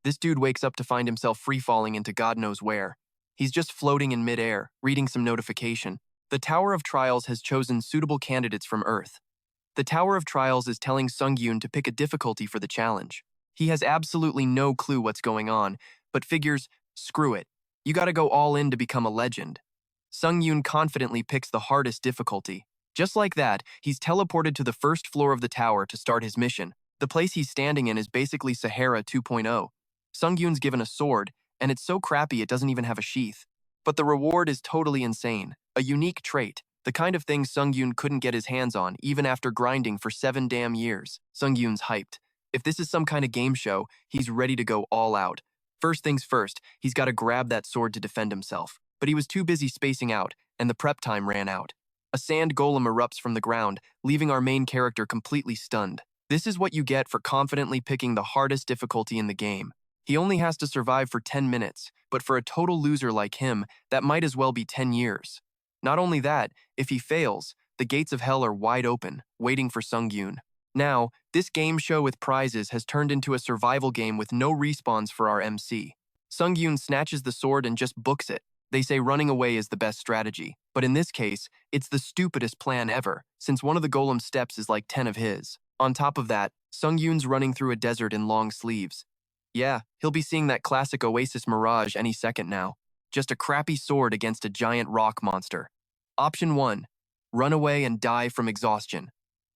This dude wakes up to find himself free-falling into God knows where. He's just floating in midair, reading some notification. The Tower of Trials has chosen suitable candidates from Earth. The Tower of Trials is telling Sungyoon to pick a difficulty for the challenge. He has absolutely no clue what's going on, but figures, screw it. You gotta go all in to become a legend. Sungyoon confidently picks the hardest difficulty. Just like that, he's teleported to the first floor of the tower to start his mission. The place he's standing in is basically Sahara 2.0. Sungyoon's given a sword, and it's so crappy it doesn't even have a sheath. But the reward is totally insane, a unique trait, the kind of thing Sungyoon couldn't get his hands on even after grinding for 7 damn years. Sungyoon's hyped. If this is some kind of game show, he's ready to go all out. First things first, he's got to grab that sword to defend himself. But he was too busy spacing out, and the prep time ran out. A sand golem erupts from the ground, leaving our main character completely stunned. This is what you get for confidently picking the hardest difficulty in the game. He only has to survive for 10 minutes, but for a total loser like him, that might as well be 10 years. Not only that, if he fails, the gates of hell are wide open, waiting for Sungyoon. Now, this game show with prizes has turned into a survival game with no respawns for our MC. Sungyoon snatches the sword and just books it. They say running away is the best strategy, but in this case, it's the stupidest plan ever, since one of the golem's steps is like 10 of his. On top of that, Sungyoon's running through a desert in long sleeves. Yeah, he'll be seeing that classic Oasis mirage any second now. Just a crappy sword against a giant rock monster. Option 1. Run away and die from exhaustion.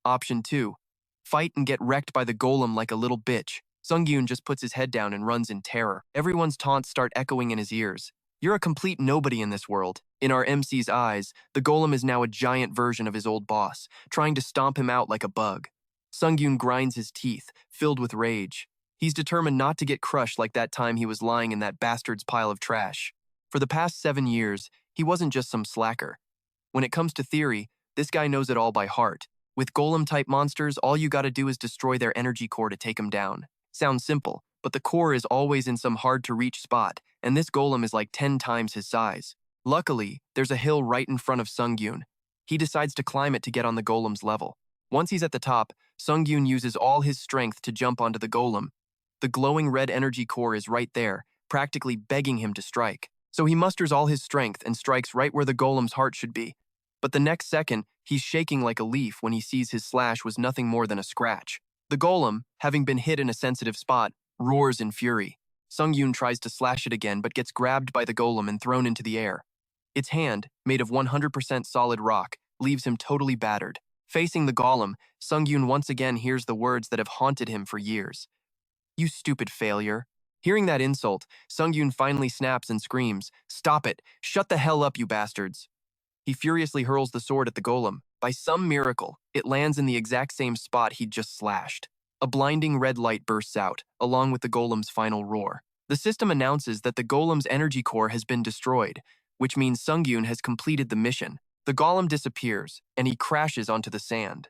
Option 2. Fight and get wrecked by the golem like a little bitch. Sungyoon just puts his head down and runs in terror. Everyone's taunts start echoing in his ears. You're a complete nobody in this world. In our MC's eyes, the golem is now a giant version of his old boss, trying to stomp him out like a bug. Sungyoon grinds his teeth, filled with rage. He's determined not to get crushed like that time he was lying in that bastard's pile of trash. For the past 7 years, he wasn't just some slacker. When it comes to theory, this guy knows it all by heart. With golem-type monsters, all you gotta do is destroy their energy core to take them down. Sounds simple, but the core is always in some hard-to-reach spot, and this golem is like 10 times his size. Luckily, there's a hill right in front of Sungyoon. He decides to climb it to get on the golem's level. Once he's at the top, Sungyoon uses all his strength to jump onto the golem. The glowing red energy core is right there, practically begging him to strike. So he musters all his strength and strikes right where the golem's heart should be. But the next second, he's shaking like a leaf when he sees his slash was nothing more than a scratch. The golem, having been hit in a sensitive spot, roars in fury. Sungyoon tries to slash it again but gets grabbed by the golem and thrown into the air. Its hand, made of 100% solid rock, leaves him totally battered. Facing the golem, Sungyoon once again hears the words that have haunted him for years. "You stupid failure." Hearing that insult, Sungyoon finally snaps and screams, "Stop it! Shut the hell up, you bastards!" He furiously hurls the sword at the golem. By some miracle, it lands in the exact same spot he'd just slashed. A blinding red light bursts out, along with the golem's final roar. The system announces that the golem's energy core has been destroyed, which means Sungyoon has completed the mission. The golem disappears, and he crashes onto the sand.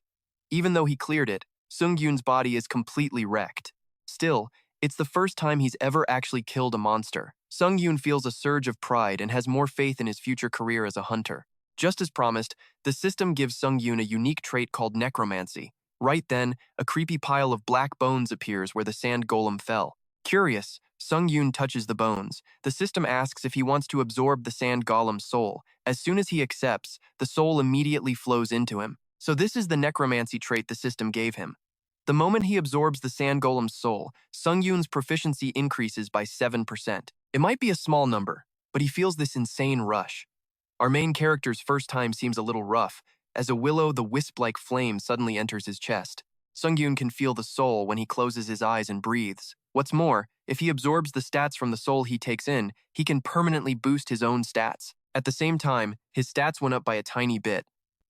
Even though he cleared it, Sungyoon's body is completely wrecked. Still, it's the first time he's ever actually killed a monster. Sungyoon feels a surge of pride and has more faith in his future career as a hunter. Just as promised, the system gives Sungyoon a unique trait called Necromancy. Right then, a creepy pile of black bones appears where the sand golem fell. Curious, Sungyoon touches the bones. The system asks if he wants to absorb the sand golem's soul. As soon as he accepts, the soul immediately flows into him. So this is the necromancy trait the system gave him. The moment he absorbs the sand golem's soul, Sungyoon's proficiency increases by 7%. It might be a small number, but he feels this insane rush. Our main character's first time seems a little rough, as a will-o'-the-wisp-like flame suddenly enters his chest. Sungyoon can feel the soul when he closes his eyes and breathes. What's more, if he absorbs the stats from the soul he takes in, he can permanently boost his own stats. At the same time, his stats went up by a tiny bit,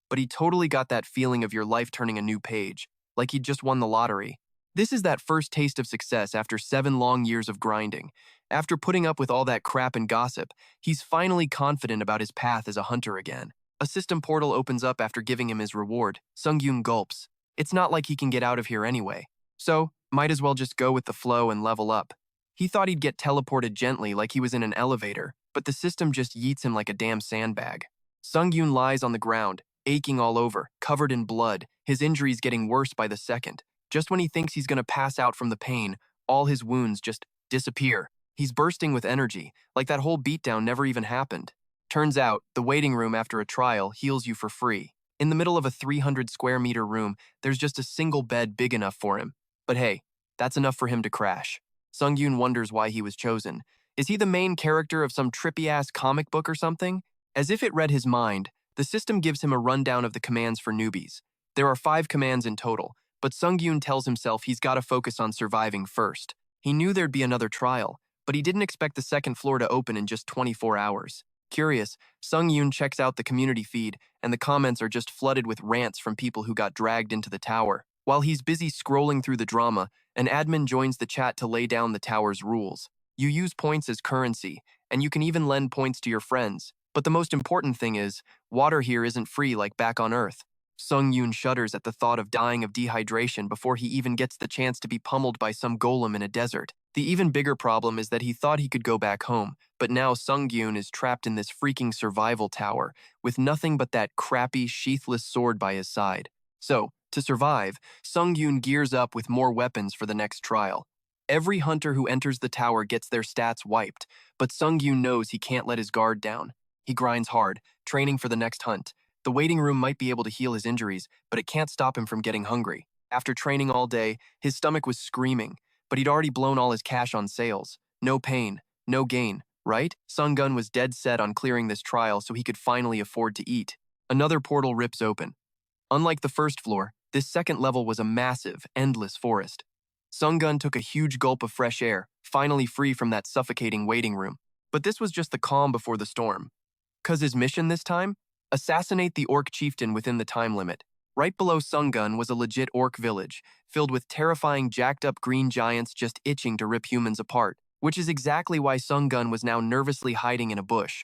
but he totally got that feeling of your life turning a new page, like he'd just won the lottery. This is that first taste of success after 7 long years of grinding. After putting up with all that crap and gossip, he's finally confident about his path as a hunter again. A system portal opens up after giving him his reward. Sungyoon gulps. It's not like he can get out of here anyway. So, might as well just go with the flow and level up. He thought he'd get teleported gently like he was in an elevator, but the system just yeets him like a damn sandbag. Sungyoon lies on the ground, aching all over, covered in blood, his injuries getting worse by the second. Just when he thinks he's gonna pass out from the pain, all his wounds just disappear. He's bursting with energy, like that whole beatdown never even happened. Turns out, the waiting room after a trial heals you for free. In the middle of a 300 square meter room, there's just a single bed big enough for him. But hey, that's enough for him to crash. Sungyoon wonders why he was chosen. Is he the main character of some trippy-ass comic book or something? As if it read his mind, the system gives him a rundown of the commands for newbies. There are 5 commands in total, but Sungyoon tells himself he's got to focus on surviving first. He knew there'd be another trial, but he didn't expect the second floor to open in just 24 hours. Curious, Sungyoon checks out the community feed, and the comments are just flooded with rants from people who got dragged into the tower. While he's busy scrolling through the drama, an admin joins the chat to lay down the tower's rules. You use points as currency, and you can even lend points to your friends. But the most important thing is, water here isn't free like back on Earth. Sungyoon shudders at the thought of dying of dehydration before he even gets the chance to be pummeled by some golem in a desert. The even bigger problem is that he thought he could go back home, but now Sungyoon is trapped in this freaking survival tower with nothing but that crappy, sheathless sword by his side. So, to survive, Sungyoon gears up with more weapons for the next trial. Every hunter who enters the tower gets their stats wiped, but Sungyoon knows he can't let his guard down. He grinds hard, training for the next hunt. The waiting room might be able to heal his injuries, but it can't stop him from getting hungry. After training all day, his stomach was screaming, but he'd already blown all his cash on sales. No pain, no gain, right? Sungyoon was dead set on clearing this trial so he could finally afford to eat. Another portal rips open. Unlike the first floor, this second level was a massive, endless forest. Sungyoon took a huge gulp of fresh air, finally free from that suffocating waiting room. But this was just the calm before the storm. 'Cause his mission this time? Assassinate the orc chieftain within the time limit. Right below Sungyoon was a legit orc village, filled with terrifying jacked-up green giants just itching to rip humans apart, which is exactly why Sungyoon was now nervously hiding in a bush.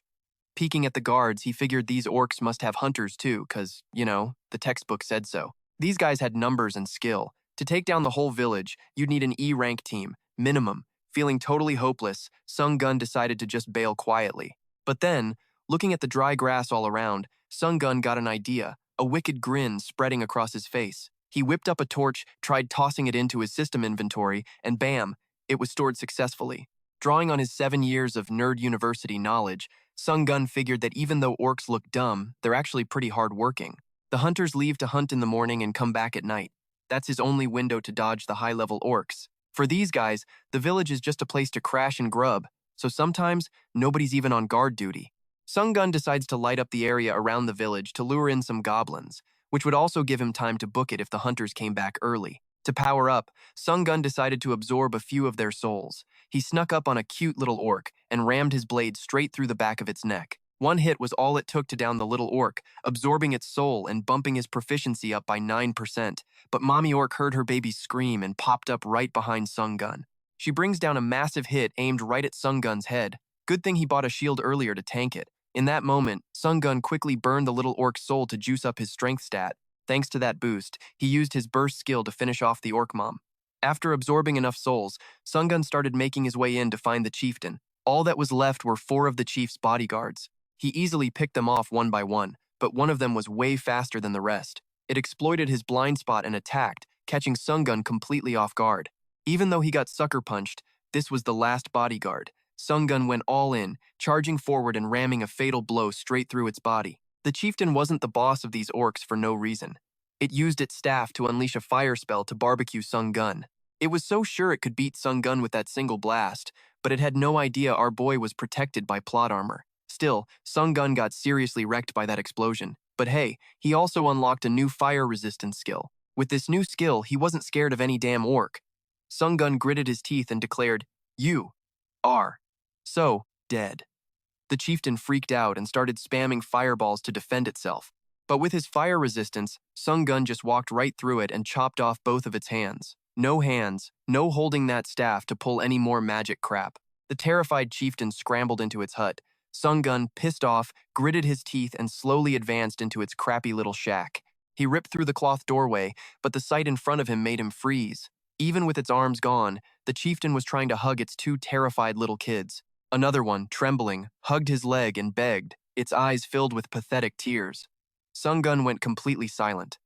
Peeking at the guards, he figured these orcs must have hunters too, 'cause, you know, the textbook said so. These guys had numbers and skill. To take down the whole village, you'd need an E-rank team, minimum. Feeling totally hopeless, Sungyoon decided to just bail quietly. But then, looking at the dry grass all around, Sungyoon got an idea, a wicked grin spreading across his face. He whipped up a torch, tried tossing it into his system inventory, and bam, it was stored successfully. Drawing on his 7 years of nerd university knowledge, Sungyoon figured that even though orcs look dumb, they're actually pretty hard-working. The hunters leave to hunt in the morning and come back at night. That's his only window to dodge the high-level orcs. For these guys, the village is just a place to crash and grub, so sometimes nobody's even on guard duty. Sungyoon decides to light up the area around the village to lure in some goblins, which would also give him time to book it if the hunters came back early. To power up, Sungyoon decided to absorb a few of their souls. He snuck up on a cute little orc and rammed his blade straight through the back of its neck. One hit was all it took to down the little orc, absorbing its soul and bumping his proficiency up by 9%. But Mommy Orc heard her baby scream and popped up right behind Sungyoon. She brings down a massive hit aimed right at Sungyoon's head. Good thing he bought a shield earlier to tank it. In that moment, Sungyoon quickly burned the little orc's soul to juice up his strength stat. Thanks to that boost, he used his burst skill to finish off the orc mom. After absorbing enough souls, Sungyoon started making his way in to find the chieftain. All that was left were 4 of the chief's bodyguards. He easily picked them off one by one, but one of them was way faster than the rest. It exploited his blind spot and attacked, catching Sungyoon completely off guard. Even though he got sucker punched, this was the last bodyguard. Sungyoon went all in, charging forward and ramming a fatal blow straight through its body. The chieftain wasn't the boss of these orcs for no reason. It used its staff to unleash a fire spell to barbecue Sungyoon. It was so sure it could beat Sungyoon with that single blast, but it had no idea our boy was protected by plot armor. Still, Sungyoon got seriously wrecked by that explosion. But hey, he also unlocked a new fire resistance skill. With this new skill, he wasn't scared of any damn orc. Sungyoon gritted his teeth and declared, "You are so dead." The chieftain freaked out and started spamming fireballs to defend itself. But with his fire resistance, Sungyoon just walked right through it and chopped off both of its hands. No hands, no holding that staff to pull any more magic crap. The terrified chieftain scrambled into its hut. Sungyoon, pissed off, gritted his teeth and slowly advanced into its crappy little shack. He ripped through the cloth doorway, but the sight in front of him made him freeze. Even with its arms gone, the chieftain was trying to hug its 2 terrified little kids. Another one, trembling, hugged his leg and begged, its eyes filled with pathetic tears. Sungyoon went completely silent.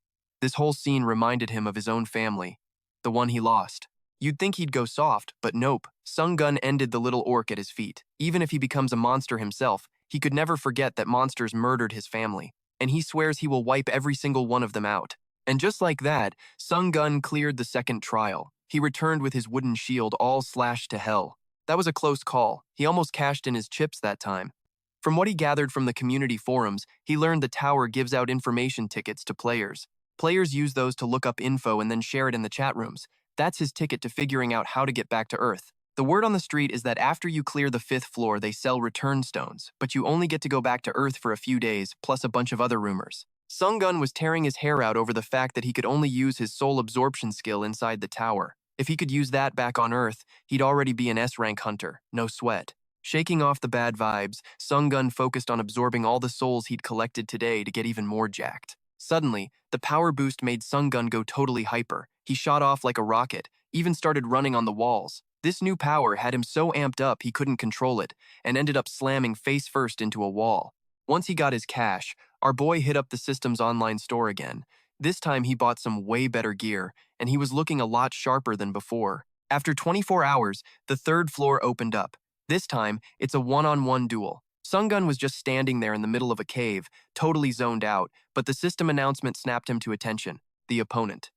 This whole scene reminded him of his own family, the one he lost. You'd think he'd go soft, but nope. Sungyoon ended the little orc at his feet. Even if he becomes a monster himself, he could never forget that monsters murdered his family, and he swears he will wipe every single one of them out. And just like that, Sungyoon cleared the second trial. He returned with his wooden shield all slashed to hell. That was a close call. He almost cashed in his chips that time. From what he gathered from the community forums, he learned the tower gives out information tickets to players. Players use those to look up info and then share it in the chat rooms. That's his ticket to figuring out how to get back to Earth. The word on the street is that after you clear the 5th floor, they sell return stones, but you only get to go back to Earth for a few days, plus a bunch of other rumors. Sungyoon was tearing his hair out over the fact that he could only use his soul absorption skill inside the tower. If he could use that back on Earth, he'd already be an S-rank hunter, no sweat. Shaking off the bad vibes, Sungyoon focused on absorbing all the souls he'd collected today to get even more jacked. Suddenly, the power boost made Sungyoon go totally hyper. He shot off like a rocket, even started running on the walls. This new power had him so amped up he couldn't control it, and ended up slamming face first into a wall. Once he got his cash, our boy hit up the system's online store again. This time he bought some way better gear, and he was looking a lot sharper than before. After 24 hours, the 3rd floor opened up. This time, it's a one-on-one duel. Sungyoon was just standing there in the middle of a cave, totally zoned out, but the system announcement snapped him to attention. The opponent.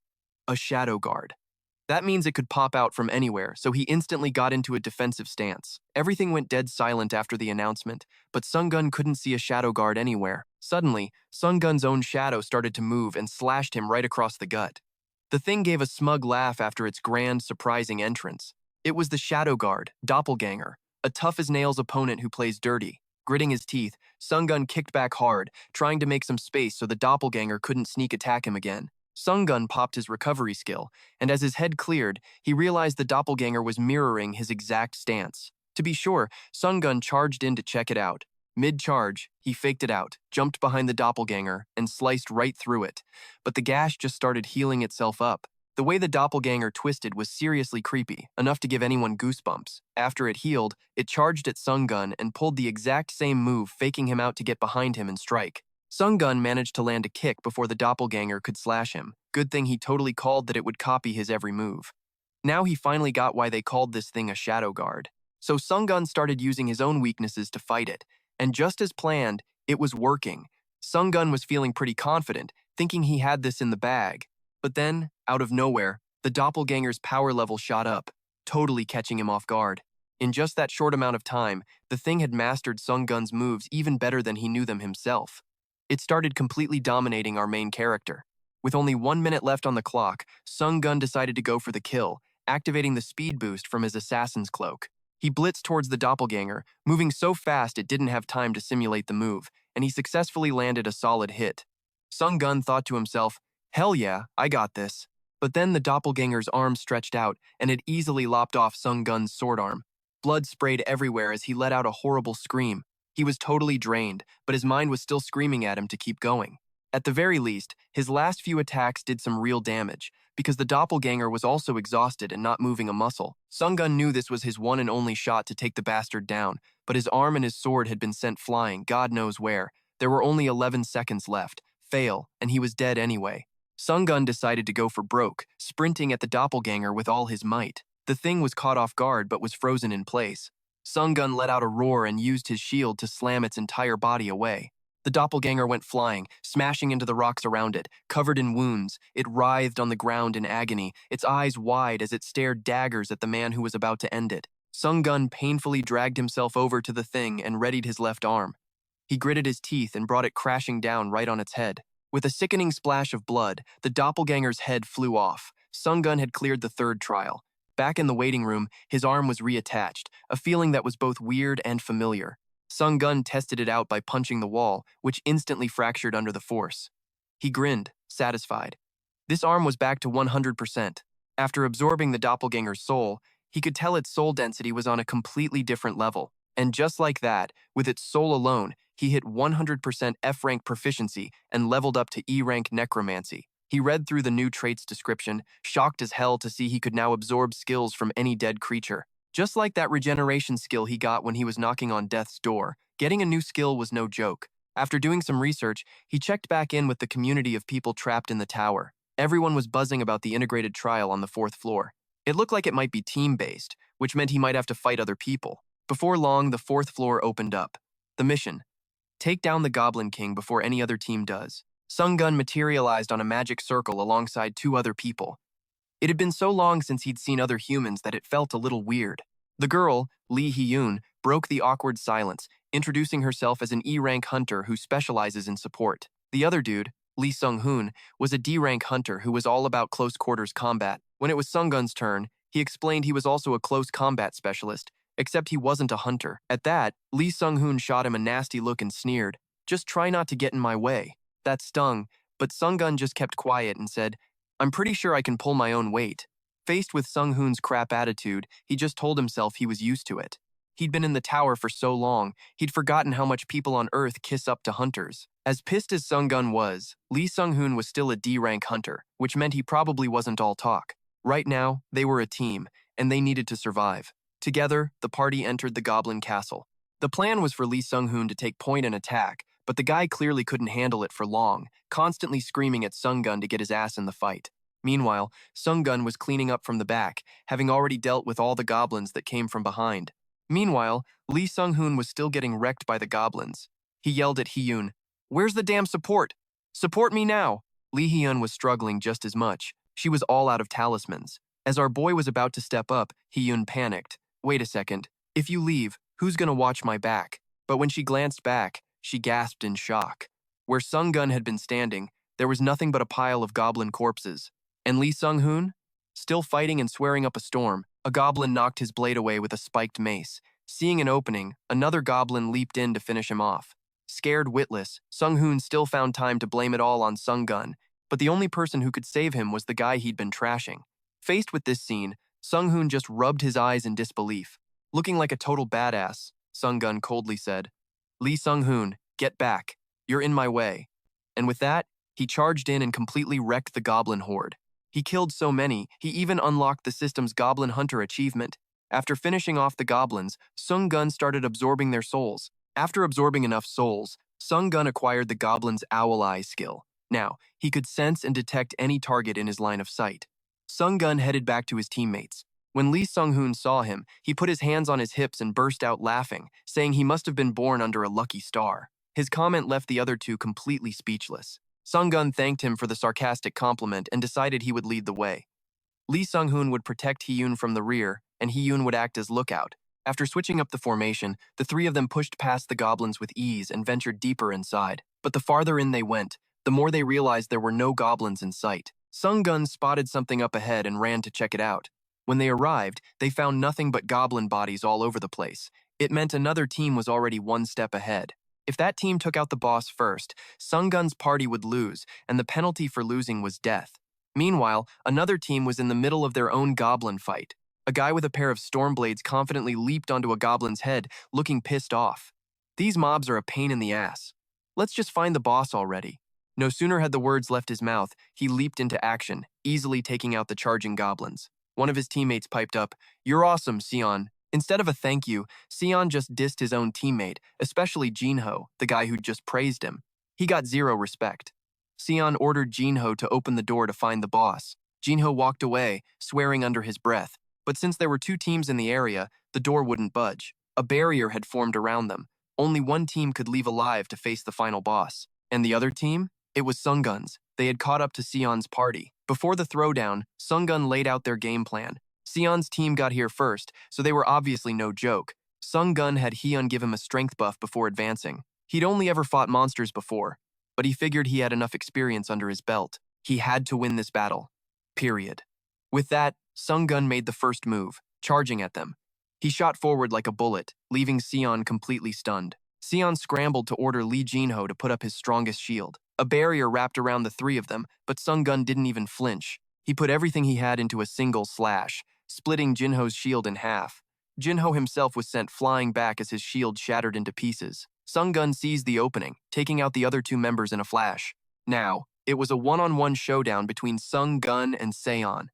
A shadow guard. That means it could pop out from anywhere, so he instantly got into a defensive stance. Everything went dead silent after the announcement, but Sungyoon couldn't see a shadow guard anywhere. Suddenly, Sungyoon's own shadow started to move and slashed him right across the gut. The thing gave a smug laugh after its grand, surprising entrance. It was the shadow guard, Doppelganger, a tough-as-nails opponent who plays dirty. Gritting his teeth, Sungyoon kicked back hard, trying to make some space so the Doppelganger couldn't sneak attack him again. Sungyoon popped his recovery skill, and as his head cleared, he realized the Doppelganger was mirroring his exact stance. To be sure, Sungyoon charged in to check it out. Mid-charge, he faked it out, jumped behind the Doppelganger, and sliced right through it. But the gash just started healing itself up. The way the Doppelganger twisted was seriously creepy, enough to give anyone goosebumps. After it healed, it charged at Sungyoon and pulled the exact same move, faking him out to get behind him and strike. Sungyoon managed to land a kick before the Doppelganger could slash him. Good thing he totally called that it would copy his every move. Now he finally got why they called this thing a shadow guard. So Sungyoon started using his own weaknesses to fight it. And just as planned, it was working. Sungyoon was feeling pretty confident, thinking he had this in the bag. But then, out of nowhere, the Doppelganger's power level shot up, totally catching him off guard. In just that short amount of time, the thing had mastered Sungyoon's moves even better than he knew them himself. It started completely dominating our main character. With only 1 minute left on the clock, Sungyoon decided to go for the kill, activating the speed boost from his assassin's cloak. He blitzed towards the Doppelganger, moving so fast it didn't have time to simulate the move, and he successfully landed a solid hit. Sungyoon thought to himself, "Hell yeah, I got this." But then the Doppelganger's arm stretched out, and it easily lopped off Sungyoon's sword arm. Blood sprayed everywhere as he let out a horrible scream. He was totally drained, but his mind was still screaming at him to keep going. At the very least, his last few attacks did some real damage, because the Doppelganger was also exhausted and not moving a muscle. Sungyoon knew this was his one and only shot to take the bastard down, but his arm and his sword had been sent flying, God knows where. There were only 11 seconds left. Fail, and he was dead anyway. Sungyoon decided to go for broke, sprinting at the Doppelganger with all his might. The thing was caught off guard but was frozen in place. Sungyoon let out a roar and used his shield to slam its entire body away. The Doppelganger went flying, smashing into the rocks around it. Covered in wounds, it writhed on the ground in agony, its eyes wide as it stared daggers at the man who was about to end it. Sungyoon painfully dragged himself over to the thing and readied his left arm. He gritted his teeth and brought it crashing down right on its head. With a sickening splash of blood, the Doppelganger's head flew off. Sungyoon had cleared the 3rd trial. Back in the waiting room, his arm was reattached, a feeling that was both weird and familiar. Sungyoon tested it out by punching the wall, which instantly fractured under the force. He grinned, satisfied. This arm was back to 100%. After absorbing the Doppelganger's soul, he could tell its soul density was on a completely different level. And just like that, with its soul alone, he hit 100% F-rank proficiency and leveled up to E-rank Necromancy. He read through the new traits description, shocked as hell to see he could now absorb skills from any dead creature. Just like that regeneration skill he got when he was knocking on death's door, getting a new skill was no joke. After doing some research, he checked back in with the community of people trapped in the tower. Everyone was buzzing about the integrated trial on the 4th floor. It looked like it might be team-based, which meant he might have to fight other people. Before long, the fourth floor opened up. The mission: take down the Goblin King before any other team does. Sungyoon materialized on a magic circle alongside two other people. It had been so long since he'd seen other humans that it felt a little weird. The girl, Lee Hee-yoon, broke the awkward silence, introducing herself as an E-rank hunter who specializes in support. The other dude, Lee Sung-hoon, was a D-rank hunter who was all about close-quarters combat. When it was Sungyoon's turn, he explained he was also a close combat specialist, except he wasn't a hunter. At that, Lee Sung-hoon shot him a nasty look and sneered, "Just try not to get in my way." That stung, but Sungyoon just kept quiet and said, "I'm pretty sure I can pull my own weight." Faced with Sung-hoon's crap attitude, he just told himself he was used to it. He'd been in the tower for so long, he'd forgotten how much people on Earth kiss up to hunters. As pissed as Sungyoon was, Lee Sung-hoon was still a D-rank hunter, which meant he probably wasn't all talk. Right now, they were a team, and they needed to survive. Together, the party entered the Goblin Castle. The plan was for Lee Sung-hoon to take point and attack, but the guy clearly couldn't handle it for long, constantly screaming at Sungyoon to get his ass in the fight. Meanwhile, Sungyoon was cleaning up from the back, having already dealt with all the goblins that came from behind. Meanwhile, Lee Sung-hoon was still getting wrecked by the goblins. He yelled at Hee-yoon, "Where's the damn support? Support me now!" Lee Hee-yoon was struggling just as much. She was all out of talismans. As our boy was about to step up, Hee-yoon panicked. "Wait a second. If you leave, who's gonna watch my back?" But when she glanced back, she gasped in shock. Where Sungyoon had been standing, there was nothing but a pile of goblin corpses. And Lee Sung-hoon? Still fighting and swearing up a storm, a goblin knocked his blade away with a spiked mace. Seeing an opening, another goblin leaped in to finish him off. Scared witless, Sung-hoon still found time to blame it all on Sungyoon, but the only person who could save him was the guy he'd been trashing. Faced with this scene, Sung-hoon just rubbed his eyes in disbelief. "Looking like a total badass," Sungyoon coldly said. "Lee Sung-hoon, get back. You're in my way." And with that, he charged in and completely wrecked the goblin horde. He killed so many, he even unlocked the system's Goblin Hunter achievement. After finishing off the goblins, Sungyoon started absorbing their souls. After absorbing enough souls, Sungyoon acquired the Goblin's Owl Eye skill. Now, he could sense and detect any target in his line of sight. Sungyoon headed back to his teammates. When Lee Sung-hoon saw him, he put his hands on his hips and burst out laughing, saying he must have been born under a lucky star. His comment left the other two completely speechless. Sungyoon thanked him for the sarcastic compliment and decided he would lead the way. Lee Sung-hoon would protect Hee-yoon from the rear, and Hee-yoon would act as lookout. After switching up the formation, the three of them pushed past the goblins with ease and ventured deeper inside. But the farther in they went, the more they realized there were no goblins in sight. Sungyoon spotted something up ahead and ran to check it out. When they arrived, they found nothing but goblin bodies all over the place. It meant another team was already one step ahead. If that team took out the boss first, Sungyoon's party would lose, and the penalty for losing was death. Meanwhile, another team was in the middle of their own goblin fight. A guy with a pair of storm blades confidently leaped onto a goblin's head, looking pissed off. "These mobs are a pain in the ass. Let's just find the boss already." No sooner had the words left his mouth, he leaped into action, easily taking out the charging goblins. One of his teammates piped up, "You're awesome, Seon." Instead of a thank you, Seon just dissed his own teammate, especially Jinho, the guy who'd just praised him. He got zero respect. Seon ordered Jinho to open the door to find the boss. Jinho walked away, swearing under his breath. But since there were two teams in the area, the door wouldn't budge. A barrier had formed around them. Only one team could leave alive to face the final boss. And the other team? It was Sungyoon's. They had caught up to Seon's party. Before the throwdown, Sungyoon laid out their game plan. Seon's team got here first, so they were obviously no joke. Sungyoon had Hee-yoon give him a strength buff before advancing. He'd only ever fought monsters before, but he figured he had enough experience under his belt. He had to win this battle. Period. With that, Sungyoon made the first move, charging at them. He shot forward like a bullet, leaving Seon completely stunned. Seon scrambled to order Lee Jinho to put up his strongest shield. A barrier wrapped around the three of them, but Sungyoon didn't even flinch. He put everything he had into a single slash, splitting Jinho's shield in half. Jinho himself was sent flying back as his shield shattered into pieces. Sungyoon seized the opening, taking out the other two members in a flash. Now, it was a one-on-one showdown between Sungyoon and Seon.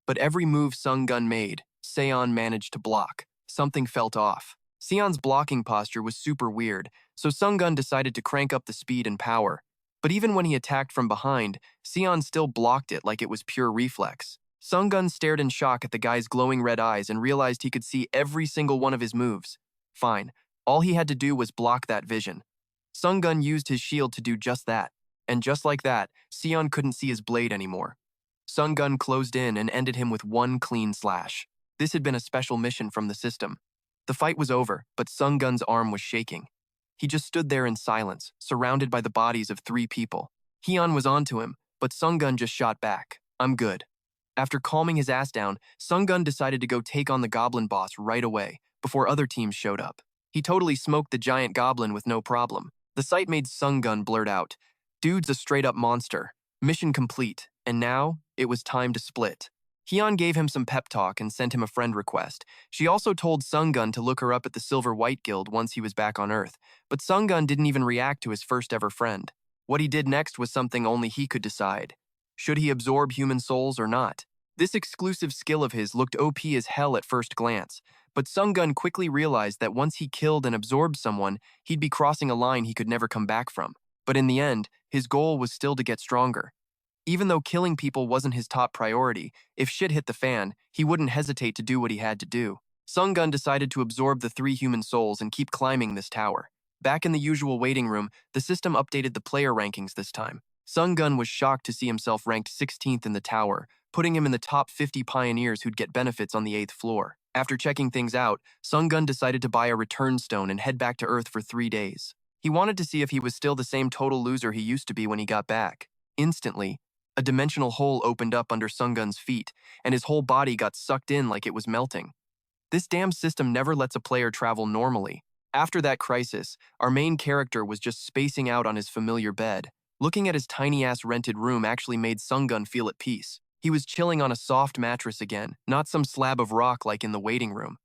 But every move Sungyoon made, Seon managed to block. Something felt off. Seon's blocking posture was super weird, so Sungyoon decided to crank up the speed and power. But even when he attacked from behind, Seon still blocked it like it was pure reflex. Sungyoon stared in shock at the guy's glowing red eyes and realized he could see every single one of his moves. Fine, all he had to do was block that vision. Sungyoon used his shield to do just that, and just like that, Sion couldn't see his blade anymore. Sungyoon closed in and ended him with one clean slash. This had been a special mission from the system. The fight was over, but Sungyoon's arm was shaking. He just stood there in silence, surrounded by the bodies of 3 people. Hyun was onto him, but Sungyoon just shot back. I'm good. After calming his ass down, Sungyoon decided to go take on the goblin boss right away, before other teams showed up. He totally smoked the giant goblin with no problem. The sight made Sungyoon blurt out, "Dude's a straight-up monster. Mission complete, and now, it was time to split." Hyun gave him some pep talk and sent him a friend request. She also told Sungyoon to look her up at the Silver White Guild once he was back on Earth, but Sungyoon didn't even react to his first-ever friend. What he did next was something only he could decide. Should he absorb human souls or not? This exclusive skill of his looked OP as hell at first glance, but Sungyoon quickly realized that once he killed and absorbed someone, he'd be crossing a line he could never come back from. But in the end, his goal was still to get stronger. Even though killing people wasn't his top priority, if shit hit the fan, he wouldn't hesitate to do what he had to do. Sungyoon decided to absorb the 3 human souls and keep climbing this tower. Back in the usual waiting room, the system updated the player rankings this time. Sungyoon was shocked to see himself ranked 16th in the tower, putting him in the top 50 pioneers who'd get benefits on the 8th floor. After checking things out, Sungyoon decided to buy a return stone and head back to Earth for 3 days. He wanted to see if he was still the same total loser he used to be when he got back. Instantly, a dimensional hole opened up under Sungyoon's feet, and his whole body got sucked in like it was melting. This damn system never lets a player travel normally. After that crisis, our main character was just spacing out on his familiar bed. Looking at his tiny-ass rented room actually made Sungyoon feel at peace. He was chilling on a soft mattress again, not some slab of rock like in the waiting room.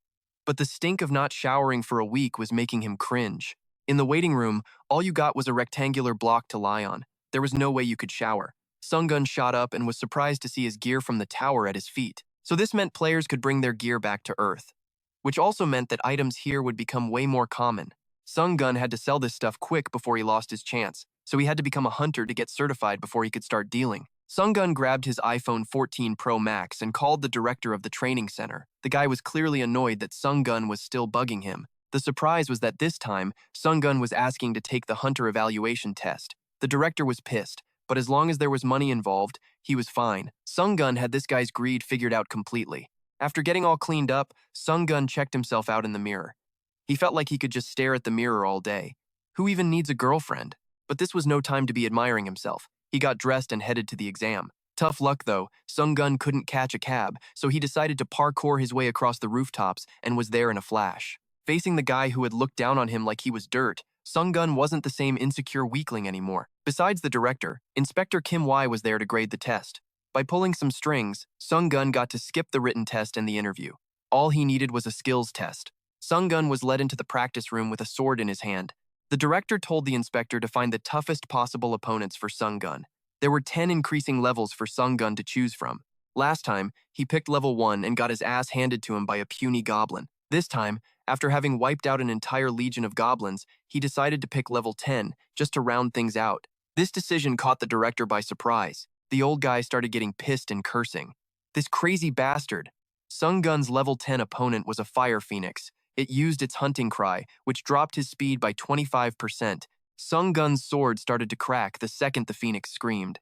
But the stink of not showering for a week was making him cringe. In the waiting room, all you got was a rectangular block to lie on. There was no way you could shower. Sungyoon shot up and was surprised to see his gear from the tower at his feet. So this meant players could bring their gear back to Earth, which also meant that items here would become way more common. Sungyoon had to sell this stuff quick before he lost his chance, so he had to become a hunter to get certified before he could start dealing. Sungyoon grabbed his iPhone 14 Pro Max and called the director of the training center. The guy was clearly annoyed that Sungyoon was still bugging him. The surprise was that this time, Sungyoon was asking to take the hunter evaluation test. The director was pissed, but as long as there was money involved, he was fine. Sungyoon had this guy's greed figured out completely. After getting all cleaned up, Sungyoon checked himself out in the mirror. He felt like he could just stare at the mirror all day. Who even needs a girlfriend? But this was no time to be admiring himself. He got dressed and headed to the exam. Tough luck though, Sungyoon couldn't catch a cab, so he decided to parkour his way across the rooftops and was there in a flash. Facing the guy who had looked down on him like he was dirt, Sungyoon wasn't the same insecure weakling anymore. Besides the director, Inspector Kim Y was there to grade the test. By pulling some strings, Sungyoon got to skip the written test and the interview. All he needed was a skills test. Sungyoon was led into the practice room with a sword in his hand. The director told the inspector to find the toughest possible opponents for Sungyoon. There were 10 increasing levels for Sungyoon to choose from. Last time, he picked level 1 and got his ass handed to him by a puny goblin. This time, after having wiped out an entire legion of goblins, he decided to pick level 10, just to round things out. This decision caught the director by surprise. The old guy started getting pissed and cursing. This crazy bastard. Sungyoon's level 10 opponent was a fire phoenix. It used its hunting cry, which dropped his speed by 25%. Sungyoon's sword started to crack the second the phoenix screamed.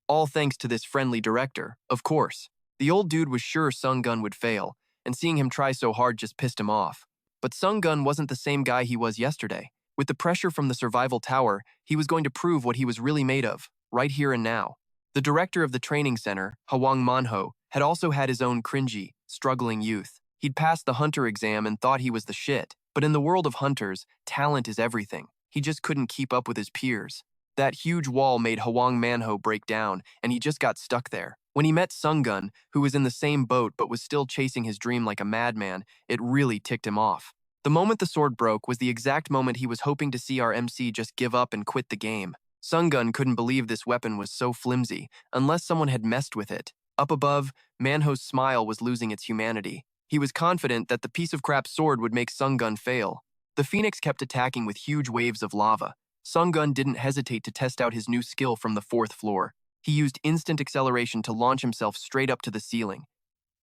All thanks to this friendly director, of course. The old dude was sure Sungyoon would fail, and seeing him try so hard just pissed him off. But Sungyoon wasn't the same guy he was yesterday. With the pressure from the survival tower, he was going to prove what he was really made of, right here and now. The director of the training center, Hwang Manhwa, had also had his own cringy, struggling youth. He'd passed the hunter exam and thought he was the shit. But in the world of hunters, talent is everything. He just couldn't keep up with his peers. That huge wall made Hwang Manhwa break down, and he just got stuck there. When he met Sungyoon, who was in the same boat but was still chasing his dream like a madman, it really ticked him off. The moment the sword broke was the exact moment he was hoping to see our MC just give up and quit the game. Sungyoon couldn't believe this weapon was so flimsy, unless someone had messed with it. Up above, Manho's smile was losing its humanity. He was confident that the piece of crap sword would make Sungyoon fail. The phoenix kept attacking with huge waves of lava. Sungyoon didn't hesitate to test out his new skill from the 4th floor. He used instant acceleration to launch himself straight up to the ceiling.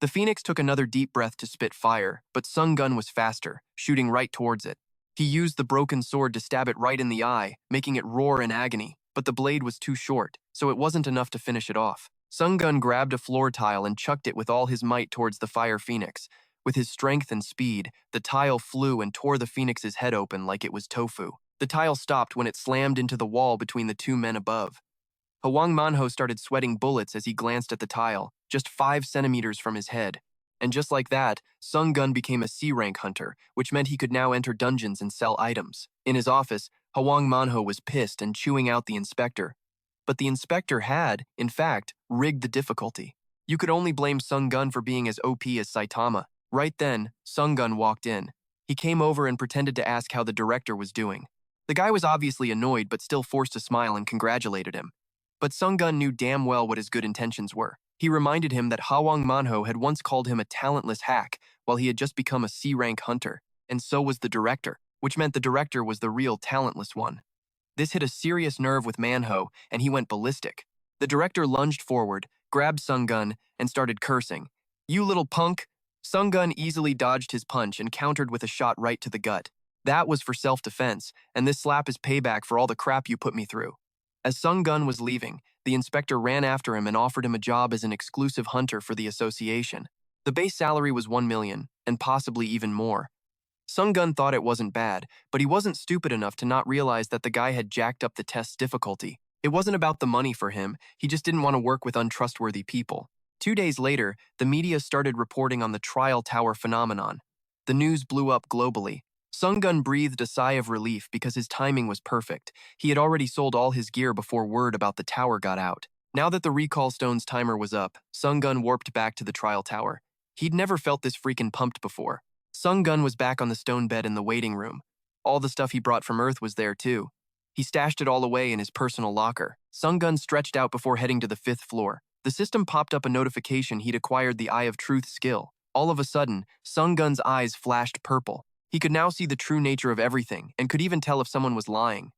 The phoenix took another deep breath to spit fire, but Sungyoon was faster, shooting right towards it. He used the broken sword to stab it right in the eye, making it roar in agony, but the blade was too short, so it wasn't enough to finish it off. Sungyoon grabbed a floor tile and chucked it with all his might towards the fire phoenix. With his strength and speed, the tile flew and tore the phoenix's head open like it was tofu. The tile stopped when it slammed into the wall between the two men above. Hwang Manho started sweating bullets as he glanced at the tile, just 5 centimeters from his head. And just like that, Sungyoon became a C-rank hunter, which meant he could now enter dungeons and sell items. In his office, Hwang Manho was pissed and chewing out the inspector. But the inspector had, in fact, rigged the difficulty. You could only blame Sungyoon for being as OP as Saitama. Right then, Sungyoon walked in. He came over and pretended to ask how the director was doing. The guy was obviously annoyed but still forced a smile and congratulated him. But Sungyoon knew damn well what his good intentions were. He reminded him that Hwang Manho had once called him a talentless hack while he had just become a C-rank hunter, and so was the director, which meant the director was the real talentless one. This hit a serious nerve with Manho, and he went ballistic. The director lunged forward, grabbed Sungyoon, and started cursing. "You little punk!" Sungyoon easily dodged his punch and countered with a shot right to the gut. That was for self-defense, and this slap is payback for all the crap you put me through. As Sungyoon was leaving, the inspector ran after him and offered him a job as an exclusive hunter for the association. The base salary was 1 million, and possibly even more. Sungyoon thought it wasn't bad, but he wasn't stupid enough to not realize that the guy had jacked up the test's difficulty. It wasn't about the money for him, he just didn't want to work with untrustworthy people. 2 days later, the media started reporting on the trial tower phenomenon. The news blew up globally. Sungyoon breathed a sigh of relief because his timing was perfect. He had already sold all his gear before word about the tower got out. Now that the recall stone's timer was up, Sungyoon warped back to the trial tower. He'd never felt this freaking pumped before. Sungyoon was back on the stone bed in the waiting room. All the stuff he brought from Earth was there too. He stashed it all away in his personal locker. Sungyoon stretched out before heading to the 5th floor. The system popped up a notification he'd acquired the Eye of Truth skill. All of a sudden, Sungyoon's eyes flashed purple. He could now see the true nature of everything and could even tell if someone was lying.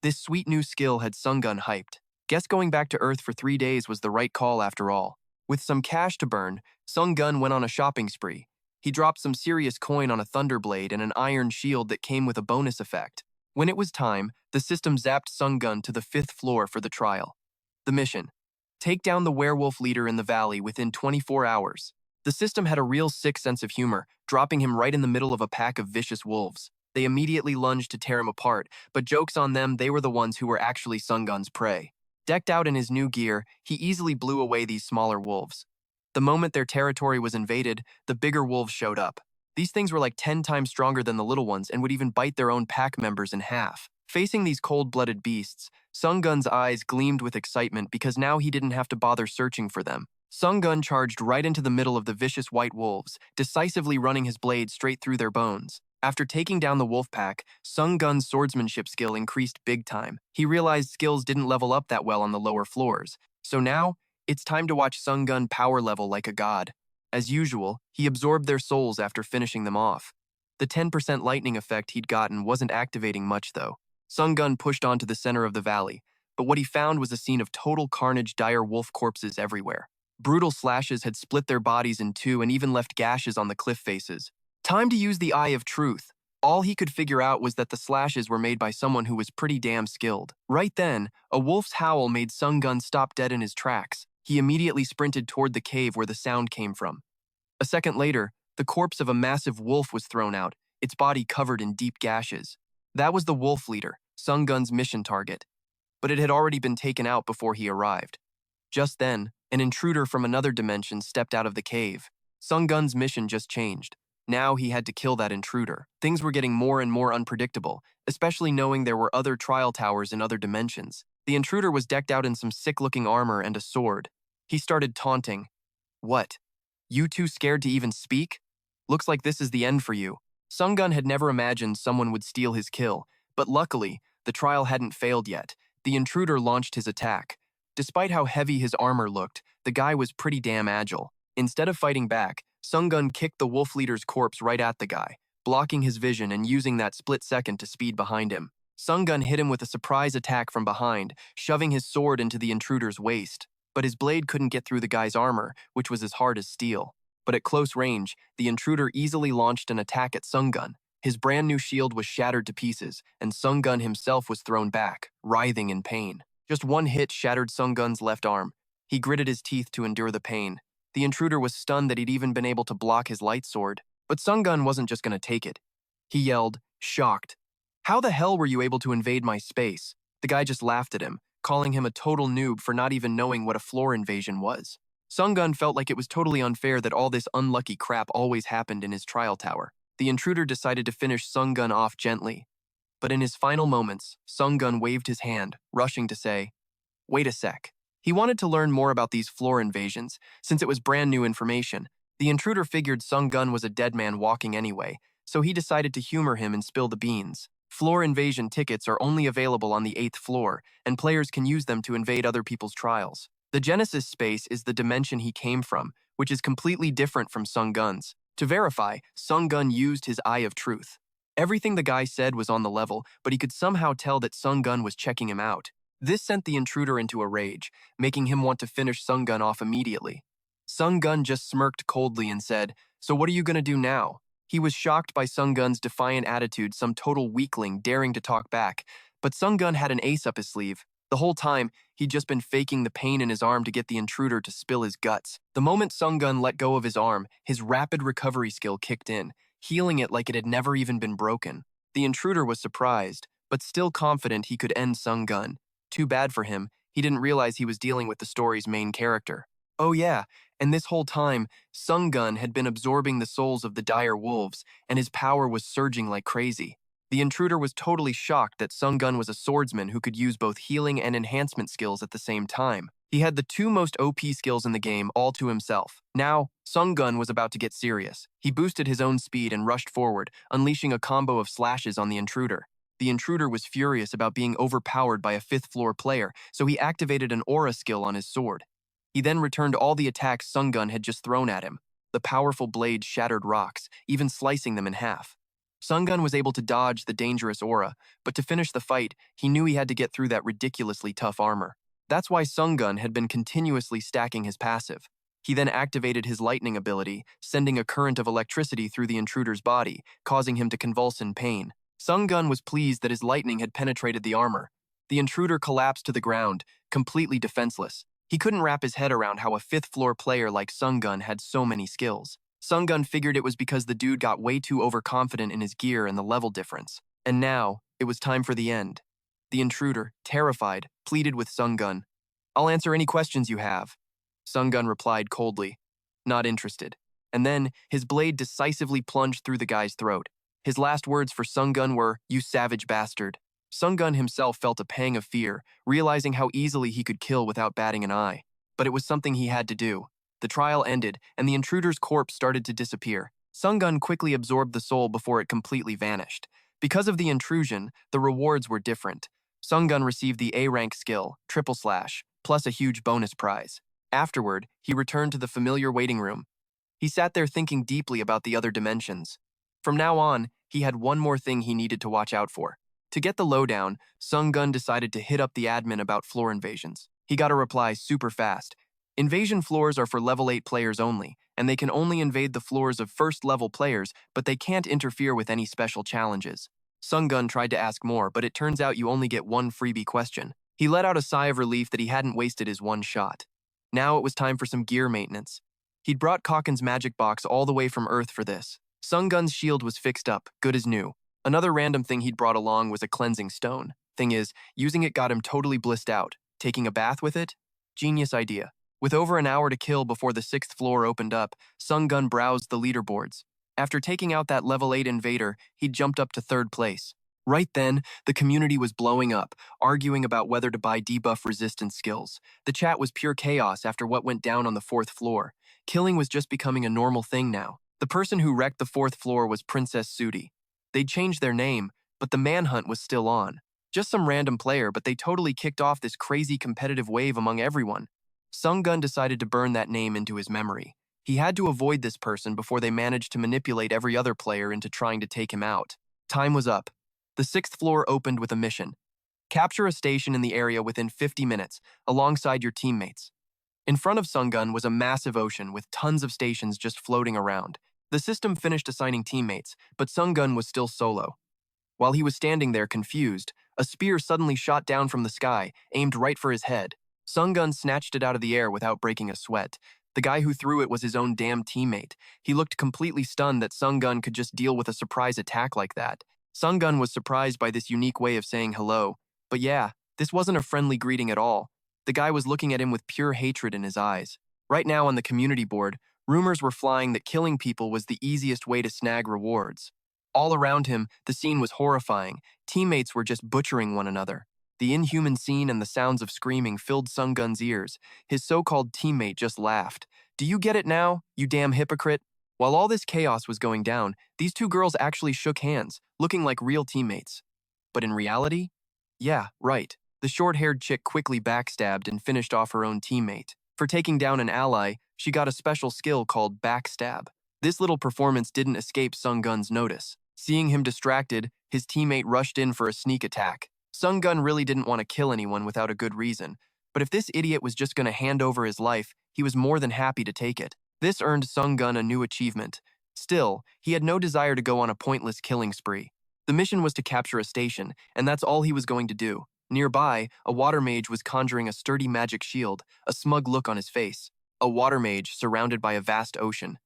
This sweet new skill had Sungyoon hyped. Guess going back to Earth for 3 days was the right call after all. With some cash to burn, Sungyoon went on a shopping spree. He dropped some serious coin on a thunderblade and an iron shield that came with a bonus effect. When it was time, the system zapped Sungyoon to the 5th floor for the trial. The mission: take down the werewolf leader in the valley within 24 hours. The system had a real sick sense of humor, dropping him right in the middle of a pack of vicious wolves. They immediately lunged to tear him apart, but joke's on them, they were the ones who were actually Sungyoon's prey. Decked out in his new gear, he easily blew away these smaller wolves. The moment their territory was invaded, the bigger wolves showed up. These things were like 10 times stronger than the little ones and would even bite their own pack members in half. Facing these cold-blooded beasts, Sungyoon's eyes gleamed with excitement because now he didn't have to bother searching for them. Sungyoon charged right into the middle of the vicious white wolves, decisively running his blade straight through their bones. After taking down the wolf pack, Sungyoon's swordsmanship skill increased big time. He realized skills didn't level up that well on the lower floors. So now, it's time to watch Sungyoon power level like a god. As usual, he absorbed their souls after finishing them off. The 10% lightning effect he'd gotten wasn't activating much though. Sungyoon pushed on to the center of the valley, but what he found was a scene of total carnage, dire wolf corpses everywhere. Brutal slashes had split their bodies in two and even left gashes on the cliff faces. Time to use the Eye of Truth. All he could figure out was that the slashes were made by someone who was pretty damn skilled. Right then, a wolf's howl made Sungyoon stop dead in his tracks. He immediately sprinted toward the cave where the sound came from. A second later, the corpse of a massive wolf was thrown out, its body covered in deep gashes. That was the wolf leader, Sungyoon's mission target. But it had already been taken out before he arrived. Just then, an intruder from another dimension stepped out of the cave. Sungyoon's mission just changed. Now he had to kill that intruder. Things were getting more and more unpredictable, especially knowing there were other trial towers in other dimensions. The intruder was decked out in some sick-looking armor and a sword. He started taunting. "What? You too scared to even speak? Looks like this is the end for you." Sungyoon had never imagined someone would steal his kill, but luckily, the trial hadn't failed yet. The intruder launched his attack. Despite how heavy his armor looked, the guy was pretty damn agile. Instead of fighting back, Sungyoon kicked the wolf leader's corpse right at the guy, blocking his vision and using that split second to speed behind him. Sungyoon hit him with a surprise attack from behind, shoving his sword into the intruder's waist. but his blade couldn't get through the guy's armor, which was as hard as steel. But at close range, the intruder easily launched an attack at Sungyoon. His brand new shield was shattered to pieces, and Sungyoon himself was thrown back, writhing in pain. Just one hit shattered Sungyoon's left arm. He gritted his teeth to endure the pain. The intruder was stunned that he'd even been able to block his light sword. But Sungyoon wasn't just going to take it. He yelled, shocked, "How the hell were you able to invade my space?" The guy just laughed at him, calling him a total noob for not even knowing what a floor invasion was. Sungyoon felt like it was totally unfair that all this unlucky crap always happened in his trial tower. The intruder decided to finish Sungyoon off gently. But in his final moments, Sungyoon waved his hand, rushing to say, "Wait a sec." He wanted to learn more about these floor invasions, since it was brand new information. The intruder figured Sungyoon was a dead man walking anyway, so he decided to humor him and spill the beans. Floor invasion tickets are only available on the 8th floor, and players can use them to invade other people's trials. The Genesis space is the dimension he came from, which is completely different from Sungyoon's. To verify, Sungyoon used his Eye of Truth. Everything the guy said was on the level, but he could somehow tell that Sungyoon was checking him out. This sent the intruder into a rage, making him want to finish Sungyoon off immediately. Sungyoon just smirked coldly and said, "So what are you gonna do now?" He was shocked by Sungyoon's defiant attitude, some total weakling daring to talk back, but Sungyoon had an ace up his sleeve. The whole time, he'd just been faking the pain in his arm to get the intruder to spill his guts. The moment Sungyoon let go of his arm, his rapid recovery skill kicked in, healing it like it had never even been broken. The intruder was surprised, but still confident he could end Sungyoon. Too bad for him, he didn't realize he was dealing with the story's main character. Oh yeah, and this whole time, Sungyoon had been absorbing the souls of the dire wolves, and his power was surging like crazy. The intruder was totally shocked that Sungyoon was a swordsman who could use both healing and enhancement skills at the same time. He had the two most OP skills in the game all to himself. Now, Sungyoon was about to get serious. He boosted his own speed and rushed forward, unleashing a combo of slashes on the intruder. The intruder was furious about being overpowered by a 5th floor player, so he activated an aura skill on his sword. He then returned all the attacks Sungyoon had just thrown at him. The powerful blade shattered rocks, even slicing them in half. Sungyoon was able to dodge the dangerous aura, but to finish the fight, he knew he had to get through that ridiculously tough armor. That's why Sungyoon had been continuously stacking his passive. He then activated his lightning ability, sending a current of electricity through the intruder's body, causing him to convulse in pain. Sungyoon was pleased that his lightning had penetrated the armor. The intruder collapsed to the ground, completely defenseless. He couldn't wrap his head around how a 5th floor player like Sungyoon had so many skills. Sungyoon figured it was because the dude got way too overconfident in his gear and the level difference. And now, it was time for the end. The intruder, terrified, pleaded with Sungyoon. "I'll answer any questions you have." Sungyoon replied coldly, "Not interested." And then, his blade decisively plunged through the guy's throat. His last words for Sungyoon were, "You savage bastard." Sungyoon himself felt a pang of fear, realizing how easily he could kill without batting an eye. But it was something he had to do. The trial ended, and the intruder's corpse started to disappear. Sungyoon quickly absorbed the soul before it completely vanished. Because of the intrusion, the rewards were different. Sungyoon received the A-rank skill, triple slash, plus a huge bonus prize. Afterward, he returned to the familiar waiting room. He sat there thinking deeply about the other dimensions. From now on, he had one more thing he needed to watch out for. To get the lowdown, Sungyoon decided to hit up the admin about floor invasions. He got a reply super fast. Invasion floors are for level 8 players only, and they can only invade the floors of first-level players, but they can't interfere with any special challenges. Sungyoon tried to ask more, but it turns out you only get one freebie question. He let out a sigh of relief that he hadn't wasted his one shot. Now it was time for some gear maintenance. He'd brought Kocken's magic box all the way from Earth for this. Sungyoon's shield was fixed up, good as new. Another random thing he'd brought along was a cleansing stone. Thing is, using it got him totally blissed out. Taking a bath with it? Genius idea. With over an hour to kill before the 6th floor opened up, Sungyoon browsed the leaderboards. After taking out that level 8 invader, he jumped up to 3rd place. Right then, the community was blowing up, arguing about whether to buy debuff resistance skills. The chat was pure chaos after what went down on the 4th floor. Killing was just becoming a normal thing now. The person who wrecked the 4th floor was Princess Sudi. They'd changed their name, but the manhunt was still on. Just some random player, but they totally kicked off this crazy competitive wave among everyone. Sungyoon decided to burn that name into his memory. He had to avoid this person before they managed to manipulate every other player into trying to take him out. Time was up. The 6th floor opened with a mission. Capture a station in the area within 50 minutes, alongside your teammates. In front of Sungyoon was a massive ocean with tons of stations just floating around. The system finished assigning teammates, but Sungyoon was still solo. While he was standing there confused, a spear suddenly shot down from the sky, aimed right for his head. Sungyoon snatched it out of the air without breaking a sweat. The guy who threw it was his own damn teammate. He looked completely stunned that Sungyoon could just deal with a surprise attack like that. Sungyoon was surprised by this unique way of saying hello. But yeah, this wasn't a friendly greeting at all. The guy was looking at him with pure hatred in his eyes. Right now on the community board, rumors were flying that killing people was the easiest way to snag rewards. All around him, the scene was horrifying. Teammates were just butchering one another. The inhuman scene and the sounds of screaming filled Sungyoon's ears. His so-called teammate just laughed. "Do you get it now, you damn hypocrite?" While all this chaos was going down, these two girls actually shook hands, looking like real teammates. But in reality? Yeah, right. The short-haired chick quickly backstabbed and finished off her own teammate. For taking down an ally, she got a special skill called backstab. This little performance didn't escape Sungyoon's notice. Seeing him distracted, his teammate rushed in for a sneak attack. Sungyoon really didn't want to kill anyone without a good reason, but if this idiot was just going to hand over his life, he was more than happy to take it. This earned Sungyoon a new achievement. Still, he had no desire to go on a pointless killing spree. The mission was to capture a station, and that's all he was going to do. Nearby, a water mage was conjuring a sturdy magic shield, a smug look on his face. A water mage surrounded by a vast ocean.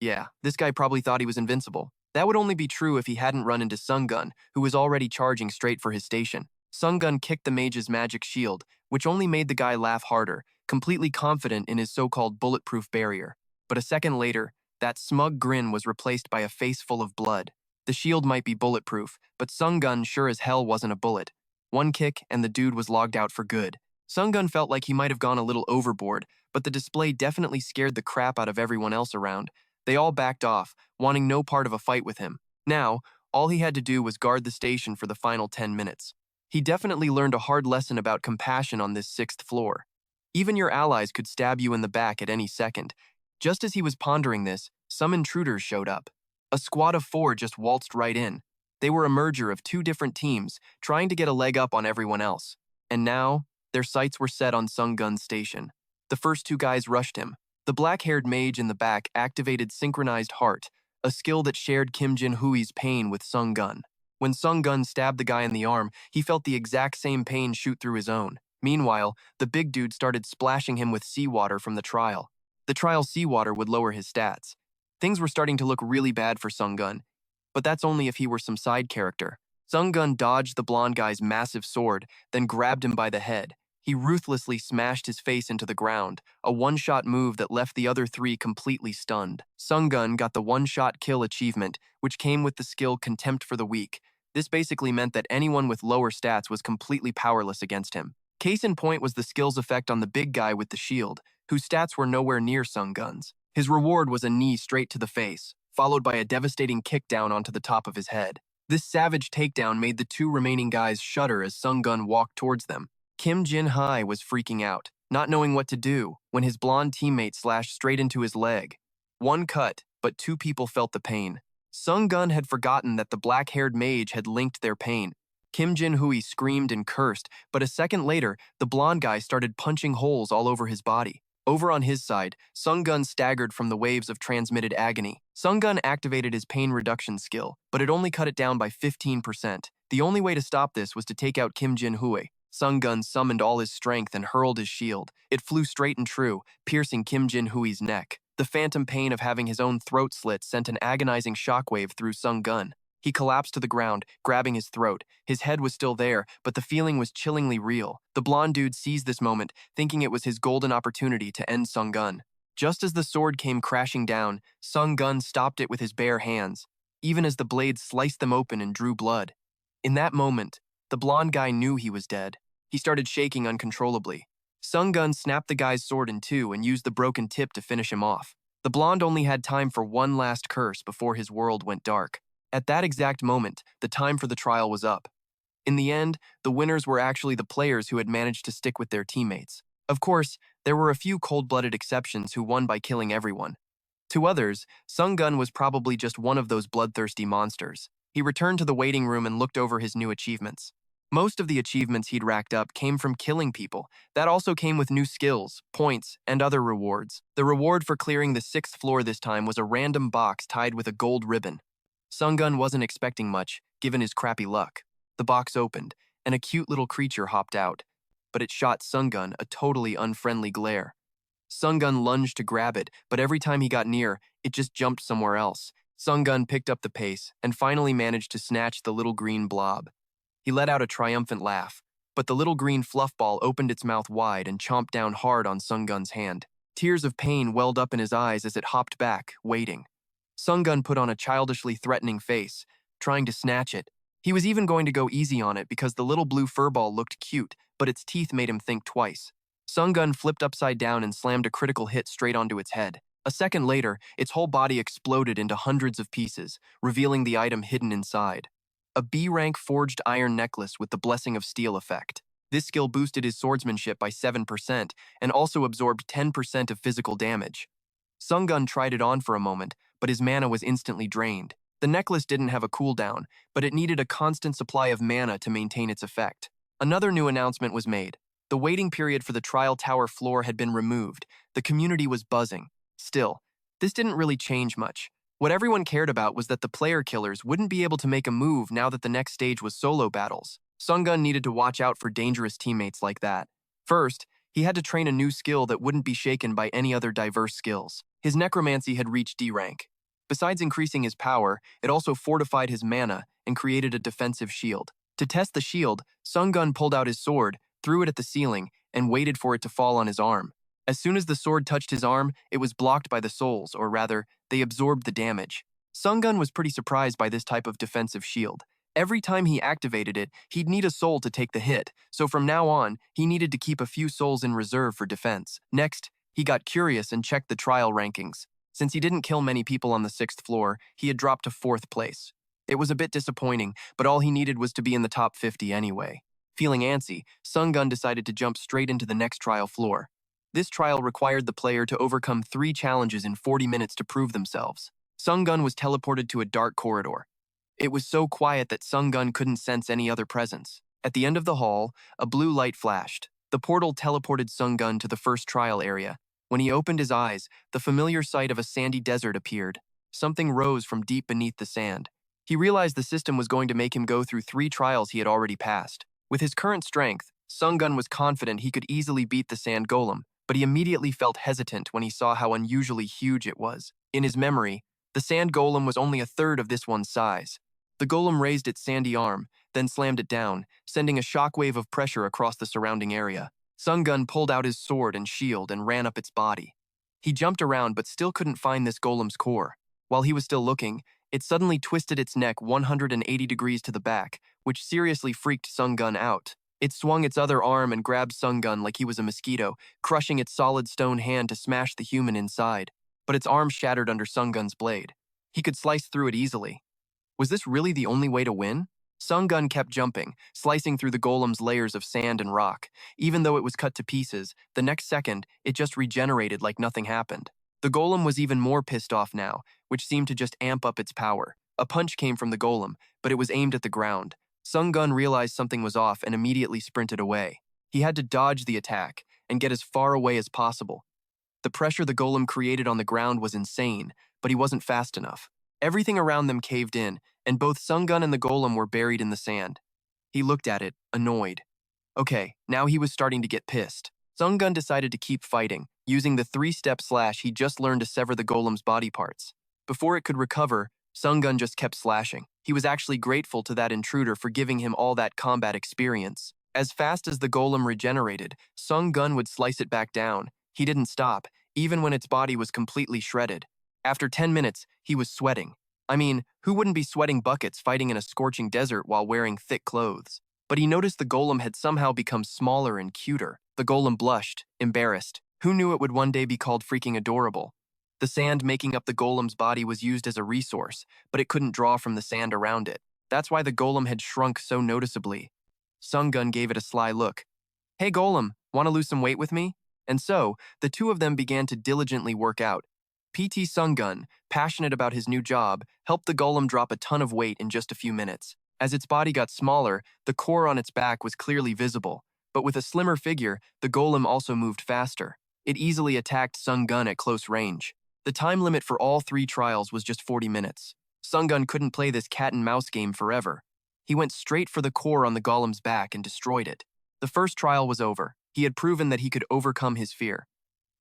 Yeah, this guy probably thought he was invincible. That would only be true if he hadn't run into Sungyoon, who was already charging straight for his station. Sungyoon kicked the mage's magic shield, which only made the guy laugh harder, completely confident in his so-called bulletproof barrier. But a second later, that smug grin was replaced by a face full of blood. The shield might be bulletproof, but Sungyoon sure as hell wasn't a bullet. One kick and the dude was logged out for good. Sungyoon felt like he might have gone a little overboard, but the display definitely scared the crap out of everyone else around. They all backed off, wanting no part of a fight with him. Now, all he had to do was guard the station for the final 10 minutes. He definitely learned a hard lesson about compassion on this 6th floor. Even your allies could stab you in the back at any second. Just as he was pondering this, some intruders showed up. A squad of 4 just waltzed right in. They were a merger of 2 different teams, trying to get a leg up on everyone else. And now, their sights were set on Sungyoon's station. The first 2 guys rushed him. The black-haired mage in the back activated Synchronized Heart, a skill that shared Kim Jin-hui's pain with Sungyoon. When Sungyoon stabbed the guy in the arm, he felt the exact same pain shoot through his own. Meanwhile, the big dude started splashing him with seawater from the trial. The trial seawater would lower his stats. Things were starting to look really bad for Sungyoon, but that's only if he were some side character. Sungyoon dodged the blonde guy's massive sword, then grabbed him by the head. He ruthlessly smashed his face into the ground, a one-shot move that left the other 3 completely stunned. Sungyoon got the one-shot kill achievement, which came with the skill Contempt for the Weak. This basically meant that anyone with lower stats was completely powerless against him. Case in point was the skill's effect on the big guy with the shield, whose stats were nowhere near Sungyoon's. His reward was a knee straight to the face, followed by a devastating kick down onto the top of his head. This savage takedown made the 2 remaining guys shudder as Sungyoon walked towards them. Kim Jin-hai was freaking out, not knowing what to do, when his blonde teammate slashed straight into his leg. One cut, but 2 people felt the pain. Sungyoon had forgotten that the black-haired mage had linked their pain. Kim Jin-hui screamed and cursed, but a second later, the blonde guy started punching holes all over his body. Over on his side, Sungyoon staggered from the waves of transmitted agony. Sungyoon activated his pain reduction skill, but it only cut it down by 15%. The only way to stop this was to take out Kim Jin-hui. Sungyoon summoned all his strength and hurled his shield. It flew straight and true, piercing Kim Jin-hui's neck. The phantom pain of having his own throat slit sent an agonizing shockwave through Sungyoon. He collapsed to the ground, grabbing his throat. His head was still there, but the feeling was chillingly real. The blonde dude seized this moment, thinking it was his golden opportunity to end Sungyoon. Just as the sword came crashing down, Sungyoon stopped it with his bare hands, even as the blade sliced them open and drew blood. In that moment, the blonde guy knew he was dead. He started shaking uncontrollably. Sungyoon snapped the guy's sword in 2 and used the broken tip to finish him off. The blonde only had time for one last curse before his world went dark. At that exact moment, the time for the trial was up. In the end, the winners were actually the players who had managed to stick with their teammates. Of course, there were a few cold-blooded exceptions who won by killing everyone. To others, Sungyoon was probably just one of those bloodthirsty monsters. He returned to the waiting room and looked over his new achievements. Most of the achievements he'd racked up came from killing people. That also came with new skills, points, and other rewards. The reward for clearing the 6th floor this time was a random box tied with a gold ribbon. Sungyoon wasn't expecting much, given his crappy luck. The box opened, and a cute little creature hopped out. But it shot Sungyoon a totally unfriendly glare. Sungyoon lunged to grab it, but every time he got near, it just jumped somewhere else. Sungyoon picked up the pace and finally managed to snatch the little green blob. He let out a triumphant laugh, but the little green fluff ball opened its mouth wide and chomped down hard on Sungyoon's hand. Tears of pain welled up in his eyes as it hopped back, waiting. Sungyoon put on a childishly threatening face, trying to snatch it. He was even going to go easy on it because the little blue furball looked cute, but its teeth made him think twice. Sungyoon flipped upside down and slammed a critical hit straight onto its head. A second later, its whole body exploded into hundreds of pieces, revealing the item hidden inside. A B-rank forged iron necklace with the Blessing of Steel effect. This skill boosted his swordsmanship by 7% and also absorbed 10% of physical damage. Sungyoon tried it on for a moment, but his mana was instantly drained. The necklace didn't have a cooldown, but it needed a constant supply of mana to maintain its effect. Another new announcement was made. The waiting period for the trial tower floor had been removed. The community was buzzing. Still, this didn't really change much. What everyone cared about was that the player killers wouldn't be able to make a move now that the next stage was solo battles. Sungyoon needed to watch out for dangerous teammates like that. First, he had to train a new skill that wouldn't be shaken by any other diverse skills. His Necromancy had reached D rank. Besides increasing his power, it also fortified his mana and created a defensive shield. To test the shield, Sungyoon pulled out his sword, threw it at the ceiling, and waited for it to fall on his arm. As soon as the sword touched his arm, it was blocked by the souls, or rather, they absorbed the damage. Sungyoon was pretty surprised by this type of defensive shield. Every time he activated it, he'd need a soul to take the hit, so from now on, he needed to keep a few souls in reserve for defense. Next, he got curious and checked the trial rankings. Since he didn't kill many people on the 6th floor, he had dropped to 4th place. It was a bit disappointing, but all he needed was to be in the top 50 anyway. Feeling antsy, Sungyoon decided to jump straight into the next trial floor. This trial required the player to overcome 3 challenges in 40 minutes to prove themselves. Sungyoon was teleported to a dark corridor. It was so quiet that Sungyoon couldn't sense any other presence. At the end of the hall, a blue light flashed. The portal teleported Sungyoon to the first trial area. When he opened his eyes, the familiar sight of a sandy desert appeared. Something rose from deep beneath the sand. He realized the system was going to make him go through 3 trials he had already passed. With his current strength, Sungyoon was confident he could easily beat the Sand Golem, but he immediately felt hesitant when he saw how unusually huge it was. In his memory, the Sand Golem was only a third of this one's size. The golem raised its sandy arm, then slammed it down, sending a shockwave of pressure across the surrounding area. Sungyoon pulled out his sword and shield and ran up its body. He jumped around but still couldn't find this golem's core. While he was still looking, it suddenly twisted its neck 180 degrees to the back, which seriously freaked Sungyoon out. It swung its other arm and grabbed Sungyoon like he was a mosquito, crushing its solid stone hand to smash the human inside. But its arm shattered under Sungyoon's blade. He could slice through it easily. Was this really the only way to win? Sungyoon kept jumping, slicing through the golem's layers of sand and rock. Even though it was cut to pieces, the next second, it just regenerated like nothing happened. The golem was even more pissed off now, which seemed to just amp up its power. A punch came from the golem, but it was aimed at the ground. Sungyoon realized something was off and immediately sprinted away. He had to dodge the attack and get as far away as possible. The pressure the golem created on the ground was insane, but he wasn't fast enough. Everything around them caved in, and both Sungyoon and the golem were buried in the sand. He looked at it, annoyed. Okay, now he was starting to get pissed. Sungyoon decided to keep fighting, using the 3-step slash he just learned to sever the golem's body parts. Before it could recover, Sungyoon just kept slashing. He was actually grateful to that intruder for giving him all that combat experience. As fast as the golem regenerated, Sungyoon would slice it back down. He didn't stop, even when its body was completely shredded. After 10 minutes, he was sweating. I mean, who wouldn't be sweating buckets fighting in a scorching desert while wearing thick clothes? But he noticed the golem had somehow become smaller and cuter. The golem blushed, embarrassed. Who knew it would one day be called freaking adorable? The sand making up the golem's body was used as a resource, but it couldn't draw from the sand around it. That's why the golem had shrunk so noticeably. Sungyoon gave it a sly look. Hey golem, want to lose some weight with me? And so, the two of them began to diligently work out. PT Sungyoon, passionate about his new job, helped the golem drop a ton of weight in just a few minutes. As its body got smaller, the core on its back was clearly visible, but with a slimmer figure, the golem also moved faster. It easily attacked Sungyoon at close range. The time limit for all 3 trials was just 40 minutes. Sungyoon couldn't play this cat-and-mouse game forever. He went straight for the core on the golem's back and destroyed it. The first trial was over. He had proven that he could overcome his fear.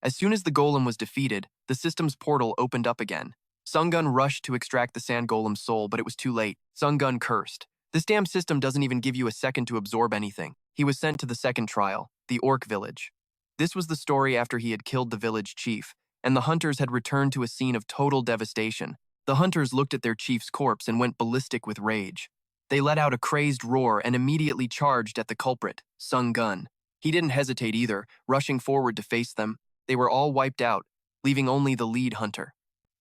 As soon as the golem was defeated, the system's portal opened up again. Sungyoon rushed to extract the Sand Golem's soul, but it was too late. Sungyoon cursed. This damn system doesn't even give you a second to absorb anything. He was sent to the second trial, the Orc village. This was the story after he had killed the village chief, and the hunters had returned to a scene of total devastation. The hunters looked at their chief's corpse and went ballistic with rage. They let out a crazed roar and immediately charged at the culprit, Sungyoon. He didn't hesitate either, rushing forward to face them. They were all wiped out, leaving only the lead hunter.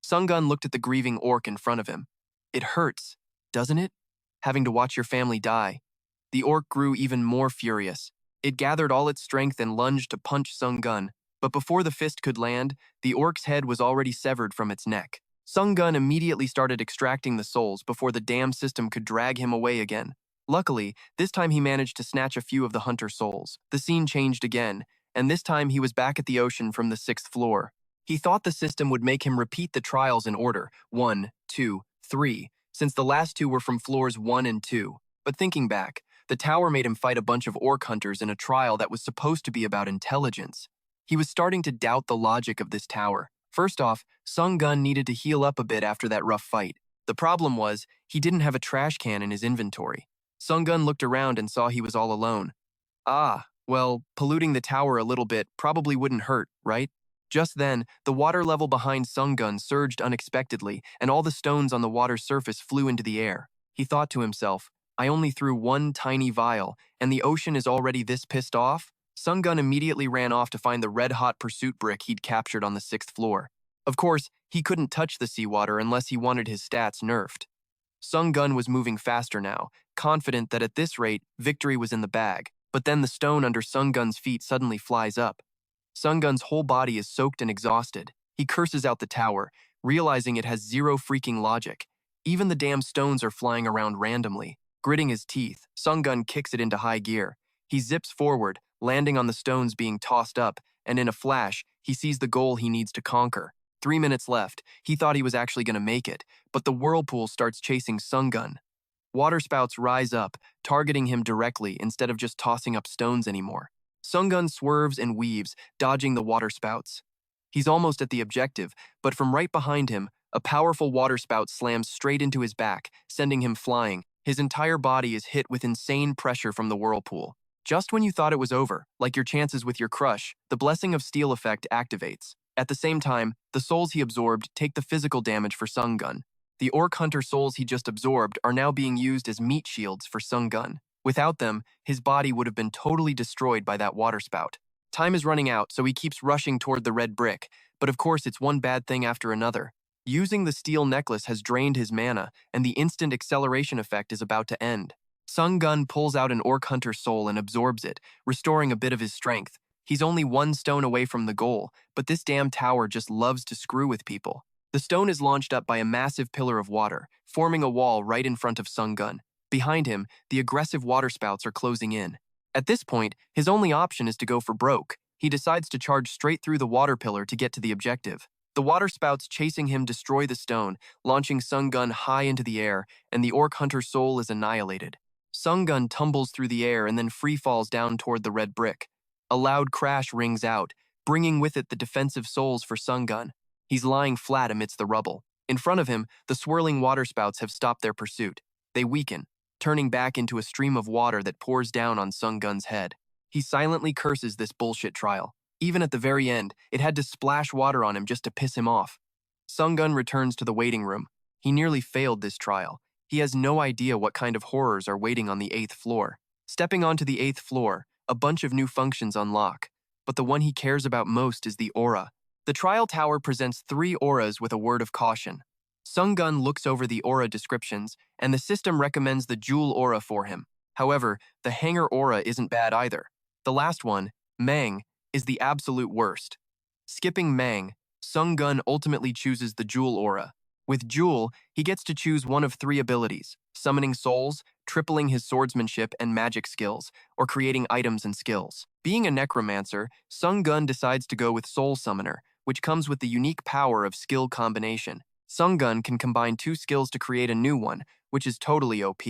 Sungyoon looked at the grieving orc in front of him. It hurts, doesn't it? Having to watch your family die. The orc grew even more furious. It gathered all its strength and lunged to punch Sungyoon, but before the fist could land, the orc's head was already severed from its neck. Sungyoon immediately started extracting the souls before the damn system could drag him away again. Luckily, this time he managed to snatch a few of the hunter's souls. The scene changed again, and this time he was back at the ocean from the 6th floor. He thought the system would make him repeat the trials in order, 1, 2, 3, since the last 2 were from floors 1 and 2. But thinking back, the tower made him fight a bunch of orc hunters in a trial that was supposed to be about intelligence. He was starting to doubt the logic of this tower. First off, Sungyoon needed to heal up a bit after that rough fight. The problem was, he didn't have a trash can in his inventory. Sungyoon looked around and saw he was all alone. Well, polluting the tower a little bit probably wouldn't hurt, right? Just then, the water level behind Sungyoon surged unexpectedly, and all the stones on the water's surface flew into the air. He thought to himself, I only threw 1 tiny vial, and the ocean is already this pissed off? Sungyoon immediately ran off to find the red-hot pursuit brick he'd captured on the 6th floor. Of course, he couldn't touch the seawater unless he wanted his stats nerfed. Sungyoon was moving faster now, confident that at this rate, victory was in the bag. But then the stone under Sungyoon's feet suddenly flies up. Sungyoon's whole body is soaked and exhausted. He curses out the tower, realizing it has zero freaking logic. Even the damn stones are flying around randomly. Gritting his teeth, Sungyoon kicks it into high gear. He zips forward, landing on the stones being tossed up, and in a flash, he sees the goal he needs to conquer. 3 minutes left. He thought he was actually going to make it, but the whirlpool starts chasing Sungyoon. Waterspouts rise up, targeting him directly instead of just tossing up stones anymore. Sungyoon swerves and weaves, dodging the waterspouts. He's almost at the objective, but from right behind him, a powerful waterspout slams straight into his back, sending him flying. His entire body is hit with insane pressure from the whirlpool. Just when you thought it was over, like your chances with your crush, the Blessing of Steel effect activates. At the same time, the souls he absorbed take the physical damage for Sungyoon. The Orc Hunter souls he just absorbed are now being used as meat shields for Sungyoon. Without them, his body would have been totally destroyed by that waterspout. Time is running out, so he keeps rushing toward the red brick, but of course it's one bad thing after another. Using the steel necklace has drained his mana, and the instant acceleration effect is about to end. Sungyoon pulls out an Orc Hunter soul and absorbs it, restoring a bit of his strength. He's only 1 stone away from the goal, but this damn tower just loves to screw with people. The stone is launched up by a massive pillar of water, forming a wall right in front of Sungyoon. Behind him, the aggressive waterspouts are closing in. At this point, his only option is to go for broke. He decides to charge straight through the water pillar to get to the objective. The waterspouts chasing him destroy the stone, launching Sungyoon high into the air, and the Orc Hunter soul is annihilated. Sungyoon tumbles through the air and then free falls down toward the red brick. A loud crash rings out, bringing with it the defensive souls for Sungyoon. He's lying flat amidst the rubble. In front of him, the swirling waterspouts have stopped their pursuit. They weaken, turning back into a stream of water that pours down on Sungyoon's head. He silently curses this bullshit trial. Even at the very end, it had to splash water on him just to piss him off. Sungyoon returns to the waiting room. He nearly failed this trial. He has no idea what kind of horrors are waiting on the 8th floor. Stepping onto the 8th floor, a bunch of new functions unlock, but the one he cares about most is the aura. The trial tower presents 3 auras with a word of caution. Sungyoon looks over the aura descriptions, and the system recommends the jewel aura for him. However, the hanger aura isn't bad either. The last one, Mang, is the absolute worst. Skipping Mang, Sungyoon ultimately chooses the jewel aura. With Jewel, he gets to choose one of three abilities: summoning souls, tripling his swordsmanship and magic skills, or creating items and skills. Being a necromancer, Sungyoon decides to go with Soul Summoner, which comes with the unique power of skill combination. Sungyoon can combine two skills to create a new one, which is totally OP.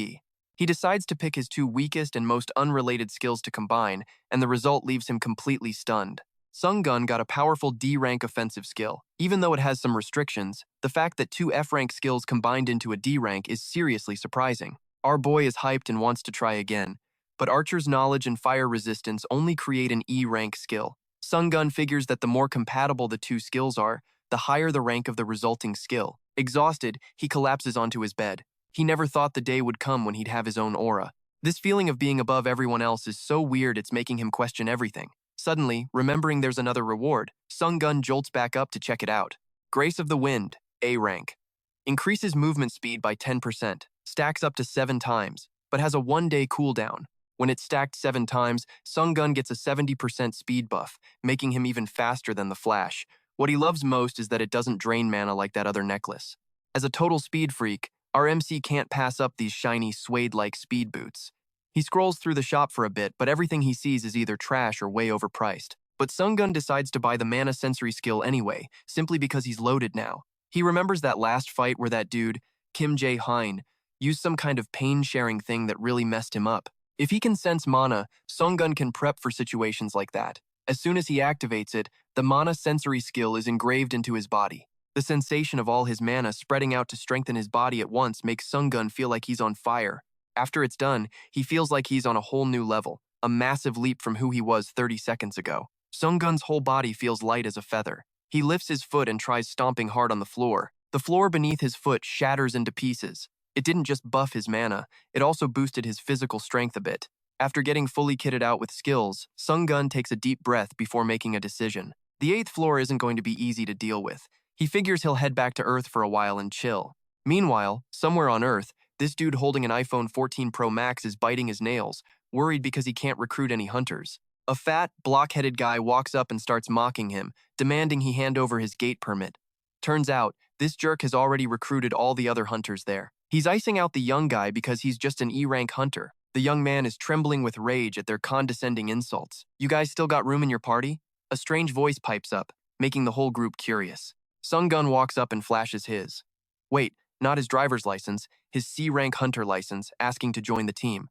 He decides to pick his two weakest and most unrelated skills to combine, and the result leaves him completely stunned. Sungyoon got a powerful D-rank offensive skill. Even though it has some restrictions, the fact that two F-rank skills combined into a D-rank is seriously surprising. Our boy is hyped and wants to try again, but Archer's knowledge and fire resistance only create an E-rank skill. Sungyoon figures that the more compatible the two skills are, the higher the rank of the resulting skill. Exhausted, he collapses onto his bed. He never thought the day would come when he'd have his own aura. This feeling of being above everyone else is so weird it's making him question everything. Suddenly, remembering there's another reward, Sungyoon jolts back up to check it out. Grace of the Wind, A rank. Increases movement speed by 10%, stacks up to 7 times, but has a 1-day cooldown. When it's stacked 7 times, Sungyoon gets a 70% speed buff, making him even faster than the Flash. What he loves most is that it doesn't drain mana like that other necklace. As a total speed freak, our MC can't pass up these shiny, suede-like speed boots. He scrolls through the shop for a bit, but everything he sees is either trash or way overpriced. But Sungyoon decides to buy the mana sensory skill anyway, simply because he's loaded now. He remembers that last fight where that dude, Kim Jae-hein, used some kind of pain-sharing thing that really messed him up. If he can sense mana, Sungyoon can prep for situations like that. As soon as he activates it, the mana sensory skill is engraved into his body. The sensation of all his mana spreading out to strengthen his body at once makes Sungyoon feel like he's on fire. After it's done, he feels like he's on a whole new level, a massive leap from who he was 30 seconds ago. Sungyoon's whole body feels light as a feather. He lifts his foot and tries stomping hard on the floor. The floor beneath his foot shatters into pieces. It didn't just buff his mana, it also boosted his physical strength a bit. After getting fully kitted out with skills, Sungyoon takes a deep breath before making a decision. The 8th floor isn't going to be easy to deal with. He figures he'll head back to Earth for a while and chill. Meanwhile, somewhere on Earth, this dude holding an iPhone 14 Pro Max is biting his nails, worried because he can't recruit any hunters. A fat, block-headed guy walks up and starts mocking him, demanding he hand over his gate permit. Turns out, this jerk has already recruited all the other hunters there. He's icing out the young guy because he's just an E-rank hunter. The young man is trembling with rage at their condescending insults. "You guys still got room in your party?" A strange voice pipes up, making the whole group curious. Sungyoon walks up and flashes his. Wait, not his driver's license, his C-rank hunter license, asking to join the team.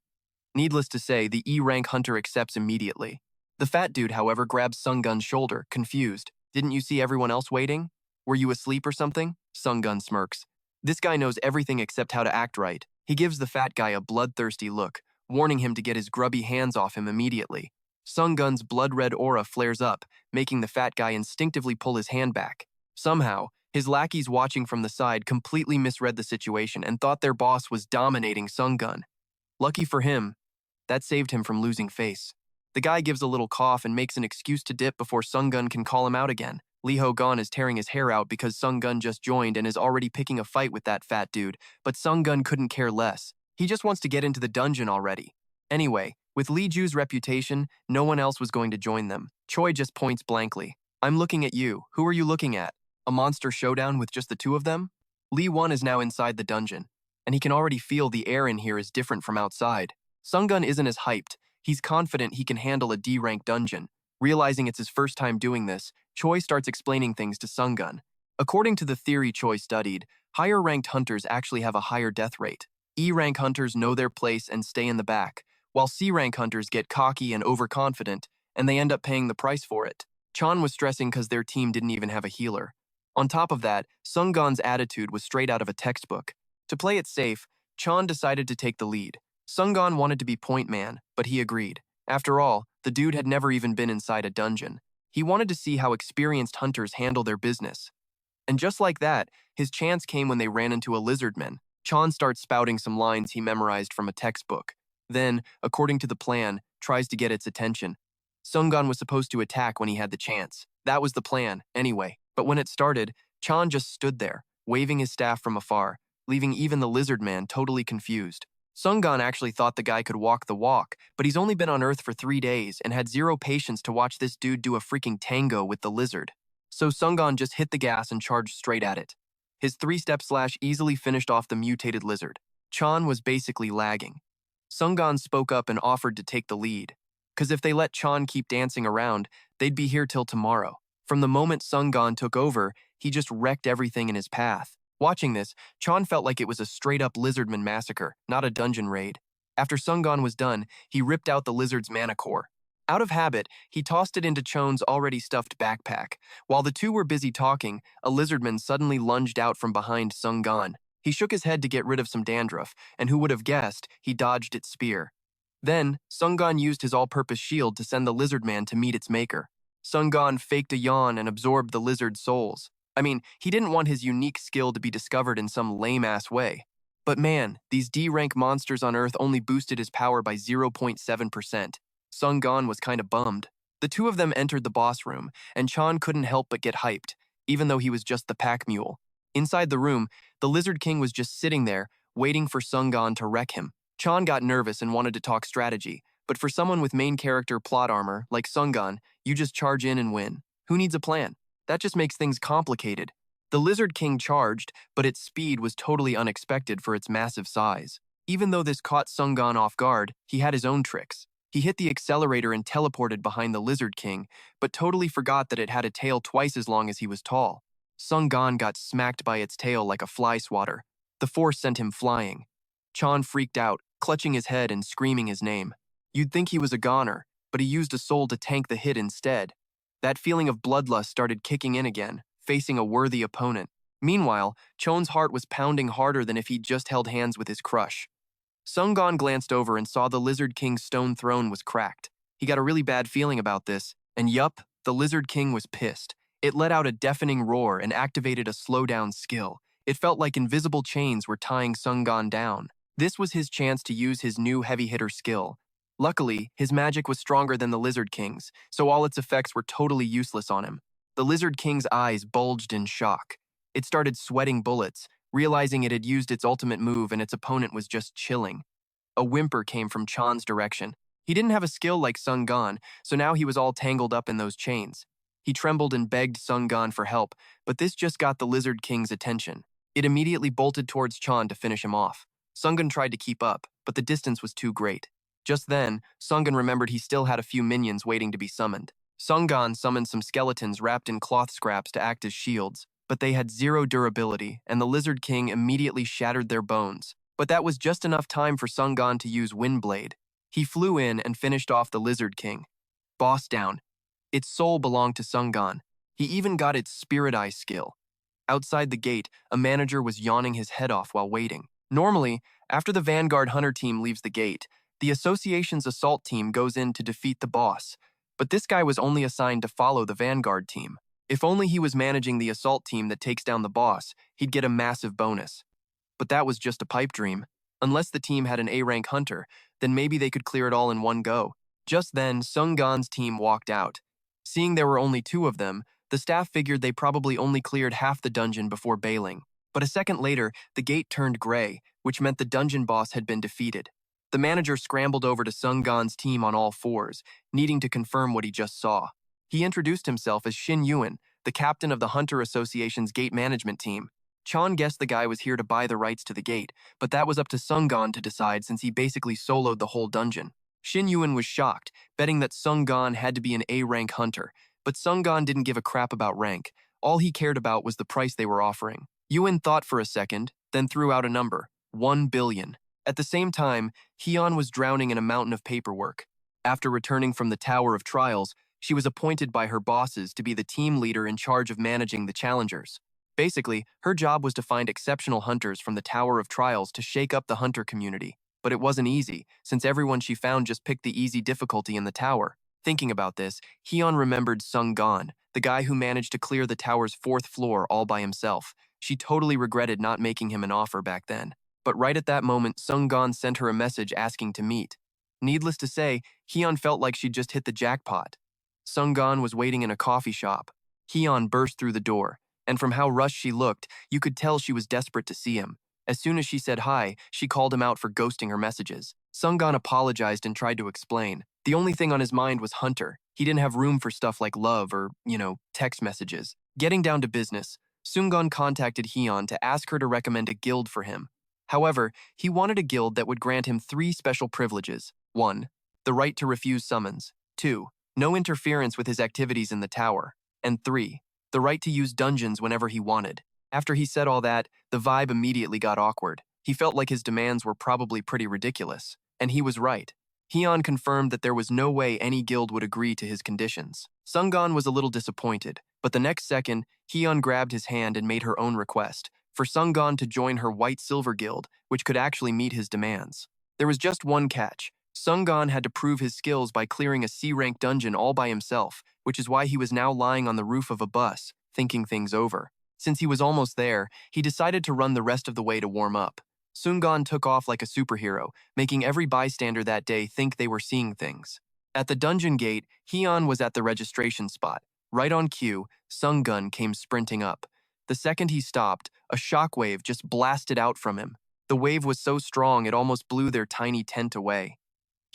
Needless to say, the E-rank hunter accepts immediately. The fat dude, however, grabs Sungyoon's shoulder, confused. "Didn't you see everyone else waiting? Were you asleep or something?" Sungyoon smirks. This guy knows everything except how to act right. He gives the fat guy a bloodthirsty look, warning him to get his grubby hands off him immediately. Sungyoon's blood-red aura flares up, making the fat guy instinctively pull his hand back. Somehow, his lackeys watching from the side completely misread the situation and thought their boss was dominating Sungyoon. Lucky for him, that saved him from losing face. The guy gives a little cough and makes an excuse to dip before Sungyoon can call him out again. Lee Ho-gon is tearing his hair out because Sungyoon just joined and is already picking a fight with that fat dude, but Sungyoon couldn't care less. He just wants to get into the dungeon already. Anyway, with Lee Ju's reputation, no one else was going to join them. Choi just points blankly. "I'm looking at you. Who are you looking at? A monster showdown with just the two of them?" Lee Won is now inside the dungeon, and he can already feel the air in here is different from outside. Sungyoon isn't as hyped. He's confident he can handle a D-rank dungeon. Realizing it's his first time doing this, Choi starts explaining things to Sungyoon. According to the theory Choi studied, higher-ranked hunters actually have a higher death rate. E-rank hunters know their place and stay in the back, while C-rank hunters get cocky and overconfident, and they end up paying the price for it. Chan was stressing because their team didn't even have a healer. On top of that, Sungyoon's attitude was straight out of a textbook. To play it safe, Chan decided to take the lead. Sungyoon wanted to be point man, but he agreed. After all, the dude had never even been inside a dungeon. He wanted to see how experienced hunters handle their business. And just like that, his chance came when they ran into a lizardman. Chan starts spouting some lines he memorized from a textbook. Then, according to the plan, tries to get its attention. Sungyoon was supposed to attack when he had the chance. That was the plan, anyway. But when it started, Chan just stood there, waving his staff from afar, leaving even the lizard man totally confused. Sungyoon actually thought the guy could walk the walk, but he's only been on Earth for 3 days and had zero patience to watch this dude do a freaking tango with the lizard. So Sungyoon just hit the gas and charged straight at it. His three-step slash easily finished off the mutated lizard. Chan was basically lagging. Sungyeon spoke up and offered to take the lead. Cause if they let Chan keep dancing around, they'd be here till tomorrow. From the moment Sungyeon took over, he just wrecked everything in his path. Watching this, Chan felt like it was a straight-up lizardman massacre, not a dungeon raid. After Sungyeon was done, he ripped out the lizard's mana core. Out of habit, he tossed it into Chon's already stuffed backpack. While the two were busy talking, a lizardman suddenly lunged out from behind Sungyeon. He shook his head to get rid of some dandruff, and who would have guessed, he dodged its spear. Then, Sungyeon used his all-purpose shield to send the lizardman to meet its maker. Sungyeon faked a yawn and absorbed the lizard's souls. I mean, he didn't want his unique skill to be discovered in some lame-ass way. But man, these D-rank monsters on Earth only boosted his power by 0.7%. Sungyeon was kinda bummed. The two of them entered the boss room, and Chan couldn't help but get hyped, even though he was just the pack mule. Inside the room, the Lizard King was just sitting there, waiting for Sungyeon to wreck him. Chan got nervous and wanted to talk strategy, but for someone with main character plot armor, like Sungyeon, you just charge in and win. Who needs a plan? That just makes things complicated. The Lizard King charged, but its speed was totally unexpected for its massive size. Even though this caught Sungyeon off guard, he had his own tricks. He hit the accelerator and teleported behind the Lizard King, but totally forgot that it had a tail twice as long as he was tall. Sungyeon got smacked by its tail like a fly swatter. The force sent him flying. Chan freaked out, clutching his head and screaming his name. You'd think he was a goner, but he used a soul to tank the hit instead. That feeling of bloodlust started kicking in again, facing a worthy opponent. Meanwhile, Chon's heart was pounding harder than if he'd just held hands with his crush. Sungyeon glanced over and saw the Lizard King's stone throne was cracked. He got a really bad feeling about this, and yup, the Lizard King was pissed. It let out a deafening roar and activated a slowdown skill. It felt like invisible chains were tying Sungyeon down. This was his chance to use his new heavy hitter skill. Luckily, his magic was stronger than the Lizard King's, so all its effects were totally useless on him. The Lizard King's eyes bulged in shock. It started sweating bullets, realizing it had used its ultimate move and its opponent was just chilling. A whimper came from Chan's direction. He didn't have a skill like Sungyeon, so now he was all tangled up in those chains. He trembled and begged Sungyeon for help, but this just got the Lizard King's attention. It immediately bolted towards Chan to finish him off. Sungyeon tried to keep up, but the distance was too great. Just then, Sungyeon remembered he still had a few minions waiting to be summoned. Sungyeon summoned some skeletons wrapped in cloth scraps to act as shields, but they had zero durability, and the Lizard King immediately shattered their bones. But that was just enough time for Sungyeon to use Windblade. He flew in and finished off the Lizard King. Boss down. Its soul belonged to Sungyeon. He even got its Spirit Eye skill. Outside the gate, a manager was yawning his head off while waiting. Normally, after the Vanguard Hunter team leaves the gate, the Association's assault team goes in to defeat the boss. But this guy was only assigned to follow the Vanguard team. If only he was managing the assault team that takes down the boss, he'd get a massive bonus. But that was just a pipe dream. Unless the team had an A-rank hunter, then maybe they could clear it all in one go. Just then, Sungyeon's team walked out. Seeing there were only two of them, the staff figured they probably only cleared half the dungeon before bailing. But a second later, the gate turned gray, which meant the dungeon boss had been defeated. The manager scrambled over to Sungyeon's team on all fours, needing to confirm what he just saw. He introduced himself as Sungyoon, the captain of the Hunter Association's gate management team. Chan guessed the guy was here to buy the rights to the gate, but that was up to Sungyeon to decide since he basically soloed the whole dungeon. Sungyoon was shocked, betting that Sungyeon had to be an A-rank hunter, but Sungyeon didn't give a crap about rank. All he cared about was the price they were offering. Yuen thought for a second, then threw out a number, 1 billion. At the same time, Hyun was drowning in a mountain of paperwork. After returning from the Tower of Trials, she was appointed by her bosses to be the team leader in charge of managing the challengers. Basically, her job was to find exceptional hunters from the Tower of Trials to shake up the hunter community. But it wasn't easy, since everyone she found just picked the easy difficulty in the tower. Thinking about this, Hyun remembered Sungyeon, the guy who managed to clear the tower's 4th floor all by himself. She totally regretted not making him an offer back then. But right at that moment, Sungyeon sent her a message asking to meet. Needless to say, Hyun felt like she'd just hit the jackpot. Sungyeon was waiting in a coffee shop. Hyun burst through the door, and from how rushed she looked, you could tell she was desperate to see him. As soon as she said hi, she called him out for ghosting her messages. Sungyeon apologized and tried to explain. The only thing on his mind was Hunter. He didn't have room for stuff like love or, text messages. Getting down to business, Sungyoon contacted Hyun to ask her to recommend a guild for him. However, he wanted a guild that would grant him 3 special privileges. 1. The right to refuse summons. 2. No interference with his activities in the tower. And 3. The right to use dungeons whenever he wanted. After he said all that, the vibe immediately got awkward. He felt like his demands were probably pretty ridiculous. And he was right. Hyun confirmed that there was no way any guild would agree to his conditions. Sungyoon was a little disappointed, but the next second, Hyun grabbed his hand and made her own request for Sungyoon to join her White-Silver Guild, which could actually meet his demands. There was just one catch. Sungyoon had to prove his skills by clearing a C-rank dungeon all by himself, which is why he was now lying on the roof of a bus, thinking things over. Since he was almost there, he decided to run the rest of the way to warm up. Sungyoon took off like a superhero, making every bystander that day think they were seeing things. At the dungeon gate, Hyun was at the registration spot. Right on cue, Sungyoon came sprinting up. The second he stopped, a shockwave just blasted out from him. The wave was so strong it almost blew their tiny tent away.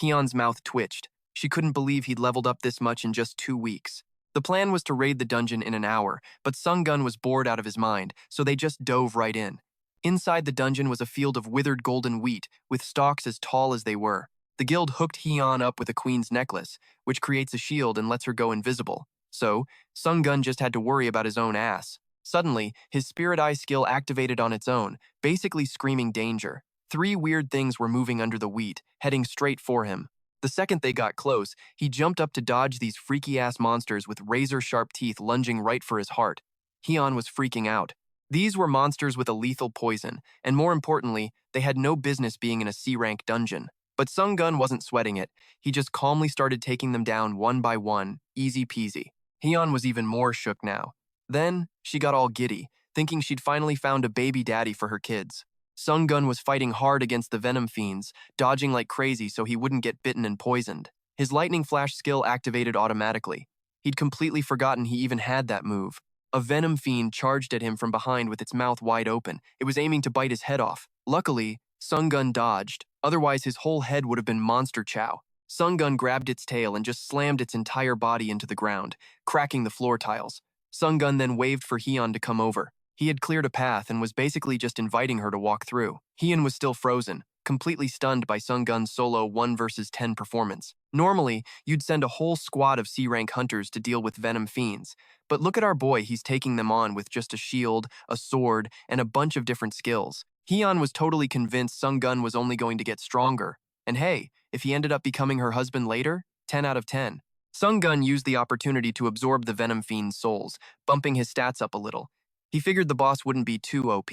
Hyun's mouth twitched. She couldn't believe he'd leveled up this much in just 2 weeks. The plan was to raid the dungeon in an hour, but Sungyoon was bored out of his mind, so they just dove right in. Inside the dungeon was a field of withered golden wheat, with stalks as tall as they were. The guild hooked Hyun up with a queen's necklace, which creates a shield and lets her go invisible. So, Sungyoon just had to worry about his own ass. Suddenly, his Spirit Eye skill activated on its own, basically screaming danger. 3 weird things were moving under the wheat, heading straight for him. The second they got close, he jumped up to dodge these freaky-ass monsters with razor-sharp teeth lunging right for his heart. Hyun was freaking out. These were monsters with a lethal poison, and more importantly, they had no business being in a C-rank dungeon. But Sungyoon wasn't sweating it. He just calmly started taking them down one by one, easy peasy. Hyun was even more shook now. Then, she got all giddy, thinking she'd finally found a baby daddy for her kids. Sungyoon was fighting hard against the venom fiends, dodging like crazy so he wouldn't get bitten and poisoned. His lightning flash skill activated automatically. He'd completely forgotten he even had that move. A venom fiend charged at him from behind with its mouth wide open. It was aiming to bite his head off. Luckily, Sungyoon dodged, otherwise his whole head would have been monster chow. Sungyoon grabbed its tail and just slammed its entire body into the ground, cracking the floor tiles. Sungyoon then waved for Hyun to come over. He had cleared a path and was basically just inviting her to walk through. Hyun was still frozen, completely stunned by Sungyoon's solo 1 versus 10 performance. Normally, you'd send a whole squad of C-rank hunters to deal with venom fiends, but look at our boy, he's taking them on with just a shield, a sword, and a bunch of different skills. Hyun was totally convinced Sungyoon was only going to get stronger. And hey, if he ended up becoming her husband later, 10 out of 10. Sungyoon used the opportunity to absorb the venom fiend's souls, bumping his stats up a little. He figured the boss wouldn't be too OP,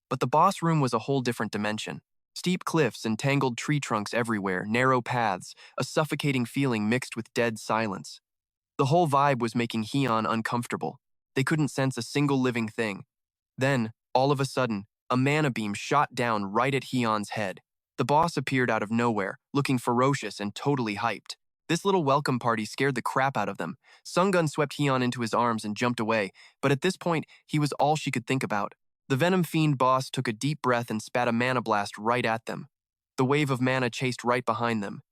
but the boss room was a whole different dimension. Steep cliffs and tangled tree trunks everywhere, narrow paths, a suffocating feeling mixed with dead silence. The whole vibe was making Hyun uncomfortable. They couldn't sense a single living thing. Then, all of a sudden, a mana beam shot down right at Hyun's head. The boss appeared out of nowhere, looking ferocious and totally hyped. This little welcome party scared the crap out of them. Sungyoon swept Hyun into his arms and jumped away, but at this point, he was all she could think about. The Venom Fiend boss took a deep breath and spat a mana blast right at them. The wave of mana chased right behind them.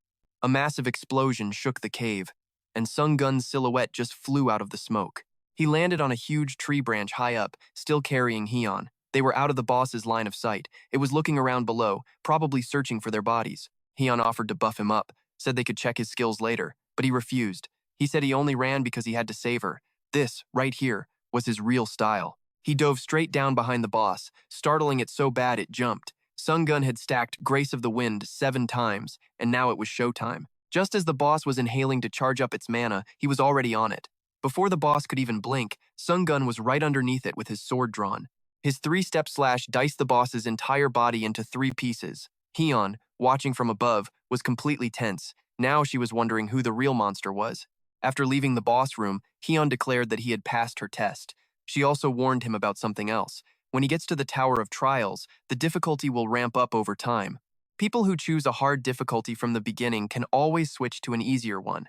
A massive explosion shook the cave, and Sungyoon's silhouette just flew out of the smoke. He landed on a huge tree branch high up, still carrying Hyun. They were out of the boss's line of sight. It was looking around below, probably searching for their bodies. Hyun offered to buff him up, said they could check his skills later, but he refused. He said he only ran because he had to save her. This, right here, was his real style. He dove straight down behind the boss, startling it so bad it jumped. Sungyoon had stacked Grace of the Wind 7 times, and now it was showtime. Just as the boss was inhaling to charge up its mana, he was already on it. Before the boss could even blink, Sungyoon was right underneath it with his sword drawn. His 3-step slash diced the boss's entire body into 3 pieces. Hyun, watching from above, was completely tense. Now she was wondering who the real monster was. After leaving the boss room, Hyun declared that he had passed her test. She also warned him about something else. When he gets to the Tower of Trials, the difficulty will ramp up over time. People who choose a hard difficulty from the beginning can always switch to an easier one.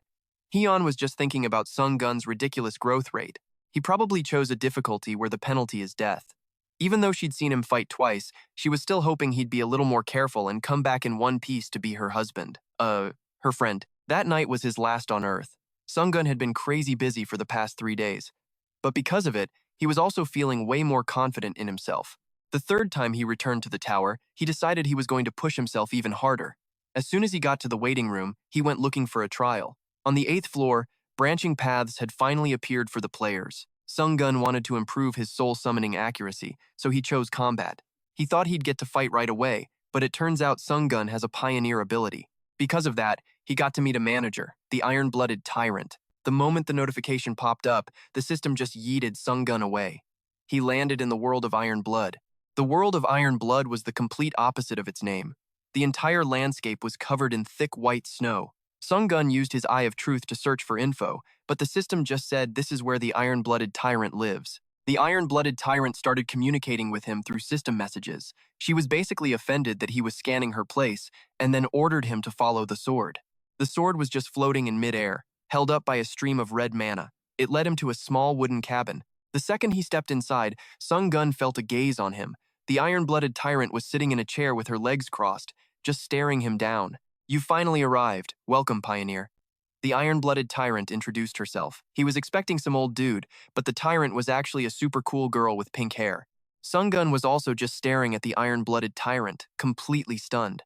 Hyun was just thinking about Sungyoon's ridiculous growth rate. He probably chose a difficulty where the penalty is death. Even though she'd seen him fight twice, she was still hoping he'd be a little more careful and come back in one piece to be her husband. Her friend. That night was his last on Earth. Sungyoon had been crazy busy for the past 3 days. But because of it, He was also feeling way more confident in himself. The third time he returned to the tower, he decided he was going to push himself even harder. As soon as he got to the waiting room, he went looking for a trial. On the 8th floor, branching paths had finally appeared for the players. Sungyoon wanted to improve his soul summoning accuracy, so he chose combat. He thought he'd get to fight right away, but it turns out Sungyoon has a pioneer ability. Because of that, he got to meet a manager, the iron-blooded tyrant. The moment the notification popped up, the system just yeeted Sungyoon away. He landed in the world of Iron Blood. The world of Iron Blood was the complete opposite of its name. The entire landscape was covered in thick white snow. Sungyoon used his Eye of Truth to search for info, but the system just said this is where the iron-blooded tyrant lives. The iron-blooded tyrant started communicating with him through system messages. She was basically offended that he was scanning her place, and then ordered him to follow the sword. The sword was just floating in midair, held up by a stream of red mana. It led him to a small wooden cabin. The second he stepped inside, Sungyoon felt a gaze on him. The iron-blooded tyrant was sitting in a chair with her legs crossed, just staring him down. "You finally arrived. Welcome, pioneer." The iron-blooded tyrant introduced herself. He was expecting some old dude, but the tyrant was actually a super cool girl with pink hair. Sungyoon was also just staring at the iron-blooded tyrant, completely stunned.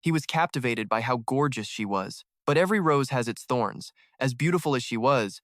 He was captivated by how gorgeous she was. But every rose has its thorns. As beautiful as she was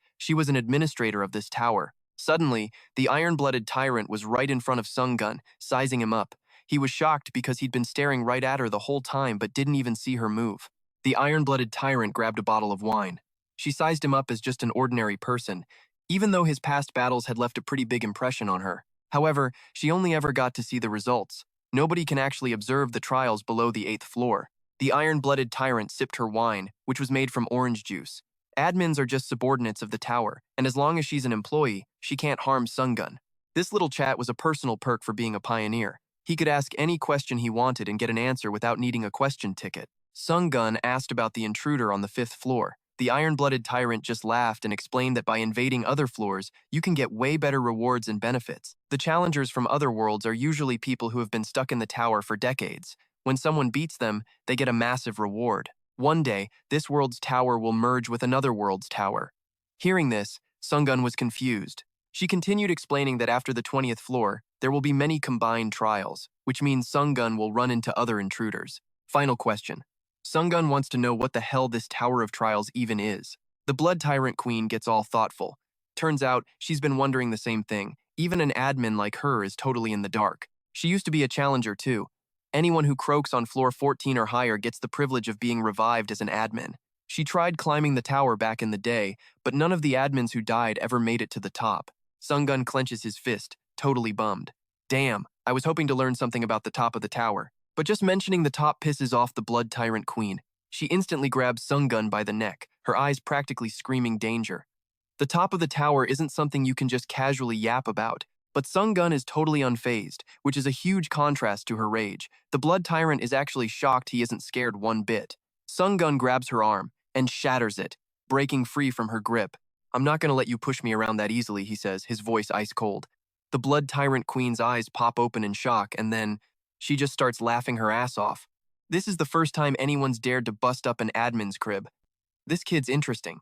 an administrator of this tower. Suddenly, the iron-blooded tyrant was right in front of Sungyoon, sizing him up. He was shocked because he'd been staring right at her the whole time but didn't even see her move. The iron-blooded tyrant grabbed a bottle of wine. She sized him up as just an ordinary person, even though his past battles had left a pretty big impression on her. However, she only ever got to see the results. Nobody can actually observe the trials below the 8th floor. The iron-blooded tyrant sipped her wine, which was made from orange juice. Admins are just subordinates of the tower, and as long as she's an employee, she can't harm Sungyoon. This little chat was a personal perk for being a pioneer. He could ask any question he wanted and get an answer without needing a question ticket. Sungyoon asked about the intruder on the 5th floor. The iron-blooded tyrant just laughed and explained that by invading other floors, you can get way better rewards and benefits. The challengers from other worlds are usually people who have been stuck in the tower for decades. When someone beats them, they get a massive reward. One day, this world's tower will merge with another world's tower. Hearing this, Sungyoon was confused. She continued explaining that after the 20th floor, there will be many combined trials, which means Sungyoon will run into other intruders. Final question. Sungyoon wants to know what the hell this Tower of Trials even is. The Blood Tyrant Queen gets all thoughtful. Turns out, she's been wondering the same thing. Even an admin like her is totally in the dark. She used to be a challenger too. Anyone who croaks on floor 14 or higher gets the privilege of being revived as an admin. She tried climbing the tower back in the day, but none of the admins who died ever made it to the top. Sungyoon clenches his fist, totally bummed. Damn, I was hoping to learn something about the top of the tower. But just mentioning the top pisses off the Blood Tyrant Queen. She instantly grabs Sungyoon by the neck, her eyes practically screaming danger. The top of the tower isn't something you can just casually yap about. But Sungyoon is totally unfazed, which is a huge contrast to her rage. The Blood Tyrant is actually shocked he isn't scared one bit. Sungyoon grabs her arm and shatters it, breaking free from her grip. "I'm not going to let you push me around that easily," he says, his voice ice cold. The Blood Tyrant Queen's eyes pop open in shock, and then she just starts laughing her ass off. This is the first time anyone's dared to bust up an admin's crib. This kid's interesting.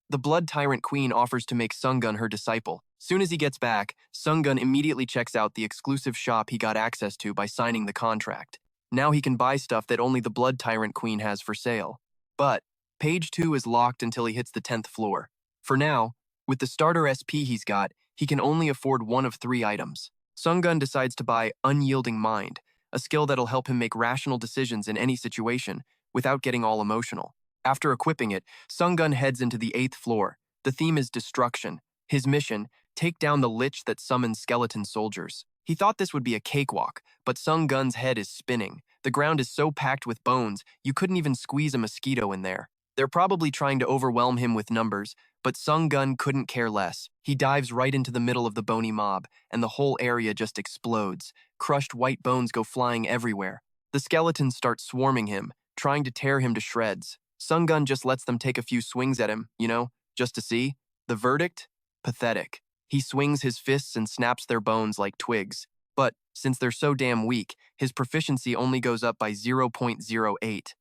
The Blood Tyrant Queen offers to make Sungyoon her disciple. Soon as he gets back, Sungyoon immediately checks out the exclusive shop he got access to by signing the contract. Now he can buy stuff that only the Blood Tyrant Queen has for sale. But page 2 is locked until he hits the 10th floor. For now, with the starter SP he's got, he can only afford one of 3 items. Sungyoon decides to buy Unyielding Mind, a skill that'll help him make rational decisions in any situation without getting all emotional. After equipping it, Sungyoon heads into the 8th floor. The theme is destruction. His mission, take down the Lich that summons skeleton soldiers. He thought this would be a cakewalk, but Sungyoon's head is spinning. The ground is so packed with bones, you couldn't even squeeze a mosquito in there. They're probably trying to overwhelm him with numbers, but Sungyoon couldn't care less. He dives right into the middle of the bony mob, and the whole area just explodes. Crushed white bones go flying everywhere. The skeletons start swarming him, trying to tear him to shreds. Sungyoon just lets them take a few swings at him, just to see. The verdict? Pathetic. He swings his fists and snaps their bones like twigs. But since they're so damn weak, his proficiency only goes up by 0.08.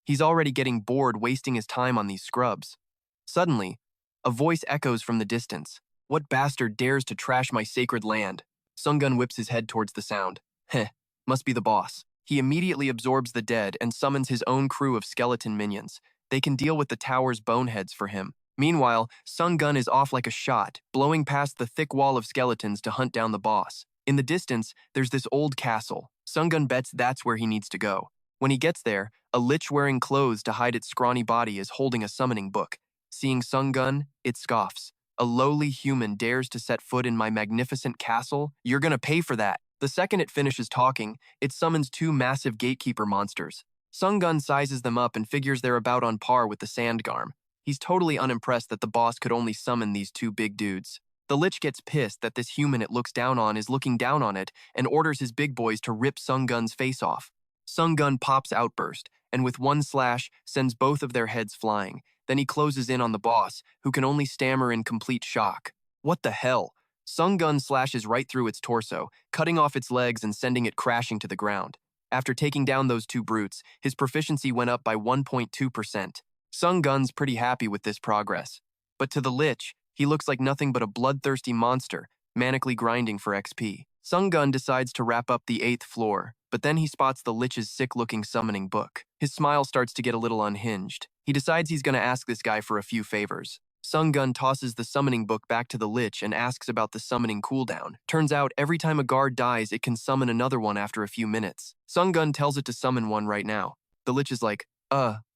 He's already getting bored wasting his time on these scrubs. Suddenly, a voice echoes from the distance. What bastard dares to trash my sacred land? Sungyoon whips his head towards the sound. Heh, must be the boss. He immediately absorbs the dead and summons his own crew of skeleton minions. They can deal with the tower's boneheads for him. Meanwhile, Sungyoon is off like a shot, blowing past the thick wall of skeletons to hunt down the boss. In the distance, there's this old castle. Sungyoon bets that's where he needs to go. When he gets there, a lich wearing clothes to hide its scrawny body is holding a summoning book. Seeing Sungyoon, it scoffs. A lowly human dares to set foot in my magnificent castle? You're gonna pay for that. The second it finishes talking, it summons two massive gatekeeper monsters. Sungyoon sizes them up and figures they're about on par with the Sand Golem. He's totally unimpressed that the boss could only summon these two big dudes. The Lich gets pissed that this human it looks down on is looking down on it and orders his big boys to rip Sungyoon's face off. Sungyoon pops outburst, and with one slash, sends both of their heads flying. Then he closes in on the boss, who can only stammer in complete shock. What the hell? Sungyoon slashes right through its torso, cutting off its legs and sending it crashing to the ground. After taking down those two brutes, his proficiency went up by 1.2%. Sungyoon's pretty happy with this progress. But to the Lich, he looks like nothing but a bloodthirsty monster, manically grinding for XP. Sungyoon decides to wrap up the 8th floor, but then he spots the Lich's sick-looking summoning book. His smile starts to get a little unhinged. He decides he's going to ask this guy for a few favors. Sungyoon tosses the summoning book back to the Lich and asks about the summoning cooldown. Turns out, every time a guard dies, it can summon another one after a few minutes. Sungyoon tells it to summon one right now. The Lich is like,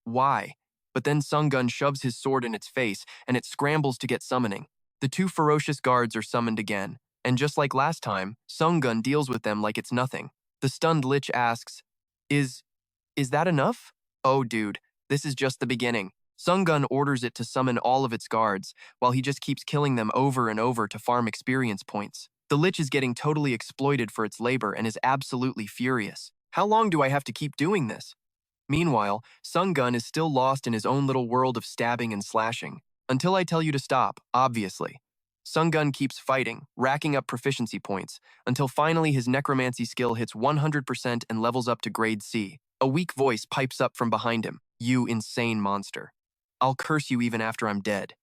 why? But then Sungyoon shoves his sword in its face, and it scrambles to get summoning. The two ferocious guards are summoned again, and just like last time, Sungyoon deals with them like it's nothing. The stunned Lich asks, Is that enough? Oh dude, this is just the beginning. Sungyoon orders it to summon all of its guards, while he just keeps killing them over and over to farm experience points. The Lich is getting totally exploited for its labor and is absolutely furious. How long do I have to keep doing this? Meanwhile, Sungyoon is still lost in his own little world of stabbing and slashing. Until I tell you to stop, obviously. Sungyoon keeps fighting, racking up proficiency points, until finally his necromancy skill hits 100% and levels up to grade C. A weak voice pipes up from behind him. You insane monster. I'll curse you even after I'm dead.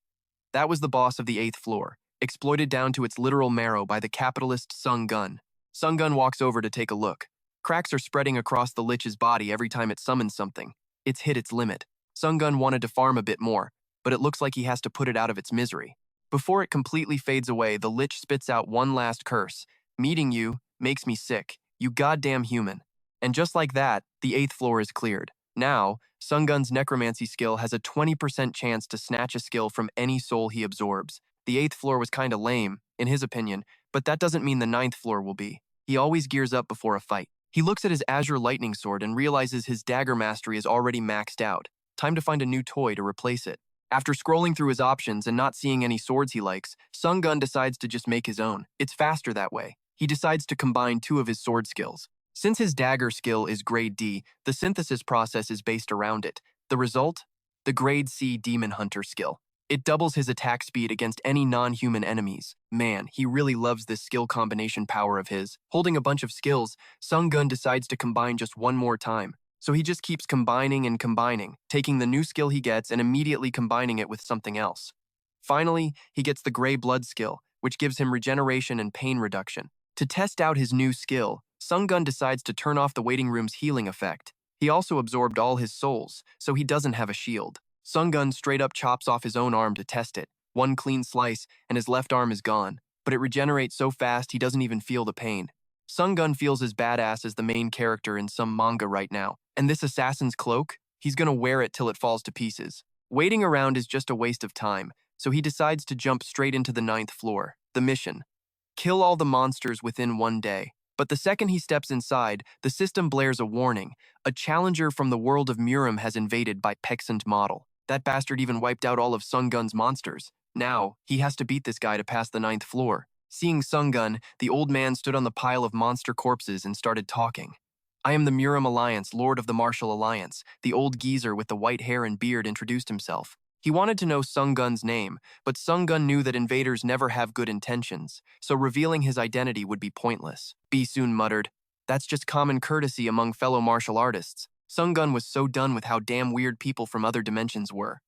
That was the boss of the 8th floor, exploited down to its literal marrow by the capitalist Sungyoon. Sungyoon walks over to take a look. Cracks are spreading across the Lich's body every time it summons something. It's hit its limit. Sungyoon wanted to farm a bit more, but it looks like he has to put it out of its misery. Before it completely fades away, the Lich spits out one last curse. Meeting you makes me sick, you goddamn human. And just like that, the 8th floor is cleared. Now, Sungyoon's necromancy skill has a 20% chance to snatch a skill from any soul he absorbs. The 8th floor was kinda lame, in his opinion, but that doesn't mean the 9th floor will be. He always gears up before a fight. He looks at his Azure Lightning Sword and realizes his dagger mastery is already maxed out. Time to find a new toy to replace it. After scrolling through his options and not seeing any swords he likes, Sungyoon decides to just make his own. It's faster that way. He decides to combine two of his sword skills. Since his dagger skill is grade D, the synthesis process is based around it. The result? The grade C Demon Hunter skill. It doubles his attack speed against any non-human enemies. Man, he really loves this skill combination power of his. Holding a bunch of skills, Sungyoon decides to combine just one more time. So he just keeps combining and combining, taking the new skill he gets and immediately combining it with something else. Finally, he gets the Grey Blood skill, which gives him regeneration and pain reduction. To test out his new skill, Sungyoon decides to turn off the waiting room's healing effect. He also absorbed all his souls, so he doesn't have a shield. Sungyoon straight up chops off his own arm to test it. One clean slice, and his left arm is gone. But it regenerates so fast he doesn't even feel the pain. Sungyoon feels as badass as the main character in some manga right now. And this assassin's cloak? He's gonna wear it till it falls to pieces. Waiting around is just a waste of time, so he decides to jump straight into the 9th floor. The mission. Kill all the monsters within 1 day. But the second he steps inside, the system blares a warning. A challenger from the world of Murim has invaded by Pexant Model. That bastard even wiped out all of Sungyoon's monsters. Now, he has to beat this guy to pass the 9th floor. Seeing Sungyoon, the old man stood on the pile of monster corpses and started talking. I am the Murim Alliance, Lord of the Martial Alliance. The old geezer with the white hair and beard introduced himself. He wanted to know Sungyoon's name, but Sungyoon knew that invaders never have good intentions, so revealing his identity would be pointless. B soon muttered, "That's just common courtesy among fellow martial artists." Sungyoon was so done with how damn weird people from other dimensions were.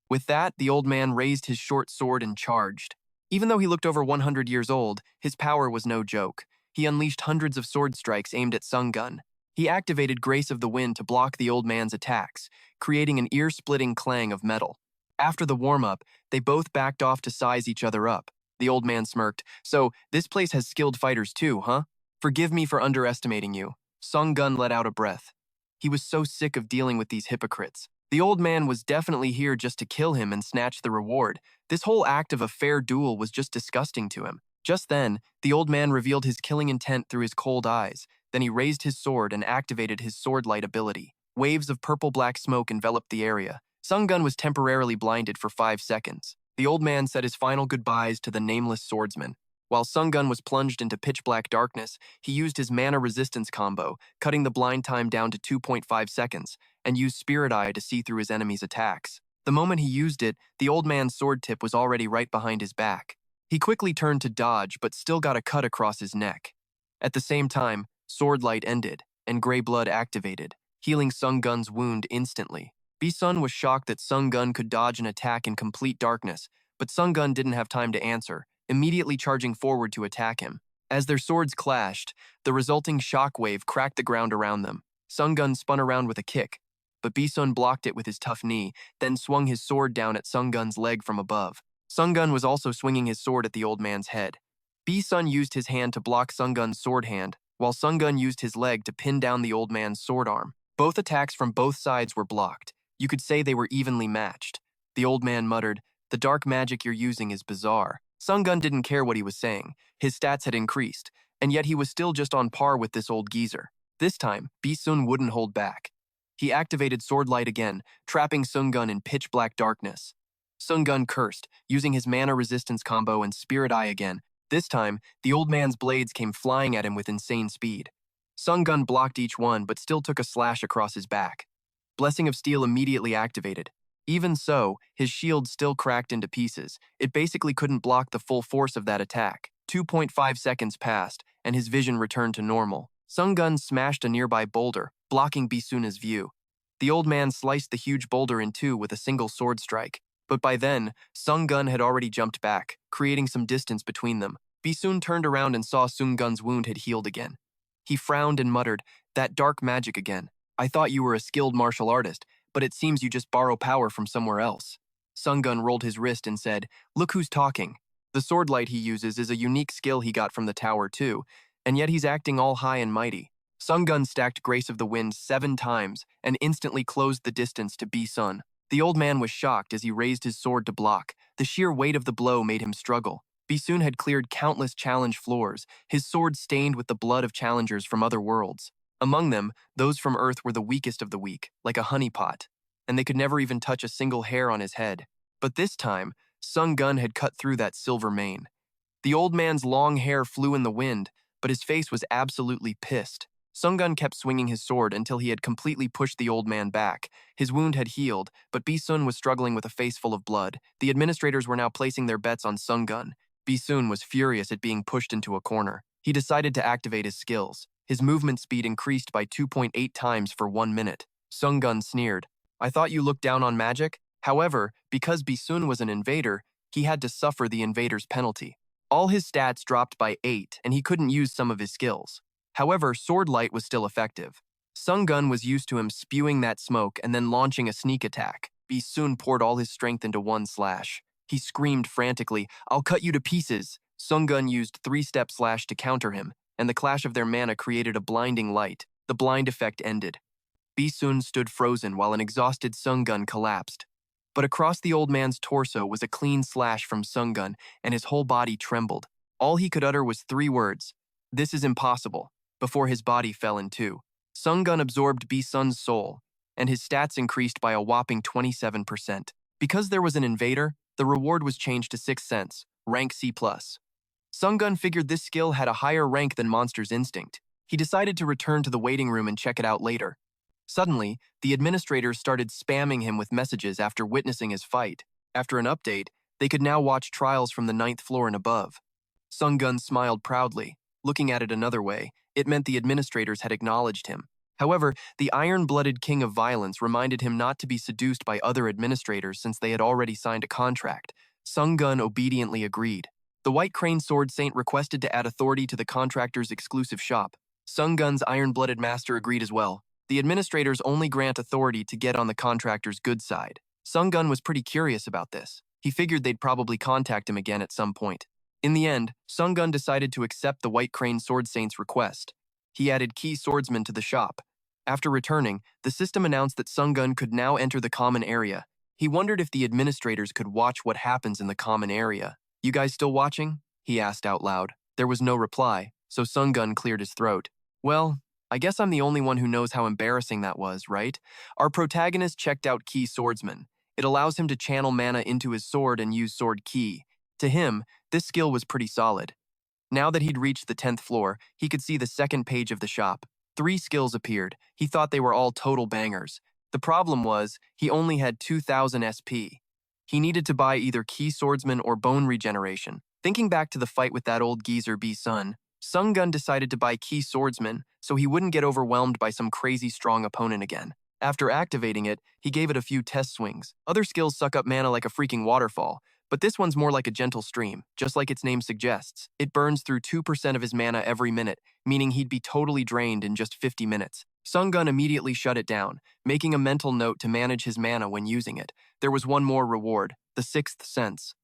With that, the old man raised his short sword and charged. Even though he looked over 100 years old, his power was no joke. He unleashed hundreds of sword strikes aimed at Sungyoon. He activated Grace of the Wind to block the old man's attacks, creating an ear-splitting clang of metal. After the warm-up, they both backed off to size each other up. The old man smirked. "So, this place has skilled fighters too, huh? Forgive me for underestimating you." Sungyoon let out a breath. He was so sick of dealing with these hypocrites. The old man was definitely here just to kill him and snatch the reward. This whole act of a fair duel was just disgusting to him. Just then, the old man revealed his killing intent through his cold eyes. Then he raised his sword and activated his sword light ability. Waves of purple-black smoke enveloped the area. Sungyoon was temporarily blinded for 5 seconds. The old man said his final goodbyes to the nameless swordsman. While Sungyoon was plunged into pitch-black darkness, he used his mana resistance combo, cutting the blind time down to 2.5 seconds, and used Spirit Eye to see through his enemy's attacks. The moment he used it, the old man's sword tip was already right behind his back. He quickly turned to dodge, but still got a cut across his neck. At the same time, sword light ended, and gray blood activated, healing Sungyoon's wound instantly. Bi-sun was shocked that Sungyoon could dodge an attack in complete darkness, but Sungyoon didn't have time to answer, immediately charging forward to attack him. As their swords clashed, the resulting shockwave cracked the ground around them. Sungyoon spun around with a kick, but Bi-sun blocked it with his tough knee, then swung his sword down at Sungyoon's leg from above. Sungyoon was also swinging his sword at the old man's head. Bi-sun used his hand to block Sungyoon's sword hand, while Sungyoon used his leg to pin down the old man's sword arm. Both attacks from both sides were blocked. You could say they were evenly matched. The old man muttered, "The dark magic you're using is bizarre." Sungyoon didn't care what he was saying. His stats had increased, and yet he was still just on par with this old geezer. This time, Bi-sun wouldn't hold back. He activated Sword Light again, trapping Sungyoon in pitch-black darkness. Sungyoon cursed, using his mana resistance combo and Spirit Eye again. This time, the old man's blades came flying at him with insane speed. Sungyoon blocked each one, but still took a slash across his back. Blessing of Steel immediately activated. Even so, his shield still cracked into pieces. It basically couldn't block the full force of that attack. 2.5 seconds passed, and his vision returned to normal. Sungyoon smashed a nearby boulder, blocking Bi-sun's view. The old man sliced the huge boulder in two with a single sword strike. But by then, Sungyoon had already jumped back, creating some distance between them. Bi-sun turned around and saw Sungyoon's wound had healed again. He frowned and muttered, "That dark magic again. I thought you were a skilled martial artist, but it seems you just borrow power from somewhere else." Sungyoon rolled his wrist and said, "Look who's talking." The sword light he uses is a unique skill he got from the tower too, and yet he's acting all high and mighty. Sungyoon stacked Grace of the Wind 7 times and instantly closed the distance to Bi-sun. The old man was shocked as he raised his sword to block. The sheer weight of the blow made him struggle. Bi-sun had cleared countless challenge floors, his sword stained with the blood of challengers from other worlds. Among them, those from Earth were the weakest of the weak, like a honeypot, and they could never even touch a single hair on his head. But this time, Sungyoon had cut through that silver mane. The old man's long hair flew in the wind, but his face was absolutely pissed. Sungyoon kept swinging his sword until he had completely pushed the old man back. His wound had healed, but Bi-sun was struggling with a face full of blood. The administrators were now placing their bets on Sungyoon. Bi-sun was furious at being pushed into a corner. He decided to activate his skills. His movement speed increased by 2.8 times for 1 minute. Sungyoon sneered, "I thought you looked down on magic?" However, because Bi-sun was an invader, he had to suffer the invader's penalty. All his stats dropped by 8, and he couldn't use some of his skills. However, Sword Light was still effective. Sungyoon was used to him spewing that smoke and then launching a sneak attack. Bi-sun poured all his strength into one slash. He screamed frantically, "I'll cut you to pieces!" Sungyoon used 3-step slash to counter him, and the clash of their mana created a blinding light. The blind effect ended. Bi-sun stood frozen while an exhausted Sungyoon collapsed. But across the old man's torso was a clean slash from Sungyoon, and his whole body trembled. All he could utter was 3 words, "This is impossible," before his body fell in two. Sungyoon absorbed Bi-sun's soul, and his stats increased by a whopping 27%. Because there was an invader, the reward was changed to 6 cents, rank C+. Sungyoon figured this skill had a higher rank than Monster's Instinct. He decided to return to the waiting room and check it out later. Suddenly, the administrators started spamming him with messages after witnessing his fight. After an update, they could now watch trials from the 9th floor and above. Sungyoon smiled proudly. Looking at it another way, it meant the administrators had acknowledged him. However, the iron-blooded king of violence reminded him not to be seduced by other administrators since they had already signed a contract. Sungyoon obediently agreed. The White Crane Sword Saint requested to add authority to the contractor's exclusive shop. Sungyoon's iron-blooded master agreed as well. The administrators only grant authority to get on the contractor's good side. Sungyoon was pretty curious about this. He figured they'd probably contact him again at some point. In the end, Sungyoon decided to accept the White Crane Sword Saint's request. He added key swordsmen to the shop. After returning, the system announced that Sungyoon could now enter the common area. He wondered if the administrators could watch what happens in the common area. "You guys still watching?" he asked out loud. There was no reply, so Sungyoon cleared his throat. "Well, I guess I'm the only one who knows how embarrassing that was, right?" Our protagonist checked out Key Swordsman. It allows him to channel mana into his sword and use sword key. To him, this skill was pretty solid. Now that he'd reached the 10th floor, he could see the second page of the shop. 3 skills appeared. He thought they were all total bangers. The problem was, he only had 2,000 SP. He needed to buy either Key Swordsman or Bone Regeneration. Thinking back to the fight with that old geezer B-Sun, Sungyoon decided to buy Key Swordsman so he wouldn't get overwhelmed by some crazy strong opponent again. After activating it, he gave it a few test swings. Other skills suck up mana like a freaking waterfall, but this one's more like a gentle stream, just like its name suggests. It burns through 2% of his mana every minute, meaning he'd be totally drained in just 50 minutes. Sungyoon immediately shut it down, making a mental note to manage his mana when using it. There was one more reward, the 6th sense.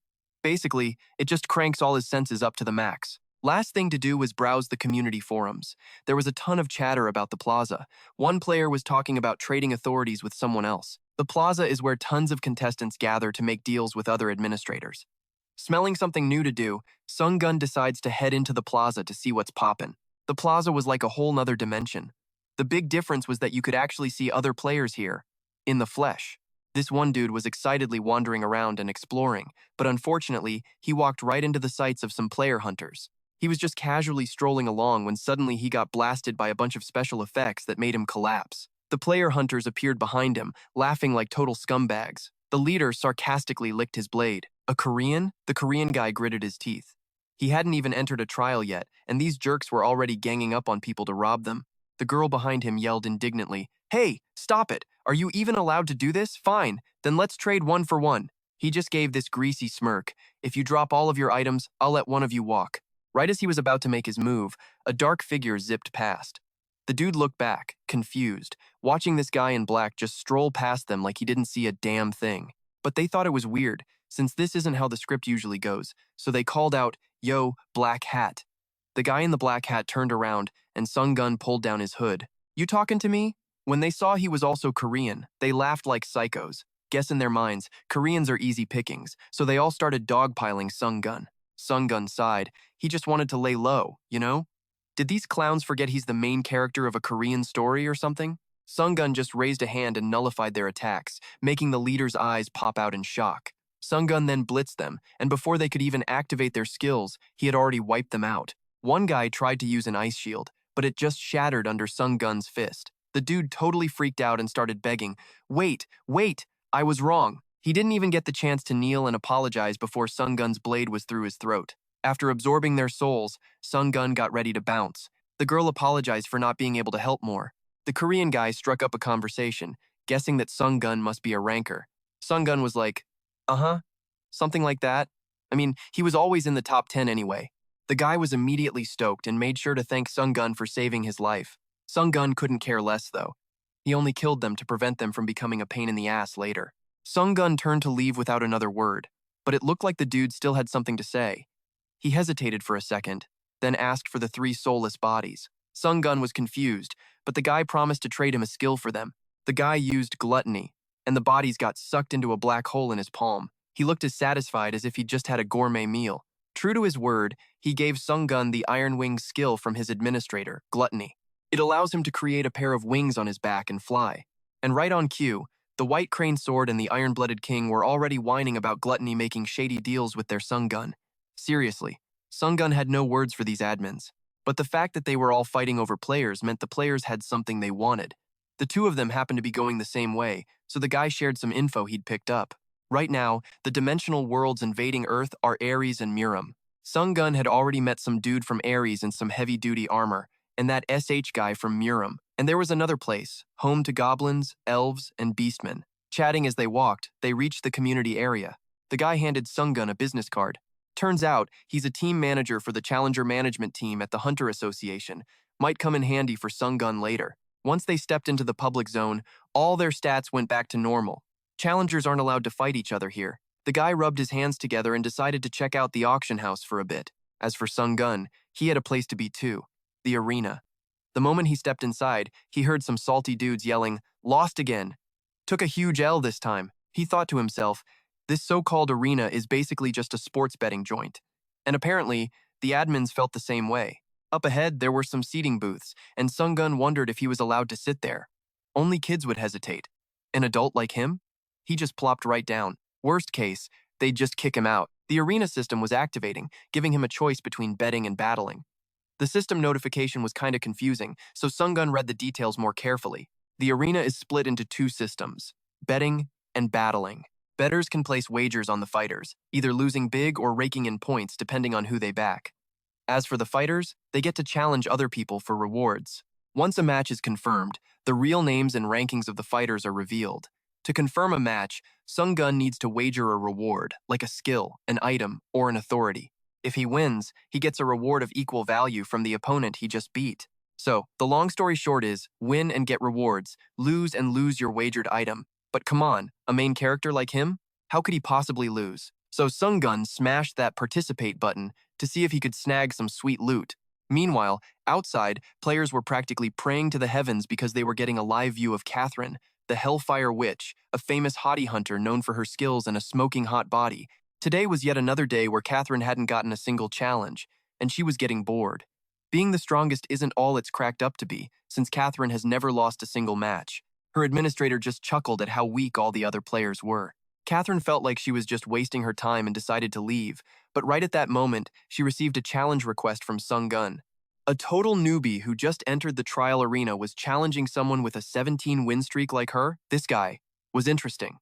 Basically, it just cranks all his senses up to the max. Last thing to do was browse the community forums. There was a ton of chatter about the plaza. One player was talking about trading authorities with someone else. The plaza is where tons of contestants gather to make deals with other administrators. Smelling something new to do, Sungyoon decides to head into the plaza to see what's poppin'. The plaza was like a whole nother dimension. The big difference was that you could actually see other players here, in the flesh. This one dude was excitedly wandering around and exploring, but unfortunately, he walked right into the sights of some player hunters. He was just casually strolling along when suddenly he got blasted by a bunch of special effects that made him collapse. The player hunters appeared behind him, laughing like total scumbags. The leader sarcastically licked his blade. "A Korean?" The Korean guy gritted his teeth. He hadn't even entered a trial yet, and these jerks were already ganging up on people to rob them. The girl behind him yelled indignantly, "Hey, stop it! Are you even allowed to do this? Fine, then let's trade 1 for 1. He just gave this greasy smirk. "If you drop all of your items, I'll let one of you walk." Right as he was about to make his move, a dark figure zipped past. The dude looked back, confused, watching this guy in black just stroll past them like he didn't see a damn thing. But they thought it was weird, since this isn't how the script usually goes, so they called out, "Yo, black hat." The guy in the black hat turned around, and Sungyoon pulled down his hood. "You talking to me?" When they saw he was also Korean, they laughed like psychos. Guess in their minds, Koreans are easy pickings, so they all started dogpiling Sungyoon. Sungyoon sighed. He just wanted to lay low, you know? Did these clowns forget he's the main character of a Korean story or something? Sungyoon just raised a hand and nullified their attacks, making the leader's eyes pop out in shock. Sungyoon then blitzed them, and before they could even activate their skills, he had already wiped them out. One guy tried to use an ice shield, but it just shattered under Sungyoon's fist. The dude totally freaked out and started begging, wait, I was wrong." He didn't even get the chance to kneel and apologize before Sungyoon's blade was through his throat. After absorbing their souls, Sungyoon got ready to bounce. The girl apologized for not being able to help more. The Korean guy struck up a conversation, guessing that Sungyoon must be a ranker. Sungyoon was like, "Uh-huh, something like that." I mean, he was always in the top 10 anyway. The guy was immediately stoked and made sure to thank Sungyoon for saving his life. Sungyoon couldn't care less, though. He only killed them to prevent them from becoming a pain in the ass later. Sungyoon turned to leave without another word, but it looked like the dude still had something to say. He hesitated for a second, then asked for the 3 soulless bodies. Sungyoon was confused, but the guy promised to trade him a skill for them. The guy used gluttony, and the bodies got sucked into a black hole in his palm. He looked as satisfied as if he'd just had a gourmet meal. True to his word, he gave Sungyoon the Iron Wing skill from his administrator, Gluttony. It allows him to create a pair of wings on his back and fly. And right on cue, the White Crane Sword and the Iron-Blooded King were already whining about Gluttony making shady deals with their Sungyoon. Seriously, Sungyoon had no words for these admins. But the fact that they were all fighting over players meant the players had something they wanted. The 2 of them happened to be going the same way, so the guy shared some info he'd picked up. Right now, the dimensional worlds invading Earth are Ares and Muram. Sungyoon had already met some dude from Ares in some heavy-duty armor, and that SH guy from Muram. And there was another place, home to goblins, elves, and beastmen. Chatting as they walked, they reached the community area. The guy handed Sungyoon a business card. Turns out, he's a team manager for the Challenger management team at the Hunter Association. Might come in handy for Sungyoon later. Once they stepped into the public zone, all their stats went back to normal. Challengers aren't allowed to fight each other here. The guy rubbed his hands together and decided to check out the auction house for a bit. As for Sungyoon, he had a place to be too. The arena. The moment he stepped inside, he heard some salty dudes yelling, "Lost again." Took a huge L this time. He thought to himself, this so-called arena is basically just a sports betting joint. And apparently, the admins felt the same way. Up ahead, there were some seating booths, and Sungyoon wondered if he was allowed to sit there. Only kids would hesitate. An adult like him? He just plopped right down. Worst case, they'd just kick him out. The arena system was activating, giving him a choice between betting and battling. The system notification was kinda confusing, so Sungyoon read the details more carefully. The arena is split into two systems, betting and battling. Bettors can place wagers on the fighters, either losing big or raking in points depending on who they back. As for the fighters, they get to challenge other people for rewards. Once a match is confirmed, the real names and rankings of the fighters are revealed. To confirm a match, Sungyoon needs to wager a reward, like a skill, an item, or an authority. If he wins, he gets a reward of equal value from the opponent he just beat. So, the long story short is, win and get rewards, lose and lose your wagered item. But come on, a main character like him? How could he possibly lose? So Sungyoon smashed that participate button to see if he could snag some sweet loot. Meanwhile, outside, players were practically praying to the heavens because they were getting a live view of Catherine, the Hellfire Witch, a famous hottie hunter known for her skills and a smoking hot body. Today was yet another day where Catherine hadn't gotten a single challenge, and she was getting bored. Being the strongest isn't all it's cracked up to be, since Catherine has never lost a single match. Her administrator just chuckled at how weak all the other players were. Catherine felt like she was just wasting her time and decided to leave, but right at that moment, she received a challenge request from Sungyoon. A total newbie who just entered the trial arena was challenging someone with a 17-win streak like her. This guy was interesting.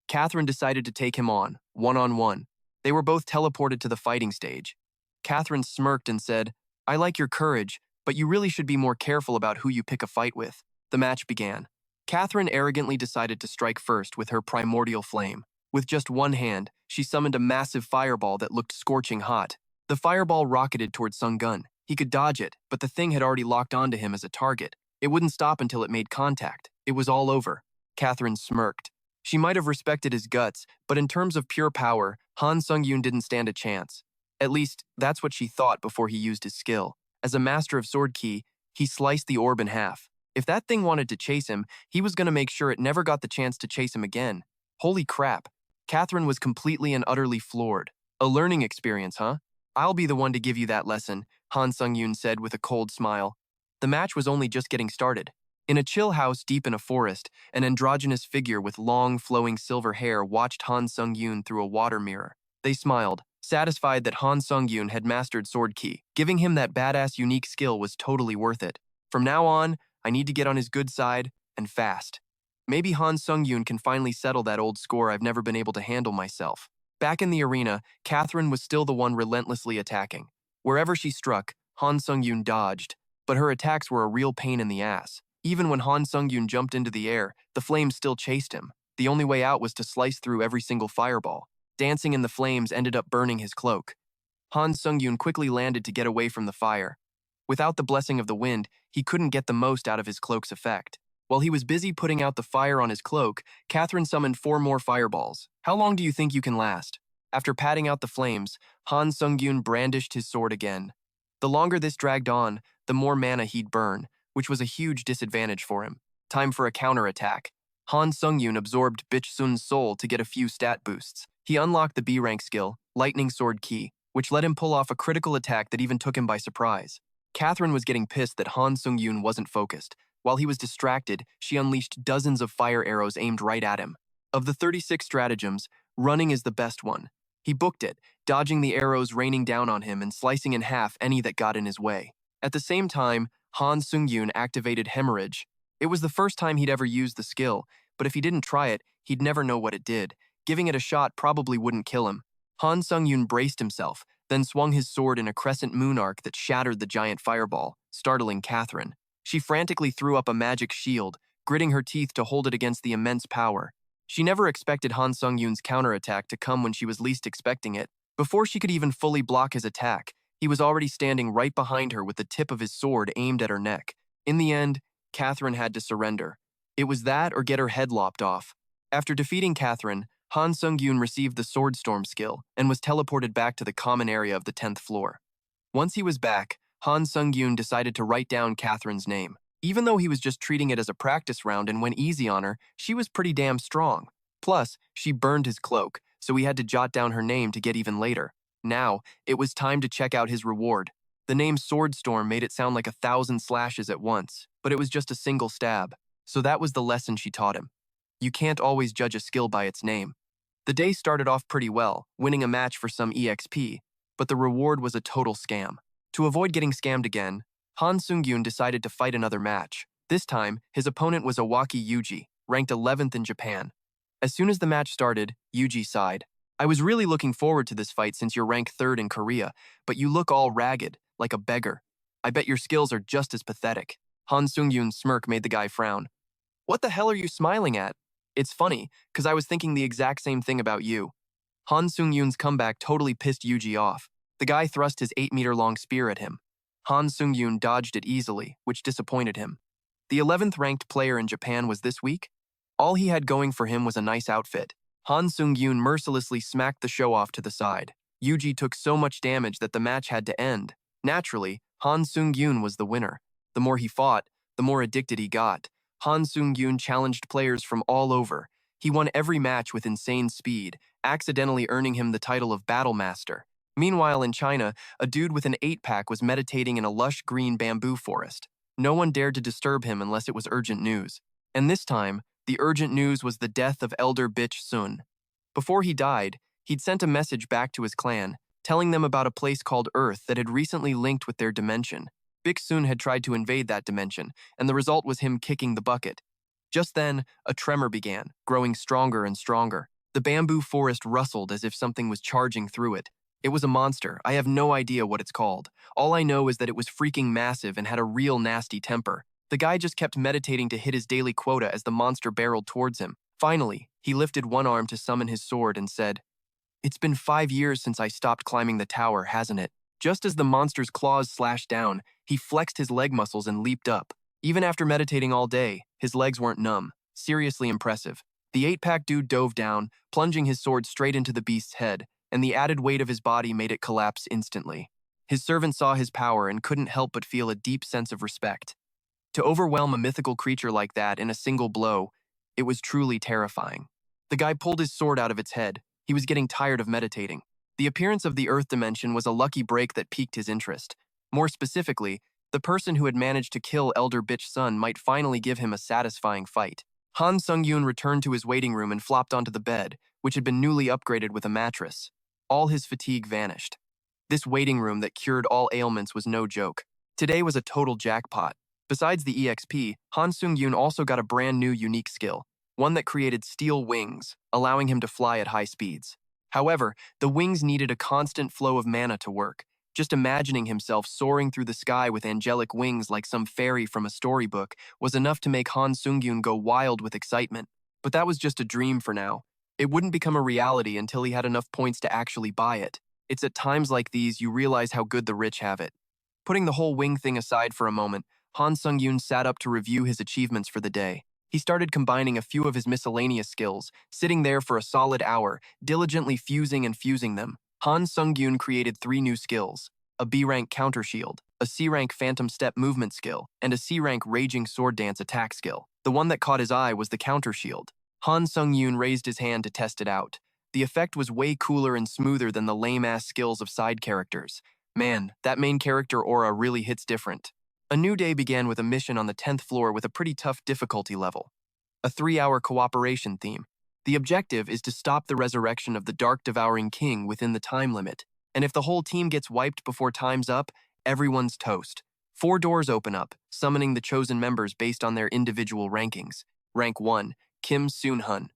Catherine decided to take him on, one-on-one. They were both teleported to the fighting stage. Catherine smirked and said, "I like your courage, but you really should be more careful about who you pick a fight with." The match began. Catherine arrogantly decided to strike first with her primordial flame. With just one hand, she summoned a massive fireball that looked scorching hot. The fireball rocketed towards Sungyoon. He could dodge it, but the thing had already locked onto him as a target. It wouldn't stop until it made contact. It was all over. Catherine smirked. She might have respected his guts, but in terms of pure power, Han Sungyoon didn't stand a chance. At least, that's what she thought before he used his skill. As a master of sword ki, he sliced the orb in half. If that thing wanted to chase him, he was going to make sure it never got the chance to chase him again. Holy crap. Catherine was completely and utterly floored. A learning experience, huh? I'll be the one to give you that lesson, Han Sungyoon said with a cold smile. The match was only just getting started. In a chill house deep in a forest, an androgynous figure with long, flowing silver hair watched Han Sungyoon through a water mirror. They smiled, satisfied that Han Sungyoon had mastered sword ki. Giving him that badass unique skill was totally worth it. From now on, I need to get on his good side, and fast. Maybe Han Sungyoon can finally settle that old score I've never been able to handle myself. Back in the arena, Catherine was still the one relentlessly attacking. Wherever she struck, Han Sungyoon dodged, but her attacks were a real pain in the ass. Even when Han Sungyoon jumped into the air, the flames still chased him. The only way out was to slice through every single fireball. Dancing in the flames ended up burning his cloak. Han Sungyoon quickly landed to get away from the fire. Without the blessing of the wind, he couldn't get the most out of his cloak's effect. While he was busy putting out the fire on his cloak, Catherine summoned 4 more fireballs. How long do you think you can last? After patting out the flames, Han Sungyoon brandished his sword again. The longer this dragged on, the more mana he'd burn, which was a huge disadvantage for him. Time for a counterattack. Han Sungyoon absorbed Bitch Sun's soul to get a few stat boosts. He unlocked the B rank skill, Lightning Sword Ki, which let him pull off a critical attack that even took him by surprise. Catherine was getting pissed that Han Sungyoon wasn't focused. While he was distracted, she unleashed dozens of fire arrows aimed right at him. Of the 36 stratagems, running is the best one. He booked it, dodging the arrows raining down on him and slicing in half any that got in his way. At the same time, Han Sungyoon activated Hemorrhage. It was the first time he'd ever used the skill, but if he didn't try it, he'd never know what it did. Giving it a shot probably wouldn't kill him. Han Sungyoon braced himself, then swung his sword in a crescent moon arc that shattered the giant fireball, startling Catherine. She frantically threw up a magic shield, gritting her teeth to hold it against the immense power. She never expected Han Sungyoon's counterattack to come when she was least expecting it. Before she could even fully block his attack, he was already standing right behind her with the tip of his sword aimed at her neck. In the end, Catherine had to surrender. It was that or get her head lopped off. After defeating Catherine, Han Sungyoon received the Sword Storm skill and was teleported back to the common area of the 10th floor. Once he was back, Han Sungyoon decided to write down Catherine's name. Even though he was just treating it as a practice round and went easy on her, she was pretty damn strong. Plus, she burned his cloak, so he had to jot down her name to get even later. Now, it was time to check out his reward. The name Swordstorm made it sound like 1,000 slashes at once, but it was just a single stab. So that was the lesson she taught him. You can't always judge a skill by its name. The day started off pretty well, winning a match for some EXP, but the reward was a total scam. To avoid getting scammed again, Han Sungyoon decided to fight another match. This time, his opponent was Awaki Yuji, ranked 11th in Japan. As soon as the match started, Yuji sighed. I was really looking forward to this fight since you're ranked 3rd in Korea, but you look all ragged, like a beggar. I bet your skills are just as pathetic. Han Sungyoon's smirk made the guy frown. What the hell are you smiling at? It's funny, because I was thinking the exact same thing about you. Han Sungyoon's comeback totally pissed Yuji off. The guy thrust his 8-meter-long spear at him. Han Sungyoon dodged it easily, which disappointed him. The 11th ranked player in Japan was this weak. All he had going for him was a nice outfit. Han Sungyoon mercilessly smacked the show-off to the side. Yuji took so much damage that the match had to end. Naturally, Han Sungyoon was the winner. The more he fought, the more addicted he got. Han Sungyoon challenged players from all over. He won every match with insane speed, accidentally earning him the title of Battle Master. Meanwhile, in China, a dude with an 8-pack was meditating in a lush green bamboo forest. No one dared to disturb him unless it was urgent news. And this time, the urgent news was the death of Elder Bitch Sun. Before he died, he'd sent a message back to his clan, telling them about a place called Earth that had recently linked with their dimension. Big Sun had tried to invade that dimension, and the result was him kicking the bucket. Just then, a tremor began, growing stronger and stronger. The bamboo forest rustled as if something was charging through it. It was a monster. I have no idea what it's called. All I know is that it was freaking massive and had a real nasty temper. The guy just kept meditating to hit his daily quota as the monster barreled towards him. Finally, he lifted one arm to summon his sword and said, "It's been 5 years since I stopped climbing the tower, hasn't it?" Just as the monster's claws slashed down, he flexed his leg muscles and leaped up. Even after meditating all day, his legs weren't numb. Seriously impressive. The 8-pack dude dove down, plunging his sword straight into the beast's head, and the added weight of his body made it collapse instantly. His servant saw his power and couldn't help but feel a deep sense of respect. To overwhelm a mythical creature like that in a single blow, it was truly terrifying. The guy pulled his sword out of its head. He was getting tired of meditating. The appearance of the Earth dimension was a lucky break that piqued his interest. More specifically, the person who had managed to kill Elder Bitch Sun might finally give him a satisfying fight. Han Sungyoon returned to his waiting room and flopped onto the bed, which had been newly upgraded with a mattress. All his fatigue vanished. This waiting room that cured all ailments was no joke. Today was a total jackpot. Besides the EXP, Han Sungyoon also got a brand new unique skill, one that created steel wings, allowing him to fly at high speeds. However, the wings needed a constant flow of mana to work. Just imagining himself soaring through the sky with angelic wings like some fairy from a storybook was enough to make Han Sungyoon go wild with excitement. But that was just a dream for now. It wouldn't become a reality until he had enough points to actually buy it. It's at times like these you realize how good the rich have it. Putting the whole wing thing aside for a moment, Han Sungyoon sat up to review his achievements for the day. He started combining a few of his miscellaneous skills, sitting there for a solid hour, diligently fusing and fusing them. Han Sungyoon created 3 new skills: a B-rank counter shield, a C-rank phantom step movement skill, and a C-rank raging sword dance attack skill. The one that caught his eye was the counter shield. Han Sungyoon raised his hand to test it out. The effect was way cooler and smoother than the lame-ass skills of side characters. Man, that main character aura really hits different. A new day began with a mission on the 10th floor with a pretty tough difficulty level. A 3-hour cooperation theme. The objective is to stop the resurrection of the Dark Devouring King within the time limit, and if the whole team gets wiped before time's up, everyone's toast. 4 doors open up, summoning the chosen members based on their individual rankings. Rank 1, Kim Soon-hun.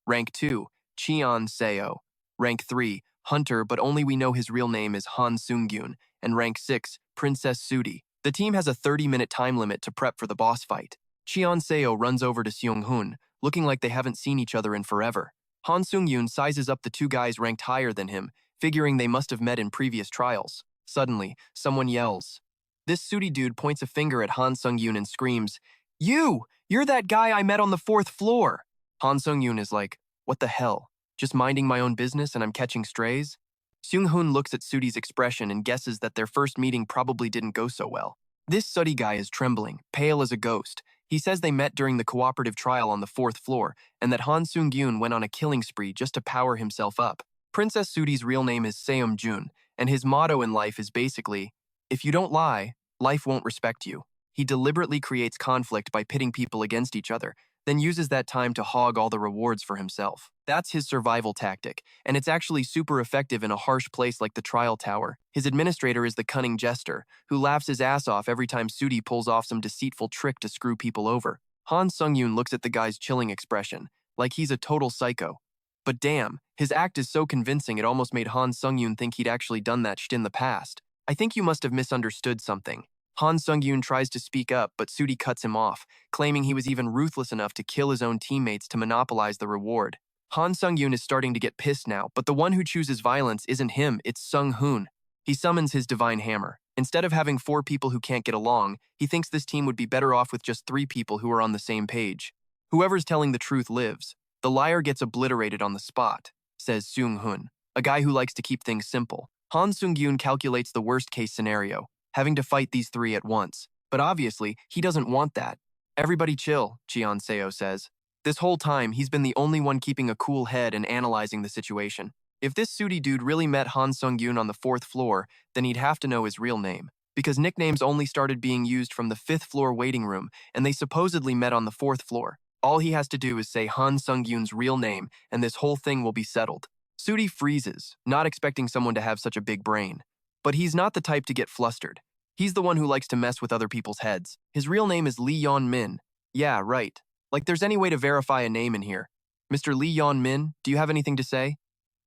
Rank 2, Cheon Seo. Rank 3, Hunter, but only we know his real name is Han Sungyoon. And rank 6, Princess Sudi. The team has a 30-minute time limit to prep for the boss fight. Cheon Seo runs over to Seung-hun, looking like they haven't seen each other in forever. Han Sungyoon sizes up the 2 guys ranked higher than him, figuring they must have met in previous trials. Suddenly, someone yells. This sooty dude points a finger at Han Sungyoon and screams, You're that guy I met on the 4th floor! Han Sungyoon is like, what the hell? Just minding my own business and I'm catching strays? Sunghoon looks at Sooty's expression and guesses that their first meeting probably didn't go so well. This sooty guy is trembling, pale as a ghost. He says they met during the cooperative trial on the 4th floor, and that Han Sungyoon went on a killing spree just to power himself up. Princess Sooty's real name is Seum-jun, and his motto in life is basically, if you don't lie, life won't respect you. He deliberately creates conflict by pitting people against each other, then uses that time to hog all the rewards for himself. That's his survival tactic, and it's actually super effective in a harsh place like the trial tower. His administrator is the cunning jester, who laughs his ass off every time Sooty pulls off some deceitful trick to screw people over. Han Sungyoon looks at the guy's chilling expression, like he's a total psycho. But damn, his act is so convincing it almost made Han Sungyoon think he'd actually done that shit in the past. I think you must have misunderstood something. Han Sungyoon tries to speak up, but Sooty cuts him off, claiming he was even ruthless enough to kill his own teammates to monopolize the reward. Han Sungyoon is starting to get pissed now, but the one who chooses violence isn't him, it's Sunghoon. He summons his divine hammer. Instead of having 4 people who can't get along, he thinks this team would be better off with just 3 people who are on the same page. Whoever's telling the truth lives. The liar gets obliterated on the spot, says Sunghoon, a guy who likes to keep things simple. Han Sungyoon calculates the worst-case scenario, having to fight these 3 at once. But obviously, he doesn't want that. Everybody chill, Cheon-seo says. This whole time, he's been the only one keeping a cool head and analyzing the situation. If this sooty dude really met Han Sungyoon on the 4th floor, then he'd have to know his real name. Because nicknames only started being used from the 5th floor waiting room, and they supposedly met on the 4th floor. All he has to do is say Han Sungyoon's real name, and this whole thing will be settled. Sooty freezes, not expecting someone to have such a big brain. But he's not the type to get flustered. He's the one who likes to mess with other people's heads. His real name is Lee Yeon-min. Yeah, right. Like there's any way to verify a name in here. Mr. Lee Yeon-min, do you have anything to say?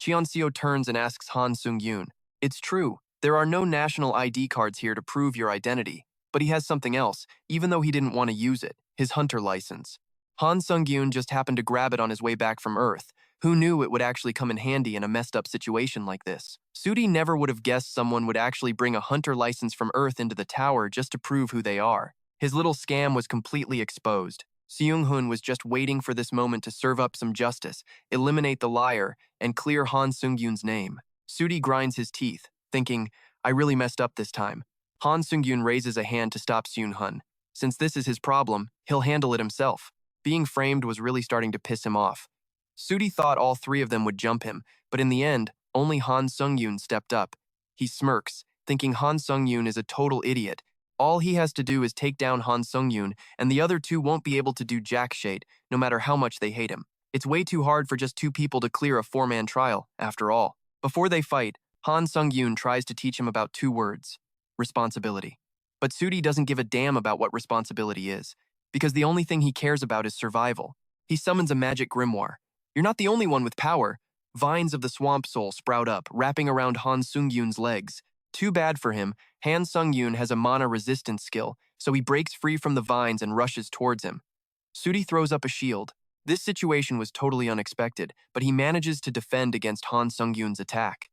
Cheon-seo turns and asks Han Sungyoon. It's true, there are no national ID cards here to prove your identity. But he has something else, even though he didn't want to use it, his hunter license. Han Sungyoon just happened to grab it on his way back from Earth. Who knew it would actually come in handy in a messed up situation like this? Sooty never would have guessed someone would actually bring a hunter license from Earth into the tower just to prove who they are. His little scam was completely exposed. Seung-hoon was just waiting for this moment to serve up some justice, eliminate the liar, and clear Han Sungyoon's name. Sooty grinds his teeth, thinking, I really messed up this time. Han Sungyoon raises a hand to stop Seung-hoon. Since this is his problem, he'll handle it himself. Being framed was really starting to piss him off. Sooty thought all 3 of them would jump him, but in the end, only Han Sungyoon stepped up. He smirks, thinking Han Sungyoon is a total idiot. All he has to do is take down Han Sungyoon, and the other 2 won't be able to do jack shit, no matter how much they hate him. It's way too hard for just 2 people to clear a 4-man trial, after all. Before they fight, Han Sungyoon tries to teach him about 2 words. Responsibility. But Sooty doesn't give a damn about what responsibility is, because the only thing he cares about is survival. He summons a magic grimoire. You're not the only one with power. Vines of the swamp soul sprout up, wrapping around Han Sungyoon's legs. Too bad for him, Han Sungyoon has a mana resistance skill, so he breaks free from the vines and rushes towards him. Sooty throws up a shield. This situation was totally unexpected, but he manages to defend against Han Sungyoon's attack.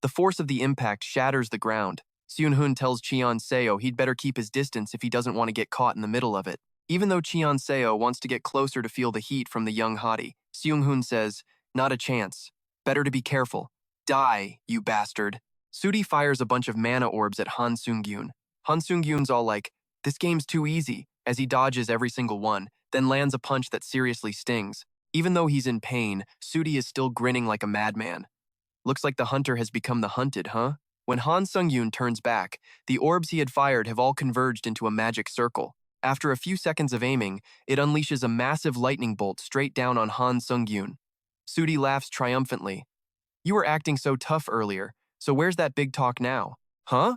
The force of the impact shatters the ground. Seung-hoon tells Cheon-seo he'd better keep his distance if he doesn't want to get caught in the middle of it. Even though Cheon-seo wants to get closer to feel the heat from the young hottie, Seung-hoon says, not a chance. Better to be careful. Die, you bastard. Sooty fires a bunch of mana orbs at Han Sungyoon. Han Sungyoon's all like, this game's too easy, as he dodges every single one, then lands a punch that seriously stings. Even though he's in pain, Sooty is still grinning like a madman. Looks like the hunter has become the hunted, huh? When Han Sungyoon turns back, the orbs he had fired have all converged into a magic circle. After a few seconds of aiming, it unleashes a massive lightning bolt straight down on Han Sungyoon. Sooty laughs triumphantly. You were acting so tough earlier, so where's that big talk now? Huh?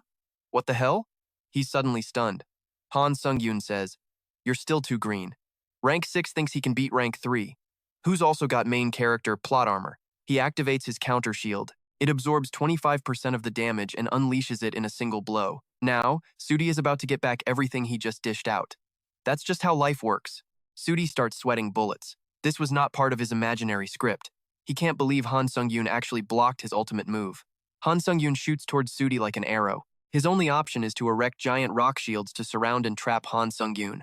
What the hell? He's suddenly stunned. Han Sungyoon says, you're still too green. Rank 6 thinks he can beat Rank 3. Who's also got main character plot armor. He activates his counter shield. It absorbs 25% of the damage and unleashes it in a single blow. Now, Sooty is about to get back everything he just dished out. That's just how life works. Sooty starts sweating bullets. This was not part of his imaginary script. He can't believe Han Sungyoon actually blocked his ultimate move. Han Sungyoon shoots towards Sudi like an arrow. His only option is to erect giant rock shields to surround and trap Han Sungyoon.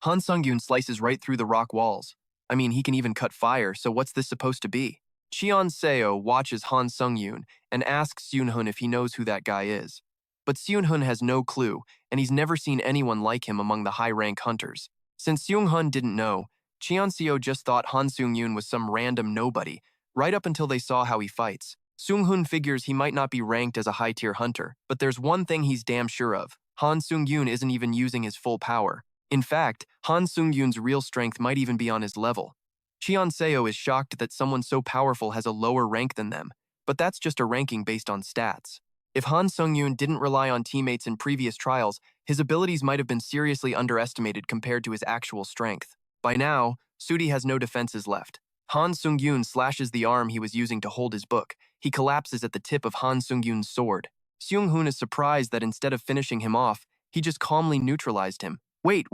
Han Sungyoon slices right through the rock walls. I mean, he can even cut fire, so what's this supposed to be? Cheon Seo watches Han Sungyoon and asks Seunhoon if he knows who that guy is. But Seunhoon has no clue, and he's never seen anyone like him among the high-rank hunters. Since Seunhoon didn't know, Cheon Seo just thought Han Sungyoon was some random nobody, right up until they saw how he fights. Seunhoon figures he might not be ranked as a high-tier hunter, but there's one thing he's damn sure of. Han Sungyoon isn't even using his full power. In fact, Han Sungyoon's real strength might even be on his level. Cheon Seo is shocked that someone so powerful has a lower rank than them, but that's just a ranking based on stats. If Han Sungyoon didn't rely on teammates in previous trials, his abilities might have been seriously underestimated compared to his actual strength. By now, Sudi has no defenses left. Han Sungyoon slashes the arm he was using to hold his book. He collapses at the tip of Han Sungyoon's sword. Seunghoon is surprised that instead of finishing him off, he just calmly neutralized him. Wait!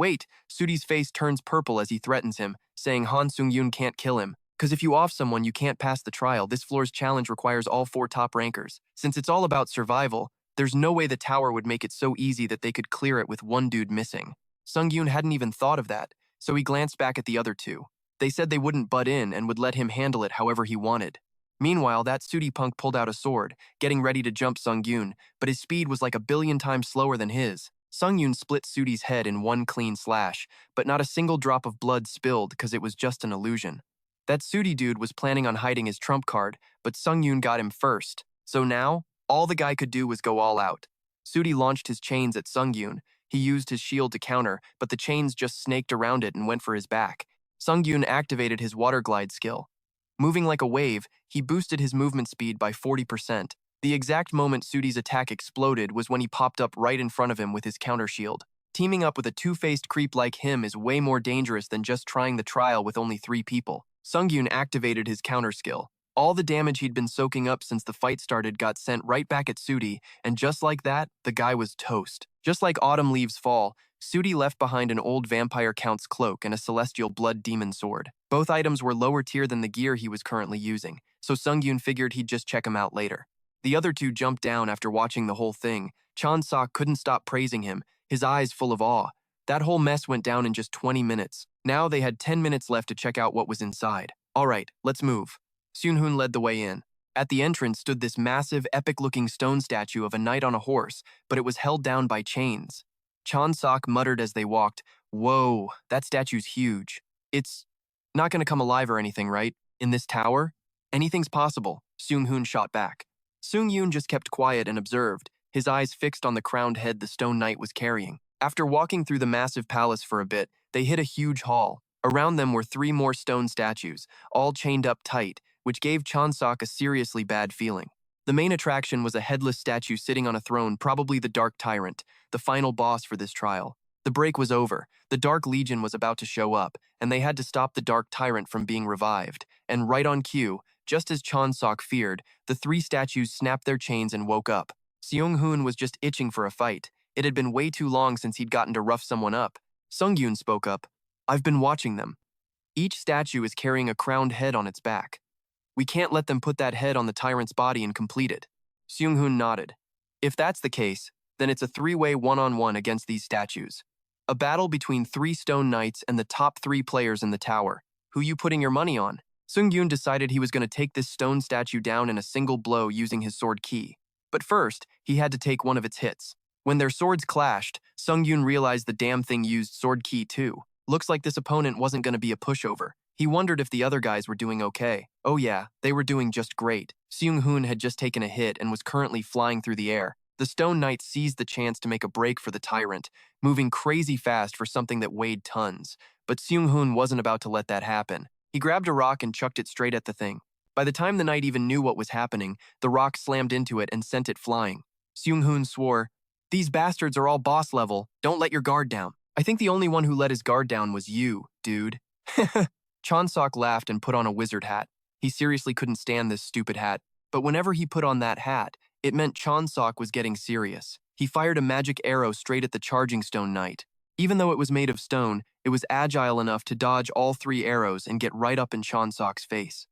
Sudi's face turns purple as he threatens him, saying Han Sungyoon can't kill him. Cause if you off someone, you can't pass the trial. This floor's challenge requires all 4 top rankers. Since it's all about survival, there's no way the tower would make it so easy that they could clear it with one dude missing. Sungyoon hadn't even thought of that, so he glanced back at the other two. They said they wouldn't butt in and would let him handle it however he wanted. Meanwhile, that Sudi punk pulled out a sword, getting ready to jump Sungyoon, but his speed was like a billion times slower than his. Sungyoon split Sudi's head in one clean slash, but not a single drop of blood spilled because it was just an illusion. That Sudi dude was planning on hiding his trump card, but Sungyoon got him first. So now, all the guy could do was go all out. Sudi launched his chains at Sungyoon. He used his shield to counter, but the chains just snaked around it and went for his back. Sungyoon activated his water glide skill. Moving like a wave, he boosted his movement speed by 40%. The exact moment Sudi's attack exploded was when he popped up right in front of him with his counter shield. Teaming up with a two-faced creep like him is way more dangerous than just trying the trial with only 3 people. Sungyoon activated his counter skill. All the damage he'd been soaking up since the fight started got sent right back at Sudi, and just like that, the guy was toast. Just like autumn leaves fall, Sudi left behind an old vampire count's cloak and a celestial blood demon sword. Both items were lower tier than the gear he was currently using, so Sungyoon figured he'd just check him out later. The other two jumped down after watching the whole thing. Chon-sok couldn't stop praising him, his eyes full of awe. That whole mess went down in just 20 minutes. Now they had 10 minutes left to check out what was inside. All right, let's move. Seunhoon led the way in. At the entrance stood this massive, epic-looking stone statue of a knight on a horse, but it was held down by chains. Chon-sok muttered as they walked, "Whoa, that statue's huge. It's not gonna come alive or anything, right? In this tower? Anything's possible," Seunhoon shot back. Sungyoon just kept quiet and observed, his eyes fixed on the crowned head the stone knight was carrying. After walking through the massive palace for a bit, they hit a huge hall. Around them were 3 more stone statues, all chained up tight, which gave Chon-sok a seriously bad feeling. The main attraction was a headless statue sitting on a throne, probably the Dark Tyrant, the final boss for this trial. The break was over, the Dark Legion was about to show up, and they had to stop the Dark Tyrant from being revived. And right on cue, just as Chon-sok feared, the 3 statues snapped their chains and woke up. Seunghoon was just itching for a fight. It had been way too long since he'd gotten to rough someone up. Sungyoon spoke up. "I've been watching them. Each statue is carrying a crowned head on its back. We can't let them put that head on the tyrant's body and complete it." Seunghoon nodded. "If that's the case, then it's a 3-way one-on-one against these statues. A battle between 3 stone knights and the top 3 players in the tower. Who you putting your money on?" Sungyoon decided he was going to take this stone statue down in a single blow using his sword ki. But first, he had to take one of its hits. When their swords clashed, Sungyoon realized the damn thing used sword ki too. Looks like this opponent wasn't going to be a pushover. He wondered if the other guys were doing okay. Oh yeah, they were doing just great. Seunghoon had just taken a hit and was currently flying through the air. The stone knight seized the chance to make a break for the tyrant, moving crazy fast for something that weighed tons. But Seunghoon wasn't about to let that happen. He grabbed a rock and chucked it straight at the thing. By the time the knight even knew what was happening, the rock slammed into it and sent it flying. Seunghoon swore, "These bastards are all boss level. Don't let your guard down." "I think the only one who let his guard down was you, dude." Chon-sok laughed and put on a wizard hat. He seriously couldn't stand this stupid hat, but whenever he put on that hat, it meant Chon-sok was getting serious. He fired a magic arrow straight at the charging stone knight. Even though it was made of stone, it was agile enough to dodge all 3 arrows and get right up in Chon-sok's face.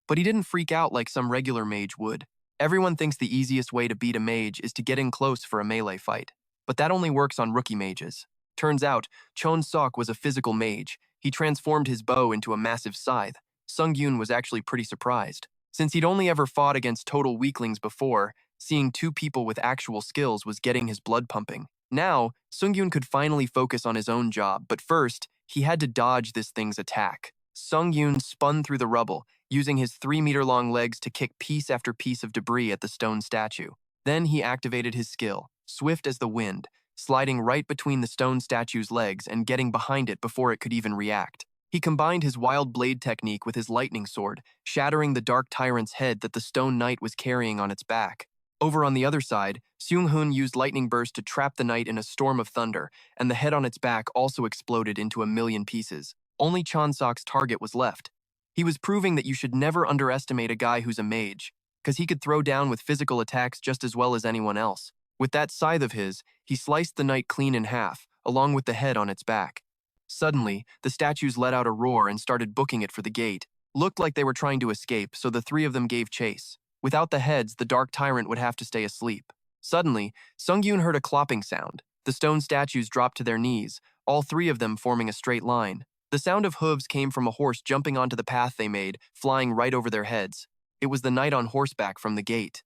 But he didn't freak out like some regular mage would. Everyone thinks the easiest way to beat a mage is to get in close for a melee fight. But that only works on rookie mages. Turns out, Chon Sok was a physical mage. He transformed his bow into a massive scythe. Sungyoon was actually pretty surprised. Since he'd only ever fought against total weaklings before, seeing two people with actual skills was getting his blood pumping. Now, Sungyoon could finally focus on his own job, but first, he had to dodge this thing's attack. Sungyoon spun through the rubble, using his 3-meter-long legs to kick piece after piece of debris at the stone statue. Then he activated his skill, swift as the wind, sliding right between the stone statue's legs and getting behind it before it could even react. He combined his wild blade technique with his lightning sword, shattering the dark tyrant's head that the stone knight was carrying on its back. Over on the other side, Sungyoon used lightning burst to trap the knight in a storm of thunder, and the head on its back also exploded into a million pieces. Only Chon Sok's target was left. He was proving that you should never underestimate a guy who's a mage, because he could throw down with physical attacks just as well as anyone else. With that scythe of his, he sliced the knight clean in half, along with the head on its back. Suddenly, the statues let out a roar and started booking it for the gate. Looked like they were trying to escape, so the three of them gave chase. Without the heads, the dark tyrant would have to stay asleep. Suddenly, Sungyoon heard a clopping sound. The stone statues dropped to their knees, all three of them forming a straight line. The sound of hooves came from a horse jumping onto the path they made, flying right over their heads. It was the knight on horseback from the gate.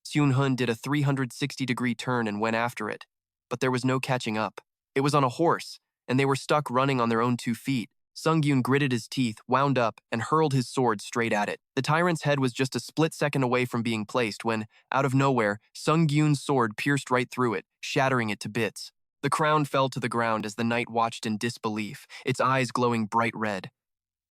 Sungyoon did a 360-degree turn and went after it. But there was no catching up. It was on a horse, and they were stuck running on their own 2 feet. Sungyoon gritted his teeth, wound up, and hurled his sword straight at it. The tyrant's head was just a split second away from being placed when, out of nowhere, Sungyoon's sword pierced right through it, shattering it to bits. The crown fell to the ground as the knight watched in disbelief, its eyes glowing bright red.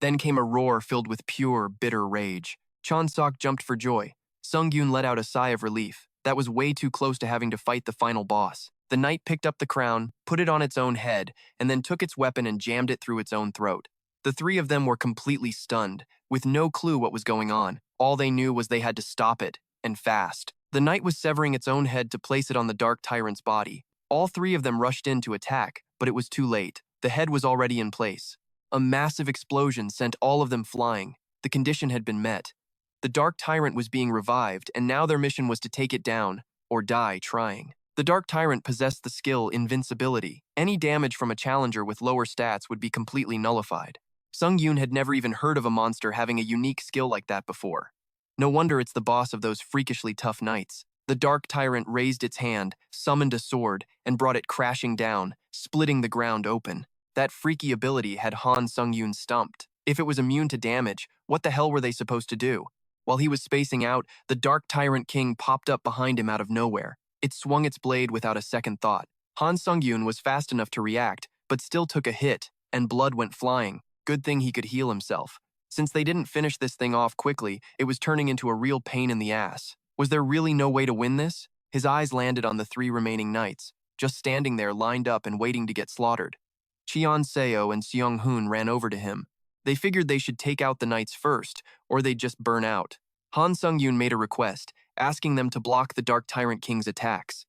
Then came a roar filled with pure, bitter rage. Chon Sok jumped for joy. Sungyoon let out a sigh of relief. That was way too close to having to fight the final boss. The knight picked up the crown, put it on its own head, and then took its weapon and jammed it through its own throat. The three of them were completely stunned, with no clue what was going on. All they knew was they had to stop it, and fast. The knight was severing its own head to place it on the dark tyrant's body. All three of them rushed in to attack, but it was too late. The head was already in place. A massive explosion sent all of them flying. The condition had been met. The dark tyrant was being revived, and now their mission was to take it down, or die trying. The dark tyrant possessed the skill invincibility. Any damage from a challenger with lower stats would be completely nullified. Sungyoon had never even heard of a monster having a unique skill like that before. No wonder it's the boss of those freakishly tough knights. The dark tyrant raised its hand, summoned a sword, and brought it crashing down, splitting the ground open. That freaky ability had Han Sungyoon stumped. If it was immune to damage, what the hell were they supposed to do? While he was spacing out, the dark tyrant king popped up behind him out of nowhere. It swung its blade without a second thought. Han Sungyoon was fast enough to react, but still took a hit, and blood went flying. Good thing he could heal himself. Since they didn't finish this thing off quickly, it was turning into a real pain in the ass. Was there really no way to win this? His eyes landed on the 3 remaining knights, just standing there lined up and waiting to get slaughtered. Cheon Seo and Seong-hoon ran over to him. They figured they should take out the knights first, or they'd just burn out. Han Sungyoon made a request, asking them to block the Dark Tyrant King's attacks.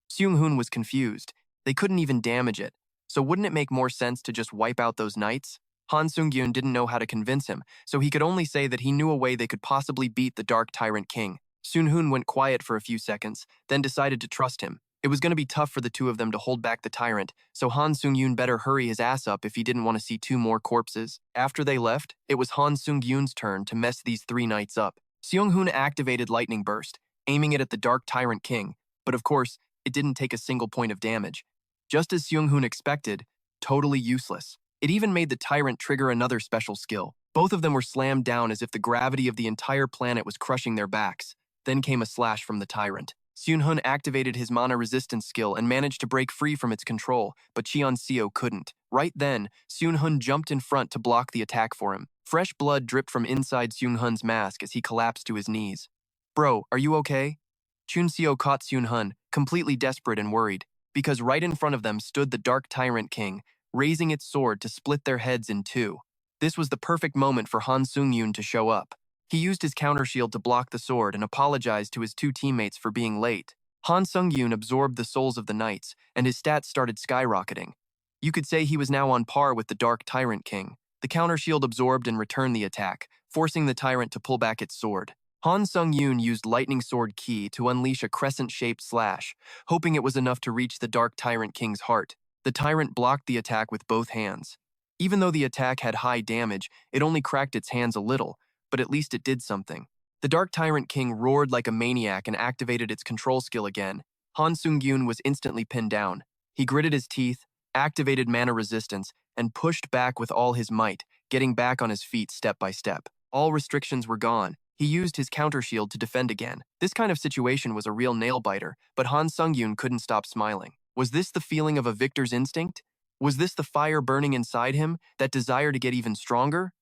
Seong-hoon was confused. They couldn't even damage it, so wouldn't it make more sense to just wipe out those knights? Han Sungyoon didn't know how to convince him, so he could only say that he knew a way they could possibly beat the Dark Tyrant King. Seong-hoon went quiet for a few seconds, then decided to trust him. It was going to be tough for the two of them to hold back the tyrant, so Han Sungyoon better hurry his ass up if he didn't want to see 2 more corpses. After they left, it was Han Sungyoon's turn to mess these 3 knights up. Seong-hoon activated Lightning Burst, aiming it at the Dark Tyrant King, but of course, it didn't take a single point of damage. Just as Seong-hoon expected, totally useless. It even made the tyrant trigger another special skill. Both of them were slammed down as if the gravity of the entire planet was crushing their backs. Then came a slash from the tyrant. Seong-hoon activated his mana resistance skill and managed to break free from its control, but Cheon Seo couldn't. Right then, Seong-hoon jumped in front to block the attack for him. Fresh blood dripped from inside Seong-hoon's mask as he collapsed to his knees. "Bro, are you okay?" Chun Seo caught Seong-hoon, completely desperate and worried, because right in front of them stood the Dark Tyrant King, raising its sword to split their heads in 2. This was the perfect moment for Han Sungyoon to show up. He used his counter shield to block the sword and apologized to his 2 teammates for being late. Han Sungyoon absorbed the souls of the knights, and his stats started skyrocketing. You could say he was now on par with the Dark Tyrant King. The counter shield absorbed and returned the attack, forcing the tyrant to pull back its sword. Han Sungyoon used Lightning Sword Ki to unleash a crescent-shaped slash, hoping it was enough to reach the Dark Tyrant King's heart. The tyrant blocked the attack with both hands. Even though the attack had high damage, it only cracked its hands a little, but at least it did something. The Dark Tyrant King roared like a maniac and activated its control skill again. Han Sungyoon was instantly pinned down. He gritted his teeth, activated mana resistance, and pushed back with all his might, getting back on his feet step by step. All restrictions were gone. He used his counter shield to defend again. This kind of situation was a real nail-biter, but Han Sungyoon couldn't stop smiling. Was this the feeling of a victor's instinct? Was this the fire burning inside him, that desire to get even stronger?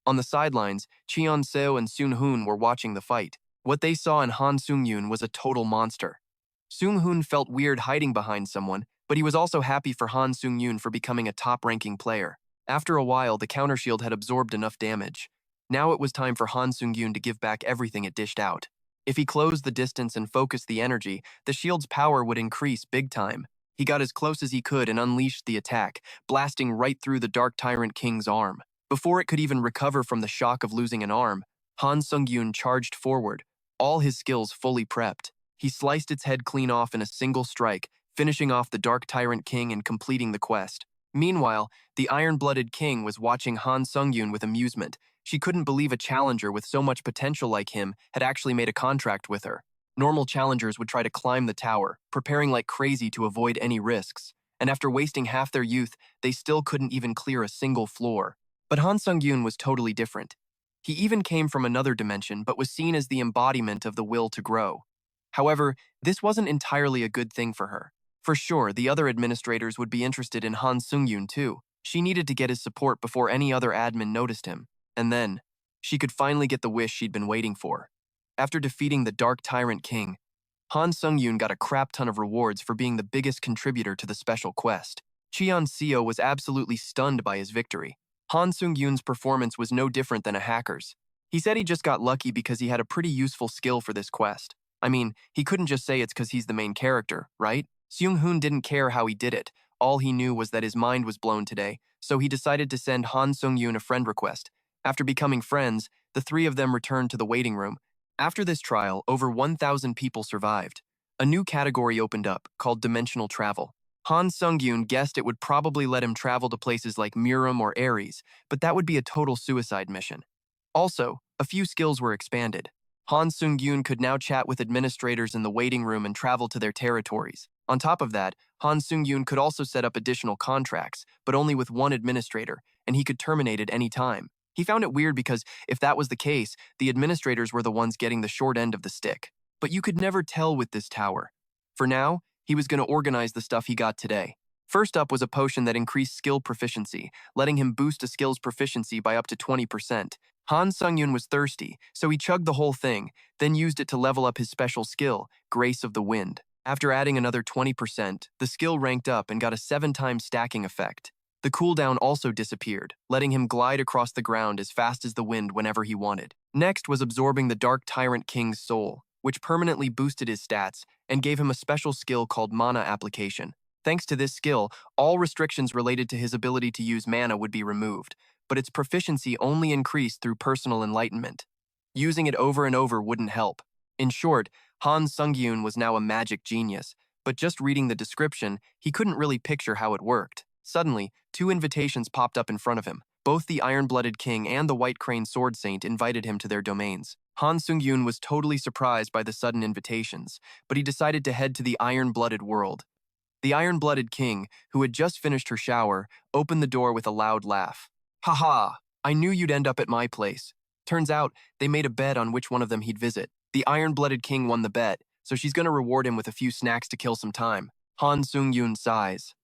On the sidelines, Cheon Seo and Seung Hoon were watching the fight. What they saw in Han Sungyoon was a total monster. Seung Hoon felt weird hiding behind someone, but he was also happy for Han Sungyoon for becoming a top-ranking player. After a while, the counter shield had absorbed enough damage. Now it was time for Han Sungyoon to give back everything it dished out. If he closed the distance and focused the energy, the shield's power would increase big time. He got as close as he could and unleashed the attack, blasting right through the Dark Tyrant King's arm. Before it could even recover from the shock of losing an arm, Han Sungyoon charged forward, all his skills fully prepped. He sliced its head clean off in a single strike, finishing off the Dark Tyrant King and completing the quest. Meanwhile, the Iron-Blooded King was watching Han Sungyoon with amusement. She couldn't believe a challenger with so much potential like him had actually made a contract with her. Normal challengers would try to climb the tower, preparing like crazy to avoid any risks, and after wasting half their youth, they still couldn't even clear a single floor. But Han Sungyoon was totally different. He even came from another dimension but was seen as the embodiment of the will to grow. However, this wasn't entirely a good thing for her. For sure, the other administrators would be interested in Han Sungyoon too. She needed to get his support before any other admin noticed him. And then, she could finally get the wish she'd been waiting for. After defeating the Dark Tyrant King, Han Sungyoon got a crap ton of rewards for being the biggest contributor to the special quest. Cheon Seo was absolutely stunned by his victory. Han Sungyoon's performance was no different than a hacker's. He said he just got lucky because he had a pretty useful skill for this quest. I mean, he couldn't just say it's because he's the main character, right? Seung Hoon didn't care how he did it. All he knew was that his mind was blown today, so he decided to send Han Sungyoon a friend request. After becoming friends, the three of them returned to the waiting room. After this trial, over 1,000 people survived. A new category opened up, called Dimensional Travel. Han Sungyoon guessed it would probably let him travel to places like Muram or Ares, but that would be a total suicide mission. Also, a few skills were expanded. Han Sungyoon could now chat with administrators in the waiting room and travel to their territories. On top of that, Han Sungyoon could also set up additional contracts, but only with one administrator, and he could terminate at any time. He found it weird because, if that was the case, the administrators were the ones getting the short end of the stick. But you could never tell with this tower. For now, he was going to organize the stuff he got today. First up was a potion that increased skill proficiency, letting him boost a skill's proficiency by up to 20%. Han Sungyoon was thirsty, so he chugged the whole thing, then used it to level up his special skill, Grace of the Wind. After adding another 20%, the skill ranked up and got a 7-time stacking effect. The cooldown also disappeared, letting him glide across the ground as fast as the wind whenever he wanted. Next was absorbing the Dark Tyrant King's soul, which permanently boosted his stats and gave him a special skill called Mana Application. Thanks to this skill, all restrictions related to his ability to use mana would be removed, but its proficiency only increased through personal enlightenment. Using it over and over wouldn't help. In short, Han Sungyoon was now a magic genius, but just reading the description, he couldn't really picture how it worked. Suddenly, 2 invitations popped up in front of him. Both the Iron-Blooded King and the White Crane Sword Saint invited him to their domains. Han Sungyoon was totally surprised by the sudden invitations, but he decided to head to the Iron-Blooded world. The Iron-Blooded King, who had just finished her shower, opened the door with a loud laugh. "Haha, I knew you'd end up at my place." Turns out, they made a bet on which one of them he'd visit. The Iron-Blooded King won the bet, so she's going to reward him with a few snacks to kill some time. Han Sungyoon sighs.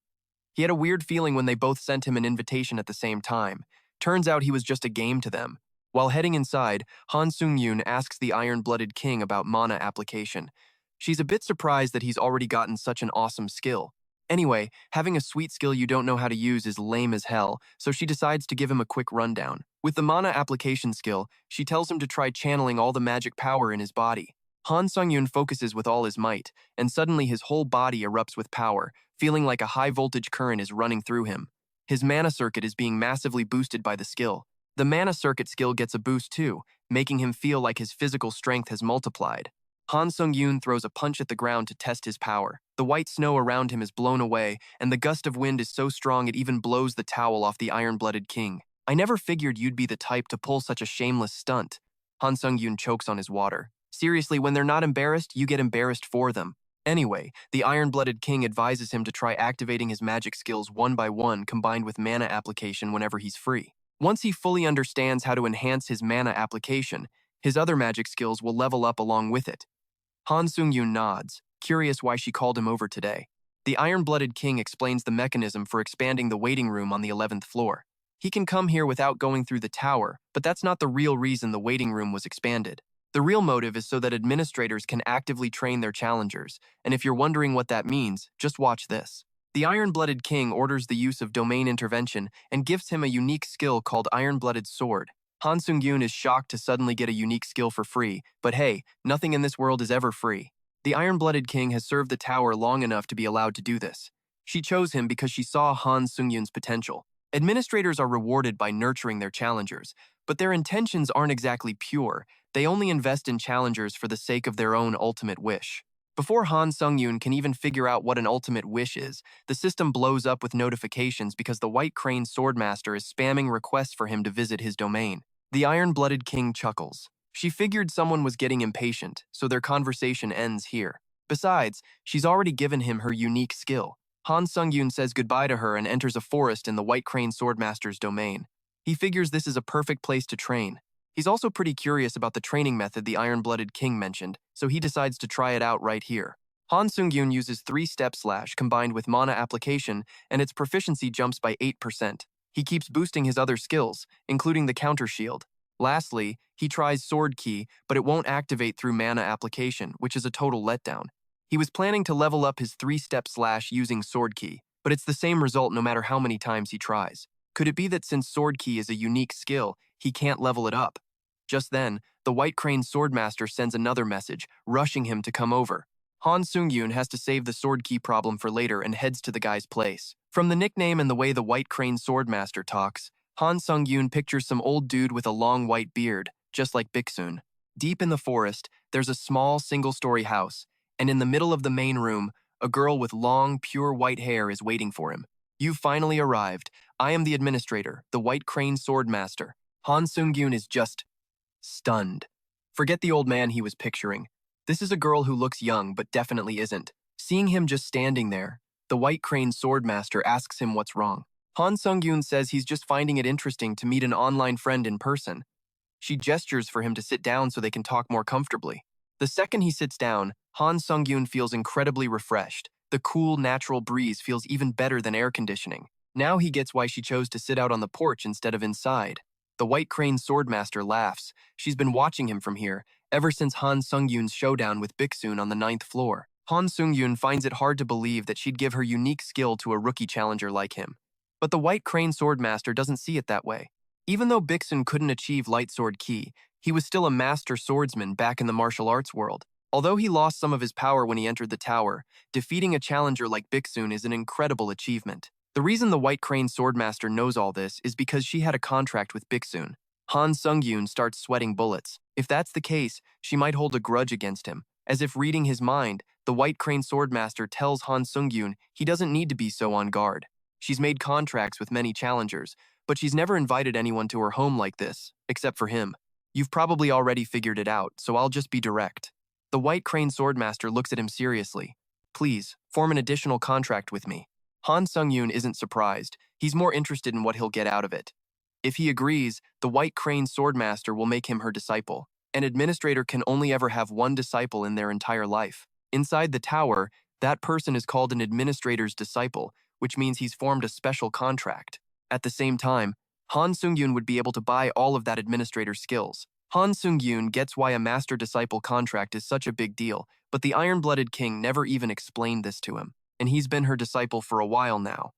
He had a weird feeling when they both sent him an invitation at the same time. Turns out he was just a game to them. While heading inside, Han Sungyoon asks the Iron-Blooded King about mana application. She's a bit surprised that he's already gotten such an awesome skill. Anyway, having a sweet skill you don't know how to use is lame as hell, so she decides to give him a quick rundown. With the mana application skill, she tells him to try channeling all the magic power in his body. Han Sungyoon focuses with all his might, and suddenly his whole body erupts with power, feeling like a high-voltage current is running through him. His mana circuit is being massively boosted by the skill. The mana circuit skill gets a boost too, making him feel like his physical strength has multiplied. Han Sungyoon throws a punch at the ground to test his power. The white snow around him is blown away, and the gust of wind is so strong it even blows the towel off the iron-blooded king. I never figured you'd be the type to pull such a shameless stunt. Han Sungyoon chokes on his water. Seriously, when they're not embarrassed, you get embarrassed for them. Anyway, the iron-blooded king advises him to try activating his magic skills one by one combined with mana application whenever he's free. Once he fully understands how to enhance his mana application, his other magic skills will level up along with it. Han Sungyoon nods, curious why she called him over today. The iron-blooded king explains the mechanism for expanding the waiting room on the 11th floor. He can come here without going through the tower, but that's not the real reason the waiting room was expanded. The real motive is so that administrators can actively train their challengers, and if you're wondering what that means, just watch this. The iron-blooded king orders the use of domain intervention and gives him a unique skill called Iron-Blooded Sword. Han Sungyoon is shocked to suddenly get a unique skill for free, but hey, nothing in this world is ever free. The iron-blooded king has served the tower long enough to be allowed to do this. She chose him because she saw Han Sungyoon's potential. Administrators are rewarded by nurturing their challengers, but their intentions aren't exactly pure. They only invest in challengers for the sake of their own ultimate wish. Before Han Sungyoon can even figure out what an ultimate wish is, the system blows up with notifications because the White Crane Swordmaster is spamming requests for him to visit his domain. The iron-blooded king chuckles. She figured someone was getting impatient, so their conversation ends here. Besides, she's already given him her unique skill. Han Sungyoon says goodbye to her and enters a forest in the White Crane Swordmaster's domain. He figures this is a perfect place to train. He's also pretty curious about the training method the iron-blooded king mentioned, so he decides to try it out right here. Han Sungyoon uses 3-step slash combined with mana application, and its proficiency jumps by 8%. He keeps boosting his other skills, including the counter shield. Lastly, he tries sword key, but it won't activate through mana application, which is a total letdown. He was planning to level up his 3-step slash using sword key, but it's the same result no matter how many times he tries. Could it be that since sword key is a unique skill, he can't level it up? Just then, the White Crane Swordmaster sends another message, rushing him to come over. Han Sungyoon has to save the sword key problem for later and heads to the guy's place. From the nickname and the way the White Crane Swordmaster talks, Han Sungyoon pictures some old dude with a long white beard, just like Biksun. Deep in the forest, there's a small single-story house, and in the middle of the main room, a girl with long, pure white hair is waiting for him. You've finally arrived. I am the administrator, the White Crane Swordmaster. Han Sungyoon is just stunned. Forget the old man he was picturing. This is a girl who looks young but definitely isn't. Seeing him just standing there, the White Crane Swordmaster asks him what's wrong. Han Sungyoon says he's just finding it interesting to meet an online friend in person. She gestures for him to sit down so they can talk more comfortably. The second he sits down, Han Sungyoon feels incredibly refreshed. The cool, natural breeze feels even better than air conditioning. Now he gets why she chose to sit out on the porch instead of inside. The White Crane Swordmaster laughs. She's been watching him from here, ever since Han Sungyoon's showdown with Biksun on the 9th floor. Han Sungyoon finds it hard to believe that she'd give her unique skill to a rookie challenger like him. But the White Crane Swordmaster doesn't see it that way. Even though Biksun couldn't achieve Light Sword Key, he was still a master swordsman back in the martial arts world. Although he lost some of his power when he entered the tower, defeating a challenger like Biksun is an incredible achievement. The reason the White Crane Swordmaster knows all this is because she had a contract with Biksun. Han Sungyoon starts sweating bullets. If that's the case, she might hold a grudge against him. As if reading his mind, the White Crane Swordmaster tells Han Sungyoon he doesn't need to be so on guard. She's made contracts with many challengers, but she's never invited anyone to her home like this, except for him. You've probably already figured it out, so I'll just be direct. The White Crane Swordmaster looks at him seriously. Please, form an additional contract with me. Han Sungyoon isn't surprised. He's more interested in what he'll get out of it. If he agrees, the White Crane Swordmaster will make him her disciple. An administrator can only ever have one disciple in their entire life. Inside the tower, that person is called an administrator's disciple, which means he's formed a special contract. At the same time, Han Sungyoon would be able to buy all of that administrator's skills. Han Sungyoon gets why a master-disciple contract is such a big deal, but the Iron-Blooded King never even explained this to him, and he's been her disciple for a while now.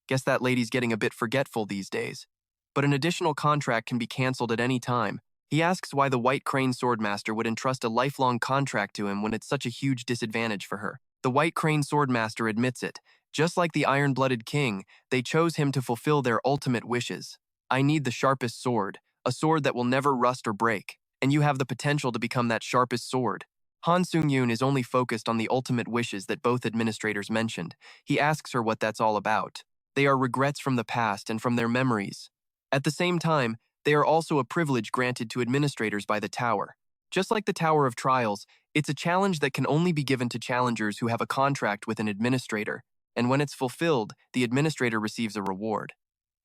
Guess that lady's getting a bit forgetful these days. But an additional contract can be cancelled at any time. He asks why the White Crane Swordmaster would entrust a lifelong contract to him when it's such a huge disadvantage for her. The White Crane Swordmaster admits it. Just like the Iron-Blooded King, they chose him to fulfill their ultimate wishes. I need the sharpest sword, a sword that will never rust or break. and you have the potential to become that sharpest sword. Han Sungyoon is only focused on the ultimate wishes that both administrators mentioned. He asks her what that's all about. They are regrets from the past and from their memories. At the same time, they are also a privilege granted to administrators by the Tower. Just like the Tower of Trials, it's a challenge that can only be given to challengers who have a contract with an administrator, and when it's fulfilled, the administrator receives a reward.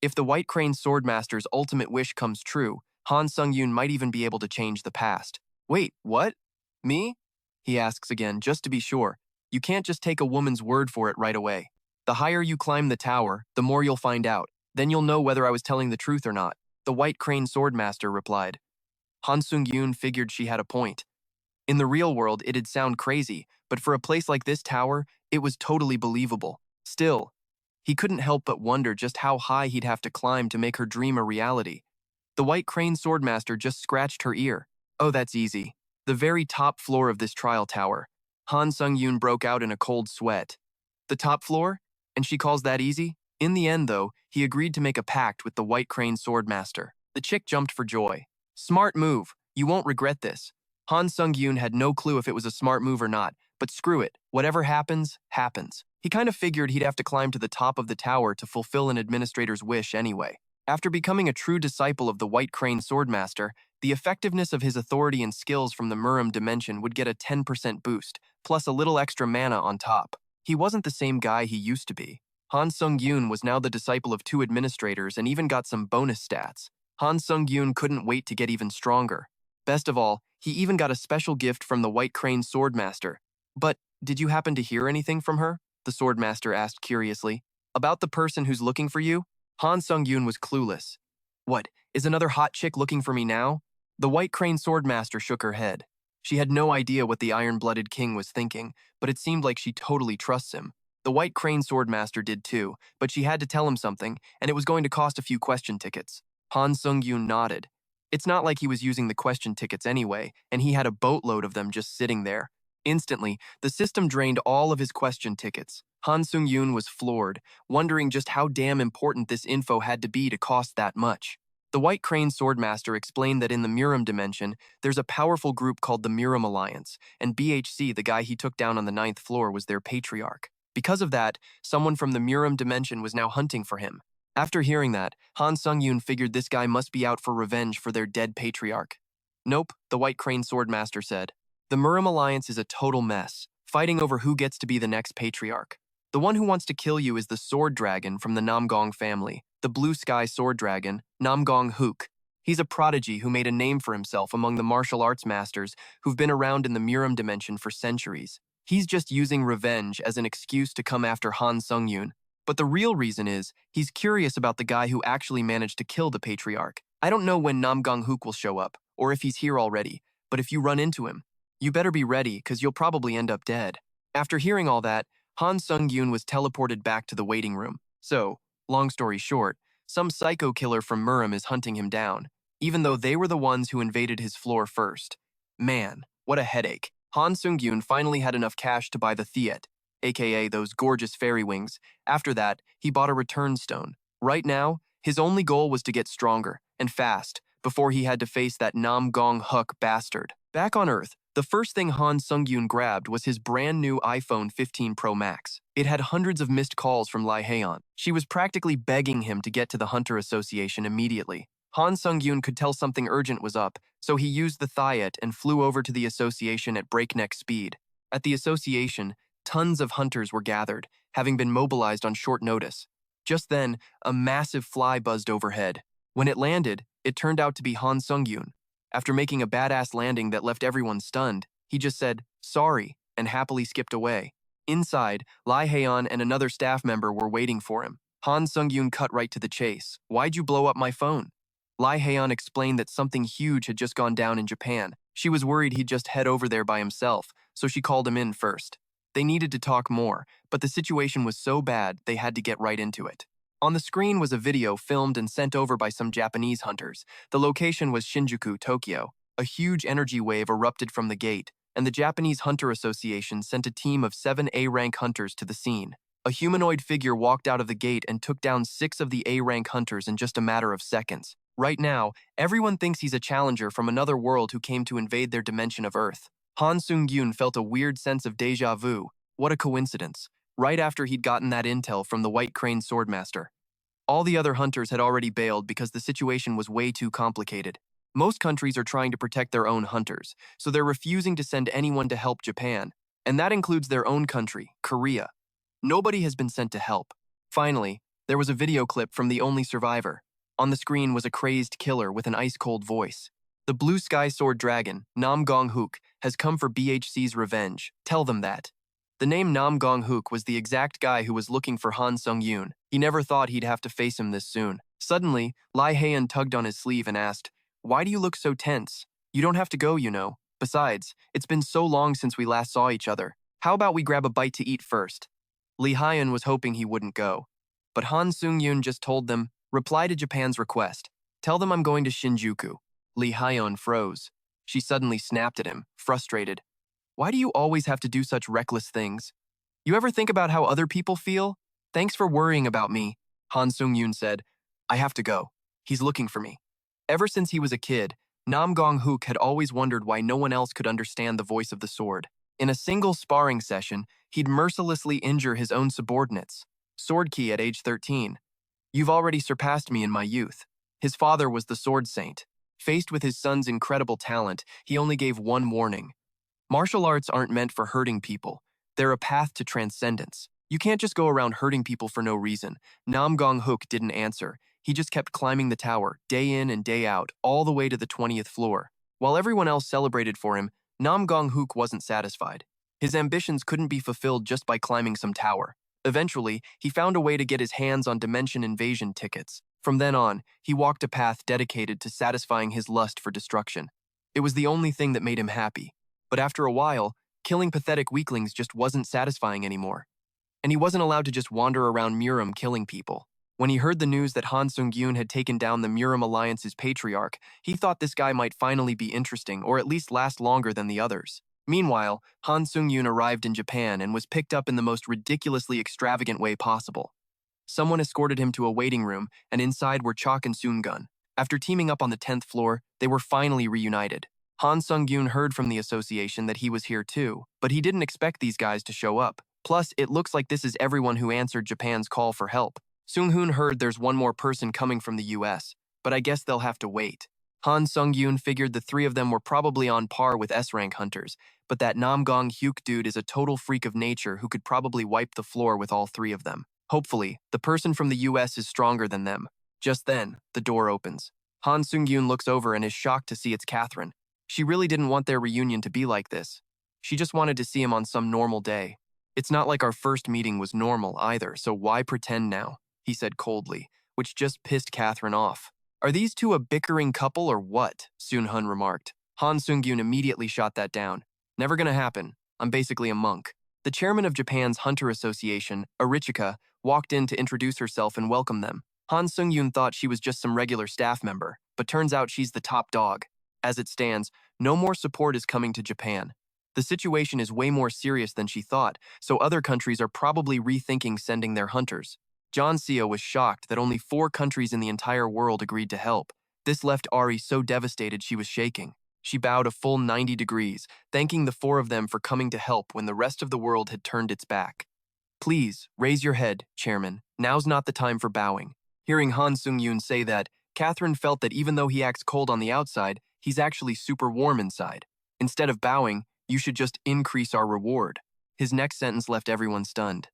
If the White Crane Swordmaster's ultimate wish comes true, Han Sungyoon might even be able to change the past. Wait, what? Me? He asks again, just to be sure. You can't just take a woman's word for it right away. The higher you climb the tower, the more you'll find out. Then you'll know whether I was telling the truth or not, the White Crane Swordmaster replied. Han Sungyoon figured she had a point. In the real world, it'd sound crazy, but for a place like this tower, it was totally believable. Still, he couldn't help but wonder just how high he'd have to climb to make her dream a reality. The White Crane Swordmaster just scratched her ear. Oh, that's easy. The very top floor of this trial tower. Han Sungyoon broke out in a cold sweat. The top floor? And she calls that easy? In the end, though, he agreed to make a pact with the White Crane Swordmaster. The chick jumped for joy. Smart move. You won't regret this. Han Sungyoon had no clue if it was a smart move or not, but screw it. Whatever happens, happens. He kind of figured he'd have to climb to the top of the tower to fulfill an administrator's wish anyway. After becoming a true disciple of the White Crane Swordmaster, the effectiveness of his authority and skills from the Murim dimension would get a 10% boost, plus a little extra mana on top. He wasn't the same guy he used to be. Han Sungyoon was now the disciple of 2 administrators and even got some bonus stats. Han Sungyoon couldn't wait to get even stronger. Best of all, he even got a special gift from the White Crane Swordmaster. But, did you happen to hear anything from her? The Swordmaster asked curiously. About the person who's looking for you? Han Sungyoon was clueless. What, is another hot chick looking for me now? The White Crane Swordmaster shook her head. She had no idea what the iron-blooded king was thinking, but it seemed like she totally trusts him. The White Crane Swordmaster did too, but she had to tell him something, and it was going to cost a few question tickets. Han Sungyoon nodded. It's not like he was using the question tickets anyway, and he had a boatload of them just sitting there. Instantly, the system drained all of his question tickets. Han Sungyoon was floored, wondering just how damn important this info had to be to cost that much. The White Crane Swordmaster explained that in the Murim dimension, there's a powerful group called the Murim Alliance, and BHC, the guy he took down on the 9th floor, was their patriarch. Because of that, someone from the Murim dimension was now hunting for him. After hearing that, Han Sungyoon figured this guy must be out for revenge for their dead patriarch. Nope, the White Crane Swordmaster said. The Murim Alliance is a total mess, fighting over who gets to be the next patriarch. The one who wants to kill you is the Sword Dragon from the Nam Gong family, the Blue Sky Sword Dragon, Nam Gong Huk. He's a prodigy who made a name for himself among the martial arts masters who've been around in the Murim dimension for centuries. He's just using revenge as an excuse to come after Han Sungyoon. But the real reason is, he's curious about the guy who actually managed to kill the patriarch. I don't know when Nam Gong Huk will show up, or if he's here already, but if you run into him, you better be ready, because you'll probably end up dead. After hearing all that, Han Sungyoon was teleported back to the waiting room. So, long story short, some psycho killer from Murim is hunting him down, even though they were the ones who invaded his floor first. Man, what a headache. Han Sungyoon finally had enough cash to buy the Theet, aka those gorgeous fairy wings. After that, he bought a return stone. Right now, his only goal was to get stronger, and fast, before he had to face that Nam Gong Huk bastard. Back on Earth, the first thing Han Sungyoon grabbed was his brand new iPhone 15 Pro Max. It had hundreds of missed calls from Lai Heian. She was practically begging him to get to the Hunter Association immediately. Han Sungyoon could tell something urgent was up, so he used the Thiet and flew over to the association at breakneck speed. At the association, tons of hunters were gathered, having been mobilized on short notice. Just then, a massive fly buzzed overhead. When it landed, it turned out to be Han Sungyoon. After making a badass landing that left everyone stunned, he just said, "Sorry," and happily skipped away. Inside, Lai Heian and another staff member were waiting for him. Han Sungyoon cut right to the chase. "Why'd you blow up my phone?" Lai Heian explained that something huge had just gone down in Japan. She was worried he'd just head over there by himself, so she called him in first. They needed to talk more, but the situation was so bad they had to get right into it. On the screen was a video filmed and sent over by some Japanese hunters. The location was Shinjuku, Tokyo. A huge energy wave erupted from the gate, and the Japanese Hunter Association sent a team of 7 A-rank hunters to the scene. A humanoid figure walked out of the gate and took down 6 of the A-rank hunters in just a matter of seconds. Right now, everyone thinks he's a challenger from another world who came to invade their dimension of Earth. Han Sungyoon felt a weird sense of déjà vu. What a coincidence. Right after he'd gotten that intel from the White Crane Swordmaster. All the other hunters had already bailed because the situation was way too complicated. Most countries are trying to protect their own hunters, so they're refusing to send anyone to help Japan. And that includes their own country, Korea. Nobody has been sent to help. Finally, there was a video clip from the only survivor. On the screen was a crazed killer with an ice-cold voice. The blue sky sword dragon, Nam Gong Huk, has come for BHC's revenge. Tell them that. The name Nam Gong Huk was the exact guy who was looking for Han Sungyoon. He never thought he'd have to face him this soon. Suddenly, Lai Heian tugged on his sleeve and asked, "Why do you look so tense? You don't have to go, you know. Besides, it's been so long since we last saw each other. How about we grab a bite to eat first?" Li Heian was hoping he wouldn't go. But Han Sungyoon just told them, "Reply to Japan's request. Tell them I'm going to Shinjuku." Li Heian froze. She suddenly snapped at him, frustrated. "Why do you always have to do such reckless things? You ever think about how other people feel? Thanks for worrying about me," Han Sungyoon said. "I have to go. He's looking for me." Ever since he was a kid, Nam Gong Huk had always wondered why no one else could understand the voice of the sword. In a single sparring session, he'd mercilessly injure his own subordinates. Sword key at age 13. "You've already surpassed me in my youth." His father was the sword saint. Faced with his son's incredible talent, he only gave one warning. Martial arts aren't meant for hurting people. They're a path to transcendence. You can't just go around hurting people for no reason. Nam Gong Huk didn't answer. He just kept climbing the tower, day in and day out, all the way to the 20th floor. While everyone else celebrated for him, Nam Gong Huk wasn't satisfied. His ambitions couldn't be fulfilled just by climbing some tower. Eventually, he found a way to get his hands on dimension invasion tickets. From then on, he walked a path dedicated to satisfying his lust for destruction. It was the only thing that made him happy. But after a while, killing pathetic weaklings just wasn't satisfying anymore. And he wasn't allowed to just wander around Murim killing people. When he heard the news that Han Sungyoon had taken down the Murim Alliance's patriarch, he thought this guy might finally be interesting or at least last longer than the others. Meanwhile, Han Sungyoon arrived in Japan and was picked up in the most ridiculously extravagant way possible. Someone escorted him to a waiting room, and inside were Chok and Sungyoon. After teaming up on the 10th floor, they were finally reunited. Han Sungyoon heard from the association that he was here too, but he didn't expect these guys to show up. Plus, it looks like this is everyone who answered Japan's call for help. Sunghoon heard there's one more person coming from the US, but I guess they'll have to wait. Han Sungyoon figured the three of them were probably on par with S-rank hunters, but that Nam Gong Huk dude is a total freak of nature who could probably wipe the floor with all three of them. Hopefully, the person from the US is stronger than them. Just then, the door opens. Han Sungyoon looks over and is shocked to see it's Catherine. She really didn't want their reunion to be like this. She just wanted to see him on some normal day. "It's not like our first meeting was normal either, so why pretend now?" he said coldly, which just pissed Catherine off. "Are these two a bickering couple or what?" Soon-hun remarked. Han Sungyoon immediately shot that down. "Never gonna happen. I'm basically a monk." The chairman of Japan's Hunter Association, Arichika, walked in to introduce herself and welcome them. Han Sungyoon thought she was just some regular staff member, but turns out she's the top dog. As it stands, no more support is coming to Japan. The situation is way more serious than she thought, so other countries are probably rethinking sending their hunters. John Seo was shocked that only 4 countries in the entire world agreed to help. This left Ari so devastated she was shaking. She bowed a full 90 degrees, thanking the 4 of them for coming to help when the rest of the world had turned its back. "Please, raise your head, Chairman. Now's not the time for bowing." Hearing Han Sungyoon say that, Catherine felt that even though he acts cold on the outside, he's actually super warm inside. Instead of bowing, "You should just increase our reward." His next sentence left everyone stunned.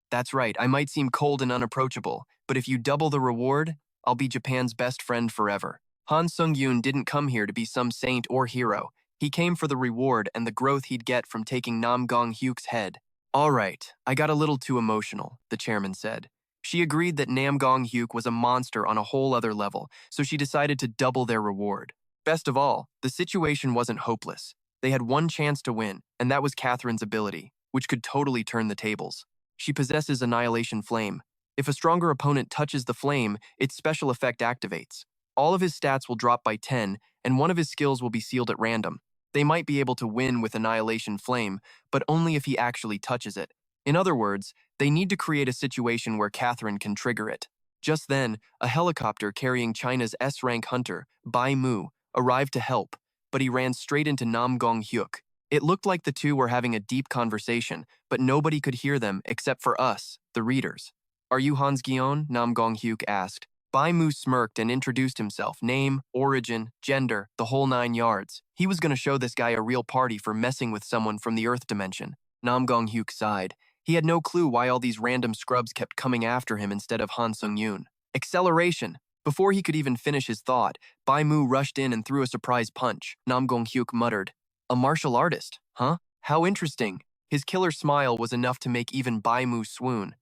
"That's right, I might seem cold and unapproachable, but if you double the reward, I'll be Japan's best friend forever." Han Sungyoon didn't come here to be some saint or hero. He came for the reward and the growth he'd get from taking Nam Gong Huk's head. "All right, I got a little too emotional," the chairman said. She agreed that Nam Gong Huk was a monster on a whole other level, so she decided to double their reward. Best of all, the situation wasn't hopeless. They had one chance to win, and that was Catherine's ability, which could totally turn the tables. She possesses Annihilation Flame. If a stronger opponent touches the flame, its special effect activates. All of his stats will drop by 10, and one of his skills will be sealed at random. They might be able to win with Annihilation Flame, but only if he actually touches it. In other words, they need to create a situation where Catherine can trigger it. Just then, a helicopter carrying China's S-rank hunter, Bai Mu, arrived to help, but he ran straight into Nam Gong Huk. It looked like the two were having a deep conversation, but nobody could hear them except for us, the readers. "Are you Hans Guion?" Nam Gong Huk asked. Bai Mu smirked and introduced himself, name, origin, gender, the whole 9 yards. He was going to show this guy a real party for messing with someone from the Earth dimension. Nam Gong Huk sighed. He had no clue why all these random scrubs kept coming after him instead of Han Sungyoon. Acceleration! Before he could even finish his thought, Bai Mu rushed in and threw a surprise punch. Nam Gong Huk muttered, "A martial artist, huh? How interesting." His killer smile was enough to make even Bai Mu swoon.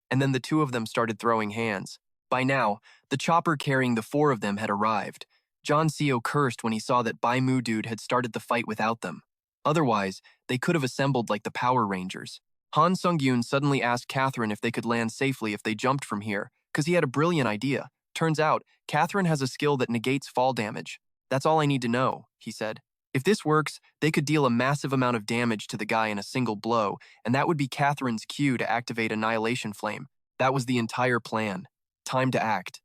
And then the two of them started throwing hands. By now, the chopper carrying the four of them had arrived. John Seo cursed when he saw that Bai Mu dude had started the fight without them. Otherwise, they could have assembled like the Power Rangers. Han Sungyoon suddenly asked Catherine if they could land safely if they jumped from here, because he had a brilliant idea. Turns out, Catherine has a skill that negates fall damage. "That's all I need to know," he said. If this works, they could deal a massive amount of damage to the guy in a single blow, and that would be Catherine's cue to activate Annihilation Flame. That was the entire plan. Time to act.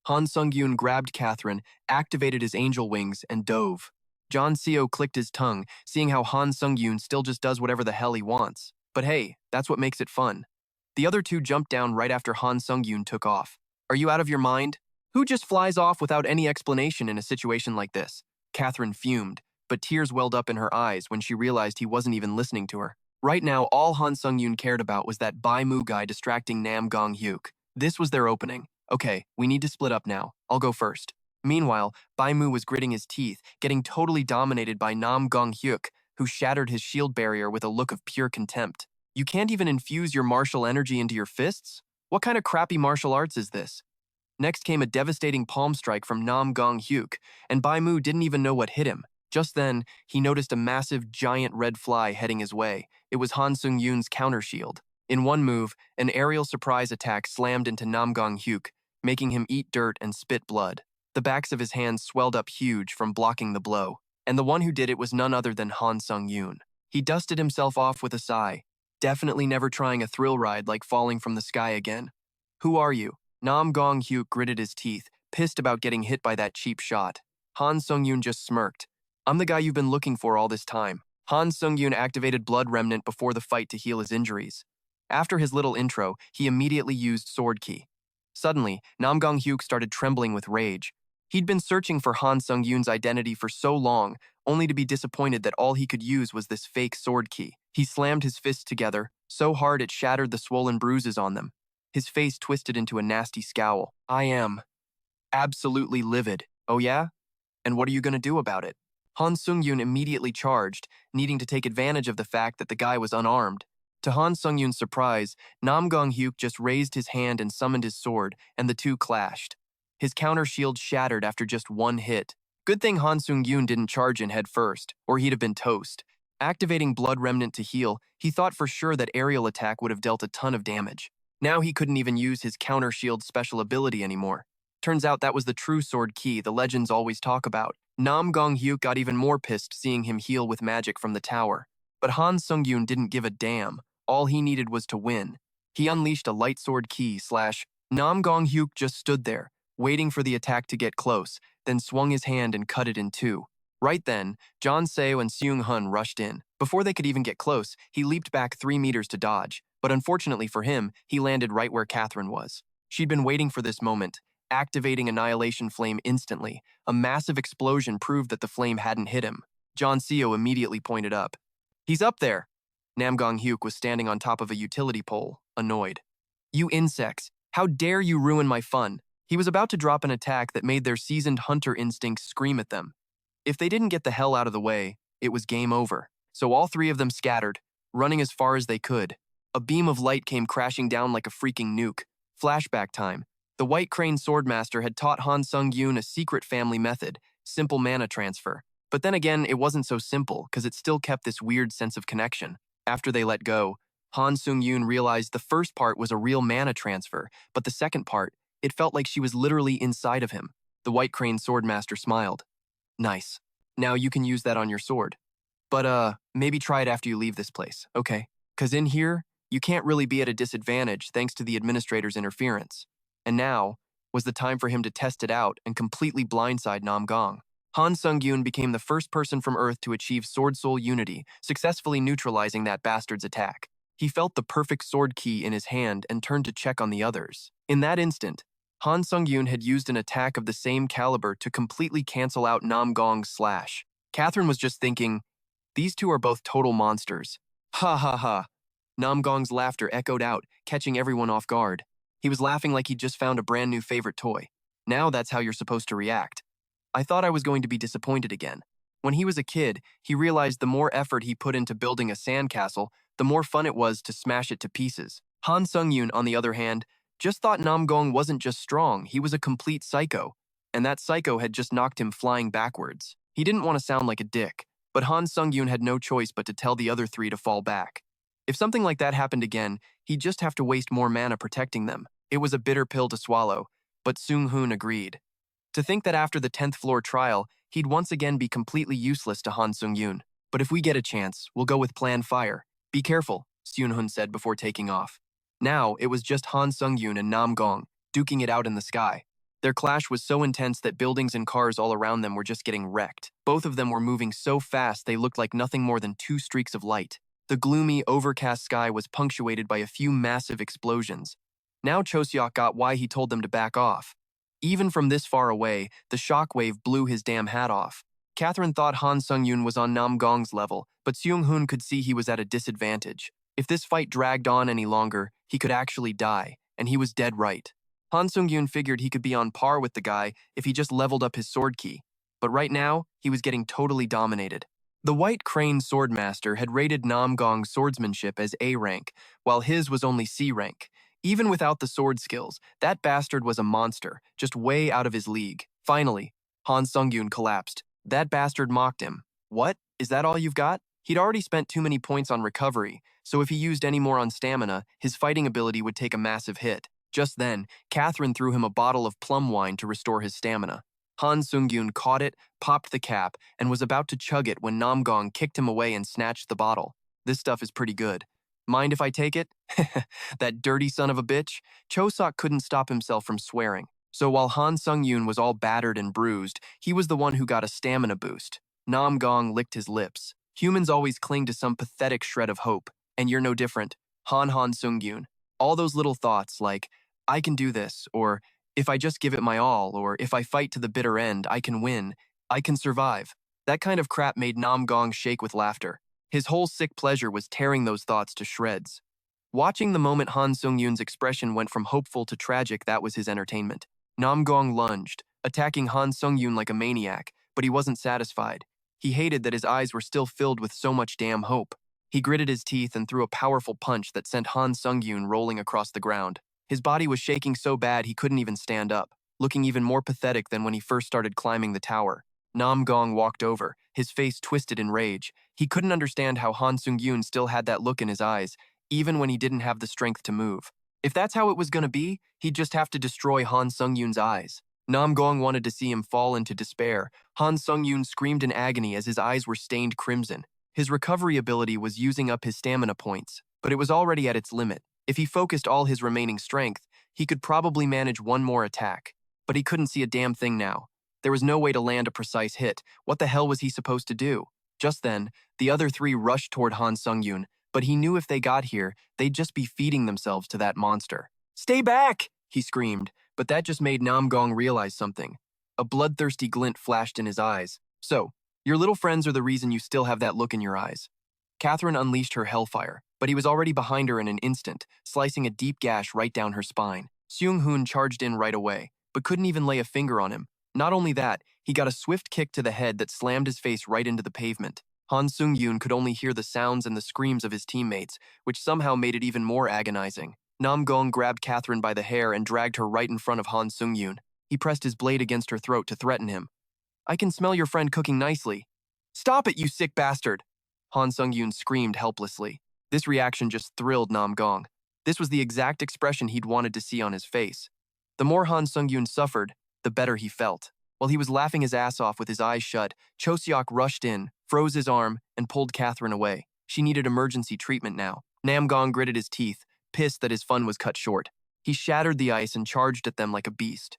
Han Sungyoon grabbed Catherine, activated his angel wings, and dove. John Seo clicked his tongue, seeing how Han Sungyoon still just does whatever the hell he wants. But hey, that's what makes it fun. The other two jumped down right after Han Sungyoon took off. "Are you out of your mind? Who just flies off without any explanation in a situation like this?" Catherine fumed, but tears welled up in her eyes when she realized he wasn't even listening to her. Right now, all Han Sungyoon cared about was that Bai Mu guy distracting Nam Gong Huk. This was their opening. "Okay, we need to split up now. I'll go first." Meanwhile, Bai Mu was gritting his teeth, getting totally dominated by Nam Gong Huk, who shattered his shield barrier with a look of pure contempt. "You can't even infuse your martial energy into your fists? What kind of crappy martial arts is this?" Next came a devastating palm strike from Nam Gong Huk, and Bai Mu didn't even know what hit him. Just then, he noticed a massive, giant red fly heading his way. It was Han Sung-yoon's counter shield. In one move, an aerial surprise attack slammed into Nam Gong Huk, making him eat dirt and spit blood. The backs of his hands swelled up huge from blocking the blow, and the one who did it was none other than Han Sung-yoon. He dusted himself off with a sigh, definitely never trying a thrill ride like falling from the sky again. "Who are you?" Nam Gong Huk gritted his teeth, pissed about getting hit by that cheap shot. Han Sung-yoon just smirked. "I'm the guy you've been looking for all this time." Han Sung-yoon activated Blood Remnant before the fight to heal his injuries. After his little intro, he immediately used Sword Key. Suddenly, Nam Gong Huk started trembling with rage. He'd been searching for Han Sung-yoon's identity for so long, only to be disappointed that all he could use was this fake Sword Key. He slammed his fists together, so hard it shattered the swollen bruises on them. His face twisted into a nasty scowl. "I am absolutely livid." "Oh yeah? And what are you going to do about it?" Han Sung-yoon immediately charged, needing to take advantage of the fact that the guy was unarmed. To Han Sung-yoon's surprise, Nam Gong Huk just raised his hand and summoned his sword, and the two clashed. His counter shield shattered after just one hit. Good thing Han Sung-yoon didn't charge in head first, or he'd have been toast. Activating Blood Remnant to heal, he thought for sure that aerial attack would have dealt a ton of damage. Now he couldn't even use his counter shield special ability anymore. Turns out that was the true sword key the legends always talk about. Nam Gong Huk got even more pissed seeing him heal with magic from the tower. But Han Sung-yoon didn't give a damn. All he needed was to win. He unleashed a light sword key / Nam Gong Huk just stood there, waiting for the attack to get close, then swung his hand and cut it in two. Right then, John Seo and Seung-hun rushed in. Before they could even get close, he leaped back 3 meters to dodge, but unfortunately for him, he landed right where Catherine was. She'd been waiting for this moment, activating Annihilation Flame instantly. A massive explosion proved that the flame hadn't hit him. John Seo immediately pointed up. "He's up there!" Nam Gong Huk was standing on top of a utility pole, annoyed. "You insects, how dare you ruin my fun!" He was about to drop an attack that made their seasoned hunter instincts scream at them. If they didn't get the hell out of the way, it was game over. So all 3 of them scattered, running as far as they could. A beam of light came crashing down like a freaking nuke. Flashback time. The White Crane Swordmaster had taught Han Sung-yoon a secret family method, simple mana transfer. But then again, it wasn't so simple, because it still kept this weird sense of connection. After they let go, Han Sung-yoon realized the first part was a real mana transfer, but the second part, it felt like she was literally inside of him. The White Crane Swordmaster smiled. "Nice. Now you can use that on your sword. But maybe try it after you leave this place, okay? 'Cause in here, you can't really be at a disadvantage thanks to the administrator's interference. And now, was the time for him to test it out and completely blindside Nam Gong. Han Sungyoon became the first person from Earth to achieve sword-soul unity, successfully neutralizing that bastard's attack. He felt the perfect sword key in his hand and turned to check on the others. In that instant, Han Sungyoon had used an attack of the same caliber to completely cancel out Nam Gong's slash. Catherine was just thinking, these two are both total monsters. Ha ha ha. Nam Gong's laughter echoed out, catching everyone off guard. He was laughing like he'd just found a brand new favorite toy. Now that's how you're supposed to react. I thought I was going to be disappointed again. When he was a kid, he realized the more effort he put into building a sandcastle, the more fun it was to smash it to pieces. Han Sungyoon, on the other hand, just thought Nam Gong wasn't just strong, he was a complete psycho. And that psycho had just knocked him flying backwards. He didn't want to sound like a dick, but Han Sungyoon had no choice but to tell the other three to fall back. If something like that happened again, he'd just have to waste more mana protecting them. It was a bitter pill to swallow, but Sungyoon agreed. To think that after the 10th floor trial, he'd once again be completely useless to Han Sungyoon. But if we get a chance, we'll go with Plan Fire. Be careful, Sungyoon said before taking off. Now, it was just Han Sungyoon and Nam Gong, duking it out in the sky. Their clash was so intense that buildings and cars all around them were just getting wrecked. Both of them were moving so fast they looked like nothing more than two streaks of light. The gloomy, overcast sky was punctuated by a few massive explosions. Now Choseok got why he told them to back off. Even from this far away, the shockwave blew his damn hat off. Catherine thought Han Sungyoon was on Nam Gong's level, but Sungyoon could see he was at a disadvantage. If this fight dragged on any longer, he could actually die, and he was dead right. Han Sungyoon figured he could be on par with the guy if he just leveled up his sword key. But right now, he was getting totally dominated. The White Crane Swordmaster had rated Nam Gong's swordsmanship as A rank, while his was only C rank. Even without the sword skills, that bastard was a monster, just way out of his league. Finally, Han Sungyoon collapsed. That bastard mocked him. What? Is that all you've got? He'd already spent too many points on recovery, so if he used any more on stamina, his fighting ability would take a massive hit. Just then, Catherine threw him a bottle of plum wine to restore his stamina. Han Sungyoon caught it, popped the cap, and was about to chug it when Nam Gong kicked him away and snatched the bottle. This stuff is pretty good. Mind if I take it? That dirty son of a bitch? Choseok couldn't stop himself from swearing. So while Han Sungyoon was all battered and bruised, he was the one who got a stamina boost. Nam Gong licked his lips. Humans always cling to some pathetic shred of hope, and you're no different. Han Sungyoon. All those little thoughts like, I can do this, or if I just give it my all, or if I fight to the bitter end, I can win, I can survive. That kind of crap made Nam Gong shake with laughter. His whole sick pleasure was tearing those thoughts to shreds. Watching the moment Han Sungyoon's expression went from hopeful to tragic, that was his entertainment. Nam Gong lunged, attacking Han Sungyoon like a maniac, but he wasn't satisfied. He hated that his eyes were still filled with so much damn hope. He gritted his teeth and threw a powerful punch that sent Han Sungyoon rolling across the ground. His body was shaking so bad he couldn't even stand up, looking even more pathetic than when he first started climbing the tower. Nam Gong walked over, his face twisted in rage. He couldn't understand how Han Sungyoon still had that look in his eyes, even when he didn't have the strength to move. If that's how it was gonna be, he'd just have to destroy Han Sungyoon's eyes. Nam Gong wanted to see him fall into despair. Han Sungyoon screamed in agony as his eyes were stained crimson. His recovery ability was using up his stamina points, but it was already at its limit. If he focused all his remaining strength, he could probably manage one more attack. But he couldn't see a damn thing now. There was no way to land a precise hit. What the hell was he supposed to do? Just then, the other three rushed toward Han Sungyoon, but he knew if they got here, they'd just be feeding themselves to that monster. Stay back! He screamed, but that just made Nam Gong realize something. A bloodthirsty glint flashed in his eyes. So, your little friends are the reason you still have that look in your eyes. Catherine unleashed her hellfire, but he was already behind her in an instant, slicing a deep gash right down her spine. Sungyoon charged in right away, but couldn't even lay a finger on him. Not only that, he got a swift kick to the head that slammed his face right into the pavement. Han Sungyoon could only hear the sounds and the screams of his teammates, which somehow made it even more agonizing. Nam Gong grabbed Catherine by the hair and dragged her right in front of Han Sungyoon. He pressed his blade against her throat to threaten him. I can smell your friend cooking nicely. Stop it, you sick bastard! Han Sungyoon screamed helplessly. This reaction just thrilled Nam Gong. This was the exact expression he'd wanted to see on his face. The more Han Sungyoon suffered, the better he felt. While he was laughing his ass off with his eyes shut, Choseok rushed in, froze his arm, and pulled Catherine away. She needed emergency treatment now. Nam Gong gritted his teeth, pissed that his fun was cut short. He shattered the ice and charged at them like a beast.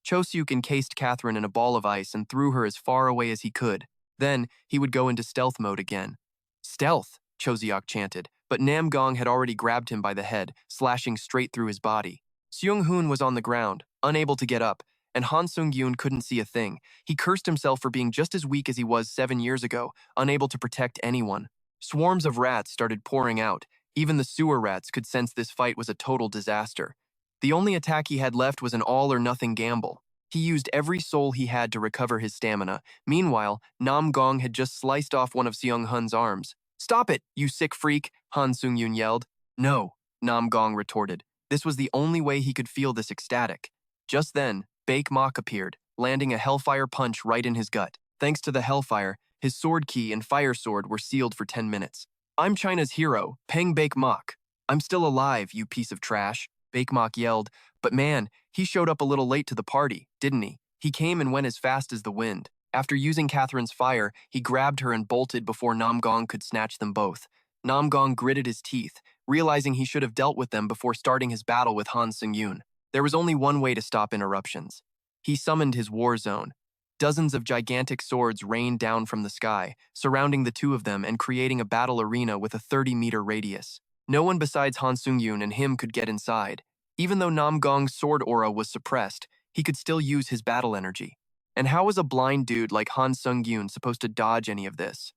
Choseok encased Catherine in a ball of ice and threw her as far away as he could. Then, he would go into stealth mode again. Stealth, Choseok chanted, but Nam Gong had already grabbed him by the head, slashing straight through his body. Sungyoon was on the ground, unable to get up, and Han Sungyoon couldn't see a thing. He cursed himself for being just as weak as he was 7 years ago, unable to protect anyone. Swarms of rats started pouring out. Even the sewer rats could sense this fight was a total disaster. The only attack he had left was an all-or-nothing gamble. He used every soul he had to recover his stamina. Meanwhile, Nam Gong had just sliced off one of Seung-hun's arms. "Stop it, you sick freak," Han Sung-yoon yelled. "No," Nam Gong retorted. This was the only way he could feel this ecstatic. Just then, Baek Mok appeared, landing a hellfire punch right in his gut. Thanks to the hellfire, his sword key and fire sword were sealed for 10 minutes. "I'm China's hero, Peng Baek Mok. I'm still alive, you piece of trash," Baek Mok yelled. But man, he showed up a little late to the party, didn't he? He came and went as fast as the wind. After using Catherine's fire, he grabbed her and bolted before Nam Gong could snatch them both. Nam Gong gritted his teeth, realizing he should have dealt with them before starting his battle with Han Sungyoon. There was only one way to stop interruptions. He summoned his war zone. Dozens of gigantic swords rained down from the sky, surrounding the two of them and creating a battle arena with a 30-meter radius. No one besides Han Sungyoon and him could get inside. Even though Nam Gong's sword aura was suppressed, he could still use his battle energy. And how was a blind dude like Han Sungyoon supposed to dodge any of this?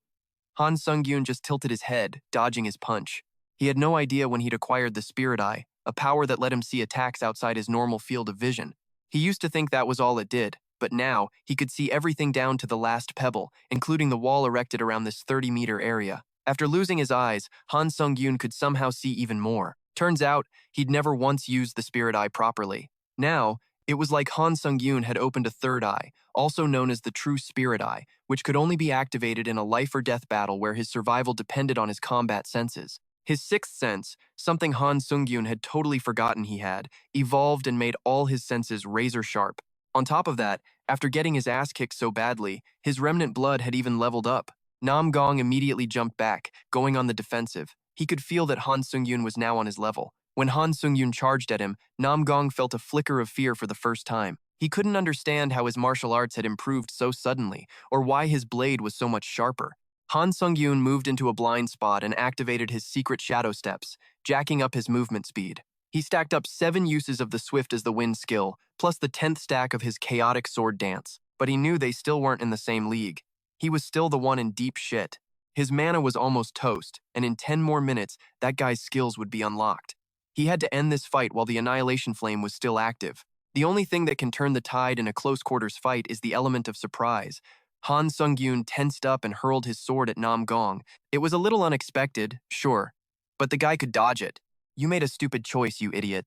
Han Sungyoon just tilted his head, dodging his punch. He had no idea when he'd acquired the Spirit Eye, a power that let him see attacks outside his normal field of vision. He used to think that was all it did, but now he could see everything down to the last pebble, including the wall erected around this 30-meter area. After losing his eyes, Han Sungyoon could somehow see even more. Turns out, he'd never once used the Spirit Eye properly. Now, it was like Han Sungyoon had opened a third eye, also known as the True Spirit Eye, which could only be activated in a life-or-death battle where his survival depended on his combat senses. His sixth sense, something Han Sungyoon had totally forgotten he had, evolved and made all his senses razor-sharp. On top of that, after getting his ass kicked so badly, his remnant blood had even leveled up. Nam Gong immediately jumped back, going on the defensive. He could feel that Han Sungyoon was now on his level. When Han Sungyoon charged at him, Nam Gong felt a flicker of fear for the first time. He couldn't understand how his martial arts had improved so suddenly, or why his blade was so much sharper. Han Sungyoon moved into a blind spot and activated his secret shadow steps, jacking up his movement speed. He stacked up 7 uses of the Swift as the Wind skill, plus the 10th stack of his chaotic sword dance, but he knew they still weren't in the same league. He was still the one in deep shit. His mana was almost toast, and in 10 more minutes, that guy's skills would be unlocked. He had to end this fight while the Annihilation Flame was still active. The only thing that can turn the tide in a close-quarters fight is the element of surprise. Han Sungyoon tensed up and hurled his sword at Nam Gong. It was a little unexpected, sure, but the guy could dodge it. "You made a stupid choice, you idiot."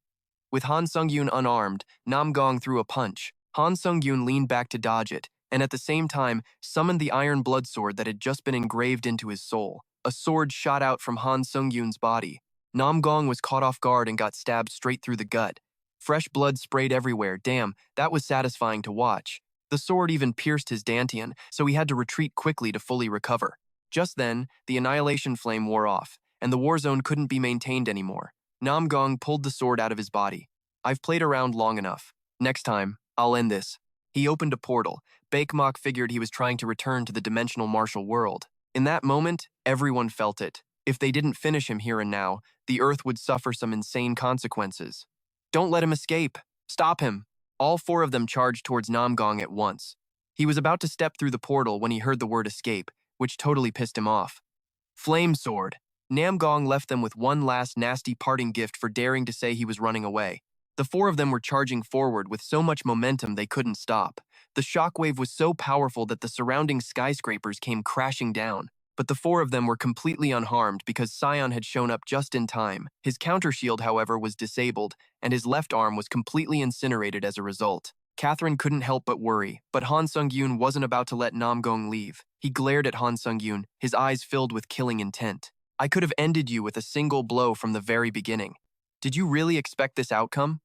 With Han Sungyoon unarmed, Nam Gong threw a punch. Han Sungyoon leaned back to dodge it, and at the same time summoned the iron blood sword that had just been engraved into his soul. A sword shot out from Han Sungyoon's body. Nam Gong was caught off guard and got stabbed straight through the gut. Fresh blood sprayed everywhere. Damn, that was satisfying to watch. The sword even pierced his dantian, so he had to retreat quickly to fully recover. Just then, the Annihilation Flame wore off, and the war zone couldn't be maintained anymore. Nam Gong pulled the sword out of his body. "I've played around long enough. Next time, I'll end this." He opened a portal. Baek Mok figured he was trying to return to the dimensional martial world. In that moment, everyone felt it. If they didn't finish him here and now, the Earth would suffer some insane consequences. "Don't let him escape. Stop him." All 4 of them charged towards Nam Gong at once. He was about to step through the portal when he heard the word escape, which totally pissed him off. Flame Sword. Nam Gong left them with one last nasty parting gift for daring to say he was running away. The 4 of them were charging forward with so much momentum they couldn't stop. The shockwave was so powerful that the surrounding skyscrapers came crashing down. But the 4 of them were completely unharmed because Sion had shown up just in time. His countershield, however, was disabled, and his left arm was completely incinerated as a result. Catherine couldn't help but worry, but Han Sungyoon wasn't about to let Nam Gong leave. He glared at Han Sungyoon, his eyes filled with killing intent. "I could have ended you with a single blow from the very beginning. Did you really expect this outcome?"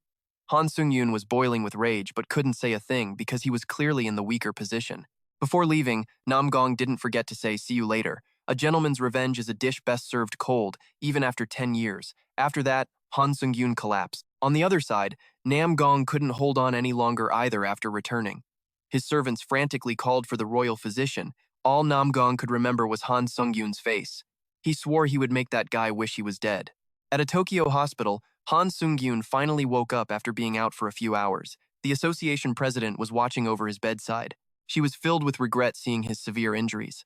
Han Sungyoon was boiling with rage but couldn't say a thing because he was clearly in the weaker position. Before leaving, Nam Gong didn't forget to say, "See you later. A gentleman's revenge is a dish best served cold, even after 10 years. After that, Han Sungyoon collapsed. On the other side, Nam Gong couldn't hold on any longer either after returning. His servants frantically called for the royal physician. All Nam Gong could remember was Han Sungyoon's face. He swore he would make that guy wish he was dead. At a Tokyo hospital, Han Sungyoon finally woke up after being out for a few hours. The association president was watching over his bedside. She was filled with regret seeing his severe injuries.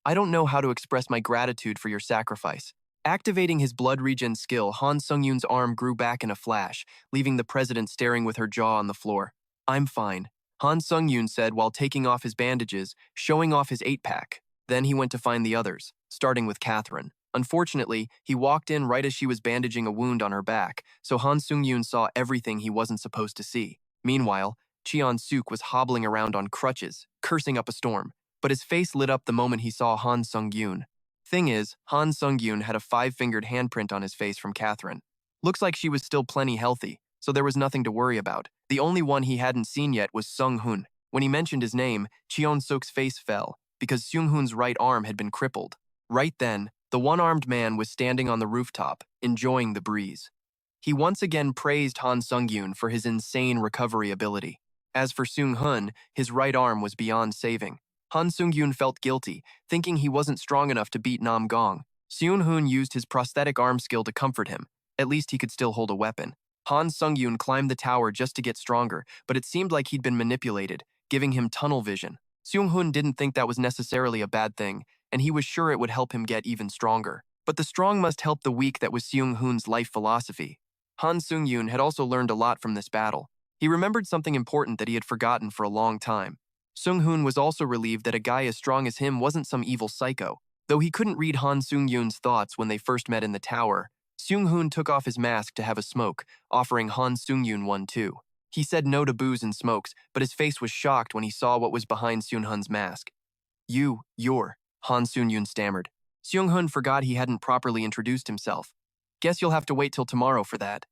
I don't know how to express my gratitude for your sacrifice. Activating his blood regen skill, Han Sungyoon's arm grew back in a flash, leaving the president staring with her jaw on the floor. I'm fine, Han Sungyoon said while taking off his bandages, showing off his 8-pack. Then he went to find the others, starting with Catherine. Unfortunately, he walked in right as she was bandaging a wound on her back, so Han Sungyoon saw everything he wasn't supposed to see. Meanwhile, Cheon-suk was hobbling around on crutches, cursing up a storm, but his face lit up the moment he saw Han Sungyoon. Thing is, Han Sungyoon had a 5-fingered handprint on his face from Catherine. Looks like she was still plenty healthy, so there was nothing to worry about. The only one he hadn't seen yet was Sung-hoon. When he mentioned his name, Cheon-suk's face fell, because Sung-hoon's right arm had been crippled. Right then, the one-armed man was standing on the rooftop, enjoying the breeze. He once again praised Han Sungyoon for his insane recovery ability. As for Sung-hoon, his right arm was beyond saving. Han Sungyoon felt guilty, thinking he wasn't strong enough to beat Nam Gong. Sung-hoon used his prosthetic arm skill to comfort him. At least he could still hold a weapon. Han Sungyoon climbed the tower just to get stronger, but it seemed like he'd been manipulated, giving him tunnel vision. Sung-hoon didn't think that was necessarily a bad thing, and he was sure it would help him get even stronger. But the strong must help the weak. That was Sung-hoon's life philosophy. Han Sungyoon had also learned a lot from this battle. He remembered something important that he had forgotten for a long time. Sung-hoon was also relieved that a guy as strong as him wasn't some evil psycho. Though he couldn't read Han Sungyoon's thoughts when they first met in the tower, Sung-hoon took off his mask to have a smoke, offering Han Sungyoon one too. He said no to booze and smokes, but his face was shocked when he saw what was behind Sung-hoon's mask. You're, Han Sungyoon stammered. Sung-hoon forgot he hadn't properly introduced himself. Guess you'll have to wait till tomorrow for that.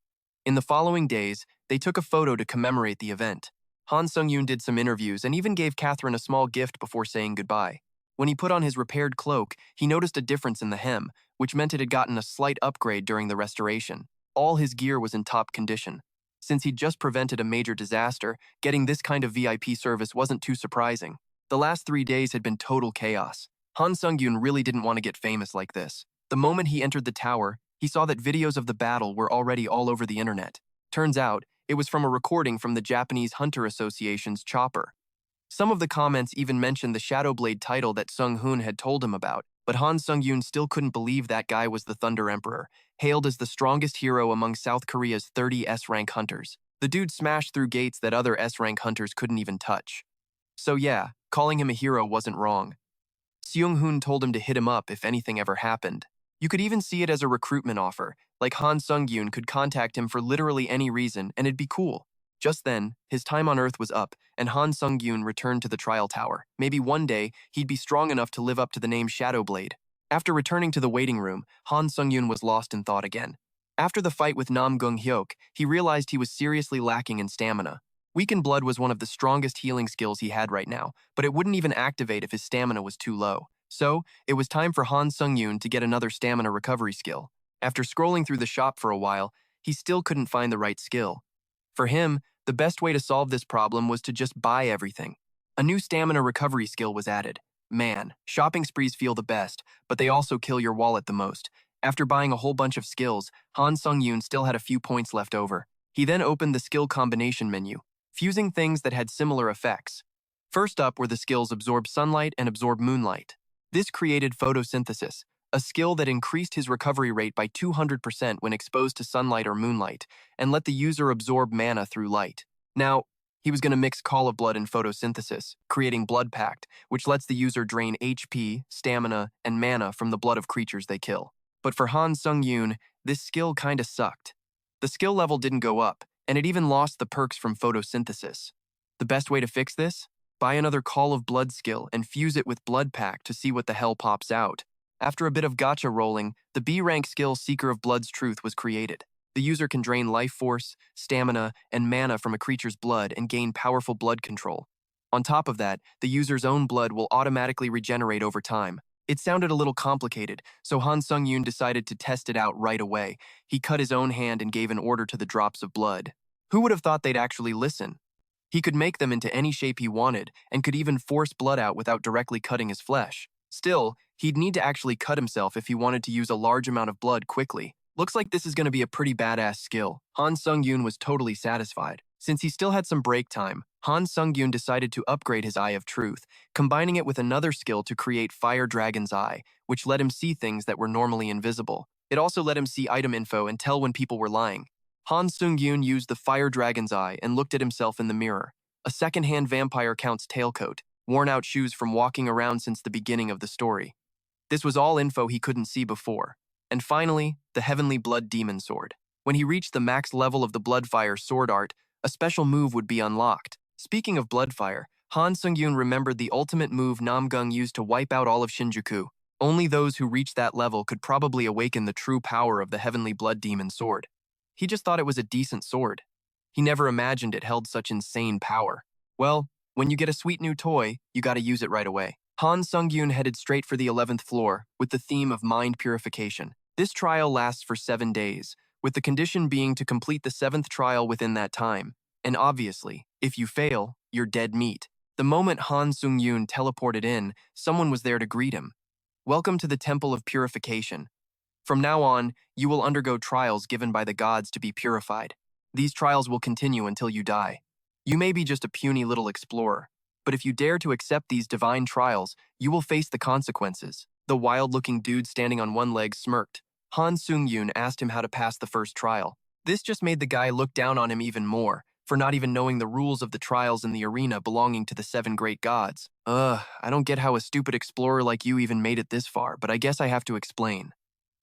In the following days, they took a photo to commemorate the event. Han Sungyoon did some interviews and even gave Catherine a small gift before saying goodbye. When he put on his repaired cloak, he noticed a difference in the hem, which meant it had gotten a slight upgrade during the restoration. All his gear was in top condition. Since he'd just prevented a major disaster, getting this kind of VIP service wasn't too surprising. The last 3 days had been total chaos. Han Sungyoon really didn't want to get famous like this. The moment he entered the tower, he saw that videos of the battle were already all over the internet. Turns out, it was from a recording from the Japanese Hunter Association's chopper. Some of the comments even mentioned the Shadowblade title that Sung-hoon had told him about, but Han Sungyoon still couldn't believe that guy was the Thunder Emperor, hailed as the strongest hero among South Korea's 30 S-rank hunters. The dude smashed through gates that other S-rank hunters couldn't even touch. So yeah, calling him a hero wasn't wrong. Sung-hoon told him to hit him up if anything ever happened. You could even see it as a recruitment offer, like Han Sungyoon could contact him for literally any reason and it'd be cool. Just then, his time on Earth was up, and Han Sungyoon returned to the trial tower. Maybe one day, he'd be strong enough to live up to the name Shadowblade. After returning to the waiting room, Han Sungyoon was lost in thought again. After the fight with Nam Gong Huk, he realized he was seriously lacking in stamina. Weakened blood was one of the strongest healing skills he had right now, but it wouldn't even activate if his stamina was too low. So, it was time for Han Sungyoon to get another stamina recovery skill. After scrolling through the shop for a while, he still couldn't find the right skill. For him, the best way to solve this problem was to just buy everything. A new stamina recovery skill was added. Man, shopping sprees feel the best, but they also kill your wallet the most. After buying a whole bunch of skills, Han Sungyoon still had a few points left over. He then opened the skill combination menu, fusing things that had similar effects. First up were the skills Absorb Sunlight and Absorb Moonlight. This created photosynthesis, a skill that increased his recovery rate by 200% when exposed to sunlight or moonlight, and let the user absorb mana through light. Now, he was going to mix Call of Blood and photosynthesis, creating Blood Pact, which lets the user drain HP, stamina, and mana from the blood of creatures they kill. But for Han Sungyoon, this skill kinda sucked. The skill level didn't go up, and it even lost the perks from photosynthesis. The best way to fix this? Buy another Call of Blood skill and fuse it with Blood Pact to see what the hell pops out. After a bit of gacha rolling, the B-rank skill Seeker of Blood's Truth was created. The user can drain life force, stamina, and mana from a creature's blood and gain powerful blood control. On top of that, the user's own blood will automatically regenerate over time. It sounded a little complicated, so Han Sung-yoon decided to test it out right away. He cut his own hand and gave an order to the drops of blood. Who would have thought they'd actually listen? He could make them into any shape he wanted, and could even force blood out without directly cutting his flesh. Still, he'd need to actually cut himself if he wanted to use a large amount of blood quickly. Looks like this is going to be a pretty badass skill. Han Sung-yoon was totally satisfied. Since he still had some break time, Han Sung-yoon decided to upgrade his Eye of Truth, combining it with another skill to create Fire Dragon's Eye, which let him see things that were normally invisible. It also let him see item info and tell when people were lying. Han Sung-yoon used the Fire Dragon's Eye and looked at himself in the mirror. A second-hand vampire count's tailcoat, worn-out shoes from walking around since the beginning of the story. This was all info he couldn't see before. And finally, the Heavenly Blood Demon Sword. When he reached the max level of the Bloodfire sword art, a special move would be unlocked. Speaking of Bloodfire, Han Sung-yoon remembered the ultimate move Nam Gong used to wipe out all of Shinjuku. Only those who reached that level could probably awaken the true power of the Heavenly Blood Demon Sword. He just thought it was a decent sword. He never imagined it held such insane power. Well, when you get a sweet new toy, you gotta use it right away. Han Sung-yoon headed straight for the 11th floor, with the theme of mind purification. This trial lasts for 7 days, with the condition being to complete the 7th trial within that time. And obviously, if you fail, you're dead meat. The moment Han Sung-yoon teleported in, someone was there to greet him. Welcome to the Temple of Purification. From now on, you will undergo trials given by the gods to be purified. These trials will continue until you die. You may be just a puny little explorer, but if you dare to accept these divine trials, you will face the consequences. The wild-looking dude standing on one leg smirked. Han Sung-yoon asked him how to pass the first trial. This just made the guy look down on him even more, for not even knowing the rules of the trials in the arena belonging to the 7 great gods. I don't get how a stupid explorer like you even made it this far, but I guess I have to explain.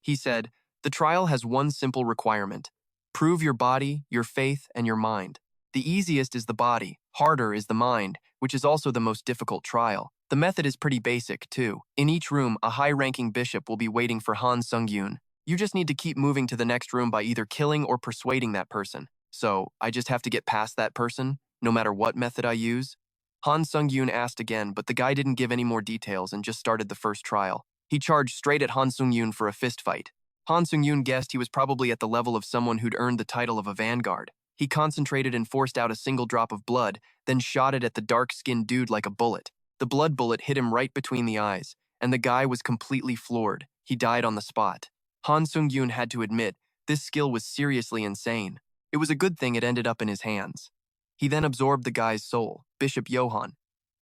He said, the trial has one simple requirement. Prove your body, your faith, and your mind. The easiest is the body, harder is the mind, which is also the most difficult trial. The method is pretty basic, too. In each room, a high-ranking bishop will be waiting for Han Sung-yoon. You just need to keep moving to the next room by either killing or persuading that person. So, I just have to get past that person, no matter what method I use? Han Sung-yoon asked again, but the guy didn't give any more details and just started the first trial. He charged straight at Han Sung-yoon for a fist fight. Han Sung-yoon guessed he was probably at the level of someone who'd earned the title of a vanguard. He concentrated and forced out a single drop of blood, then shot it at the dark-skinned dude like a bullet. The blood bullet hit him right between the eyes, and the guy was completely floored. He died on the spot. Han Sung-yoon had to admit, this skill was seriously insane. It was a good thing it ended up in his hands. He then absorbed the guy's soul, Bishop Johan.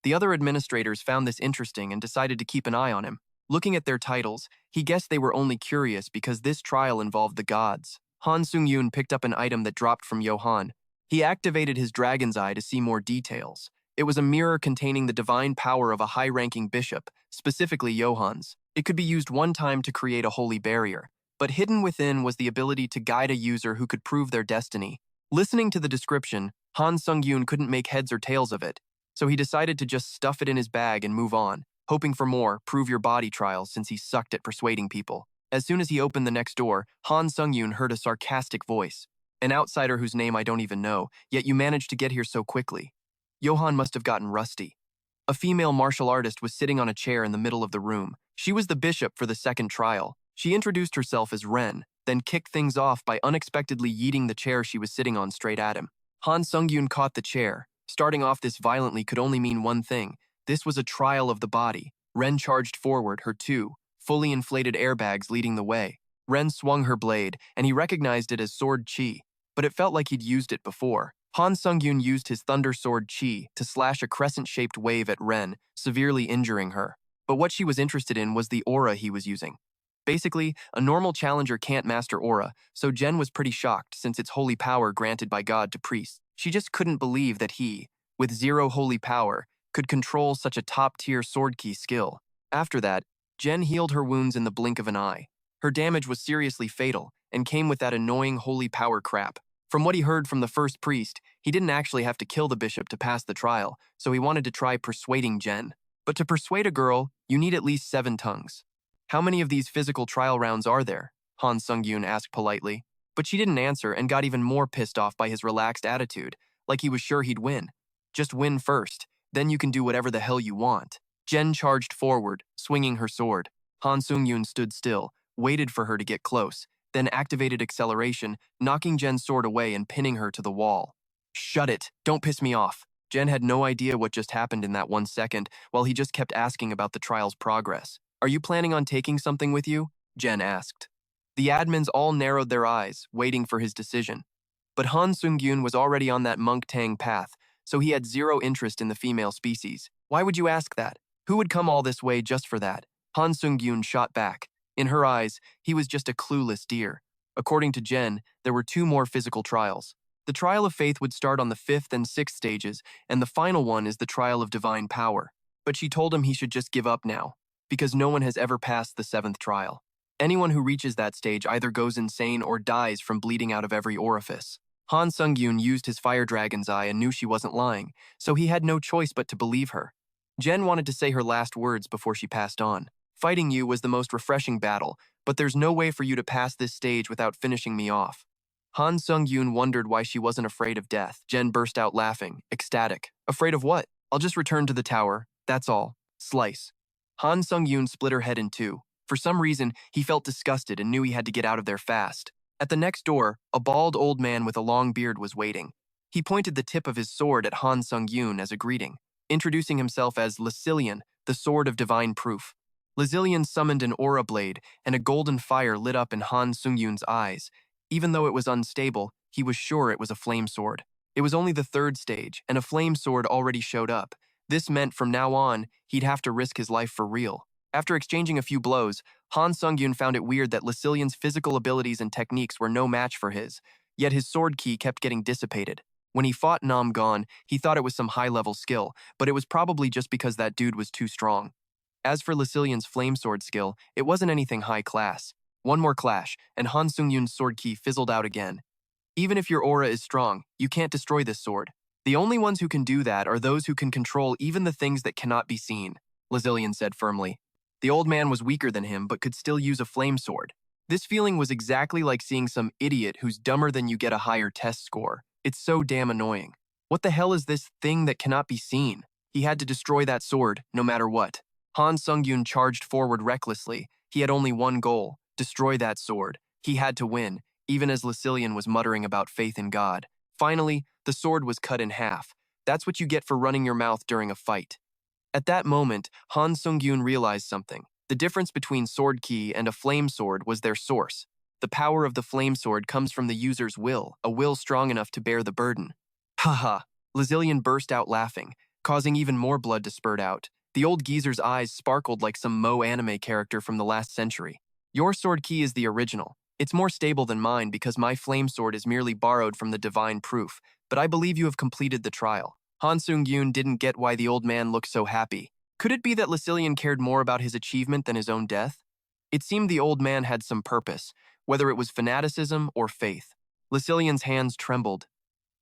The other administrators found this interesting and decided to keep an eye on him. Looking at their titles, he guessed they were only curious because this trial involved the gods. Han Sung-yoon picked up an item that dropped from Johan. He activated his dragon's eye to see more details. It was a mirror containing the divine power of a high-ranking bishop, specifically Johan's. It could be used one time to create a holy barrier, but hidden within was the ability to guide a user who could prove their destiny. Listening to the description, Han Sung-yoon couldn't make heads or tails of it, so he decided to just stuff it in his bag and move on, hoping for more prove your body trials since he sucked at persuading people. As soon as he opened the next door, Han Sung-yoon heard a sarcastic voice. An outsider whose name I don't even know, yet you managed to get here so quickly. Johan must have gotten rusty. A female martial artist was sitting on a chair in the middle of the room. She was the bishop for the second trial. She introduced herself as Ren, then kicked things off by unexpectedly yeeting the chair she was sitting on straight at him. Han Sung-yoon caught the chair. Starting off this violently could only mean one thing. This was a trial of the body. Ren charged forward, her two fully inflated airbags leading the way. Ren swung her blade, and he recognized it as Sword Chi, but it felt like he'd used it before. Han Sung-yoon used his Thunder Sword Chi to slash a crescent-shaped wave at Ren, severely injuring her. But what she was interested in was the aura he was using. Basically, a normal challenger can't master aura, so Jen was pretty shocked since it's holy power granted by God to priests. She just couldn't believe that he, with 0 holy power, could control such a top-tier sword key skill. After that, Jen healed her wounds in the blink of an eye. Her damage was seriously fatal and came with that annoying holy power crap. From what he heard from the first priest, he didn't actually have to kill the bishop to pass the trial, so he wanted to try persuading Jen. But to persuade a girl, you need at least 7 tongues. How many of these physical trial rounds are there? Han Sung-yoon asked politely. But she didn't answer and got even more pissed off by his relaxed attitude, like he was sure he'd win. Just win first, then you can do whatever the hell you want. Jen charged forward, swinging her sword. Han Sungyoon stood still, waited for her to get close, then activated acceleration, knocking Jen's sword away and pinning her to the wall. Shut it, don't piss me off. Jen had no idea what just happened in that 1 second, while he just kept asking about the trial's progress. Are you planning on taking something with you? Jen asked. The admins all narrowed their eyes, waiting for his decision. But Han Sungyoon was already on that monk tang path, so he had zero interest in the female species. Why would you ask that? Who would come all this way just for that? Han Sungyoon shot back. In her eyes, he was just a clueless deer. According to Jen, there were 2 more physical trials. The trial of faith would start on the 5th and 6th stages, and the final one is the trial of divine power. But she told him he should just give up now, because no one has ever passed the 7th trial. Anyone who reaches that stage either goes insane or dies from bleeding out of every orifice. Han Sungyoon used his fire dragon's eye and knew she wasn't lying, so he had no choice but to believe her. Jen wanted to say her last words before she passed on. Fighting you was the most refreshing battle, but there's no way for you to pass this stage without finishing me off. Han Sungyoon wondered why she wasn't afraid of death. Jen burst out laughing, ecstatic. Afraid of what? I'll just return to the tower, that's all. Slice. Han Sungyoon split her head in 2. For some reason, he felt disgusted and knew he had to get out of there fast. At the next door, a bald old man with a long beard was waiting. He pointed the tip of his sword at Han Sungyoon as a greeting, introducing himself as Licilian, the sword of divine proof. Licilian summoned an aura blade, and a golden fire lit up in Han Sungyoon's eyes. Even though it was unstable, he was sure it was a flame sword. It was only the 3rd stage, and a flame sword already showed up. This meant from now on, he'd have to risk his life for real. After exchanging a few blows, Han Sungyoon found it weird that Licilian's physical abilities and techniques were no match for his, yet his sword ki kept getting dissipated. When he fought Nam Gong, he thought it was some high-level skill, but it was probably just because that dude was too strong. As for Licilian's flame sword skill, it wasn't anything high class. One more clash, and Han Sungyoon's sword ki fizzled out again. Even if your aura is strong, you can't destroy this sword. The only ones who can do that are those who can control even the things that cannot be seen, Licilian said firmly. The old man was weaker than him, but could still use a flame sword. This feeling was exactly like seeing some idiot who's dumber than you get a higher test score. It's so damn annoying. What the hell is this thing that cannot be seen? He had to destroy that sword, no matter what. Han Sungyoon charged forward recklessly. He had only one goal, destroy that sword. He had to win, even as Licilian was muttering about faith in God. Finally, the sword was cut in half. That's what you get for running your mouth during a fight. At that moment, Han Sungyoon realized something. The difference between sword ki and a flame sword was their source. The power of the flame sword comes from the user's will, a will strong enough to bear the burden. Haha, Licilian burst out laughing, causing even more blood to spurt out. The old geezer's eyes sparkled like some Mo anime character from the last century. Your sword ki is the original. It's more stable than mine because my flame sword is merely borrowed from the divine proof, but I believe you have completed the trial. Han Sungyoon didn't get why the old man looked so happy. Could it be that Licilian cared more about his achievement than his own death? It seemed the old man had some purpose, whether it was fanaticism or faith. Licilian's hands trembled.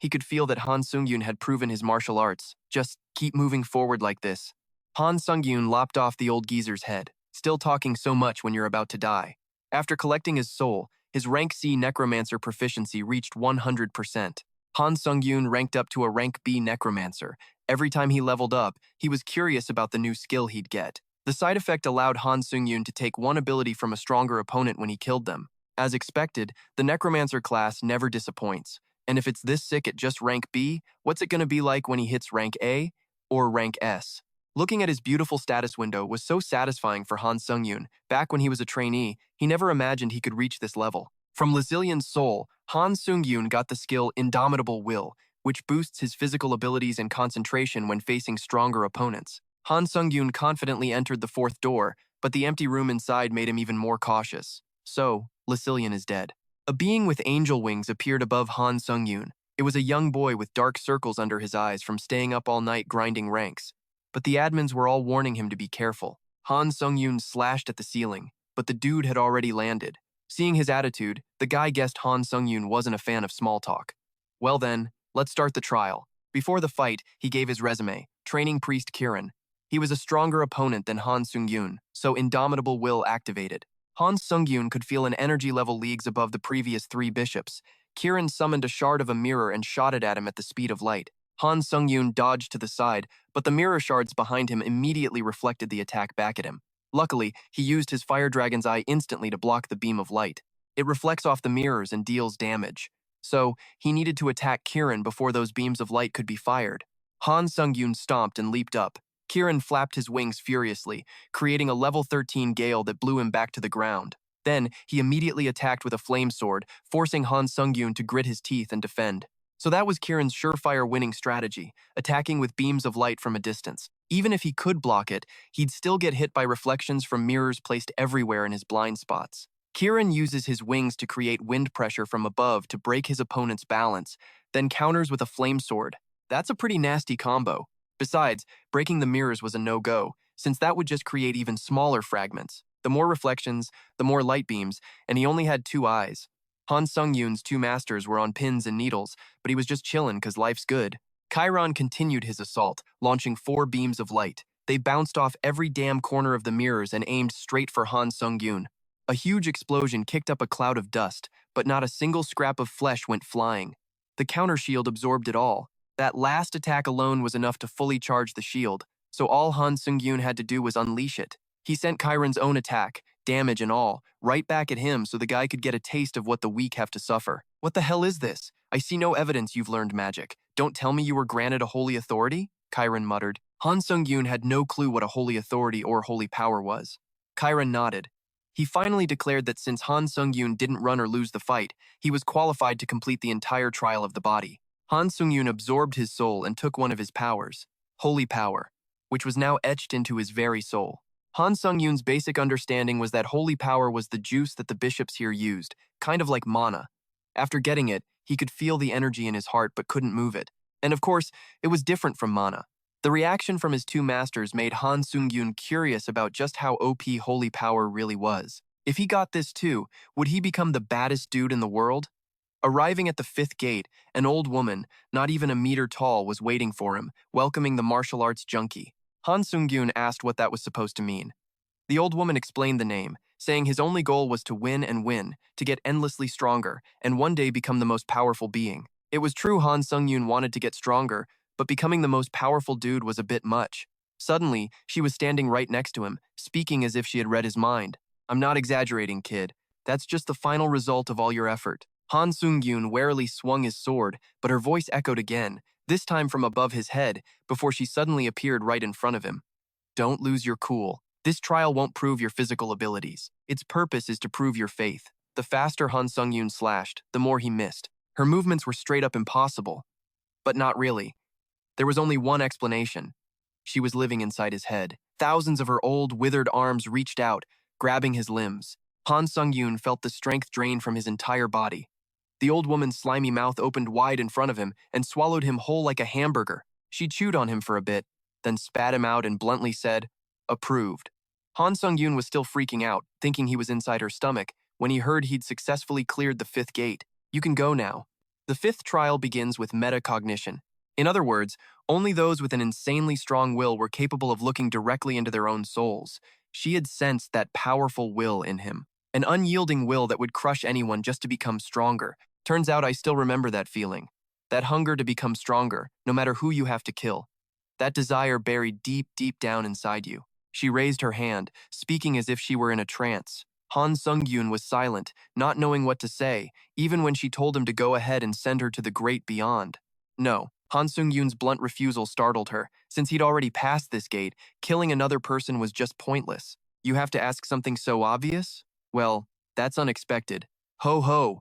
He could feel that Han Sungyoon had proven his martial arts. Just keep moving forward like this. Han Sungyoon lopped off the old geezer's head, still talking so much when you're about to die. After collecting his soul, his rank C necromancer proficiency reached 100%. Han Sungyoon ranked up to a rank B necromancer. Every time he leveled up, he was curious about the new skill he'd get. The side effect allowed Han Sungyoon to take one ability from a stronger opponent when he killed them. As expected, the necromancer class never disappoints. And if it's this sick at just rank B, what's it going to be like when he hits rank A or rank S? Looking at his beautiful status window was so satisfying for Han Sungyoon. Back when he was a trainee, he never imagined he could reach this level. From Licilian's soul, Han Sungyoon got the skill Indomitable Will, which boosts his physical abilities and concentration when facing stronger opponents. Han Sungyoon confidently entered the 4th door, but the empty room inside made him even more cautious. So, Licilian is dead. A being with angel wings appeared above Han Sungyoon. It was a young boy with dark circles under his eyes from staying up all night grinding ranks. But the admins were all warning him to be careful. Han Sungyoon slashed at the ceiling, but the dude had already landed. Seeing his attitude, the guy guessed Han Sungyoon wasn't a fan of small talk. Well then, let's start the trial. Before the fight, he gave his resume, Training Priest Kirin. He was a stronger opponent than Han Sungyoon, so Indomitable Will activated. Han Sungyoon could feel an energy level leagues above the previous 3 bishops. Kirin summoned a shard of a mirror and shot it at him at the speed of light. Han Sungyoon dodged to the side, but the mirror shards behind him immediately reflected the attack back at him. Luckily, he used his Fire Dragon's Eye instantly to block the beam of light. It reflects off the mirrors and deals damage. So, he needed to attack Kirin before those beams of light could be fired. Han Sungyoon stomped and leaped up. Kirin flapped his wings furiously, creating a level 13 gale that blew him back to the ground. Then, he immediately attacked with a flame sword, forcing Han Sungyoon to grit his teeth and defend. So that was Kirin's surefire winning strategy, attacking with beams of light from a distance. Even if he could block it, he'd still get hit by reflections from mirrors placed everywhere in his blind spots. Kirin uses his wings to create wind pressure from above to break his opponent's balance, then counters with a flame sword. That's a pretty nasty combo. Besides, breaking the mirrors was a no-go, since that would just create even smaller fragments. The more reflections, the more light beams, and he only had 2 eyes. Han Sungyoon's 2 masters were on pins and needles, but he was just chillin' cause life's good. Chiron continued his assault, launching 4 beams of light. They bounced off every damn corner of the mirrors and aimed straight for Han Sungyoon. A huge explosion kicked up a cloud of dust, but not a single scrap of flesh went flying. The counter shield absorbed it all. That last attack alone was enough to fully charge the shield, so all Han Sungyoon had to do was unleash it. He sent Chiron's own attack, damage and all, right back at him so the guy could get a taste of what the weak have to suffer. What the hell is this? I see no evidence you've learned magic. Don't tell me you were granted a holy authority? Chiron muttered. Han Sungyoon had no clue what a holy authority or holy power was. Chiron nodded. He finally declared that since Han Sungyoon didn't run or lose the fight, he was qualified to complete the entire trial of the body. Han Sungyoon absorbed his soul and took one of his powers, holy power, which was now etched into his very soul. Han Sungyoon's basic understanding was that holy power was the juice that the bishops here used, kind of like mana. After getting it, he could feel the energy in his heart but couldn't move it. And of course, it was different from mana. The reaction from his 2 masters made Han Sungyoon curious about just how OP holy power really was. If he got this too, would he become the baddest dude in the world? Arriving at the 5th gate, an old woman, not even a meter tall, was waiting for him, welcoming the martial arts junkie. Han Sungyoon asked what that was supposed to mean. The old woman explained the name, saying his only goal was to win and win, to get endlessly stronger, and one day become the most powerful being. It was true Han Sungyoon wanted to get stronger, but becoming the most powerful dude was a bit much. Suddenly, she was standing right next to him, speaking as if she had read his mind. I'm not exaggerating, kid. That's just the final result of all your effort. Han Sungyoon warily swung his sword, but her voice echoed again, this time from above his head, before she suddenly appeared right in front of him. Don't lose your cool. This trial won't prove your physical abilities. Its purpose is to prove your faith. The faster Han Sungyoon slashed, the more he missed. Her movements were straight up impossible. But not really. There was only one explanation. She was living inside his head. Thousands of her old, withered arms reached out, grabbing his limbs. Han Sungyoon felt the strength drain from his entire body. The old woman's slimy mouth opened wide in front of him and swallowed him whole like a hamburger. She chewed on him for a bit, then spat him out and bluntly said, "Approved." Han Sungyoon was still freaking out, thinking he was inside her stomach, when he heard he'd successfully cleared the 5th gate. You can go now. The 5th trial begins with metacognition. In other words, only those with an insanely strong will were capable of looking directly into their own souls. She had sensed that powerful will in him. An unyielding will that would crush anyone just to become stronger. Turns out I still remember that feeling. That hunger to become stronger, no matter who you have to kill. That desire buried deep, deep down inside you. She raised her hand, speaking as if she were in a trance. Han Sungyoon was silent, not knowing what to say, even when she told him to go ahead and send her to the great beyond. No, Han Sungyoon's blunt refusal startled her. Since he'd already passed this gate, killing another person was just pointless. You have to ask something so obvious? Well, that's unexpected. Ho ho.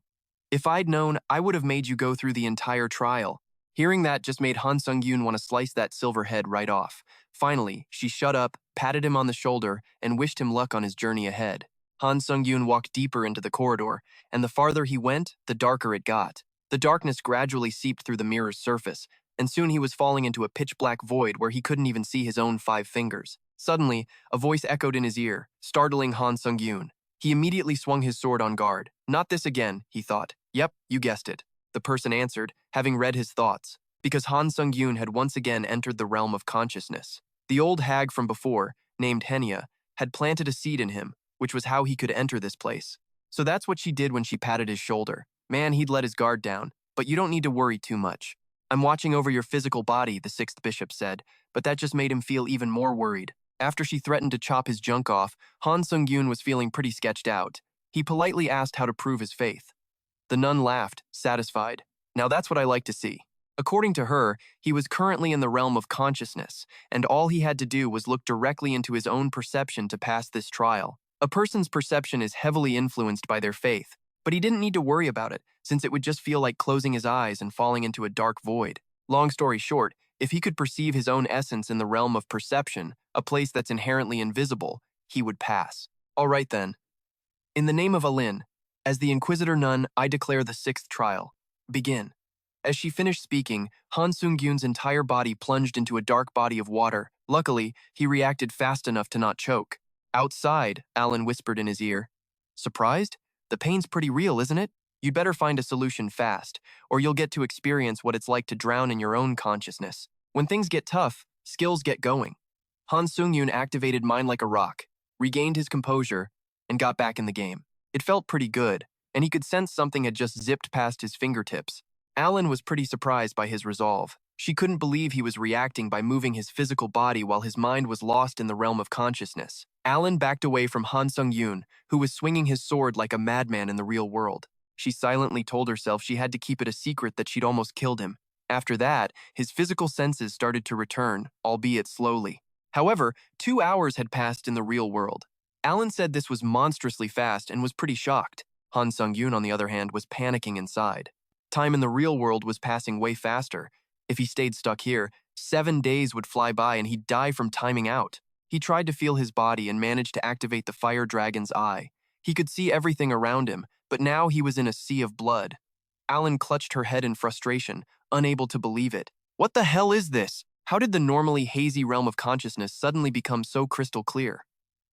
If I'd known, I would have made you go through the entire trial. Hearing that just made Han Sungyoon want to slice that silver head right off. Finally, she shut up, patted him on the shoulder, and wished him luck on his journey ahead. Han Sungyoon walked deeper into the corridor, and the farther he went, the darker it got. The darkness gradually seeped through the mirror's surface, and soon he was falling into a pitch-black void where he couldn't even see his own 5 fingers. Suddenly, a voice echoed in his ear, startling Han Sungyoon. He immediately swung his sword on guard. Not this again, he thought. Yep, you guessed it. The person answered, having read his thoughts, because Han Sungyoon had once again entered the realm of consciousness. The old hag from before, named Henya, had planted a seed in him, which was how he could enter this place. So that's what she did when she patted his shoulder. Man, he'd let his guard down, but you don't need to worry too much. I'm watching over your physical body, the sixth bishop said, but that just made him feel even more worried. After she threatened to chop his junk off, Han Sungyoon was feeling pretty sketched out. He politely asked how to prove his faith. The nun laughed, satisfied. Now that's what I like to see. According to her, he was currently in the realm of consciousness, and all he had to do was look directly into his own perception to pass this trial. A person's perception is heavily influenced by their faith, but he didn't need to worry about it, since it would just feel like closing his eyes and falling into a dark void. Long story short, if he could perceive his own essence in the realm of perception, a place that's inherently invisible, he would pass. All right then. In the name of Alin, as the Inquisitor Nun, I declare the sixth trial. Begin. As she finished speaking, Han Sungyoon's entire body plunged into a dark body of water. Luckily, he reacted fast enough to not choke. Outside, Alan whispered in his ear. Surprised? The pain's pretty real, isn't it? You'd better find a solution fast, or you'll get to experience what it's like to drown in your own consciousness. When things get tough, skills get going. Han Sungyoon activated Mind Like a Rock, regained his composure, and got back in the game. It felt pretty good, and he could sense something had just zipped past his fingertips. Alan was pretty surprised by his resolve. She couldn't believe he was reacting by moving his physical body while his mind was lost in the realm of consciousness. Alan backed away from Han Sungyoon, who was swinging his sword like a madman in the real world. She silently told herself she had to keep it a secret that she'd almost killed him. After that, his physical senses started to return, albeit slowly. However, 2 hours had passed in the real world. Alan said this was monstrously fast and was pretty shocked. Han Sungyoon, on the other hand, was panicking inside. Time in the real world was passing way faster. If he stayed stuck here, 7 days would fly by and he'd die from timing out. He tried to feel his body and managed to activate the fire dragon's eye. He could see everything around him, but now he was in a sea of blood. Alan clutched her head in frustration, unable to believe it. What the hell is this? How did the normally hazy realm of consciousness suddenly become so crystal clear?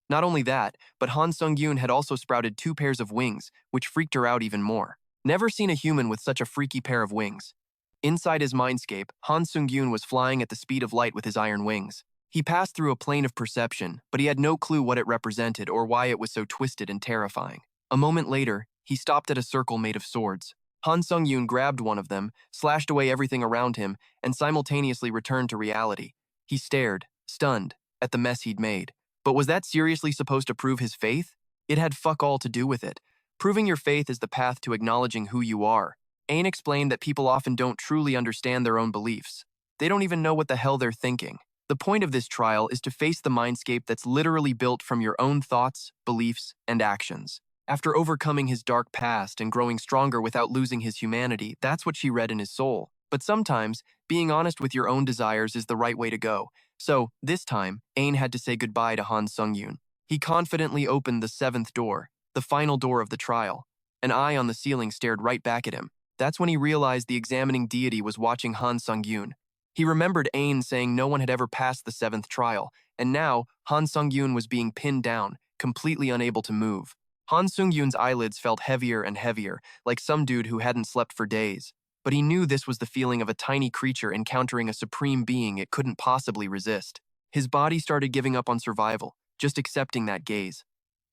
Not only that, but Han Sungyoon had also sprouted 2 pairs of wings, which freaked her out even more. Never seen a human with such a freaky pair of wings. Inside his mindscape, Han Sungyoon was flying at the speed of light with his iron wings. He passed through a plane of perception, but he had no clue what it represented or why it was so twisted and terrifying. A moment later, he stopped at a circle made of swords. Han Sungyoon grabbed one of them, slashed away everything around him, and simultaneously returned to reality. He stared, stunned, at the mess he'd made. But was that seriously supposed to prove his faith? It had fuck all to do with it. Proving your faith is the path to acknowledging who you are. Aang explained that people often don't truly understand their own beliefs. They don't even know what the hell they're thinking. The point of this trial is to face the mindscape that's literally built from your own thoughts, beliefs, and actions. After overcoming his dark past and growing stronger without losing his humanity, that's what she read in his soul. But sometimes, being honest with your own desires is the right way to go. So, this time, Aang had to say goodbye to Han Sungyoon. He confidently opened the 7th door, the final door of the trial. An eye on the ceiling stared right back at him. That's when he realized the examining deity was watching Han Sungyoon. He remembered Aang saying no one had ever passed the 7th trial, and now Han Sungyoon was being pinned down, completely unable to move. Han Sungyoon's eyelids felt heavier and heavier, like some dude who hadn't slept for days. But he knew this was the feeling of a tiny creature encountering a supreme being it couldn't possibly resist. His body started giving up on survival, just accepting that gaze.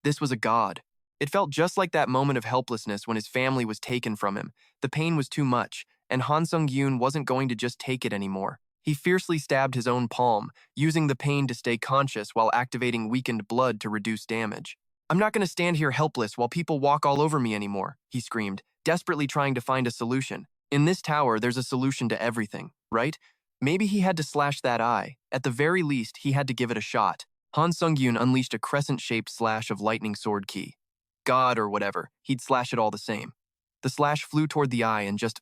This was a god. It felt just like that moment of helplessness when his family was taken from him. The pain was too much, and Han Sungyoon wasn't going to just take it anymore. He fiercely stabbed his own palm, using the pain to stay conscious while activating weakened blood to reduce damage. I'm not going to stand here helpless while people walk all over me anymore, he screamed, desperately trying to find a solution. In this tower, there's a solution to everything, right? Maybe he had to slash that eye. At the very least, he had to give it a shot. Han Sungyoon unleashed a crescent-shaped slash of lightning sword ki. God or whatever, he'd slash it all the same. The slash flew toward the eye and just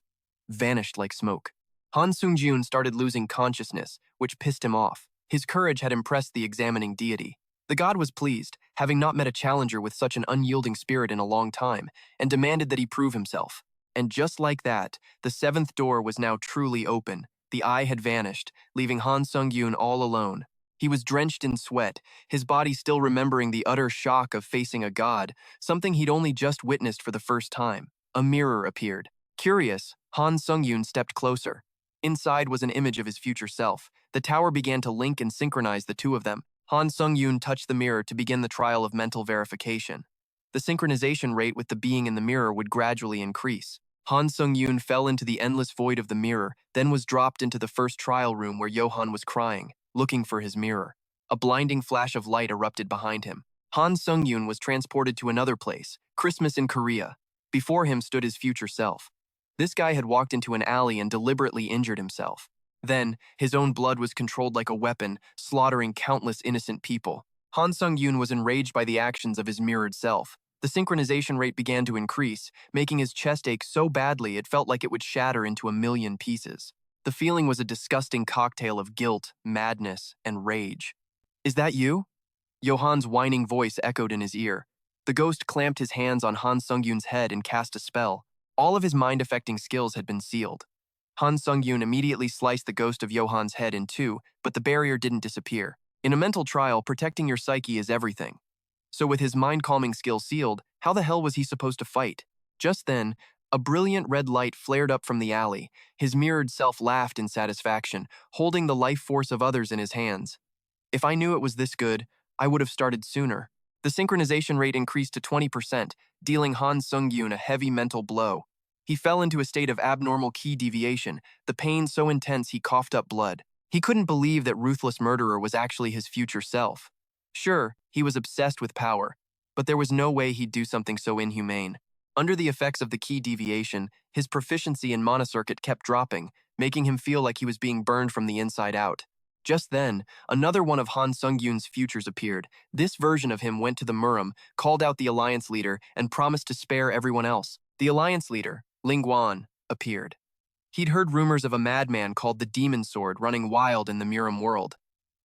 vanished like smoke. Han Sungyoon started losing consciousness, which pissed him off. His courage had impressed the examining deity. The god was pleased, having not met a challenger with such an unyielding spirit in a long time, and demanded that he prove himself. And just like that, the 7th door was now truly open. The eye had vanished, leaving Han Sungyoon all alone. He was drenched in sweat, his body still remembering the utter shock of facing a god, something he'd only just witnessed for the first time. A mirror appeared. Curious, Han Sungyoon stepped closer. Inside was an image of his future self. The tower began to link and synchronize the two of them. Han Sungyoon touched the mirror to begin the trial of mental verification. The synchronization rate with the being in the mirror would gradually increase. Han Sungyoon fell into the endless void of the mirror, then was dropped into the first trial room where Johan was crying, looking for his mirror. A blinding flash of light erupted behind him. Han Sungyoon was transported to another place, Christmas in Korea. Before him stood his future self. This guy had walked into an alley and deliberately injured himself. Then, his own blood was controlled like a weapon, slaughtering countless innocent people. Han Sungyoon was enraged by the actions of his mirrored self. The synchronization rate began to increase, making his chest ache so badly it felt like it would shatter into a million pieces. The feeling was a disgusting cocktail of guilt, madness, and rage. "Is that you?" Johan's whining voice echoed in his ear. The ghost clamped his hands on Han Sungyoon's head and cast a spell. All of his mind-affecting skills had been sealed. Han Sungyoon immediately sliced the ghost of Johan's head in two, but the barrier didn't disappear. In a mental trial, protecting your psyche is everything. So with his mind-calming skill sealed, how the hell was he supposed to fight? Just then, a brilliant red light flared up from the alley. His mirrored self laughed in satisfaction, holding the life force of others in his hands. "If I knew it was this good, I would have started sooner." The synchronization rate increased to 20%, dealing Han Sungyoon a heavy mental blow. He fell into a state of abnormal key deviation, the pain so intense he coughed up blood. He couldn't believe that ruthless murderer was actually his future self. Sure, he was obsessed with power, but there was no way he'd do something so inhumane. Under the effects of the key deviation, his proficiency in monocircuit kept dropping, making him feel like he was being burned from the inside out. Just then, another one of Han Sungyoon's futures appeared. This version of him went to the Murim, called out the Alliance leader, and promised to spare everyone else. The Alliance leader, Ling Guan, appeared. He'd heard rumors of a madman called the Demon Sword running wild in the Murim world.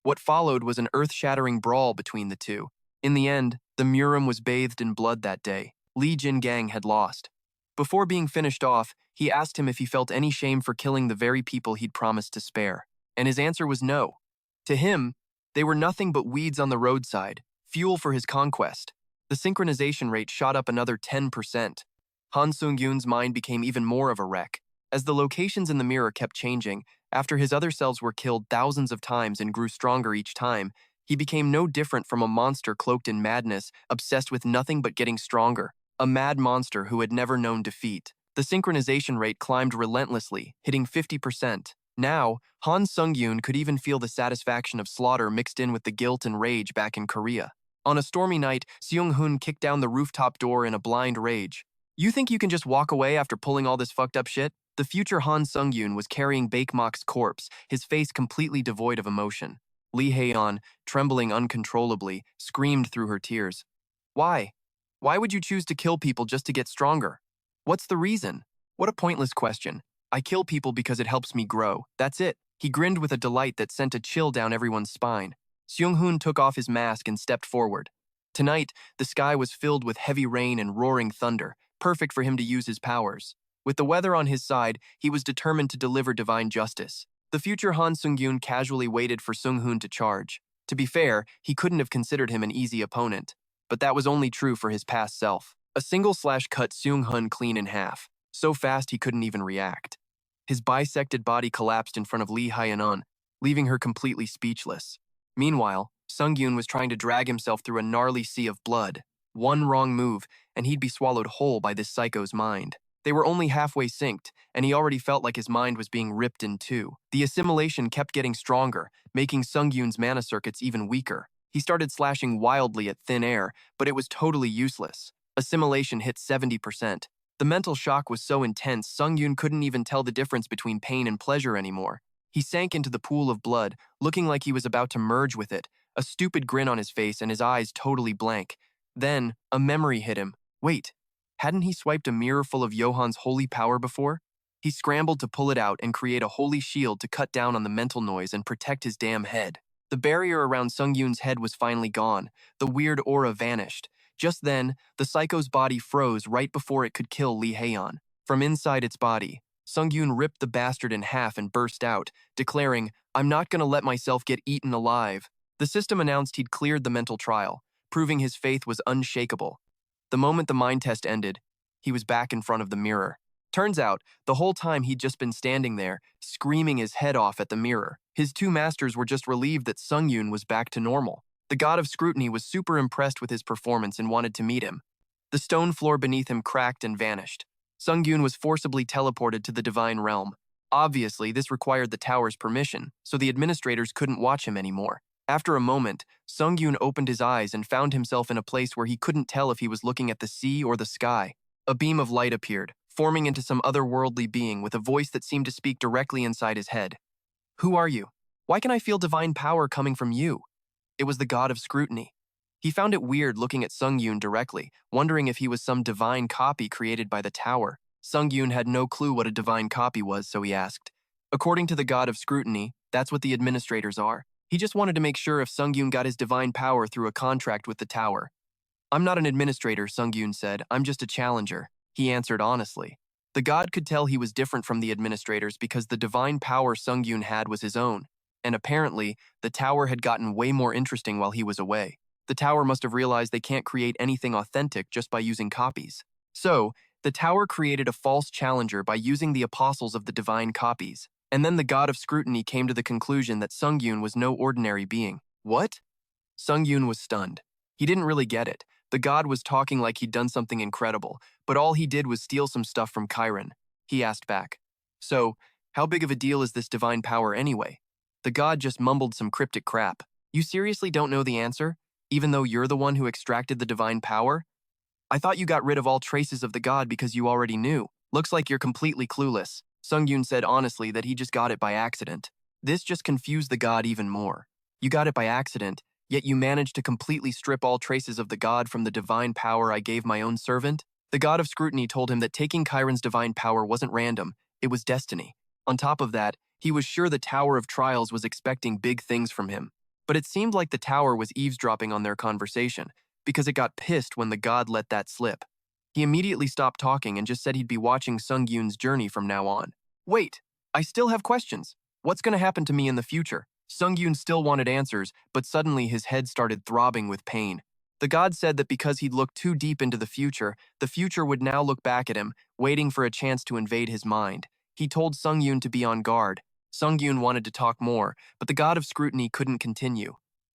What followed was an earth-shattering brawl between the two. In the end, the Murim was bathed in blood that day. Li Jingang had lost. Before being finished off, he asked him if he felt any shame for killing the very people he'd promised to spare. And his answer was no. To him, they were nothing but weeds on the roadside, fuel for his conquest. The synchronization rate shot up another 10%. Han Sungyoon's mind became even more of a wreck. As the locations in the mirror kept changing, after his other selves were killed thousands of times and grew stronger each time, he became no different from a monster cloaked in madness, obsessed with nothing but getting stronger. A mad monster who had never known defeat. The synchronization rate climbed relentlessly, hitting 50%. Now, Han Sungyoon could even feel the satisfaction of slaughter mixed in with the guilt and rage back in Korea. On a stormy night, Seung-hoon kicked down the rooftop door in a blind rage. "You think you can just walk away after pulling all this fucked up shit?" The future Han Sungyoon was carrying Baekmok's corpse, his face completely devoid of emotion. Lee Hae-yeon, trembling uncontrollably, screamed through her tears. "Why? Why would you choose to kill people just to get stronger? What's the reason?" "What a pointless question. I kill people because it helps me grow. That's it." He grinned with a delight that sent a chill down everyone's spine. Seung-hoon took off his mask and stepped forward. Tonight, the sky was filled with heavy rain and roaring thunder, perfect for him to use his powers. With the weather on his side, he was determined to deliver divine justice. The future Han Sungyoon casually waited for Seung-hoon to charge. To be fair, he couldn't have considered him an easy opponent, but that was only true for his past self. A single slash cut Seung-hoon clean in half, so fast he couldn't even react. His bisected body collapsed in front of Lee Hae-yeon, leaving her completely speechless. Meanwhile, Sungyoon was trying to drag himself through a gnarly sea of blood. One wrong move, and he'd be swallowed whole by this psycho's mind. They were only halfway synced, and he already felt like his mind was being ripped in two. The assimilation kept getting stronger, making Sungyoon's mana circuits even weaker. He started slashing wildly at thin air, but it was totally useless. Assimilation hit 70%. The mental shock was so intense, Sungyoon couldn't even tell the difference between pain and pleasure anymore. He sank into the pool of blood, looking like he was about to merge with it, a stupid grin on his face and his eyes totally blank. Then, a memory hit him. Wait. Hadn't he swiped a mirror full of Johan's holy power before? He scrambled to pull it out and create a holy shield to cut down on the mental noise and protect his damn head. The barrier around Sungyoon's head was finally gone. The weird aura vanished. Just then, the psycho's body froze right before it could kill Lee Hae-yeon. From inside its body, Sungyoon ripped the bastard in half and burst out, declaring, "I'm not gonna let myself get eaten alive." The system announced he'd cleared the mental trial, proving his faith was unshakable. The moment the mind test ended, he was back in front of the mirror. Turns out, the whole time he'd just been standing there, screaming his head off at the mirror. His two masters were just relieved that Sungyoon was back to normal. The god of scrutiny was super impressed with his performance and wanted to meet him. The stone floor beneath him cracked and vanished. Sungyoon was forcibly teleported to the divine realm. Obviously, this required the tower's permission, so the administrators couldn't watch him anymore. After a moment, Sungyoon opened his eyes and found himself in a place where he couldn't tell if he was looking at the sea or the sky. A beam of light appeared, forming into some otherworldly being with a voice that seemed to speak directly inside his head. "Who are you? Why can I feel divine power coming from you?" It was the god of scrutiny. He found it weird looking at Sungyoon directly, wondering if he was some divine copy created by the tower. Sungyoon had no clue what a divine copy was, so he asked. According to the god of scrutiny, that's what the administrators are. He just wanted to make sure if Sungyoon got his divine power through a contract with the tower. "I'm not an administrator," Sungyoon said. "I'm just a challenger," he answered honestly. The god could tell he was different from the administrators because the divine power Sungyoon had was his own, and apparently, the tower had gotten way more interesting while he was away. The tower must have realized they can't create anything authentic just by using copies. So, the tower created a false challenger by using the apostles of the divine copies. And then the god of scrutiny came to the conclusion that Sungyoon was no ordinary being. What? Sungyoon was stunned. He didn't really get it. The god was talking like he'd done something incredible, but all he did was steal some stuff from Chiron. He asked back. "So, how big of a deal is this divine power anyway?" The god just mumbled some cryptic crap. "You seriously don't know the answer? Even though you're the one who extracted the divine power? I thought you got rid of all traces of the god because you already knew. Looks like you're completely clueless." Sungyoon said honestly that he just got it by accident. This just confused the god even more. "You got it by accident, yet you managed to completely strip all traces of the god from the divine power I gave my own servant?" The god of scrutiny told him that taking Chiron's divine power wasn't random, it was destiny. On top of that, he was sure the Tower of Trials was expecting big things from him. But it seemed like the tower was eavesdropping on their conversation, because it got pissed when the god let that slip. He immediately stopped talking and just said he'd be watching Sungyoon's journey from now on. "Wait, I still have questions. What's going to happen to me in the future?" Sungyoon still wanted answers, but suddenly his head started throbbing with pain. The god said that because he'd looked too deep into the future would now look back at him, waiting for a chance to invade his mind. He told Sungyoon to be on guard. Sungyoon wanted to talk more, but the god of scrutiny couldn't continue.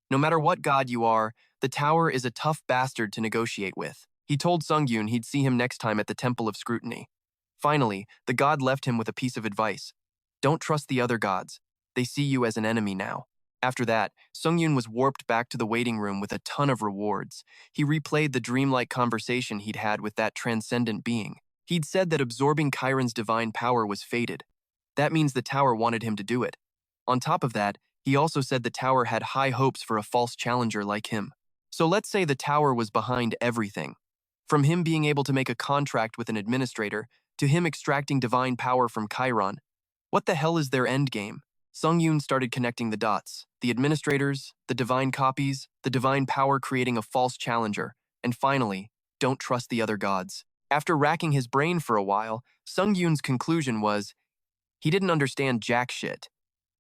"No matter what god you are, the tower is a tough bastard to negotiate with." He told Sungyoon he'd see him next time at the Temple of Scrutiny. Finally, the god left him with a piece of advice. "Don't trust the other gods. They see you as an enemy now." After that, Sungyoon was warped back to the waiting room with a ton of rewards. He replayed the dreamlike conversation he'd had with that transcendent being. He'd said that absorbing Chiron's divine power was fated. That means the tower wanted him to do it. On top of that, he also said the tower had high hopes for a false challenger like him. So let's say the tower was behind everything. From him being able to make a contract with an administrator, to him extracting divine power from Chiron. What the hell is their endgame? Sungyoon started connecting the dots. The administrators, the divine copies, the divine power creating a false challenger, and finally, don't trust the other gods. After racking his brain for a while, Sungyoon's conclusion was, he didn't understand jack shit.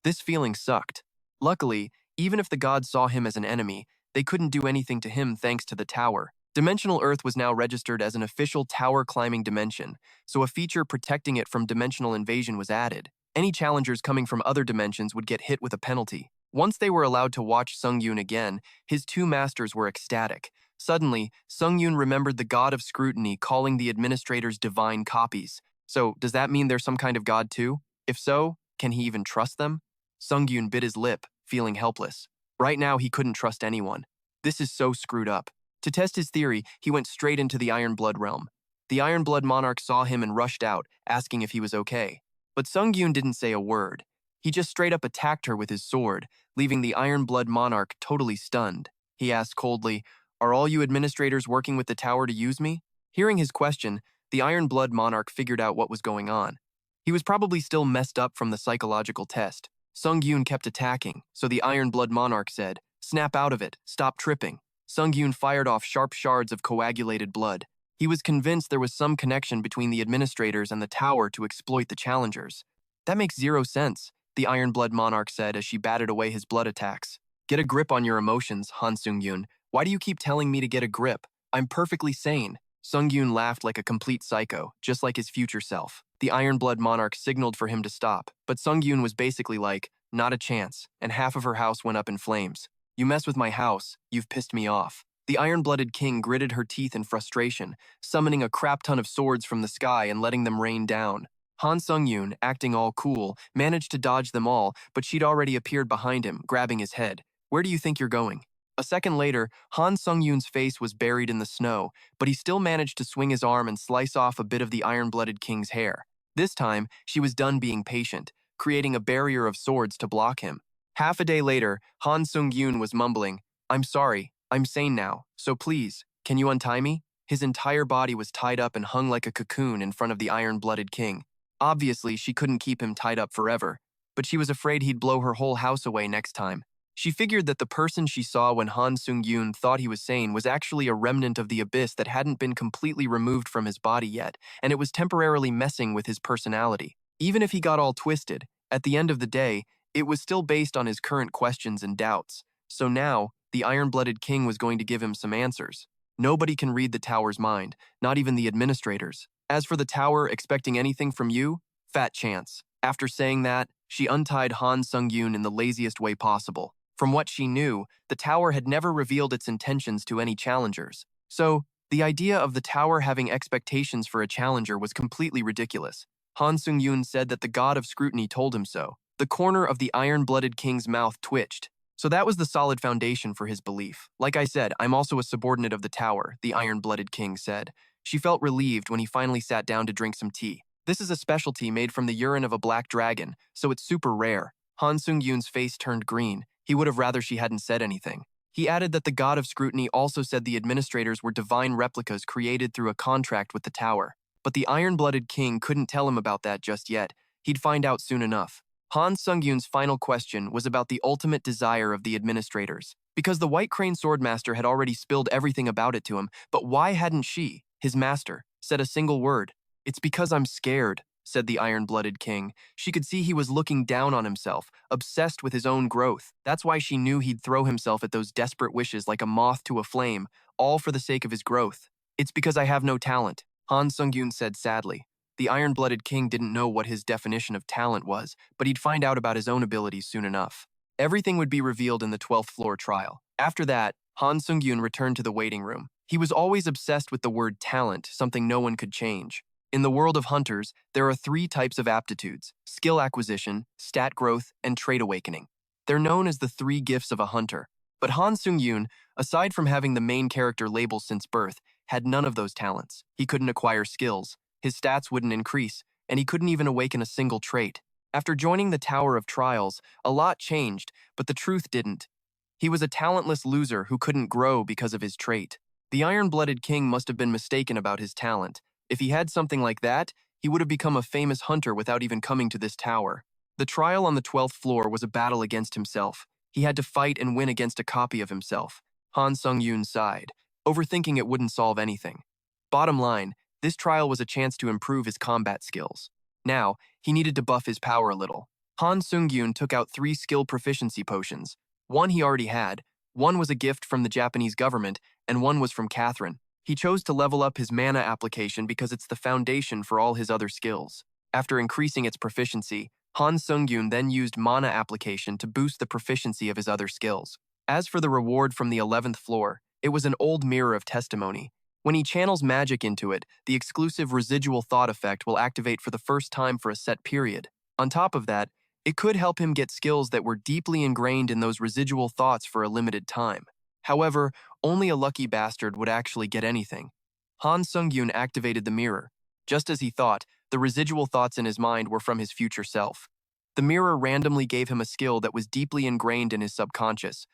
This feeling sucked. Luckily, even if the gods saw him as an enemy, they couldn't do anything to him thanks to the tower. Dimensional Earth was now registered as an official tower-climbing dimension, so a feature protecting it from dimensional invasion was added. Any challengers coming from other dimensions would get hit with a penalty. Once they were allowed to watch Sungyoon again, his two masters were ecstatic. Suddenly, Sungyoon remembered the god of scrutiny calling the administrators divine copies. So, does that mean they're some kind of god too? If so, can he even trust them? Sungyoon bit his lip, feeling helpless. Right now, he couldn't trust anyone. This is so screwed up. To test his theory, he went straight into the Iron Blood realm. The Iron Blood monarch saw him and rushed out, asking if he was okay. But Sungyoon didn't say a word. He just straight up attacked her with his sword, leaving the Iron Blood monarch totally stunned. He asked coldly, "Are all you administrators working with the tower to use me?" Hearing his question, the Iron Blood monarch figured out what was going on. He was probably still messed up from the psychological test. Sungyoon kept attacking, so the Iron Blood monarch said, "Snap out of it, stop tripping." Sungyoon fired off sharp shards of coagulated blood. He was convinced there was some connection between the administrators and the tower to exploit the challengers. "That makes zero sense," the Iron Blood monarch said as she batted away his blood attacks. "Get a grip on your emotions, Han Sungyoon. Why do you keep telling me to get a grip? I'm perfectly sane." Sungyoon laughed like a complete psycho, just like his future self. The Iron Blood monarch signaled for him to stop, but Sungyoon was basically like, "Not a chance," and half of her house went up in flames. "You mess with my house, you've pissed me off." The iron-blooded king gritted her teeth in frustration, summoning a crap ton of swords from the sky and letting them rain down. Han Sungyoon, acting all cool, managed to dodge them all, but she'd already appeared behind him, grabbing his head. "Where do you think you're going?" A second later, Han Sungyoon's face was buried in the snow, but he still managed to swing his arm and slice off a bit of the iron-blooded king's hair. This time, she was done being patient, creating a barrier of swords to block him. Half a day later, Han Sungyoon was mumbling, "I'm sorry, I'm sane now, so please, can you untie me?" His entire body was tied up and hung like a cocoon in front of the iron-blooded king. Obviously, she couldn't keep him tied up forever, but she was afraid he'd blow her whole house away next time. She figured that the person she saw when Han Sungyoon thought he was sane was actually a remnant of the abyss that hadn't been completely removed from his body yet, and it was temporarily messing with his personality. Even if he got all twisted, at the end of the day, it was still based on his current questions and doubts. So now, the iron-blooded king was going to give him some answers. Nobody can read the tower's mind, not even the administrators. As for the tower expecting anything from you, fat chance. After saying that, she untied Han Sungyoon in the laziest way possible. From what she knew, the tower had never revealed its intentions to any challengers. So, the idea of the tower having expectations for a challenger was completely ridiculous. Han Sungyoon said that the god of scrutiny told him so. The corner of the iron-blooded king's mouth twitched. So that was the solid foundation for his belief. "Like I said, I'm also a subordinate of the tower," the iron-blooded king said. She felt relieved when he finally sat down to drink some tea. "This is a specialty made from the urine of a black dragon, so it's super rare." Han Sungyoon's face turned green. He would have rather she hadn't said anything. He added that the god of scrutiny also said the administrators were divine replicas created through a contract with the tower. But the iron-blooded king couldn't tell him about that just yet. He'd find out soon enough. Han Sungyoon's final question was about the ultimate desire of the administrators. Because the White Crane Swordmaster had already spilled everything about it to him, but why hadn't she, his master, said a single word? "It's because I'm scared," said the iron-blooded king. She could see he was looking down on himself, obsessed with his own growth. That's why she knew he'd throw himself at those desperate wishes like a moth to a flame, all for the sake of his growth. "It's because I have no talent," Han Sungyoon said sadly. The iron-blooded king didn't know what his definition of talent was, but he'd find out about his own abilities soon enough. Everything would be revealed in the 12th floor trial. After that, Han Sungyoon returned to the waiting room. He was always obsessed with the word talent, something no one could change. In the world of hunters, there are 3 types of aptitudes: skill acquisition, stat growth, and trait awakening. They're known as the 3 gifts of a hunter. But Han Sungyoon, aside from having the main character label since birth, had none of those talents. He couldn't acquire skills, his stats wouldn't increase, and he couldn't even awaken a single trait. After joining the Tower of Trials, a lot changed, but the truth didn't. He was a talentless loser who couldn't grow because of his trait. The iron-blooded king must have been mistaken about his talent. If he had something like that, he would have become a famous hunter without even coming to this tower. The trial on the 12th floor was a battle against himself. He had to fight and win against a copy of himself. Han Sungyoon sighed, overthinking it wouldn't solve anything. Bottom line, this trial was a chance to improve his combat skills. Now, he needed to buff his power a little. Han Sungyoon took out 3 skill proficiency potions. One he already had, one was a gift from the Japanese government, and one was from Catherine. He chose to level up his mana application because it's the foundation for all his other skills. After increasing its proficiency, Han Sungyoon then used mana application to boost the proficiency of his other skills. As for the reward from the 11th floor, it was an old mirror of testimony. When he channels magic into it, the exclusive residual thought effect will activate for the first time for a set period. On top of that, it could help him get skills that were deeply ingrained in those residual thoughts for a limited time. However, only a lucky bastard would actually get anything. Han Sungyoon activated the mirror. Just as he thought, the residual thoughts in his mind were from his future self. The mirror randomly gave him a skill that was deeply ingrained in his subconscious: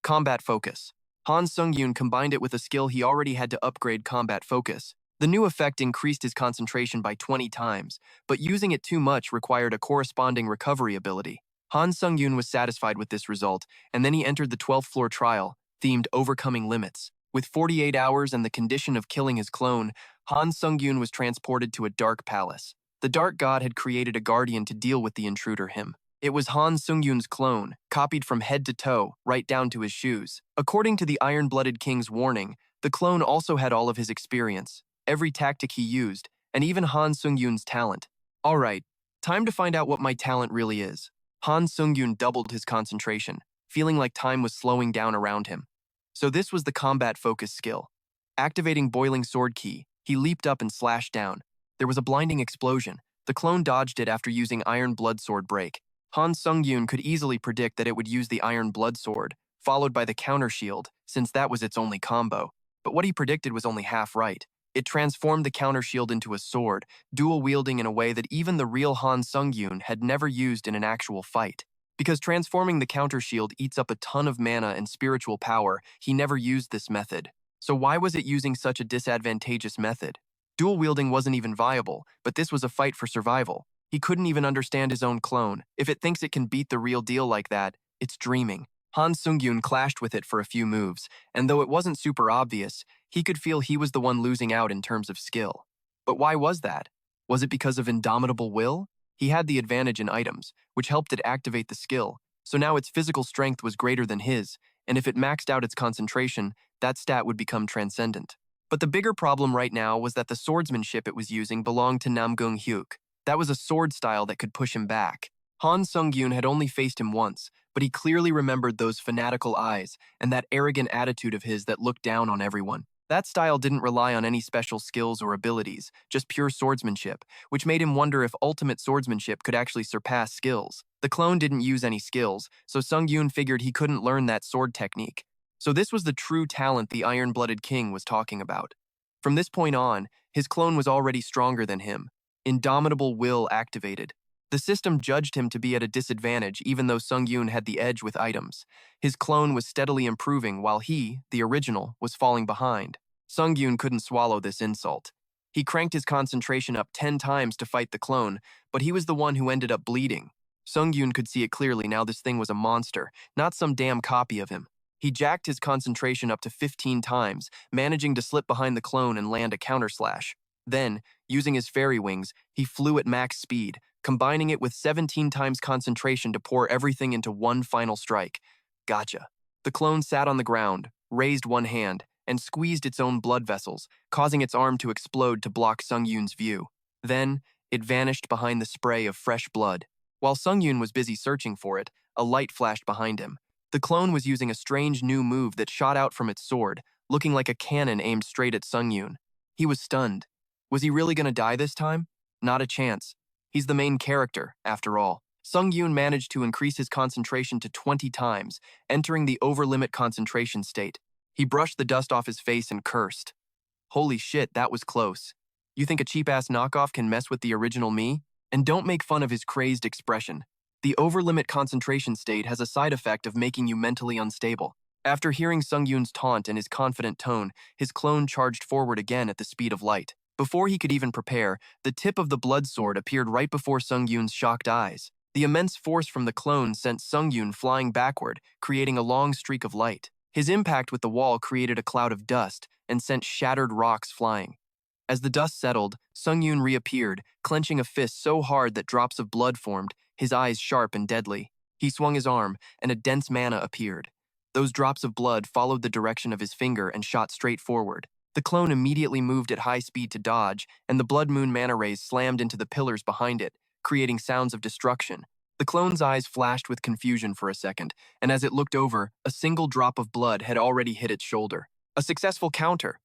combat focus. Han Sungyoon combined it with a skill he already had to upgrade: combat focus. The new effect increased his concentration by 20 times, but using it too much required a corresponding recovery ability. Han Sungyoon was satisfied with this result, and then he entered the 12th floor trial, themed Overcoming Limits. With 48 hours and the condition of killing his clone, Han Sungyoon was transported to a dark palace. The dark god had created a guardian to deal with the intruder, him. It was Han Sungyoon's clone, copied from head to toe, right down to his shoes. According to the iron-blooded king's warning, the clone also had all of his experience, every tactic he used, and even Han Sungyoon's talent. Alright, time to find out what my talent really is. Han Sungyoon doubled his concentration, feeling like time was slowing down around him. So this was the combat focus skill. Activating Boiling Sword Key, he leaped up and slashed down. There was a blinding explosion. The clone dodged it after using Iron Blood Sword break. Han Sungyoon could easily predict that it would use the Iron Blood Sword, followed by the counter shield, since that was its only combo. But what he predicted was only half right. It transformed the counter shield into a sword, dual-wielding in a way that even the real Han Sungyoon had never used in an actual fight. Because transforming the counter shield eats up a ton of mana and spiritual power, he never used this method. So why was it using such a disadvantageous method? Dual wielding wasn't even viable, but this was a fight for survival. He couldn't even understand his own clone. If it thinks it can beat the real deal like that, it's dreaming. Han Sungyoon clashed with it for a few moves, and though it wasn't super obvious, he could feel he was the one losing out in terms of skill. But why was that? Was it because of indomitable will? He had the advantage in items, which helped it activate the skill, so now its physical strength was greater than his, and if it maxed out its concentration, that stat would become transcendent. But the bigger problem right now was that the swordsmanship it was using belonged to Nam Gong Huk. That was a sword style that could push him back. Han Sungyoon had only faced him once, but he clearly remembered those fanatical eyes and that arrogant attitude of his that looked down on everyone. That style didn't rely on any special skills or abilities, just pure swordsmanship, which made him wonder if ultimate swordsmanship could actually surpass skills. The clone didn't use any skills, so Sungyoon figured he couldn't learn that sword technique. So this was the true talent the Iron-Blooded King was talking about. From this point on, his clone was already stronger than him. Indomitable will activated. The system judged him to be at a disadvantage even though Sungyoon had the edge with items. His clone was steadily improving while he, the original, was falling behind. Sungyoon couldn't swallow this insult. He cranked his concentration up 10 times to fight the clone, but he was the one who ended up bleeding. Sungyoon could see it clearly now this thing was a monster, not some damn copy of him. He jacked his concentration up to 15 times, managing to slip behind the clone and land a counterslash. Then, using his fairy wings, he flew at max speed, combining it with 17 times concentration to pour everything into one final strike. Gotcha. The clone sat on the ground, raised one hand, and squeezed its own blood vessels, causing its arm to explode to block Sungyoon's view. Then, it vanished behind the spray of fresh blood. While Sungyoon was busy searching for it, a light flashed behind him. The clone was using a strange new move that shot out from its sword, looking like a cannon aimed straight at Sungyoon. He was stunned. Was he really going to die this time? Not a chance. He's the main character, after all. Sungyoon managed to increase his concentration to 20 times, entering the over-limit concentration state. He brushed the dust off his face and cursed. Holy shit, that was close. You think a cheap-ass knockoff can mess with the original me? And don't make fun of his crazed expression. The over-limit concentration state has a side effect of making you mentally unstable. After hearing Sungyoon's taunt and his confident tone, his clone charged forward again at the speed of light. Before he could even prepare, the tip of the blood sword appeared right before Sungyoon's shocked eyes. The immense force from the clone sent Sungyoon flying backward, creating a long streak of light. His impact with the wall created a cloud of dust and sent shattered rocks flying. As the dust settled, Sungyoon reappeared, clenching a fist so hard that drops of blood formed, his eyes sharp and deadly. He swung his arm, and a dense mana appeared. Those drops of blood followed the direction of his finger and shot straight forward. The clone immediately moved at high speed to dodge, and the blood moon mana rays slammed into the pillars behind it, creating sounds of destruction. The clone's eyes flashed with confusion for a second, and as it looked over, a single drop of blood had already hit its shoulder. A successful counter!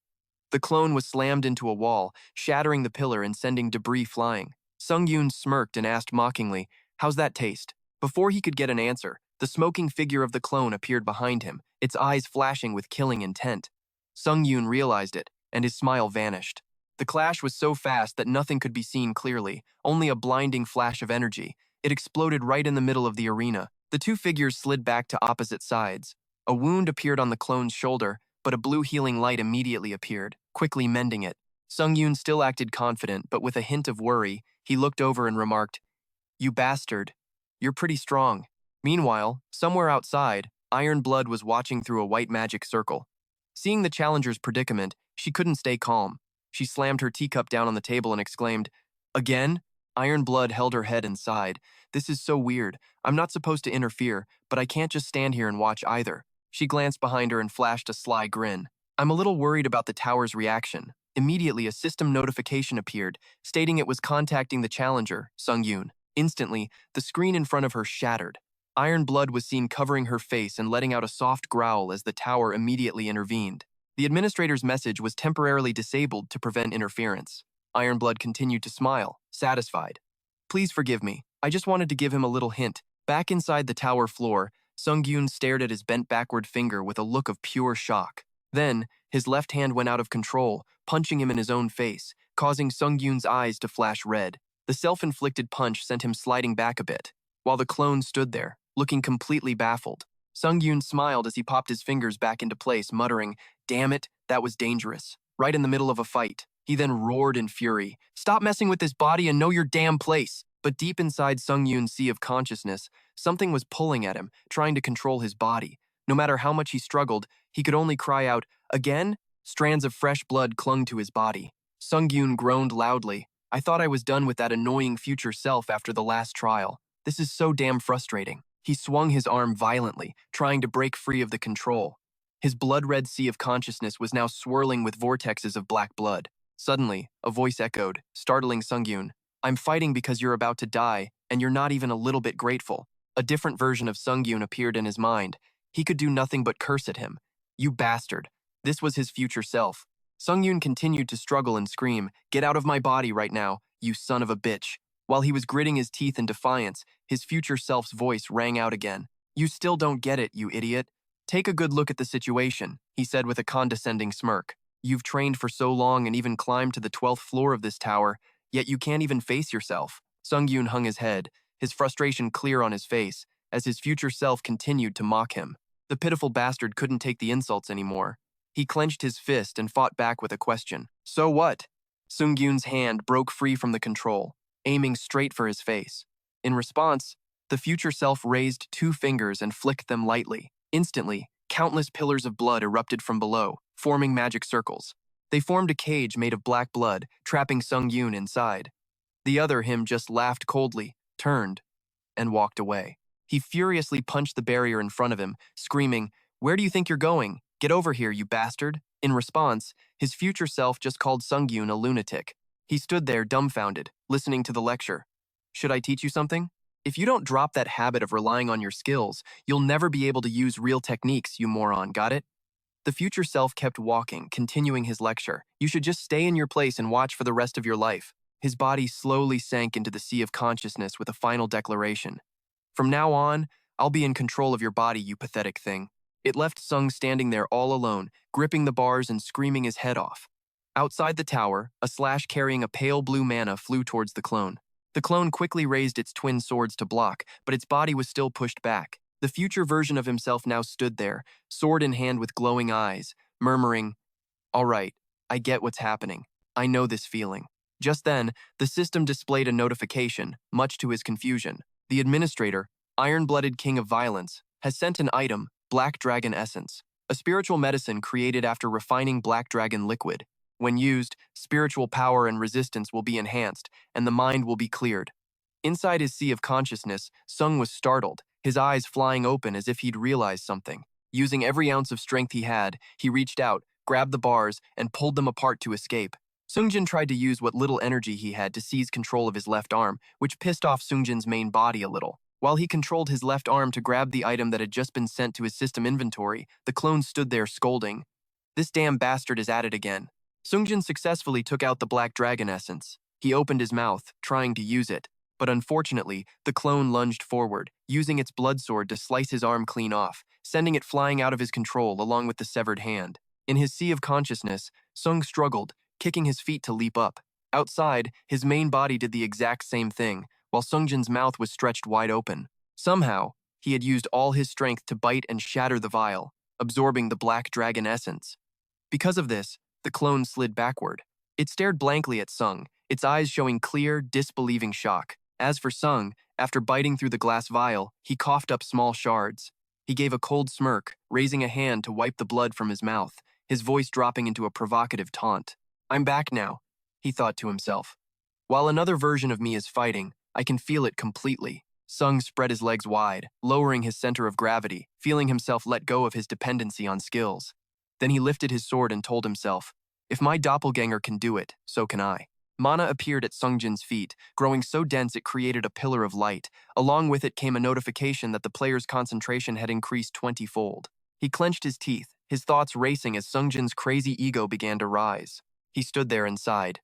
The clone was slammed into a wall, shattering the pillar and sending debris flying. Sungyoon smirked and asked mockingly, "How's that taste?" Before he could get an answer, the smoking figure of the clone appeared behind him, its eyes flashing with killing intent. Sungyoon realized it, and his smile vanished. The clash was so fast that nothing could be seen clearly, only a blinding flash of energy. It exploded right in the middle of the arena. The two figures slid back to opposite sides. A wound appeared on the clone's shoulder, but a blue healing light immediately appeared, quickly mending it. Sungyoon still acted confident, but with a hint of worry, he looked over and remarked, "You bastard. You're pretty strong." Meanwhile, somewhere outside, Iron Blood was watching through a white magic circle. Seeing the challenger's predicament, she couldn't stay calm. She slammed her teacup down on the table and exclaimed, "Again?" Iron Blood held her head and sighed. "This is so weird. I'm not supposed to interfere, but I can't just stand here and watch either." She glanced behind her and flashed a sly grin. "I'm a little worried about the tower's reaction." Immediately, a system notification appeared, stating it was contacting the challenger, Sungyoon. Instantly, the screen in front of her shattered. Iron blood was seen covering her face and letting out a soft growl as the tower immediately intervened. The administrator's message was temporarily disabled to prevent interference. Ironblood continued to smile, satisfied. Please forgive me. I just wanted to give him a little hint. Back inside the tower floor, Sungyoon stared at his bent backward finger with a look of pure shock. Then, his left hand went out of control, punching him in his own face, causing Sungyoon's eyes to flash red. The self-inflicted punch sent him sliding back a bit, while the clone stood there, looking completely baffled. Sungyoon smiled as he popped his fingers back into place, muttering, "Damn it, that was dangerous." Right in the middle of a fight, he then roared in fury, "Stop messing with this body and know your damn place!" But deep inside Sungyoon's sea of consciousness, something was pulling at him, trying to control his body. No matter how much he struggled, he could only cry out, "Again?" Strands of fresh blood clung to his body. Sungyoon groaned loudly. "I thought I was done with that annoying future self after the last trial. This is so damn frustrating." He swung his arm violently, trying to break free of the control. His blood-red sea of consciousness was now swirling with vortexes of black blood. Suddenly, a voice echoed, startling Sungyoon. "I'm fighting because you're about to die, and you're not even a little bit grateful." A different version of Sungyoon appeared in his mind. He could do nothing but curse at him. "You bastard." This was his future self. Sungyoon continued to struggle and scream, "Get out of my body right now, you son of a bitch." While he was gritting his teeth in defiance, his future self's voice rang out again. "You still don't get it, you idiot. Take a good look at the situation," he said with a condescending smirk. "You've trained for so long and even climbed to the 12th floor of this tower, yet you can't even face yourself." Sungyoon hung his head, his frustration clear on his face, as his future self continued to mock him. The pitiful bastard couldn't take the insults anymore. He clenched his fist and fought back with a question. "So what?" Sungyoon's hand broke free from the control, aiming straight for his face. In response, the future self raised 2 fingers and flicked them lightly. Instantly, countless pillars of blood erupted from below, forming magic circles. They formed a cage made of black blood, trapping Sungyoon inside. The other him just laughed coldly, turned, and walked away. He furiously punched the barrier in front of him, screaming, "Where do you think you're going? Get over here, you bastard!" In response, his future self just called Sungyoon a lunatic. He stood there dumbfounded, listening to the lecture. "Should I teach you something? If you don't drop that habit of relying on your skills, you'll never be able to use real techniques, you moron, got it?" The future self kept walking, continuing his lecture. "You should just stay in your place and watch for the rest of your life." His body slowly sank into the sea of consciousness with a final declaration. "From now on, I'll be in control of your body, you pathetic thing." It left Sung standing there all alone, gripping the bars and screaming his head off. Outside the tower, a slash carrying a pale blue mana flew towards the clone. The clone quickly raised its twin swords to block, but its body was still pushed back. The future version of himself now stood there, sword in hand with glowing eyes, murmuring, "All right, I get what's happening. I know this feeling." Just then, the system displayed a notification, much to his confusion. The administrator, Iron-Blooded King of Violence, has sent an item, Black Dragon Essence, a spiritual medicine created after refining Black Dragon liquid. When used, spiritual power and resistance will be enhanced, and the mind will be cleared. Inside his sea of consciousness, Sung was startled, his eyes flying open as if he'd realized something. Using every ounce of strength he had, he reached out, grabbed the bars, and pulled them apart to escape. Sungyoon tried to use what little energy he had to seize control of his left arm, which pissed off Sungyoon's main body a little. While he controlled his left arm to grab the item that had just been sent to his system inventory, the clone stood there scolding. "This damn bastard is at it again." Sungyoon successfully took out the Black Dragon Essence. He opened his mouth, trying to use it, but unfortunately, the clone lunged forward, using its blood sword to slice his arm clean off, sending it flying out of his control along with the severed hand. In his sea of consciousness, Sung struggled, kicking his feet to leap up. Outside, his main body did the exact same thing, while Sungjoon's mouth was stretched wide open. Somehow, he had used all his strength to bite and shatter the vial, absorbing the Black Dragon Essence. Because of this, the clone slid backward. It stared blankly at Sung, its eyes showing clear, disbelieving shock. As for Sung, after biting through the glass vial, he coughed up small shards. He gave a cold smirk, raising a hand to wipe the blood from his mouth, his voice dropping into a provocative taunt. "I'm back now," he thought to himself. "While another version of me is fighting, I can feel it completely." Sung spread his legs wide, lowering his center of gravity, feeling himself let go of his dependency on skills. Then he lifted his sword and told himself, "If my doppelganger can do it, so can I." Mana appeared at Sungjin's feet, growing so dense it created a pillar of light. Along with it came a notification that the player's concentration had increased 20-fold. He clenched his teeth, his thoughts racing as Sungjin's crazy ego began to rise. He stood there and sighed.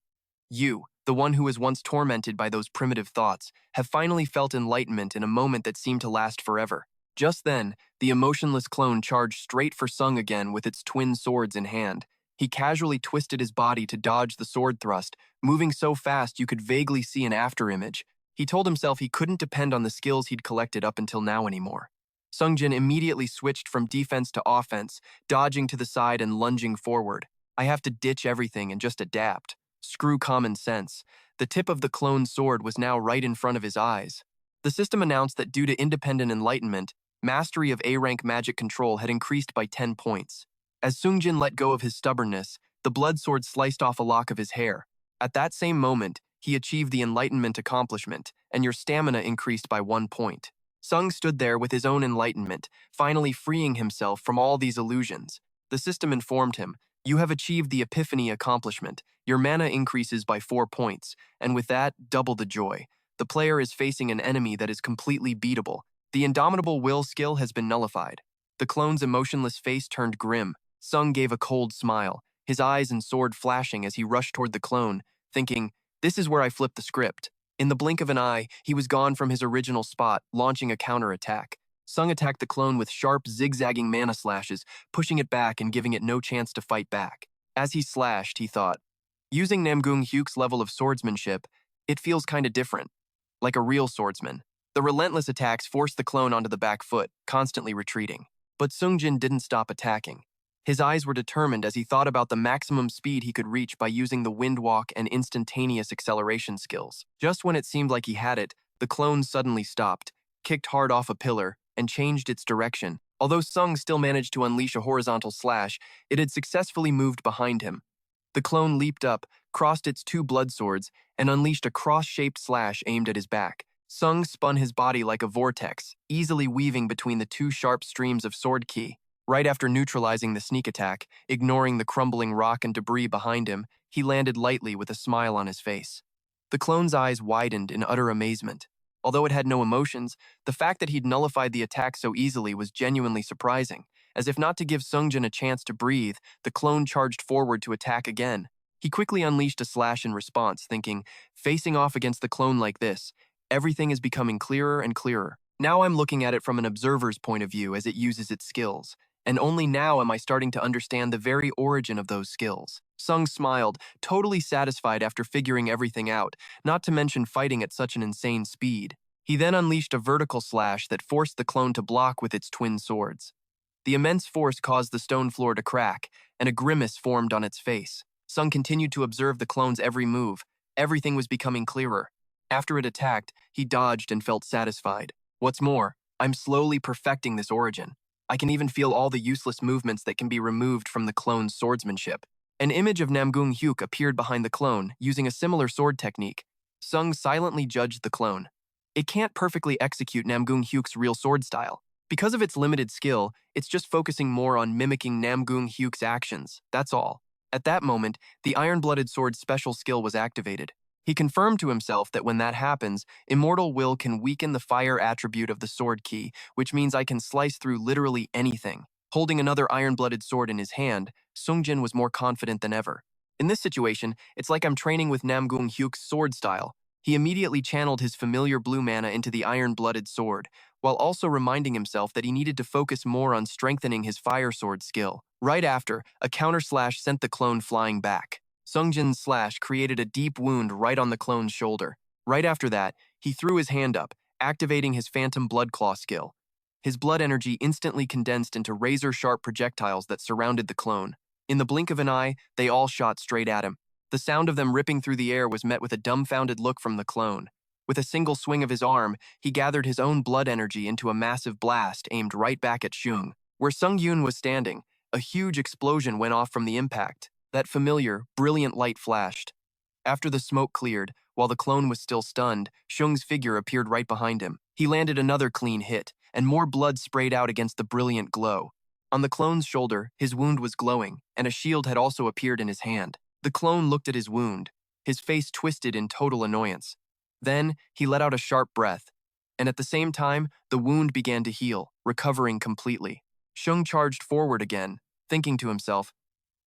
You, the one who was once tormented by those primitive thoughts, have finally felt enlightenment in a moment that seemed to last forever. Just then, the emotionless clone charged straight for Sung again with its twin swords in hand. He casually twisted his body to dodge the sword thrust, moving so fast you could vaguely see an afterimage. He told himself he couldn't depend on the skills he'd collected up until now anymore. Sungjin immediately switched from defense to offense, dodging to the side and lunging forward. I have to ditch everything and just adapt. Screw common sense. The tip of the clone's sword was now right in front of his eyes. The system announced that due to independent enlightenment, mastery of A-rank magic control had increased by 10 points. As Sungjin let go of his stubbornness, the blood sword sliced off a lock of his hair. At that same moment, he achieved the enlightenment accomplishment, and your stamina increased by 1 point. Sung stood there with his own enlightenment, finally freeing himself from all these illusions. The system informed him, you have achieved the epiphany accomplishment. Your mana increases by 4 points, and with that, double the joy. The player is facing an enemy that is completely beatable. The indomitable will skill has been nullified. The clone's emotionless face turned grim. Sung gave a cold smile, his eyes and sword flashing as he rushed toward the clone, thinking, this is where I flip the script. In the blink of an eye, he was gone from his original spot, launching a counterattack. Sung attacked the clone with sharp, zigzagging mana slashes, pushing it back and giving it no chance to fight back. As he slashed, he thought, using Nam Gong Huk's level of swordsmanship, it feels kinda different. Like a real swordsman. The relentless attacks forced the clone onto the back foot, constantly retreating. But Sungjin didn't stop attacking. His eyes were determined as he thought about the maximum speed he could reach by using the windwalk and instantaneous acceleration skills. Just when it seemed like he had it, the clone suddenly stopped, kicked hard off a pillar, and changed its direction. Although Sung still managed to unleash a horizontal slash, it had successfully moved behind him. The clone leaped up, crossed its 2 blood swords, and unleashed a cross-shaped slash aimed at his back. Sung spun his body like a vortex, easily weaving between the 2 sharp streams of sword ki. Right after neutralizing the sneak attack, ignoring the crumbling rock and debris behind him, he landed lightly with a smile on his face. The clone's eyes widened in utter amazement. Although it had no emotions, the fact that he'd nullified the attack so easily was genuinely surprising. As if not to give Sungjin a chance to breathe, the clone charged forward to attack again. He quickly unleashed a slash in response, thinking, facing off against the clone like this, everything is becoming clearer and clearer. Now I'm looking at it from an observer's point of view as it uses its skills. And only now am I starting to understand the very origin of those skills. Sung smiled, totally satisfied after figuring everything out, not to mention fighting at such an insane speed. He then unleashed a vertical slash that forced the clone to block with its twin swords. The immense force caused the stone floor to crack, and a grimace formed on its face. Sung continued to observe the clone's every move. Everything was becoming clearer. After it attacked, he dodged and felt satisfied. What's more, I'm slowly perfecting this origin. I can even feel all the useless movements that can be removed from the clone's swordsmanship. An image of Nam Gong Huk appeared behind the clone, using a similar sword technique. Sung silently judged the clone. It can't perfectly execute Nam Gong Huk's real sword style. Because of its limited skill, it's just focusing more on mimicking Nam Gong Huk's actions, that's all. At that moment, the iron-blooded sword's special skill was activated. He confirmed to himself that when that happens, Immortal Will can weaken the fire attribute of the sword key, which means I can slice through literally anything. Holding another iron-blooded sword in his hand, Sungjin was more confident than ever. In this situation, it's like I'm training with Nam Gong Huk's sword style. He immediately channeled his familiar blue mana into the iron-blooded sword, while also reminding himself that he needed to focus more on strengthening his fire sword skill. Right after, a counter-slash sent the clone flying back. Sungjin's slash created a deep wound right on the clone's shoulder. Right after that, he threw his hand up, activating his Phantom Blood Claw skill. His blood energy instantly condensed into razor-sharp projectiles that surrounded the clone. In the blink of an eye, they all shot straight at him. The sound of them ripping through the air was met with a dumbfounded look from the clone. With a single swing of his arm, he gathered his own blood energy into a massive blast aimed right back at Sung. Where Sungyoon was standing, a huge explosion went off from the impact. That familiar, brilliant light flashed. After the smoke cleared, while the clone was still stunned, Sung's figure appeared right behind him. He landed another clean hit, and more blood sprayed out against the brilliant glow. On the clone's shoulder, his wound was glowing, and a shield had also appeared in his hand. The clone looked at his wound. his face twisted in total annoyance. Then, he let out a sharp breath, and at the same time, the wound began to heal, recovering completely. Sung charged forward again, thinking to himself,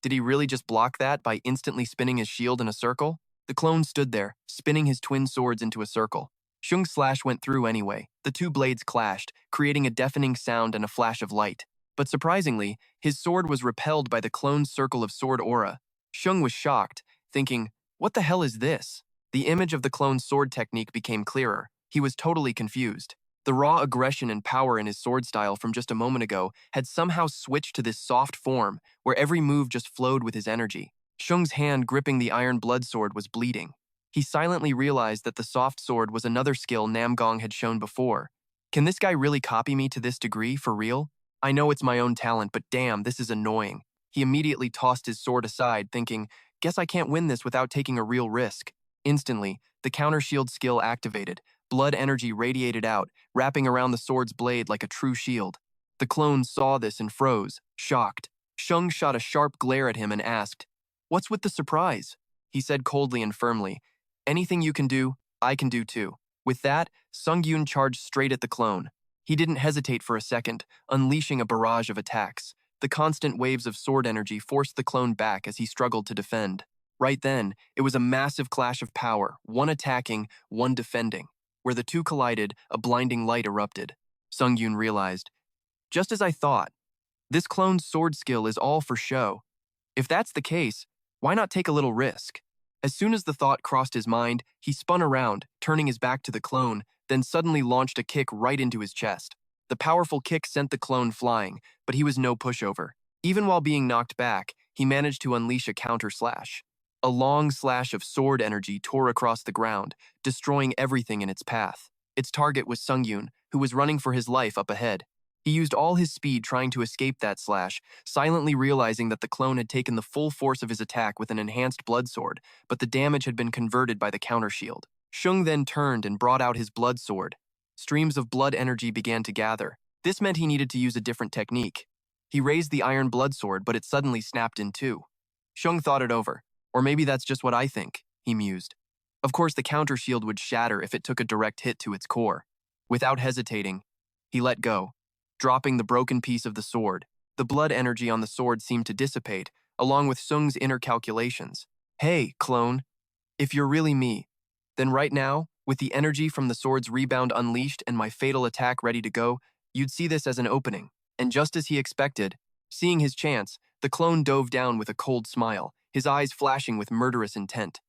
did he really just block that by instantly spinning his shield in a circle? The clone stood there, spinning his twin swords into a circle. Shung's slash went through anyway. The two blades clashed, creating a deafening sound and a flash of light. But surprisingly, his sword was repelled by the clone's circle of sword aura. Shung was shocked, thinking, what the hell is this? The image of the clone's sword technique became clearer. He was totally confused. The raw aggression and power in his sword style from just a moment ago had somehow switched to this soft form where every move just flowed with his energy. Shung's hand gripping the iron blood sword was bleeding. He silently realized that the soft sword was another skill Nam Gong had shown before. Can this guy really copy me to this degree, for real? I know it's my own talent, but damn, this is annoying. He immediately tossed his sword aside, thinking, guess I can't win this without taking a real risk. Instantly, the counter shield skill activated. Blood energy radiated out, wrapping around the sword's blade like a true shield. The clone saw this and froze, shocked. Shung shot a sharp glare at him and asked, what's with the surprise? He said coldly and firmly, anything you can do, I can do too. With that, Sungyoon charged straight at the clone. He didn't hesitate for a second, unleashing a barrage of attacks. The constant waves of sword energy forced the clone back as he struggled to defend. Right then, it was a massive clash of power, one attacking, one defending. Where the two collided, a blinding light erupted. Sungyoon realized, just as I thought, this clone's sword skill is all for show. If that's the case, why not take a little risk? As soon as the thought crossed his mind, he spun around, turning his back to the clone, then suddenly launched a kick right into his chest. The powerful kick sent the clone flying, but he was no pushover. Even while being knocked back, he managed to unleash a counter slash. A long slash of sword energy tore across the ground, destroying everything in its path. Its target was Sungyoon, who was running for his life up ahead. He used all his speed trying to escape that slash, silently realizing that the clone had taken the full force of his attack with an enhanced blood sword, but the damage had been converted by the counter shield. Shung then turned and brought out his blood sword. Streams of blood energy began to gather. This meant he needed to use a different technique. He raised the iron blood sword, but it suddenly snapped in two. Shung thought it over. Or maybe that's just what I think, he mused. Of course, the counter shield would shatter if it took a direct hit to its core. Without hesitating, he let go, dropping the broken piece of the sword. The blood energy on the sword seemed to dissipate, along with Sung's inner calculations. Hey, clone, if you're really me, then right now, with the energy from the sword's rebound unleashed and my fatal attack ready to go, you'd see this as an opening. And just as he expected, seeing his chance, the clone dove down with a cold smile, his eyes flashing with murderous intent.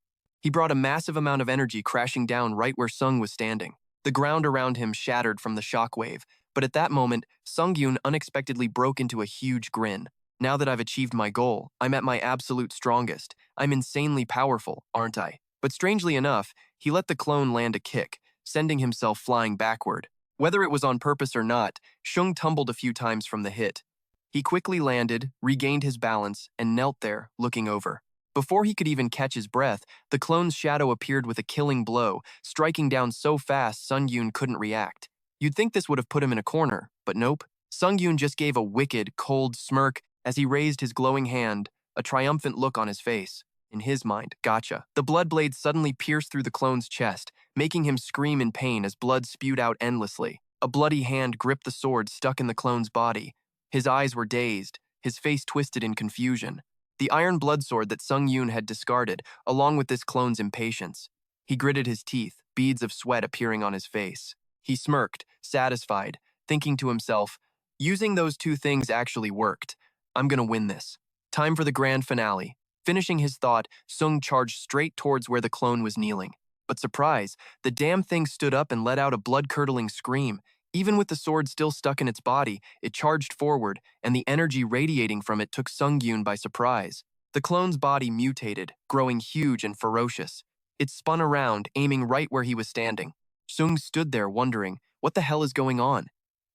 He brought a massive amount of energy crashing down right where Sung was standing. The ground around him shattered from the shockwave, but at that moment, Sungyoon unexpectedly broke into a huge grin. Now that I've achieved my goal, I'm at my absolute strongest. I'm insanely powerful, aren't I? But strangely enough, he let the clone land a kick, sending himself flying backward. Whether it was on purpose or not, Shung tumbled a few times from the hit. He quickly landed, regained his balance, and knelt there, looking over. Before he could even catch his breath, the clone's shadow appeared with a killing blow, striking down so fast Sungyoon couldn't react. You'd think this would have put him in a corner, but nope. Sungyoon just gave a wicked, cold smirk as he raised his glowing hand, a triumphant look on his face. In his mind, gotcha. The blood blade suddenly pierced through the clone's chest, making him scream in pain as blood spewed out endlessly. A bloody hand gripped the sword stuck in the clone's body. His eyes were dazed, his face twisted in confusion. The iron blood sword that Sungyoon had discarded, along with this clone's impatience. He gritted his teeth, beads of sweat appearing on his face. He smirked, satisfied, thinking to himself, using those two things actually worked. I'm gonna win this. Time for the grand finale. Finishing his thought, Sung charged straight towards where the clone was kneeling. But surprise, the damn thing stood up and let out a blood-curdling scream. Even with the sword still stuck in its body, it charged forward, and the energy radiating from it took Sungyoon by surprise. The clone's body mutated, growing huge and ferocious. It spun around, aiming right where he was standing. Sung stood there wondering, what the hell is going on?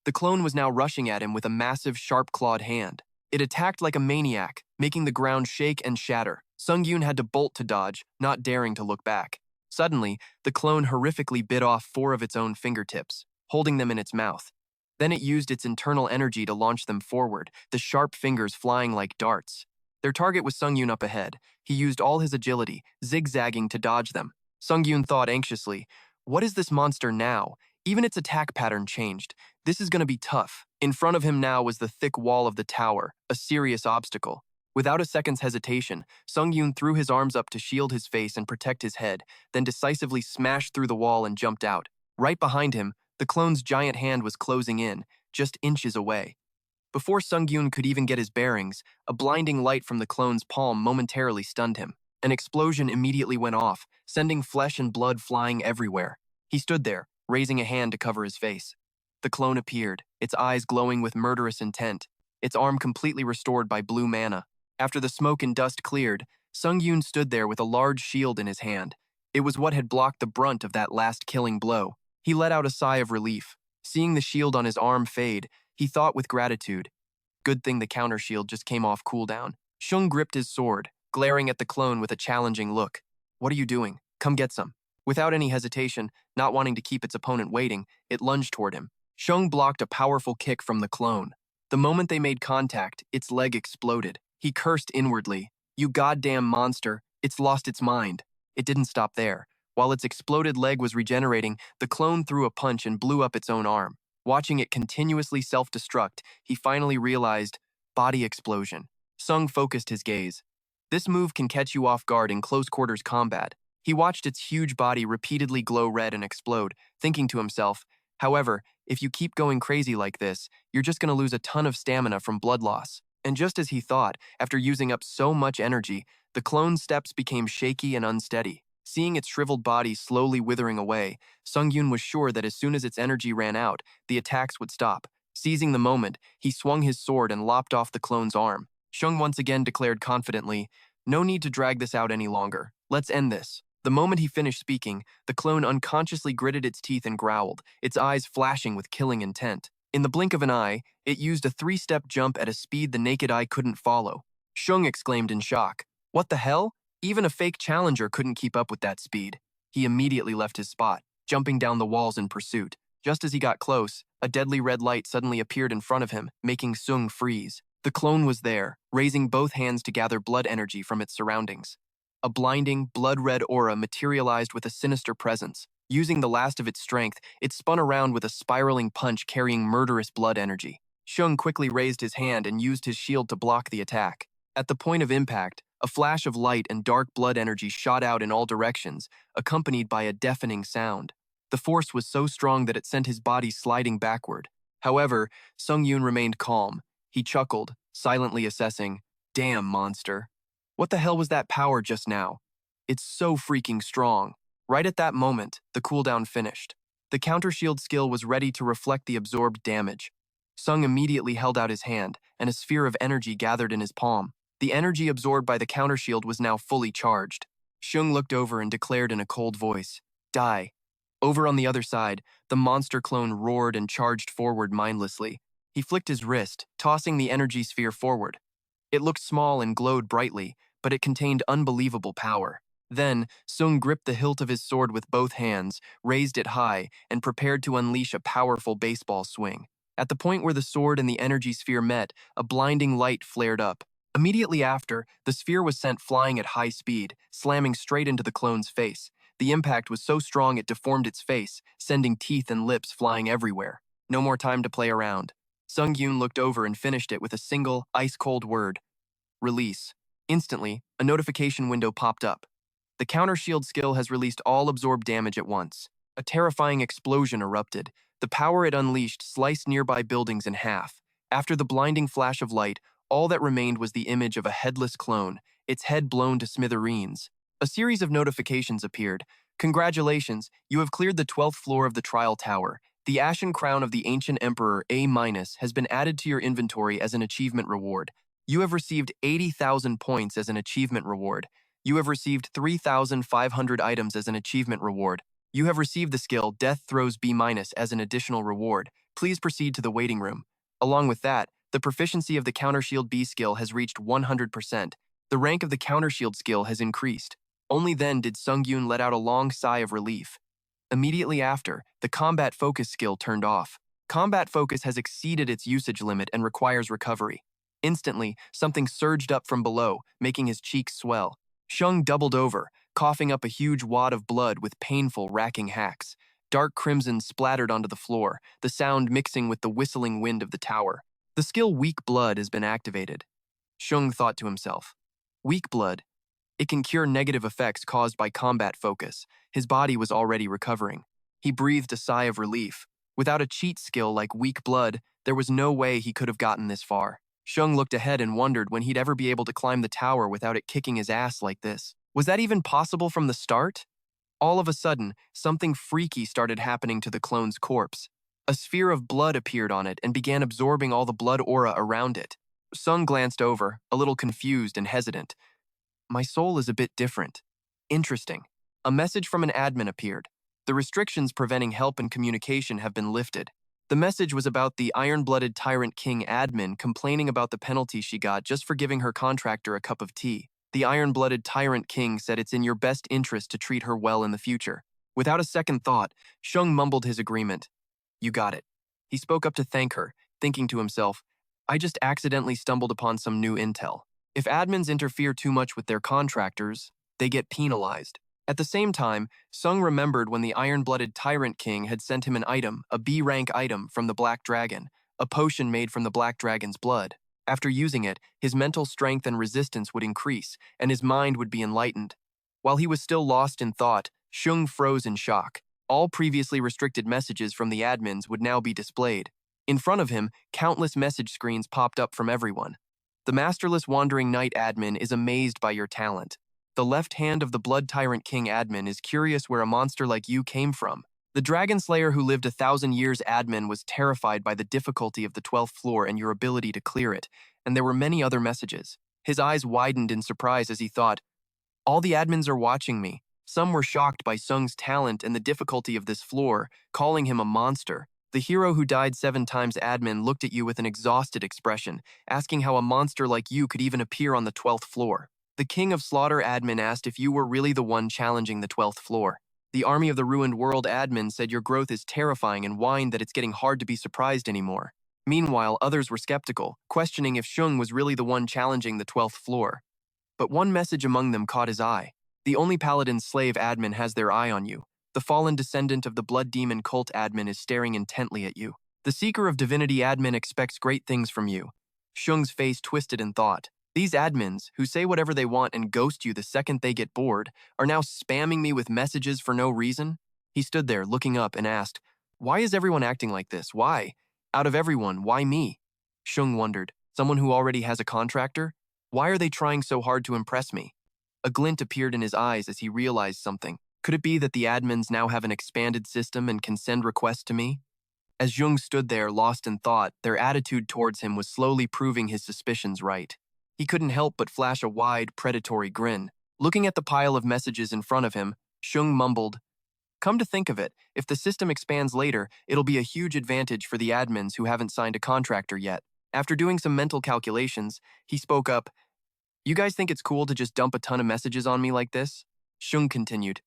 The clone was now rushing at him with a massive, sharp-clawed hand. It attacked like a maniac, making the ground shake and shatter. Sungyoon had to bolt to dodge, not daring to look back. Suddenly, the clone horrifically bit off 4 of its own fingertips, holding them in its mouth. Then it used its internal energy to launch them forward, the sharp fingers flying like darts. Their target was Sungyoon up ahead. He used all his agility, zigzagging to dodge them. Sungyoon thought anxiously, what is this monster now? Even its attack pattern changed. This is going to be tough. In front of him now was the thick wall of the tower, a serious obstacle. Without a second's hesitation, Sungyoon threw his arms up to shield his face and protect his head, then decisively smashed through the wall and jumped out. Right behind him, the clone's giant hand was closing in, just inches away. Before Sungyoon could even get his bearings, a blinding light from the clone's palm momentarily stunned him. An explosion immediately went off, sending flesh and blood flying everywhere. He stood there, raising a hand to cover his face. The clone appeared, its eyes glowing with murderous intent, its arm completely restored by blue mana. After the smoke and dust cleared, Sungyoon stood there with a large shield in his hand. It was what had blocked the brunt of that last killing blow. He let out a sigh of relief. Seeing the shield on his arm fade, he thought with gratitude. Good thing the counter shield just came off cooldown. Sung gripped his sword, glaring at the clone with a challenging look. What are you doing? Come get some. Without any hesitation, not wanting to keep its opponent waiting, it lunged toward him. Sung blocked a powerful kick from the clone. The moment they made contact, its leg exploded. He cursed inwardly. You goddamn monster, it's lost its mind. It didn't stop there. While its exploded leg was regenerating, the clone threw a punch and blew up its own arm. Watching it continuously self-destruct, he finally realized, body explosion. Sung focused his gaze. This move can catch you off guard in close-quarters combat. He watched its huge body repeatedly glow red and explode, thinking to himself, however, if you keep going crazy like this, you're just going to lose a ton of stamina from blood loss. And just as he thought, after using up so much energy, the clone's steps became shaky and unsteady. Seeing its shriveled body slowly withering away, Sungyoon was sure that as soon as its energy ran out, the attacks would stop. Seizing the moment, he swung his sword and lopped off the clone's arm. Sung once again declared confidently, no need to drag this out any longer. Let's end this. The moment he finished speaking, the clone unconsciously gritted its teeth and growled, its eyes flashing with killing intent. In the blink of an eye, it used a 3-step jump at a speed the naked eye couldn't follow. Sung exclaimed in shock, what the hell? Even a fake challenger couldn't keep up with that speed. He immediately left his spot, jumping down the walls in pursuit. Just as he got close, a deadly red light suddenly appeared in front of him, making Sung freeze. The clone was there, raising both hands to gather blood energy from its surroundings. A blinding, blood-red aura materialized with a sinister presence. Using the last of its strength, it spun around with a spiraling punch carrying murderous blood energy. Sung quickly raised his hand and used his shield to block the attack. At the point of impact, a flash of light and dark blood energy shot out in all directions, accompanied by a deafening sound. The force was so strong that it sent his body sliding backward. However, Sungyoon remained calm. He chuckled, silently assessing, damn monster. What the hell was that power just now? It's so freaking strong. Right at that moment, the cooldown finished. The counter shield skill was ready to reflect the absorbed damage. Sung immediately held out his hand, and a sphere of energy gathered in his palm. The energy absorbed by the counter shield was now fully charged. Sung looked over and declared in a cold voice, die. Over on the other side, the monster clone roared and charged forward mindlessly. He flicked his wrist, tossing the energy sphere forward. It looked small and glowed brightly, but it contained unbelievable power. Then, Sung gripped the hilt of his sword with both hands, raised it high, and prepared to unleash a powerful baseball swing. At the point where the sword and the energy sphere met, a blinding light flared up. Immediately after, the sphere was sent flying at high speed, slamming straight into the clone's face. The impact was so strong it deformed its face, sending teeth and lips flying everywhere. No more time to play around. Sungyoon looked over and finished it with a single, ice-cold word. Release. Instantly, a notification window popped up. The counter shield skill has released all absorbed damage at once. A terrifying explosion erupted. The power it unleashed sliced nearby buildings in half. After the blinding flash of light, all that remained was the image of a headless clone, its head blown to smithereens. A series of notifications appeared. Congratulations, you have cleared the 12th floor of the trial tower. The Ashen Crown of the Ancient Emperor A- has been added to your inventory as an achievement reward. You have received 80,000 points as an achievement reward. You have received 3,500 items as an achievement reward. You have received the skill Death Throws B- as an additional reward. Please proceed to the waiting room. Along with that, the proficiency of the Counter Shield B skill has reached 100%. The rank of the Counter Shield skill has increased. Only then did Sungyoon let out a long sigh of relief. Immediately after, the Combat Focus skill turned off. Combat Focus has exceeded its usage limit and requires recovery. Instantly, something surged up from below, making his cheeks swell. Shung doubled over, coughing up a huge wad of blood with painful, racking hacks. Dark crimson splattered onto the floor, the sound mixing with the whistling wind of the tower. The skill Weak Blood has been activated. Shung thought to himself. Weak Blood. It can cure negative effects caused by combat focus. His body was already recovering. He breathed a sigh of relief. Without a cheat skill like Weak Blood, there was no way he could have gotten this far. Shung looked ahead and wondered when he'd ever be able to climb the tower without it kicking his ass like this. Was that even possible from the start? All of a sudden, something freaky started happening to the clone's corpse. A sphere of blood appeared on it and began absorbing all the blood aura around it. Sung glanced over, a little confused and hesitant. My soul is a bit different. Interesting. A message from an admin appeared. The restrictions preventing help and communication have been lifted. The message was about the iron-blooded Tyrant King admin complaining about the penalty she got just for giving her contractor a cup of tea. The iron-blooded Tyrant King said it's in your best interest to treat her well in the future. Without a second thought, Shung mumbled his agreement. You got it. He spoke up to thank her, thinking to himself, I just accidentally stumbled upon some new intel. If admins interfere too much with their contractors, they get penalized. At the same time, Sung remembered when the iron-blooded Tyrant King had sent him an item, a B-rank item from the Black Dragon, a potion made from the Black Dragon's blood. After using it, his mental strength and resistance would increase, and his mind would be enlightened. While he was still lost in thought, Shung froze in shock. All previously restricted messages from the admins would now be displayed. In front of him, countless message screens popped up from everyone. The masterless Wandering Knight admin is amazed by your talent. The left hand of the Blood Tyrant King admin is curious where a monster like you came from. The Dragon Slayer who lived 1,000 years admin was terrified by the difficulty of the 12th floor and your ability to clear it, and there were many other messages. His eyes widened in surprise as he thought, all the admins are watching me. Some were shocked by Sung's talent and the difficulty of this floor, calling him a monster. The hero who died 7 times admin looked at you with an exhausted expression, asking how a monster like you could even appear on the 12th floor. The King of Slaughter admin asked if you were really the one challenging the 12th floor. The Army of the Ruined World admin said your growth is terrifying and whined that it's getting hard to be surprised anymore. Meanwhile, others were skeptical, questioning if Shung was really the one challenging the 12th floor. But one message among them caught his eye. The only Paladin Slave admin has their eye on you. The fallen descendant of the Blood Demon cult admin is staring intently at you. The Seeker of Divinity admin expects great things from you. Shung's face twisted in thought. These admins, who say whatever they want and ghost you the second they get bored, are now spamming me with messages for no reason? He stood there, looking up, and asked, why is everyone acting like this? Why? Out of everyone, why me? Shung wondered, someone who already has a contractor? Why are they trying so hard to impress me? A glint appeared in his eyes as he realized something. Could it be that the admins now have an expanded system and can send requests to me? As Jung stood there, lost in thought, their attitude towards him was slowly proving his suspicions right. He couldn't help but flash a wide, predatory grin. Looking at the pile of messages in front of him, Shung mumbled, come to think of it, if the system expands later, it'll be a huge advantage for the admins who haven't signed a contractor yet. After doing some mental calculations, he spoke up, you guys think it's cool to just dump a ton of messages on me like this? Shung continued,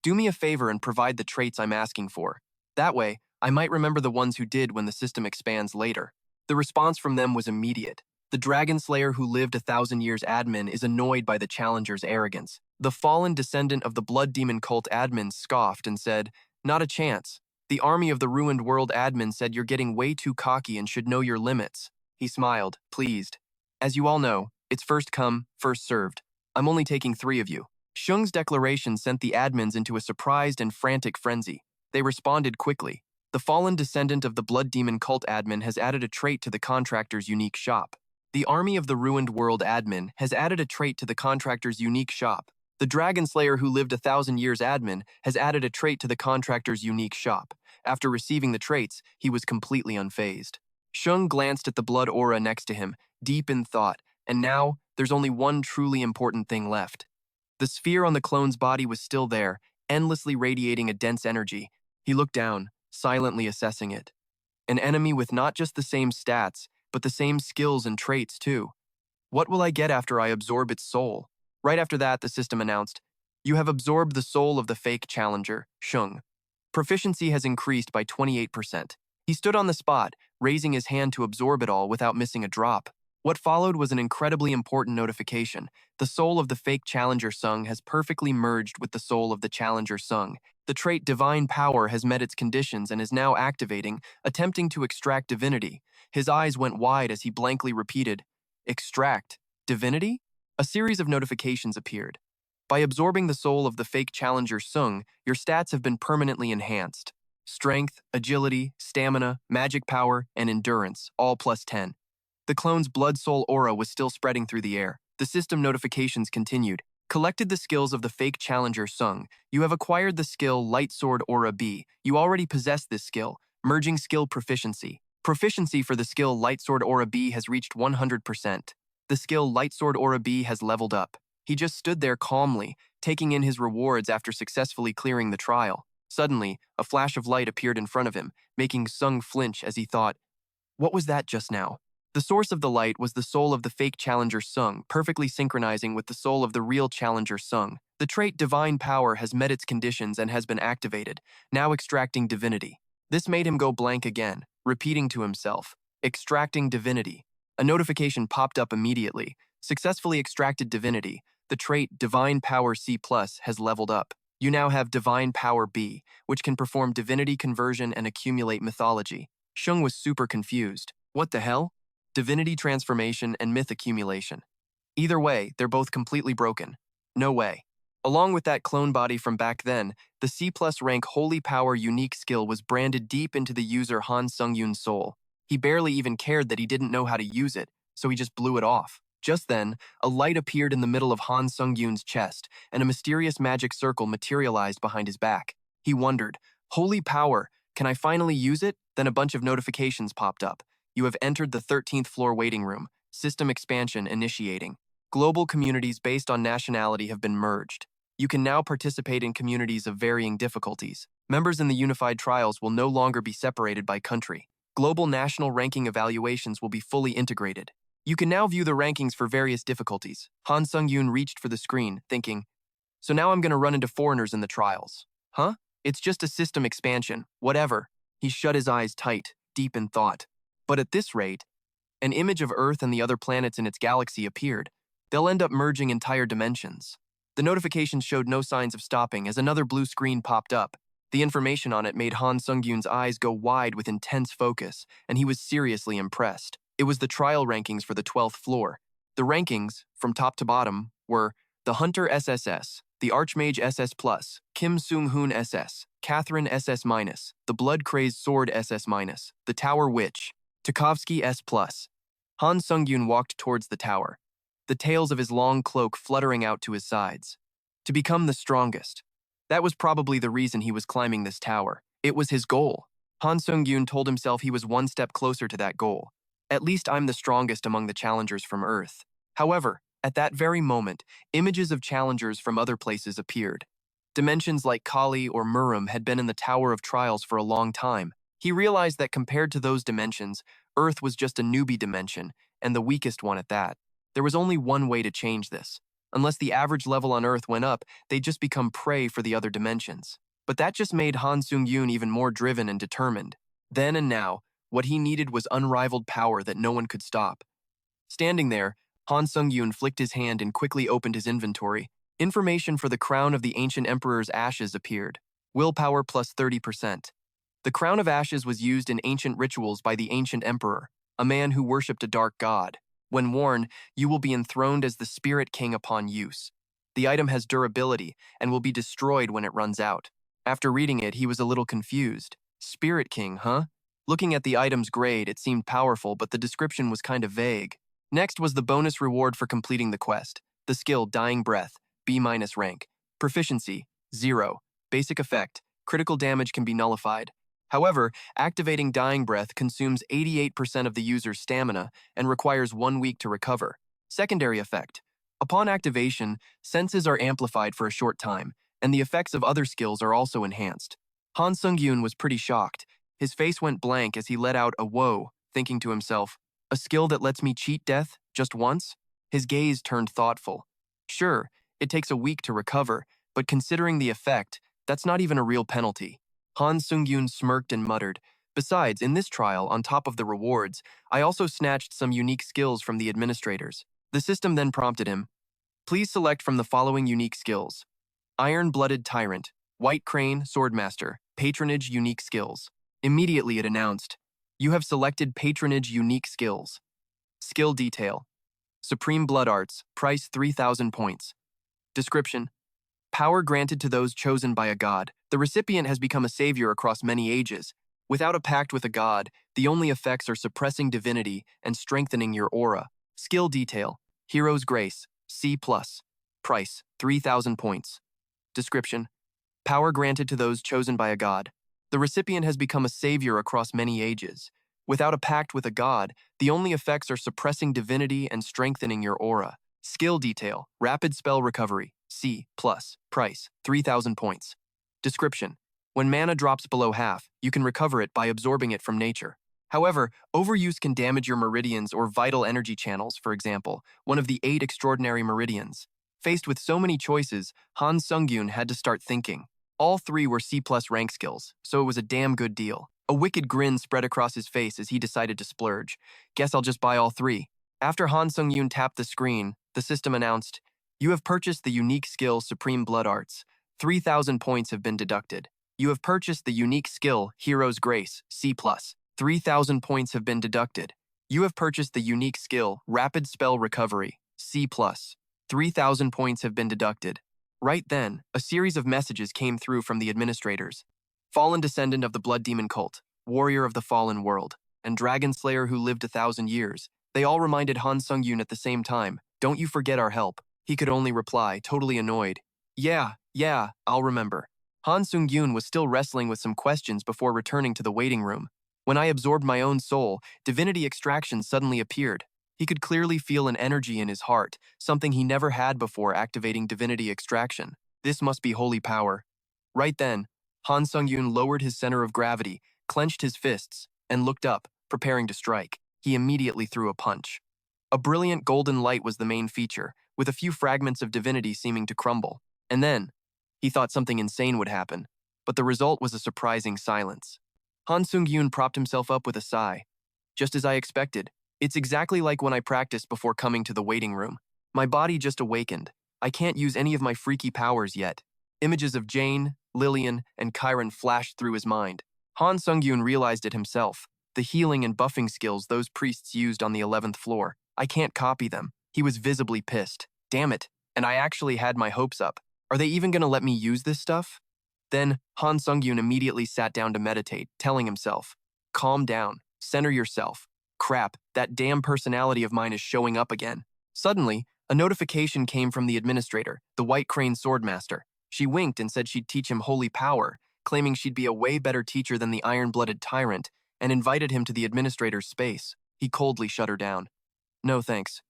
do me a favor and provide the traits I'm asking for. That way, I might remember the ones who did when the system expands later. The response from them was immediate. The Dragon Slayer who lived 1,000 years admin is annoyed by the challenger's arrogance. The fallen descendant of the Blood Demon cult admin scoffed and said, not a chance. The Army of the Ruined World admin said you're getting way too cocky and should know your limits. He smiled, pleased. As you all know, it's first come, first served. I'm only taking 3 of you. Shung's declaration sent the admins into a surprised and frantic frenzy. They responded quickly. The fallen descendant of the Blood Demon cult admin has added a trait to the contractor's unique shop. The Army of the Ruined World admin has added a trait to the contractor's unique shop. The Dragon Slayer who lived 1,000 years admin has added a trait to the contractor's unique shop. After receiving the traits, he was completely unfazed. Shung glanced at the blood aura next to him, deep in thought, and now there's only one truly important thing left. The sphere on the clone's body was still there, endlessly radiating a dense energy. He looked down, silently assessing it. An enemy with not just the same stats, but the same skills and traits too. What will I get after I absorb its soul? Right after that, the system announced, you have absorbed the soul of the fake challenger, Shung. Proficiency has increased by 28%. He stood on the spot, raising his hand to absorb it all without missing a drop. What followed was an incredibly important notification. The soul of the fake challenger Sung has perfectly merged with the soul of the challenger Sung. The trait Divine Power has met its conditions and is now activating, attempting to extract divinity. His eyes went wide as he blankly repeated, "Extract? Divinity?" A series of notifications appeared. By absorbing the soul of the fake challenger Sung, your stats have been permanently enhanced. Strength, agility, stamina, magic power, and endurance, all plus 10. The clone's blood soul aura was still spreading through the air. The system notifications continued. Collected the skills of the fake challenger Sung. You have acquired the skill Light Sword Aura B. You already possess this skill. Merging skill proficiency. Proficiency for the skill Light Sword Aura B has reached 100%. The skill Light Sword Aura B has leveled up. He just stood there calmly, taking in his rewards after successfully clearing the trial. Suddenly, a flash of light appeared in front of him, making Sung flinch as he thought, "What was that just now?" The source of the light was the soul of the fake challenger Sung, perfectly synchronizing with the soul of the real challenger Sung. The trait Divine Power has met its conditions and has been activated, now extracting divinity. This made him go blank again, repeating to himself, "Extracting divinity." A notification popped up immediately. Successfully extracted divinity. The trait Divine Power C+ has leveled up. You now have Divine Power B, which can perform divinity conversion and accumulate mythology. Shung was super confused. What the hell? Divinity transformation and myth accumulation. Either way, they're both completely broken. No way. Along with that clone body from back then, the C+ rank Holy Power unique skill was branded deep into the user Han Sungyoon's soul. He barely even cared that he didn't know how to use it, so he just blew it off. Just then, a light appeared in the middle of Han Sungyoon's chest, and a mysterious magic circle materialized behind his back. He wondered, "Holy Power, can I finally use it?" Then a bunch of notifications popped up. You have entered the 13th floor waiting room. System expansion initiating. Global communities based on nationality have been merged. You can now participate in communities of varying difficulties. Members in the unified trials will no longer be separated by country. Global national ranking evaluations will be fully integrated. You can now view the rankings for various difficulties. Han Sungyoon reached for the screen, thinking, "So now I'm going to run into foreigners in the trials. Huh? It's just a system expansion. Whatever." He shut his eyes tight, deep in thought. But at this rate, an image of Earth and the other planets in its galaxy appeared. They'll end up merging entire dimensions. The notification showed no signs of stopping as another blue screen popped up. The information on it made Han Sungyoon's eyes go wide with intense focus, and he was seriously impressed. It was the trial rankings for the 12th floor. The rankings, from top to bottom, were the Hunter SSS, the Archmage SS+, Kim Sung-hoon SS, Catherine SS-, the Blood-Crazed Sword SS-, the Tower Witch, Tarkovsky S+. Han Sungyoon walked towards the tower, the tails of his long cloak fluttering out to his sides. To become the strongest. That was probably the reason he was climbing this tower. It was his goal. Han Sungyoon told himself he was one step closer to that goal. At least I'm the strongest among the challengers from Earth. However, at that very moment, images of challengers from other places appeared. Dimensions like Kali or Murum had been in the Tower of Trials for a long time. He realized that compared to those dimensions, Earth was just a newbie dimension, and the weakest one at that. There was only one way to change this. Unless the average level on Earth went up, they'd just become prey for the other dimensions. But that just made Han Sungyoon even more driven and determined. Then and now, what he needed was unrivaled power that no one could stop. Standing there, Han Sungyoon flicked his hand and quickly opened his inventory. Information for the Crown of the Ancient Emperor's Ashes appeared. Willpower plus 30%. The Crown of Ashes was used in ancient rituals by the Ancient Emperor, a man who worshipped a dark god. When worn, you will be enthroned as the Spirit King upon use. The item has durability and will be destroyed when it runs out. After reading it, he was a little confused. Spirit King, huh? Looking at the item's grade, it seemed powerful, but the description was kind of vague. Next was the bonus reward for completing the quest. The skill Dying Breath, B- rank. Proficiency, 0. Basic effect, critical damage can be nullified. However, activating Dying Breath consumes 88% of the user's stamina and requires 1 week to recover. Secondary effect. Upon activation, senses are amplified for a short time, and the effects of other skills are also enhanced. Han Sungyoon was pretty shocked. His face went blank as he let out a whoa, thinking to himself, a skill that lets me cheat death just once? His gaze turned thoughtful. Sure, it takes a week to recover, but considering the effect, that's not even a real penalty. Han Sungyoon smirked and muttered, Besides, in this trial, on top of the rewards, I also snatched some unique skills from the administrators. The system then prompted him, please select from the following unique skills. Iron-blooded tyrant, white crane, swordmaster, patronage unique skills. Immediately it announced, you have selected patronage unique skills. Skill detail. Supreme blood arts, price 3,000 points. Description. Power granted to those chosen by a god. The recipient has become a savior across many ages. Without a pact with a god, the only effects are suppressing divinity and strengthening your aura. Skill detail. Hero's Grace, C+. Price, 3,000 points. Description. Power granted to those chosen by a god. The recipient has become a savior across many ages. Without a pact with a god, the only effects are suppressing divinity and strengthening your aura. Skill detail. Rapid spell recovery, C+. Price, 3,000 points. Description. When mana drops below half, you can recover it by absorbing it from nature. However, overuse can damage your meridians or vital energy channels, for example, one of the 8 extraordinary meridians. Faced with so many choices, Sungyoon had to start thinking. All 3 were C+ rank skills, so it was a damn good deal. A wicked grin spread across his face as he decided to splurge. Guess I'll just buy all 3. After Sungyoon tapped the screen, the system announced, you have purchased the unique skill Supreme Blood Arts. 3,000 points have been deducted. You have purchased the unique skill Hero's Grace, C+. 3,000 points have been deducted. You have purchased the unique skill Rapid Spell Recovery, C+. 3,000 points have been deducted. Right then, a series of messages came through from the administrators. Fallen descendant of the Blood Demon cult, warrior of the fallen world, and dragon slayer who lived 1,000 years. They all reminded Sungyoon at the same time, don't you forget our help. He could only reply, totally annoyed, yeah, I'll remember. Sungyoon was still wrestling with some questions before returning to the waiting room. When I absorbed my own soul, divinity extraction suddenly appeared. He could clearly feel an energy in his heart, something he never had before activating divinity extraction. This must be holy power. Right then, Sungyoon lowered his center of gravity, clenched his fists, and looked up, preparing to strike. He immediately threw a punch. A brilliant golden light was the main feature, with a few fragments of divinity seeming to crumble. And then, he thought something insane would happen, but the result was a surprising silence. Sungyoon propped himself up with a sigh. Just as I expected. It's exactly like when I practiced before coming to the waiting room. My body just awakened. I can't use any of my freaky powers yet. Images of Jane, Lillian, and Chiron flashed through his mind. Sungyoon realized it himself. The healing and buffing skills those priests used on the 11th floor. I can't copy them. He was visibly pissed. Damn it. And I actually had my hopes up. Are they even gonna let me use this stuff? Then, Sungyoon immediately sat down to meditate, telling himself, calm down, center yourself. Crap, that damn personality of mine is showing up again. Suddenly, a notification came from the administrator, the White Crane Swordmaster. She winked and said she'd teach him holy power, claiming she'd be a way better teacher than the iron-blooded tyrant, and invited him to the administrator's space. He coldly shut her down. No thanks.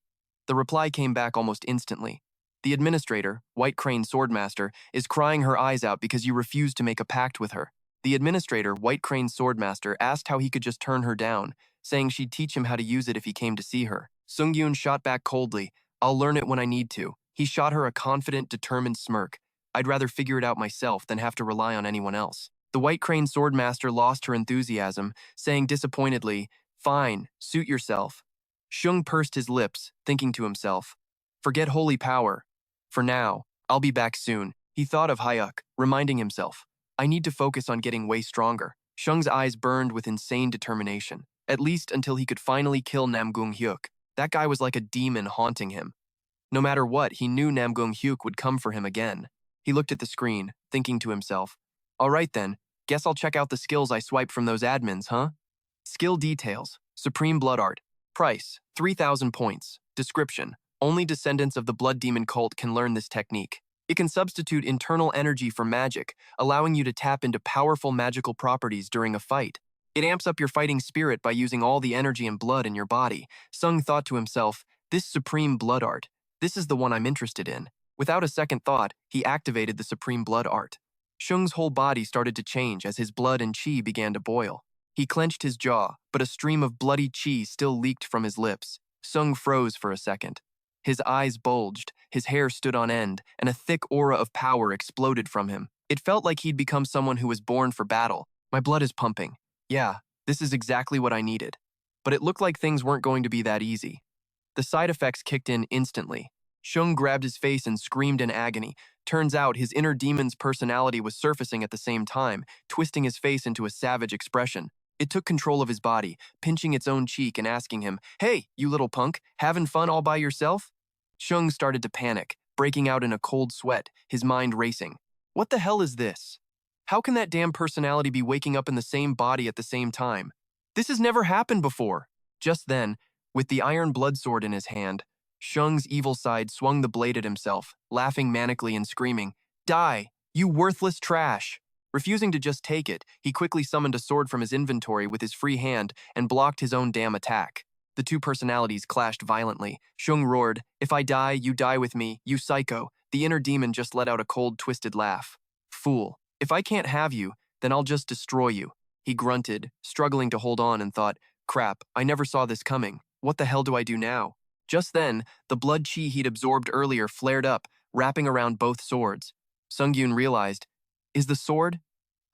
The reply came back almost instantly. The administrator, White Crane Swordmaster, is crying her eyes out because you refused to make a pact with her. The administrator, White Crane Swordmaster, asked how he could just turn her down, saying she'd teach him how to use it if he came to see her. Sungyoon shot back coldly, I'll learn it when I need to. He shot her a confident, determined smirk. I'd rather figure it out myself than have to rely on anyone else. The White Crane Swordmaster lost her enthusiasm, saying disappointedly, fine, suit yourself. Shung pursed his lips, thinking to himself, forget holy power. For now, I'll be back soon. He thought of Hyuk, reminding himself, I need to focus on getting way stronger. Shung's eyes burned with insane determination, at least until he could finally kill Nam Gong Huk. That guy was like a demon haunting him. No matter what, he knew Nam Gong Huk would come for him again. He looked at the screen, thinking to himself, all right then, guess I'll check out the skills I swiped from those admins, huh? Skill details, Supreme Blood Art. Price, 3,000 points. Description, only descendants of the Blood Demon cult can learn this technique. It can substitute internal energy for magic, allowing you to tap into powerful magical properties during a fight. It amps up your fighting spirit by using all the energy and blood in your body. Sung thought to himself, this Supreme Blood Art, this is the one I'm interested in. Without a second thought, he activated the Supreme Blood Art. Shung's whole body started to change as his blood and chi began to boil. He clenched his jaw, but a stream of bloody chi still leaked from his lips. Sung froze for a second. His eyes bulged, his hair stood on end, and a thick aura of power exploded from him. It felt like he'd become someone who was born for battle. My blood is pumping. Yeah, This is exactly what I needed. But it looked like things weren't going to be that easy. The side effects kicked in instantly. Shung grabbed his face and screamed in agony. Turns out his inner demon's personality was surfacing at the same time, twisting his face into a savage expression. It took control of his body, pinching its own cheek and asking him, "Hey, you little punk, having fun all by yourself?" Shung started to panic, breaking out in a cold sweat, his mind racing. What the hell is this? How can that damn personality be waking up in the same body at the same time? This has never happened before. Just then, with the iron blood sword in his hand, Shung's evil side swung the blade at himself, laughing manically and screaming, "Die, you worthless trash!" Refusing to just take it, he quickly summoned a sword from his inventory with his free hand and blocked his own damn attack. The two personalities clashed violently. Shung roared, "If I die, you die with me, you psycho." The inner demon just let out a cold, twisted laugh. "Fool, if I can't have you, then I'll just destroy you." He grunted, struggling to hold on, and thought, "Crap, I never saw this coming. What the hell do I do now?" Just then, the blood chi he'd absorbed earlier flared up, wrapping around both swords. Sungyoon realized, is the sword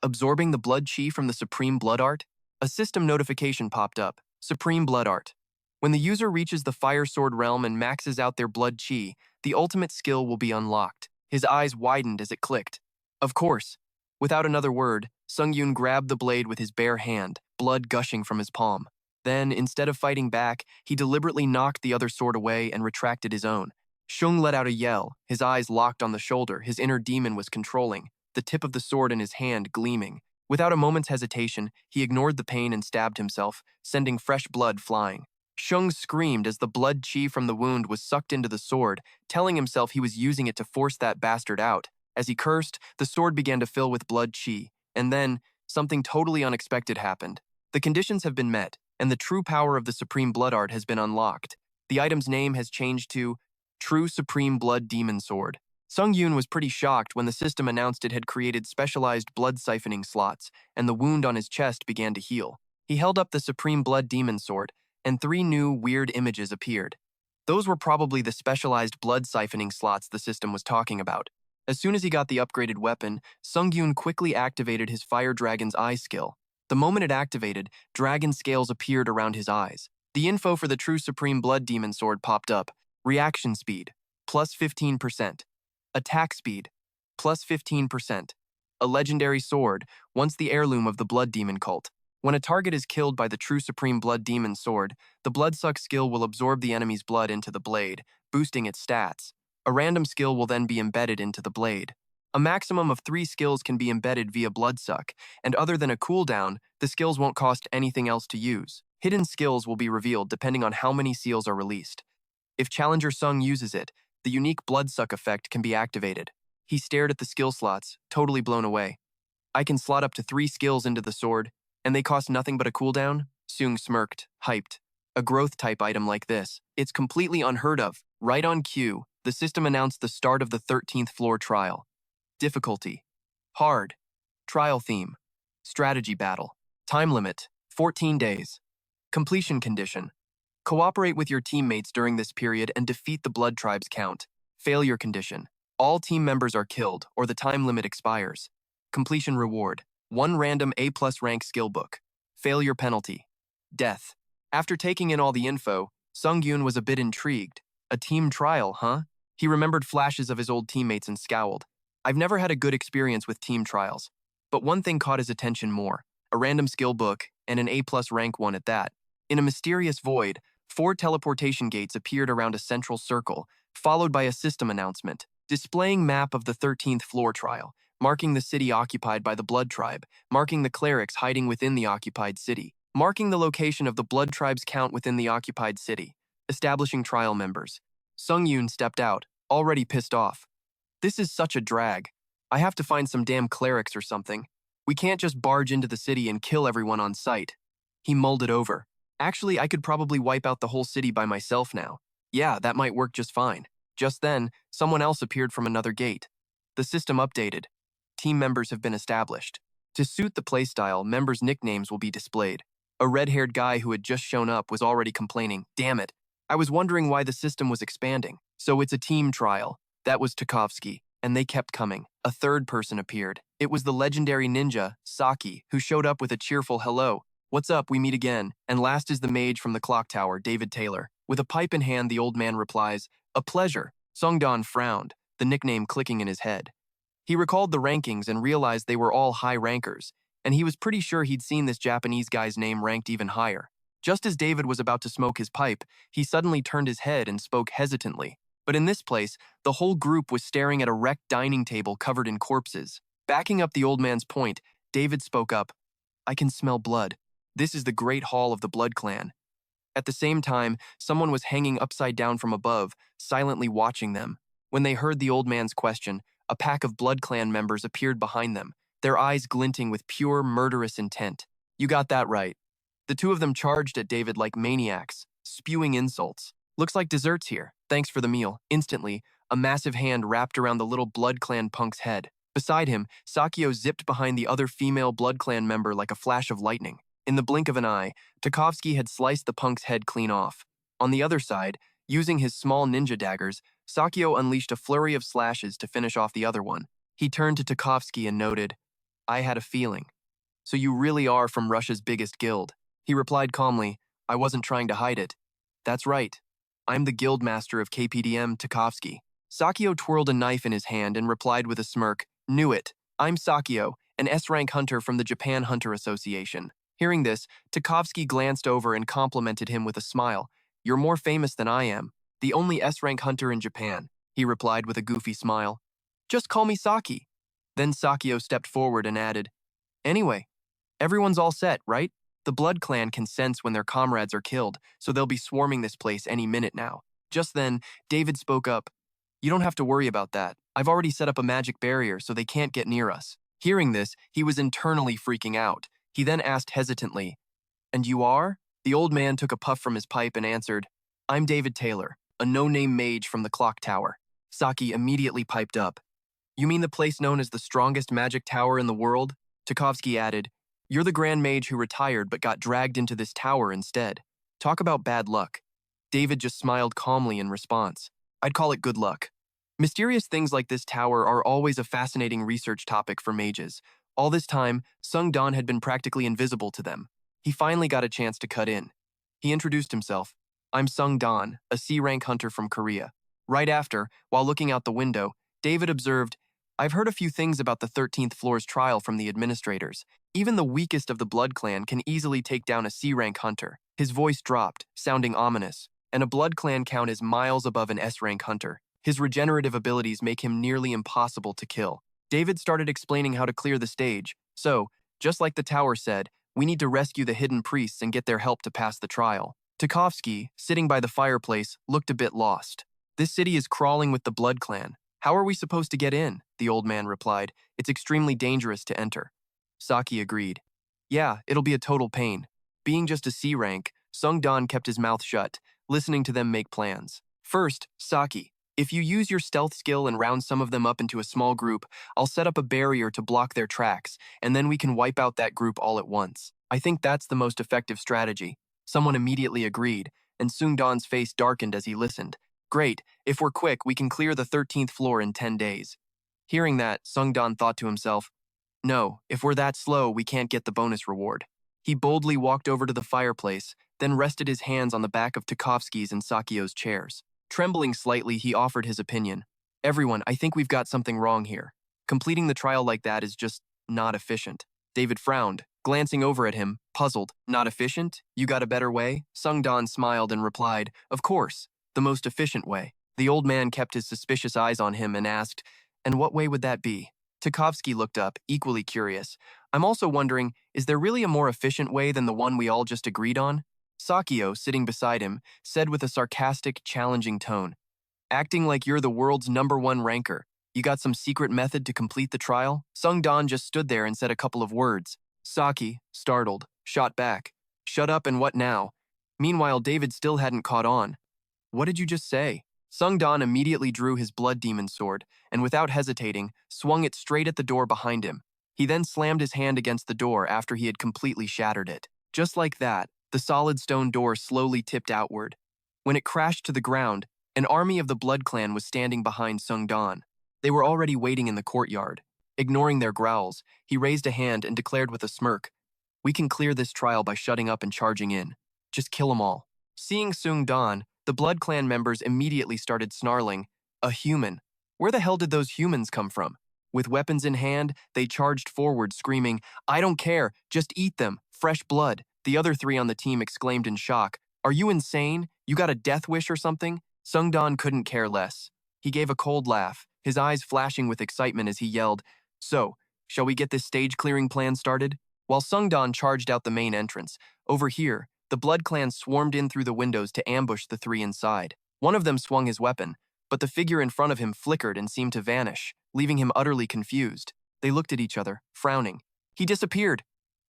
absorbing the blood chi from the Supreme Blood Art? A system notification popped up, Supreme Blood Art. When the user reaches the Fire Sword realm and maxes out their blood chi, the ultimate skill will be unlocked. His eyes widened as it clicked. Of course. Without another word, Sungyoon grabbed the blade with his bare hand, blood gushing from his palm. Then, instead of fighting back, he deliberately knocked the other sword away and retracted his own. Shung let out a yell, his eyes locked on the shoulder his inner demon was controlling, the tip of the sword in his hand gleaming. Without a moment's hesitation, he ignored the pain and stabbed himself, sending fresh blood flying. Shung screamed as the blood chi from the wound was sucked into the sword, telling himself he was using it to force that bastard out. As he cursed, the sword began to fill with blood chi, and then, something totally unexpected happened. The conditions have been met, and the true power of the Supreme Blood Art has been unlocked. The item's name has changed to True Supreme Blood Demon Sword. Sungyoon was pretty shocked when the system announced it had created specialized blood siphoning slots, and the wound on his chest began to heal. He held up the Supreme Blood Demon Sword, and 3 new, weird images appeared. Those were probably the specialized blood siphoning slots the system was talking about. As soon as he got the upgraded weapon, Sungyoon quickly activated his Fire Dragon's Eye skill. The moment it activated, dragon scales appeared around his eyes. The info for the True Supreme Blood Demon Sword popped up. Reaction speed, plus 15%. Attack speed, plus 15%. A legendary sword, once the heirloom of the Blood Demon cult. When a target is killed by the True Supreme Blood Demon Sword, the Bloodsuck skill will absorb the enemy's blood into the blade, boosting its stats. A random skill will then be embedded into the blade. A maximum of 3 skills can be embedded via Bloodsuck, and other than a cooldown, the skills won't cost anything else to use. Hidden skills will be revealed depending on how many seals are released. If Challenger Sung uses it, the unique Bloodsuck effect can be activated. He stared at the skill slots, totally blown away. I can slot up to 3 skills into the sword, and they cost nothing but a cooldown? Sung smirked, hyped. A growth-type item like this, it's completely unheard of. Right on cue, the system announced the start of the 13th floor trial. Difficulty: hard. Trial theme: strategy battle. Time limit: 14 days. Completion condition: cooperate with your teammates during this period and defeat the Blood Tribe's count. Failure condition: all team members are killed or the time limit expires. Completion reward: 1 random A+ rank skill book. Failure penalty: death. After taking in all the info, Sungyoon was a bit intrigued. A team trial, huh? He remembered flashes of his old teammates and scowled. I've never had a good experience with team trials. But one thing caught his attention more: a random skill book, and an A+ rank one at that. In a mysterious void, 4 teleportation gates appeared around a central circle, followed by a system announcement, displaying map of the 13th floor trial, marking the city occupied by the Blood Tribe, marking the clerics hiding within the occupied city, marking the location of the Blood Tribe's count within the occupied city, establishing trial members. Sungyoon stepped out, already pissed off. This is such a drag. I have to find some damn clerics or something. We can't just barge into the city and kill everyone on sight. He mulled it over. Actually, I could probably wipe out the whole city by myself now. Yeah, that might work just fine. Just then, someone else appeared from another gate. The system updated. Team members have been established. To suit the playstyle, members' nicknames will be displayed. A red-haired guy who had just shown up was already complaining, "Damn it. I was wondering why the system was expanding. So it's a team trial." That was Tarkovsky, and they kept coming. A third person appeared. It was the legendary ninja, Saki, who showed up with a cheerful hello. "What's up, we meet again." And last is the mage from the clock tower, David Taylor. With a pipe in hand, the old man replies, "A pleasure." Sungyoon frowned, the nickname clicking in his head. He recalled the rankings and realized they were all high rankers, and he was pretty sure he'd seen this Japanese guy's name ranked even higher. Just as David was about to smoke his pipe, he suddenly turned his head and spoke hesitantly. But in this place, the whole group was staring at a wrecked dining table covered in corpses. Backing up the old man's point, David spoke up, "I can smell blood. This is the Great Hall of the Blood Clan." At the same time, someone was hanging upside down from above, silently watching them. When they heard the old man's question, a pack of Blood Clan members appeared behind them, their eyes glinting with pure murderous intent. "You got that right." The two of them charged at David like maniacs, spewing insults. "Looks like dessert's here. Thanks for the meal." Instantly, a massive hand wrapped around the little Blood Clan punk's head. Beside him, Sakio zipped behind the other female Blood Clan member like a flash of lightning. In the blink of an eye, Tarkovsky had sliced the punk's head clean off. On the other side, using his small ninja daggers, Sakio unleashed a flurry of slashes to finish off the other one. He turned to Tarkovsky and noted, "I had a feeling. So you really are from Russia's biggest guild." He replied calmly, "I wasn't trying to hide it." "That's right. I'm the guild master of KPDM, Tarkovsky." Sakio twirled a knife in his hand and replied with a smirk, "Knew it. I'm Sakio, an S-rank hunter from the Japan Hunter Association." Hearing this, Tarkovsky glanced over and complimented him with a smile. "You're more famous than I am. The only S-rank hunter in Japan," he replied with a goofy smile. "Just call me Saki." Then Sakio stepped forward and added, "Anyway, everyone's all set, right? The Blood Clan can sense when their comrades are killed, so they'll be swarming this place any minute now." Just then, David spoke up, "You don't have to worry about that. I've already set up a magic barrier so they can't get near us." Hearing this, he was internally freaking out. He then asked hesitantly, "And you are?" The old man took a puff from his pipe and answered, "I'm David Taylor, a no-name mage from the clock tower." Saki immediately piped up, "You mean the place known as the strongest magic tower in the world?" Tarkovsky added, "You're the grand mage who retired but got dragged into this tower instead. Talk about bad luck." David just smiled calmly in response. "I'd call it good luck." Mysterious things like this tower are always a fascinating research topic for mages. All this time, Sungyoon had been practically invisible to them. He finally got a chance to cut in. He introduced himself. "I'm Sungyoon, a C-rank hunter from Korea." Right after, while looking out the window, David observed, "I've heard a few things about the 13th floor's trial from the administrators. Even the weakest of the Blood Clan can easily take down a C-rank hunter." His voice dropped, sounding ominous. "And a Blood Clan count is miles above an S-rank hunter. His regenerative abilities make him nearly impossible to kill." David started explaining how to clear the stage. "So, just like the tower said, we need to rescue the hidden priests and get their help to pass the trial." Tarkovsky, sitting by the fireplace, looked a bit lost. "This city is crawling with the Blood Clan. How are we supposed to get in?" The old man replied, "It's extremely dangerous to enter." Saki agreed. "Yeah, it'll be a total pain." Being just a C rank, Sungyoon kept his mouth shut, listening to them make plans. "First, Saki, if you use your stealth skill and round some of them up into a small group, I'll set up a barrier to block their tracks, and then we can wipe out that group all at once. I think that's the most effective strategy." Someone immediately agreed, and Sungyoon's face darkened as he listened. "Great, if we're quick, we can clear the 13th floor in 10 days. Hearing that, Sungyoon thought to himself, "No, if we're that slow, we can't get the bonus reward." He boldly walked over to the fireplace, then rested his hands on the back of Tarkovsky's and Sakio's chairs. Trembling slightly, he offered his opinion. "Everyone, I think we've got something wrong here. Completing the trial like that is just not efficient." David frowned, glancing over at him, puzzled. "Not efficient? You got a better way?" Sungyoon smiled and replied, "Of course, the most efficient way." The old man kept his suspicious eyes on him and asked, "And what way would that be?" Tarkovsky looked up, equally curious. "I'm also wondering, is there really a more efficient way than the one we all just agreed on?" Sakio, sitting beside him, said with a sarcastic, challenging tone, "Acting like you're the world's #1 ranker. You got some secret method to complete the trial?" Sungyoon just stood there and said a couple of words. Saki, startled, shot back, "Shut up and what now?" Meanwhile, David still hadn't caught on. "What did you just say?" Sungyoon immediately drew his blood demon sword, and without hesitating, swung it straight at the door behind him. He then slammed his hand against the door after he had completely shattered it. Just like that, the solid stone door slowly tipped outward. When it crashed to the ground, an army of the Blood Clan was standing behind Sungyoon. They were already waiting in the courtyard. Ignoring their growls, he raised a hand and declared with a smirk, We can clear this trial by shutting up and charging in. Just kill 'em all. Seeing Sungyoon, the Blood Clan members immediately started snarling, "A human? Where the hell did those humans come from?" With weapons in hand, they charged forward, screaming, "I don't care, just eat them, fresh blood." The other three on the team exclaimed in shock, "Are you insane? You got a death wish or something?" Sungyoon couldn't care less. He gave a cold laugh, his eyes flashing with excitement as he yelled, "So, shall we get this stage-clearing plan started?" While Sungyoon charged out the main entrance, over here, the Blood Clan swarmed in through the windows to ambush the three inside. One of them swung his weapon, but the figure in front of him flickered and seemed to vanish, leaving him utterly confused. They looked at each other, frowning. "He disappeared!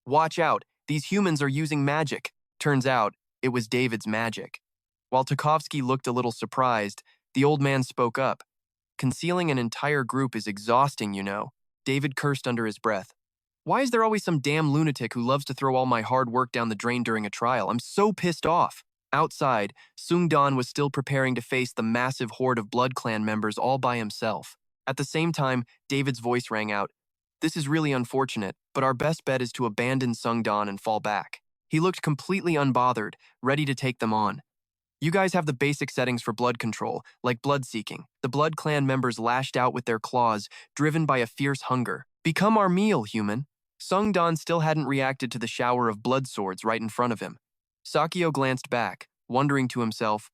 Watch out, these humans are using magic." Turns out, it was David's magic. While Tarkovsky looked a little surprised, the old man spoke up. "Concealing an entire group is exhausting, you know." David cursed under his breath. "Why is there always some damn lunatic who loves to throw all my hard work down the drain during a trial? I'm so pissed off." Outside, Sungyoon was still preparing to face the massive horde of Blood Clan members all by himself. At the same time, David's voice rang out. "This is really unfortunate, but our best bet is to abandon Sungyoon and fall back." He looked completely unbothered, ready to take them on. "You guys have the basic settings for blood control, like blood-seeking." The Blood Clan members lashed out with their claws, driven by a fierce hunger. "Become our meal, human." Sungyoon still hadn't reacted to the shower of blood swords right in front of him. Sakyo glanced back, wondering to himself,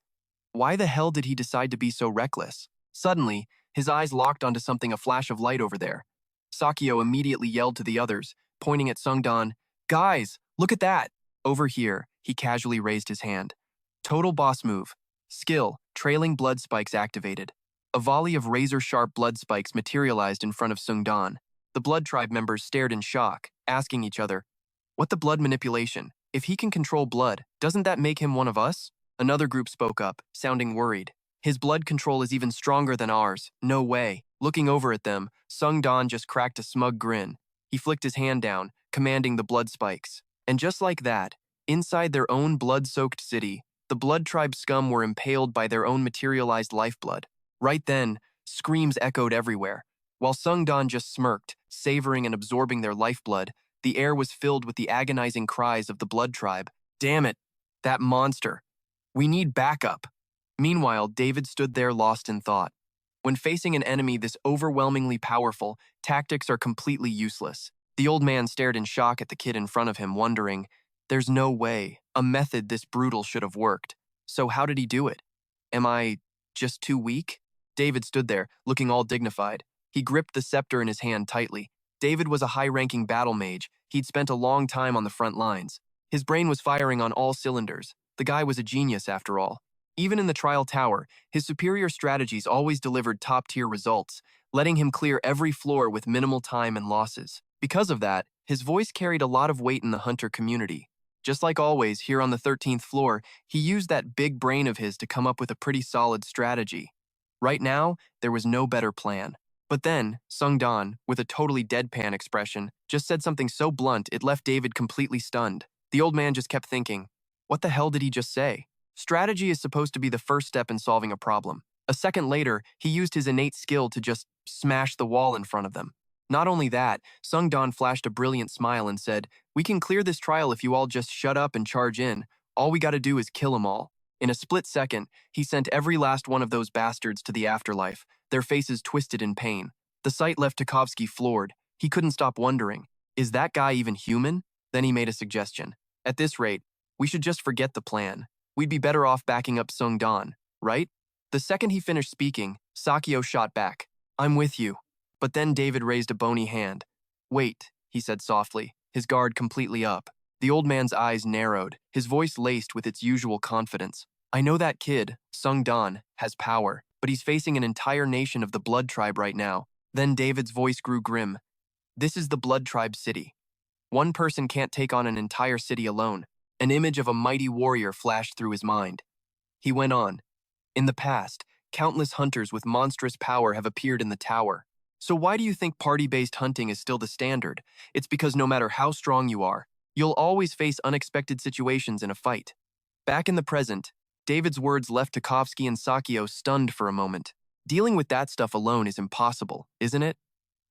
why the hell did he decide to be so reckless? Suddenly, his eyes locked onto something, a flash of light over there. Sakyo immediately yelled to the others, pointing at Sungyoon, "Guys, look at that!" Over here, he casually raised his hand. Total boss move. Skill, trailing blood spikes activated. A volley of razor-sharp blood spikes materialized in front of Sungyoon. The Blood Tribe members stared in shock, asking each other, "What the blood manipulation? If he can control blood, doesn't that make him one of us?" Another group spoke up, sounding worried. "His blood control is even stronger than ours. No way." Looking over at them, Sungyoon just cracked a smug grin. He flicked his hand down, commanding the blood spikes. And just like that, inside their own blood-soaked city, the Blood Tribe scum were impaled by their own materialized lifeblood. Right then, screams echoed everywhere. While Sungyoon just smirked, savoring and absorbing their lifeblood, the air was filled with the agonizing cries of the Blood Tribe. "Damn it! That monster! We need backup!" Meanwhile, David stood there lost in thought. When facing an enemy this overwhelmingly powerful, tactics are completely useless. The old man stared in shock at the kid in front of him, wondering, there's no way a method this brutal should have worked. So how did he do it? Am I just too weak? David stood there, looking all dignified. He gripped the scepter in his hand tightly. David was a high-ranking battle mage. He'd spent a long time on the front lines. His brain was firing on all cylinders. The guy was a genius, after all. Even in the trial tower, his superior strategies always delivered top-tier results, letting him clear every floor with minimal time and losses. Because of that, his voice carried a lot of weight in the hunter community. Just like always, here on the 13th floor, he used that big brain of his to come up with a pretty solid strategy. Right now, there was no better plan. But then, Sungyoon, with a totally deadpan expression, just said something so blunt it left David completely stunned. The old man just kept thinking, what the hell did he just say? Strategy is supposed to be the first step in solving a problem. A second later, he used his innate skill to just smash the wall in front of them. Not only that, Sungyoon flashed a brilliant smile and said, "We can clear this trial if you all just shut up and charge in. All we gotta do is kill them all." In a split second, he sent every last one of those bastards to the afterlife, their faces twisted in pain. The sight left Tarkovsky floored. He couldn't stop wondering, is that guy even human? Then he made a suggestion. At this rate, we should just forget the plan. We'd be better off backing up Sungyoon, right? The second he finished speaking, Sakyo shot back. "I'm with you." But then David raised a bony hand. "Wait," he said softly, his guard completely up. The old man's eyes narrowed, his voice laced with its usual confidence. "I know that kid, Sungyoon, has power, but he's facing an entire nation of the Blood Tribe right now." Then David's voice grew grim. "This is the Blood Tribe city. One person can't take on an entire city alone." An image of a mighty warrior flashed through his mind. He went on, "In the past, countless hunters with monstrous power have appeared in the tower. So why do you think party-based hunting is still the standard? It's because no matter how strong you are, you'll always face unexpected situations in a fight." Back in the present, David's words left Tarkovsky and Sakyo stunned for a moment. Dealing with that stuff alone is impossible, isn't it?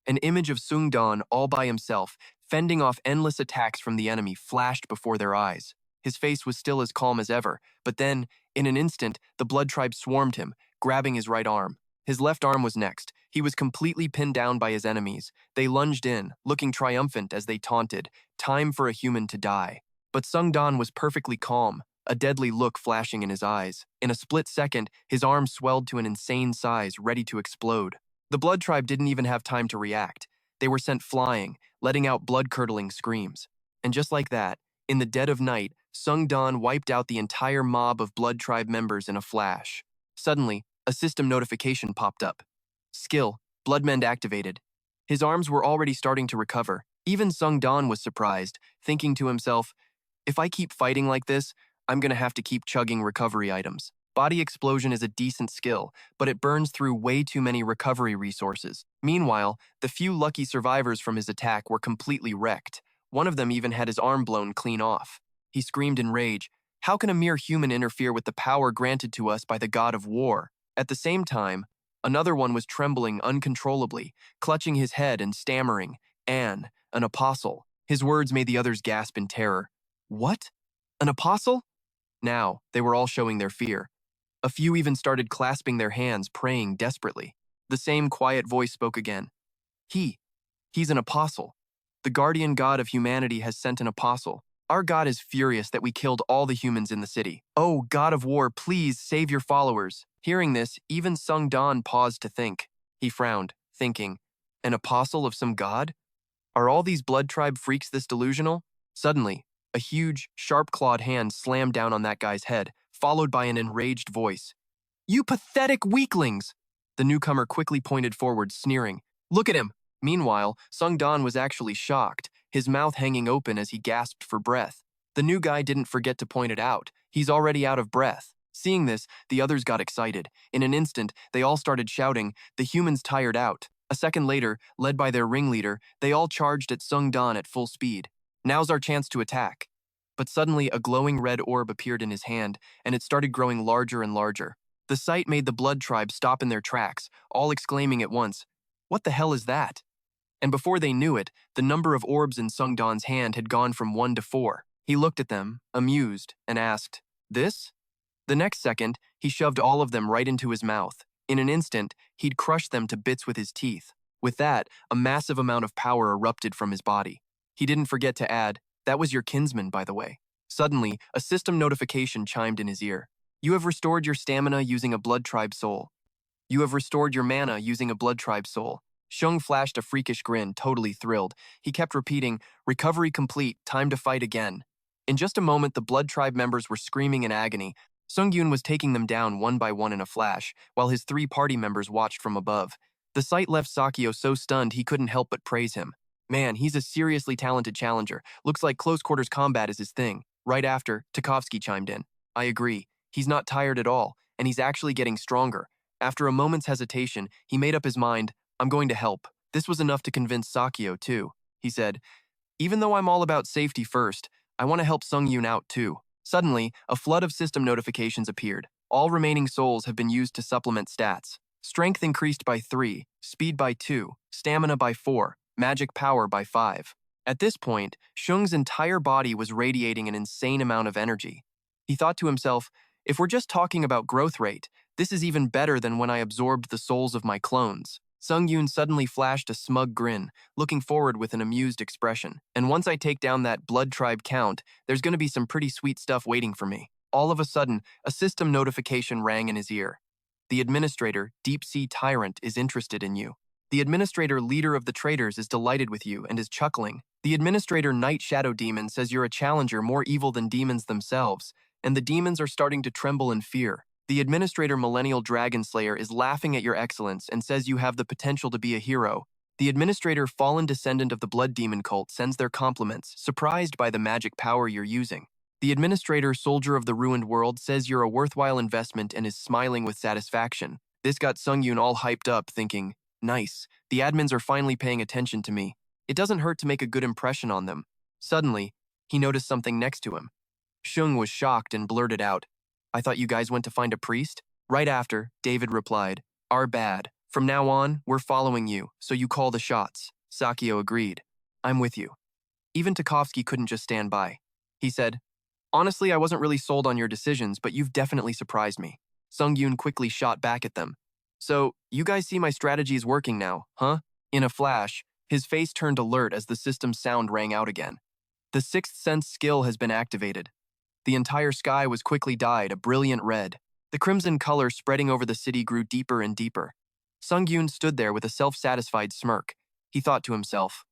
An image of Sungyoon all by himself, fending off endless attacks from the enemy, flashed before their eyes. His face was still as calm as ever, but then, in an instant, the blood tribe swarmed him, grabbing his right arm. His left arm was next. He was completely pinned down by his enemies. They lunged in, looking triumphant as they taunted, "Time for a human to die." But Sungyoon was perfectly calm, a deadly look flashing in his eyes. In a split second, his arm swelled to an insane size, ready to explode. The blood tribe didn't even have time to react. They were sent flying, letting out blood-curdling screams. And just like that, in the dead of night, Sungyoon wiped out the entire mob of blood tribe members in a flash. Suddenly, a system notification popped up. Skill, Bloodmend activated. His arms were already starting to recover. Even Sungyoon was surprised, thinking to himself, if I keep fighting like this, I'm gonna have to keep chugging recovery items. Body explosion is a decent skill, but it burns through way too many recovery resources. Meanwhile, the few lucky survivors from his attack were completely wrecked. One of them even had his arm blown clean off. He screamed in rage, "How can a mere human interfere with the power granted to us by the god of war?" At the same time, another one was trembling uncontrollably, clutching his head and stammering, "An apostle." His words made the others gasp in terror. What? An apostle? Now, they were all showing their fear. A few even started clasping their hands, praying desperately. The same quiet voice spoke again. He's an apostle. The guardian god of humanity has sent an apostle. Our god is furious that we killed all the humans in the city. Oh, god of war, please save your followers. Hearing this, even Sungyoon paused to think. He frowned, thinking, an apostle of some god? Are all these blood tribe freaks this delusional? Suddenly, a huge, sharp-clawed hand slammed down on that guy's head, followed by an enraged voice. You pathetic weaklings! The newcomer quickly pointed forward, sneering. Look at him! Meanwhile, Sungyoon was actually shocked, his mouth hanging open as he gasped for breath. The new guy didn't forget to point it out. He's already out of breath. Seeing this, the others got excited. In an instant, they all started shouting, "The humans tired out." A second later, led by their ringleader, they all charged at Sungyoon at full speed. Now's our chance to attack. But suddenly, a glowing red orb appeared in his hand, and it started growing larger and larger. The sight made the blood tribe stop in their tracks, all exclaiming at once, "What the hell is that?" And before they knew it, the number of orbs in Sungyoon's hand had gone from 1 to 4. He looked at them, amused, and asked, "This?" The next second, he shoved all of them right into his mouth. In an instant, he'd crushed them to bits with his teeth. With that, a massive amount of power erupted from his body. He didn't forget to add, "That was your kinsman, by the way." Suddenly, a system notification chimed in his ear. You have restored your stamina using a blood tribe soul. You have restored your mana using a blood tribe soul. Shung flashed a freakish grin, totally thrilled. He kept repeating, "Recovery complete, time to fight again." In just a moment, the blood tribe members were screaming in agony. Sungyoon was taking them down one by one in a flash, while his 3 party members watched from above. The sight left Sakyo so stunned he couldn't help but praise him. Man, he's a seriously talented challenger. Looks like close quarters combat is his thing. Right after, Tarkovsky chimed in. I agree. He's not tired at all, and he's actually getting stronger. After a moment's hesitation, he made up his mind, I'm going to help. This was enough to convince Sakyo, too. He said, even though I'm all about safety first, I want to help Sungyoon out, too. Suddenly, a flood of system notifications appeared. All remaining souls have been used to supplement stats. Strength increased by 3, speed by 2, stamina by 4, magic power by 5. At this point, Shung's entire body was radiating an insane amount of energy. He thought to himself, if we're just talking about growth rate, this is even better than when I absorbed the souls of my clones. Sungyoon suddenly flashed a smug grin, looking forward with an amused expression. And once I take down that blood tribe count, there's going to be some pretty sweet stuff waiting for me. All of a sudden, a system notification rang in his ear. The administrator, Deep Sea Tyrant, is interested in you. The administrator, leader of the traders, is delighted with you and is chuckling. The administrator, Night Shadow Demon, says you're a challenger more evil than demons themselves, and the demons are starting to tremble in fear. The administrator, Millennial Dragon Slayer, is laughing at your excellence and says you have the potential to be a hero. The administrator, Fallen Descendant of the Blood Demon Cult, sends their compliments, surprised by the magic power you're using. The administrator, Soldier of the Ruined World, says you're a worthwhile investment and is smiling with satisfaction. This got Sungyoon all hyped up, thinking, nice, the admins are finally paying attention to me. It doesn't hurt to make a good impression on them. Suddenly, he noticed something next to him. Shung was shocked and blurted out, I thought you guys went to find a priest? Right after, David replied, our bad. From now on, we're following you, so you call the shots. Sakyo agreed. I'm with you. Even Tarkovsky couldn't just stand by. He said, "Honestly, I wasn't really sold on your decisions, but you've definitely surprised me." Sungyoon quickly shot back at them. "So, you guys see my strategy is working now, huh?" In a flash, his face turned alert as the system's sound rang out again. The sixth sense skill has been activated. The entire sky was quickly dyed a brilliant red. The crimson color spreading over the city grew deeper and deeper. Sungyoon stood there with a self-satisfied smirk. He thought to himself,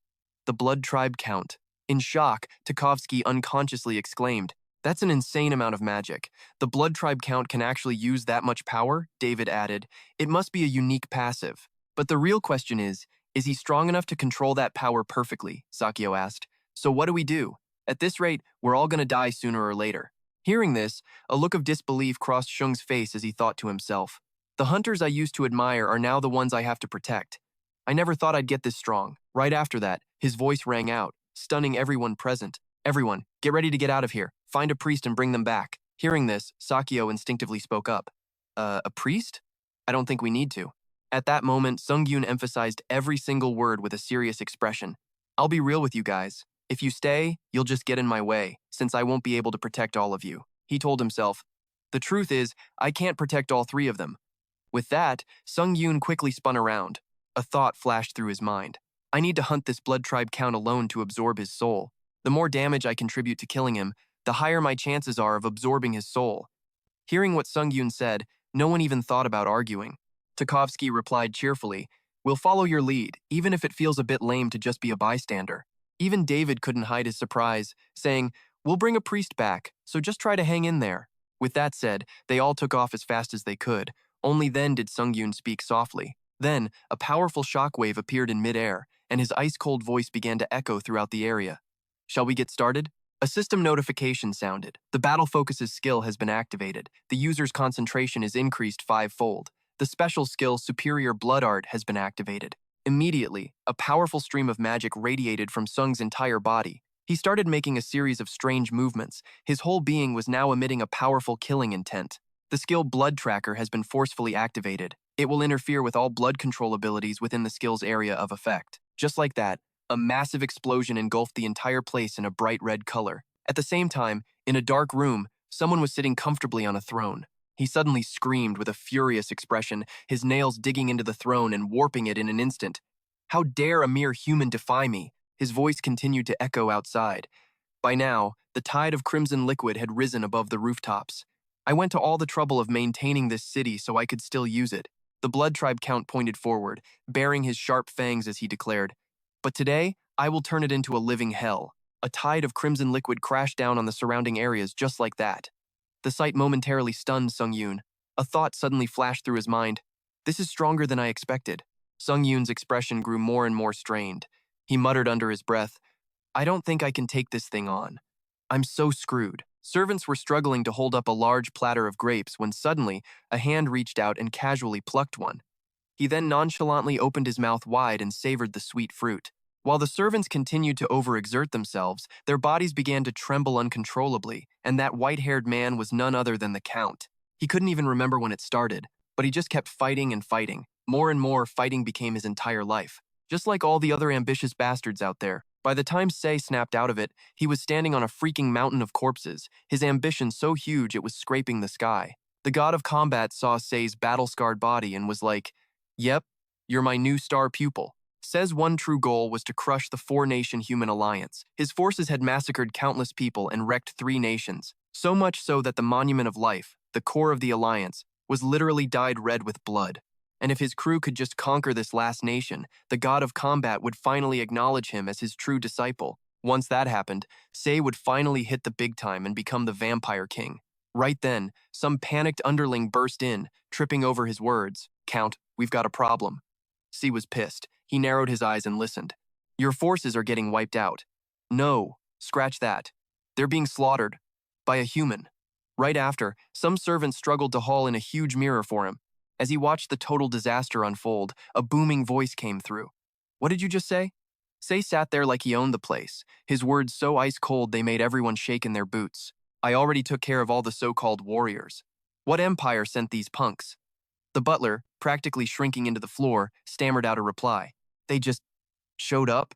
"The blood tribe count." In shock, Tarkovsky unconsciously exclaimed, "That's an insane amount of magic. The blood tribe count can actually use that much power?" David added, "It must be a unique passive." "But the real question is he strong enough to control that power perfectly?" Sakyo asked. "So what do we do? At this rate, we're all gonna die sooner or later." Hearing this, a look of disbelief crossed Shung's face as he thought to himself, "The hunters I used to admire are now the ones I have to protect. I never thought I'd get this strong." Right after that, his voice rang out, stunning everyone present. "Everyone, get ready to get out of here. Find a priest and bring them back." Hearing this, Sakyo instinctively spoke up. A priest? I don't think we need to." At that moment, Sungyoon emphasized every single word with a serious expression. "I'll be real with you guys. If you stay, you'll just get in my way, since I won't be able to protect all of you." He told himself, "The truth is, I can't protect all three of them." With that, Sungyoon quickly spun around. A thought flashed through his mind. "I need to hunt this blood tribe count alone to absorb his soul. The more damage I contribute to killing him, the higher my chances are of absorbing his soul." Hearing what Sungyoon said, no one even thought about arguing. Tarkovsky replied cheerfully, "We'll follow your lead, even if it feels a bit lame to just be a bystander." Even David couldn't hide his surprise, saying, "We'll bring a priest back, so just try to hang in there." With that said, they all took off as fast as they could. Only then did Sungyoon speak softly. Then, a powerful shockwave appeared in midair, and his ice-cold voice began to echo throughout the area. "Shall we get started?" A system notification sounded. "The Battle Focus's skill has been activated. The user's concentration is increased 5-fold. The special skill Superior Blood Art has been activated." Immediately, a powerful stream of magic radiated from Sung's entire body. He started making a series of strange movements. His whole being was now emitting a powerful killing intent. The skill Blood Tracker has been forcefully activated. It will interfere with all blood control abilities within the skill's area of effect. Just like that, a massive explosion engulfed the entire place in a bright red color. At the same time, in a dark room, someone was sitting comfortably on a throne. He suddenly screamed with a furious expression, his nails digging into the throne and warping it in an instant. "How dare a mere human defy me?" His voice continued to echo outside. By now, the tide of crimson liquid had risen above the rooftops. "I went to all the trouble of maintaining this city so I could still use it." The blood tribe count pointed forward, baring his sharp fangs as he declared, "But today, I will turn it into a living hell." A tide of crimson liquid crashed down on the surrounding areas just like that. The sight momentarily stunned Sungyoon. A thought suddenly flashed through his mind. "This is stronger than I expected." Sungyoon's expression grew more and more strained. He muttered under his breath, "I don't think I can take this thing on. I'm so screwed." Servants were struggling to hold up a large platter of grapes when suddenly a hand reached out and casually plucked one. He then nonchalantly opened his mouth wide and savored the sweet fruit. While the servants continued to overexert themselves, their bodies began to tremble uncontrollably, and that white-haired man was none other than the Count. He couldn't even remember when it started, but he just kept fighting and fighting. More and more, fighting became his entire life. Just like all the other ambitious bastards out there, by the time Say snapped out of it, he was standing on a freaking mountain of corpses, his ambition so huge it was scraping the sky. The god of combat saw Say's battle-scarred body and was like, "Yep, you're my new star pupil." Say's one true goal was to crush the four-nation human alliance. His forces had massacred countless people and wrecked 3 nations, so much so that the Monument of Life, the core of the alliance, was literally dyed red with blood. And if his crew could just conquer this last nation, the god of combat would finally acknowledge him as his true disciple. Once that happened, Say would finally hit the big time and become the Vampire King. Right then, some panicked underling burst in, tripping over his words. "Count, we've got a problem." Say was pissed. He narrowed his eyes and listened. "Your forces are getting wiped out." "No, scratch that. They're being slaughtered by a human." Right after, some servants struggled to haul in a huge mirror for him. As he watched the total disaster unfold, a booming voice came through. "What did you just say?" Say sat there like he owned the place, his words so ice-cold they made everyone shake in their boots. "I already took care of all the so-called warriors. What empire sent these punks?" The butler, practically shrinking into the floor, stammered out a reply. "They just showed up."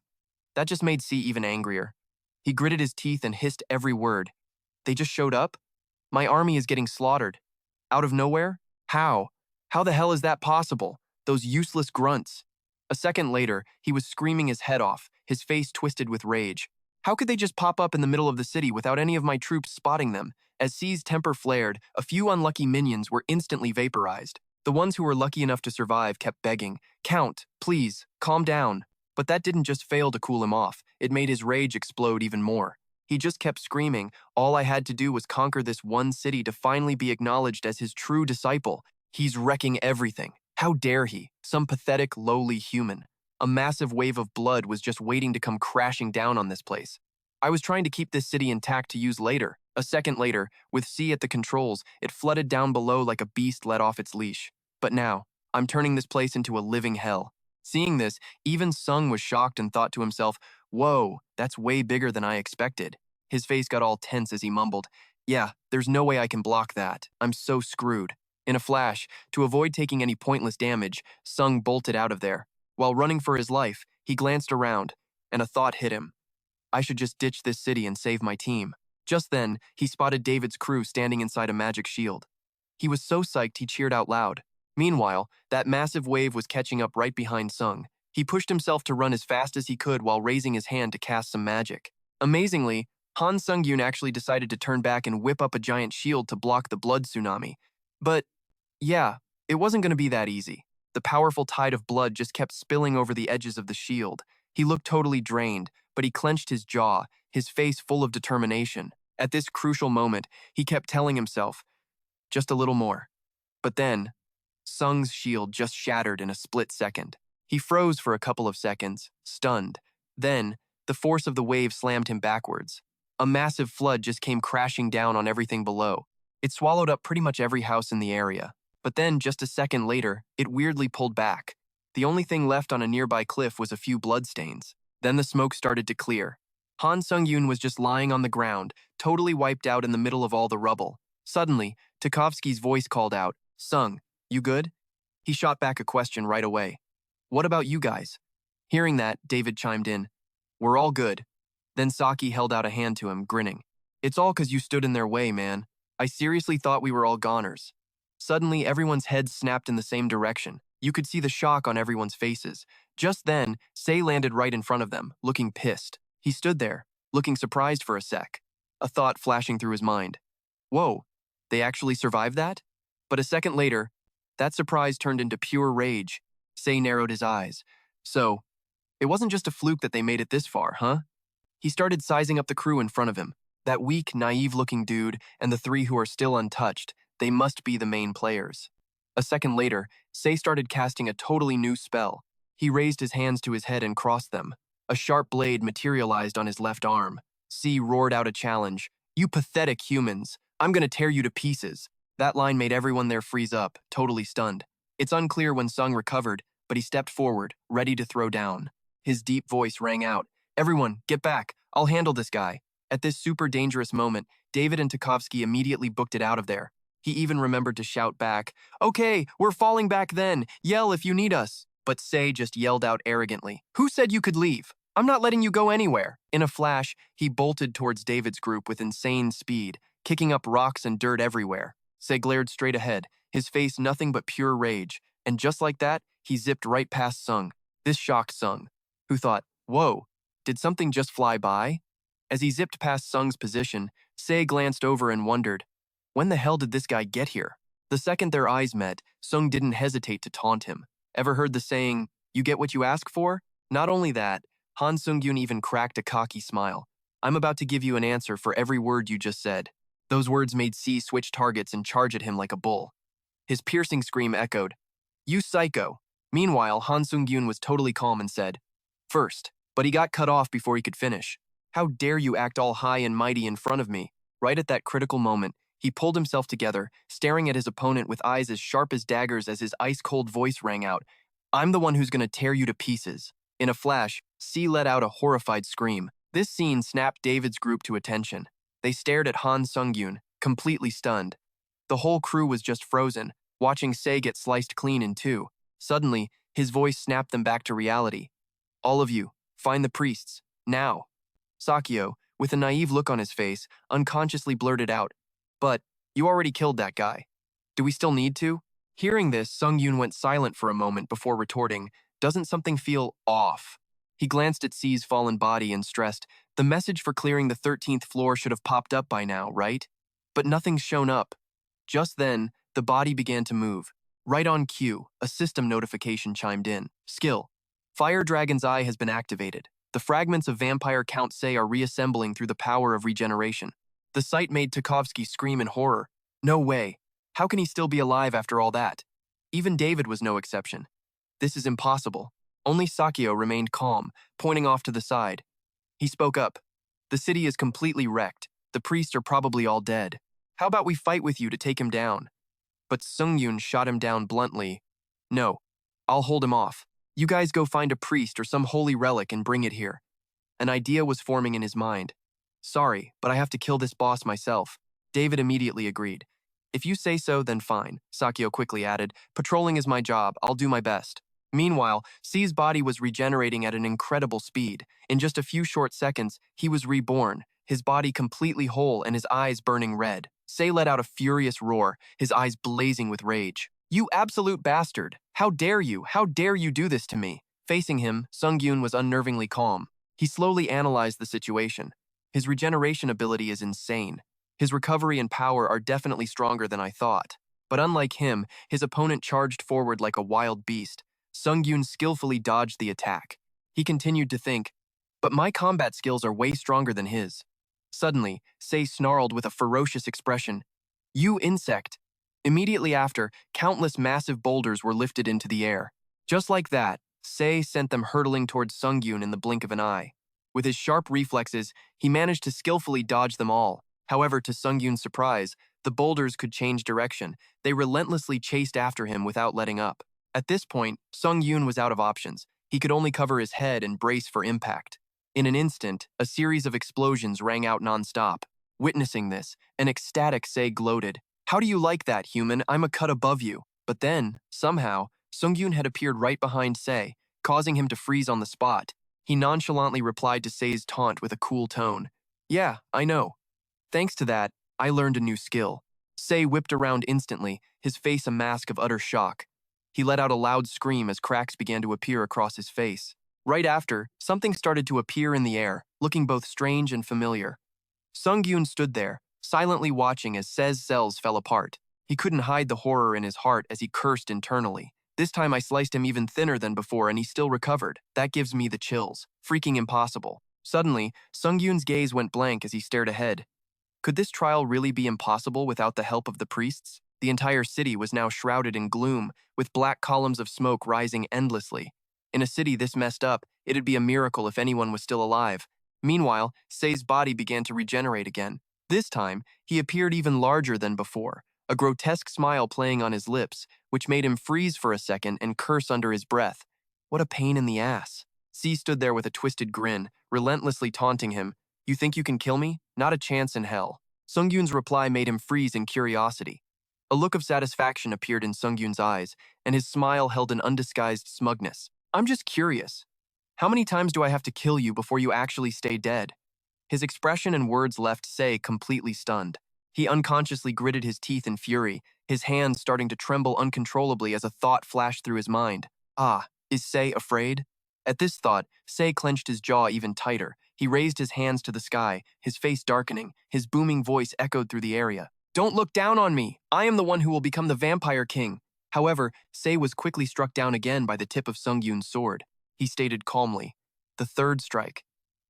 That just made C even angrier. He gritted his teeth and hissed every word. They just showed up? My army is getting slaughtered. Out of nowhere? How? How the hell is that possible? Those useless grunts. A second later, he was screaming his head off, his face twisted with rage. How could they just pop up in the middle of the city without any of my troops spotting them? As C's temper flared, a few unlucky minions were instantly vaporized. The ones who were lucky enough to survive kept begging, "Count, please, calm down." But that didn't just fail to cool him off, it made his rage explode even more. He just kept screaming, all I had to do was conquer this one city to finally be acknowledged as his true disciple. He's wrecking everything. How dare he? Some pathetic, lowly human. A massive wave of blood was just waiting to come crashing down on this place. I was trying to keep this city intact to use later. A second later, with C at the controls, it flooded down below like a beast let off its leash. But now, I'm turning this place into a living hell. Seeing this, even Sung was shocked and thought to himself, whoa, that's way bigger than I expected. His face got all tense as he mumbled, yeah, there's no way I can block that. I'm so screwed. In a flash, to avoid taking any pointless damage, Sung bolted out of there. While running for his life, he glanced around, and a thought hit him. I should just ditch this city and save my team. Just then, he spotted David's crew standing inside a magic shield. He was so psyched he cheered out loud. Meanwhile, that massive wave was catching up right behind Sung. He pushed himself to run as fast as he could while raising his hand to cast some magic. Amazingly, Han Sungyoon actually decided to turn back and whip up a giant shield to block the blood tsunami. But, yeah, it wasn't going to be that easy. The powerful tide of blood just kept spilling over the edges of the shield. He looked totally drained, but he clenched his jaw, his face full of determination. At this crucial moment, he kept telling himself, just a little more. But then, Sung's shield just shattered in a split second. He froze for a couple of seconds, stunned. Then, the force of the wave slammed him backwards. A massive flood just came crashing down on everything below. It swallowed up pretty much every house in the area. But then, just a second later, it weirdly pulled back. The only thing left on a nearby cliff was a few bloodstains. Then the smoke started to clear. Han Sungyoon was just lying on the ground, totally wiped out in the middle of all the rubble. Suddenly, Tarkovsky's voice called out, "Sung, you good?" He shot back a question right away. "What about you guys?" Hearing that, David chimed in, "We're all good." Then Saki held out a hand to him, grinning. "It's all 'cause you stood in their way, man. I seriously thought we were all goners." Suddenly, everyone's heads snapped in the same direction. You could see the shock on everyone's faces. Just then, Say landed right in front of them, looking pissed. He stood there, looking surprised for a sec. A thought flashing through his mind. Whoa, they actually survived that? But a second later, that surprise turned into pure rage. Say narrowed his eyes. So, it wasn't just a fluke that they made it this far, huh? He started sizing up the crew in front of him. That weak, naive-looking dude and the three who are still untouched, they must be the main players. A second later, Say started casting a totally new spell. He raised his hands to his head and crossed them. A sharp blade materialized on his left arm. C roared out a challenge. "You pathetic humans. I'm gonna tear you to pieces." That line made everyone there freeze up, totally stunned. It's unclear when Sung recovered, but he stepped forward, ready to throw down. His deep voice rang out, "Everyone, get back. I'll handle this guy." At this super dangerous moment, David and Tarkovsky immediately booked it out of there. He even remembered to shout back, "Okay, we're falling back then. Yell if you need us." But Say just yelled out arrogantly, "Who said you could leave? I'm not letting you go anywhere." In a flash, he bolted towards David's group with insane speed, kicking up rocks and dirt everywhere. Say glared straight ahead, his face nothing but pure rage, and just like that, he zipped right past Sung. This shocked Sung, who thought, whoa, did something just fly by? As he zipped past Sung's position, Say glanced over and wondered, when the hell did this guy get here? The second their eyes met, Sung didn't hesitate to taunt him. Ever heard the saying, "You get what you ask for"? Not only that, Han Sungyoon even cracked a cocky smile. "I'm about to give you an answer for every word you just said." Those words made C switch targets and charge at him like a bull. His piercing scream echoed, "You psycho." Meanwhile, Han Sungyoon was totally calm and said, "First," but he got cut off before he could finish. "How dare you act all high and mighty in front of me?" Right at that critical moment, he pulled himself together, staring at his opponent with eyes as sharp as daggers as his ice-cold voice rang out, "I'm the one who's gonna tear you to pieces." In a flash, C let out a horrified scream. This scene snapped David's group to attention. They stared at Han Sungyoon, completely stunned. The whole crew was just frozen, watching Say get sliced clean in two. Suddenly, his voice snapped them back to reality. "All of you, find the priests, now." Sakyo, with a naive look on his face, unconsciously blurted out, "But, you already killed that guy. Do we still need to?" Hearing this, Sungyoon went silent for a moment before retorting, "Doesn't something feel off?" He glanced at C's fallen body and stressed, "The message for clearing the 13th floor should have popped up by now, right? But nothing's shown up." Just then, the body began to move. Right on cue, a system notification chimed in. Skill: Fire Dragon's Eye has been activated. The fragments of Vampire Count Say are reassembling through the power of regeneration. The sight made Tarkovsky scream in horror. No way. How can he still be alive after all that? Even David was no exception. This is impossible. Only Sakyo remained calm, pointing off to the side. He spoke up. "The city is completely wrecked. The priests are probably all dead. How about we fight with you to take him down?" But Sungyoon shot him down bluntly. "No, I'll hold him off. You guys go find a priest or some holy relic and bring it here." An idea was forming in his mind. "Sorry, but I have to kill this boss myself." David immediately agreed. "If you say so, then fine," Sakyo quickly added. "Patrolling is my job. I'll do my best." Meanwhile, C's body was regenerating at an incredible speed. In just a few short seconds, he was reborn, his body completely whole and his eyes burning red. Say let out a furious roar, his eyes blazing with rage. "You absolute bastard! How dare you? How dare you do this to me?" Facing him, Sungyoon was unnervingly calm. He slowly analyzed the situation. His regeneration ability is insane. His recovery and power are definitely stronger than I thought. But unlike him, his opponent charged forward like a wild beast. Sungyoon skillfully dodged the attack. He continued to think, "But my combat skills are way stronger than his." Suddenly, Say snarled with a ferocious expression, "You insect!" Immediately after, countless massive boulders were lifted into the air. Just like that, Say sent them hurtling towards Sungyoon in the blink of an eye. With his sharp reflexes, he managed to skillfully dodge them all. However, to Sungyoon's surprise, the boulders could change direction. They relentlessly chased after him without letting up. At this point, Sungyoon was out of options. He could only cover his head and brace for impact. In an instant, a series of explosions rang out nonstop. Witnessing this, an ecstatic Say gloated. "How do you like that, human? I'm a cut above you." But then, somehow, Sungyoon had appeared right behind Say, causing him to freeze on the spot. He nonchalantly replied to Say's taunt with a cool tone. "Yeah, I know. Thanks to that, I learned a new skill." Say whipped around instantly, his face a mask of utter shock. He let out a loud scream as cracks began to appear across his face. Right after, something started to appear in the air, looking both strange and familiar. Sungyoon stood there, silently watching as Say's cells fell apart. He couldn't hide the horror in his heart as he cursed internally. "This time I sliced him even thinner than before and he still recovered. That gives me the chills. Freaking impossible." Suddenly, Sungyoon's gaze went blank as he stared ahead. Could this trial really be impossible without the help of the priests? The entire city was now shrouded in gloom, with black columns of smoke rising endlessly. In a city this messed up, it'd be a miracle if anyone was still alive. Meanwhile, Say's body began to regenerate again. This time, he appeared even larger than before, a grotesque smile playing on his lips, which made him freeze for a second and curse under his breath. What a pain in the ass. C stood there with a twisted grin, relentlessly taunting him. "You think you can kill me? Not a chance in hell." Sungyoon's reply made him freeze in curiosity. A look of satisfaction appeared in Sungyoon's eyes, and his smile held an undisguised smugness. "I'm just curious. How many times do I have to kill you before you actually stay dead?" His expression and words left Say completely stunned. He unconsciously gritted his teeth in fury, his hands starting to tremble uncontrollably as a thought flashed through his mind. Ah, is Say afraid? At this thought, Say clenched his jaw even tighter. He raised his hands to the sky, his face darkening, his booming voice echoed through the area. "Don't look down on me! I am the one who will become the Vampire King!" However, Say was quickly struck down again by the tip of Sungyoon's sword. He stated calmly, "The third strike."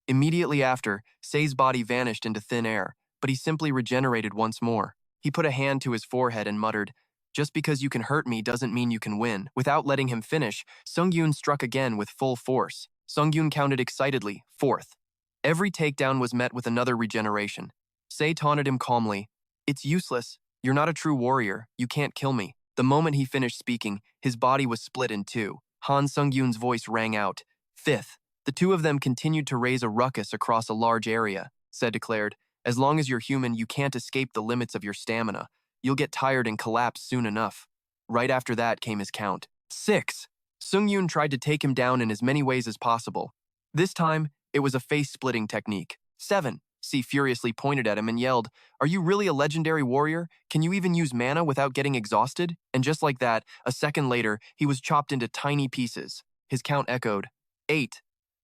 Immediately after, Say's body vanished into thin air, but he simply regenerated once more. He put a hand to his forehead and muttered, "Just because you can hurt me doesn't mean you can win." Without letting him finish, Sungyoon struck again with full force. Sungyoon counted excitedly, "Fourth." Every takedown was met with another regeneration. Say taunted him calmly, "It's useless. You're not a true warrior. You can't kill me." The moment he finished speaking, his body was split in two. Han Sungyoon's voice rang out, "Fifth." The two of them continued to raise a ruckus across a large area. Say declared, "As long as you're human, you can't escape the limits of your stamina. You'll get tired and collapse soon enough." Right after that came his count. 6. Sungyoon tried to take him down in as many ways as possible. This time, it was a face-splitting technique. 7. C furiously pointed at him and yelled, "Are you really a legendary warrior? Can you even use mana without getting exhausted?" And just like that, a second later, he was chopped into tiny pieces. His count echoed. 8.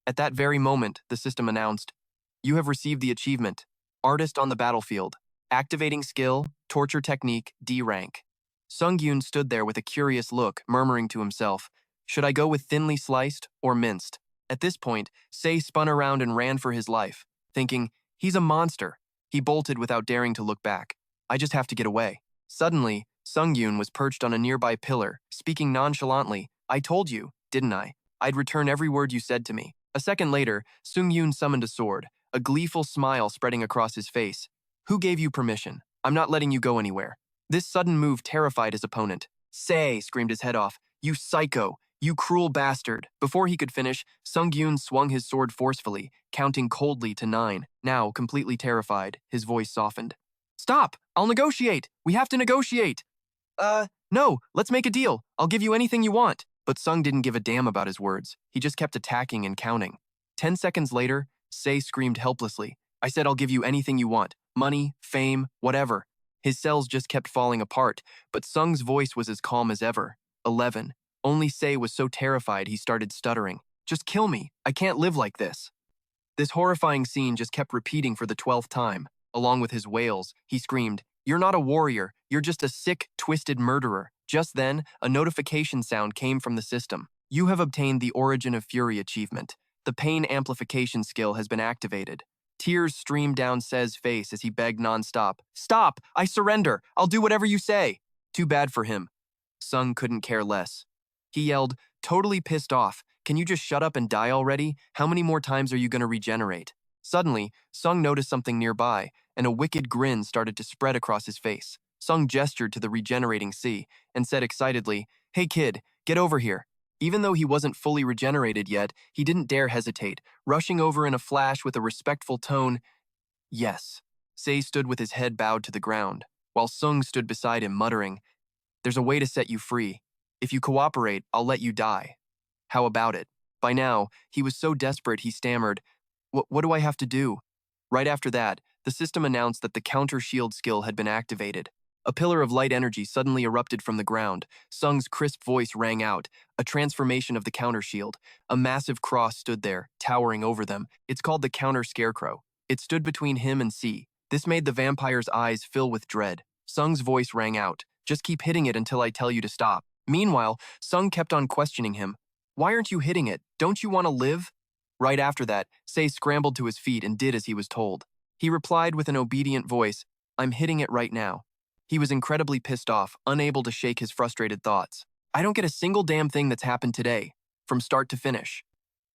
At that very moment, the system announced, "You have received the achievement, Artist on the Battlefield. Activating skill, torture technique, D rank." Sungyoon stood there with a curious look, murmuring to himself, "Should I go with thinly sliced or minced?" At this point, Sei spun around and ran for his life, thinking, "He's a monster." He bolted without daring to look back. "I just have to get away." Suddenly, Sungyoon was perched on a nearby pillar, speaking nonchalantly, "I told you, didn't I? I'd return every word you said to me." A second later, Sungyoon summoned a sword, a gleeful smile spreading across his face. "Who gave you permission? I'm not letting you go anywhere." This sudden move terrified his opponent. "Say," screamed his head off, "you psycho! You cruel bastard!" Before he could finish, Sungyoon swung his sword forcefully, counting coldly to 9. Now, completely terrified, his voice softened. "Stop! I'll negotiate! We have to negotiate!" No, let's make a deal. I'll give you anything you want." But Sung didn't give a damn about his words. He just kept attacking and counting. 10 seconds later, Sei screamed helplessly, "I said I'll give you anything you want. Money, fame, whatever." His cells just kept falling apart, but Sung's voice was as calm as ever. 11. Only Sei was so terrified he started stuttering. "Just kill me. I can't live like this." This horrifying scene just kept repeating for the 12th time. Along with his wails, he screamed, "You're not a warrior. You're just a sick, twisted murderer." Just then, a notification sound came from the system. "You have obtained the Origin of Fury achievement. The pain amplification skill has been activated." Tears streamed down Sei's face as he begged nonstop, "Stop! I surrender! I'll do whatever you say!" Too bad for him. Sung couldn't care less. He yelled, totally pissed off, "Can you just shut up and die already? How many more times are you going to regenerate?" Suddenly, Sung noticed something nearby, and a wicked grin started to spread across his face. Sung gestured to the regenerating sea and said excitedly, "Hey kid, get over here." Even though he wasn't fully regenerated yet, he didn't dare hesitate, rushing over in a flash with a respectful tone. "Yes." Sei stood with his head bowed to the ground, while Sung stood beside him muttering, "There's a way to set you free. If you cooperate, I'll let you die. How about it?" By now, he was so desperate he stammered, What do I have to do?" Right after that, the system announced that the counter shield skill had been activated. A pillar of light energy suddenly erupted from the ground. Sung's crisp voice rang out, a transformation of the counter shield. A massive cross stood there, towering over them. It's called the counter scarecrow. It stood between him and sea. This made the vampire's eyes fill with dread. Sung's voice rang out, "Just keep hitting it until I tell you to stop." Meanwhile, Sung kept on questioning him. "Why aren't you hitting it? Don't you want to live?" Right after that, Sei scrambled to his feet and did as he was told. He replied with an obedient voice, "I'm hitting it right now." He was incredibly pissed off, unable to shake his frustrated thoughts. "I don't get a single damn thing that's happened today, from start to finish."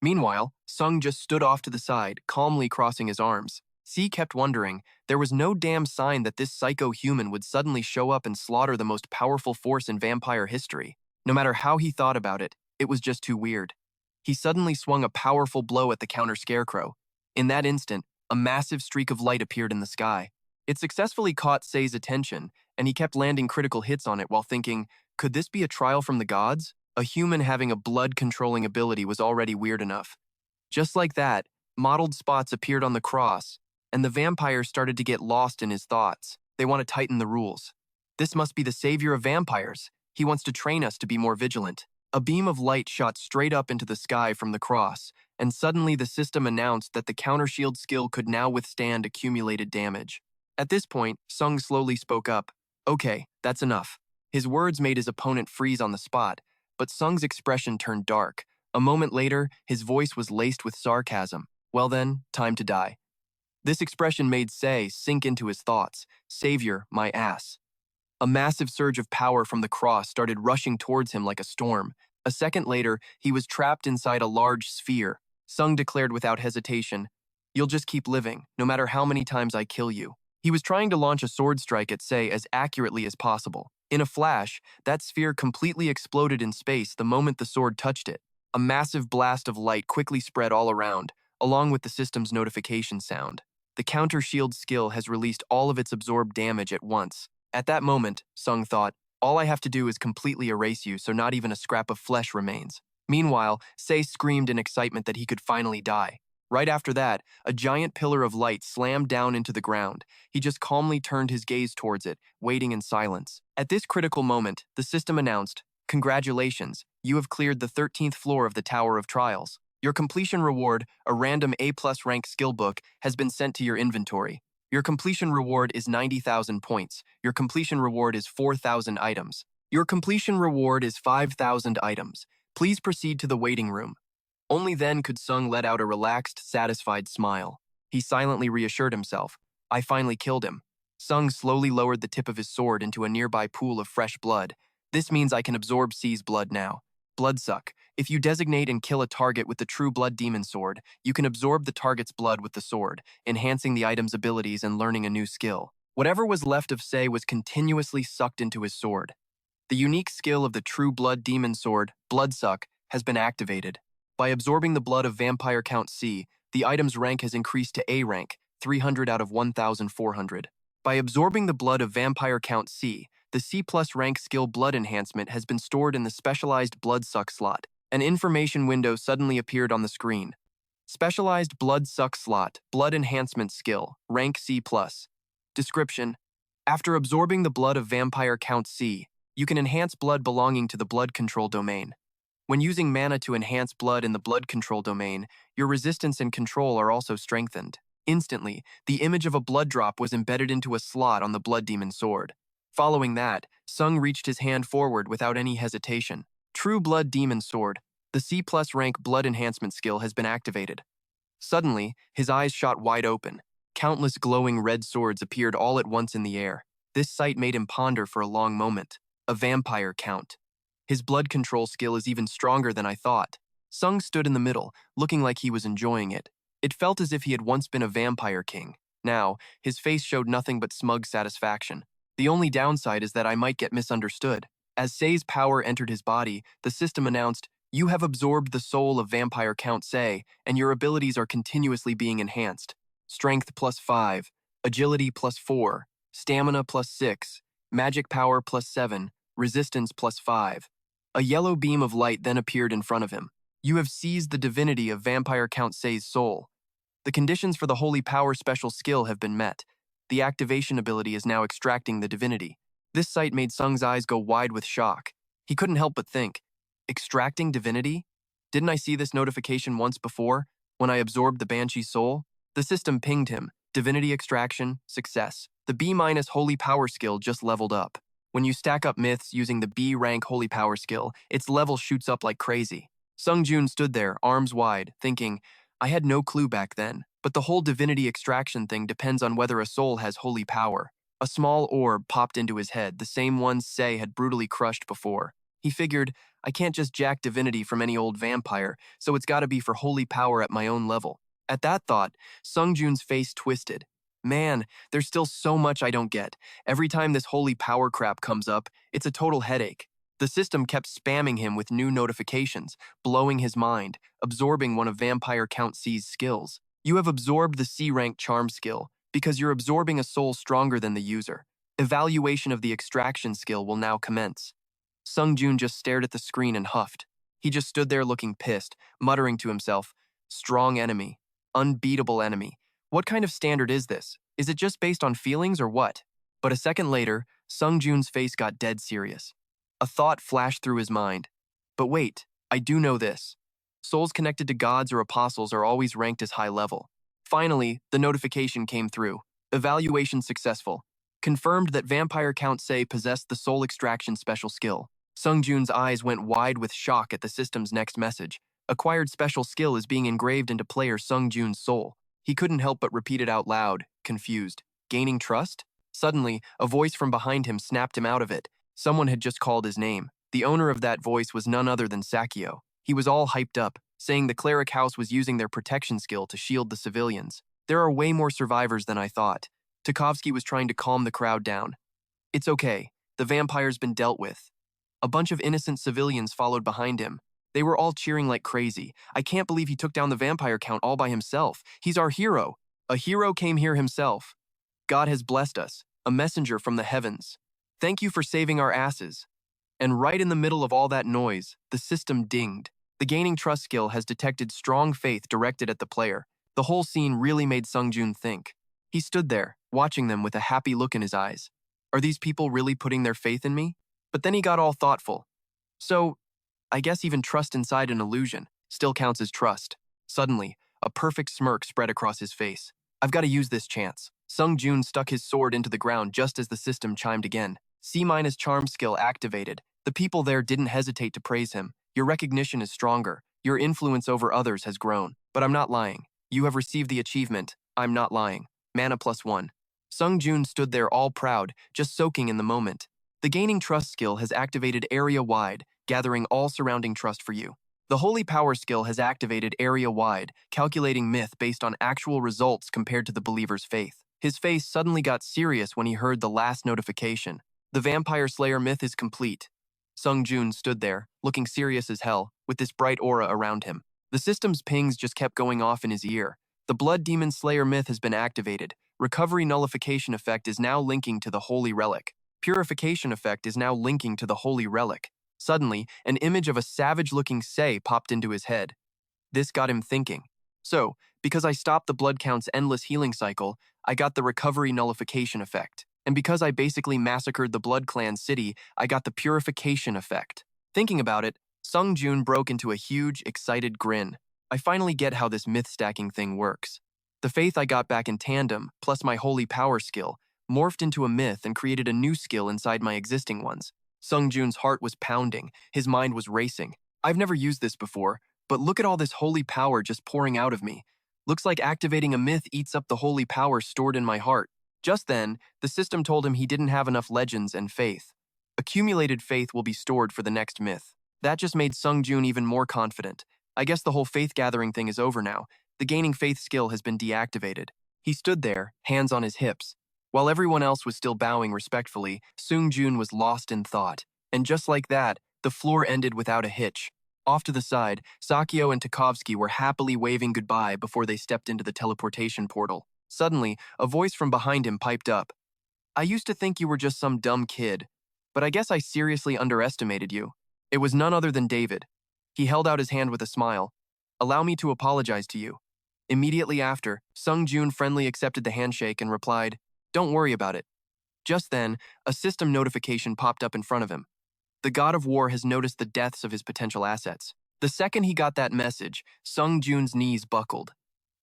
Meanwhile, Sung just stood off to the side, calmly crossing his arms. C kept wondering, there was no damn sign that this psycho-human would suddenly show up and slaughter the most powerful force in vampire history. No matter how he thought about it, it was just too weird. He suddenly swung a powerful blow at the counter scarecrow. In that instant, a massive streak of light appeared in the sky. It successfully caught Sei's attention, and he kept landing critical hits on it while thinking, could this be a trial from the gods? A human having a blood-controlling ability was already weird enough. Just like that, mottled spots appeared on the cross, and the vampire started to get lost in his thoughts. They want to tighten the rules. This must be the savior of vampires. He wants to train us to be more vigilant. A beam of light shot straight up into the sky from the cross, and suddenly the system announced that the counter-shield skill could now withstand accumulated damage. At this point, Sung slowly spoke up. "Okay, that's enough." His words made his opponent freeze on the spot, but Sung's expression turned dark. A moment later, his voice was laced with sarcasm. "Well then, time to die." This expression made Sei sink into his thoughts. "Savior, my ass." A massive surge of power from the cross started rushing towards him like a storm. A second later, he was trapped inside a large sphere. Sung declared without hesitation, "You'll just keep living, no matter how many times I kill you." He was trying to launch a sword strike at Sei as accurately as possible. In a flash, that sphere completely exploded in space the moment the sword touched it. A massive blast of light quickly spread all around, along with the system's notification sound. The counter shield skill has released all of its absorbed damage at once. At that moment, Sung thought, all I have to do is completely erase you so not even a scrap of flesh remains. Meanwhile, Sei screamed in excitement that he could finally die. Right after that, a giant pillar of light slammed down into the ground. He just calmly turned his gaze towards it, waiting in silence. At this critical moment, the system announced, "Congratulations, you have cleared the 13th floor of the Tower of Trials. Your completion reward, a random A+ rank skill book, has been sent to your inventory. Your completion reward is 90,000 points. Your completion reward is 4,000 items. Your completion reward is 5,000 items. Please proceed to the waiting room." Only then could Sung let out a relaxed, satisfied smile. He silently reassured himself, "I finally killed him." Sung slowly lowered the tip of his sword into a nearby pool of fresh blood. "This means I can absorb C's blood now." Bloodsuck. If you designate and kill a target with the True Blood Demon Sword, you can absorb the target's blood with the sword, enhancing the item's abilities and learning a new skill. Whatever was left of Se was continuously sucked into his sword. The unique skill of the True Blood Demon Sword, Bloodsuck, has been activated. By absorbing the blood of Vampire Count C, the item's rank has increased to A rank, 300 out of 1,400. By absorbing the blood of Vampire Count C, the C+ rank skill Blood Enhancement has been stored in the specialized Bloodsuck slot. An information window suddenly appeared on the screen. Specialized Bloodsuck slot, Blood Enhancement skill, rank C+. Description: after absorbing the blood of Vampire Count C, you can enhance blood belonging to the blood control domain. When using mana to enhance blood in the blood control domain, your resistance and control are also strengthened. Instantly, the image of a blood drop was embedded into a slot on the Blood Demon Sword. Following that, Sung reached his hand forward without any hesitation. True Blood Demon Sword, the C+ rank blood enhancement skill has been activated. Suddenly, his eyes shot wide open. Countless glowing red swords appeared all at once in the air. This sight made him ponder for a long moment. A vampire count. His blood control skill is even stronger than I thought. Sung stood in the middle, looking like he was enjoying it. It felt as if he had once been a vampire king. Now, his face showed nothing but smug satisfaction. The only downside is that I might get misunderstood. As Se's power entered his body, the system announced, "You have absorbed the soul of Vampire Count Se, and your abilities are continuously being enhanced. Strength +5, agility +4, stamina +6, magic power +7, resistance +5. A yellow beam of light then appeared in front of him. "You have seized the divinity of Vampire Count Se's soul. The conditions for the Holy Power special skill have been met. The activation ability is now extracting the divinity." This sight made Sung's eyes go wide with shock. He couldn't help but think, extracting divinity? Didn't I see this notification once before, when I absorbed the Banshee's soul? The system pinged him, divinity extraction, success. The B- Holy Power skill just leveled up. When you stack up myths using the B rank Holy Power skill, its level shoots up like crazy. Sungyoon stood there, arms wide, thinking, I had no clue back then, but the whole divinity extraction thing depends on whether a soul has holy power. A small orb popped into his head, the same one Se had brutally crushed before. He figured, I can't just jack divinity from any old vampire, so it's gotta be for holy power at my own level. At that thought, Sungjoon's face twisted. Man, there's still so much I don't get. Every time this holy power crap comes up, it's a total headache. The system kept spamming him with new notifications, blowing his mind, absorbing one of Vampire Count C's skills. You have absorbed the C-rank charm skill, because you're absorbing a soul stronger than the user. Evaluation of the extraction skill will now commence. Sungjoon just stared at the screen and huffed. He just stood there looking pissed, muttering to himself, strong enemy, unbeatable enemy. What kind of standard is this? Is it just based on feelings or what? But a second later, Sungjoon's face got dead serious. A thought flashed through his mind. But wait, I do know this. Souls connected to gods or apostles are always ranked as high level. Finally, the notification came through. Evaluation successful. Confirmed that Vampire Count Se possessed the soul extraction special skill. Sungjoon's eyes went wide with shock at the system's next message. Acquired special skill is being engraved into player Sungjoon's soul. He couldn't help but repeat it out loud, confused. Gaining trust? Suddenly, a voice from behind him snapped him out of it. Someone had just called his name. The owner of that voice was none other than Sakio. He was all hyped up, saying the cleric house was using their protection skill to shield the civilians. There are way more survivors than I thought. Tarkovsky was trying to calm the crowd down. It's okay. The vampire's been dealt with. A bunch of innocent civilians followed behind him. They were all cheering like crazy. I can't believe he took down the vampire count all by himself. He's our hero. A hero came here himself. God has blessed us. A messenger from the heavens. Thank you for saving our asses. And right in the middle of all that noise, the system dinged. The gaining trust skill has detected strong faith directed at the player. The whole scene really made Sungyoon think. He stood there, watching them with a happy look in his eyes. Are these people really putting their faith in me? But then he got all thoughtful. So, I guess even trust inside an illusion still counts as trust. Suddenly, a perfect smirk spread across his face. I've got to use this chance. Sungyoon stuck his sword into the ground just as the system chimed again. C- charm skill activated. The people there didn't hesitate to praise him. Your recognition is stronger. Your influence over others has grown. But I'm not lying. You have received the achievement. I'm not lying. Mana +1. Sungyoon stood there all proud, just soaking in the moment. The gaining trust skill has activated area-wide, gathering all surrounding trust for you. The Holy Power skill has activated area-wide, calculating myth based on actual results compared to the believer's faith. His face suddenly got serious when he heard the last notification. The Vampire Slayer myth is complete. Sungyoon stood there, looking serious as hell, with this bright aura around him. The system's pings just kept going off in his ear. The Blood Demon Slayer myth has been activated. Recovery nullification effect is now linking to the Holy Relic. Purification effect is now linking to the Holy Relic. Suddenly, an image of a savage-looking Sei popped into his head. This got him thinking. So, because I stopped the Blood Count's endless healing cycle, I got the recovery nullification effect. And because I basically massacred the Blood Clan city, I got the purification effect. Thinking about it, Sungyoon broke into a huge, excited grin. I finally get how this myth-stacking thing works. The faith I got back in tandem, plus my holy power skill, morphed into a myth and created a new skill inside my existing ones. Sungyoon's heart was pounding, his mind was racing. I've never used this before, but look at all this holy power just pouring out of me. Looks like activating a myth eats up the holy power stored in my heart. Just then, the system told him he didn't have enough legends and faith. Accumulated faith will be stored for the next myth. That just made Sungyoon even more confident. I guess the whole faith-gathering thing is over now. The gaining faith skill has been deactivated. He stood there, hands on his hips. While everyone else was still bowing respectfully, Sungyoon was lost in thought. And just like that, the floor ended without a hitch. Off to the side, Sakyo and Takovsky were happily waving goodbye before they stepped into the teleportation portal. Suddenly, a voice from behind him piped up. I used to think you were just some dumb kid, but I guess I seriously underestimated you. It was none other than David. He held out his hand with a smile. Allow me to apologize to you. Immediately after, Sungyoon friendly accepted the handshake and replied, Don't worry about it. Just then, a system notification popped up in front of him. The God of War has noticed the deaths of his potential assets. The second he got that message, Sungyoon's knees buckled.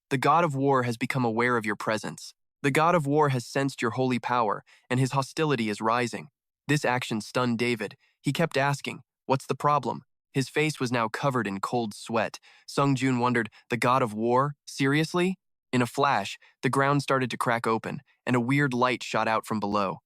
The God of War has become aware of your presence. The God of War has sensed your holy power, and his hostility is rising. This action stunned David. He kept asking, What's the problem? His face was now covered in cold sweat. Sungyoon wondered, the God of War? Seriously? In a flash, the ground started to crack open, and a weird light shot out from below.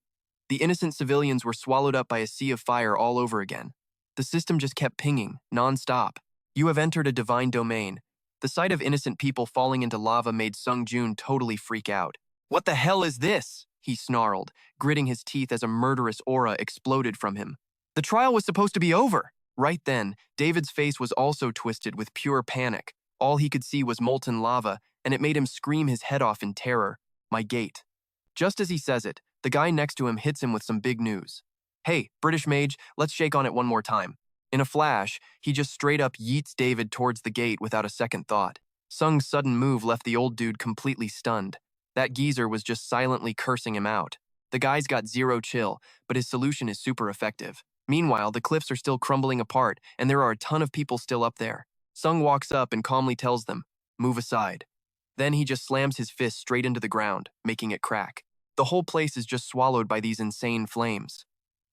The innocent civilians were swallowed up by a sea of fire all over again. The system just kept pinging, non-stop. You have entered a divine domain. The sight of innocent people falling into lava made Sungyoon totally freak out. What the hell is this? He snarled, gritting his teeth as a murderous aura exploded from him. The trial was supposed to be over. Right then, David's face was also twisted with pure panic. All he could see was molten lava, and it made him scream his head off in terror. My gate. Just as he says it, the guy next to him hits him with some big news. Hey, British mage, let's shake on it one more time. In a flash, he just straight up yeets David towards the gate without a second thought. Sung's sudden move left the old dude completely stunned. That geezer was just silently cursing him out. The guy's got zero chill, but his solution is super effective. Meanwhile, the cliffs are still crumbling apart, and there are a ton of people still up there. Sung walks up and calmly tells them, move aside. Then he just slams his fist straight into the ground, making it crack. The whole place is just swallowed by these insane flames.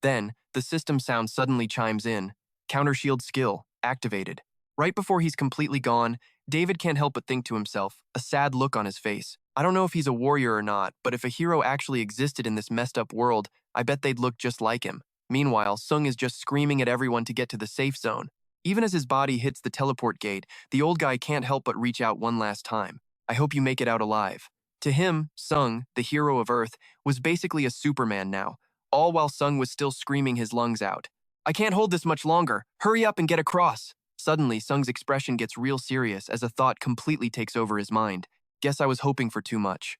Then, the system sound suddenly chimes in. Counter-shield skill, activated. Right before he's completely gone, David can't help but think to himself, a sad look on his face. I don't know if he's a warrior or not, but if a hero actually existed in this messed up world, I bet they'd look just like him. Meanwhile, Sung is just screaming at everyone to get to the safe zone. Even as his body hits the teleport gate, the old guy can't help but reach out one last time. I hope you make it out alive. To him, Sung, the hero of Earth, was basically a Superman now, all while Sung was still screaming his lungs out. I can't hold this much longer. Hurry up and get across. Suddenly, Sung's expression gets real serious as a thought completely takes over his mind. Guess I was hoping for too much.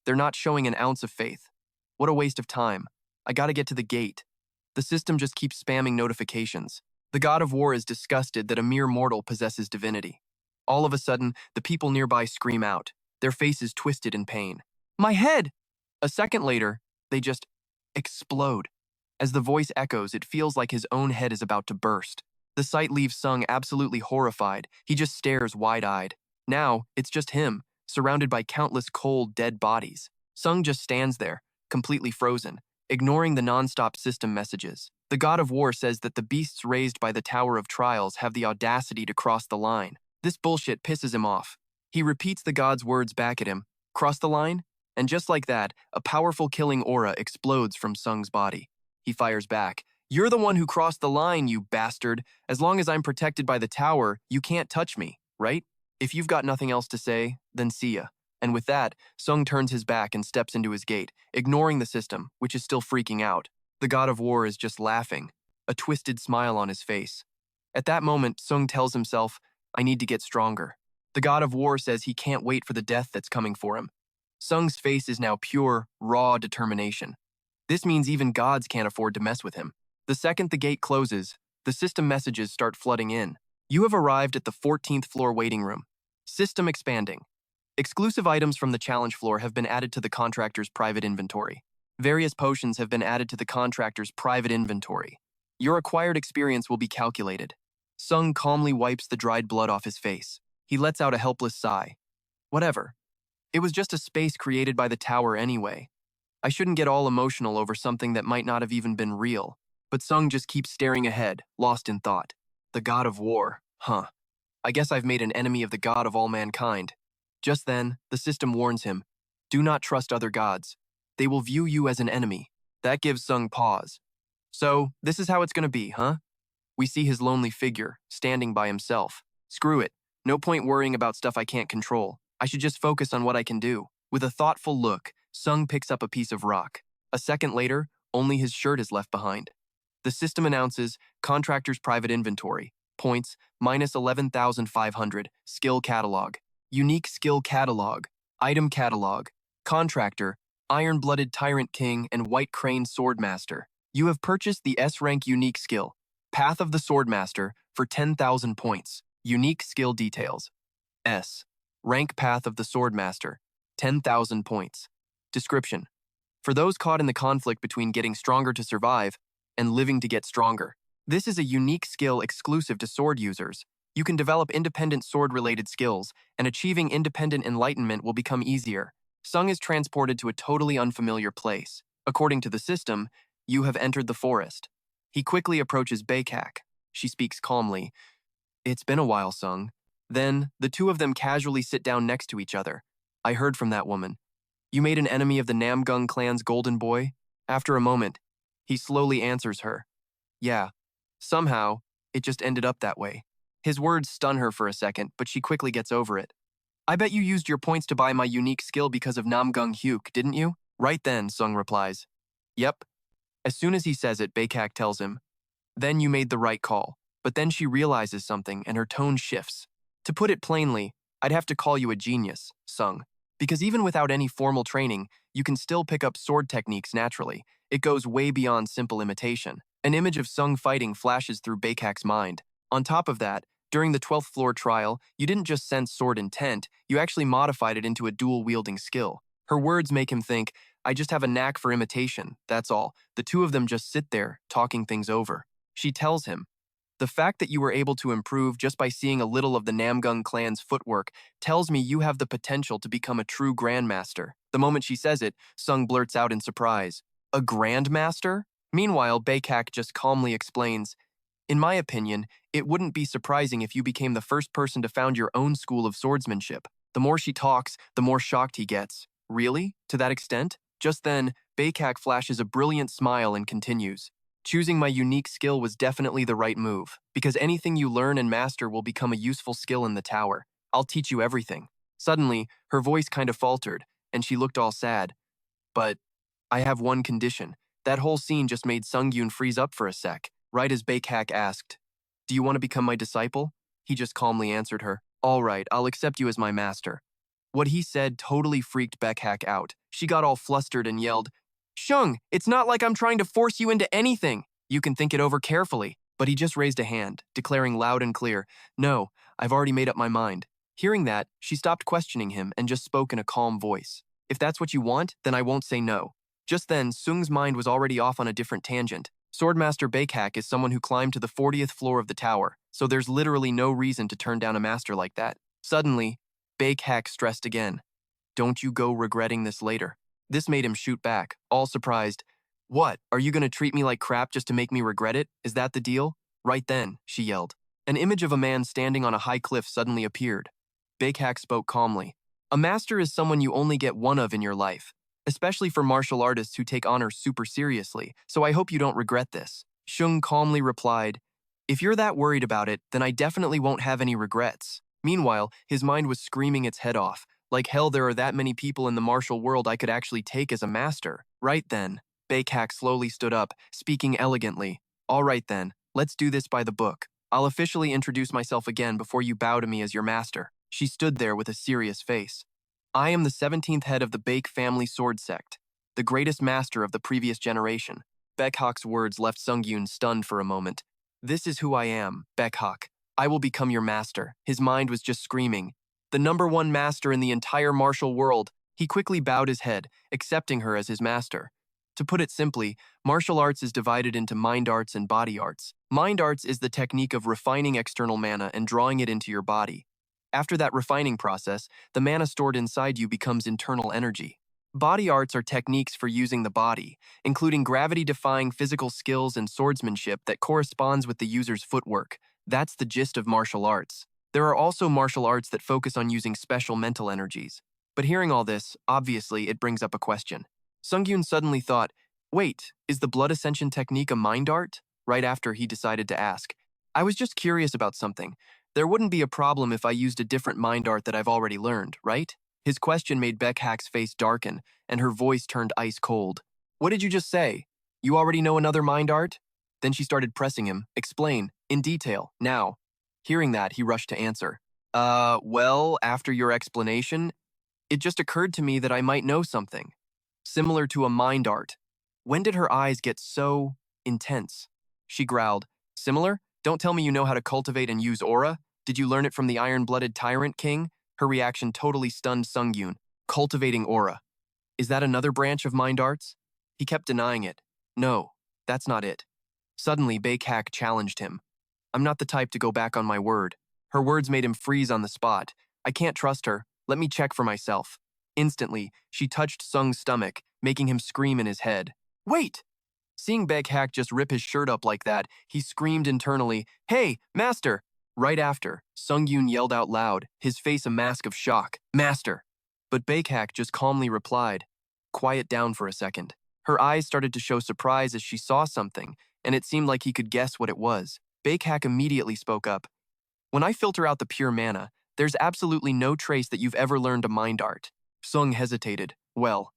They're not showing an ounce of faith. What a waste of time. I gotta get to the gate. The system just keeps spamming notifications. The God of War is disgusted that a mere mortal possesses divinity. All of a sudden, the people nearby scream out. their faces twisted in pain. My head! A second later, they just explode. As the voice echoes, it feels like his own head is about to burst. The sight leaves Sung absolutely horrified. He just stares wide-eyed. Now, it's just him, surrounded by countless cold, dead bodies. Sung just stands there, completely frozen, ignoring the non-stop system messages. The God of War says that the beasts raised by the Tower of Trials have the audacity to cross the line. This bullshit pisses him off. He repeats the god's words back at him. Cross the line? And just like that, a powerful killing aura explodes from Sung's body. He fires back. You're the one who crossed the line, you bastard. As long as I'm protected by the tower, you can't touch me, right? If you've got nothing else to say, then see ya. And with that, Sung turns his back and steps into his gate, ignoring the system, which is still freaking out. The God of War is just laughing, a twisted smile on his face. At that moment, Sung tells himself, I need to get stronger. The God of War says he can't wait for the death that's coming for him. Sung's face is now pure, raw determination. This means even gods can't afford to mess with him. The second the gate closes, the system messages start flooding in. You have arrived at the 14th floor waiting room. System expanding. Exclusive items from the challenge floor have been added to the contractor's private inventory. Various potions have been added to the contractor's private inventory. Your acquired experience will be calculated. Sung calmly wipes the dried blood off his face. He lets out a helpless sigh. Whatever. It was just a space created by the tower anyway. I shouldn't get all emotional over something that might not have even been real. But Sung just keeps staring ahead, lost in thought. The God of War, huh. I guess I've made an enemy of the God of all mankind. Just then, the system warns him, do not trust other gods. They will view you as an enemy. That gives Sung pause. So, this is how it's gonna be, huh? We see his lonely figure, standing by himself. Screw it. No point worrying about stuff I can't control. I should just focus on what I can do. With a thoughtful look, Sung picks up a piece of rock. A second later, only his shirt is left behind. The system announces, contractor's private inventory. Points, minus 11,500. Skill catalog. Unique skill catalog. Item catalog. Contractor, Iron-Blooded Tyrant King and White Crane Swordmaster. You have purchased the S-rank unique skill, Path of the Swordmaster, for 10,000 points. Unique skill details. S. Rank Path of the Swordmaster, 10,000 points. Description. For those caught in the conflict between getting stronger to survive and living to get stronger. This is a unique skill exclusive to sword users. You can develop independent sword-related skills, and achieving independent enlightenment will become easier. Sung is transported to a totally unfamiliar place. According to the system, you have entered the forest. He quickly approaches Baekak. She speaks calmly. It's been a while, Sung. Then, the two of them casually sit down next to each other. I heard from that woman. You made an enemy of the Nam Gong clan's golden boy? After a moment, he slowly answers her. Yeah. Somehow, it just ended up that way. His words stun her for a second, but she quickly gets over it. I bet you used your points to buy my unique skill because of Nam Gong Huk, didn't you? Right then, Sung replies. Yep. As soon as he says it, Baekak tells him, then you made the right call. But then she realizes something and her tone shifts. To put it plainly, I'd have to call you a genius, Sung. Because even without any formal training, you can still pick up sword techniques naturally. It goes way beyond simple imitation. An image of Sung fighting flashes through Baekak's mind. On top of that, during the 12th floor trial, you didn't just sense sword intent, you actually modified it into a dual-wielding skill. Her words make him think, I just have a knack for imitation, that's all. The two of them just sit there, talking things over. She tells him, the fact that you were able to improve just by seeing a little of the Nam Gong clan's footwork tells me you have the potential to become a true grandmaster. The moment she says it, Sung blurts out in surprise, a grandmaster? Meanwhile, Baekak just calmly explains, in my opinion, it wouldn't be surprising if you became the first person to found your own school of swordsmanship. The more she talks, the more shocked he gets. Really? To that extent? Just then, Baekak flashes a brilliant smile and continues. Choosing my unique skill was definitely the right move, because anything you learn and master will become a useful skill in the tower. I'll teach you everything. Suddenly, her voice kind of faltered, and she looked all sad. But I have one condition. That whole scene just made Sungyoon freeze up for a sec, right as Baekak asked, do you want to become my disciple? He just calmly answered her, all right, I'll accept you as my master. What he said totally freaked Baekak out. She got all flustered and yelled, Shung, it's not like I'm trying to force you into anything. You can think it over carefully. But he just raised a hand, declaring loud and clear, no, I've already made up my mind. Hearing that, she stopped questioning him and just spoke in a calm voice. If that's what you want, then I won't say no. Just then, Sung's mind was already off on a different tangent. Swordmaster Baekak is someone who climbed to the 40th floor of the tower, so there's literally no reason to turn down a master like that. Suddenly, Baekak stressed again. Don't you go regretting this later. This made him shoot back, all surprised. What, are you gonna treat me like crap just to make me regret it? Is that the deal? Right then, she yelled. An image of a man standing on a high cliff suddenly appeared. Baekak spoke calmly. A master is someone you only get one of in your life, especially for martial artists who take honor super seriously, so I hope you don't regret this. Sung calmly replied, if you're that worried about it, then I definitely won't have any regrets. Meanwhile, his mind was screaming its head off. Like hell, there are that many people in the martial world I could actually take as a master. Right then, Baekak slowly stood up, speaking elegantly. All right then, let's do this by the book. I'll officially introduce myself again before you bow to me as your master. She stood there with a serious face. I am the 17th head of the Baek family sword sect, the greatest master of the previous generation. Baekak's words left Sungyoon stunned for a moment. This is who I am, Baekak. I will become your master. His mind was just screaming. The #1 master in the entire martial world. He quickly bowed his head, accepting her as his master. To put it simply, martial arts is divided into mind arts and body arts. Mind arts is the technique of refining external mana and drawing it into your body. After that refining process, the mana stored inside you becomes internal energy. Body arts are techniques for using the body, including gravity-defying physical skills and swordsmanship that corresponds with the user's footwork. That's the gist of martial arts. There are also martial arts that focus on using special mental energies. But hearing all this, obviously, it brings up a question. Sungyoon suddenly thought, wait, is the blood ascension technique a mind art? Right after he decided to ask. I was just curious about something. There wouldn't be a problem if I used a different mind art that I've already learned, right? His question made Baekak's face darken, and her voice turned ice cold. What did you just say? You already know another mind art? Then she started pressing him. Explain, in detail, now. Hearing that, he rushed to answer. Well, after your explanation, it just occurred to me that I might know something. Similar to a mind art. When did her eyes get so intense? She growled. Similar? Don't tell me you know how to cultivate and use aura? Did you learn it from the iron-blooded tyrant king? Her reaction totally stunned Sungyoon. Cultivating aura. Is that another branch of mind arts? He kept denying it. No, that's not it. Suddenly, Baekak challenged him. I'm not the type to go back on my word. Her words made him freeze on the spot. I can't trust her. Let me check for myself. Instantly, she touched Sung's stomach, making him scream in his head. Wait! Seeing Baekak just rip his shirt up like that, he screamed internally, Hey, master! Right after, Sungyoon yelled out loud, his face a mask of shock, Master! But Baekak just calmly replied, Quiet down for a second. Her eyes started to show surprise as she saw something, and it seemed like he could guess what it was. Baekak immediately spoke up. When I filter out the pure mana, there's absolutely no trace that you've ever learned a mind art. Sung hesitated. Well,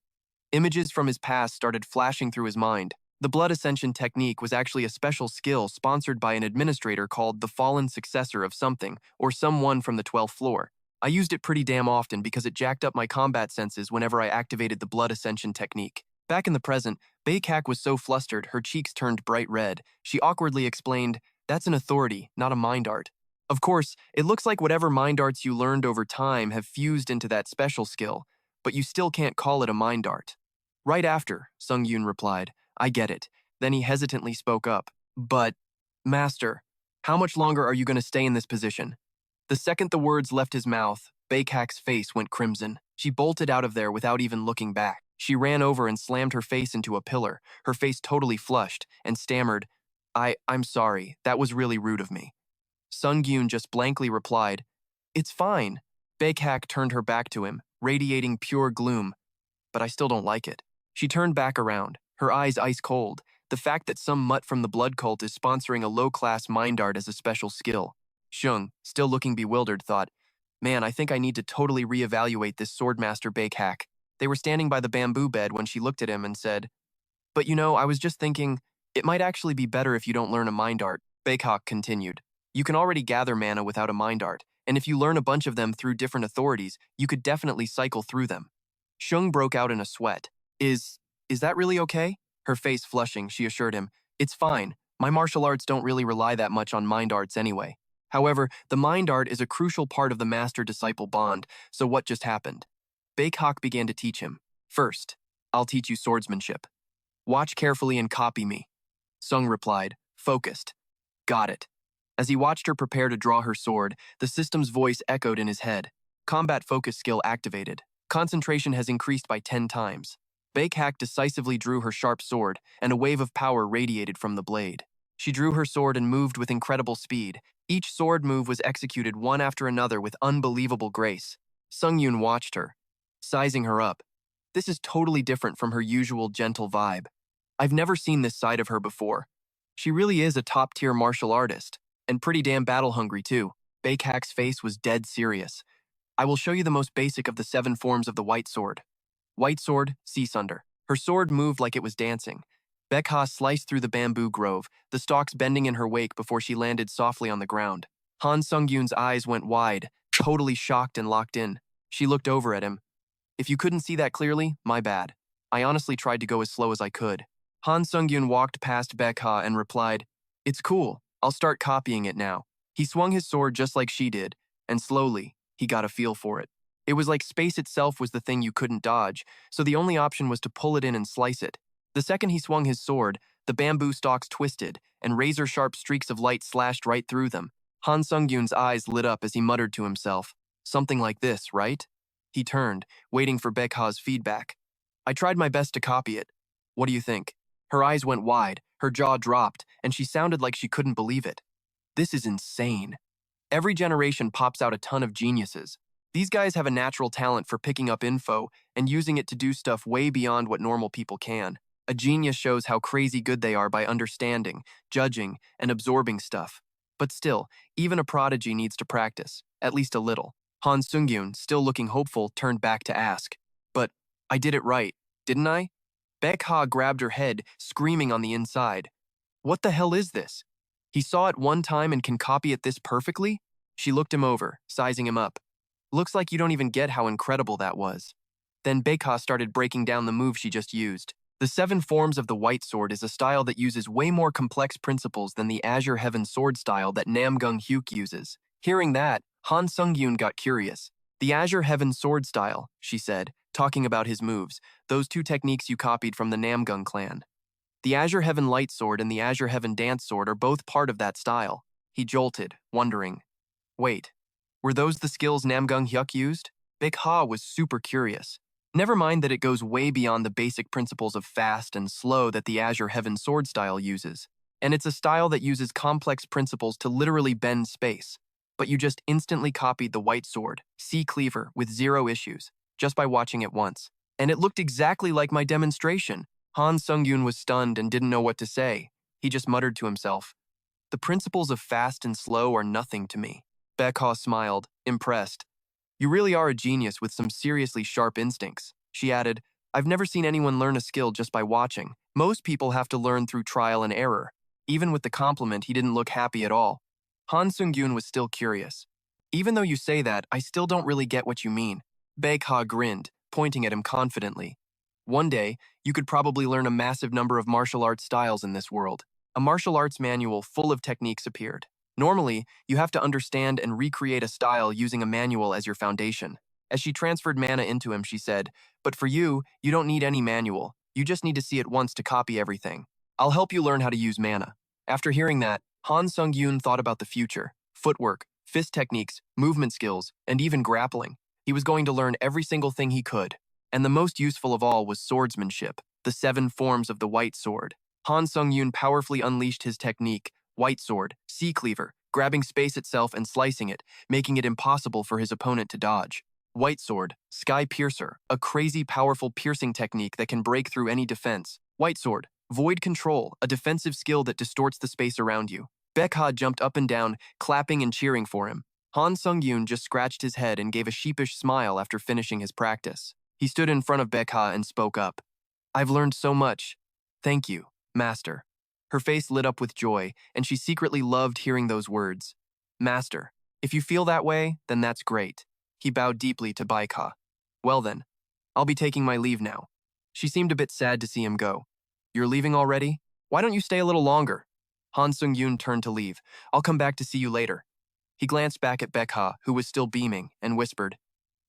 images from his past started flashing through his mind. The blood ascension technique was actually a special skill sponsored by an administrator called the fallen successor of something, or someone from the 12th floor. I used it pretty damn often because it jacked up my combat senses whenever I activated the blood ascension technique. Back in the present, Baekak was so flustered her cheeks turned bright red. She awkwardly explained, That's an authority, not a mind art. Of course, it looks like whatever mind arts you learned over time have fused into that special skill, but you still can't call it a mind art. Right after, Sungyoon replied, I get it. Then he hesitantly spoke up. But, Master, how much longer are you going to stay in this position? The second the words left his mouth, Baekak's face went crimson. She bolted out of there without even looking back. She ran over and slammed her face into a pillar, her face totally flushed, and stammered, I'm sorry, that was really rude of me. Sungyoon just blankly replied, It's fine. Baekak turned her back to him, radiating pure gloom. But I still don't like it. She turned back around, her eyes ice cold. The fact that some mutt from the blood cult is sponsoring a low-class mind art as a special skill. Sung, still looking bewildered, thought, Man, I think I need to totally reevaluate this swordmaster Baekak. They were standing by the bamboo bed when she looked at him and said, But you know, I was just thinking, it might actually be better if you don't learn a mind art. Baekak continued, You can already gather mana without a mind art, and if you learn a bunch of them through different authorities, you could definitely cycle through them. Sung broke out in a sweat. Is that really okay? Her face flushing, she assured him, It's fine. My martial arts don't really rely that much on mind arts anyway. However, the mind art is a crucial part of the master-disciple bond, so what just happened? Baek began to teach him. First, I'll teach you swordsmanship. Watch carefully and copy me. Sung replied, focused. Got it. As he watched her prepare to draw her sword, the system's voice echoed in his head. Combat focus skill activated. Concentration has increased by 10 times. Baek decisively drew her sharp sword, and a wave of power radiated from the blade. She drew her sword and moved with incredible speed. Each sword move was executed one after another with unbelievable grace. Sungyoon watched her, sizing her up. This is totally different from her usual gentle vibe. I've never seen this side of her before. She really is a top-tier martial artist, and pretty damn battle-hungry too. Baek's face was dead serious. I will show you the most basic of the 7 forms of the white sword. White sword, Sea Sunder. Her sword moved like it was dancing. Baek sliced through the bamboo grove, the stalks bending in her wake before she landed softly on the ground. Han Sungyoon's eyes went wide, totally shocked and locked in. She looked over at him. If you couldn't see that clearly, my bad. I honestly tried to go as slow as I could. Han Sungyoon walked past Baek and replied, It's cool, I'll start copying it now. He swung his sword just like she did, and slowly, he got a feel for it. It was like space itself was the thing you couldn't dodge, so the only option was to pull it in and slice it. The second he swung his sword, the bamboo stalks twisted, and razor-sharp streaks of light slashed right through them. Han Sungyoon's eyes lit up as he muttered to himself, Something like this, right? He turned, waiting for Baek's feedback. I tried my best to copy it. What do you think? Her eyes went wide, her jaw dropped, and she sounded like she couldn't believe it. This is insane. Every generation pops out a ton of geniuses. These guys have a natural talent for picking up info and using it to do stuff way beyond what normal people can. A genius shows how crazy good they are by understanding, judging, and absorbing stuff. But still, even a prodigy needs to practice, at least a little. Han Sungyoon, still looking hopeful, turned back to ask, But I did it right, didn't I? Baek grabbed her head, screaming on the inside. What the hell is this? He saw it one time and can copy it this perfectly? She looked him over, sizing him up. Looks like you don't even get how incredible that was. Then Baek started breaking down the move she just used. The 7 forms of the white sword is a style that uses way more complex principles than the Azure Heaven sword style that Nam Gong Huk uses. Hearing that, Han Sungyoon got curious. The Azure Heaven sword style, she said, talking about his moves, those 2 techniques you copied from the Nam Gong clan. The Azure Heaven light sword and the Azure Heaven dance sword are both part of that style. He jolted, wondering, Wait, were those the skills Nam Gong Huk used? Baek was super curious. Never mind that it goes way beyond the basic principles of fast and slow that the Azure Heaven sword style uses. And it's a style that uses complex principles to literally bend space. But you just instantly copied the white sword, Sea Cleaver, with 0 issues, just by watching it once. And it looked exactly like my demonstration. Han Sungyoon was stunned and didn't know what to say. He just muttered to himself, The principles of fast and slow are nothing to me. Baek smiled, impressed. You really are a genius with some seriously sharp instincts. She added, I've never seen anyone learn a skill just by watching. Most people have to learn through trial and error. Even with the compliment, he didn't look happy at all. Han Sungyoon was still curious. Even though you say that, I still don't really get what you mean. Baek grinned, pointing at him confidently. One day, you could probably learn a massive number of martial arts styles in this world. A martial arts manual full of techniques appeared. Normally, you have to understand and recreate a style using a manual as your foundation. As she transferred mana into him, she said, But for you, you don't need any manual. You just need to see it once to copy everything. I'll help you learn how to use mana. After hearing that, Han Sungyoon thought about the future. Footwork, fist techniques, movement skills, and even grappling. He was going to learn every single thing he could. And the most useful of all was swordsmanship, the 7 forms of the white sword. Han Sungyoon powerfully unleashed his technique, white sword, Sea Cleaver, grabbing space itself and slicing it, making it impossible for his opponent to dodge. White sword, Sky Piercer, a crazy powerful piercing technique that can break through any defense. White sword, Void Control, a defensive skill that distorts the space around you. Baek jumped up and down, clapping and cheering for him. Han Sungyoon just scratched his head and gave a sheepish smile after finishing his practice. He stood in front of Baek and spoke up. I've learned so much. Thank you, Master. Her face lit up with joy, and she secretly loved hearing those words. Master, if you feel that way, then that's great. He bowed deeply to Baek. Well then, I'll be taking my leave now. She seemed a bit sad to see him go. You're leaving already? Why don't you stay a little longer? Han Sungyoon turned to leave. I'll come back to see you later. He glanced back at Bekha, who was still beaming, and whispered,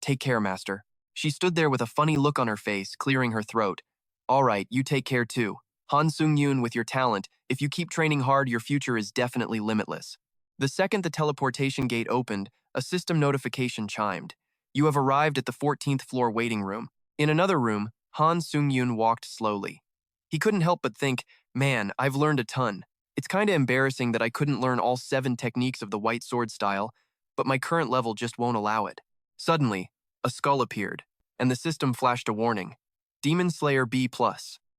"Take care, master." She stood there with a funny look on her face, clearing her throat. "All right, you take care too. Han Sungyoon, with your talent, if you keep training hard, your future is definitely limitless." The second the teleportation gate opened, a system notification chimed. "You have arrived at the 14th floor waiting room." In another room, Han Sungyoon walked slowly. He couldn't help but think, man, I've learned a ton. It's kinda embarrassing that I couldn't learn all 7 techniques of the white sword style, but my current level just won't allow it. Suddenly, a skull appeared, and the system flashed a warning. Demon Slayer B+.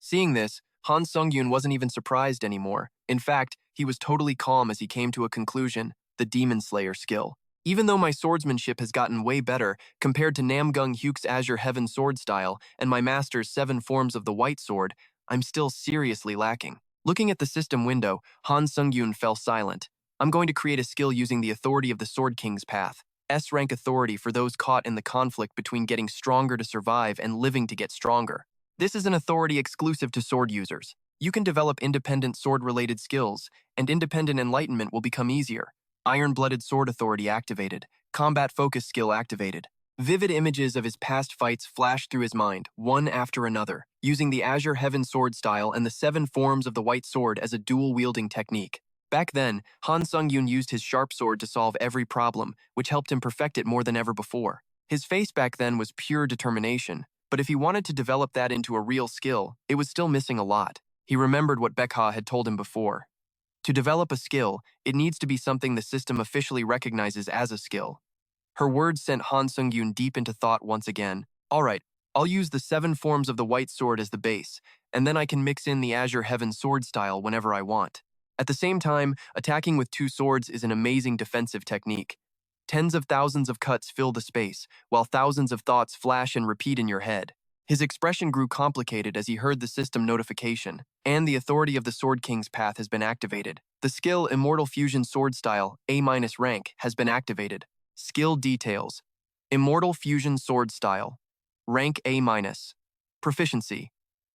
Seeing this, Han Sungyoon wasn't even surprised anymore. In fact, he was totally calm as he came to a conclusion, the Demon Slayer skill. Even though my swordsmanship has gotten way better compared to Nam Gong Huk's Azure Heaven sword style and my master's 7 forms of the white sword, I'm still seriously lacking. Looking at the system window, Han Sungyoon fell silent. I'm going to create a skill using the authority of the Sword King's path. S-rank authority for those caught in the conflict between getting stronger to survive and living to get stronger. This is an authority exclusive to sword users. You can develop independent sword-related skills, and independent enlightenment will become easier. Iron-blooded sword authority activated. Combat focus skill activated. Vivid images of his past fights flashed through his mind, one after another, using the Azure Heaven sword style and the 7 forms of the white sword as a dual-wielding technique. Back then, Han Sungyoon used his sharp sword to solve every problem, which helped him perfect it more than ever before. His face back then was pure determination, but if he wanted to develop that into a real skill, it was still missing a lot. He remembered what Bekha had told him before. To develop a skill, it needs to be something the system officially recognizes as a skill. Her words sent Han Sungyoon deep into thought once again. All right, I'll use the 7 forms of the white sword as the base, and then I can mix in the Azure Heaven sword style whenever I want. At the same time, attacking with 2 swords is an amazing defensive technique. Tens of thousands of cuts fill the space, while thousands of thoughts flash and repeat in your head. His expression grew complicated as he heard the system notification, and the authority of the Sword King's path has been activated. The skill Immortal Fusion Sword Style, A- rank, has been activated. Skill details. Immortal Fusion Sword Style. Rank A-. Proficiency.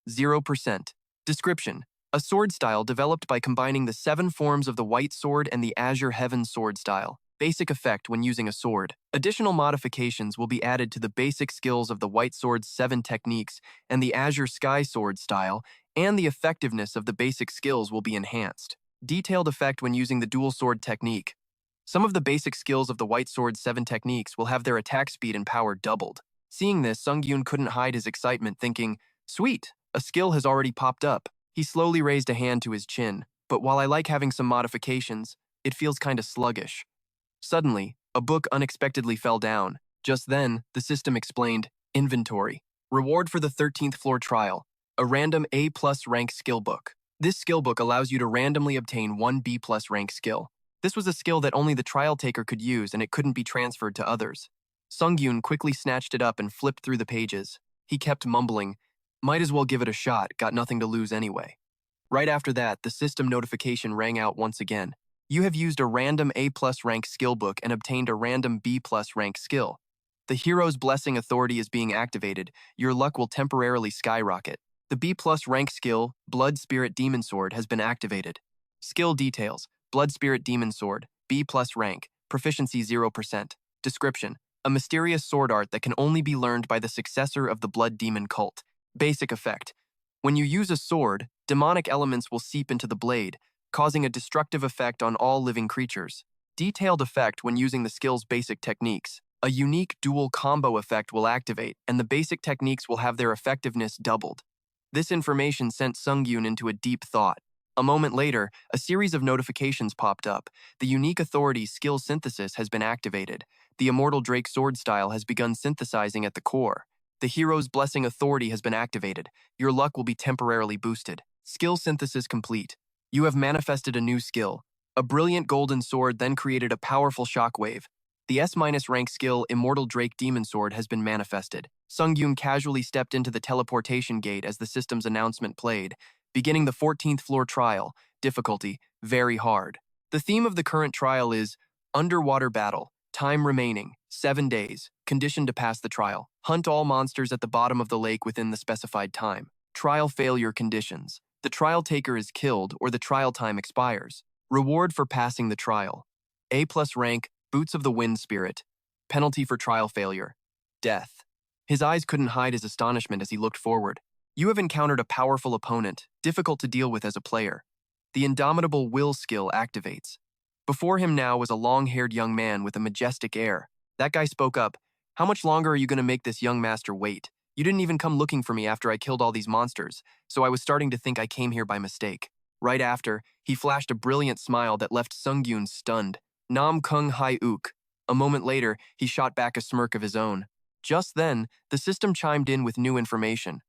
0%. Description. A sword style developed by combining the 7 forms of the white sword and the Azure Heaven sword style. Basic effect when using a sword. Additional modifications will be added to the basic skills of the white sword's 7 techniques and the Azure Sky sword style, and the effectiveness of the basic skills will be enhanced. Detailed effect when using the dual sword technique. Some of the basic skills of the white sword's 7 techniques will have their attack speed and power doubled. Seeing this, Sungyoon couldn't hide his excitement, thinking, sweet, a skill has already popped up. He slowly raised a hand to his chin, but while I like having some modifications, it feels kinda sluggish. Suddenly, a book unexpectedly fell down. Just then, the system explained, inventory. Reward for the 13th floor trial, a random A+ rank skill book. This skill book allows you to randomly obtain 1 B+ rank skill. This was a skill that only the trial taker could use and it couldn't be transferred to others. Sungyoon quickly snatched it up and flipped through the pages. He kept mumbling, might as well give it a shot, got nothing to lose anyway. Right after that, the system notification rang out once again. You have used a random A+ rank skill book and obtained a random B+ rank skill. The Hero's Blessing Authority is being activated. Your luck will temporarily skyrocket. The B+ rank skill, Blood Spirit Demon Sword, has been activated. Skill details. Blood Spirit Demon Sword, B+ rank, proficiency 0%. Description. A mysterious sword art that can only be learned by the successor of the Blood Demon cult. Basic effect. When you use a sword, demonic elements will seep into the blade, causing a destructive effect on all living creatures. Detailed effect when using the skill's basic techniques. A unique dual combo effect will activate, and the basic techniques will have their effectiveness doubled. This information sent Sungyoon into a deep thought. A moment later, a series of notifications popped up. The unique authority skill synthesis has been activated. The Immortal Drake sword style has begun synthesizing at the core. The Hero's Blessing Authority has been activated. Your luck will be temporarily boosted. Skill synthesis complete. You have manifested a new skill. A brilliant golden sword then created a powerful shockwave. The S- rank skill Immortal Drake Demon Sword has been manifested. Sungyoon casually stepped into the teleportation gate as the system's announcement played, beginning the 14th floor trial. Difficulty, very hard. The theme of the current trial is underwater battle. Time remaining, 7 days. Condition to pass the trial. Hunt all monsters at the bottom of the lake within the specified time. Trial failure conditions. The trial taker is killed or the trial time expires. Reward for passing the trial. A+ rank, Boots of the Wind Spirit. Penalty for trial failure. Death. His eyes couldn't hide his astonishment as he looked forward. You have encountered a powerful opponent, difficult to deal with as a player. The indomitable will skill activates. Before him now was a long-haired young man with a majestic air. That guy spoke up. How much longer are you going to make this young master wait? You didn't even come looking for me after I killed all these monsters, so I was starting to think I came here by mistake. Right after, he flashed a brilliant smile that left Sungyoon stunned. Nam Gong Huk. A moment later, he shot back a smirk of his own. Just then, the system chimed in with new information.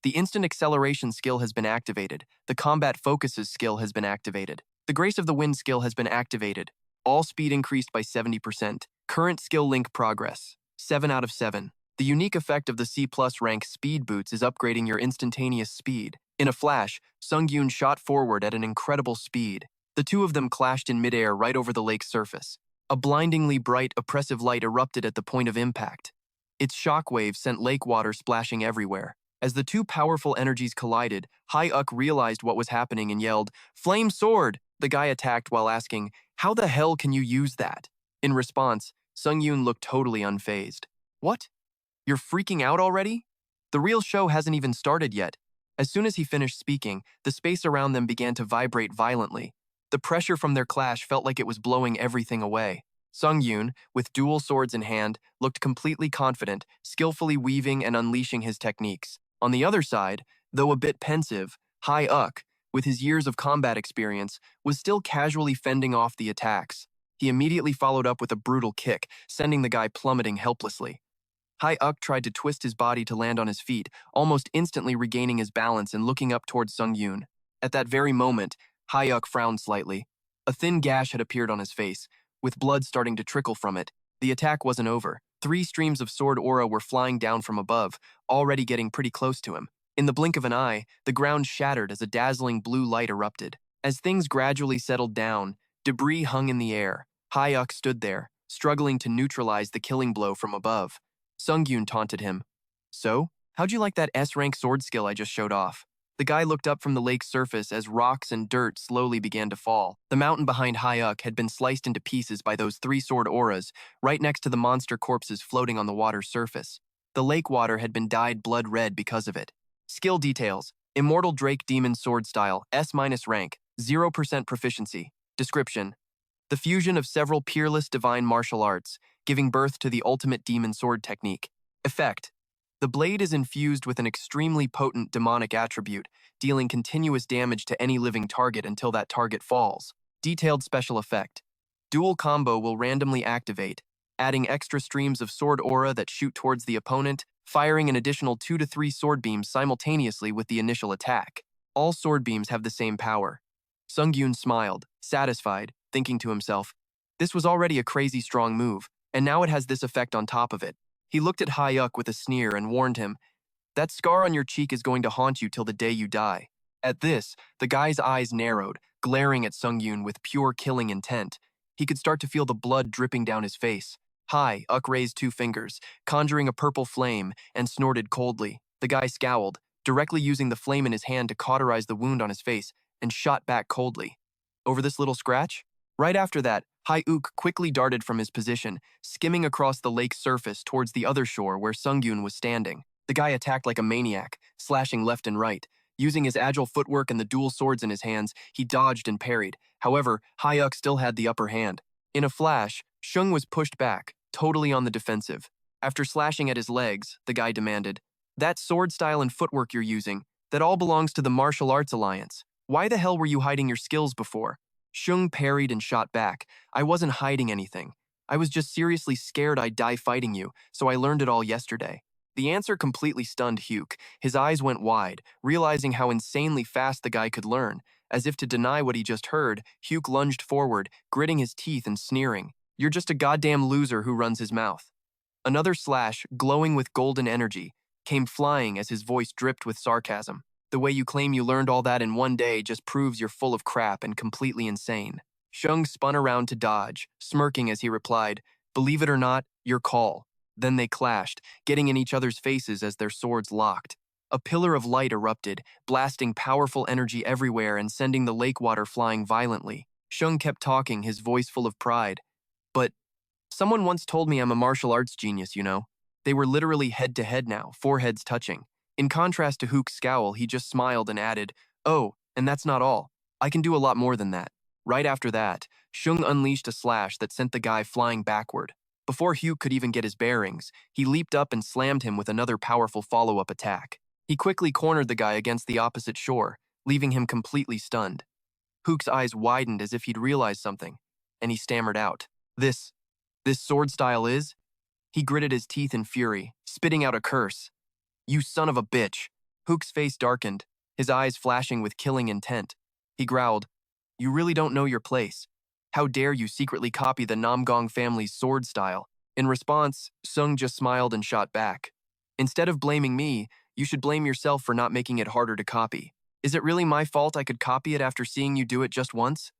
The instant acceleration skill has been activated. The combat focuses skill has been activated. The Grace of the Wind skill has been activated. All speed increased by 70%. Current skill link progress. 7 out of 7. The unique effect of the C+ rank speed boots is upgrading your instantaneous speed. In a flash, Sungyoon shot forward at an incredible speed. The two of them clashed in midair right over the lake's surface. A blindingly bright, oppressive light erupted at the point of impact. Its shockwave sent lake water splashing everywhere. As the two powerful energies collided, Huk realized what was happening and yelled, "Flame sword!" The guy attacked while asking, "How the hell can you use that?" In response, Sungyoon looked totally unfazed. "What? You're freaking out already?" The real show hasn't even started yet. As soon as he finished speaking, the space around them began to vibrate violently. The pressure from their clash felt like it was blowing everything away. Sungyoon, with dual swords in hand, looked completely confident, skillfully weaving and unleashing his techniques. On the other side, though a bit pensive, Huk, with his years of combat experience, was still casually fending off the attacks. He immediately followed up with a brutal kick, sending the guy plummeting helplessly. Huk tried to twist his body to land on his feet, almost instantly regaining his balance and looking up towards Sungyoon. At that very moment, Huk frowned slightly. A thin gash had appeared on his face, with blood starting to trickle from it. The attack wasn't over. 3 streams of sword aura were flying down from above, already getting pretty close to him. In the blink of an eye, the ground shattered as a dazzling blue light erupted. As things gradually settled down, debris hung in the air. Huk stood there, struggling to neutralize the killing blow from above. Sungyoon taunted him. "So, how'd you like that S-rank sword skill I just showed off?" The guy looked up from the lake's surface as rocks and dirt slowly began to fall. The mountain behind Huk had been sliced into pieces by those 3 sword auras, right next to the monster corpses floating on the water's surface. The lake water had been dyed blood red because of it. Skill details: Immortal Drake Demon Sword Style, S- rank, 0% proficiency. Description: the fusion of several peerless divine martial arts, giving birth to the ultimate demon sword technique. Effect: the blade is infused with an extremely potent demonic attribute, dealing continuous damage to any living target until that target falls. Detailed special effect: dual combo will randomly activate, adding extra streams of sword aura that shoot towards the opponent, firing an additional 2 to 3 sword beams simultaneously with the initial attack. All sword beams have the same power. Sungyoon smiled, satisfied, thinking to himself, this was already a crazy strong move, and now it has this effect on top of it. He looked at Huk with a sneer and warned him, "That scar on your cheek is going to haunt you till the day you die." At this, the guy's eyes narrowed, glaring at Sungyoon with pure killing intent. He could start to feel the blood dripping down his face. Huk raised 2 fingers, conjuring a purple flame, and snorted coldly. The guy scowled, directly using the flame in his hand to cauterize the wound on his face, and shot back coldly. "Over this little scratch?" Right after that, Huk quickly darted from his position, skimming across the lake's surface towards the other shore where Sungyoon was standing. The guy attacked like a maniac, slashing left and right. Using his agile footwork and the dual swords in his hands, he dodged and parried. However, Huk still had the upper hand. In a flash, Shung was pushed back, totally on the defensive. After slashing at his legs, the guy demanded, "That sword style and footwork you're using, that all belongs to the Martial Arts Alliance. Why the hell were you hiding your skills before?" Shung parried and shot back. "I wasn't hiding anything. I was just seriously scared I'd die fighting you, so I learned it all yesterday." The answer completely stunned Huk. His eyes went wide, realizing how insanely fast the guy could learn. As if to deny what he just heard, Huk lunged forward, gritting his teeth and sneering, "You're just a goddamn loser who runs his mouth." Another slash, glowing with golden energy, came flying as his voice dripped with sarcasm. "The way you claim you learned all that in one day just proves you're full of crap and completely insane." Shung spun around to dodge, smirking as he replied, "Believe it or not, your call." Then they clashed, getting in each other's faces as their swords locked. A pillar of light erupted, blasting powerful energy everywhere and sending the lake water flying violently. Shung kept talking, his voice full of pride. "But Someone once told me I'm a martial arts genius, you know. They were literally head-to-head now, foreheads touching. In contrast to Hook's scowl, he just smiled and added, "Oh, and that's not all. I can do a lot more than that." Right after that, Sung unleashed a slash that sent the guy flying backward. Before Hugh could even get his bearings, he leaped up and slammed him with another powerful follow-up attack. He quickly cornered the guy against the opposite shore, leaving him completely stunned. Hook's eyes widened as if he'd realized something, and he stammered out, This sword style is?" He gritted his teeth in fury, spitting out a curse. "You son of a bitch." Hook's face darkened, his eyes flashing with killing intent. He growled, "You really don't know your place. How dare you secretly copy the Nam Gong family's sword style?" In response, Sung just smiled and shot back. "Instead of blaming me, you should blame yourself for not making it harder to copy. Is it really my fault I could copy it after seeing you do it just once?"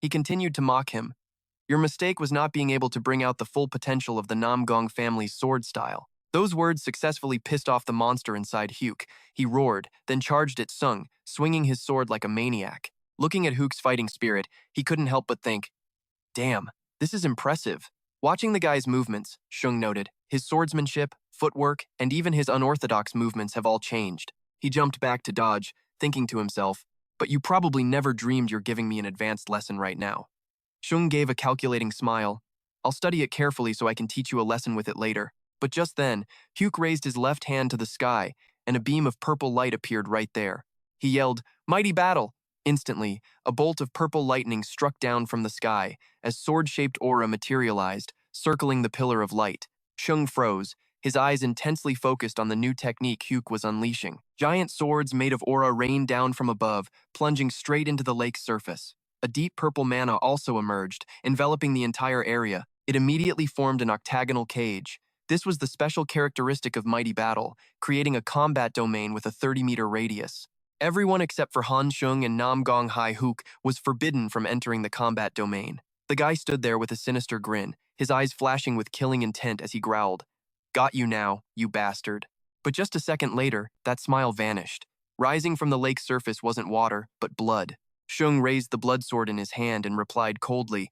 He continued to mock him. "Your mistake was not being able to bring out the full potential of the Nam Gong family's sword style." Those words successfully pissed off the monster inside Huk. He roared, then charged at Sung, swinging his sword like a maniac. Looking at Hook's fighting spirit, he couldn't help but think, "Damn, this is impressive." Watching the guy's movements, Sung noted, his swordsmanship, footwork, and even his unorthodox movements have all changed. He jumped back to dodge, thinking to himself, "But you probably never dreamed you're giving me an advanced lesson right now." Sung gave a calculating smile. "I'll study it carefully so I can teach you a lesson with it later." But just then, Huk raised his left hand to the sky, and a beam of purple light appeared right there. He yelled, "Mighty battle!" Instantly, a bolt of purple lightning struck down from the sky as sword-shaped aura materialized, circling the pillar of light. Sung froze, his eyes intensely focused on the new technique Huk was unleashing. Giant swords made of aura rained down from above, plunging straight into the lake's surface. A deep purple mana also emerged, enveloping the entire area. It immediately formed an octagonal cage. This was the special characteristic of Mighty Battle, creating a combat domain with a 30-meter radius. Everyone except for Han Shung and Nam Gong Huk was forbidden from entering the combat domain. The guy stood there with a sinister grin, his eyes flashing with killing intent as he growled, "Got you now, you bastard." But just a second later, that smile vanished. Rising from the lake's surface wasn't water, but blood. Shung raised the blood sword in his hand and replied coldly,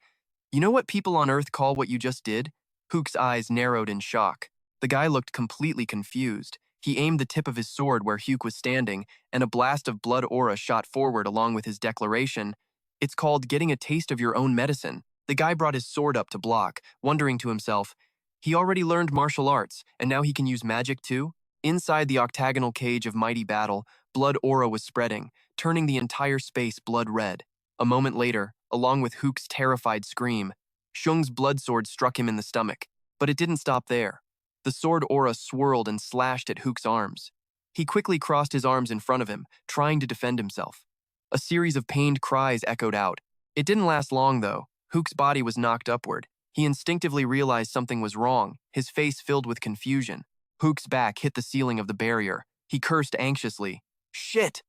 "You know what people on Earth call what you just did?" Hook's eyes narrowed in shock. The guy looked completely confused. He aimed the tip of his sword where Huk was standing, and a blast of blood aura shot forward along with his declaration, "It's called getting a taste of your own medicine." The guy brought his sword up to block, wondering to himself, he already learned martial arts, and now he can use magic too? Inside the octagonal cage of Mighty Battle, blood aura was spreading, turning the entire space blood red. A moment later, along with Hook's terrified scream, Shung's blood sword struck him in the stomach. But it didn't stop there. The sword aura swirled and slashed at Hook's arms. He quickly crossed his arms in front of him, trying to defend himself. A series of pained cries echoed out. It didn't last long, though. Hook's body was knocked upward. He instinctively realized something was wrong, his face filled with confusion. Hook's back hit the ceiling of the barrier. He cursed anxiously. "Shit!"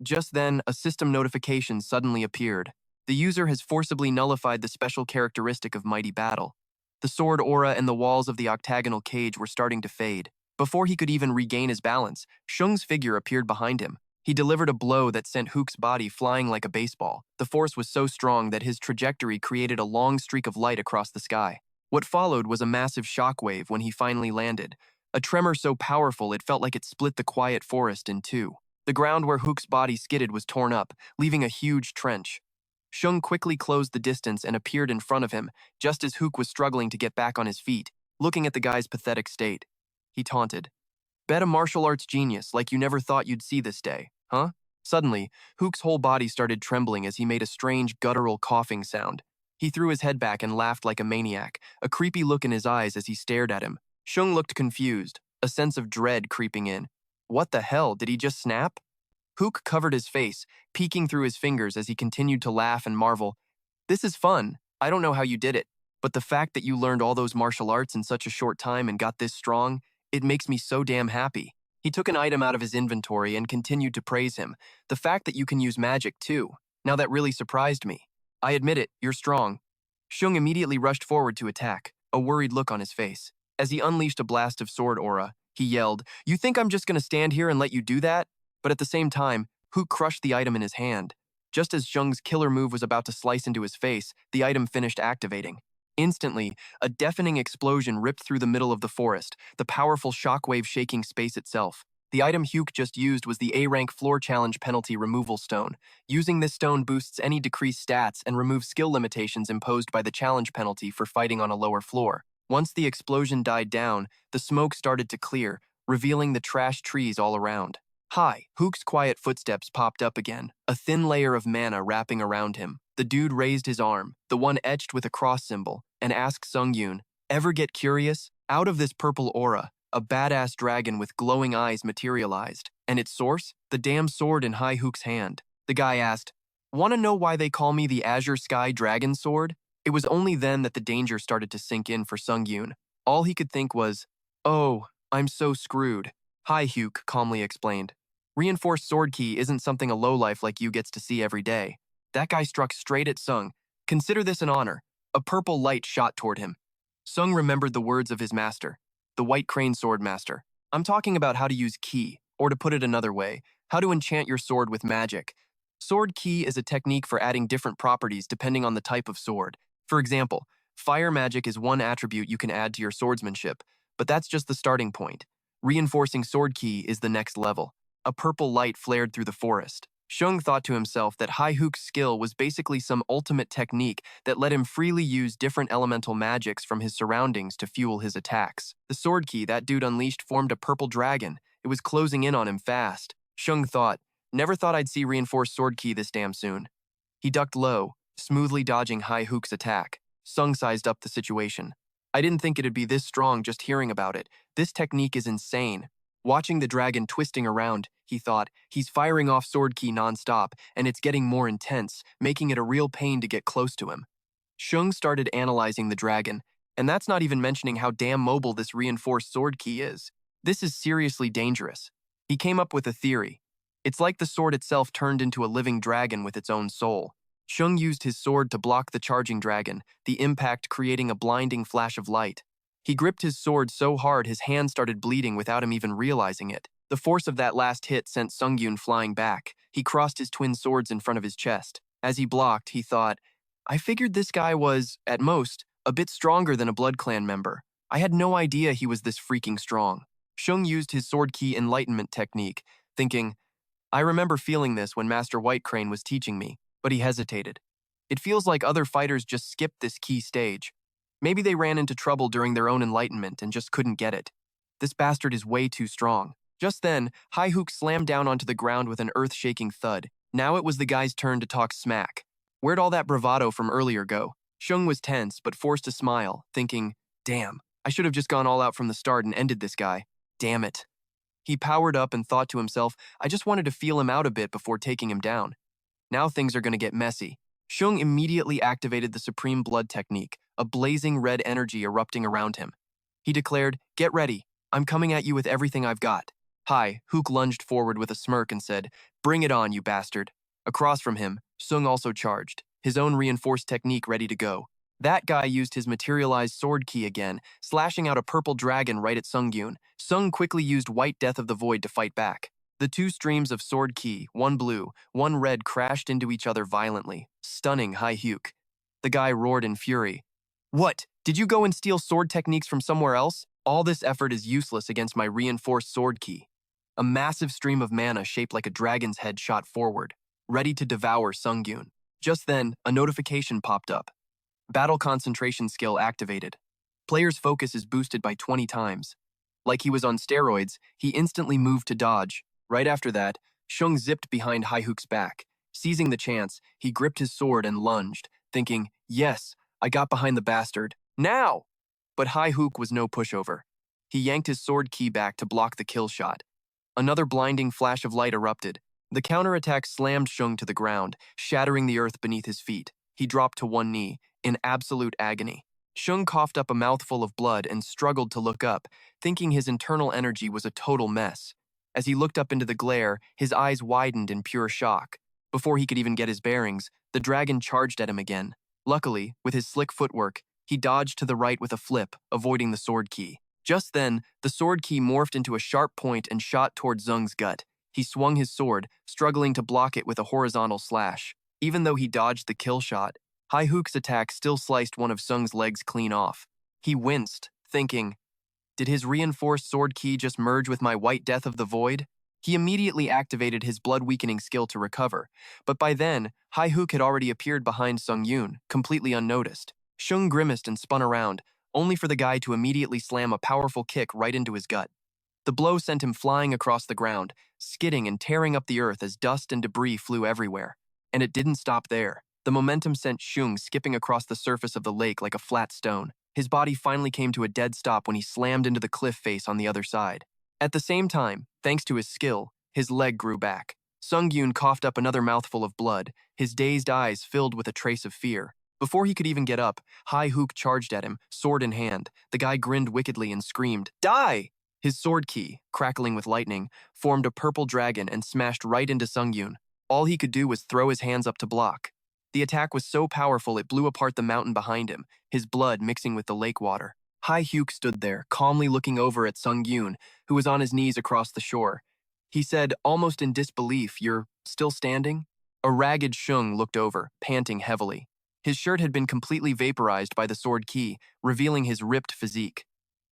Just then, a system notification suddenly appeared. The user has forcibly nullified the special characteristic of Mighty Battle. The sword aura and the walls of the octagonal cage were starting to fade. Before he could even regain his balance, Shung's figure appeared behind him. He delivered a blow that sent Hook's body flying like a baseball. The force was so strong that his trajectory created a long streak of light across the sky. What followed was a massive shockwave when he finally landed. A tremor so powerful it felt like it split the quiet forest in two. The ground where Hook's body skidded was torn up, leaving a huge trench. Shung quickly closed the distance and appeared in front of him, just as Hook was struggling to get back on his feet, looking at the guy's pathetic state. He taunted, "Bet a martial arts genius like you never thought you'd see this day, huh?" Suddenly, Hook's whole body started trembling as he made a strange guttural coughing sound. He threw his head back and laughed like a maniac, a creepy look in his eyes as he stared at him. Shung looked confused, a sense of dread creeping in. What the hell, did he just snap? Hook covered his face, peeking through his fingers as he continued to laugh and marvel. "This is fun. I don't know how you did it, but the fact that you learned all those martial arts in such a short time and got this strong, it makes me so damn happy." He took an item out of his inventory and continued to praise him. "The fact that you can use magic too. Now that really surprised me. I admit it, you're strong." Shung immediately rushed forward to attack, a worried look on his face. As he unleashed a blast of sword aura, he yelled, "You think I'm just gonna stand here and let you do that?" But at the same time, Hook crushed the item in his hand. Just as Shung's killer move was about to slice into his face, the item finished activating. Instantly, a deafening explosion ripped through the middle of the forest, the powerful shockwave shaking space itself. The item Huk just used was the A-rank floor challenge penalty removal stone. Using this stone boosts any decreased stats and removes skill limitations imposed by the challenge penalty for fighting on a lower floor. Once the explosion died down, the smoke started to clear, revealing the trashed trees all around. Hi, Hook's quiet footsteps popped up again, a thin layer of mana wrapping around him. The dude raised his arm, the one etched with a cross symbol, and asked Sungyoon, "Ever get curious?" Out of this purple aura, a badass dragon with glowing eyes materialized, and its source? The damn sword in Hai Hook's hand. The guy asked, "Want to know why they call me the Azure Sky Dragon Sword?" It was only then that the danger started to sink in for Sungyoon. All he could think was, "Oh, I'm so screwed." Hai Hook calmly explained. "Reinforced sword key isn't something a lowlife like you gets to see every day." That guy struck straight at Sung. "Consider this an honor." A purple light shot toward him. Sung remembered the words of his master, the White Crane Sword Master. "I'm talking about how to use ki, or to put it another way, how to enchant your sword with magic. Sword ki is a technique for adding different properties depending on the type of sword. For example, fire magic is one attribute you can add to your swordsmanship, but that's just the starting point. Reinforcing sword ki is the next level." A purple light flared through the forest. Shung thought to himself that Hai Hook's skill was basically some ultimate technique that let him freely use different elemental magics from his surroundings to fuel his attacks. The sword key that dude unleashed formed a purple dragon. It was closing in on him fast. Shung thought, "Never thought I'd see reinforced sword key this damn soon." He ducked low, smoothly dodging Hai Hook's attack. Sung sized up the situation. "I didn't think it'd be this strong just hearing about it. This technique is insane." Watching the dragon twisting around, he thought, he's firing off sword key nonstop, and it's getting more intense, making it a real pain to get close to him. Shung started analyzing the dragon, and that's not even mentioning how damn mobile this reinforced sword key is. This is seriously dangerous. He came up with a theory. It's like the sword itself turned into a living dragon with its own soul. Shung used his sword to block the charging dragon, the impact creating a blinding flash of light. He gripped his sword so hard his hand started bleeding without him even realizing it. The force of that last hit sent Sungyoon flying back. He crossed his twin swords in front of his chest. As he blocked, he thought, "I figured this guy was, at most, a bit stronger than a Blood Clan member. I had no idea he was this freaking strong." Shung used his sword key enlightenment technique, thinking, "I remember feeling this when Master White Crane was teaching me," but he hesitated. It feels like other fighters just skipped this key stage. Maybe they ran into trouble during their own enlightenment and just couldn't get it. This bastard is way too strong. Just then, Hai Hook slammed down onto the ground with an earth-shaking thud. Now it was the guy's turn to talk smack. Where'd all that bravado from earlier go? Shung was tense, but forced to smile, thinking, "Damn, I should have just gone all out from the start and ended this guy. Damn it." He powered up and thought to himself, "I just wanted to feel him out a bit before taking him down. Now things are going to get messy." Shung immediately activated the Supreme Blood technique, a blazing red energy erupting around him. He declared, "Get ready. I'm coming at you with everything I've got." Hai Hook lunged forward with a smirk and said, "Bring it on, you bastard." Across from him, Sung also charged, his own reinforced technique ready to go. That guy used his materialized sword key again, slashing out a purple dragon right at Sungyoon. Sung quickly used White Death of the Void to fight back. The two streams of sword key, one blue, one red, crashed into each other violently, stunning Hai Hook. The guy roared in fury. "What? Did you go and steal sword techniques from somewhere else? All this effort is useless against my reinforced sword key." A massive stream of mana shaped like a dragon's head shot forward, ready to devour Sungyoon. Just then, a notification popped up. Battle concentration skill activated. Player's focus is boosted by 20 times. Like he was on steroids, he instantly moved to dodge. Right after that, Shung zipped behind Hai Hook's back. Seizing the chance, he gripped his sword and lunged, thinking, "Yes, I got behind the bastard. Now!" But Hai Hook was no pushover. He yanked his sword key back to block the kill shot. Another blinding flash of light erupted. The counterattack slammed Shung to the ground, shattering the earth beneath his feet. He dropped to one knee, in absolute agony. Shung coughed up a mouthful of blood and struggled to look up, thinking his internal energy was a total mess. As he looked up into the glare, his eyes widened in pure shock. Before he could even get his bearings, the dragon charged at him again. Luckily, with his slick footwork, he dodged to the right with a flip, avoiding the sword key. Just then, the sword key morphed into a sharp point and shot toward Zung's gut. He swung his sword, struggling to block it with a horizontal slash. Even though he dodged the kill shot, Huk's attack still sliced one of Sung's legs clean off. He winced, thinking, did his reinforced sword ki just merge with my white death of the void? He immediately activated his blood-weakening skill to recover, but by then, Huk had already appeared behind Sungyoon, completely unnoticed. Sung grimaced and spun around, only for the guy to immediately slam a powerful kick right into his gut. The blow sent him flying across the ground, skidding and tearing up the earth as dust and debris flew everywhere. And it didn't stop there. The momentum sent Sung skipping across the surface of the lake like a flat stone. His body finally came to a dead stop when he slammed into the cliff face on the other side. At the same time, thanks to his skill, his leg grew back. Sungyoon coughed up another mouthful of blood, his dazed eyes filled with a trace of fear. Before he could even get up, Huk charged at him, sword in hand. The guy grinned wickedly and screamed, "Die!" His sword ki, crackling with lightning, formed a purple dragon and smashed right into Sungyoon. All he could do was throw his hands up to block. The attack was so powerful it blew apart the mountain behind him, his blood mixing with the lake water. Huk stood there, calmly looking over at Sungyoon, who was on his knees across the shore. He said, almost in disbelief, "You're still standing?" A ragged Sung looked over, panting heavily. His shirt had been completely vaporized by the sword ki, revealing his ripped physique.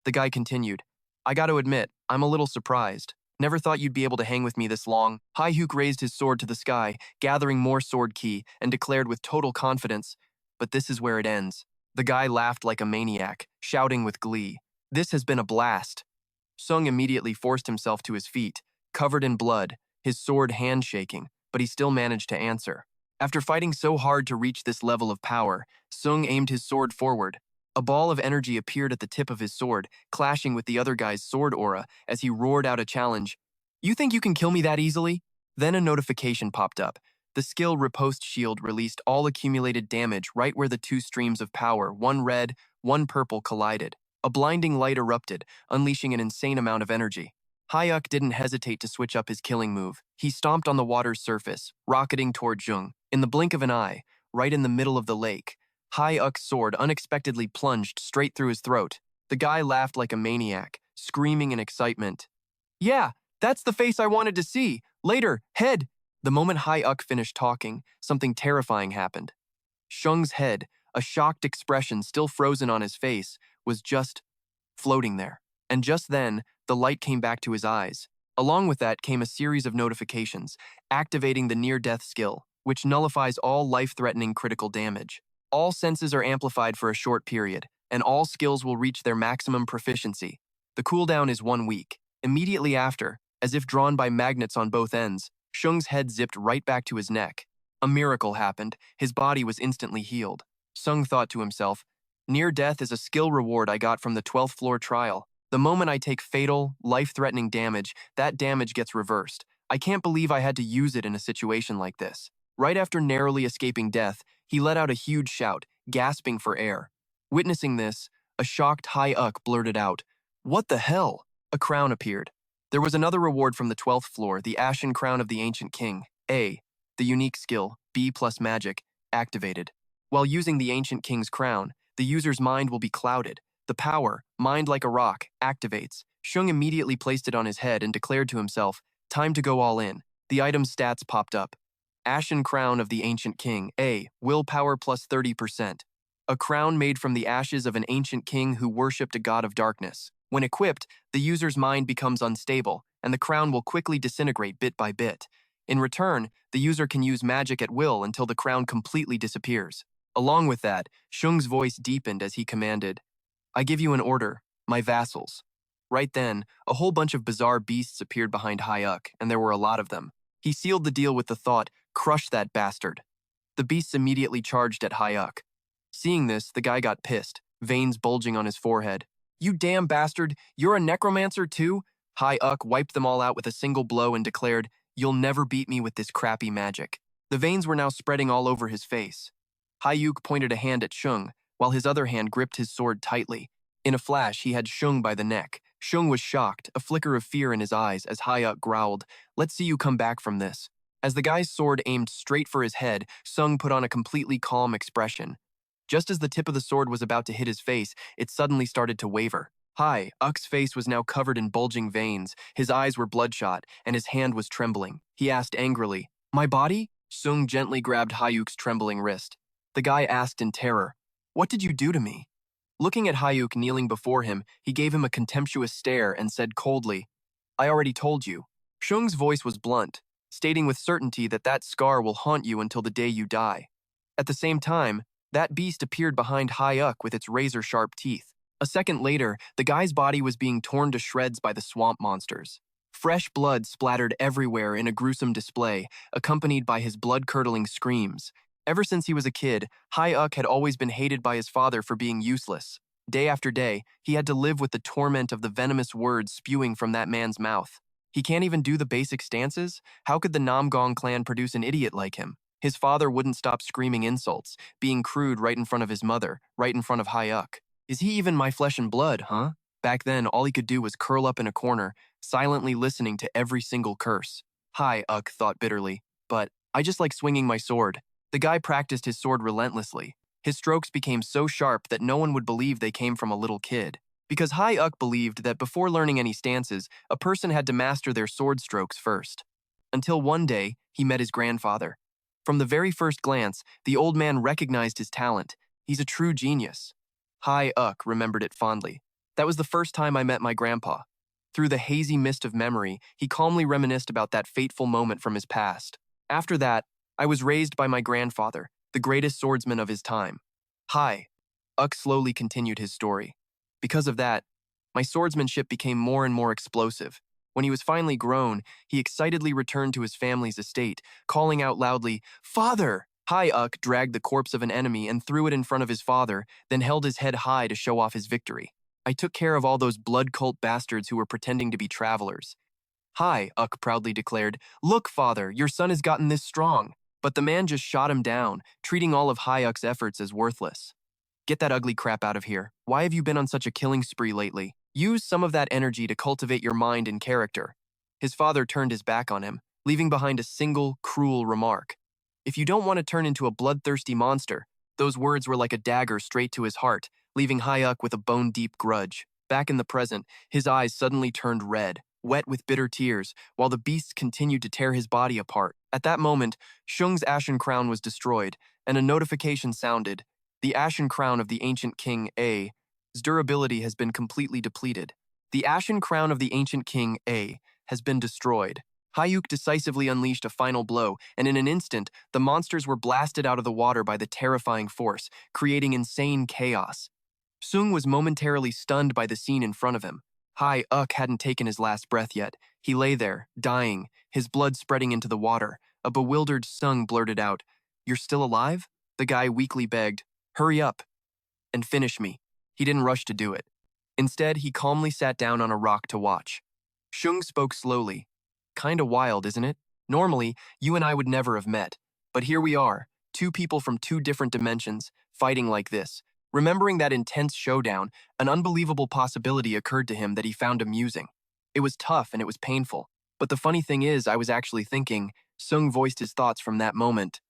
The guy continued, "I gotta admit, I'm a little surprised. Never thought you'd be able to hang with me this long." Huk raised his sword to the sky, gathering more sword ki, and declared with total confidence, "But this is where it ends." The guy laughed like a maniac, shouting with glee, "This has been a blast." Sung immediately forced himself to his feet, covered in blood, his sword hand-shaking, but he still managed to answer. After fighting so hard to reach this level of power, Sung aimed his sword forward. A ball of energy appeared at the tip of his sword, clashing with the other guy's sword aura as he roared out a challenge. "You think you can kill me that easily?" Then a notification popped up. The skill Riposte Shield released all accumulated damage right where the two streams of power, one red, one purple, collided. A blinding light erupted, unleashing an insane amount of energy. Huk didn't hesitate to switch up his killing move. He stomped on the water's surface, rocketing toward Jung. In the blink of an eye, right in the middle of the lake, Huk's sword unexpectedly plunged straight through his throat. The guy laughed like a maniac, screaming in excitement. "Yeah, that's the face I wanted to see. Later, head." The moment Huk finished talking, something terrifying happened. Shung's head, a shocked expression still frozen on his face, was just floating there. And just then, the light came back to his eyes. Along with that came a series of notifications, activating the near-death skill, which nullifies all life-threatening critical damage. All senses are amplified for a short period, and all skills will reach their maximum proficiency. The cooldown is 1 week. Immediately after, as if drawn by magnets on both ends, Shung's head zipped right back to his neck. A miracle happened. His body was instantly healed. Sung thought to himself, "Near death is a skill reward I got from the 12th floor trial. The moment I take fatal, life-threatening damage, that damage gets reversed. I can't believe I had to use it in a situation like this." Right after narrowly escaping death, he let out a huge shout, gasping for air. Witnessing this, a shocked Huk blurted out, "What the hell?" A crown appeared. There was another reward from the 12th floor, the Ashen Crown of the Ancient King. A, the unique skill, B plus magic, activated. While using the Ancient King's crown, the user's mind will be clouded. The power, mind like a rock, activates. Shung immediately placed it on his head and declared to himself, "Time to go all in." The item's stats popped up. Ashen Crown of the Ancient King. A, willpower plus 30%. A crown made from the ashes of an ancient king who worshipped a god of darkness. When equipped, the user's mind becomes unstable, and the crown will quickly disintegrate bit by bit. In return, the user can use magic at will until the crown completely disappears. Along with that, Shung's voice deepened as he commanded, "I give you an order, my vassals." Right then, a whole bunch of bizarre beasts appeared behind Huk, and there were a lot of them. He sealed the deal with the thought, "Crush that bastard." The beasts immediately charged at Huk. Seeing this, the guy got pissed, veins bulging on his forehead. "You damn bastard, you're a necromancer too?" Huk wiped them all out with a single blow and declared, "You'll never beat me with this crappy magic." The veins were now spreading all over his face. Huk pointed a hand at Shung, while his other hand gripped his sword tightly. In a flash, he had Shung by the neck. Shung was shocked, a flicker of fear in his eyes as Huk growled, "Let's see you come back from this." As the guy's sword aimed straight for his head, Sung put on a completely calm expression. Just as the tip of the sword was about to hit his face, it suddenly started to waver. Huk's face was now covered in bulging veins, his eyes were bloodshot, and his hand was trembling. He asked angrily, "My body?" Sung gently grabbed Huk's trembling wrist. The guy asked in terror, "What did you do to me?" Looking at Hyuk kneeling before him, he gave him a contemptuous stare and said coldly, "I already told you." Shung's voice was blunt, stating with certainty that that scar will haunt you until the day you die. At the same time, that beast appeared behind Hyuk with its razor-sharp teeth. A second later, the guy's body was being torn to shreds by the swamp monsters. Fresh blood splattered everywhere in a gruesome display, accompanied by his blood-curdling screams. Ever since he was a kid, Hyuk had always been hated by his father for being useless. Day after day, he had to live with the torment of the venomous words spewing from that man's mouth. He can't even do the basic stances? How could the Nam Gong clan produce an idiot like him? His father wouldn't stop screaming insults, being crude right in front of his mother, right in front of Hyuk. Is he even my flesh and blood, huh? Back then, all he could do was curl up in a corner, silently listening to every single curse. Hyuk thought bitterly, but I just like swinging my sword. The guy practiced his sword relentlessly. His strokes became so sharp that no one would believe they came from a little kid. Because Hyuk believed that before learning any stances, a person had to master their sword strokes first. Until one day, he met his grandfather. From the very first glance, the old man recognized his talent. He's a true genius. Hyuk remembered it fondly. That was the first time I met my grandpa. Through the hazy mist of memory, he calmly reminisced about that fateful moment from his past. After that, I was raised by my grandfather, the greatest swordsman of his time. Hyuk slowly continued his story. Because of that, my swordsmanship became more and more explosive. When he was finally grown, he excitedly returned to his family's estate, calling out loudly, "Father!" Hyuk dragged the corpse of an enemy and threw it in front of his father, then held his head high to show off his victory. I took care of all those blood cult bastards who were pretending to be travelers. Hyuk proudly declared, "Look, father, your son has gotten this strong." But the man just shot him down, treating all of Hyuk's efforts as worthless. "Get that ugly crap out of here. Why have you been on such a killing spree lately? Use some of that energy to cultivate your mind and character." His father turned his back on him, leaving behind a single, cruel remark. "If you don't want to turn into a bloodthirsty monster." Those words were like a dagger straight to his heart, leaving Hyuk with a bone-deep grudge. Back in the present, his eyes suddenly turned red, wet with bitter tears, while the beasts continued to tear his body apart. At that moment, Shung's ashen crown was destroyed, and a notification sounded. The ashen crown of the ancient king A's durability has been completely depleted. The ashen crown of the ancient king A has been destroyed. Hyuk decisively unleashed a final blow, and in an instant, the monsters were blasted out of the water by the terrifying force, creating insane chaos. Sung was momentarily stunned by the scene in front of him. Hyuk hadn't taken his last breath yet. He lay there, dying, his blood spreading into the water. A bewildered Sung blurted out, "You're still alive?" The guy weakly begged, "Hurry up and finish me." He didn't rush to do it. Instead, he calmly sat down on a rock to watch. Shung spoke slowly. "Kinda wild, isn't it? Normally, you and I would never have met. But here we are, two people from two different dimensions, fighting like this." Remembering that intense showdown, an unbelievable possibility occurred to him that he found amusing. It was tough and it was painful. But the funny thing is, I was actually thinking, Sung voiced his thoughts from that moment.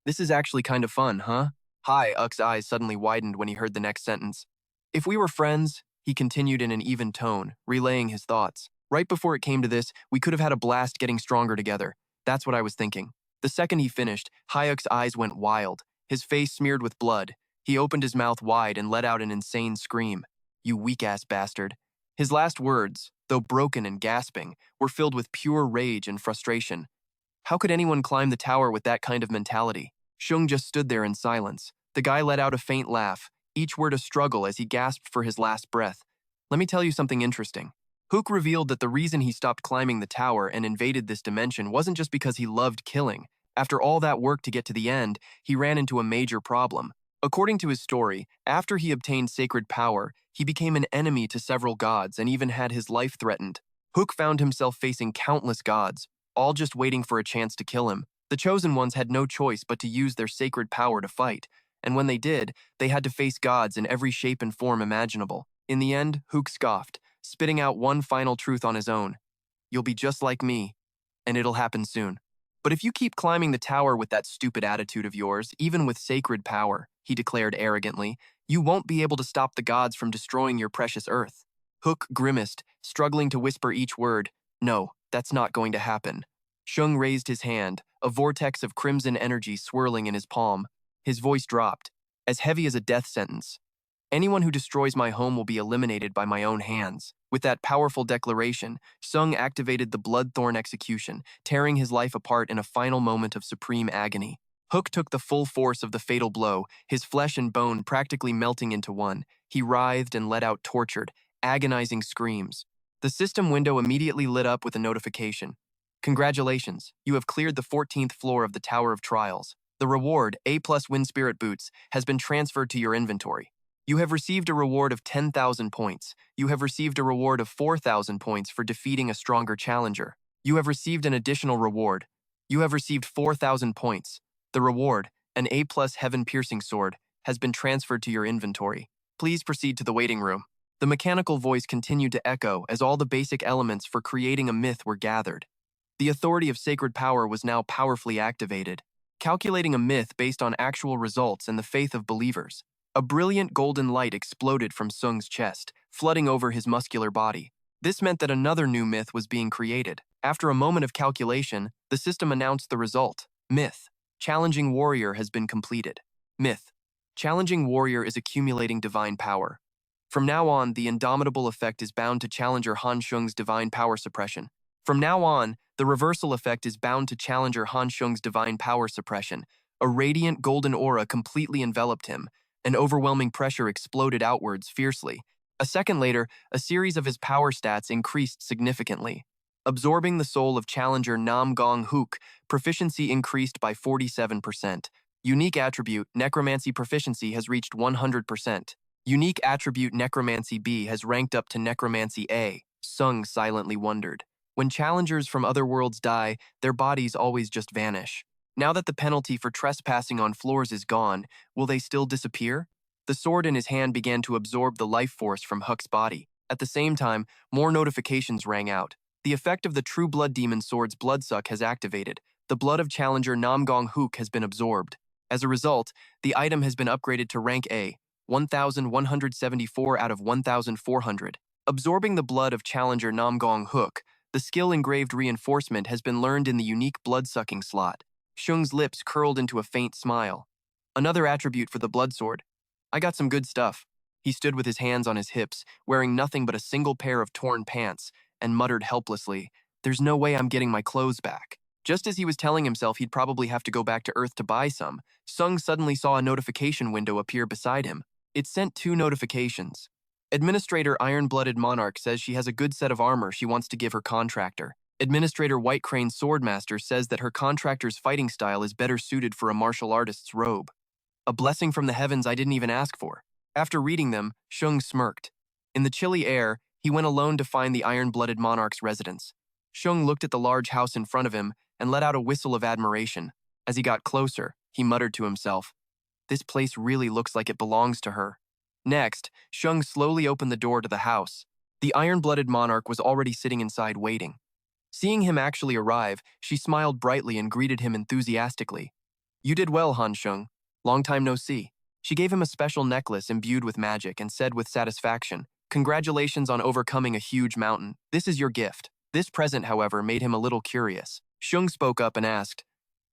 "This is actually kind of fun, huh?" Hyuk's eyes suddenly widened when he heard the next sentence. "If we were friends," he continued in an even tone, relaying his thoughts. "Right before it came to this, we could have had a blast getting stronger together. That's what I was thinking." The second he finished, Hyuk's eyes went wild, his face smeared with blood. He opened his mouth wide and let out an insane scream. "You weak-ass bastard." His last words, though broken and gasping, were filled with pure rage and frustration. How could anyone climb the tower with that kind of mentality? Shung just stood there in silence. The guy let out a faint laugh, each word a struggle as he gasped for his last breath. "Let me tell you something interesting." Huk revealed that the reason he stopped climbing the tower and invaded this dimension wasn't just because he loved killing. After all that work to get to the end, he ran into a major problem. According to his story, after he obtained sacred power, he became an enemy to several gods and even had his life threatened. Huk found himself facing countless gods, all just waiting for a chance to kill him. The chosen ones had no choice but to use their sacred power to fight, and when they did, they had to face gods in every shape and form imaginable. In the end, Huk scoffed, spitting out one final truth on his own. "You'll be just like me, and it'll happen soon." "But if you keep climbing the tower with that stupid attitude of yours, even with sacred power," he declared arrogantly, "you won't be able to stop the gods from destroying your precious earth." Huk grimaced, struggling to whisper each word. "No, that's not going to happen." Shung raised his hand, a vortex of crimson energy swirling in his palm. His voice dropped, as heavy as a death sentence. Anyone who destroys my home will be eliminated by my own hands. With that powerful declaration, Sung activated the Bloodthorn execution, tearing his life apart in a final moment of supreme agony. Hook took the full force of the fatal blow, his flesh and bone practically melting into one. He writhed and let out tortured, agonizing screams. The system window immediately lit up with a notification. Congratulations, you have cleared the 14th floor of the Tower of Trials. The reward, A+ Wind Spirit Boots, has been transferred to your inventory. You have received a reward of 10,000 points. You have received a reward of 4,000 points for defeating a stronger challenger. You have received an additional reward. You have received 4,000 points. The reward, an A+ Heaven-Piercing Sword, has been transferred to your inventory. Please proceed to the waiting room. The mechanical voice continued to echo as all the basic elements for creating a myth were gathered. The authority of sacred power was now powerfully activated, calculating a myth based on actual results and the faith of believers. A brilliant golden light exploded from Sung's chest, flooding over his muscular body. This meant that another new myth was being created. After a moment of calculation, the system announced the result. Myth. Challenging Warrior has been completed. Myth. Challenging Warrior is accumulating divine power. From now on, the indomitable effect is bound to Challenger Han Shung's divine power suppression. From now on, the reversal effect is bound to Challenger Han Shung's divine power suppression. A radiant golden aura completely enveloped him. An overwhelming pressure exploded outwards fiercely. A second later, a series of his power stats increased significantly. Absorbing the soul of challenger Nam Gong Huk, proficiency increased by 47%. Unique attribute, Necromancy proficiency has reached 100%. Unique attribute Necromancy B has ranked up to Necromancy A. Sung silently wondered. When challengers from other worlds die, their bodies always just vanish. Now that the penalty for trespassing on floors is gone, will they still disappear? The sword in his hand began to absorb the life force from Hook's body. At the same time, more notifications rang out. The effect of the True Blood Demon Sword's Bloodsuck has activated. The blood of challenger Nam Gong Huk has been absorbed. As a result, the item has been upgraded to rank A, 1,174 out of 1,400. Absorbing the blood of challenger Nam Gong Huk, the skill Engraved Reinforcement has been learned in the unique blood-sucking slot. Shung's lips curled into a faint smile. Another attribute for the blood sword. I got some good stuff. He stood with his hands on his hips, wearing nothing but a single pair of torn pants, and muttered helplessly, "There's no way I'm getting my clothes back." Just as he was telling himself he'd probably have to go back to Earth to buy some, Sung suddenly saw a notification window appear beside him. It sent 2 notifications. Administrator Iron-Blooded Monarch says she has a good set of armor she wants to give her contractor. Administrator White Crane Swordmaster says that her contractor's fighting style is better suited for a martial artist's robe. A blessing from the heavens I didn't even ask for. After reading them, Shung smirked. In the chilly air, he went alone to find the Iron-Blooded Monarch's residence. Shung looked at the large house in front of him and let out a whistle of admiration. As he got closer, he muttered to himself, "This place really looks like it belongs to her." Next, Shung slowly opened the door to the house. The Iron-Blooded Monarch was already sitting inside waiting. Seeing him actually arrive, she smiled brightly and greeted him enthusiastically. "You did well, Han Shung. Long time no see." She gave him a special necklace imbued with magic and said with satisfaction, "Congratulations on overcoming a huge mountain. This is your gift." This present, however, made him a little curious. Shung spoke up and asked,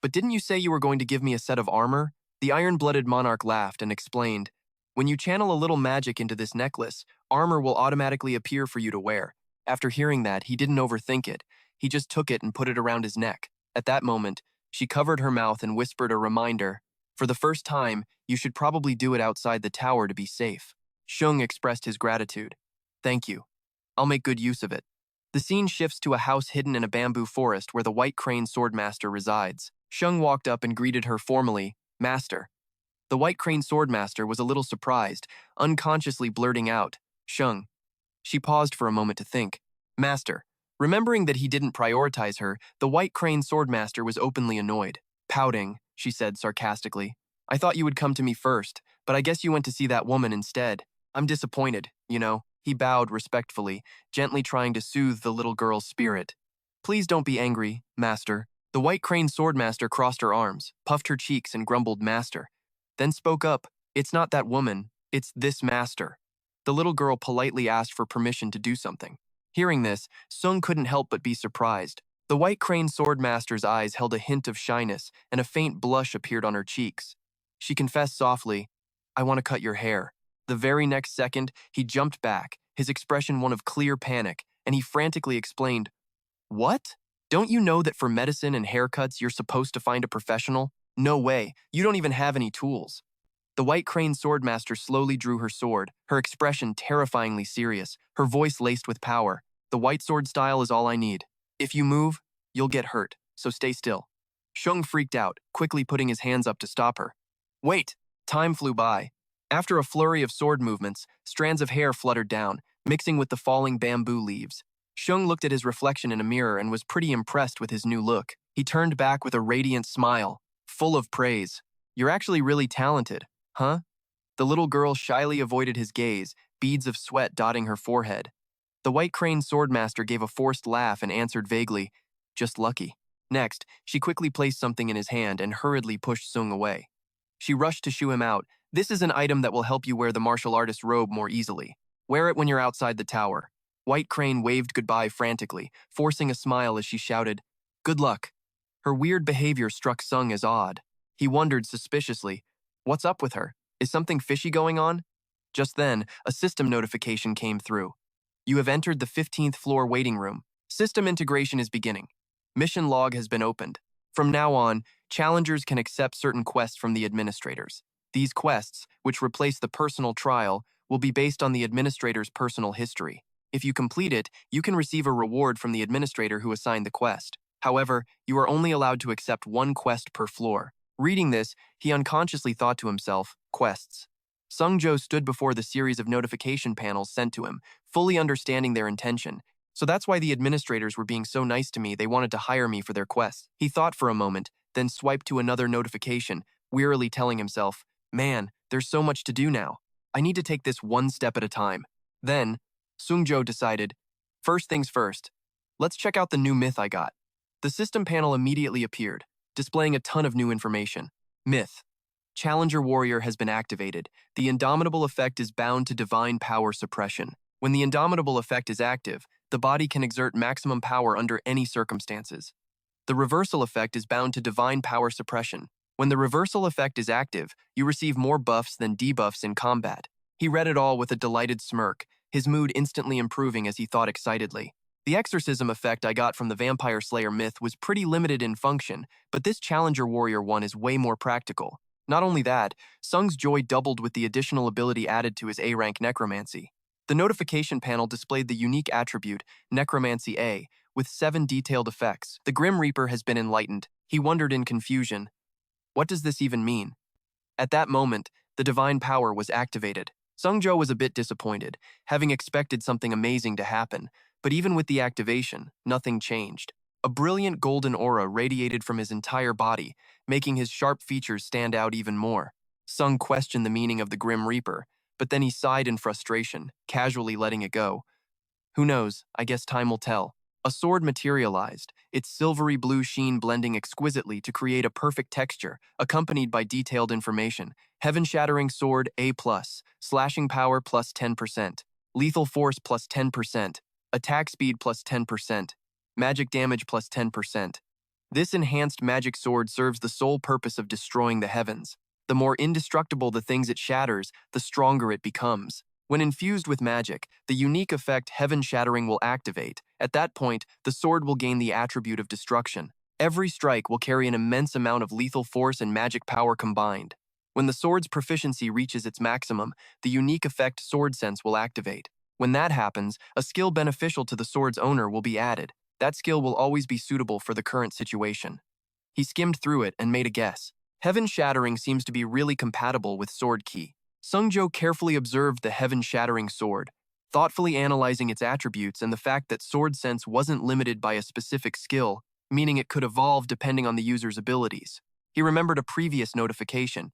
"But didn't you say you were going to give me a set of armor?" The Iron-Blooded Monarch laughed and explained, "When you channel a little magic into this necklace, armor will automatically appear for you to wear." After hearing that, he didn't overthink it. He just took it and put it around his neck. At that moment, she covered her mouth and whispered a reminder, "For the first time, you should probably do it outside the tower to be safe." Shung expressed his gratitude. "Thank you. I'll make good use of it." The scene shifts to a house hidden in a bamboo forest where the White Crane Swordmaster resides. Shung walked up and greeted her formally, "Master." The White Crane Swordmaster was a little surprised, unconsciously blurting out, "Shung." She paused for a moment to think. "Master." Remembering that he didn't prioritize her, the White Crane Swordmaster was openly annoyed. Pouting, she said sarcastically, "I thought you would come to me first, but I guess you went to see that woman instead. I'm disappointed, you know." He bowed respectfully, gently trying to soothe the little girl's spirit. "Please don't be angry, Master." The White Crane Swordmaster crossed her arms, puffed her cheeks, and grumbled, "Master." Then spoke up, "It's not that woman, it's this master." The little girl politely asked for permission to do something. Hearing this, Sung couldn't help but be surprised. The White Crane Swordmaster's eyes held a hint of shyness, and a faint blush appeared on her cheeks. She confessed softly, "I want to cut your hair." The very next second, he jumped back, his expression one of clear panic, and he frantically explained, "What? Don't you know that for medicine and haircuts you're supposed to find a professional? No way, you don't even have any tools." The White Crane swordmaster slowly drew her sword, her expression terrifyingly serious, her voice laced with power. "The white sword style is all I need. If you move, you'll get hurt, so stay still." Shung freaked out, quickly putting his hands up to stop her. "Wait!" Time flew by. After a flurry of sword movements, strands of hair fluttered down, mixing with the falling bamboo leaves. Shung looked at his reflection in a mirror and was pretty impressed with his new look. He turned back with a radiant smile, full of praise. "You're actually really talented, huh?" The little girl shyly avoided his gaze, beads of sweat dotting her forehead. The White Crane swordmaster gave a forced laugh and answered vaguely, "Just lucky." Next, she quickly placed something in his hand and hurriedly pushed Sung away. She rushed to shoo him out. "This is an item that will help you wear the martial artist robe more easily. Wear it when you're outside the tower." White Crane waved goodbye frantically, forcing a smile as she shouted, "Good luck." Her weird behavior struck Sung as odd. He wondered suspiciously, "What's up with her? Is something fishy going on?" Just then, a system notification came through. "You have entered the 15th floor waiting room. System integration is beginning. Mission log has been opened. From now on, challengers can accept certain quests from the administrators. These quests, which replace the personal trial, will be based on the administrator's personal history. If you complete it, you can receive a reward from the administrator who assigned the quest. However, you are only allowed to accept one quest per floor." Reading this, he unconsciously thought to himself, quests. Sungjo stood before the series of notification panels sent to him, fully understanding their intention. "So that's why the administrators were being so nice to me. They wanted to hire me for their quests." He thought for a moment, then swiped to another notification, wearily telling himself, "Man, there's so much to do now. I need to take this one step at a time." Then, Sungjo decided, "First things first. Let's check out the new myth I got." The system panel immediately appeared, displaying a ton of new information. Myth. Challenger Warrior has been activated. The Indomitable effect is bound to divine power suppression. When the Indomitable effect is active, the body can exert maximum power under any circumstances. The Reversal effect is bound to divine power suppression. When the Reversal effect is active, you receive more buffs than debuffs in combat. He read it all with a delighted smirk, his mood instantly improving as he thought excitedly. The Exorcism effect I got from the Vampire Slayer myth was pretty limited in function, but this Challenger Warrior one is way more practical. Not only that, Sung's joy doubled with the additional ability added to his A-rank Necromancy. The notification panel displayed the unique attribute, Necromancy A, with 7 detailed effects. The Grim Reaper has been enlightened. He wondered in confusion, what does this even mean? At that moment, the divine power was activated. Sungjo was a bit disappointed, having expected something amazing to happen, but even with the activation, nothing changed. A brilliant golden aura radiated from his entire body, making his sharp features stand out even more. Sung questioned the meaning of the Grim Reaper, but then he sighed in frustration, casually letting it go. Who knows, I guess time will tell. A sword materialized, its silvery blue sheen blending exquisitely to create a perfect texture, accompanied by detailed information. Heaven-shattering sword A+, slashing power plus 10%, lethal force plus 10%, attack speed plus 10%, magic damage plus 10%. This enhanced magic sword serves the sole purpose of destroying the heavens. The more indestructible the things it shatters, the stronger it becomes. When infused with magic, the unique effect Heaven Shattering will activate. At that point, the sword will gain the attribute of destruction. Every strike will carry an immense amount of lethal force and magic power combined. When the sword's proficiency reaches its maximum, the unique effect Sword Sense will activate. When that happens, a skill beneficial to the sword's owner will be added. That skill will always be suitable for the current situation. He skimmed through it and made a guess. Heaven Shattering seems to be really compatible with Sword Key. Sungjo carefully observed the heaven-shattering sword, thoughtfully analyzing its attributes and the fact that Sword Sense wasn't limited by a specific skill, meaning it could evolve depending on the user's abilities. He remembered a previous notification.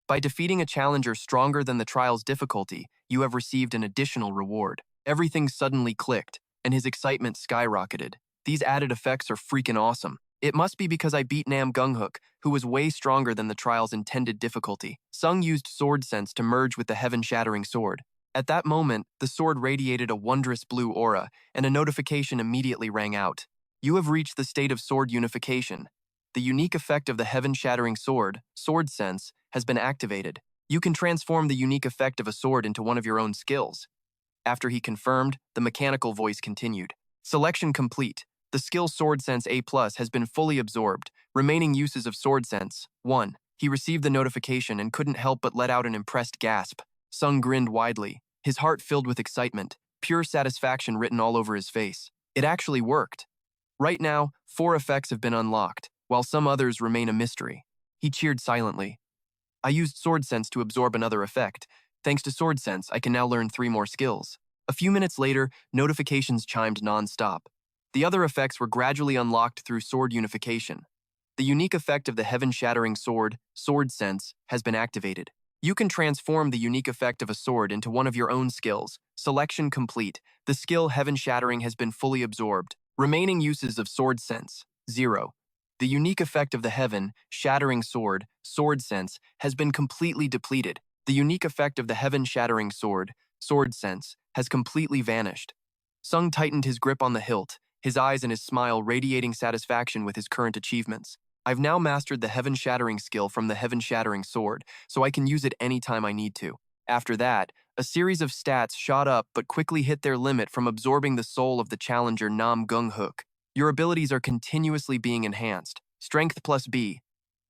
By defeating a challenger stronger than the trial's difficulty, you have received an additional reward. Everything suddenly clicked, and his excitement skyrocketed. These added effects are freaking awesome. It must be because I beat Nam Gong Huk, who was way stronger than the trial's intended difficulty. Sung used Sword Sense to merge with the heaven-shattering sword. At that moment, the sword radiated a wondrous blue aura, and a notification immediately rang out. You have reached the state of sword unification. The unique effect of the heaven-shattering sword, Sword Sense, has been activated. You can transform the unique effect of a sword into one of your own skills. After he confirmed, the mechanical voice continued. Selection complete. The skill Sword Sense A+ has been fully absorbed. Remaining uses of Sword Sense. 1. He received the notification and couldn't help but let out an impressed gasp. Sung grinned widely, his heart filled with excitement, pure satisfaction written all over his face. It actually worked. Right now, 4 effects have been unlocked, while some others remain a mystery. He cheered silently. I used Sword Sense to absorb another effect. Thanks to Sword Sense, I can now learn 3 more skills. A few minutes later, notifications chimed non-stop. The other effects were gradually unlocked through sword unification. The unique effect of the heaven-shattering sword, Sword Sense, has been activated. You can transform the unique effect of a sword into one of your own skills. Selection complete. The skill Heaven-Shattering has been fully absorbed. Remaining uses of Sword Sense. 0. The unique effect of the Heaven-Shattering sword, Sword Sense, has been completely depleted. The unique effect of the Heaven-Shattering sword, Sword Sense, has completely vanished. Sung tightened his grip on the hilt, his eyes and his smile radiating satisfaction with his current achievements. I've now mastered the Heaven-Shattering skill from the Heaven-Shattering sword, so I can use it anytime I need to. After that, a series of stats shot up but quickly hit their limit from absorbing the soul of the challenger Nam Gong Huk. Your abilities are continuously being enhanced. Strength plus B,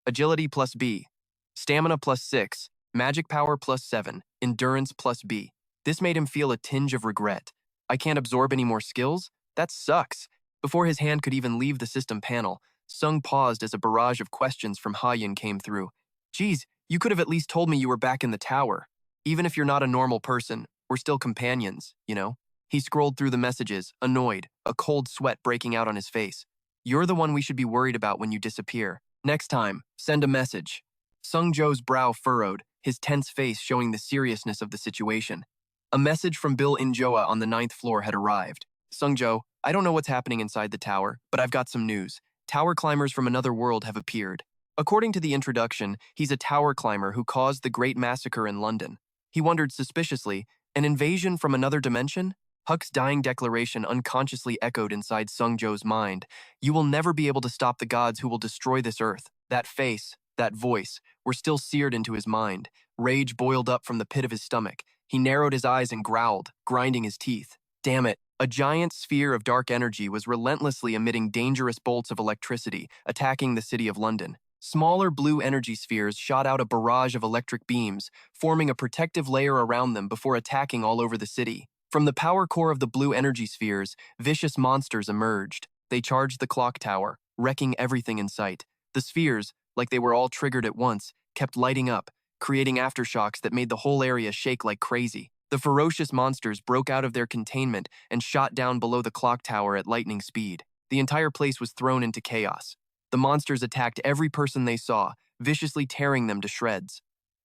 Agility plus B, Stamina plus 6, Magic Power plus 7, Endurance plus B. This made him feel a tinge of regret. I can't absorb any more skills? That sucks. Before his hand could even leave the system panel, Sung paused as a barrage of questions from Ha-Yun came through. Geez, you could have at least told me you were back in the tower. Even if you're not a normal person, we're still companions, you know? He scrolled through the messages, annoyed, a cold sweat breaking out on his face. You're the one we should be worried about when you disappear. Next time, send a message. Sung Joe's brow furrowed, his tense face showing the seriousness of the situation. A message from Bill Injoa on the 9th floor had arrived. Sungjo, I don't know what's happening inside the tower, but I've got some news. Tower climbers from another world have appeared. According to the introduction, he's a tower climber who caused the Great Massacre in London. He wondered suspiciously, an invasion from another dimension? Huck's dying declaration unconsciously echoed inside Sungjo's mind. You will never be able to stop the gods who will destroy this earth. That face, that voice, were still seared into his mind. Rage boiled up from the pit of his stomach. He narrowed his eyes and growled, grinding his teeth. Damn it. A giant sphere of dark energy was relentlessly emitting dangerous bolts of electricity, attacking the city of London. Smaller blue energy spheres shot out a barrage of electric beams, forming a protective layer around them before attacking all over the city. From the power core of the blue energy spheres, vicious monsters emerged. They charged the clock tower, wrecking everything in sight. The spheres, like they were all triggered at once, kept lighting up, creating aftershocks that made the whole area shake like crazy. The ferocious monsters broke out of their containment and shot down below the clock tower at lightning speed. The entire place was thrown into chaos. The monsters attacked every person they saw, viciously tearing them to shreds.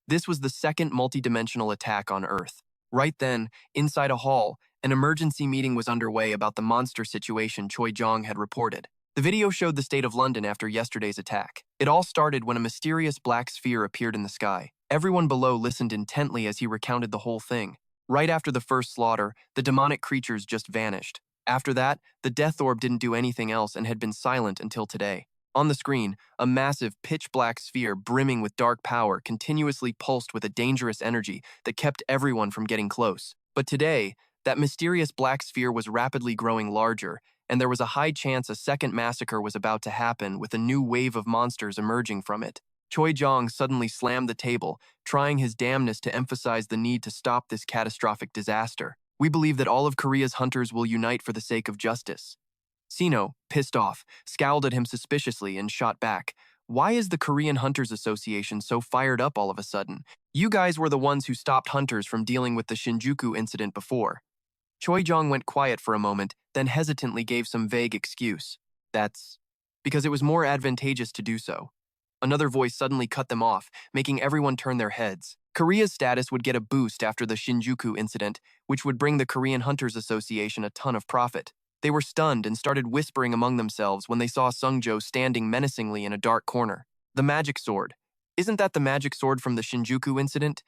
This was the second multidimensional attack on Earth. Right then, inside a hall, an emergency meeting was underway about the monster situation Choi Jong had reported. The video showed the state of London after yesterday's attack. It all started when a mysterious black sphere appeared in the sky. Everyone below listened intently as he recounted the whole thing. Right after the first slaughter, the demonic creatures just vanished. After that, the death orb didn't do anything else and had been silent until today. On the screen, a massive pitch-black sphere brimming with dark power continuously pulsed with a dangerous energy that kept everyone from getting close. But today, that mysterious black sphere was rapidly growing larger, and there was a high chance a second massacre was about to happen with a new wave of monsters emerging from it. Choi Jong suddenly slammed the table, trying his damnness to emphasize the need to stop this catastrophic disaster. We believe that all of Korea's hunters will unite for the sake of justice. Sino, pissed off, scowled at him suspiciously and shot back. Why is the Korean Hunters Association so fired up all of a sudden? You guys were the ones who stopped hunters from dealing with the Shinjuku incident before. Choi Jong went quiet for a moment, then hesitantly gave some vague excuse. That's because it was more advantageous to do so. Another voice suddenly cut them off, making everyone turn their heads. Korea's status would get a boost after the Shinjuku incident, which would bring the Korean Hunters Association a ton of profit. They were stunned and started whispering among themselves when they saw Sungjo standing menacingly in a dark corner. The magic sword. Isn't that the magic sword from the Shinjuku incident?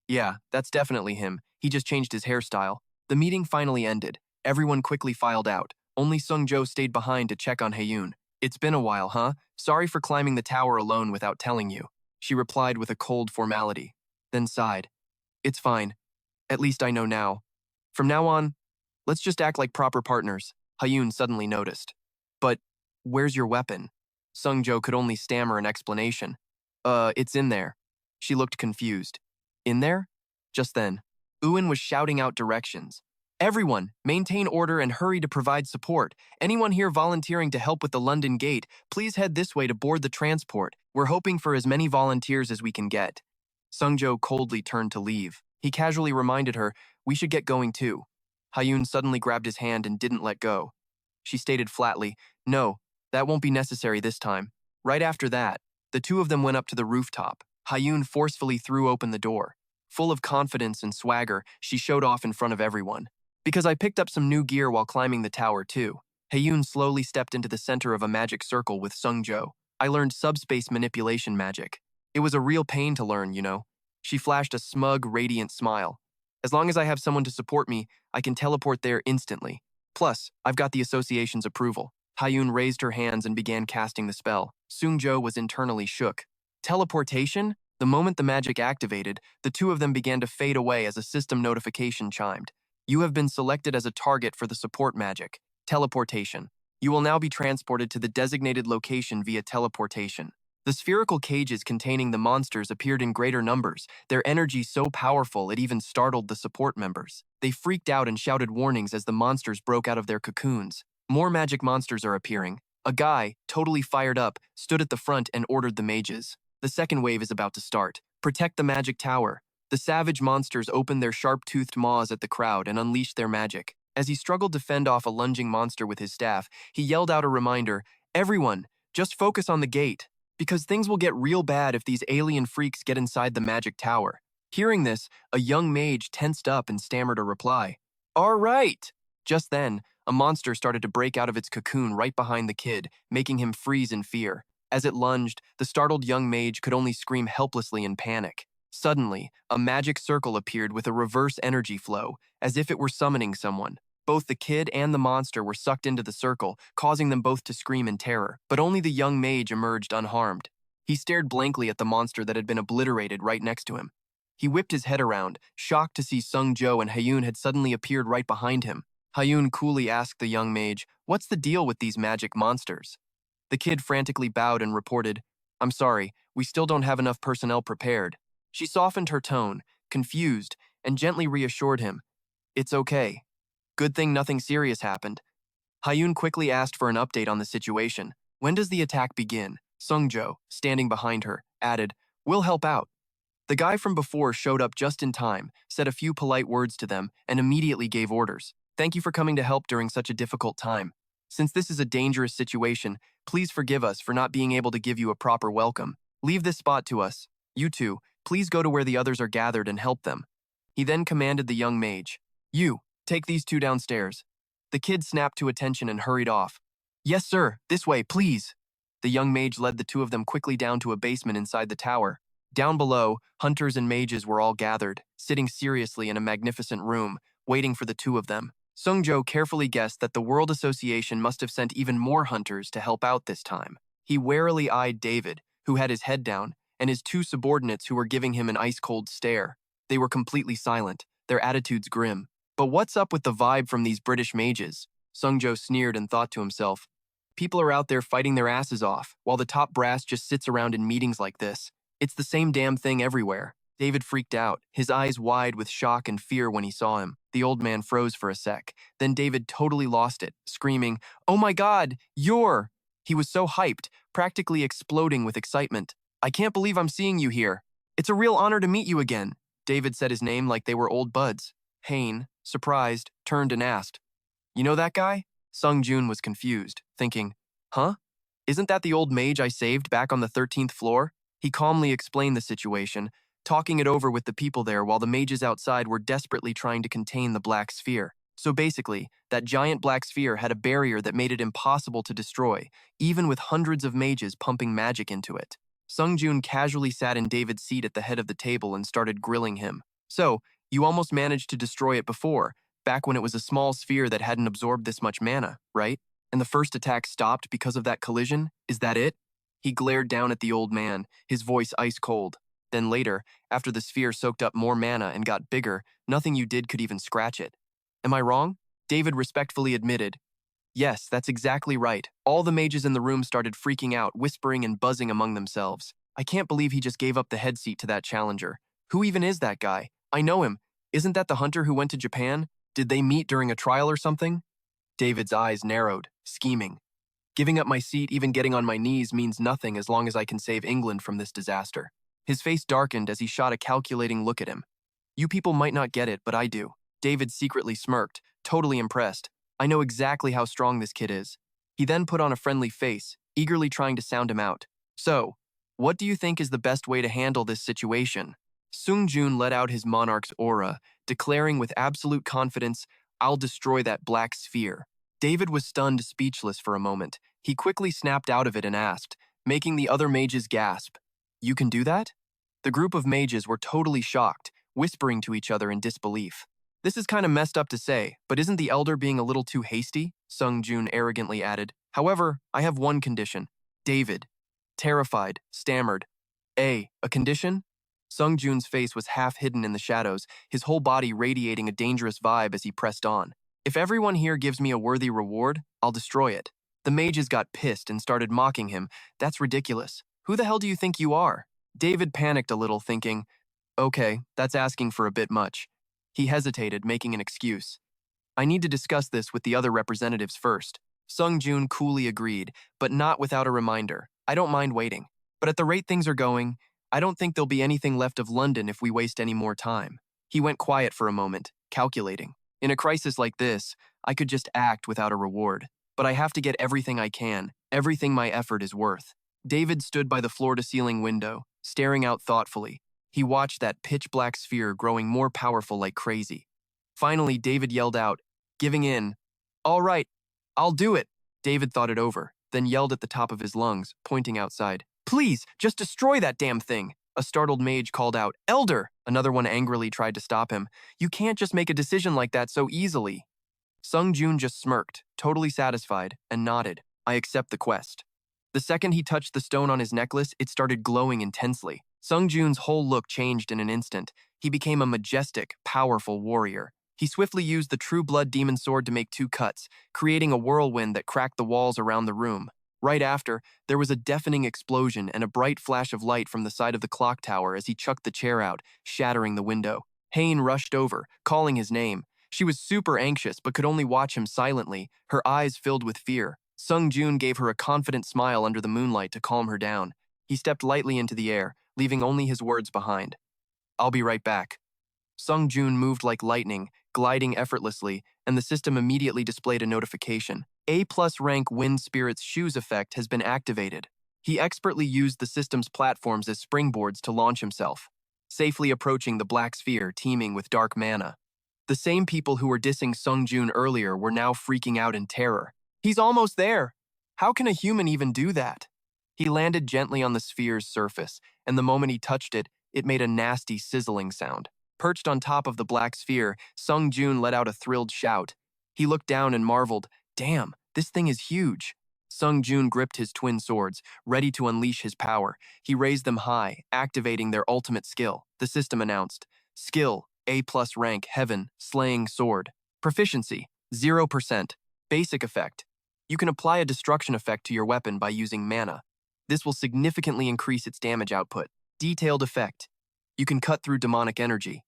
Yeah, that's definitely him. He just changed his hairstyle. The meeting finally ended. Everyone quickly filed out. Only Sungjo stayed behind to check on Hae-yoon. It's been a while, huh? Sorry for climbing the tower alone without telling you. She replied with a cold formality, then sighed. It's fine. At least I know now. From now on, let's just act like proper partners, Hyun suddenly noticed. But where's your weapon? Sungjo could only stammer an explanation. It's in there. She looked confused. In there? Just then, Uin was shouting out directions. Everyone, maintain order and hurry to provide support. Anyone here volunteering to help with the London Gate, please head this way to board the transport. We're hoping for as many volunteers as we can get. Sungjo coldly turned to leave. He casually reminded her, we should get going too. Hyun suddenly grabbed his hand and didn't let go. She stated flatly, no, that won't be necessary this time. Right after that, the two of them went up to the rooftop. Hyun forcefully threw open the door. Full of confidence and swagger, she showed off in front of everyone. Because I picked up some new gear while climbing the tower too. Hyun slowly stepped into the center of a magic circle with Sungjo. I learned subspace manipulation magic. It was a real pain to learn, you know. She flashed a smug, radiant smile. As long as I have someone to support me, I can teleport there instantly. Plus, I've got the association's approval. Hyun raised her hands and began casting the spell. Sungjo was internally shook. Teleportation? The moment the magic activated, the two of them began to fade away as a system notification chimed. You have been selected as a target for the support magic, teleportation. You will now be transported to the designated location via teleportation. The spherical cages containing the monsters appeared in greater numbers, their energy so powerful it even startled the support members. They freaked out and shouted warnings as the monsters broke out of their cocoons. More magic monsters are appearing. A guy, totally fired up, stood at the front and ordered the mages. The second wave is about to start. Protect the magic tower. The savage monsters opened their sharp-toothed maws at the crowd and unleashed their magic. As he struggled to fend off a lunging monster with his staff, he yelled out a reminder, everyone, just focus on the gate. Because things will get real bad if these alien freaks get inside the magic tower. Hearing this, a young mage tensed up and stammered a reply. All right! Just then, a monster started to break out of its cocoon right behind the kid, making him freeze in fear. As it lunged, the startled young mage could only scream helplessly in panic. Suddenly, a magic circle appeared with a reverse energy flow, as if it were summoning someone. Both the kid and the monster were sucked into the circle, causing them both to scream in terror, but only the young mage emerged unharmed. He stared blankly at the monster that had been obliterated right next to him. He whipped his head around, shocked to see Sungjo and Hyun had suddenly appeared right behind him. Hyun coolly asked the young mage, what's the deal with these magic monsters? The kid frantically bowed and reported, I'm sorry, we still don't have enough personnel prepared. She softened her tone, confused, and gently reassured him, it's okay. Good thing nothing serious happened. Hyun quickly asked for an update on the situation. When does the attack begin? Sungjo, standing behind her, added, we'll help out. The guy from before showed up just in time, said a few polite words to them, and immediately gave orders. Thank you for coming to help during such a difficult time. Since this is a dangerous situation, please forgive us for not being able to give you a proper welcome. Leave this spot to us. You two, please go to where the others are gathered and help them. He then commanded the young mage, you, take these two downstairs. The kid snapped to attention and hurried off. Yes, sir, this way, please. The young mage led the two of them quickly down to a basement inside the tower. Down below, hunters and mages were all gathered, sitting seriously in a magnificent room, waiting for the two of them. Sungjo carefully guessed that the World Association must have sent even more hunters to help out this time. He warily eyed David, who had his head down, and his two subordinates who were giving him an ice-cold stare. They were completely silent, their attitudes grim. But what's up with the vibe from these British mages? Sungjo sneered and thought to himself. People are out there fighting their asses off, while the top brass just sits around in meetings like this. It's the same damn thing everywhere. David freaked out, his eyes wide with shock and fear when he saw him. The old man froze for a sec. Then David totally lost it, screaming, oh my god, you're... He was so hyped, practically exploding with excitement. I can't believe I'm seeing you here. It's a real honor to meet you again. David said his name like they were old buds. Hain, surprised, turned and asked, you know that guy? Sungyoon was confused, thinking, huh? Isn't that the old mage I saved back on the 13th floor? He calmly explained the situation, talking it over with the people there while the mages outside were desperately trying to contain the black sphere. So basically, that giant black sphere had a barrier that made it impossible to destroy, even with hundreds of mages pumping magic into it. Sungyoon casually sat in David's seat at the head of the table and started grilling him. So, you almost managed to destroy it before, back when it was a small sphere that hadn't absorbed this much mana, right? And the first attack stopped because of that collision? Is that it? He glared down at the old man, his voice ice cold. Then later, after the sphere soaked up more mana and got bigger, nothing you did could even scratch it. Am I wrong? David respectfully admitted. Yes, that's exactly right. All the mages in the room started freaking out, whispering and buzzing among themselves. I can't believe he just gave up the head seat to that challenger. Who even is that guy? I know him. Isn't that the hunter who went to Japan? Did they meet during a trial or something? David's eyes narrowed, scheming. Giving up my seat, even getting on my knees, means nothing as long as I can save England from this disaster. His face darkened as he shot a calculating look at him. You people might not get it, but I do. David secretly smirked, totally impressed. I know exactly how strong this kid is. He then put on a friendly face, eagerly trying to sound him out. So, what do you think is the best way to handle this situation? Sungyoon let out his monarch's aura, declaring with absolute confidence, I'll destroy that black sphere. David was stunned speechless for a moment. He quickly snapped out of it and asked, making the other mages gasp, You can do that? The group of mages were totally shocked, whispering to each other in disbelief. This is kind of messed up to say, but isn't the elder being a little too hasty? Sungyoon arrogantly added. However, I have one condition. David, terrified, stammered. A condition? Sungjoon's face was half hidden in the shadows, his whole body radiating a dangerous vibe as he pressed on. If everyone here gives me a worthy reward, I'll destroy it. The mages got pissed and started mocking him. That's ridiculous. Who the hell do you think you are? David panicked a little, thinking, okay, that's asking for a bit much. He hesitated, making an excuse. I need to discuss this with the other representatives first. Sungyoon coolly agreed, but not without a reminder. I don't mind waiting. But at the rate things are going, I don't think there'll be anything left of London if we waste any more time. He went quiet for a moment, calculating. In a crisis like this, I could just act without a reward. But I have to get everything I can, everything my effort is worth. David stood by the floor-to-ceiling window, staring out thoughtfully. He watched that pitch-black sphere growing more powerful like crazy. Finally, David yelled out, giving in. All right, I'll do it. David thought it over, then yelled at the top of his lungs, pointing outside. Please, just destroy that damn thing. A startled mage called out, Elder! Another one angrily tried to stop him. You can't just make a decision like that so easily. Sungyoon just smirked, totally satisfied, and nodded. I accept the quest. The second he touched the stone on his necklace, it started glowing intensely. Sungjoon's whole look changed in an instant. He became a majestic, powerful warrior. He swiftly used the True Blood Demon Sword to make 2 cuts, creating a whirlwind that cracked the walls around the room. Right after, there was a deafening explosion and a bright flash of light from the side of the clock tower as he chucked the chair out, shattering the window. Hain rushed over, calling his name. She was super anxious but could only watch him silently, her eyes filled with fear. Sungyoon gave her a confident smile under the moonlight to calm her down. He stepped lightly into the air, leaving only his words behind. I'll be right back. Sungyoon moved like lightning, gliding effortlessly, and the system immediately displayed a notification. A+ rank Wind Spirit's Shoes effect has been activated. He expertly used the system's platforms as springboards to launch himself, safely approaching the black sphere teeming with dark mana. The same people who were dissing Sungyoon earlier were now freaking out in terror. He's almost there! How can a human even do that? He landed gently on the sphere's surface, and the moment he touched it, it made a nasty sizzling sound. Perched on top of the black sphere, Sungyoon let out a thrilled shout. He looked down and marveled, damn, this thing is huge. Sungyoon gripped his twin swords, ready to unleash his power. He raised them high, activating their ultimate skill. The system announced, Skill, A+ rank, Heaven, Slaying Sword. Proficiency, 0%. Basic effect. You can apply a destruction effect to your weapon by using mana. This will significantly increase its damage output. Detailed effect. You can cut through demonic energy.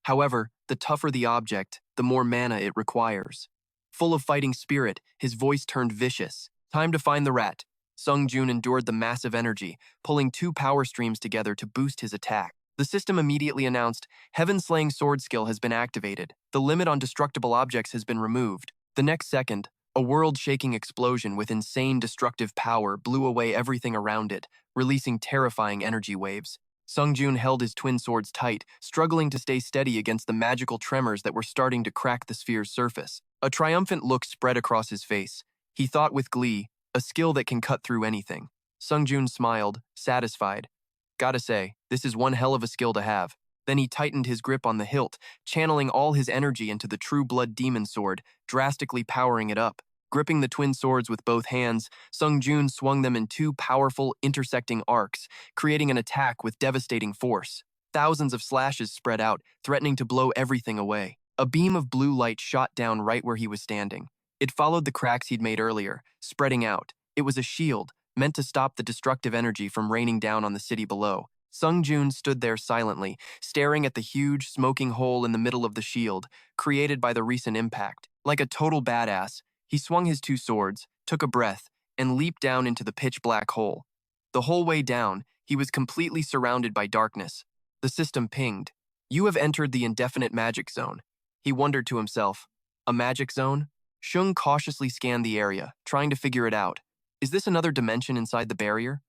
However, the tougher the object, the more mana it requires. Full of fighting spirit, his voice turned vicious. Time to find the rat. Sungyoon endured the massive energy, pulling 2 power streams together to boost his attack. The system immediately announced, Heaven Slaying Sword skill has been activated. The limit on destructible objects has been removed. The next second, a world-shaking explosion with insane destructive power blew away everything around it, releasing terrifying energy waves. Sungyoon held his twin swords tight, struggling to stay steady against the magical tremors that were starting to crack the sphere's surface. A triumphant look spread across his face. He thought with glee, a skill that can cut through anything. Sungyoon smiled, satisfied. Gotta say, this is one hell of a skill to have. Then he tightened his grip on the hilt, channeling all his energy into the True Blood Demon Sword, drastically powering it up. Gripping the twin swords with both hands, Sungyoon swung them in two powerful, intersecting arcs, creating an attack with devastating force. Thousands of slashes spread out, threatening to blow everything away. A beam of blue light shot down right where he was standing. It followed the cracks he'd made earlier, spreading out. It was a shield, meant to stop the destructive energy from raining down on the city below. Sungyoon stood there silently, staring at the huge, smoking hole in the middle of the shield, created by the recent impact. Like a total badass, he swung his two swords, took a breath, and leaped down into the pitch-black hole. The whole way down, he was completely surrounded by darkness. The system pinged. "You have entered the indefinite magic zone." He wondered to himself. A magic zone? Shung cautiously scanned the area, trying to figure it out. Is this another dimension inside the barrier?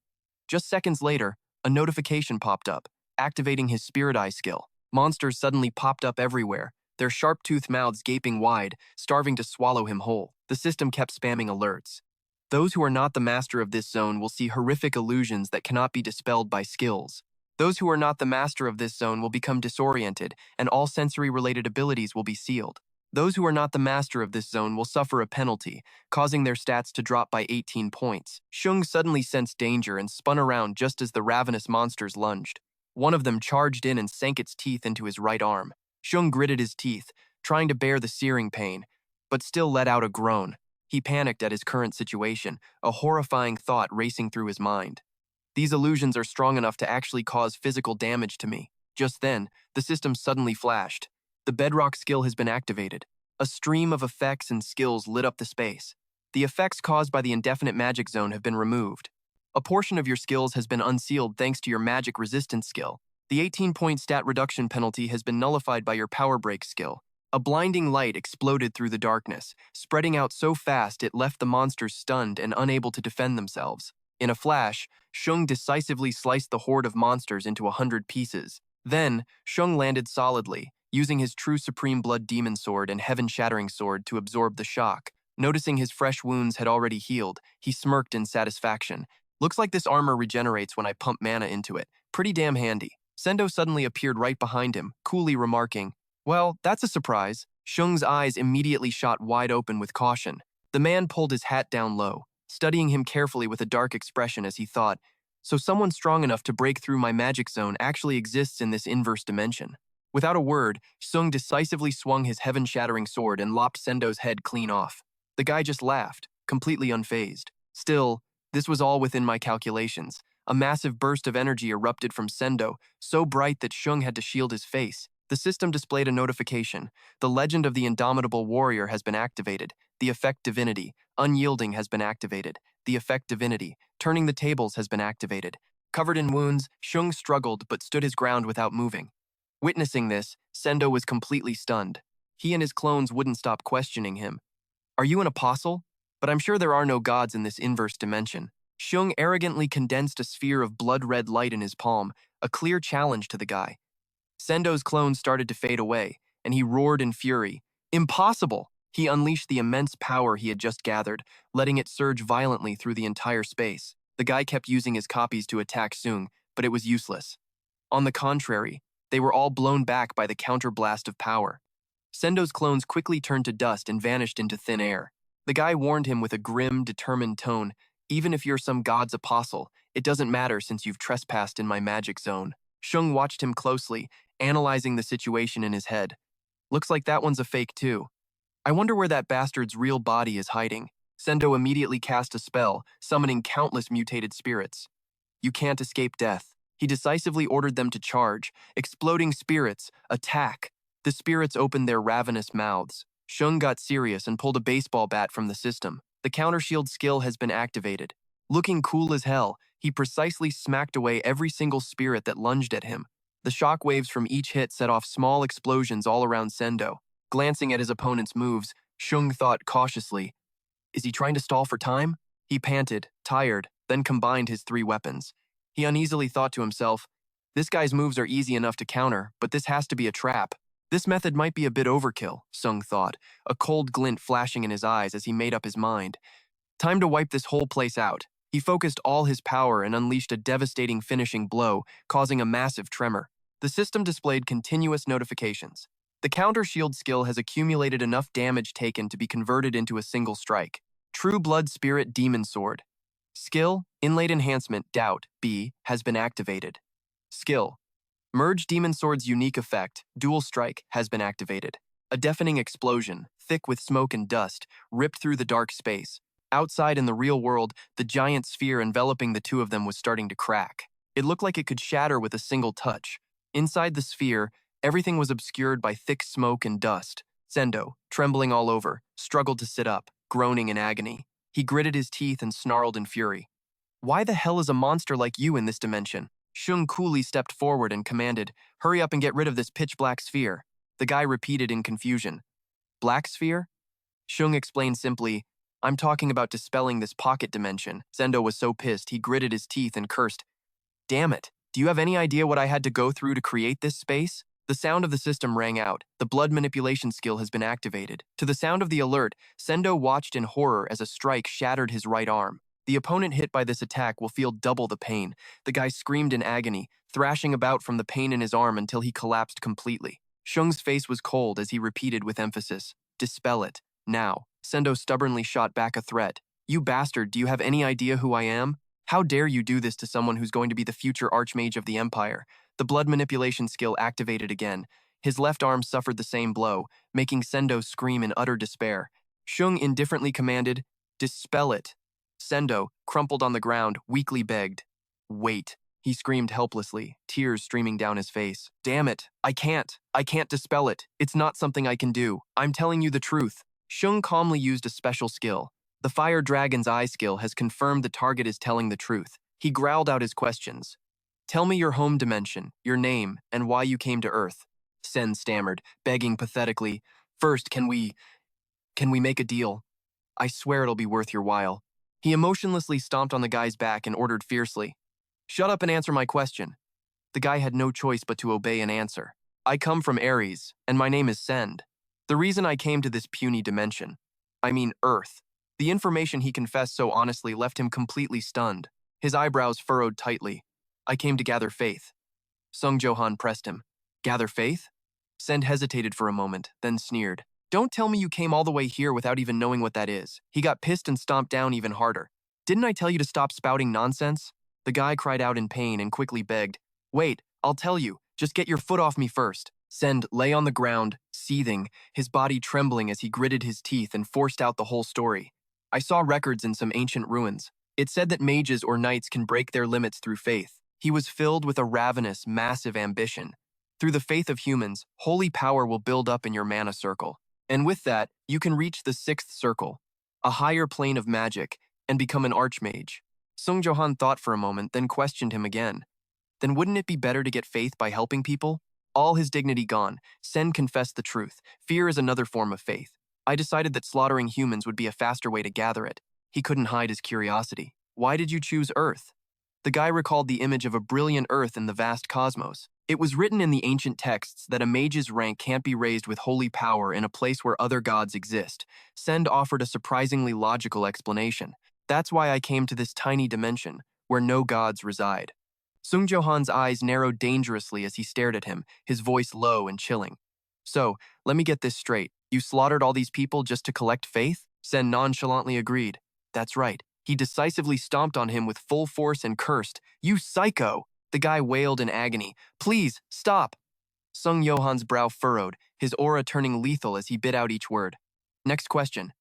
Just seconds later, a notification popped up, activating his Spirit Eye skill. Monsters suddenly popped up everywhere, their sharp-toothed mouths gaping wide, starving to swallow him whole. The system kept spamming alerts. Those who are not the master of this zone will see horrific illusions that cannot be dispelled by skills. Those who are not the master of this zone will become disoriented, and all sensory-related abilities will be sealed. Those who are not the master of this zone will suffer a penalty, causing their stats to drop by 18 points. Shung suddenly sensed danger and spun around just as the ravenous monsters lunged. One of them charged in and sank its teeth into his right arm. Shung gritted his teeth, trying to bear the searing pain, but still let out a groan. He panicked at his current situation, a horrifying thought racing through his mind. These illusions are strong enough to actually cause physical damage to me. Just then, the system suddenly flashed. The bedrock skill has been activated. A stream of effects and skills lit up the space. The effects caused by the indefinite magic zone have been removed. A portion of your skills has been unsealed thanks to your magic resistance skill. The 18-point stat reduction penalty has been nullified by your power break skill. A blinding light exploded through the darkness, spreading out so fast it left the monsters stunned and unable to defend themselves. In a flash, Shung decisively sliced the horde of monsters into 100 pieces. Then, Shung landed solidly, using his true Supreme Blood Demon Sword and Heaven-Shattering Sword to absorb the shock. Noticing his fresh wounds had already healed, he smirked in satisfaction. Looks like this armor regenerates when I pump mana into it. Pretty damn handy. Sendo suddenly appeared right behind him, coolly remarking, "Well, that's a surprise." Shung's eyes immediately shot wide open with caution. The man pulled his hat down low, studying him carefully with a dark expression as he thought, "So someone strong enough to break through my magic zone actually exists in this inverse dimension." Without a word, Sung decisively swung his heaven-shattering sword and lopped Sendo's head clean off. The guy just laughed, completely unfazed. Still, this was all within my calculations. A massive burst of energy erupted from Sendo, so bright that Shung had to shield his face. The system displayed a notification. The legend of the indomitable warrior has been activated. The effect divinity, unyielding, has been activated. The effect divinity, turning the tables, has been activated. Covered in wounds, Shung struggled but stood his ground without moving. Witnessing this, Sendo was completely stunned. He and his clones wouldn't stop questioning him. "Are you an apostle? But I'm sure there are no gods in this inverse dimension." Shung arrogantly condensed a sphere of blood-red light in his palm, a clear challenge to the guy. Sendo's clones started to fade away, and he roared in fury. "Impossible!" He unleashed the immense power he had just gathered, letting it surge violently through the entire space. The guy kept using his copies to attack Sung, but it was useless. On the contrary, they were all blown back by the counterblast of power. Sendo's clones quickly turned to dust and vanished into thin air. The guy warned him with a grim, determined tone, "Even if you're some god's apostle, it doesn't matter since you've trespassed in my magic zone." Shung watched him closely, analyzing the situation in his head. "Looks like that one's a fake too. I wonder where that bastard's real body is hiding." Sendo immediately cast a spell, summoning countless mutated spirits. "You can't escape death." He decisively ordered them to charge. "Exploding spirits, attack!" The spirits opened their ravenous mouths. Shung got serious and pulled a baseball bat from the system. The counter-shield skill has been activated. Looking cool as hell, he precisely smacked away every single spirit that lunged at him. The shockwaves from each hit set off small explosions all around Sendo. Glancing at his opponent's moves, Shung thought cautiously, "Is he trying to stall for time?" He panted, tired, then combined his three weapons. He uneasily thought to himself, "This guy's moves are easy enough to counter, but this has to be a trap." This method might be a bit overkill, Sung thought, a cold glint flashing in his eyes as he made up his mind. Time to wipe this whole place out. He focused all his power and unleashed a devastating finishing blow, causing a massive tremor. The system displayed continuous notifications. The counter-shield skill has accumulated enough damage taken to be converted into a single strike. True Blood Spirit Demon Sword. Skill, Inlaid Enhancement, Doubt, B, has been activated. Skill, Merge Demon Sword's unique effect, Dual Strike, has been activated. A deafening explosion, thick with smoke and dust, ripped through the dark space. Outside in the real world, the giant sphere enveloping the two of them was starting to crack. It looked like it could shatter with a single touch. Inside the sphere, everything was obscured by thick smoke and dust. Sendo, trembling all over, struggled to sit up, groaning in agony. He gritted his teeth and snarled in fury. Why the hell is a monster like you in this dimension? Shung coolly stepped forward and commanded, "Hurry up and get rid of this pitch-black sphere." The guy repeated in confusion. "Black sphere?" Shung explained simply, "I'm talking about dispelling this pocket dimension." Sendo was so pissed he gritted his teeth and cursed. "Damn it, do you have any idea what I had to go through to create this space?" The sound of the system rang out. The blood manipulation skill has been activated. To the sound of the alert, Sendo watched in horror as a strike shattered his right arm. The opponent hit by this attack will feel double the pain. The guy screamed in agony, thrashing about from the pain in his arm until he collapsed completely. Shung's face was cold as he repeated with emphasis, "Dispel it, now." Sendo stubbornly shot back a threat. "You bastard, do you have any idea who I am? How dare you do this to someone who's going to be the future Archmage of the Empire?" The blood manipulation skill activated again. His left arm suffered the same blow, making Sendo scream in utter despair. Shung indifferently commanded, "Dispel it." Sendo, crumpled on the ground, weakly begged. "Wait," he screamed helplessly, tears streaming down his face. "Damn it, I can't dispel it. It's not something I can do. I'm telling you the truth." Shung calmly used a special skill. The Fire Dragon's Eye skill has confirmed the target is telling the truth. He growled out his questions. "Tell me your home dimension, your name, and why you came to Earth." Sen stammered, begging pathetically, "First, can we make a deal? I swear it'll be worth your while." He emotionlessly stomped on the guy's back and ordered fiercely, "Shut up and answer my question." The guy had no choice but to obey and answer. "I come from Ares, and my name is Send. The reason I came to this puny dimension, I mean Earth." The information he confessed so honestly left him completely stunned. His eyebrows furrowed tightly. "I came to gather faith." Sungyoon pressed him. "Gather faith?" Send hesitated for a moment, then sneered. "Don't tell me you came all the way here without even knowing what that is." He got pissed and stomped down even harder. "Didn't I tell you to stop spouting nonsense?" The guy cried out in pain and quickly begged, "Wait, I'll tell you. Just get your foot off me first." Send lay on the ground, seething, his body trembling as he gritted his teeth and forced out the whole story. "I saw records in some ancient ruins. It said that mages or knights can break their limits through faith." He was filled with a ravenous, massive ambition. "Through the faith of humans, holy power will build up in your mana circle. And with that, you can reach the 6th circle, a higher plane of magic, and become an archmage." Sungyoon thought for a moment, then questioned him again. "Then wouldn't it be better to get faith by helping people?" All his dignity gone, Sen confessed the truth. "Fear is another form of faith. I decided that slaughtering humans would be a faster way to gather it." He couldn't hide his curiosity. "Why did you choose Earth?" The guy recalled the image of a brilliant Earth in the vast cosmos. It was written in the ancient texts that a mage's rank can't be raised with holy power in a place where other gods exist. Send offered a surprisingly logical explanation. "That's why I came to this tiny dimension, where no gods reside." Sungyoon's eyes narrowed dangerously as he stared at him, his voice low and chilling. "So, let me get this straight. You slaughtered all these people just to collect faith?" Sen nonchalantly agreed. "That's right." He decisively stomped on him with full force and cursed, "You psycho!" The guy wailed in agony, "Please, stop!" Sungyoon's brow furrowed, his aura turning lethal as he bit out each word. "Next question.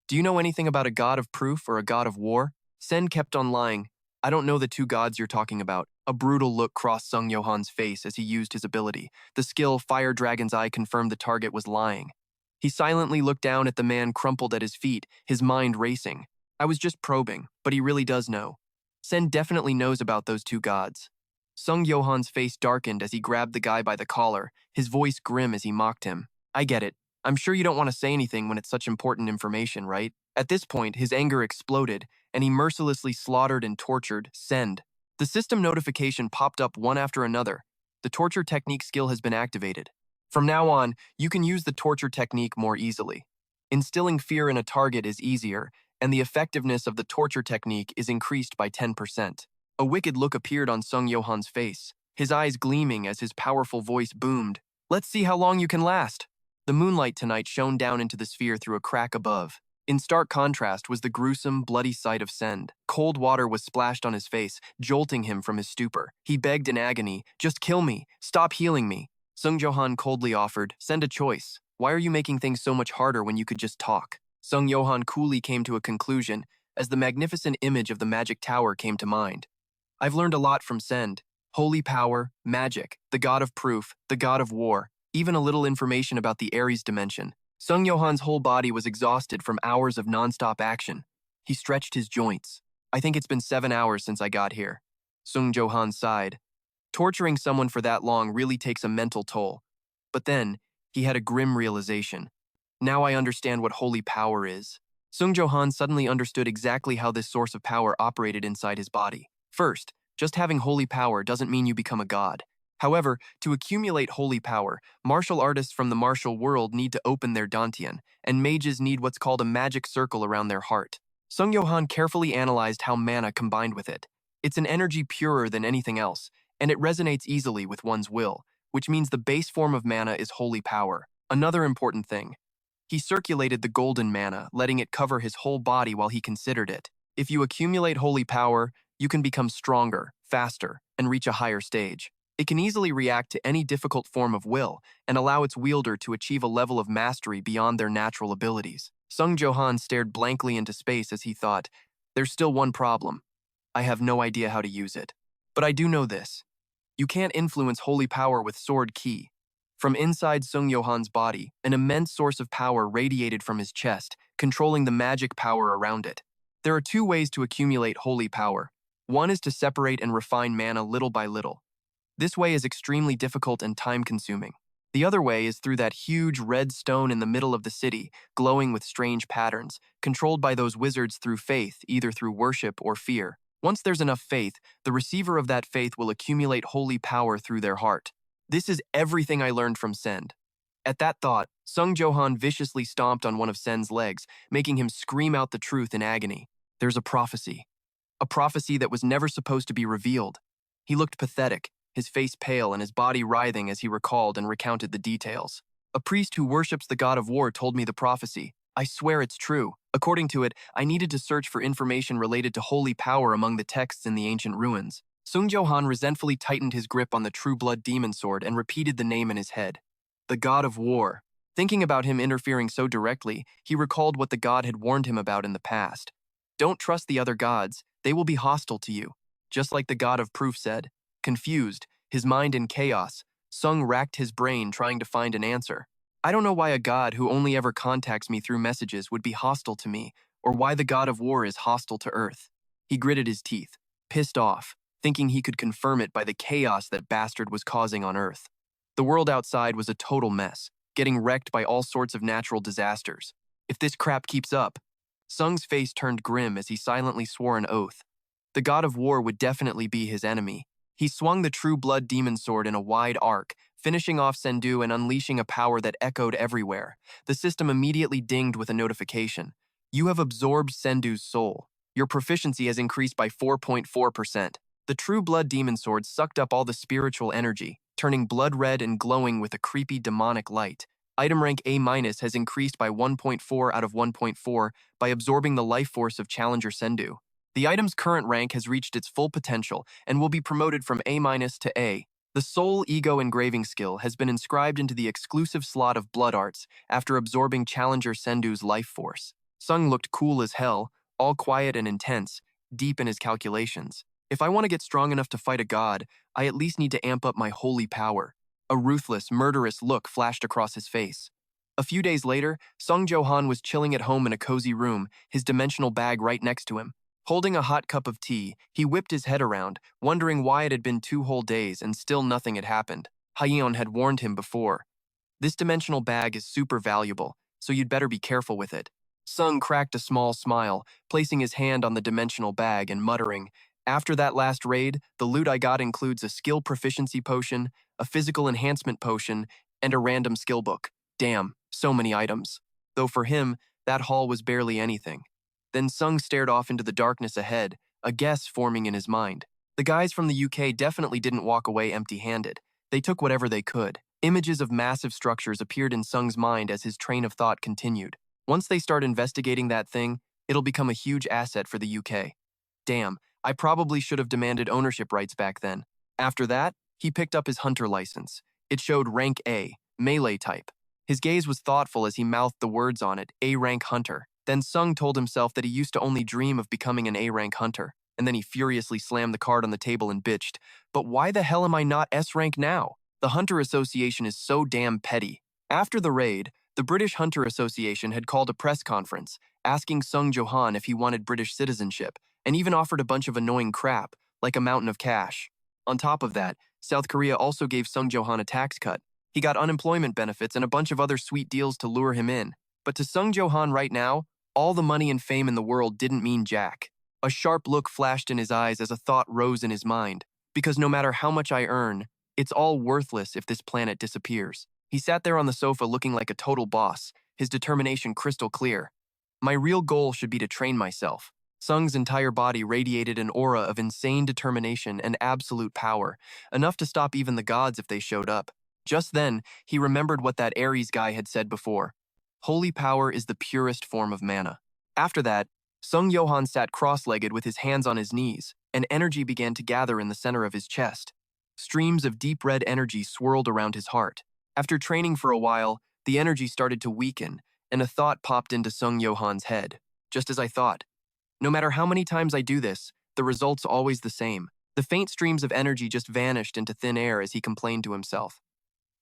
Do you know anything about a god of proof or a god of war?" Sen kept on lying. "I don't know the two gods you're talking about." A brutal look crossed Sungyoon's face as he used his ability. The skill Fire Dragon's Eye confirmed the target was lying. He silently looked down at the man crumpled at his feet, his mind racing. "I was just probing, but he really does know. Sen definitely knows about those two gods." Sungyoon's face darkened as he grabbed the guy by the collar, his voice grim as he mocked him. "I get it. I'm sure you don't want to say anything when it's such important information, right?" At this point, his anger exploded, and he mercilessly slaughtered and tortured Send. The system notification popped up one after another. "The torture technique skill has been activated. From now on, you can use the torture technique more easily. Instilling fear in a target is easier, and the effectiveness of the torture technique is increased by 10%. A wicked look appeared on Sungyoon's face, his eyes gleaming as his powerful voice boomed. "Let's see how long you can last." The moonlight tonight shone down into the sphere through a crack above. In stark contrast was the gruesome, bloody sight of Send. Cold water was splashed on his face, jolting him from his stupor. He begged in agony, "Just kill me! Stop healing me!" Sungyoon coldly offered, "Send a choice. Why are you making things so much harder when you could just talk?" Sungyoon coolly came to a conclusion as the magnificent image of the magic tower came to mind. "I've learned a lot from Send. Holy power, magic, the god of proof, the god of war, even a little information about the Ares dimension." Sungyoon's whole body was exhausted from hours of nonstop action. He stretched his joints. "I think it's been 7 hours since I got here." Sungyoon sighed. Torturing someone for that long really takes a mental toll. But then, he had a grim realization. Now I understand what holy power is. Sungyoon suddenly understood exactly how this source of power operated inside his body. First, just having holy power doesn't mean you become a god. However, to accumulate holy power, martial artists from the martial world need to open their dantian, and mages need what's called a magic circle around their heart. Sungyoon carefully analyzed how mana combined with it. It's an energy purer than anything else, and it resonates easily with one's will, which means the base form of mana is holy power. Another important thing. He circulated the golden mana, letting it cover his whole body while he considered it. If you accumulate holy power, you can become stronger, faster, and reach a higher stage. It can easily react to any difficult form of will and allow its wielder to achieve a level of mastery beyond their natural abilities. Sungyoon stared blankly into space as he thought, "There's still one problem. I have no idea how to use it. But I do know this. You can't influence holy power with sword ki." From inside Sungyoon's body, an immense source of power radiated from his chest, controlling the magic power around it. There are 2 ways to accumulate holy power. One is to separate and refine mana little by little. This way is extremely difficult and time-consuming. The other way is through that huge red stone in the middle of the city, glowing with strange patterns, controlled by those wizards through faith, either through worship or fear. Once there's enough faith, the receiver of that faith will accumulate holy power through their heart. This is everything I learned from Send. At that thought, Sungyoon viciously stomped on one of Send's legs, making him scream out the truth in agony. There's a prophecy. A prophecy that was never supposed to be revealed. He looked pathetic, his face pale and his body writhing as he recalled and recounted the details. "A priest who worships the god of war told me the prophecy. I swear it's true. According to it, I needed to search for information related to holy power among the texts in the ancient ruins." Sungyoon resentfully tightened his grip on the true blood demon sword and repeated the name in his head. The god of war. Thinking about him interfering so directly, he recalled what the god had warned him about in the past. "Don't trust the other gods. They will be hostile to you." Just like the god of proof said. Confused, his mind in chaos, Sung racked his brain trying to find an answer. "I don't know why a god who only ever contacts me through messages would be hostile to me, or why the god of war is hostile to Earth." He gritted his teeth, pissed off, thinking he could confirm it by the chaos that bastard was causing on Earth. The world outside was a total mess, getting wrecked by all sorts of natural disasters. If this crap keeps up, Sung's face turned grim as he silently swore an oath. The god of war would definitely be his enemy. He swung the true blood demon sword in a wide arc, finishing off Sendu and unleashing a power that echoed everywhere. The system immediately dinged with a notification. "You have absorbed Sendu's soul. Your proficiency has increased by 4.4%. The true blood demon sword sucked up all the spiritual energy, turning blood red and glowing with a creepy demonic light. Item rank A- has increased by 1.4 out of 1.4 by absorbing the life force of Challenger Sendu. The item's current rank has reached its full potential and will be promoted from A- to A. The Soul Ego Engraving skill has been inscribed into the exclusive slot of Blood Arts after absorbing Challenger Sendu's life force." Sung looked cool as hell, all quiet and intense, deep in his calculations. "If I want to get strong enough to fight a god, I at least need to amp up my holy power." A ruthless, murderous look flashed across his face. A few days later, Sungyoon was chilling at home in a cozy room, his dimensional bag right next to him. Holding a hot cup of tea, he whipped his head around, wondering why it had been 2 whole days and still nothing had happened. Hyeon had warned him before. "This dimensional bag is super valuable, so you'd better be careful with it." Sung cracked a small smile, placing his hand on the dimensional bag and muttering, "After that last raid, the loot I got includes a skill proficiency potion, a physical enhancement potion, and a random skill book. Damn, so many items." Though for him, that haul was barely anything. Then Sung stared off into the darkness ahead, a guess forming in his mind. The guys from the UK definitely didn't walk away empty-handed. They took whatever they could. Images of massive structures appeared in Sung's mind as his train of thought continued. Once they start investigating that thing, it'll become a huge asset for the UK. Damn, I probably should have demanded ownership rights back then. After that, he picked up his hunter license. It showed rank A, melee type. His gaze was thoughtful as he mouthed the words on it, A-rank hunter. Then Sung told himself that he used to only dream of becoming an A-rank hunter, and then he furiously slammed the card on the table and bitched, "But why the hell am I not S-rank now? The Hunter Association is so damn petty." After the raid, the British Hunter Association had called a press conference, asking Sung Johan if he wanted British citizenship, and even offered a bunch of annoying crap, like a mountain of cash. On top of that, South Korea also gave Sung Johan a tax cut. He got unemployment benefits and a bunch of other sweet deals to lure him in. But to Sung Johan right now, all the money and fame in the world didn't mean jack. A sharp look flashed in his eyes as a thought rose in his mind. Because no matter how much I earn, it's all worthless if this planet disappears. He sat there on the sofa looking like a total boss, his determination crystal clear. My real goal should be to train myself. Sung's entire body radiated an aura of insane determination and absolute power, enough to stop even the gods if they showed up. Just then, he remembered what that Ares guy had said before. Holy power is the purest form of mana. After that, Sung Johan sat cross-legged with his hands on his knees, and energy began to gather in the center of his chest. Streams of deep red energy swirled around his heart. After training for a while, the energy started to weaken, and a thought popped into Sung Johan's head. Just as I thought. No matter how many times I do this, the result's always the same. The faint streams of energy just vanished into thin air as he complained to himself.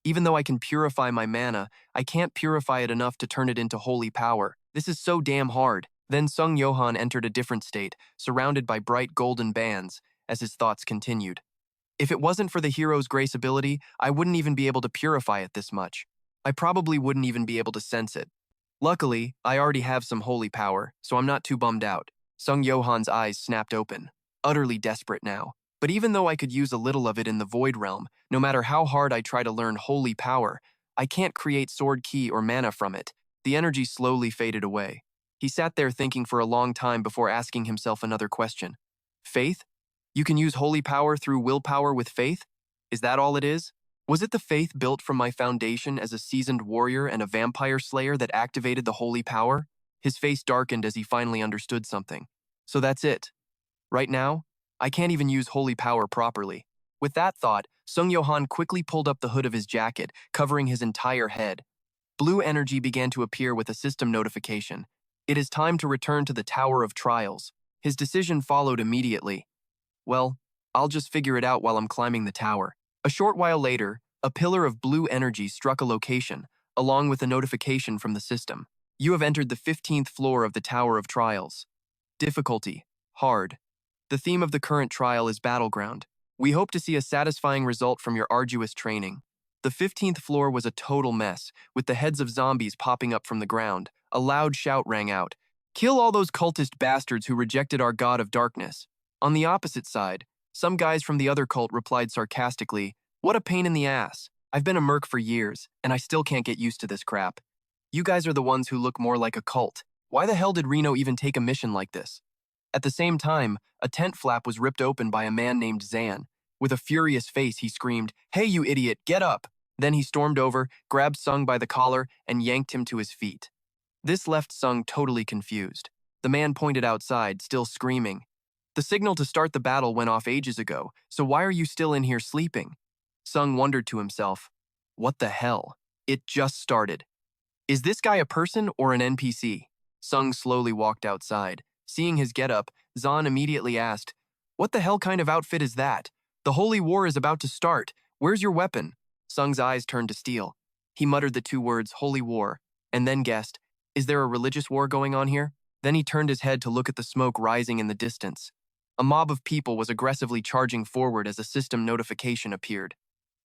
Even though I can purify my mana, I can't purify it enough to turn it into holy power. This is so damn hard. Then Sung Johan entered a different state, surrounded by bright golden bands, as his thoughts continued. If it wasn't for the hero's grace ability, I wouldn't even be able to purify it this much. I probably wouldn't even be able to sense it. Luckily, I already have some holy power, so I'm not too bummed out. Sung Johan's eyes snapped open, utterly desperate now. But even though I could use a little of it in the Void Realm, no matter how hard I try to learn holy power, I can't create sword ki or mana from it. The energy slowly faded away. He sat there thinking for a long time before asking himself another question. Faith? You can use holy power through willpower with faith? Is that all it is? Was it the faith built from my foundation as a seasoned warrior and a vampire slayer that activated the holy power? His face darkened as he finally understood something. So that's it. Right now, I can't even use holy power properly. With that thought, Sung Johan quickly pulled up the hood of his jacket, covering his entire head. Blue energy began to appear with a system notification. It is time to return to the Tower of Trials. His decision followed immediately. Well, I'll just figure it out while I'm climbing the tower. A short while later, a pillar of blue energy struck a location, along with a notification from the system. You have entered the 15th floor of the Tower of Trials. Difficulty: hard. The theme of the current trial is battleground. We hope to see a satisfying result from your arduous training. The 15th floor was a total mess, with the heads of zombies popping up from the ground. A loud shout rang out. Kill all those cultist bastards who rejected our god of darkness. On the opposite side, some guys from the other cult replied sarcastically, "What a pain in the ass. I've been a merc for years, and I still can't get used to this crap. You guys are the ones who look more like a cult. Why the hell did Reno even take a mission like this?" At the same time, a tent flap was ripped open by a man named Zan. With a furious face, he screamed, "Hey, you idiot, get up!" Then he stormed over, grabbed Sung by the collar, and yanked him to his feet. This left Sung totally confused. The man pointed outside, still screaming. "The signal to start the battle went off ages ago, so why are you still in here sleeping?" Sung wondered to himself, "What the hell? It just started. Is this guy a person or an NPC?" Sung slowly walked outside. Seeing his getup, Zahn immediately asked, "What the hell kind of outfit is that? The holy war is about to start. Where's your weapon?" Sung's eyes turned to steel. He muttered the two words, "holy war," and then guessed, "Is there a religious war going on here?" Then he turned his head to look at the smoke rising in the distance. A mob of people was aggressively charging forward as a system notification appeared.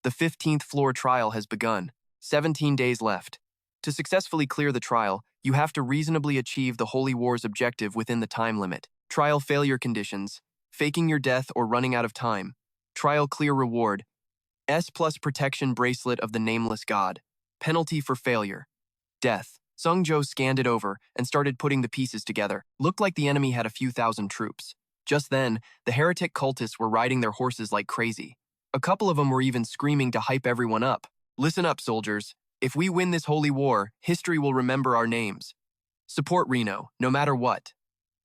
The 15th floor trial has begun. 17 days left. To successfully clear the trial, you have to reasonably achieve the Holy War's objective within the time limit. Trial failure conditions: faking your death or running out of time. Trial clear reward: S+ protection bracelet of the nameless god. Penalty for failure: death. Sungjo scanned it over and started putting the pieces together. Looked like the enemy had a few thousand troops. Just then, the heretic cultists were riding their horses like crazy. A couple of them were even screaming to hype everyone up. "Listen up, soldiers. If we win this holy war, history will remember our names. Support Reno, no matter what.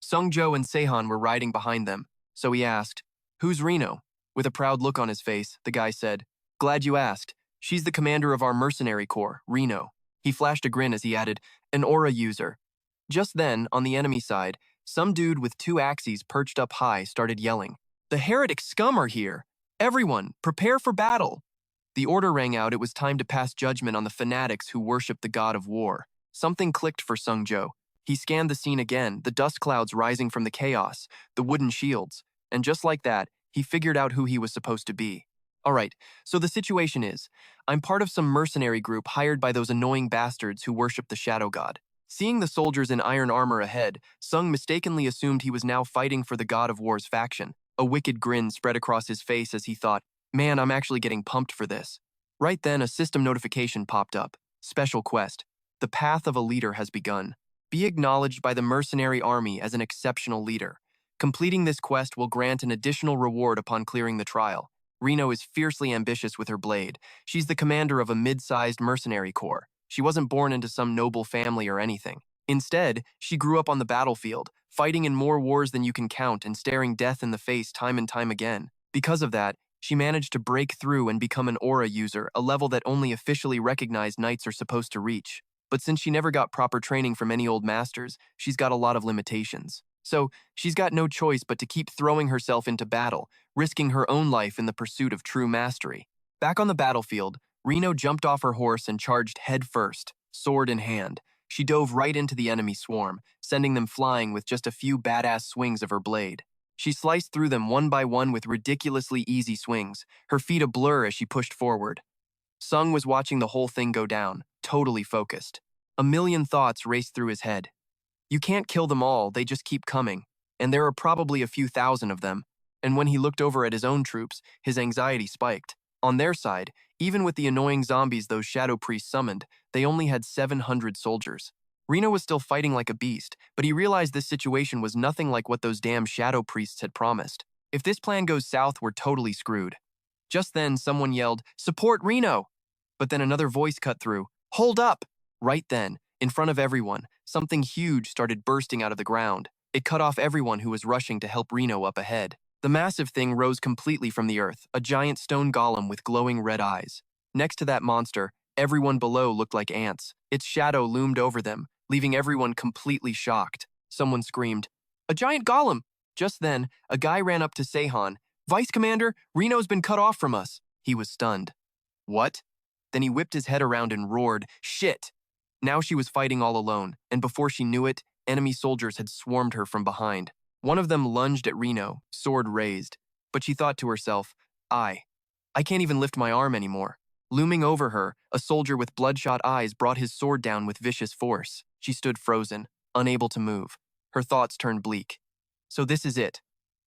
Sungjo and Sehan were riding behind them, so he asked, "Who's Reno?" With a proud look on his face, the guy said, "Glad you asked. She's the commander of our mercenary corps, Reno." He flashed a grin as he added, "An aura user." Just then, on the enemy side, some dude with 2 axes perched up high started yelling, "The heretic scum are here! Everyone, prepare for battle!" The order rang out. It was time to pass judgment on the fanatics who worship the god of war. Something clicked for Sungjo. He scanned the scene again, the dust clouds rising from the chaos, the wooden shields, and just like that, he figured out who he was supposed to be. All right, so the situation is, I'm part of some mercenary group hired by those annoying bastards who worship the shadow god. Seeing the soldiers in iron armor ahead, Sung mistakenly assumed he was now fighting for the god of war's faction. A wicked grin spread across his face as he thought, "Man, I'm actually getting pumped for this." Right then, a system notification popped up. Special quest. The path of a leader has begun. Be acknowledged by the mercenary army as an exceptional leader. Completing this quest will grant an additional reward upon clearing the trial. Reno is fiercely ambitious with her blade. She's the commander of a mid-sized mercenary corps. She wasn't born into some noble family or anything. Instead, she grew up on the battlefield, fighting in more wars than you can count and staring death in the face time and time again. Because of that, she managed to break through and become an aura user, a level that only officially recognized knights are supposed to reach. But since she never got proper training from any old masters, she's got a lot of limitations. So, she's got no choice but to keep throwing herself into battle, risking her own life in the pursuit of true mastery. Back on the battlefield, Reno jumped off her horse and charged head first, sword in hand. She dove right into the enemy swarm, sending them flying with just a few badass swings of her blade. She sliced through them one by one with ridiculously easy swings, her feet a blur as she pushed forward. Sung was watching the whole thing go down, totally focused. A million thoughts raced through his head. You can't kill them all, they just keep coming, and there are probably a few thousand of them. And when he looked over at his own troops, his anxiety spiked. On their side, even with the annoying zombies those shadow priests summoned, they only had 700 soldiers. Reno was still fighting like a beast, but he realized this situation was nothing like what those damn shadow priests had promised. If this plan goes south, we're totally screwed. Just then, someone yelled, "Support Reno!" But then another voice cut through, "Hold up!" Right then, in front of everyone, something huge started bursting out of the ground. It cut off everyone who was rushing to help Reno up ahead. The massive thing rose completely from the earth, a giant stone golem with glowing red eyes. Next to that monster, everyone below looked like ants. Its shadow loomed over them, leaving everyone completely shocked. Someone screamed, "A giant golem!" Just then, a guy ran up to Sehan. "Vice Commander, Reno's been cut off from us." He was stunned. "What?" Then he whipped his head around and roared, "Shit!" Now she was fighting all alone, and before she knew it, enemy soldiers had swarmed her from behind. One of them lunged at Reno, sword raised, but she thought to herself, I can't even lift my arm anymore." Looming over her, a soldier with bloodshot eyes brought his sword down with vicious force. She stood frozen, unable to move. Her thoughts turned bleak. So this is it.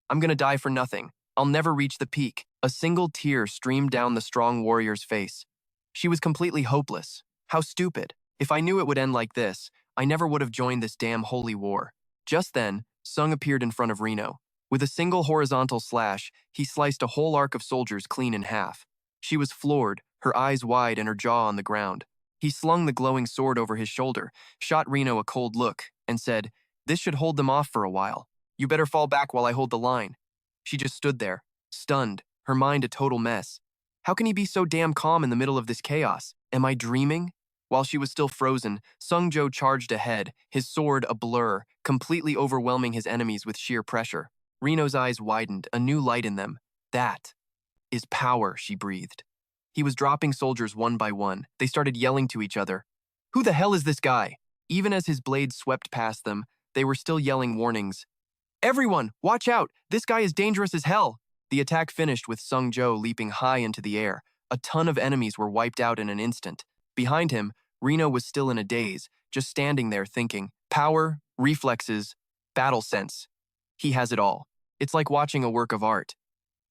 I'm gonna die for nothing. I'll never reach the peak. A single tear streamed down the strong warrior's face. She was completely hopeless. How stupid. If I knew it would end like this, I never would have joined this damn holy war. Just then, Sung appeared in front of Reno. With a single horizontal slash, he sliced a whole arc of soldiers clean in half. She was floored, her eyes wide and her jaw on the ground. He slung the glowing sword over his shoulder, shot Reno a cold look, and said, "This should hold them off for a while. You better fall back while I hold the line." She just stood there, stunned, her mind a total mess. How can he be so damn calm in the middle of this chaos? Am I dreaming? While she was still frozen, Sungjo charged ahead, his sword a blur, completely overwhelming his enemies with sheer pressure. Reno's eyes widened, a new light in them. "That is power," she breathed. He was dropping soldiers one by one. They started yelling to each other. "Who the hell is this guy?" Even as his blade swept past them, they were still yelling warnings. "Everyone, watch out! This guy is dangerous as hell!" The attack finished with Sungjo leaping high into the air. A ton of enemies were wiped out in an instant. Behind him, Reno was still in a daze, just standing there thinking, power, reflexes, battle sense. He has it all. It's like watching a work of art.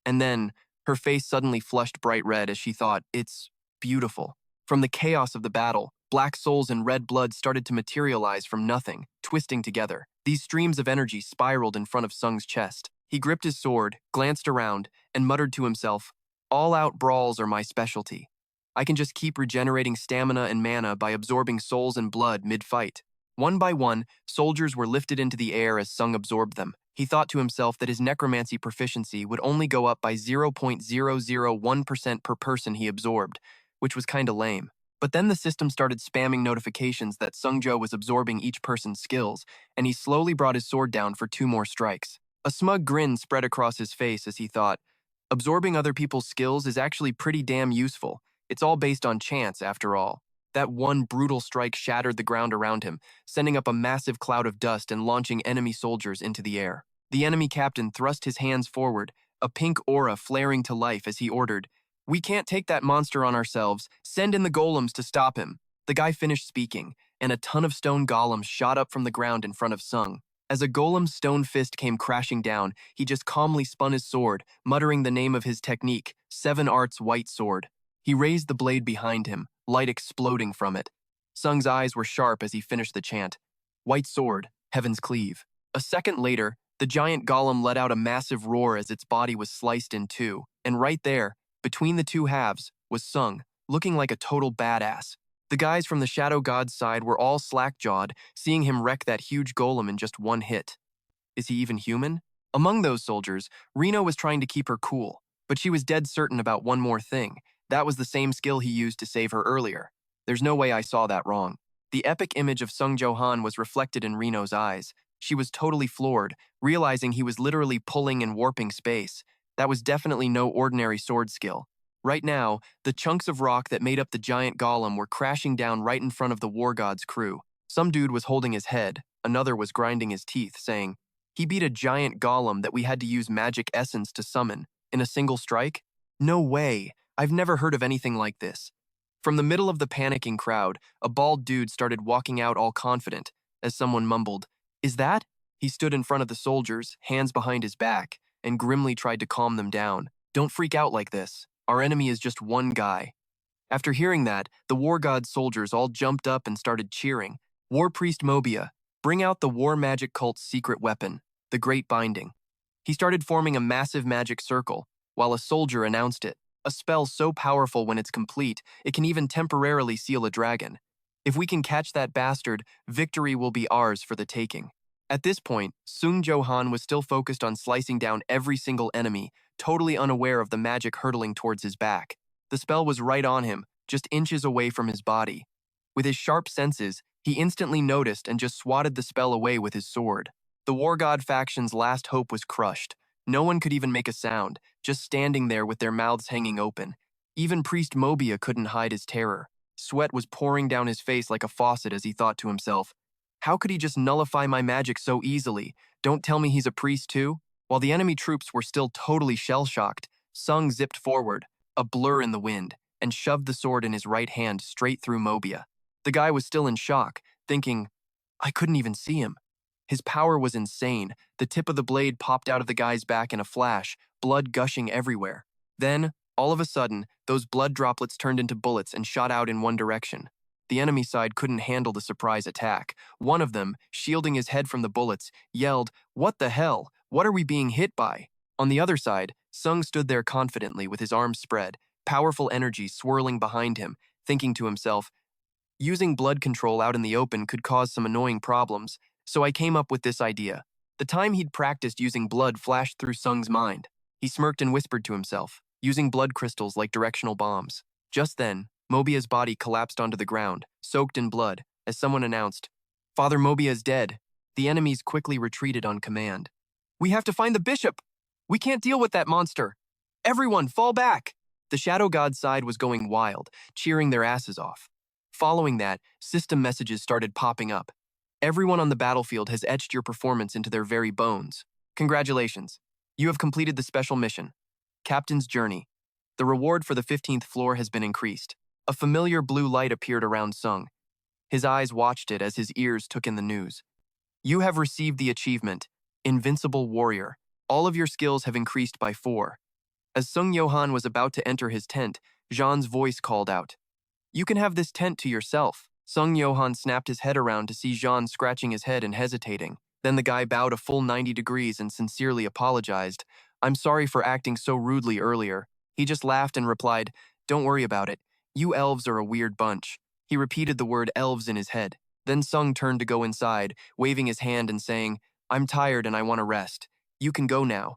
And then, her face suddenly flushed bright red as she thought, it's beautiful. From the chaos of the battle, black souls and red blood started to materialize from nothing, twisting together. These streams of energy spiraled in front of Sung's chest. He gripped his sword, glanced around, and muttered to himself, "All-out brawls are my specialty. I can just keep regenerating stamina and mana by absorbing souls and blood mid-fight." One by one, soldiers were lifted into the air as Sung absorbed them. He thought to himself that his necromancy proficiency would only go up by 0.001% per person he absorbed, which was kinda lame. But then the system started spamming notifications that Sungjo was absorbing each person's skills, and he slowly brought his sword down for 2 more strikes. A smug grin spread across his face as he thought, absorbing other people's skills is actually pretty damn useful. It's all based on chance, after all. That one brutal strike shattered the ground around him, sending up a massive cloud of dust and launching enemy soldiers into the air. The enemy captain thrust his hands forward, a pink aura flaring to life as he ordered, "We can't take that monster on ourselves. Send in the golems to stop him." The guy finished speaking, and a ton of stone golems shot up from the ground in front of Sung. As a golem's stone fist came crashing down, he just calmly spun his sword, muttering the name of his technique, 7 Arts White Sword. He raised the blade behind him, light exploding from it. Sung's eyes were sharp as he finished the chant. White sword, heaven's cleave. A second later, the giant golem let out a massive roar as its body was sliced in two, and right there, between the two halves, was Sung, looking like a total badass. The guys from the Shadow God's side were all slack-jawed, seeing him wreck that huge golem in just one hit. Is he even human? Among those soldiers, Reno was trying to keep her cool, but she was dead certain about one more thing. That was the same skill he used to save her earlier. There's no way I saw that wrong. The epic image of Sung Jo-han was reflected in Reno's eyes. She was totally floored, realizing he was literally pulling and warping space. That was definitely no ordinary sword skill. Right now, the chunks of rock that made up the giant golem were crashing down right in front of the war god's crew. Some dude was holding his head, another was grinding his teeth, saying, "He beat a giant golem that we had to use magic essence to summon, in a single strike? No way! I've never heard of anything like this." From the middle of the panicking crowd, a bald dude started walking out all confident, as someone mumbled, "Is that?" He stood in front of the soldiers, hands behind his back, and grimly tried to calm them down. "Don't freak out like this. Our enemy is just one guy." After hearing that, the war god's soldiers all jumped up and started cheering. "War Priest Mobia, bring out the war magic cult's secret weapon, the Great Binding." He started forming a massive magic circle, while a soldier announced it. A spell so powerful when it's complete, it can even temporarily seal a dragon. If we can catch that bastard, victory will be ours for the taking. At this point, Sung Jo-han was still focused on slicing down every single enemy, totally unaware of the magic hurtling towards his back. The spell was right on him, just inches away from his body. With his sharp senses, he instantly noticed and just swatted the spell away with his sword. The War God faction's last hope was crushed. No one could even make a sound, just standing there with their mouths hanging open. Even Priest Mobia couldn't hide his terror. Sweat was pouring down his face like a faucet as he thought to himself, "How could he just nullify my magic so easily? Don't tell me he's a priest too?" While the enemy troops were still totally shell-shocked, Sung zipped forward, a blur in the wind, and shoved the sword in his right hand straight through Mobia. The guy was still in shock, thinking, "I couldn't even see him." His power was insane. The tip of the blade popped out of the guy's back in a flash, blood gushing everywhere. Then, all of a sudden, those blood droplets turned into bullets and shot out in one direction. The enemy side couldn't handle the surprise attack. One of them, shielding his head from the bullets, yelled, "What the hell? What are we being hit by?" On the other side, Sung stood there confidently with his arms spread, powerful energy swirling behind him, thinking to himself, "Using blood control out in the open could cause some annoying problems, so I came up with this idea." The time he'd practiced using blood flashed through Sung's mind. He smirked and whispered to himself, using blood crystals like directional bombs. Just then, Mobia's body collapsed onto the ground, soaked in blood, as someone announced, "Father Mobia is dead." The enemies quickly retreated on command. "We have to find the bishop! We can't deal with that monster! Everyone, fall back!" The Shadow God's side was going wild, cheering their asses off. Following that, system messages started popping up. "Everyone on the battlefield has etched your performance into their very bones. Congratulations. You have completed the special mission, Captain's Journey. The reward for the 15th floor has been increased." A familiar blue light appeared around Sung. His eyes watched it as his ears took in the news. "You have received the achievement, Invincible Warrior. All of your skills have increased by 4. As Sung Johan was about to enter his tent, Jean's voice called out, "You can have this tent to yourself." Sung Johan snapped his head around to see Jean scratching his head and hesitating. Then the guy bowed a full 90 degrees and sincerely apologized. "I'm sorry for acting so rudely earlier." He just laughed and replied, "Don't worry about it. You elves are a weird bunch." He repeated the word elves in his head. Then Sung turned to go inside, waving his hand and saying, "I'm tired and I want to rest. You can go now."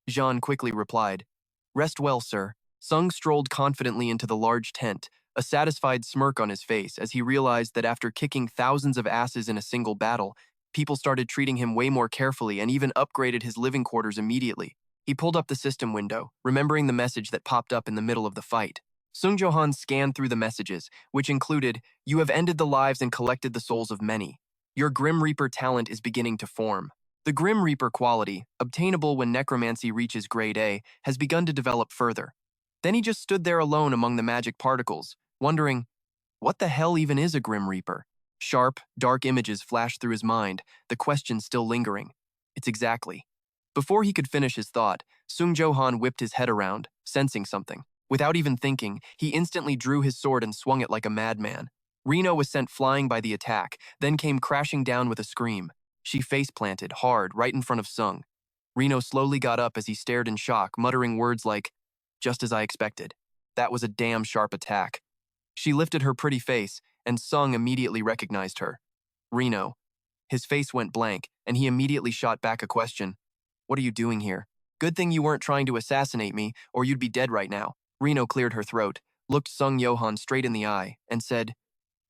Jean quickly replied, "Rest well, sir." Sung strolled confidently into the large tent, a satisfied smirk on his face as he realized that after kicking thousands of asses in a single battle, people started treating him way more carefully and even upgraded his living quarters immediately. He pulled up the system window, remembering the message that popped up in the middle of the fight. Sungyoon scanned through the messages, which included, "You have ended the lives and collected the souls of many. Your Grim Reaper talent is beginning to form." The Grim Reaper quality, obtainable when Necromancy reaches Grade A, has begun to develop further. Then he just stood there alone among the magic particles, wondering, what the hell even is a Grim Reaper? Sharp, dark images flashed through his mind, the question still lingering. It's exactly. Before he could finish his thought, Sungyoon whipped his head around, sensing something. Without even thinking, he instantly drew his sword and swung it like a madman. Reno was sent flying by the attack, then came crashing down with a scream. She face-planted, hard, right in front of Sung. Reno slowly got up as he stared in shock, muttering words like, "Just as I expected. That was a damn sharp attack." She lifted her pretty face, and Sung immediately recognized her. "Reno." His face went blank, and he immediately shot back a question. "What are you doing here? Good thing you weren't trying to assassinate me, or you'd be dead right now." Reno cleared her throat, looked Sungyoon straight in the eye, and said,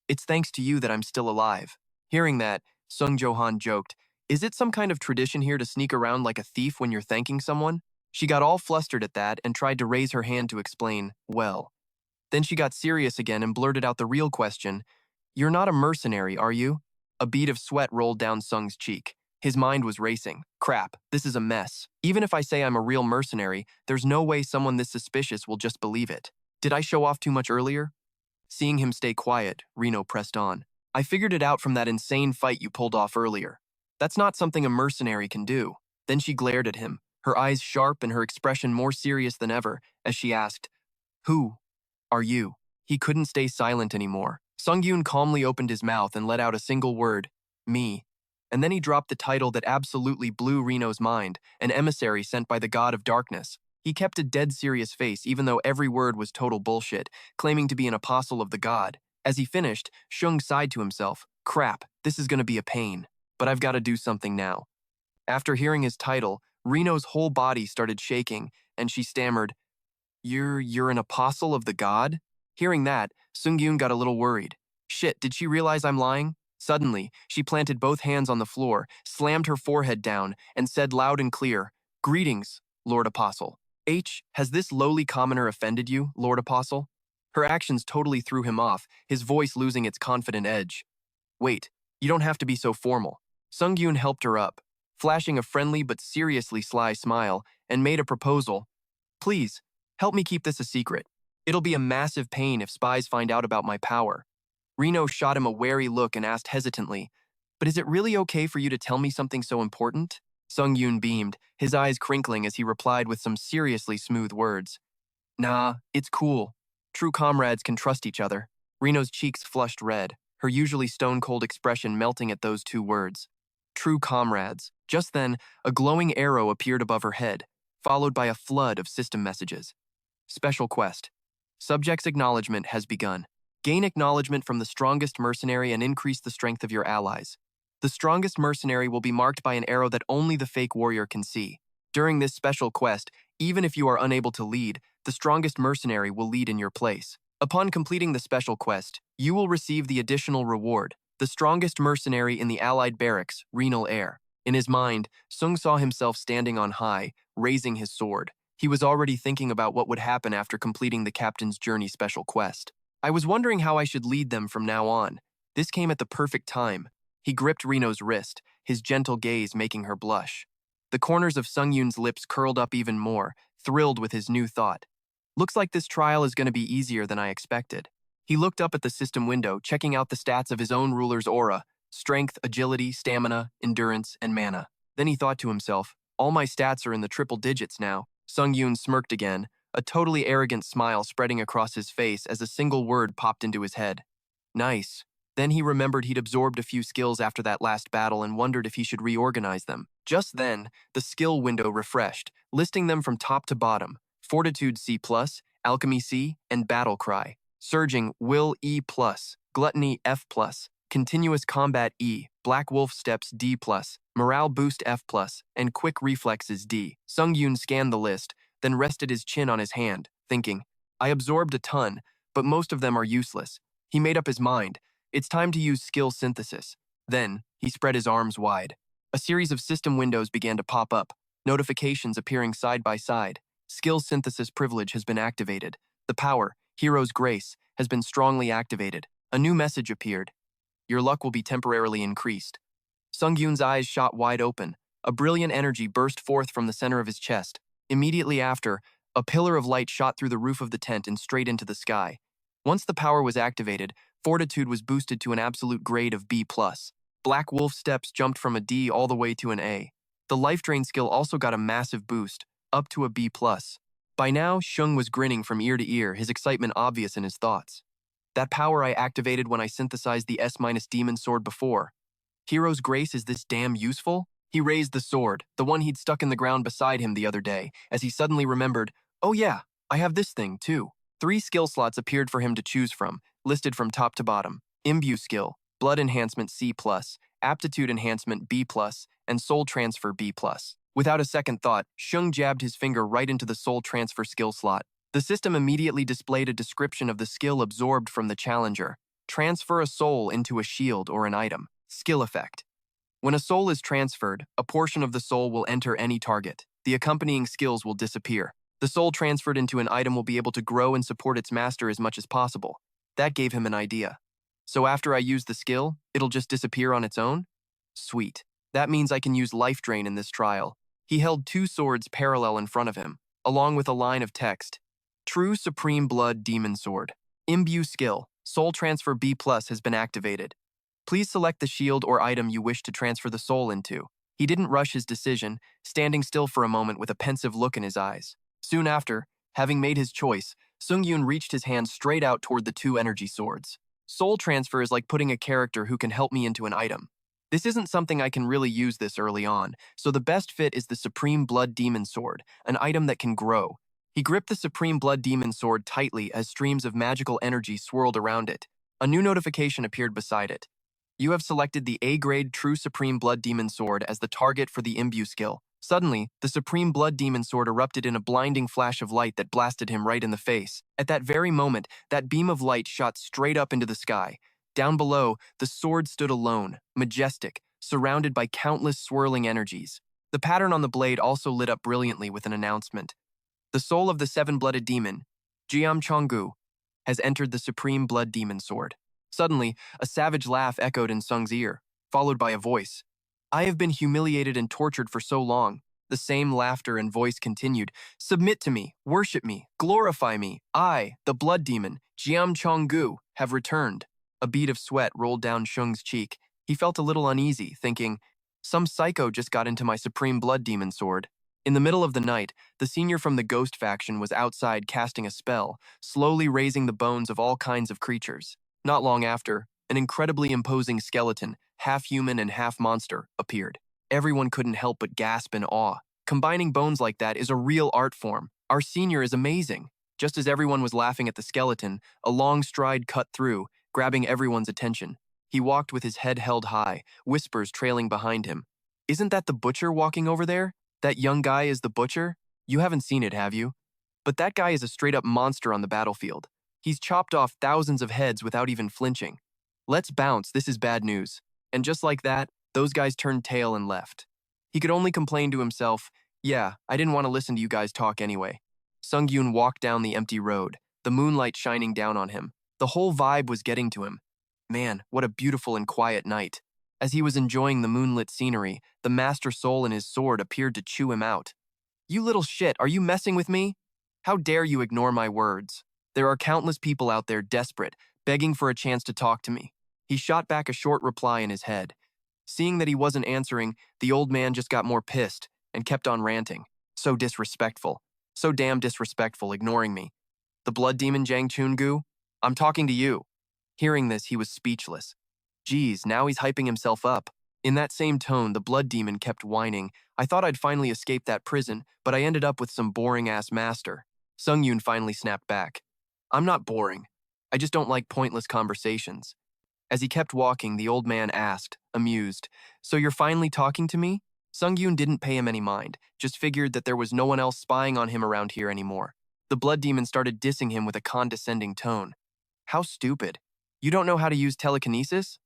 "It's thanks to you that I'm still alive." Hearing that, Sungyoon joked, "Is it some kind of tradition here to sneak around like a thief when you're thanking someone?" She got all flustered at that and tried to raise her hand to explain, "Well." Then she got serious again and blurted out the real question, "You're not a mercenary, are you?" A bead of sweat rolled down Sung's cheek. His mind was racing. Crap, this is a mess. Even if I say I'm a real mercenary, there's no way someone this suspicious will just believe it. Did I show off too much earlier? Seeing him stay quiet, Reno pressed on. "I figured it out from that insane fight you pulled off earlier. That's not something a mercenary can do." Then she glared at him, her eyes sharp and her expression more serious than ever, as she asked, "Who are you?" He couldn't stay silent anymore. Sungyoon calmly opened his mouth and let out a single word, "Me." And then he dropped the title that absolutely blew Reno's mind, an emissary sent by the god of darkness. He kept a dead serious face even though every word was total bullshit, claiming to be an apostle of the god. As he finished, Shung sighed to himself, "Crap, this is gonna be a pain. But I've got to do something now." After hearing his title, Reno's whole body started shaking, and she stammered, You're an apostle of the god?" Hearing that, Sungyoon got a little worried. Shit, did she realize I'm lying? Suddenly, she planted both hands on the floor, slammed her forehead down, and said loud and clear, "Greetings, Lord Apostle." Has this lowly commoner offended you, Lord Apostle?" Her actions totally threw him off, his voice losing its confident edge. "Wait, you don't have to be so formal." Sungyoon helped her up, flashing a friendly but seriously sly smile, and made a proposal. "Please, help me keep this a secret. It'll be a massive pain if spies find out about my power." Reno shot him a wary look and asked hesitantly, "But is it really okay for you to tell me something so important?" Sungyoon beamed, his eyes crinkling as he replied with some seriously smooth words. "Nah, it's cool. True comrades can trust each other." Reno's cheeks flushed red, her usually stone-cold expression melting at those two words. True comrades. Just then, a glowing arrow appeared above her head, followed by a flood of system messages. Special quest. Subject's acknowledgement has begun. Gain acknowledgement from the strongest mercenary and increase the strength of your allies. The strongest mercenary will be marked by an arrow that only the fake warrior can see. During this special quest, even if you are unable to lead, the strongest mercenary will lead in your place. Upon completing the special quest, you will receive the additional reward, the strongest mercenary in the allied barracks, Renal Air. In his mind, Sung saw himself standing on high, raising his sword. He was already thinking about what would happen after completing the Captain's Journey special quest. "I was wondering how I should lead them from now on. This came at the perfect time." He gripped Reno's wrist, his gentle gaze making her blush. The corners of Sungyoon's lips curled up even more, thrilled with his new thought. "Looks like this trial is going to be easier than I expected." He looked up at the system window, checking out the stats of his own ruler's aura: strength, agility, stamina, endurance, and mana. Then he thought to himself, "All my stats are in the triple digits now." Sungyoon smirked again, a totally arrogant smile spreading across his face as a single word popped into his head. "Nice." Then he remembered he'd absorbed a few skills after that last battle and wondered if he should reorganize them. Just then, the skill window refreshed, listing them from top to bottom: Fortitude C+, Alchemy C, and Battle Cry. Surging Will E+, Gluttony F+, continuous combat E, Black Wolf steps D+, morale boost F+, and quick reflexes D. Sungyoon scanned the list, then rested his chin on his hand, thinking, I absorbed a ton, but most of them are useless. He made up his mind. It's time to use skill synthesis. Then, he spread his arms wide. A series of system windows began to pop up, notifications appearing side by side. Skill synthesis privilege has been activated. The power, Hero's Grace, has been strongly activated. A new message appeared. Your luck will be temporarily increased. Sungyoon's eyes shot wide open. A brilliant energy burst forth from the center of his chest. Immediately after, a pillar of light shot through the roof of the tent and straight into the sky. Once the power was activated, fortitude was boosted to an absolute grade of B+. Black Wolf steps jumped from a D all the way to an A. The life drain skill also got a massive boost, up to a B+. By now, Shung was grinning from ear to ear, his excitement obvious in his thoughts. That power I activated when I synthesized the S-demon sword before. Hero's Grace, is this damn useful? He raised the sword, the one he'd stuck in the ground beside him the other day, as he suddenly remembered, oh yeah, I have this thing too. 3 skill slots appeared for him to choose from, listed from top to bottom. Imbue skill, Blood Enhancement C+, Aptitude Enhancement B+, and Soul Transfer B+. Without a second thought, Shung jabbed his finger right into the Soul Transfer skill slot. The system immediately displayed a description of the skill absorbed from the challenger. Transfer a soul into a shield or an item. Skill effect. When a soul is transferred, a portion of the soul will enter any target. The accompanying skills will disappear. The soul transferred into an item will be able to grow and support its master as much as possible. That gave him an idea. So after I use the skill, it'll just disappear on its own? Sweet. That means I can use life drain in this trial. He held 2 swords parallel in front of him, along with a line of text. True Supreme Blood Demon Sword. Imbue skill, Soul Transfer B+ has been activated. Please select the shield or item you wish to transfer the soul into. He didn't rush his decision, standing still for a moment with a pensive look in his eyes. Soon after, having made his choice, Sungyoon reached his hand straight out toward the 2 energy swords. Soul transfer is like putting a character who can help me into an item. This isn't something I can really use this early on, so the best fit is the Supreme Blood Demon Sword, an item that can grow. He gripped the Supreme Blood Demon Sword tightly as streams of magical energy swirled around it. A new notification appeared beside it. You have selected the A-grade True Supreme Blood Demon Sword as the target for the Imbue skill. Suddenly, the Supreme Blood Demon Sword erupted in a blinding flash of light that blasted him right in the face. At that very moment, that beam of light shot straight up into the sky. Down below, the sword stood alone, majestic, surrounded by countless swirling energies. The pattern on the blade also lit up brilliantly with an announcement. The soul of the 7-blooded demon, Jiam Chonggu, has entered the Supreme Blood Demon Sword. Suddenly, a savage laugh echoed in Sung's ear, followed by a voice. I have been humiliated and tortured for so long. The same laughter and voice continued. Submit to me, worship me, glorify me. I, the blood demon, Jiam Chonggu, have returned. A bead of sweat rolled down Shung's cheek. He felt a little uneasy, thinking, some psycho just got into my Supreme Blood Demon Sword. In the middle of the night, the senior from the Ghost faction was outside casting a spell, slowly raising the bones of all kinds of creatures. Not long after, an incredibly imposing skeleton, half human and half monster, appeared. Everyone couldn't help but gasp in awe. Combining bones like that is a real art form. Our senior is amazing. Just as everyone was laughing at the skeleton, a long stride cut through, grabbing everyone's attention. He walked with his head held high, whispers trailing behind him. Isn't that the butcher walking over there? That young guy is the butcher? You haven't seen it, have you? But that guy is a straight-up monster on the battlefield. He's chopped off thousands of heads without even flinching. Let's bounce, this is bad news. And just like that, those guys turned tail and left. He could only complain to himself, yeah, I didn't want to listen to you guys talk anyway. Sungyoon walked down the empty road, the moonlight shining down on him. The whole vibe was getting to him. Man, what a beautiful and quiet night. As he was enjoying the moonlit scenery, the master soul in his sword appeared to chew him out. You little shit, are you messing with me? How dare you ignore my words? There are countless people out there desperate, begging for a chance to talk to me. He shot back a short reply in his head. Seeing that he wasn't answering, the old man just got more pissed and kept on ranting. So disrespectful. So damn disrespectful, ignoring me. The blood demon Jang Chun-gu? I'm talking to you. Hearing this, he was speechless. Geez, now he's hyping himself up. In that same tone, the blood demon kept whining. I thought I'd finally escape that prison, but I ended up with some boring-ass master. Sungyoon finally snapped back. I'm not boring. I just don't like pointless conversations. As he kept walking, the old man asked, amused, "So you're finally talking to me?" Sungyoon didn't pay him any mind, just figured that there was no one else spying on him around here anymore. The blood demon started dissing him with a condescending tone. "How stupid. You don't know how to use telekinesis?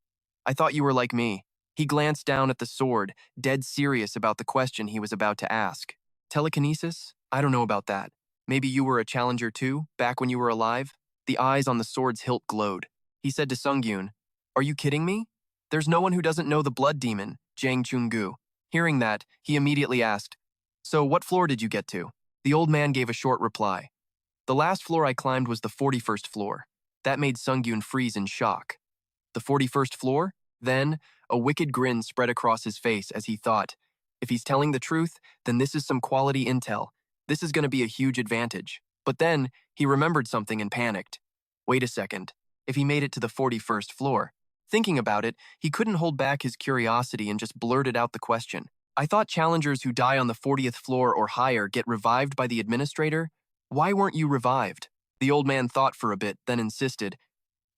I thought you were like me." He glanced down at the sword, dead serious about the question he was about to ask. "Telekinesis? I don't know about that. Maybe you were a challenger too, back when you were alive?" The eyes on the sword's hilt glowed. He said to Sungyoon, "Are you kidding me? There's no one who doesn't know the blood demon, Jang Chun-gu." Hearing that, he immediately asked, "So what floor did you get to?" The old man gave a short reply. "The last floor I climbed was the 41st floor." That made Sungyoon freeze in shock. The 41st floor? Then, a wicked grin spread across his face as he thought, if he's telling the truth, then this is some quality intel. This is going to be a huge advantage. But then, he remembered something and panicked. Wait a second. If he made it to the 41st floor? Thinking about it, he couldn't hold back his curiosity and just blurted out the question. "I thought challengers who die on the 40th floor or higher get revived by the administrator? Why weren't you revived?" The old man thought for a bit, then insisted,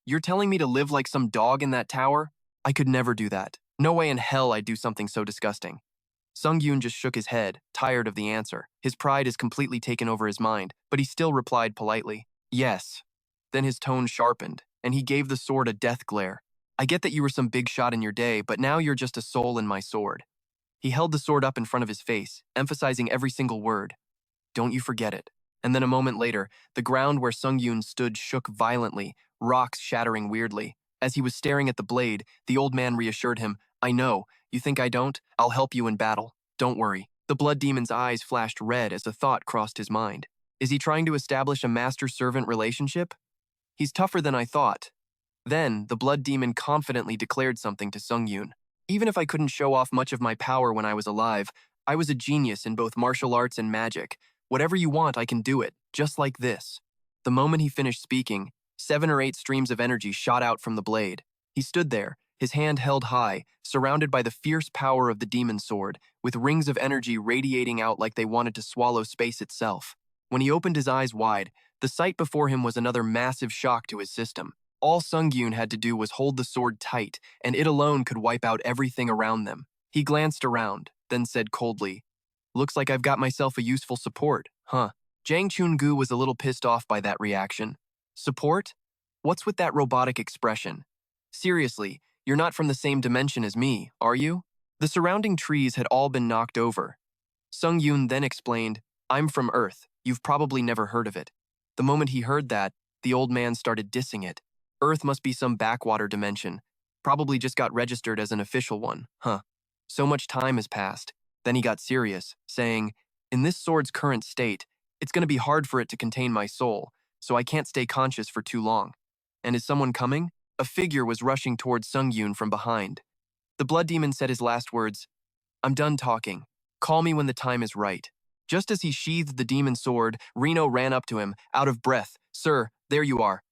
"You're telling me to live like some dog in that tower? I could never do that. No way in hell I'd do something so disgusting." Sungyoon just shook his head, tired of the answer. His pride is completely taken over his mind, but he still replied politely, "Yes." Then his tone sharpened, and he gave the sword a death glare. "I get that you were some big shot in your day, but now you're just a soul in my sword." He held the sword up in front of his face, emphasizing every single word. "Don't you forget it." And then a moment later, the ground where Sungyoon stood shook violently, rocks shattering weirdly. As he was staring at the blade, the old man reassured him, "I know. You think I don't? I'll help you in battle. Don't worry." The blood demon's eyes flashed red as a thought crossed his mind. Is he trying to establish a master-servant relationship? He's tougher than I thought. Then, the blood demon confidently declared something to Sungyoon. "Even if I couldn't show off much of my power when I was alive, I was a genius in both martial arts and magic. Whatever you want, I can do it, just like this." The moment he finished speaking, 7 or 8 streams of energy shot out from the blade. He stood there, his hand held high, surrounded by the fierce power of the demon sword, with rings of energy radiating out like they wanted to swallow space itself. When he opened his eyes wide, the sight before him was another massive shock to his system. All Sungyoon had to do was hold the sword tight, and it alone could wipe out everything around them. He glanced around, then said coldly, "Looks like I've got myself a useful support, huh?" Jang Chun-gu was a little pissed off by that reaction. "Support? What's with that robotic expression? Seriously, you're not from the same dimension as me, are you?" The surrounding trees had all been knocked over. Sungyoon then explained, "I'm from Earth. You've probably never heard of it." The moment he heard that, the old man started dissing it. Earth must be some backwater dimension. Probably just got registered as an official one, huh? So much time has passed. Then he got serious, saying, "In this sword's current state, it's going to be hard for it to contain my soul, so I can't stay conscious for too long." And is someone coming? A figure was rushing towards Sungyoon from behind. The blood demon said his last words, "I'm done talking. Call me when the time is right." Just as he sheathed the demon sword, Reno ran up to him, out of breath. "Sir, there you are."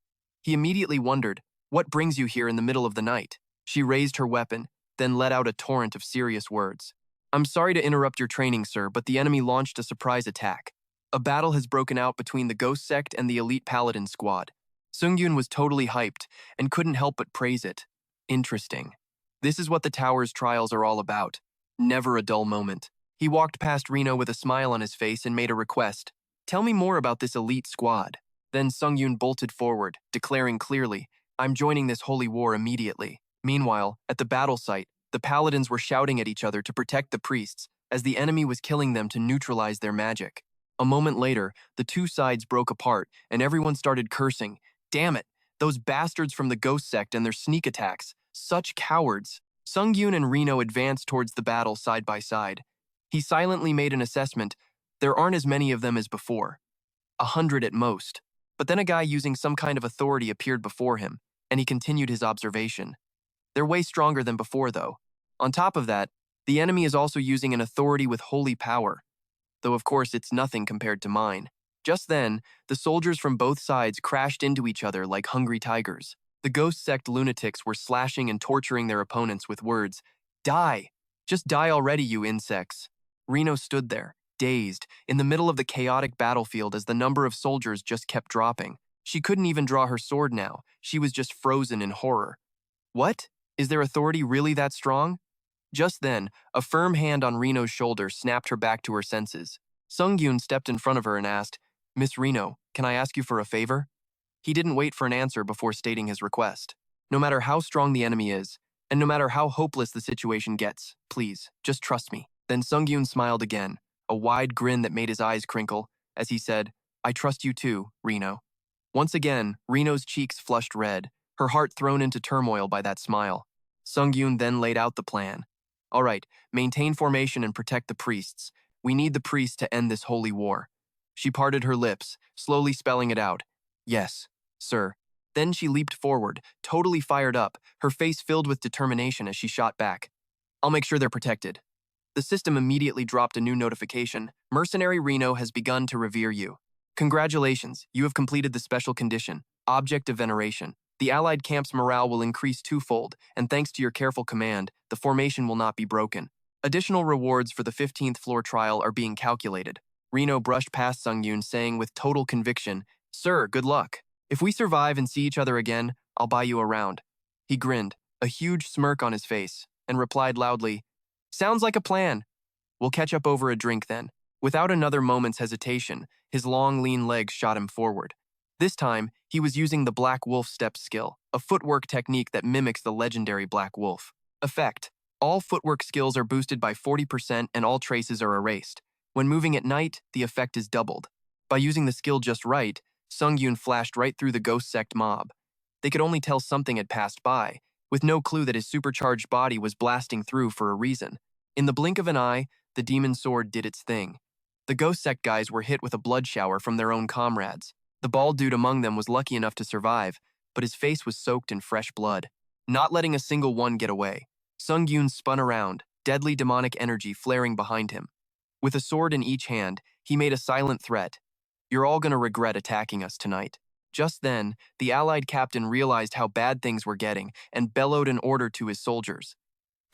He immediately wondered, "What brings you here in the middle of the night?" She raised her weapon, then let out a torrent of serious words. "I'm sorry to interrupt your training, sir, but the enemy launched a surprise attack. A battle has broken out between the Ghost Sect and the elite Paladin squad." Sungyoon was totally hyped and couldn't help but praise it. Interesting. This is what the tower's trials are all about. Never a dull moment. He walked past Reno with a smile on his face and made a request. "Tell me more about this elite squad." Then Sungyoon bolted forward, declaring clearly, "I'm joining this holy war immediately." Meanwhile, at the battle site, the paladins were shouting at each other to protect the priests, as the enemy was killing them to neutralize their magic. A moment later, the two sides broke apart, and everyone started cursing. "Damn it, those bastards from the Ghost Sect and their sneak attacks. Such cowards." Sungyoon and Reno advanced towards the battle side by side. He silently made an assessment. There aren't as many of them as before. 100 at most. But then a guy using some kind of authority appeared before him, and he continued his observation. They're way stronger than before, though. On top of that, the enemy is also using an authority with holy power, though of course it's nothing compared to mine. Just then, the soldiers from both sides crashed into each other like hungry tigers. The Ghost Sect lunatics were slashing and torturing their opponents with words, "Die! Just die already, you insects." Reno stood there, dazed, in the middle of the chaotic battlefield as the number of soldiers just kept dropping. She couldn't even draw her sword now. She was just frozen in horror. What? Is their authority really that strong? Just then, a firm hand on Reno's shoulder snapped her back to her senses. Sungyoon stepped in front of her and asked, Miss Reno, can I ask you for a favor? He didn't wait for an answer before stating his request. No matter how strong the enemy is, and no matter how hopeless the situation gets, please, just trust me. Then Sungyoon smiled again, a wide grin that made his eyes crinkle, as he said, I trust you too, Reno. Once again, Reno's cheeks flushed red, her heart thrown into turmoil by that smile. Sungyoon then laid out the plan. All right, maintain formation and protect the priests. We need the priests to end this holy war. She parted her lips, slowly spelling it out. Yes, sir. Then she leaped forward, totally fired up, her face filled with determination as she shot back. I'll make sure they're protected. The system immediately dropped a new notification. Mercenary Reno has begun to revere you. Congratulations, you have completed the special condition, Object of Veneration. The Allied camp's morale will increase twofold, and thanks to your careful command, the formation will not be broken. Additional rewards for the 15th floor trial are being calculated. Reno brushed past Sungyoon, saying with total conviction, Sir, good luck. If we survive and see each other again, I'll buy you a round. He grinned, a huge smirk on his face, and replied loudly, Sounds like a plan. We'll catch up over a drink then. Without another moment's hesitation, his long, lean legs shot him forward. This time, he was using the Black Wolf Step skill, a footwork technique that mimics the legendary Black Wolf. Effect: all footwork skills are boosted by 40% and all traces are erased. When moving at night, the effect is doubled. By using the skill just right, Sungyoon flashed right through the ghost sect mob. They could only tell something had passed by, with no clue that his supercharged body was blasting through for a reason. In the blink of an eye, the demon sword did its thing. The ghost sect guys were hit with a blood shower from their own comrades. The bald dude among them was lucky enough to survive, but his face was soaked in fresh blood. Not letting a single one get away, Sungyoon spun around, deadly demonic energy flaring behind him. With a sword in each hand, he made a silent threat. You're all gonna regret attacking us tonight. Just then, the Allied captain realized how bad things were getting and bellowed an order to his soldiers.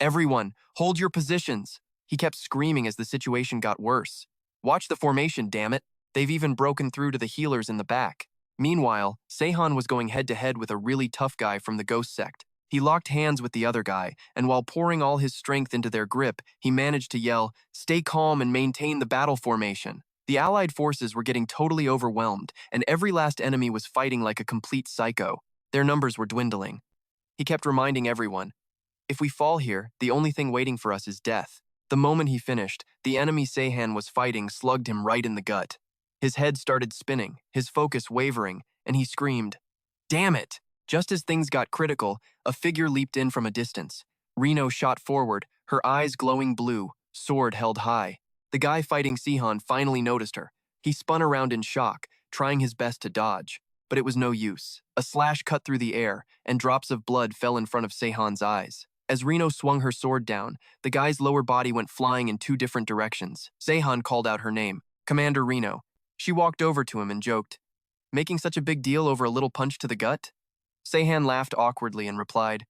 Everyone, hold your positions! He kept screaming as the situation got worse. Watch the formation, damn it! They've even broken through to the healers in the back. Meanwhile, Sehon was going head-to-head with a really tough guy from the ghost sect. He locked hands with the other guy, and while pouring all his strength into their grip, he managed to yell, "Stay calm and maintain the battle formation." The Allied forces were getting totally overwhelmed, and every last enemy was fighting like a complete psycho. Their numbers were dwindling. He kept reminding everyone, if we fall here, the only thing waiting for us is death. The moment he finished, the enemy Sehon was fighting slugged him right in the gut. His head started spinning, his focus wavering, and he screamed, "Damn it!" Just as things got critical, a figure leaped in from a distance. Reno shot forward, her eyes glowing blue, sword held high. The guy fighting Sehon finally noticed her. He spun around in shock, trying his best to dodge. But it was no use. A slash cut through the air, and drops of blood fell in front of Sehon's eyes. As Reno swung her sword down, the guy's lower body went flying in two different directions. Sehon called out her name, Commander Reno. She walked over to him and joked, "Making such a big deal over a little punch to the gut?" Sehon laughed awkwardly and replied,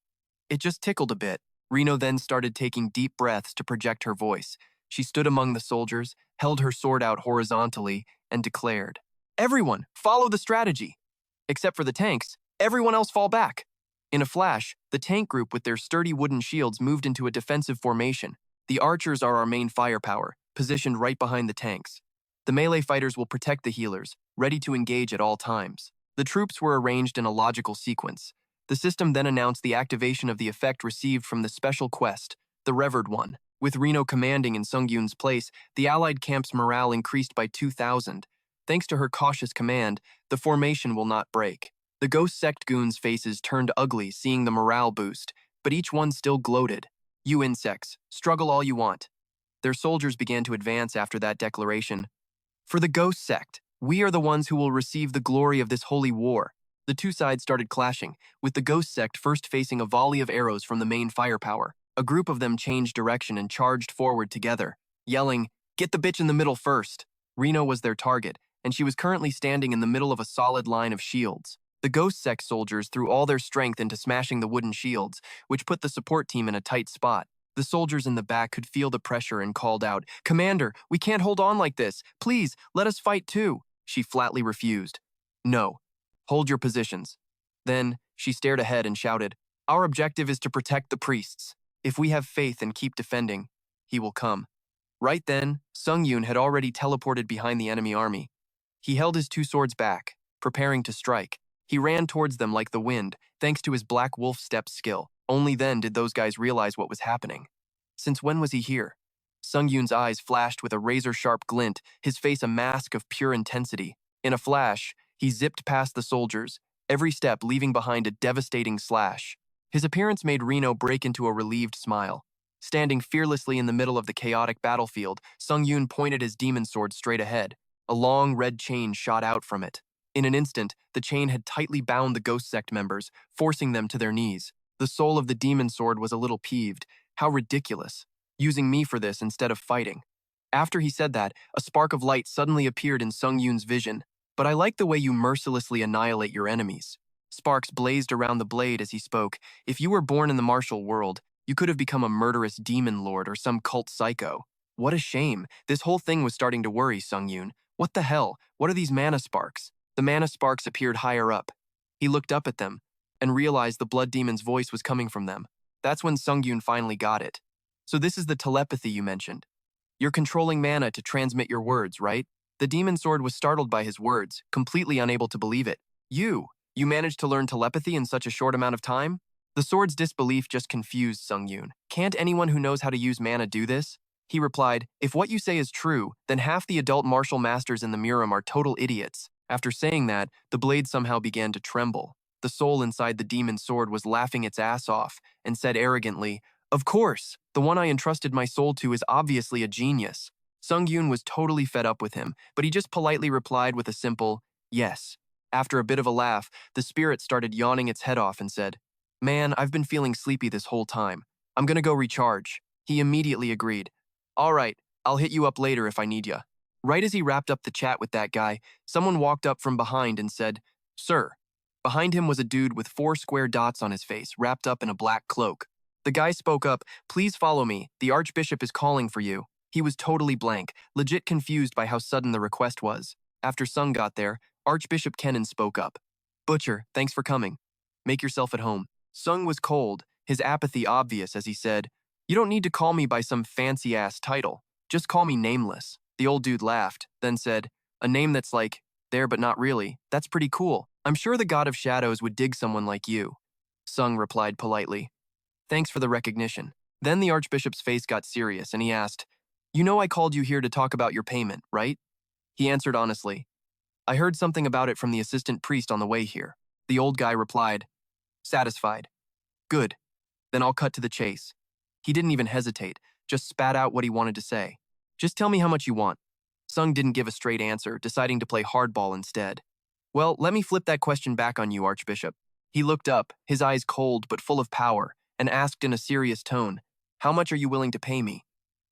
"It just tickled a bit." Reno then started taking deep breaths to project her voice. She stood among the soldiers, held her sword out horizontally, and declared, "Everyone, follow the strategy! Except for the tanks, everyone else fall back!" In a flash, the tank group with their sturdy wooden shields moved into a defensive formation. The archers are our main firepower, positioned right behind the tanks. The melee fighters will protect the healers, ready to engage at all times. The troops were arranged in a logical sequence. The system then announced the activation of the effect received from the special quest, the Revered One. With Reno commanding in Sungyoon's place, the Allied camp's morale increased by 2,000. Thanks to her cautious command, the formation will not break. The ghost sect goons' faces turned ugly seeing the morale boost, but each one still gloated. "You insects, struggle all you want." Their soldiers began to advance after that declaration. "For the ghost sect, we are the ones who will receive the glory of this holy war." The two sides started clashing, with the ghost sect first facing a volley of arrows from the main firepower. A group of them changed direction and charged forward together, yelling, "Get the bitch in the middle first." Reno was their target, and she was currently standing in the middle of a solid line of shields. The ghost sect soldiers threw all their strength into smashing the wooden shields, which put the support team in a tight spot. The soldiers in the back could feel the pressure and called out, "Commander, we can't hold on like this. Please, let us fight too." She flatly refused. "No. Hold your positions." Then, she stared ahead and shouted, Our objective is to protect the priests. If we have faith and keep defending, he will come. Right then, Sungyoon had already teleported behind the enemy army. He held his two swords back, preparing to strike. He ran towards them like the wind, thanks to his Black Wolf Step skill. Only then did those guys realize what was happening. Since when was he here? Sungyoon's eyes flashed with a razor-sharp glint, his face a mask of pure intensity. In a flash, he zipped past the soldiers, every step leaving behind a devastating slash. His appearance made Reno break into a relieved smile. Standing fearlessly in the middle of the chaotic battlefield, Sungyoon pointed his demon sword straight ahead. A long red chain shot out from it. In an instant, the chain had tightly bound the ghost sect members, forcing them to their knees. The soul of the demon sword was a little peeved. How ridiculous. Using me for this instead of fighting. After he said that, a spark of light suddenly appeared in Sungyoon's vision. But I like the way you mercilessly annihilate your enemies. Sparks blazed around the blade as he spoke. If you were born in the martial world, you could have become a murderous demon lord or some cult psycho. What a shame. This whole thing was starting to worry Sungyoon. What the hell? What are these mana sparks? The mana sparks appeared higher up. He looked up at them and realized the blood demon's voice was coming from them. That's when Sungyoon finally got it. So this is the telepathy you mentioned. You're controlling mana to transmit your words, right? The demon sword was startled by his words, completely unable to believe it. You managed to learn telepathy in such a short amount of time? The sword's disbelief just confused Sungyoon. Can't anyone who knows how to use mana do this? He replied, if what you say is true, then half the adult martial masters in the Murim are total idiots. After saying that, the blade somehow began to tremble. The soul inside the demon sword was laughing its ass off and said arrogantly, of course, the one I entrusted my soul to is obviously a genius. Sungyoon was totally fed up with him, but he just politely replied with a simple, yes. After a bit of a laugh, the spirit started yawning its head off and said, man, I've been feeling sleepy this whole time. I'm gonna go recharge. He immediately agreed. All right, I'll hit you up later if I need ya. Right as he wrapped up the chat with that guy, someone walked up from behind and said, sir. Behind him was a dude with 4 square dots on his face, wrapped up in a black cloak. The guy spoke up, please follow me, the Archbishop is calling for you. He was totally blank, legit confused by how sudden the request was. After Sung got there, Archbishop Kennen spoke up. Butcher, thanks for coming. Make yourself at home. Sung was cold, his apathy obvious as he said, you don't need to call me by some fancy-ass title. Just call me Nameless. The old dude laughed, then said, a name that's like, there but not really. That's pretty cool. I'm sure the God of Shadows would dig someone like you. Sung replied politely. Thanks for the recognition. Then the Archbishop's face got serious and he asked, you know I called you here to talk about your payment, right? He answered honestly. I heard something about it from the assistant priest on the way here. The old guy replied, satisfied. Good. Then I'll cut to the chase. He didn't even hesitate, just spat out what he wanted to say. Just tell me how much you want. Sung didn't give a straight answer, deciding to play hardball instead. Well, let me flip that question back on you, Archbishop. He looked up, his eyes cold but full of power, and asked in a serious tone, how much are you willing to pay me?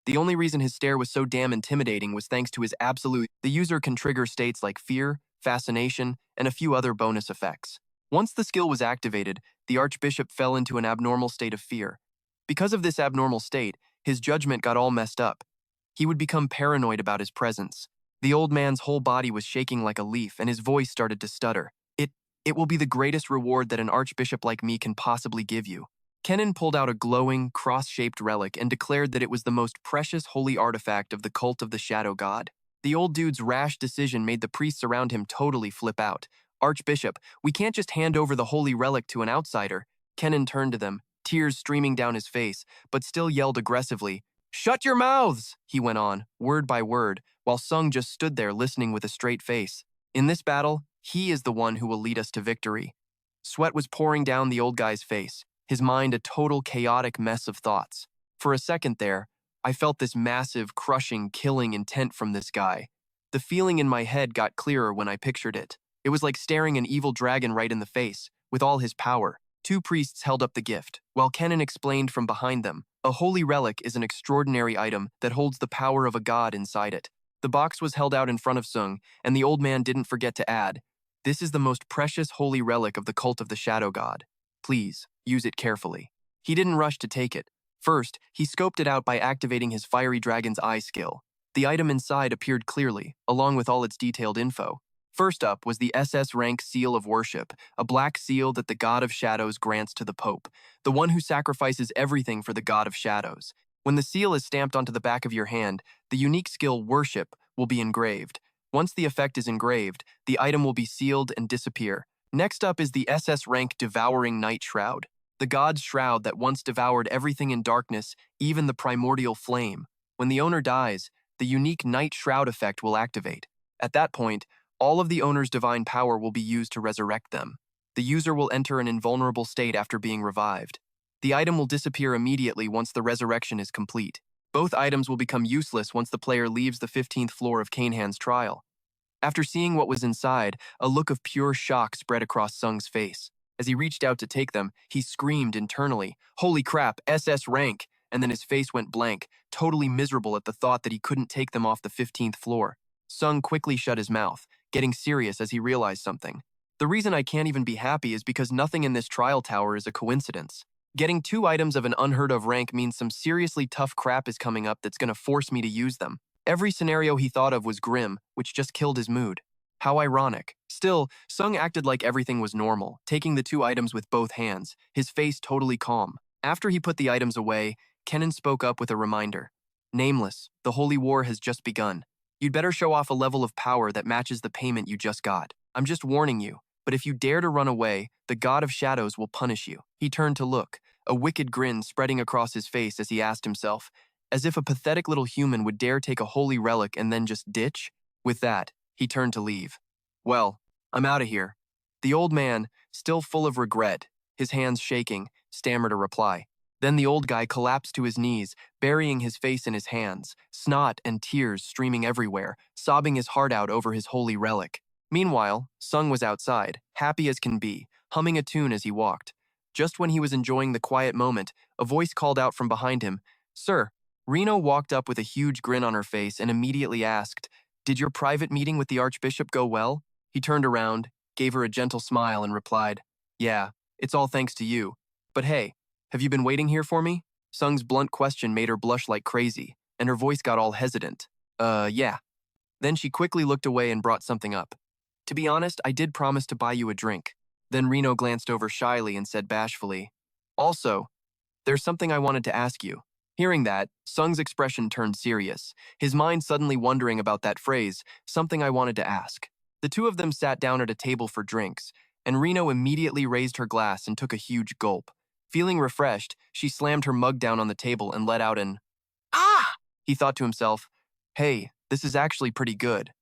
The only reason his stare was so damn intimidating was thanks to his absolute. The user can trigger states like fear, fascination, and a few other bonus effects. Once the skill was activated, the Archbishop fell into an abnormal state of fear. Because of this abnormal state, his judgment got all messed up. He would become paranoid about his presence. The old man's whole body was shaking like a leaf, and his voice started to stutter. It will be the greatest reward that an archbishop like me can possibly give you. Kennen pulled out a glowing, cross-shaped relic and declared that it was the most precious holy artifact of the cult of the Shadow God. The old dude's rash decision made the priests around him totally flip out. Archbishop, we can't just hand over the holy relic to an outsider. Kennen turned to them, tears streaming down his face, but still yelled aggressively, shut your mouths, he went on, word by word, while Sung just stood there listening with a straight face. In this battle, he is the one who will lead us to victory. Sweat was pouring down the old guy's face, his mind a total chaotic mess of thoughts. For a second there, I felt this massive, crushing, killing intent from this guy. The feeling in my head got clearer when I pictured it. It was like staring an evil dragon right in the face, with all his power. 2 priests held up the gift, while Kennen explained from behind them, a holy relic is an extraordinary item that holds the power of a god inside it. The box was held out in front of Sung, and the old man didn't forget to add, this is the most precious holy relic of the cult of the Shadow God. Please, use it carefully. He didn't rush to take it. First, he scoped it out by activating his Fiery Dragon's Eye skill. The item inside appeared clearly, along with all its detailed info. First up was the SS rank Seal of Worship, a black seal that the God of Shadows grants to the Pope, the one who sacrifices everything for the God of Shadows. When the seal is stamped onto the back of your hand, the unique skill Worship will be engraved. Once the effect is engraved, the item will be sealed and disappear. Next up is the SS rank Devouring Night Shroud, the god's shroud that once devoured everything in darkness, even the primordial flame. When the owner dies, the unique Night Shroud effect will activate. At that point, all of the owner's divine power will be used to resurrect them. The user will enter an invulnerable state after being revived. The item will disappear immediately once the resurrection is complete. Both items will become useless once the player leaves the 15th floor of Kanehan's trial. After seeing what was inside, a look of pure shock spread across Sung's face. As he reached out to take them, he screamed internally, "Holy crap, SS rank!" And then his face went blank, totally miserable at the thought that he couldn't take them off the 15th floor. Sung quickly shut his mouth, getting serious as he realized something. The reason I can't even be happy is because nothing in this trial tower is a coincidence. Getting 2 items of an unheard of rank means some seriously tough crap is coming up that's gonna force me to use them. Every scenario he thought of was grim, which just killed his mood. How ironic. Still, Sung acted like everything was normal, taking the 2 items with both hands, his face totally calm. After he put the items away, Kennen spoke up with a reminder. "Nameless, the Holy War has just begun. You'd better show off a level of power that matches the payment you just got. I'm just warning you, but if you dare to run away, the God of Shadows will punish you." He turned to look, a wicked grin spreading across his face as he asked himself, as if a pathetic little human would dare take a holy relic and then just ditch? With that, he turned to leave. "Well, I'm out of here." The old man, still full of regret, his hands shaking, stammered a reply. Then the old guy collapsed to his knees, burying his face in his hands, snot and tears streaming everywhere, sobbing his heart out over his holy relic. Meanwhile, Sung was outside, happy as can be, humming a tune as he walked. Just when he was enjoying the quiet moment, a voice called out from behind him, "Sir." Reno walked up with a huge grin on her face and immediately asked, "Did your private meeting with the Archbishop go well?" He turned around, gave her a gentle smile, and replied, "Yeah, it's all thanks to you. But hey, have you been waiting here for me?" Sung's blunt question made her blush like crazy, and her voice got all hesitant. Yeah." Then she quickly looked away and brought something up. "To be honest, I did promise to buy you a drink." Then Reno glanced over shyly and said bashfully, "Also, there's something I wanted to ask you." Hearing that, Sung's expression turned serious, his mind suddenly wondering about that phrase, "something I wanted to ask." The 2 of them sat down at a table for drinks, and Reno immediately raised her glass and took a huge gulp. Feeling refreshed, she slammed her mug down on the table and let out an, "Ah!" He thought to himself, "Hey, this is actually pretty good."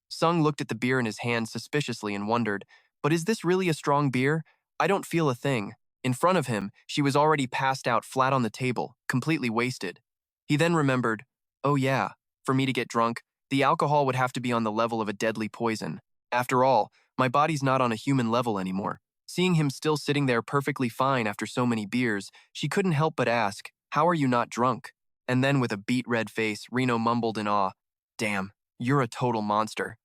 Sung looked at the beer in his hand suspiciously and wondered, "But is this really a strong beer? I don't feel a thing." In front of him, she was already passed out flat on the table, completely wasted. He then remembered, "Oh yeah, for me to get drunk, the alcohol would have to be on the level of a deadly poison. After all, my body's not on a human level anymore." Seeing him still sitting there perfectly fine after so many beers, she couldn't help but ask, "How are you not drunk?" And then with a beet-red face, Reno mumbled in awe, "Damn, you're a total monster."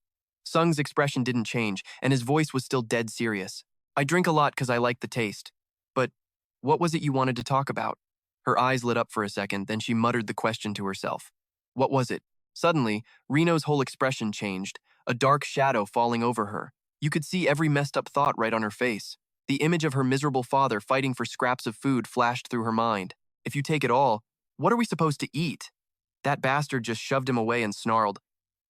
Sung's expression didn't change, and his voice was still dead serious. "I drink a lot because I like the taste. But what was it you wanted to talk about?" Her eyes lit up for a second, then she muttered the question to herself. "What was it?" Suddenly, Reno's whole expression changed, a dark shadow falling over her. You could see every messed up thought right on her face. The image of her miserable father fighting for scraps of food flashed through her mind. If you take it all, what are we supposed to eat? That bastard just shoved him away and snarled,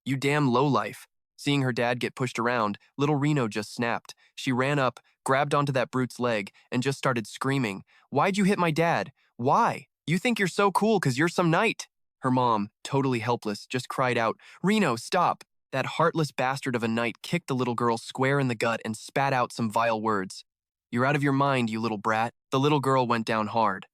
"You damn lowlife." Seeing her dad get pushed around, little Reno just snapped. She ran up, grabbed onto that brute's leg, and just started screaming, "Why'd you hit my dad? Why? You think you're so cool because you're some knight." Her mom, totally helpless, just cried out, "Reno, stop." That heartless bastard of a knight kicked the little girl square in the gut and spat out some vile words. "You're out of your mind, you little brat." The little girl went down hard.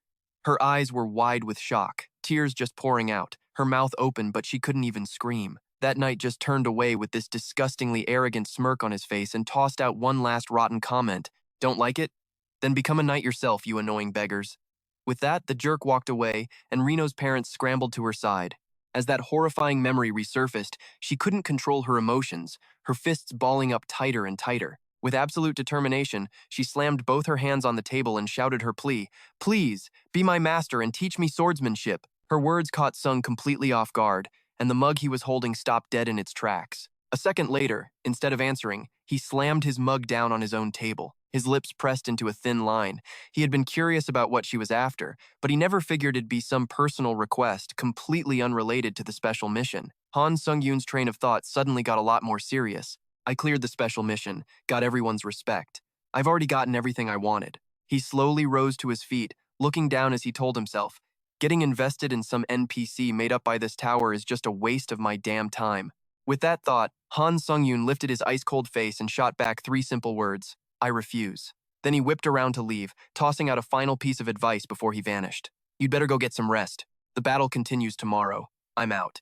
Her eyes were wide with shock, tears just pouring out, her mouth open but she couldn't even scream. That knight just turned away with this disgustingly arrogant smirk on his face and tossed out one last rotten comment. "Don't like it? Then become a knight yourself, you annoying beggars." With that, the jerk walked away, and Reno's parents scrambled to her side. As that horrifying memory resurfaced, she couldn't control her emotions, her fists balling up tighter and tighter. With absolute determination, she slammed both her hands on the table and shouted her plea, "Please, be my master and teach me swordsmanship." Her words caught Sung completely off guard, and the mug he was holding stopped dead in its tracks. A second later, instead of answering, he slammed his mug down on his own table, his lips pressed into a thin line. He had been curious about what she was after, but he never figured it'd be some personal request completely unrelated to the special mission. Han Sungyoon's train of thought suddenly got a lot more serious. I cleared the special mission, got everyone's respect. I've already gotten everything I wanted. He slowly rose to his feet, looking down as he told himself, getting invested in some NPC made up by this tower is just a waste of my damn time. With that thought, Han Sungyoon lifted his ice-cold face and shot back 3 simple words, I refuse. Then he whipped around to leave, tossing out a final piece of advice before he vanished. You'd better go get some rest. The battle continues tomorrow. I'm out.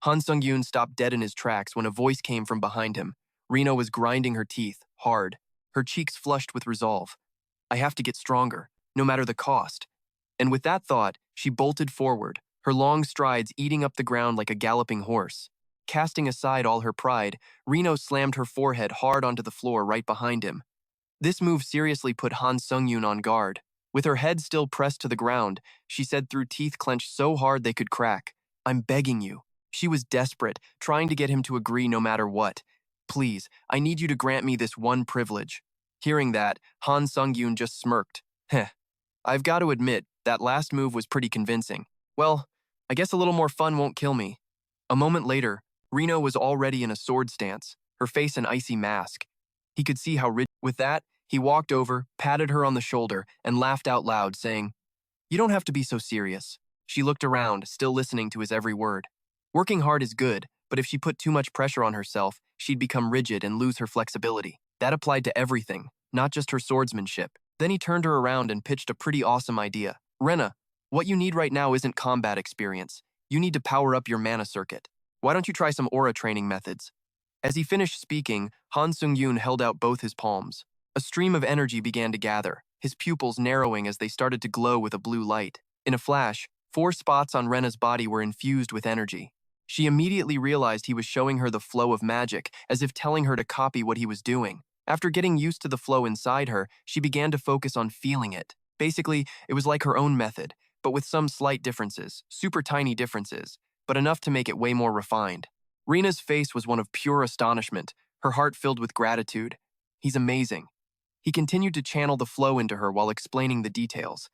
Han Sungyoon stopped dead in his tracks when a voice came from behind him. Rena was grinding her teeth, hard, her cheeks flushed with resolve. I have to get stronger, no matter the cost. And with that thought, she bolted forward, her long strides eating up the ground like a galloping horse. Casting aside all her pride, Reno slammed her forehead hard onto the floor right behind him. This move seriously put Han Sungyoon on guard. With her head still pressed to the ground, she said through teeth clenched so hard they could crack, I'm begging you. She was desperate, trying to get him to agree no matter what. Please, I need you to grant me this one privilege. Hearing that, Han Sungyoon just smirked. Heh. I've got to admit, that last move was pretty convincing. Well, I guess a little more fun won't kill me. A moment later, Reno was already in a sword stance, her face an icy mask. He could see how rigid. With that, he walked over, patted her on the shoulder, and laughed out loud, saying, You don't have to be so serious. She looked around, still listening to his every word. Working hard is good, but if she put too much pressure on herself, she'd become rigid and lose her flexibility. That applied to everything, not just her swordsmanship. Then he turned her around and pitched a pretty awesome idea. Rena, what you need right now isn't combat experience. You need to power up your mana circuit. Why don't you try some aura training methods? As he finished speaking, Han Sungyoon held out both his palms. A stream of energy began to gather, his pupils narrowing as they started to glow with a blue light. In a flash, 4 spots on Rena's body were infused with energy. She immediately realized he was showing her the flow of magic, as if telling her to copy what he was doing. After getting used to the flow inside her, she began to focus on feeling it. Basically, it was like her own method, but with some slight differences, super tiny differences, but enough to make it way more refined. Rena's face was one of pure astonishment, her heart filled with gratitude. He's amazing. He continued to channel the flow into her while explaining the details.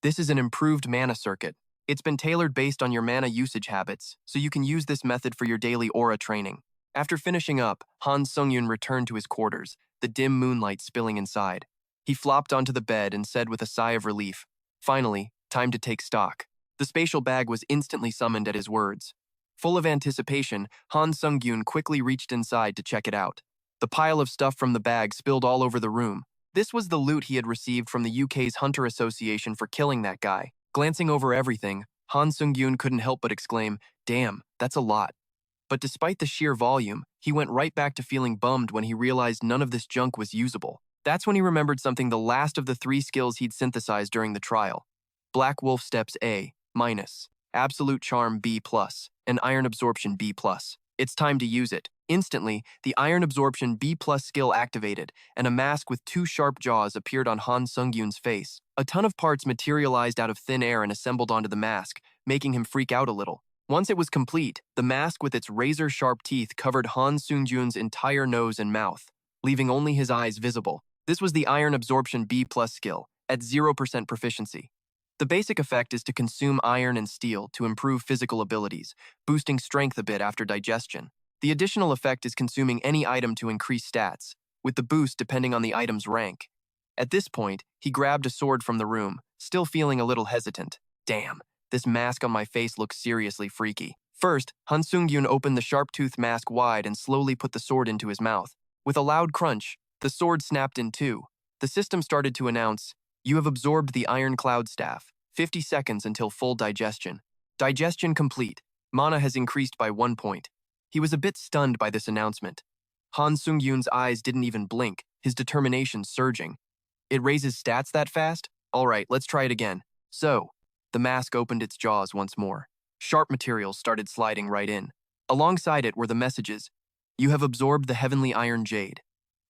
This is an improved mana circuit. It's been tailored based on your mana usage habits, so you can use this method for your daily aura training. After finishing up, Han Sungyoon returned to his quarters, the dim moonlight spilling inside. He flopped onto the bed and said with a sigh of relief, Finally, time to take stock. The spatial bag was instantly summoned at his words. Full of anticipation, Han Sungyoon quickly reached inside to check it out. The pile of stuff from the bag spilled all over the room. This was the loot he had received from the UK's Hunter Association for killing that guy. Glancing over everything, Han Sungyoon couldn't help but exclaim, Damn, that's a lot. But despite the sheer volume, he went right back to feeling bummed when he realized none of this junk was usable. That's when he remembered something, the last of the 3 skills he'd synthesized during the trial. Black Wolf Steps A-, Absolute Charm B+, and Iron Absorption B+. It's time to use it. Instantly, the Iron Absorption B+ skill activated, and a mask with 2 sharp jaws appeared on Han Sungyoon's face. A ton of parts materialized out of thin air and assembled onto the mask, making him freak out a little. Once it was complete, the mask with its razor-sharp teeth covered Han Sungyoon's entire nose and mouth, leaving only his eyes visible. This was the Iron Absorption B+ skill, at 0% proficiency. The basic effect is to consume iron and steel to improve physical abilities, boosting strength a bit after digestion. The additional effect is consuming any item to increase stats, with the boost depending on the item's rank. At this point, he grabbed a sword from the room, still feeling a little hesitant. Damn, this mask on my face looks seriously freaky. First, Han Sungyoon opened the sharp-toothed mask wide and slowly put the sword into his mouth. With a loud crunch, the sword snapped in 2. The system started to announce, You have absorbed the Iron Cloud Staff. 50 seconds until full digestion. Digestion complete. Mana has increased by 1 point. He was a bit stunned by this announcement. Han Sungyoon's eyes didn't even blink, his determination surging. It raises stats that fast? Alright, let's try it again. So, the mask opened its jaws once more. Sharp materials started sliding right in. Alongside it were the messages. You have absorbed the Heavenly Iron Jade.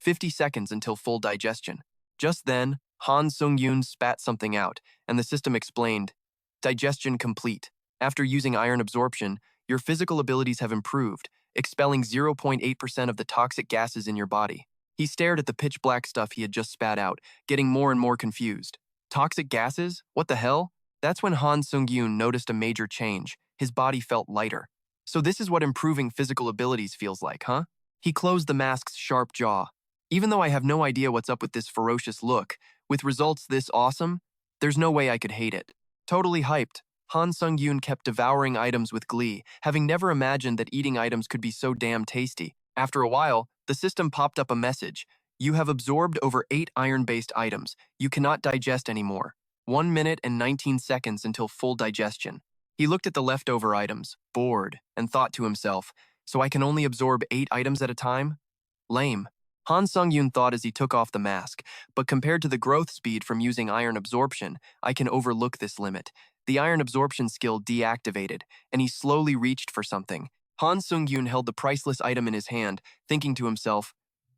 50 seconds until full digestion. Just then, Han Sungyoon spat something out, and the system explained, Digestion complete. After using iron absorption, your physical abilities have improved, expelling 0.8% of the toxic gases in your body. He stared at the pitch-black stuff he had just spat out, getting more and more confused. Toxic gases? What the hell? That's when Sungyoon noticed a major change. His body felt lighter. So this is what improving physical abilities feels like, huh? He closed the mask's sharp jaw. Even though I have no idea what's up with this ferocious look, with results this awesome, there's no way I could hate it. Totally hyped, Sungyoon kept devouring items with glee, having never imagined that eating items could be so damn tasty. After a while, the system popped up a message. You have absorbed over 8 iron-based items. You cannot digest anymore. 1 minute and 19 seconds until full digestion. He looked at the leftover items, bored, and thought to himself, so I can only absorb 8 items at a time? Lame. Sungyoon thought as he took off the mask, but compared to the growth speed from using iron absorption, I can overlook this limit. The iron absorption skill deactivated, and he slowly reached for something. Sungyoon held the priceless item in his hand, thinking to himself,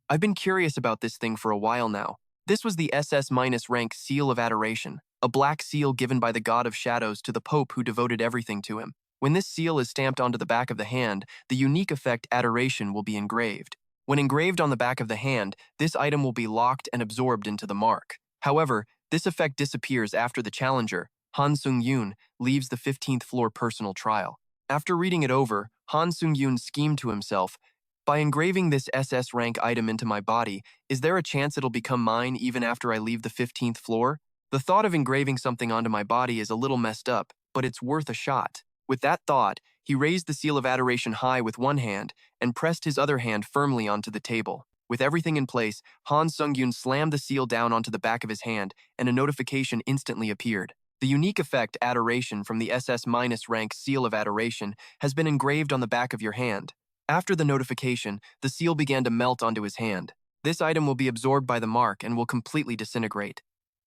I've been curious about this thing for a while now. This was the SS-rank Seal of Adoration, a black seal given by the God of Shadows to the Pope who devoted everything to him. When this seal is stamped onto the back of the hand, the unique effect Adoration will be engraved. When engraved on the back of the hand, this item will be locked and absorbed into the mark. However, this effect disappears after the challenger, Sungyoon, leaves the 15th floor personal trial. After reading it over, Sungyoon schemed to himself, by engraving this SS rank item into my body, is there a chance it'll become mine even after I leave the 15th floor? The thought of engraving something onto my body is a little messed up, but it's worth a shot. With that thought, he raised the Seal of Adoration high with one hand and pressed his other hand firmly onto the table. With everything in place, Sungyoon slammed the seal down onto the back of his hand, and a notification instantly appeared. The unique effect Adoration from the SS-rank Seal of Adoration has been engraved on the back of your hand. After the notification, the seal began to melt onto his hand. This item will be absorbed by the mark and will completely disintegrate.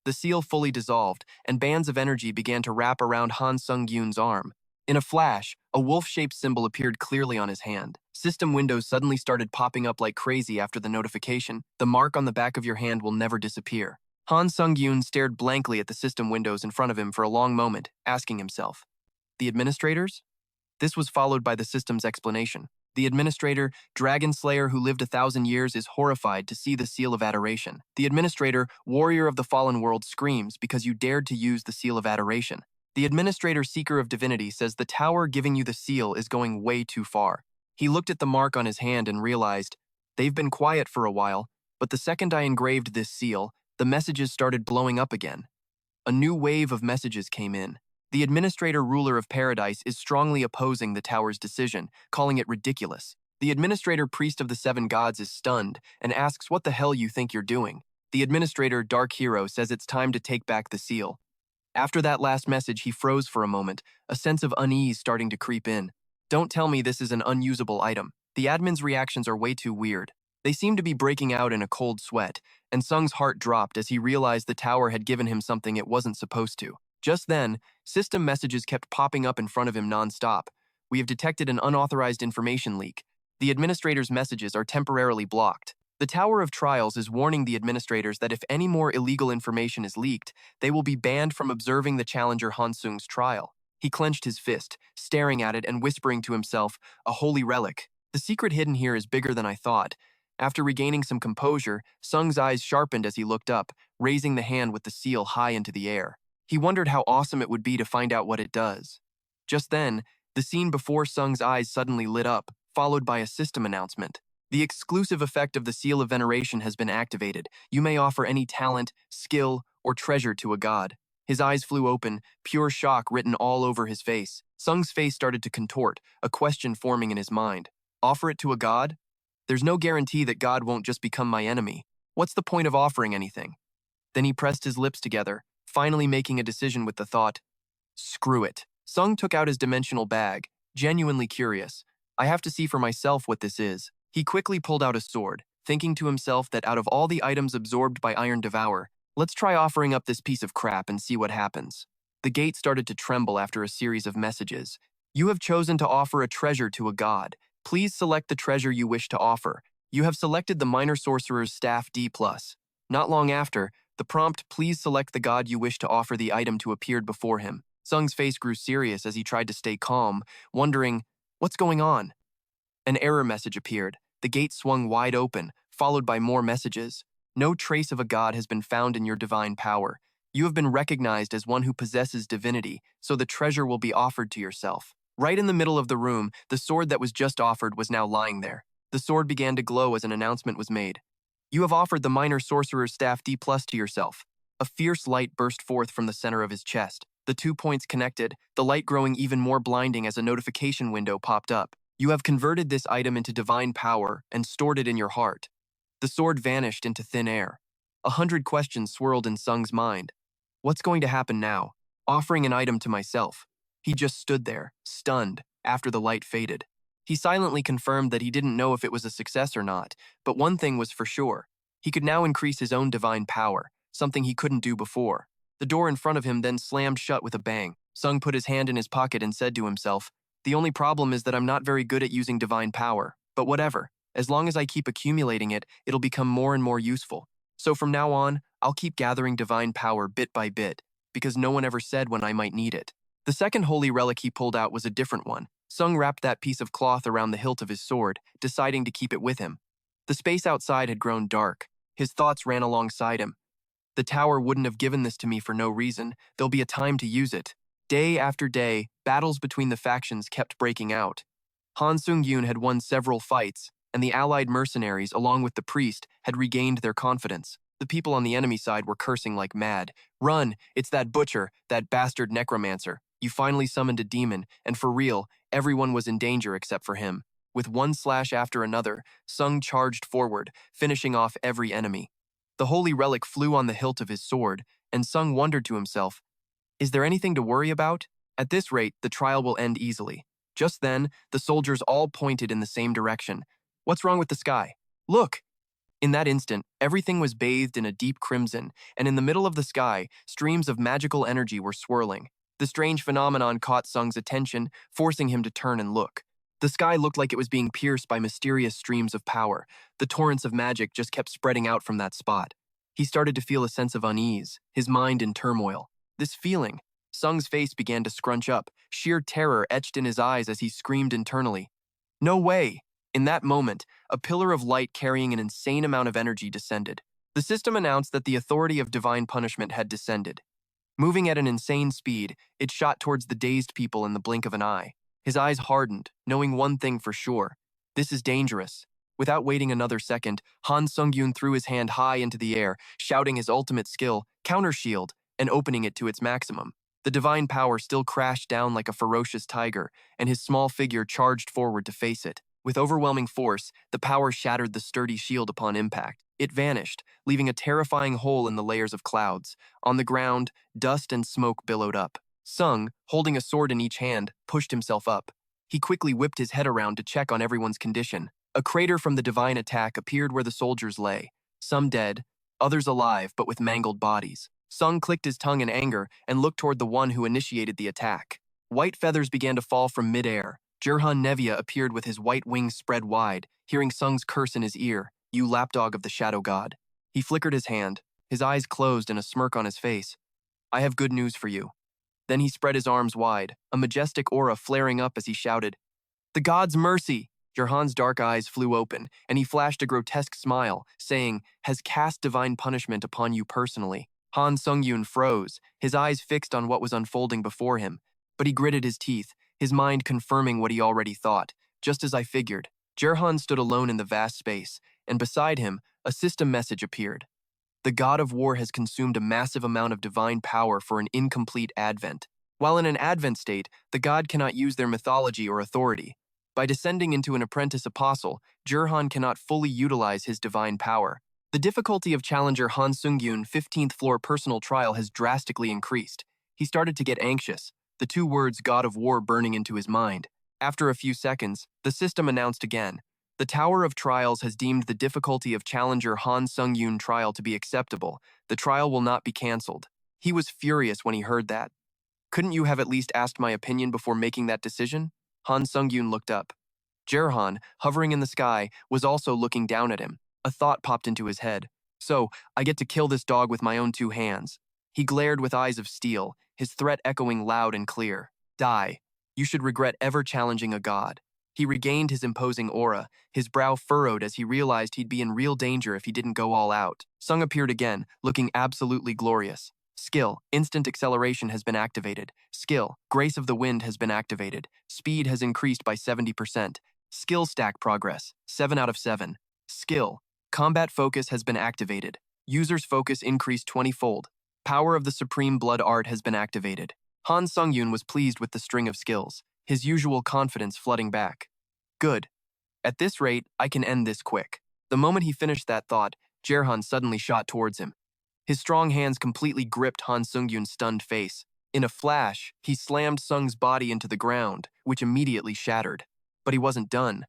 The seal fully dissolved, and bands of energy began to wrap around Sungyoon's arm. In a flash, a wolf-shaped symbol appeared clearly on his hand. System windows suddenly started popping up like crazy after the notification. The mark on the back of your hand will never disappear. Sungyoon stared blankly at the system windows in front of him for a long moment, asking himself, the administrators? This was followed by the system's explanation. The administrator, Dragon Slayer who lived 1,000 years, is horrified to see the Seal of Adoration. The administrator, Warrior of the Fallen World, screams because you dared to use the Seal of Adoration. The administrator, Seeker of Divinity, says the tower giving you the seal is going way too far. He looked at the mark on his hand and realized, they've been quiet for a while, but the second I engraved this seal, the messages started blowing up again. A new wave of messages came in. The administrator, Ruler of Paradise, is strongly opposing the tower's decision, calling it ridiculous. The administrator, Priest of the Seven Gods, is stunned and asks what the hell you think you're doing. The administrator, Dark Hero, says it's time to take back the seal. After that last message, he froze for a moment, a sense of unease starting to creep in. Don't tell me this is an unusable item. The admin's reactions are way too weird. They seem to be breaking out in a cold sweat, and Sung's heart dropped as he realized the tower had given him something it wasn't supposed to. Just then, system messages kept popping up in front of him non-stop. We have detected an unauthorized information leak. The administrator's messages are temporarily blocked. The Tower of Trials is warning the administrators that if any more illegal information is leaked, they will be banned from observing the challenger Hansung's trial. He clenched his fist, staring at it and whispering to himself, a holy relic. The secret hidden here is bigger than I thought. After regaining some composure, Sung's eyes sharpened as he looked up, raising the hand with the seal high into the air. He wondered how awesome it would be to find out what it does. Just then, the scene before Sung's eyes suddenly lit up, followed by a system announcement. The exclusive effect of the Seal of Veneration has been activated. You may offer any talent, skill, or treasure to a god. His eyes flew open, pure shock written all over his face. Sung's face started to contort, a question forming in his mind. Offer it to a god? There's no guarantee that God won't just become my enemy. What's the point of offering anything? Then he pressed his lips together, finally making a decision with the thought, screw it. Sung took out his dimensional bag, genuinely curious. I have to see for myself what this is. He quickly pulled out a sword, thinking to himself that out of all the items absorbed by Iron Devour, let's try offering up this piece of crap and see what happens. The gate started to tremble after a series of messages. You have chosen to offer a treasure to a god. Please select the treasure you wish to offer. You have selected the Minor Sorcerer's Staff D+. Not long after, the prompt, please select the god you wish to offer the item to appeared before him. Sung's face grew serious as he tried to stay calm, wondering, what's going on? An error message appeared. The gate swung wide open, followed by more messages. No trace of a god has been found in your divine power. You have been recognized as one who possesses divinity, so the treasure will be offered to yourself. Right in the middle of the room, the sword that was just offered was now lying there. The sword began to glow as an announcement was made. You have offered the minor sorcerer's staff D+ to yourself. A fierce light burst forth from the center of his chest. The 2 points connected, the light growing even more blinding as a notification window popped up. You have converted this item into divine power and stored it in your heart. The sword vanished into thin air. 100 questions swirled in Sung's mind. What's going to happen now? Offering an item to myself. He just stood there, stunned, after the light faded. He silently confirmed that he didn't know if it was a success or not, but one thing was for sure. He could now increase his own divine power, something he couldn't do before. The door in front of him then slammed shut with a bang. Sung put his hand in his pocket and said to himself, "The only problem is that I'm not very good at using divine power, but whatever. As long as I keep accumulating it, it'll become more and more useful. So from now on, I'll keep gathering divine power bit by bit, because no one ever said when I might need it." The second holy relic he pulled out was a different one. Sung wrapped that piece of cloth around the hilt of his sword, deciding to keep it with him. The space outside had grown dark. His thoughts ran alongside him. The tower wouldn't have given this to me for no reason. There'll be a time to use it. Day after day, battles between the factions kept breaking out. Sungyoon had won several fights, and the allied mercenaries, along with the priest, had regained their confidence. The people on the enemy side were cursing like mad. "Run! It's that butcher, that bastard necromancer. You finally summoned a demon, and for real, everyone was in danger except for him." With one slash after another, Sung charged forward, finishing off every enemy. The holy relic flew on the hilt of his sword, and Sung wondered to himself, is there anything to worry about? At this rate, the trial will end easily. Just then, the soldiers all pointed in the same direction. "What's wrong with the sky? Look!" In that instant, everything was bathed in a deep crimson, and in the middle of the sky, streams of magical energy were swirling. The strange phenomenon caught Sung's attention, forcing him to turn and look. The sky looked like it was being pierced by mysterious streams of power. The torrents of magic just kept spreading out from that spot. He started to feel a sense of unease, his mind in turmoil. This feeling, Sung's face began to scrunch up, sheer terror etched in his eyes as he screamed internally. "No way!" In that moment, a pillar of light carrying an insane amount of energy descended. The system announced that the authority of divine punishment had descended. Moving at an insane speed, it shot towards the dazed people in the blink of an eye. His eyes hardened, knowing one thing for sure. This is dangerous. Without waiting another second, Sungyoon threw his hand high into the air, shouting his ultimate skill, Counter Shield, and opening it to its maximum. The divine power still crashed down like a ferocious tiger, and his small figure charged forward to face it. With overwhelming force, the power shattered the sturdy shield upon impact. It vanished, leaving a terrifying hole in the layers of clouds. On the ground, dust and smoke billowed up. Sung, holding a sword in each hand, pushed himself up. He quickly whipped his head around to check on everyone's condition. A crater from the divine attack appeared where the soldiers lay, some dead, others alive but with mangled bodies. Sung clicked his tongue in anger and looked toward the one who initiated the attack. White feathers began to fall from midair. Jurhan Nevia appeared with his white wings spread wide, hearing Sung's curse in his ear, "You lapdog of the shadow god." He flickered his hand, his eyes closed and a smirk on his face. "I have good news for you." Then he spread his arms wide, a majestic aura flaring up as he shouted, "The god's mercy!" Jurhan's dark eyes flew open, and he flashed a grotesque smile, saying, "Has cast divine punishment upon you personally." Sungyoon froze, his eyes fixed on what was unfolding before him, but he gritted his teeth, his mind confirming what he already thought. Just as I figured, Jurhan stood alone in the vast space, and beside him, a system message appeared. The god of war has consumed a massive amount of divine power for an incomplete advent. While in an advent state, the god cannot use their mythology or authority. By descending into an apprentice apostle, Jurhan cannot fully utilize his divine power. The difficulty of challenger Sungyoon 15th floor personal trial has drastically increased. He started to get anxious, the two words God of War burning into his mind. After a few seconds, the system announced again. The Tower of Trials has deemed the difficulty of challenger Sungyoon trial to be acceptable. The trial will not be cancelled. He was furious when he heard that. "Couldn't you have at least asked my opinion before making that decision?" Sungyoon looked up. Jurhan, hovering in the sky, was also looking down at him. A thought popped into his head. "So, I get to kill this dog with my own two hands." He glared with eyes of steel, his threat echoing loud and clear. "Die. You should regret ever challenging a god." He regained his imposing aura, his brow furrowed as he realized he'd be in real danger if he didn't go all out. Sung appeared again, looking absolutely glorious. Skill, instant acceleration has been activated. Skill, grace of the wind has been activated. Speed has increased by 70%. Skill stack progress, 7 out of 7. Skill, combat focus has been activated. User's focus increased 20-fold. Power of the supreme blood art has been activated. Han Sungyoon was pleased with the string of skills, his usual confidence flooding back. Good. At this rate, I can end this quick. The moment he finished that thought, Jaehan suddenly shot towards him. His strong hands completely gripped Han Sungyoon's stunned face. In a flash, he slammed Sung's body into the ground, which immediately shattered. But he wasn't done.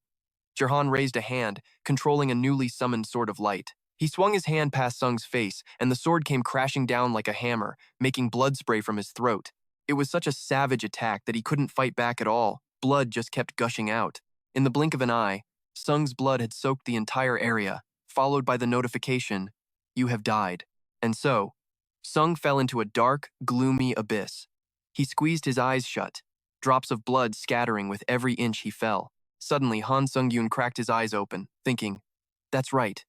Jaehan raised a hand, controlling a newly summoned sword of light. He swung his hand past Sung's face, and the sword came crashing down like a hammer, making blood spray from his throat. It was such a savage attack that he couldn't fight back at all. Blood just kept gushing out. In the blink of an eye, Sung's blood had soaked the entire area, followed by the notification, "You have died." And so, Sung fell into a dark, gloomy abyss. He squeezed his eyes shut, drops of blood scattering with every inch he fell. Suddenly, Han Sungyoon cracked his eyes open, thinking, "That's right."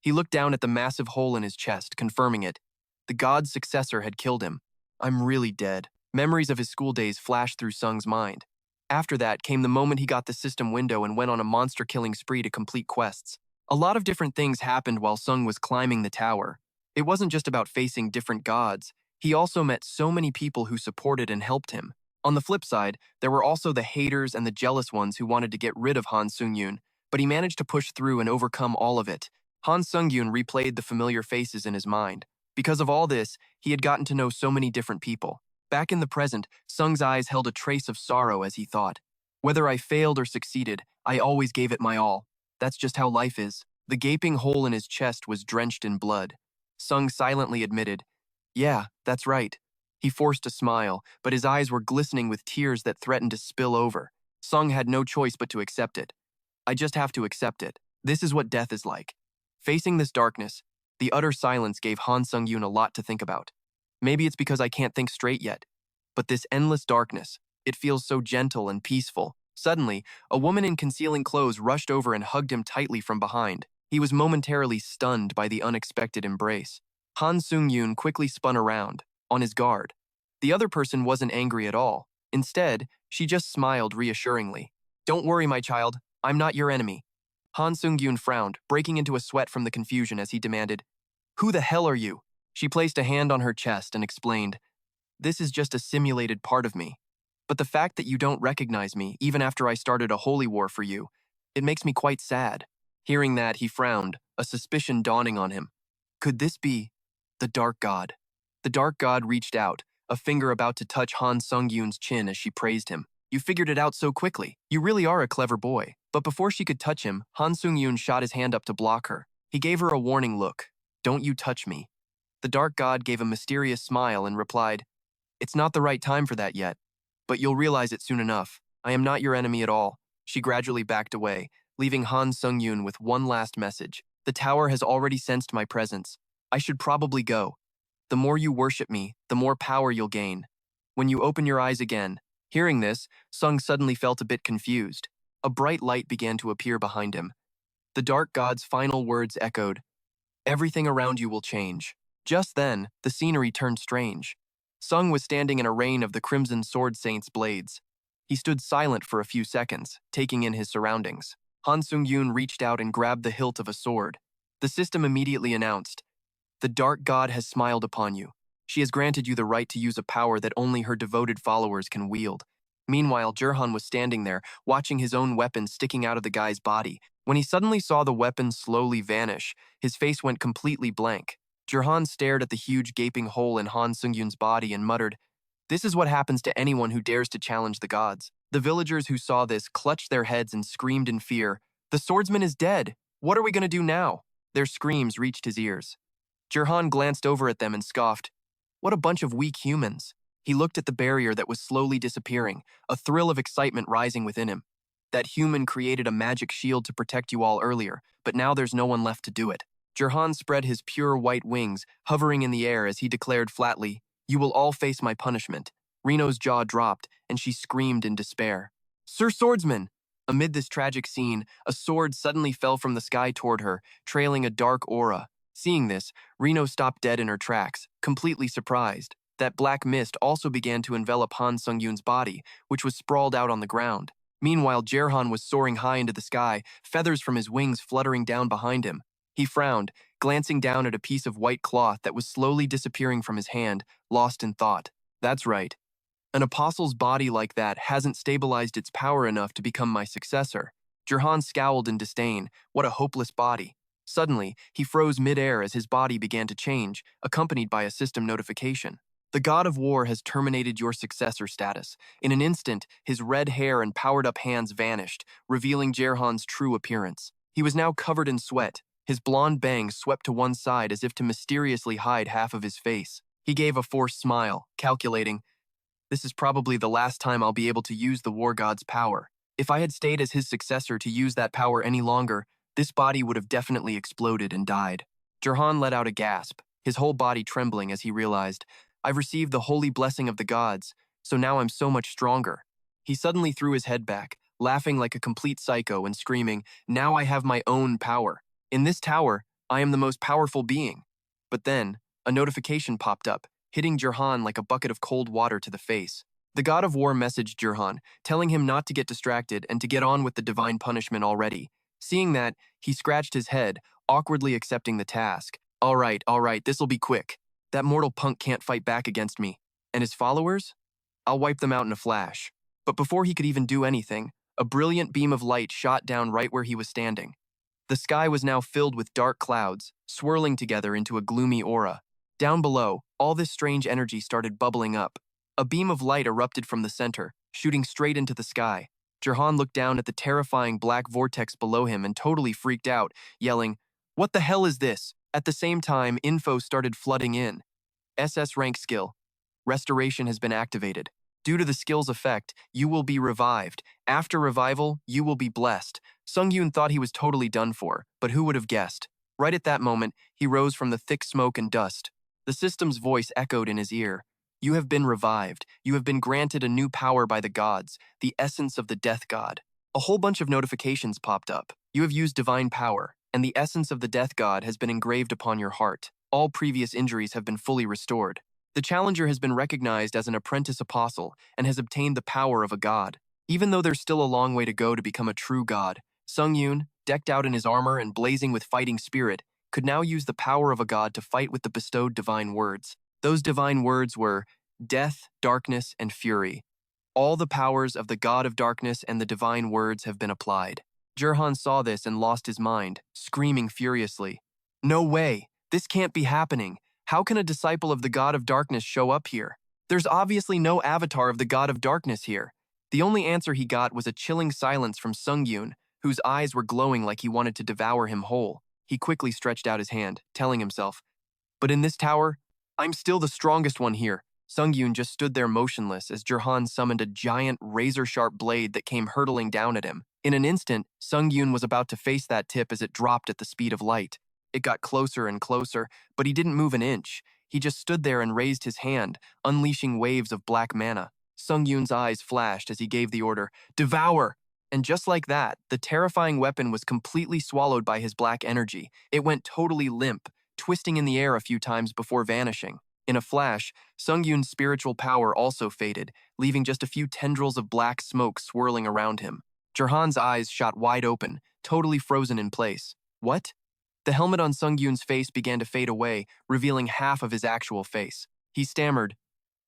He looked down at the massive hole in his chest, confirming it. The god's successor had killed him. "I'm really dead." Memories of his school days flashed through Sung's mind. After that came the moment he got the system window and went on a monster-killing spree to complete quests. A lot of different things happened while Sung was climbing the tower. It wasn't just about facing different gods. He also met so many people who supported and helped him. On the flip side, there were also the haters and the jealous ones who wanted to get rid of Han Sungyoon, but he managed to push through and overcome all of it. Han Sungyoon replayed the familiar faces in his mind. Because of all this, he had gotten to know so many different people. Back in the present, Sung's eyes held a trace of sorrow as he thought. Whether I failed or succeeded, I always gave it my all. That's just how life is. The gaping hole in his chest was drenched in blood. Sung silently admitted, "Yeah, that's right." He forced a smile, but his eyes were glistening with tears that threatened to spill over. Sung had no choice but to accept it. "I just have to accept it. This is what death is like." Facing this darkness, the utter silence gave Han Sungyoon a lot to think about. Maybe it's because I can't think straight yet, but this endless darkness, it feels so gentle and peaceful. Suddenly, a woman in concealing clothes rushed over and hugged him tightly from behind. He was momentarily stunned by the unexpected embrace. Han Sungyoon quickly spun around, on his guard. The other person wasn't angry at all. Instead, she just smiled reassuringly. "Don't worry, my child. I'm not your enemy." Han Sungyoon frowned, breaking into a sweat from the confusion as he demanded, "Who the hell are you?" She placed a hand on her chest and explained, "This is just a simulated part of me. But the fact that you don't recognize me, even after I started a holy war for you, it makes me quite sad." Hearing that, he frowned, a suspicion dawning on him. Could this be the Dark God? The Dark God reached out, a finger about to touch Han Sungyoon's chin as she praised him. "You figured it out so quickly. You really are a clever boy." But before she could touch him, Han Sungyoon shot his hand up to block her. He gave her a warning look. "Don't you touch me." The Dark God gave a mysterious smile and replied, "It's not the right time for that yet, but you'll realize it soon enough. I am not your enemy at all." She gradually backed away, leaving Han Sungyoon with one last message. "The tower has already sensed my presence. I should probably go. The more you worship me, the more power you'll gain. When you open your eyes again." Hearing this, Sung suddenly felt a bit confused. A bright light began to appear behind him. The Dark God's final words echoed, "Everything around you will change." Just then, the scenery turned strange. Sung was standing in a rain of the Crimson Sword Saint's blades. He stood silent for a few seconds, taking in his surroundings. Han Sungyoon reached out and grabbed the hilt of a sword. The system immediately announced, "The Dark God has smiled upon you. She has granted you the right to use a power that only her devoted followers can wield." Meanwhile, Jaehan was standing there, watching his own weapon sticking out of the guy's body. When he suddenly saw the weapon slowly vanish, his face went completely blank. Jaehan stared at the huge gaping hole in Han Sungyoon's body and muttered, "This is what happens to anyone who dares to challenge the gods." The villagers who saw this clutched their heads and screamed in fear, "The swordsman is dead! What are we going to do now?" Their screams reached his ears. Jaehan glanced over at them and scoffed, "What a bunch of weak humans." He looked at the barrier that was slowly disappearing, a thrill of excitement rising within him. That human created a magic shield to protect you all earlier, but now there's no one left to do it. Jaehan spread his pure white wings, hovering in the air as he declared flatly, "You will all face my punishment." Reno's jaw dropped, and she screamed in despair, "Sir Swordsman!" Amid this tragic scene, a sword suddenly fell from the sky toward her, trailing a dark aura. Seeing this, Reno stopped dead in her tracks, completely surprised. That black mist also began to envelop Han Sungyoon's body, which was sprawled out on the ground. Meanwhile, Jerhan was soaring high into the sky, feathers from his wings fluttering down behind him. He frowned, glancing down at a piece of white cloth that was slowly disappearing from his hand, lost in thought. That's right. An apostle's body like that hasn't stabilized its power enough to become my successor. Jerhan scowled in disdain. What a hopeless body. Suddenly, he froze mid-air as his body began to change, accompanied by a system notification. The god of war has terminated your successor status. In an instant, his red hair and powered-up hands vanished, revealing Jerhan's true appearance. He was now covered in sweat, his blonde bangs swept to one side as if to mysteriously hide half of his face. He gave a forced smile, calculating, "This is probably the last time I'll be able to use the war god's power. If I had stayed as his successor to use that power any longer, this body would have definitely exploded and died." Jerhan let out a gasp, his whole body trembling as he realized, "I've received the holy blessing of the gods, so now I'm so much stronger." He suddenly threw his head back, laughing like a complete psycho and screaming, "Now I have my own power. In this tower, I am the most powerful being." But then, a notification popped up, hitting Jerhan like a bucket of cold water to the face. The god of war messaged Jerhan, telling him not to get distracted and to get on with the divine punishment already. Seeing that, he scratched his head, awkwardly accepting the task. All right, this'll be quick. That mortal punk can't fight back against me. And his followers? I'll wipe them out in a flash." But before he could even do anything, a brilliant beam of light shot down right where he was standing. The sky was now filled with dark clouds, swirling together into a gloomy aura. Down below, all this strange energy started bubbling up. A beam of light erupted from the center, shooting straight into the sky. Jerhan looked down at the terrifying black vortex below him and totally freaked out, yelling, "What the hell is this?" At the same time, info started flooding in. SS rank skill. Restoration has been activated. Due to the skill's effect, you will be revived. After revival, you will be blessed. Sungyoon thought he was totally done for, but who would have guessed? Right at that moment, he rose from the thick smoke and dust. The system's voice echoed in his ear. "You have been revived. You have been granted a new power by the gods, the essence of the death god." A whole bunch of notifications popped up. "You have used divine power, and the essence of the death god has been engraved upon your heart. All previous injuries have been fully restored. The challenger has been recognized as an apprentice apostle and has obtained the power of a god. Even though there's still a long way to go to become a true god, Sungyoon, decked out in his armor and blazing with fighting spirit, could now use the power of a god to fight with the bestowed divine words. Those divine words were death, darkness, and fury. All the powers of the god of darkness and the divine words have been applied. Jerhan saw this and lost his mind, screaming furiously, "No way! This can't be happening. How can a disciple of the god of darkness show up here? There's obviously no avatar of the god of darkness here." The only answer he got was a chilling silence from Sungyoon, whose eyes were glowing like he wanted to devour him whole. He quickly stretched out his hand, telling himself, "But in this tower, I'm still the strongest one here." Sungyoon just stood there motionless as Jerhan summoned a giant razor-sharp blade that came hurtling down at him. In an instant, Sungyoon was about to face that tip as it dropped at the speed of light. It got closer and closer, but he didn't move an inch. He just stood there and raised his hand, unleashing waves of black mana. Sungyoon's eyes flashed as he gave the order, "Devour!" And just like that, the terrifying weapon was completely swallowed by his black energy. It went totally limp, twisting in the air a few times before vanishing. In a flash, Sungyoon's spiritual power also faded, leaving just a few tendrils of black smoke swirling around him. Jerhan's eyes shot wide open, totally frozen in place. What? The helmet on Sungyoon's face began to fade away, revealing half of his actual face. He stammered,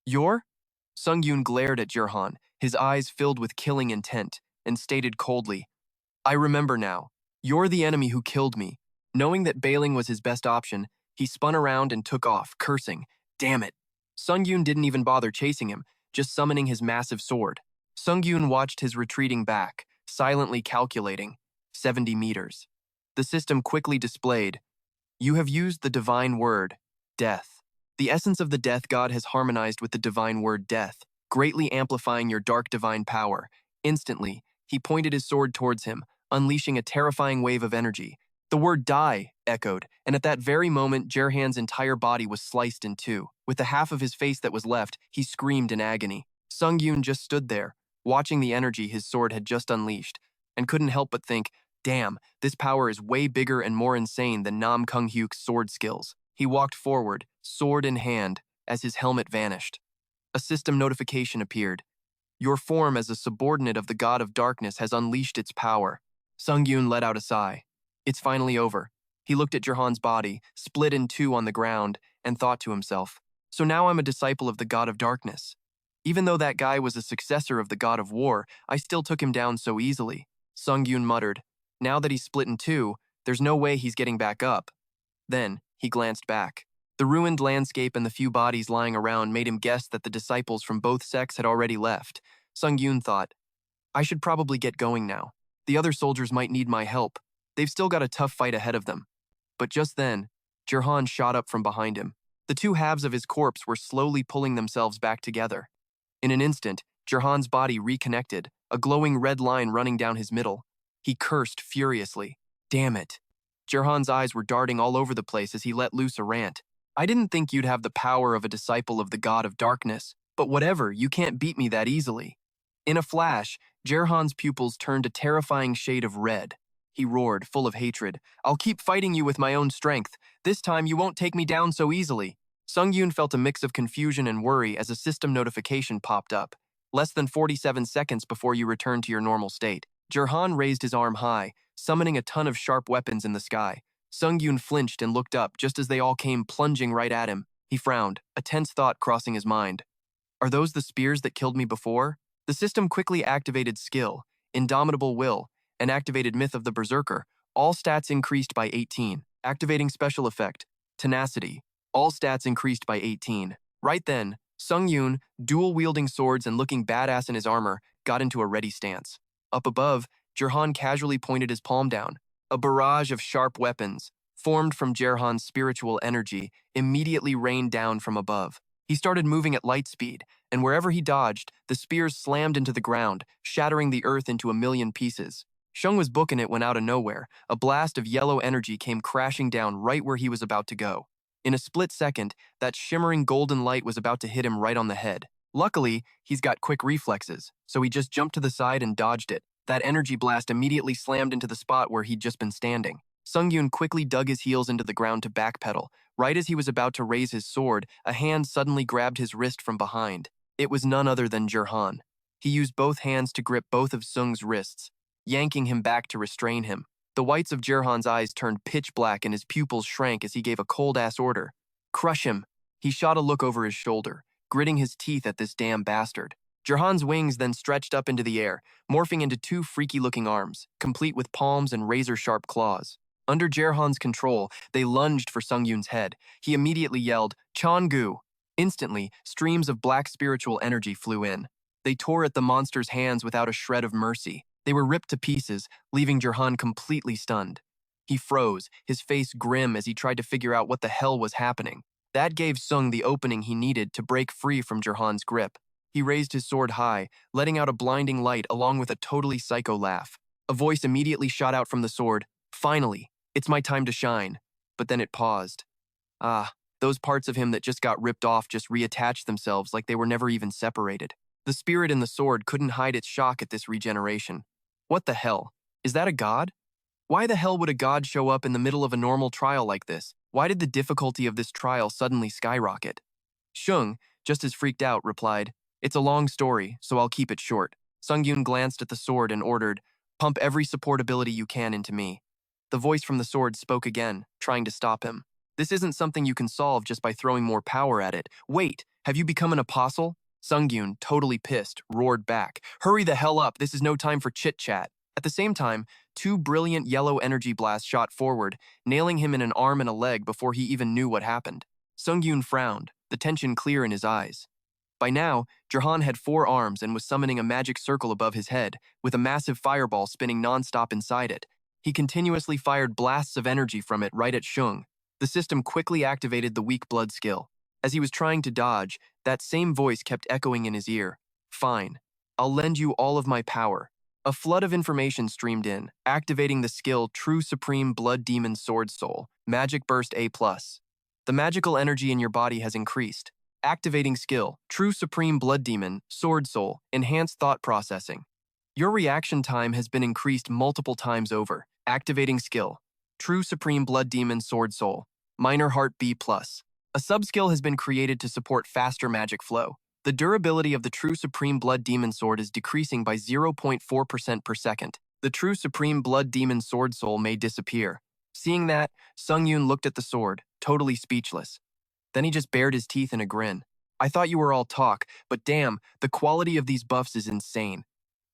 "You're?" Sungyoon glared at Jerhan, his eyes filled with killing intent, and stated coldly, "I remember now. You're the enemy who killed me." Knowing that bailing was his best option, he spun around and took off, cursing, "Damn it." Sungyoon didn't even bother chasing him, just summoning his massive sword. Sungyoon watched his retreating back, silently calculating, 70 meters. The system quickly displayed, "You have used the divine word, death. The essence of the death god has harmonized with the divine word death, greatly amplifying your dark divine power." Instantly, he pointed his sword towards him, unleashing a terrifying wave of energy. The word "die" echoed, and at that very moment, Jerhan's entire body was sliced in two. With the half of his face that was left, he screamed in agony. Sungyoon just stood there, watching the energy his sword had just unleashed, and couldn't help but think, damn, this power is way bigger and more insane than Nam Gong Huk's sword skills. He walked forward, sword in hand, as his helmet vanished. A system notification appeared. Your form as a subordinate of the God of Darkness has unleashed its power. Sungyoon let out a sigh. It's finally over. He looked at Jirhan's body, split in two on the ground, and thought to himself, so now I'm a disciple of the God of Darkness. Even though that guy was a successor of the God of War, I still took him down so easily. Sungyoon muttered, now that he's split in two, there's no way he's getting back up. Then, he glanced back. The ruined landscape and the few bodies lying around made him guess that the disciples from both sects had already left. Sungyoon thought, I should probably get going now. The other soldiers might need my help. They've still got a tough fight ahead of them. But just then, Jirhan shot up from behind him. The two halves of his corpse were slowly pulling themselves back together. In an instant, Jirhan's body reconnected, a glowing red line running down his middle. He cursed furiously. Damn it. Jirhan's eyes were darting all over the place as he let loose a rant. I didn't think you'd have the power of a disciple of the God of Darkness, but whatever, you can't beat me that easily. In a flash, Jirhan's pupils turned a terrifying shade of red. He roared, full of hatred. I'll keep fighting you with my own strength. This time you won't take me down so easily. Sungyoon felt a mix of confusion and worry as a system notification popped up. Less than 47 seconds before you return to your normal state. Jirhan raised his arm high, summoning a ton of sharp weapons in the sky. Sungyoon flinched and looked up just as they all came plunging right at him. He frowned, a tense thought crossing his mind. Are those the spears that killed me before? The system quickly activated Skill, Indomitable Will, and activated Myth of the Berserker. All stats increased by 18. Activating Special Effect, Tenacity. All stats increased by 18. Right then, Sungyoon, dual-wielding swords and looking badass in his armor, got into a ready stance. Up above, Jirhan casually pointed his palm down. A barrage of sharp weapons, formed from Jirhan's spiritual energy, immediately rained down from above. He started moving at light speed, and wherever he dodged, the spears slammed into the ground, shattering the earth into a million pieces. Shung was booking it when out of nowhere, a blast of yellow energy came crashing down right where he was about to go. In a split second, that shimmering golden light was about to hit him right on the head. Luckily, he's got quick reflexes, so he just jumped to the side and dodged it. That energy blast immediately slammed into the spot where he'd just been standing. Sungyoon quickly dug his heels into the ground to backpedal. Right as he was about to raise his sword, a hand suddenly grabbed his wrist from behind. It was none other than Jirhan. He used both hands to grip both of Sung's wrists, yanking him back to restrain him. The whites of Jirhan's eyes turned pitch black and his pupils shrank as he gave a cold-ass order. Crush him. He shot a look over his shoulder, gritting his teeth at this damn bastard. Jirhan's wings then stretched up into the air, morphing into two freaky-looking arms, complete with palms and razor-sharp claws. Under Jirhan's control, they lunged for Sungyoon's head. He immediately yelled, Chongu! Instantly, streams of black spiritual energy flew in. They tore at the monster's hands without a shred of mercy. They were ripped to pieces, leaving Jirhan completely stunned. He froze, his face grim as he tried to figure out what the hell was happening. That gave Sung the opening he needed to break free from Jirhan's grip. He raised his sword high, letting out a blinding light along with a totally psycho laugh. A voice immediately shot out from the sword. Finally, it's my time to shine. But then it paused. Ah, those parts of him that just got ripped off just reattached themselves like they were never even separated. The spirit in the sword couldn't hide its shock at this regeneration. What the hell? Is that a god? Why the hell would a god show up in the middle of a normal trial like this? Why did the difficulty of this trial suddenly skyrocket? Shung, just as freaked out, replied, It's a long story, so I'll keep it short. Sungyoon glanced at the sword and ordered, Pump every support ability you can into me. The voice from the sword spoke again, trying to stop him. This isn't something you can solve just by throwing more power at it. Wait, have you become an apostle? Sungyoon, totally pissed, roared back. Hurry the hell up, this is no time for chit-chat. At the same time, two brilliant yellow energy blasts shot forward, nailing him in an arm and a leg before he even knew what happened. Sungyoon frowned, the tension clear in his eyes. By now, Jirhan had 4 arms and was summoning a magic circle above his head, with a massive fireball spinning non-stop inside it. He continuously fired blasts of energy from it right at Shung. The system quickly activated the weak blood skill. As he was trying to dodge, that same voice kept echoing in his ear. Fine. I'll lend you all of my power. A flood of information streamed in, activating the skill True Supreme Blood Demon Sword Soul, Magic Burst A+. The magical energy in your body has increased. Activating skill True Supreme Blood Demon Sword Soul, Enhanced Thought Processing. Your reaction time has been increased multiple times over. Activating skill. True Supreme Blood Demon Sword Soul. Minor Heart B+. A sub-skill has been created to support faster magic flow. The durability of the True Supreme Blood Demon Sword is decreasing by 0.4% per second. The True Supreme Blood Demon Sword Soul may disappear. Seeing that, Sungyoon looked at the sword, totally speechless. Then he just bared his teeth in a grin. I thought you were all talk, but damn, the quality of these buffs is insane.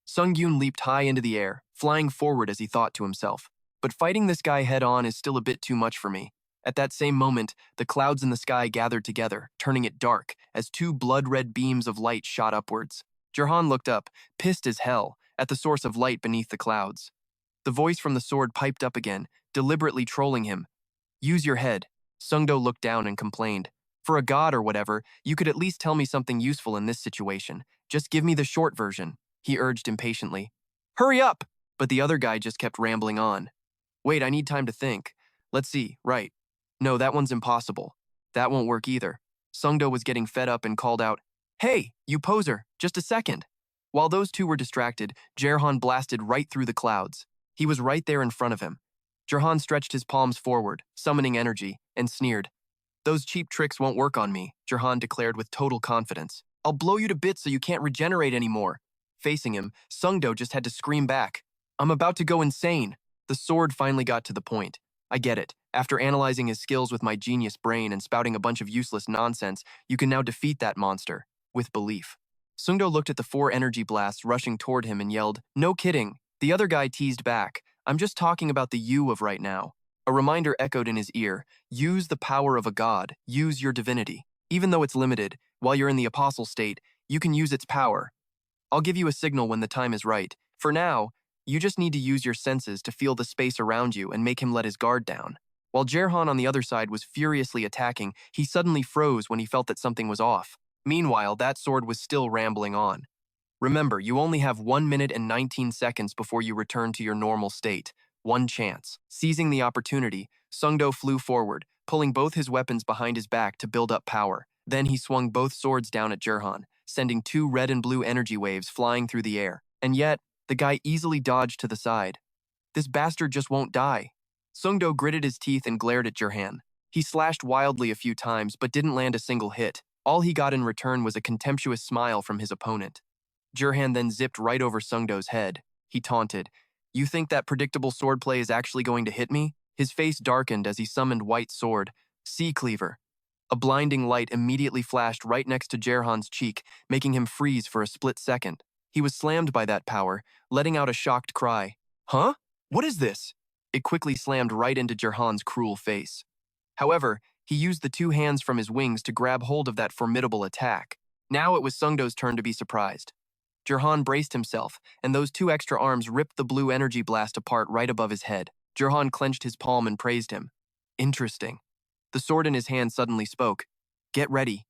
Sungyoon leaped high into the air, flying forward as he thought to himself. But fighting this guy head-on is still a bit too much for me. At that same moment, the clouds in the sky gathered together, turning it dark, as two blood-red beams of light shot upwards. Jerhan looked up, pissed as hell, at the source of light beneath the clouds. The voice from the sword piped up again, deliberately trolling him. Use your head. Sungdo looked down and complained. For a god or whatever, you could at least tell me something useful in this situation. Just give me the short version, he urged impatiently. Hurry up! But the other guy just kept rambling on. Wait, I need time to think. Let's see, right. No, that one's impossible. That won't work either. Sungdo was getting fed up and called out, Hey, you poser, just a second. While those two were distracted, Jerhan blasted right through the clouds. He was right there in front of him. Jerhan stretched his palms forward, summoning energy, and sneered. Those cheap tricks won't work on me, Jerhan declared with total confidence. I'll blow you to bits so you can't regenerate anymore. Facing him, Sungdo just had to scream back. I'm about to go insane. The sword finally got to the point. I get it. After analyzing his skills with my genius brain and spouting a bunch of useless nonsense, you can now defeat that monster. With belief. Sungdo looked at the 4 energy blasts rushing toward him and yelled, No kidding. The other guy teased back. I'm just talking about the you of right now. A reminder echoed in his ear. Use the power of a god. Use your divinity. Even though it's limited, while you're in the apostle state, you can use its power. I'll give you a signal when the time is right. For now, you just need to use your senses to feel the space around you and make him let his guard down. While Jerhan on the other side was furiously attacking, he suddenly froze when he felt that something was off. Meanwhile, that sword was still rambling on. Remember, you only have 1 minute and 19 seconds before you return to your normal state. One chance. Seizing the opportunity, Sungdo flew forward, pulling both his weapons behind his back to build up power. Then he swung both swords down at Jerhan, sending 2 red and blue energy waves flying through the air. And yet, the guy easily dodged to the side. This bastard just won't die. Sungdo gritted his teeth and glared at Jerhan. He slashed wildly a few times but didn't land a single hit. All he got in return was a contemptuous smile from his opponent. Jerhan then zipped right over Sungdo's head. He taunted, You think that predictable swordplay is actually going to hit me? His face darkened as he summoned White Sword, Sea Cleaver. A blinding light immediately flashed right next to Jerhan's cheek, making him freeze for a split second. He was slammed by that power, letting out a shocked cry. Huh? What is this? It quickly slammed right into Jerhan's cruel face. However, he used the 2 hands from his wings to grab hold of that formidable attack. Now it was Sungdo's turn to be surprised. Jerhan braced himself, and those 2 extra arms ripped the blue energy blast apart right above his head. Jerhan clenched his palm and praised him. Interesting. The sword in his hand suddenly spoke. Get ready.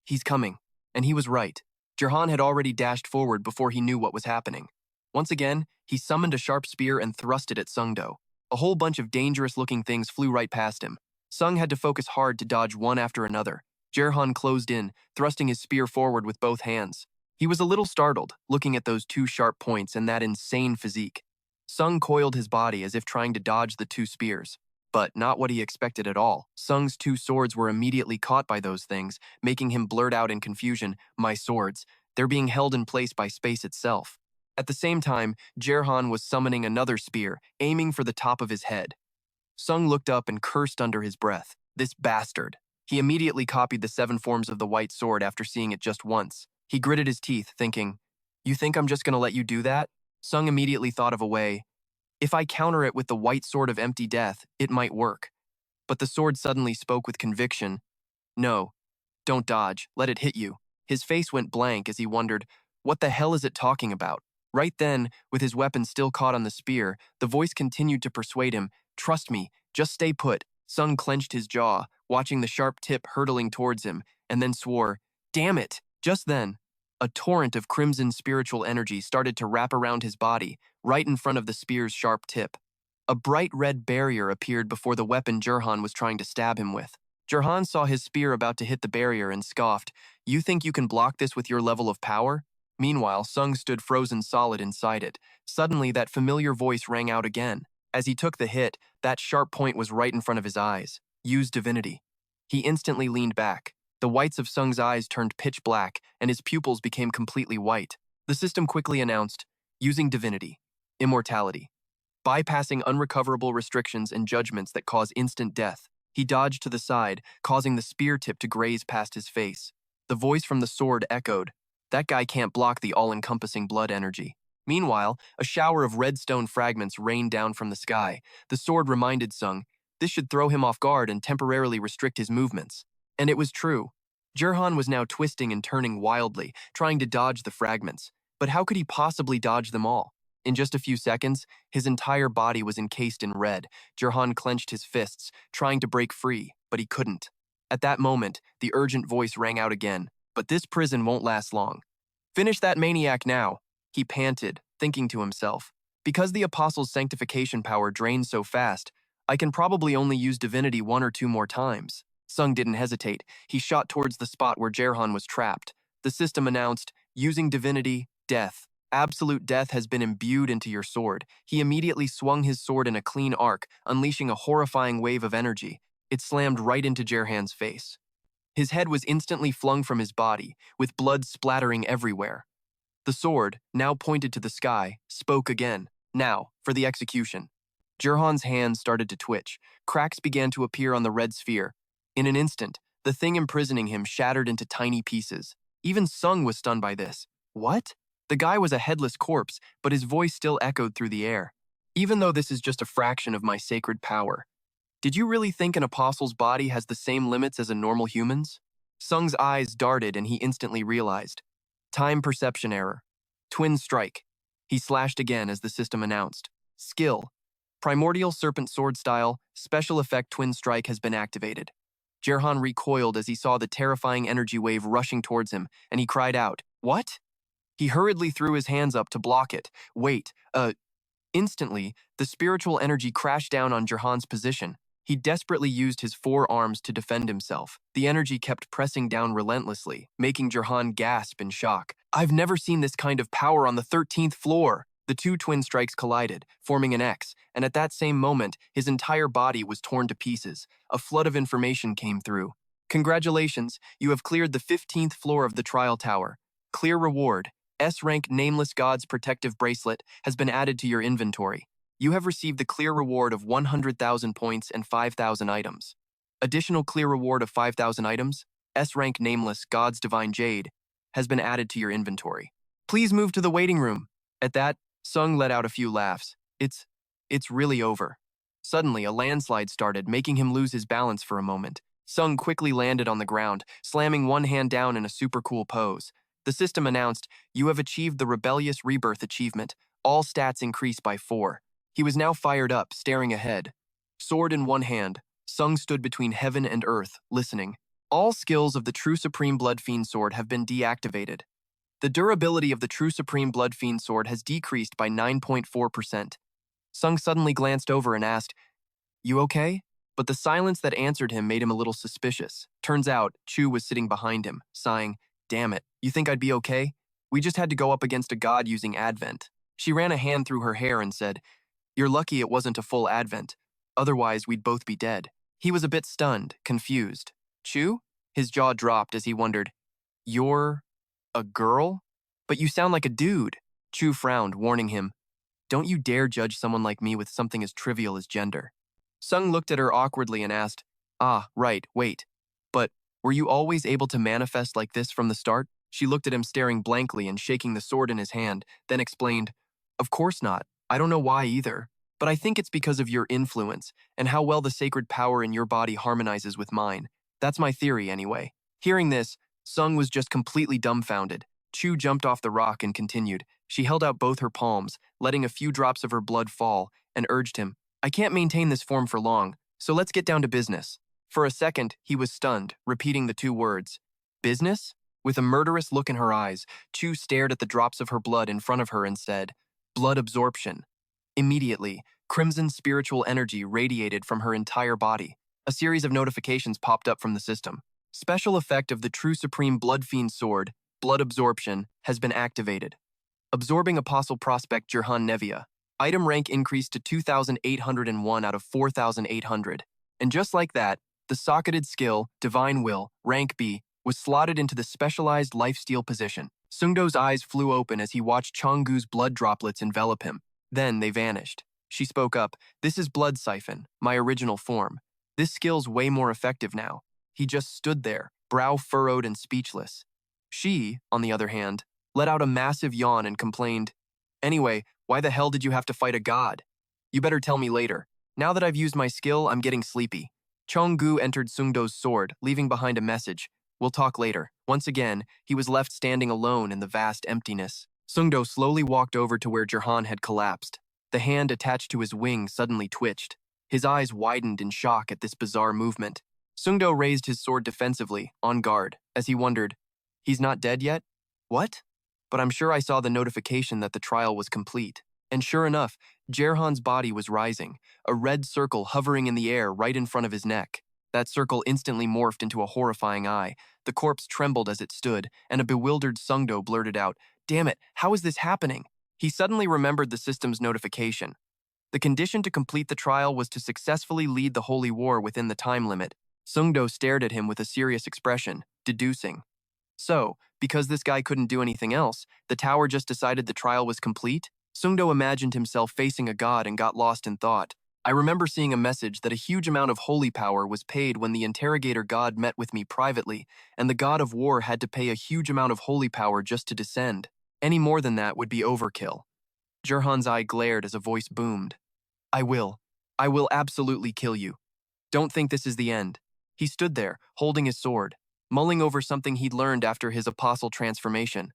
He's coming. And he was right. Jerhan had already dashed forward before he knew what was happening. Once again, he summoned a sharp spear and thrust it at Sungdo. A whole bunch of dangerous-looking things flew right past him. Sung had to focus hard to dodge one after another. Jerhan closed in, thrusting his spear forward with both hands. He was a little startled, looking at those 2 sharp points and that insane physique. Sung coiled his body as if trying to dodge the 2 spears. But not what he expected at all. Sung's 2 swords were immediately caught by those things, making him blurt out in confusion, My swords. They're being held in place by space itself. At the same time, Jerhan was summoning another spear, aiming for the top of his head. Sung looked up and cursed under his breath. This bastard. He immediately copied the 7 forms of the White Sword after seeing it just once. He gritted his teeth, thinking, You think I'm just going to let you do that? Sung immediately thought of a way. If I counter it with the White Sword of Empty Death, it might work. But the sword suddenly spoke with conviction. No, don't dodge, let it hit you. His face went blank as he wondered, what the hell is it talking about? Right then, with his weapon still caught on the spear, the voice continued to persuade him, Trust me, just stay put. Sung clenched his jaw, watching the sharp tip hurtling towards him, and then swore, Damn it! Just then, a torrent of crimson spiritual energy started to wrap around his body, right in front of the spear's sharp tip. A bright red barrier appeared before the weapon Jerhan was trying to stab him with. Jerhan saw his spear about to hit the barrier and scoffed, You think you can block this with your level of power? Meanwhile, Sung stood frozen solid inside it. Suddenly, that familiar voice rang out again. As he took the hit, that sharp point was right in front of his eyes. Use divinity. He instantly leaned back. The whites of Sung's eyes turned pitch black, and his pupils became completely white. The system quickly announced, using divinity, immortality. Bypassing unrecoverable restrictions and judgments that cause instant death, he dodged to the side, causing the spear tip to graze past his face. The voice from the sword echoed, that guy can't block the all-encompassing blood energy. Meanwhile, a shower of redstone fragments rained down from the sky. The sword reminded Sung, this should throw him off guard and temporarily restrict his movements. And it was true. Jerhan was now twisting and turning wildly, trying to dodge the fragments. But how could he possibly dodge them all? In just a few seconds, his entire body was encased in red. Jerhan clenched his fists, trying to break free, but he couldn't. At that moment, the urgent voice rang out again. But this prison won't last long. Finish that maniac now, he panted, thinking to himself. Because the Apostle's sanctification power drains so fast, I can probably only use divinity 1 or 2 more times. Sung didn't hesitate. He shot towards the spot where Jerhan was trapped. The system announced, using divinity, death. Absolute death has been imbued into your sword. He immediately swung his sword in a clean arc, unleashing a horrifying wave of energy. It slammed right into Jerhan's face. His head was instantly flung from his body, with blood splattering everywhere. The sword, now pointed to the sky, spoke again. Now, for the execution. Jerhan's hands started to twitch. Cracks began to appear on the red sphere. In an instant, the thing imprisoning him shattered into tiny pieces. Even Sung was stunned by this. What? The guy was a headless corpse, but his voice still echoed through the air. Even though this is just a fraction of my sacred power. Did you really think an apostle's body has the same limits as a normal human's? Sung's eyes darted and he instantly realized. Time perception error. Twin strike. He slashed again as the system announced. Skill. Primordial serpent sword style, special effect twin strike has been activated. Jerhan recoiled as he saw the terrifying energy wave rushing towards him, and he cried out, What? He hurriedly threw his hands up to block it. Wait, Instantly, the spiritual energy crashed down on Jerhan's position. He desperately used his 4 arms to defend himself. The energy kept pressing down relentlessly, making Jerhan gasp in shock. I've never seen this kind of power on the 13th floor. The 2 twin strikes collided, forming an X, and at that same moment, his entire body was torn to pieces. A flood of information came through. Congratulations, you have cleared the 15th floor of the trial tower. Clear reward. S-rank Nameless God's Protective Bracelet has been added to your inventory. You have received the clear reward of 100,000 points and 5,000 items. Additional clear reward of 5,000 items, S-rank Nameless God's Divine Jade, has been added to your inventory. Please move to the waiting room. At that, Sung let out a few laughs. It's really over. Suddenly, a landslide started, making him lose his balance for a moment. Sung quickly landed on the ground, slamming one hand down in a super cool pose. The system announced, you have achieved the Rebellious Rebirth achievement. All stats increase by 4. He was now fired up, staring ahead. Sword in one hand, Sung stood between heaven and earth, listening. All skills of the True Supreme Blood Fiend Sword have been deactivated. The durability of the True Supreme Blood Fiend Sword has decreased by 9.4%. Sung suddenly glanced over and asked, You okay? But the silence that answered him made him a little suspicious. Turns out, Chu was sitting behind him, sighing, Damn it, you think I'd be okay? We just had to go up against a god using Advent. She ran a hand through her hair and said, You're lucky it wasn't a full Advent. Otherwise, we'd both be dead. He was a bit stunned, confused. Chu? His jaw dropped as he wondered, You're a girl? But you sound like a dude. Chu frowned, warning him, Don't you dare judge someone like me with something as trivial as gender. Sung looked at her awkwardly and asked, Ah, right, wait. But were you always able to manifest like this from the start? She looked at him staring blankly and shaking the sword in his hand, then explained, Of course not. I don't know why either. But I think it's because of your influence and how well the sacred power in your body harmonizes with mine. That's my theory anyway. Hearing this, Sung was just completely dumbfounded. Chu jumped off the rock and continued. She held out both her palms, letting a few drops of her blood fall, and urged him, I can't maintain this form for long, so let's get down to business. For a second, he was stunned, repeating the 2 words. Business? With a murderous look in her eyes, Chu stared at the drops of her blood in front of her and said, Blood absorption. Immediately, crimson spiritual energy radiated from her entire body. A series of notifications popped up from the system. Special effect of the True Supreme Blood Fiend Sword, blood absorption, has been activated. Absorbing Apostle Prospect Jirhan Nevia. Item rank increased to 2,801 out of 4,800. And just like that, the socketed skill, Divine Will, rank B, was slotted into the specialized lifesteal position. Sungdo's eyes flew open as he watched Chonggu's blood droplets envelop him. Then they vanished. She spoke up, "This is Blood Siphon, my original form. This skill's way more effective now." He just stood there, brow furrowed and speechless. She, on the other hand, let out a massive yawn and complained, "Anyway, why the hell did you have to fight a god? You better tell me later. Now that I've used my skill, I'm getting sleepy." Chonggu entered Sungdo's sword, leaving behind a message. "We'll talk later." Once again, he was left standing alone in the vast emptiness. Sungdo slowly walked over to where Jirhan had collapsed. The hand attached to his wing suddenly twitched. His eyes widened in shock at this bizarre movement. Sungdo raised his sword defensively, on guard, as he wondered, "He's not dead yet? What?" But I'm sure I saw the notification that the trial was complete. And sure enough, Jirhan's body was rising, a red circle hovering in the air right in front of his neck. That circle instantly morphed into a horrifying eye. The corpse trembled as it stood, and a bewildered Sungdo blurted out, "Damn it, how is this happening?" He suddenly remembered the system's notification. The condition to complete the trial was to successfully lead the holy war within the time limit. Sungdo stared at him with a serious expression, deducing. So, because this guy couldn't do anything else, the tower just decided the trial was complete? Sungdo imagined himself facing a god and got lost in thought. I remember seeing a message that a huge amount of holy power was paid when the interrogator god met with me privately, and the god of war had to pay a huge amount of holy power just to descend. Any more than that would be overkill. Jirhan's eye glared as a voice boomed. I will absolutely kill you. Don't think this is the end." He stood there, holding his sword, mulling over something he'd learned after his apostle transformation.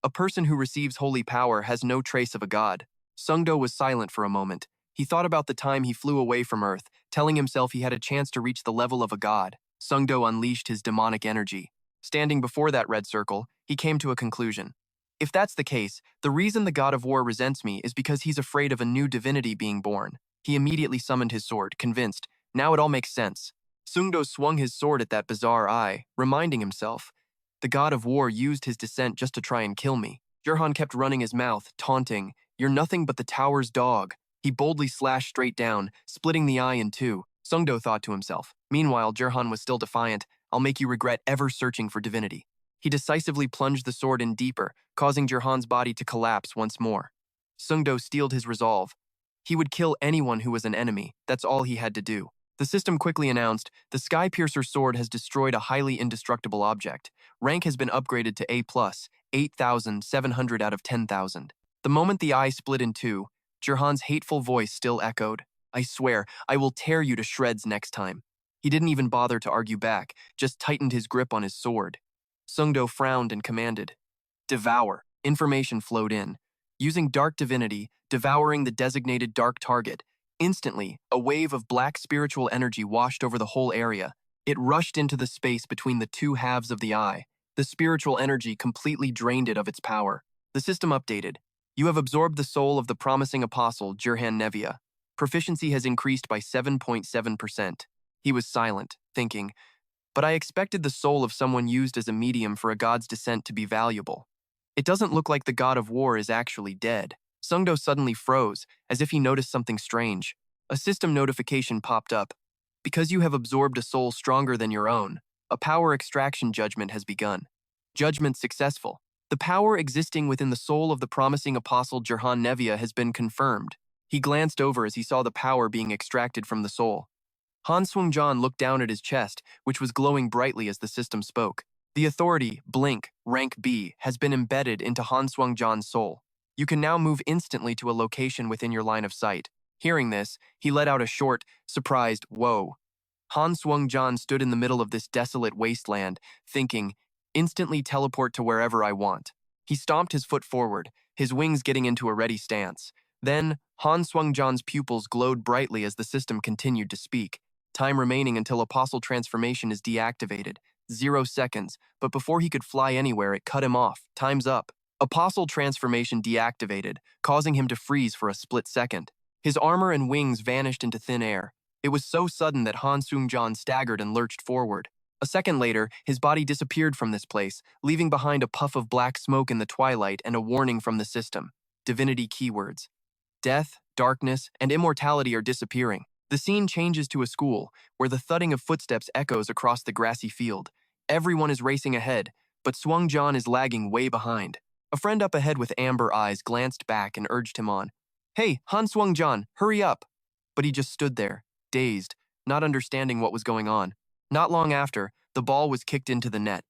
A person who receives holy power has no trace of a god. Sungdo was silent for a moment. He thought about the time he flew away from Earth, telling himself he had a chance to reach the level of a god. Sungdo unleashed his demonic energy. Standing before that red circle, he came to a conclusion. If that's the case, the reason the god of war resents me is because he's afraid of a new divinity being born. He immediately summoned his sword, convinced. Now it all makes sense. Sungdo swung his sword at that bizarre eye, reminding himself, the god of war used his descent just to try and kill me. Jirhan kept running his mouth, taunting, "You're nothing but the tower's dog." He boldly slashed straight down, splitting the eye in two. Sungdo thought to himself. Meanwhile, Jirhan was still defiant. "I'll make you regret ever searching for divinity." He decisively plunged the sword in deeper, causing Jirhan's body to collapse once more. Sungdo steeled his resolve. He would kill anyone who was an enemy. That's all he had to do. The system quickly announced, "The Sky Piercer sword has destroyed a highly indestructible object. Rank has been upgraded to A+, 8,700 out of 10,000. The moment the eye split in two, Jirhan's hateful voice still echoed, "I swear, I will tear you to shreds next time." He didn't even bother to argue back, just tightened his grip on his sword. Sungdo frowned and commanded, "Devour." Information flowed in. Using Dark Divinity, devouring the designated dark target, instantly, a wave of black spiritual energy washed over the whole area. It rushed into the space between the two halves of the eye. The spiritual energy completely drained it of its power. The system updated. You have absorbed the soul of the promising apostle, Jirhan Nevia. Proficiency has increased by 7.7%. He was silent, thinking, but I expected the soul of someone used as a medium for a god's descent to be valuable. It doesn't look like the god of war is actually dead. Sungdo suddenly froze, as if he noticed something strange. A system notification popped up. Because you have absorbed a soul stronger than your own, a power extraction judgment has begun. Judgment successful. The power existing within the soul of the promising apostle Jirhan Nevia has been confirmed. He glanced over as he saw the power being extracted from the soul. Han Swung-jan looked down at his chest, which was glowing brightly as the system spoke. The authority, Blink, rank B, has been embedded into Han Swung-jan's soul. You can now move instantly to a location within your line of sight. Hearing this, he let out a short, surprised, "Whoa." Han Swung-jan stood in the middle of this desolate wasteland, thinking, "Instantly teleport to wherever I want." He stomped his foot forward, his wings getting into a ready stance. Then, Han Swung-jan's pupils glowed brightly as the system continued to speak. Time remaining until Apostle Transformation is deactivated. 0 seconds, but before he could fly anywhere, it cut him off. Time's up. Apostle Transformation deactivated, causing him to freeze for a split second. His armor and wings vanished into thin air. It was so sudden that Han Swung-jan staggered and lurched forward. A second later, his body disappeared from this place, leaving behind a puff of black smoke in the twilight and a warning from the system. Divinity keywords. Death, darkness, and immortality are disappearing. The scene changes to a school, where the thudding of footsteps echoes across the grassy field. Everyone is racing ahead, but Sungyoon is lagging way behind. A friend up ahead with amber eyes glanced back and urged him on. "Hey, Han Sungyoon, hurry up!" But he just stood there, dazed, not understanding what was going on. Not long after, the ball was kicked into the net.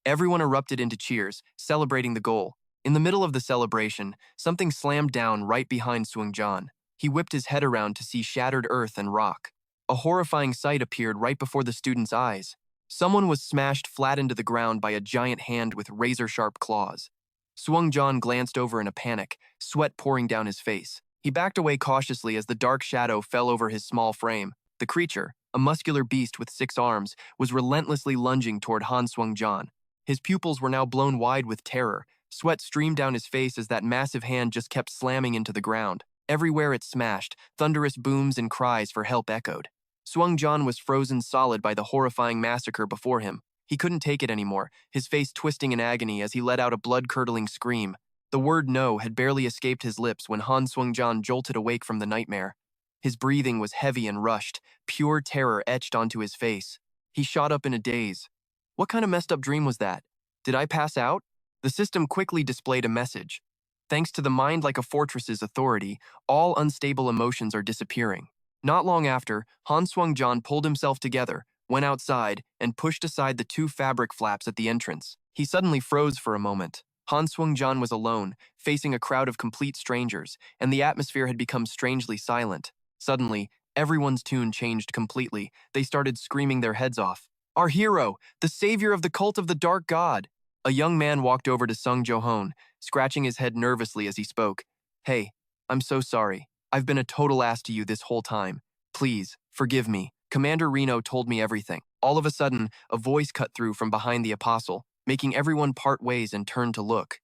Everyone erupted into cheers, celebrating the goal. In the middle of the celebration, something slammed down right behind Sungyoon. He whipped his head around to see shattered earth and rock. A horrifying sight appeared right before the student's eyes. Someone was smashed flat into the ground by a giant hand with razor-sharp claws. Sungyoon glanced over in a panic, sweat pouring down his face. He backed away cautiously as the dark shadow fell over his small frame. The creature, a muscular beast with 6 arms, was relentlessly lunging toward Han Sungyoon. His pupils were now blown wide with terror. Sweat streamed down his face as that massive hand just kept slamming into the ground. Everywhere it smashed, thunderous booms and cries for help echoed. Sungyoon was frozen solid by the horrifying massacre before him. He couldn't take it anymore, his face twisting in agony as he let out a blood-curdling scream. The word no had barely escaped his lips when Han Sungyoon jolted awake from the nightmare. His breathing was heavy and rushed, pure terror etched onto his face. He shot up in a daze. What kind of messed up dream was that? Did I pass out? The system quickly displayed a message. Thanks to the mind like a fortress's authority, all unstable emotions are disappearing. Not long after, Han Sungyoon pulled himself together, went outside, and pushed aside the 2 fabric flaps at the entrance. He suddenly froze for a moment. Han Sungyoon was alone, facing a crowd of complete strangers, and the atmosphere had become strangely silent. Suddenly, everyone's tune changed completely. They started screaming their heads off. "Our hero, the savior of the cult of the dark god!" A young man walked over to Sungyoon, scratching his head nervously as he spoke. "Hey, I'm so sorry. I've been a total ass to you this whole time. Please, forgive me. Commander Reno told me everything." All of a sudden, a voice cut through from behind the apostle, making everyone part ways and turn to look.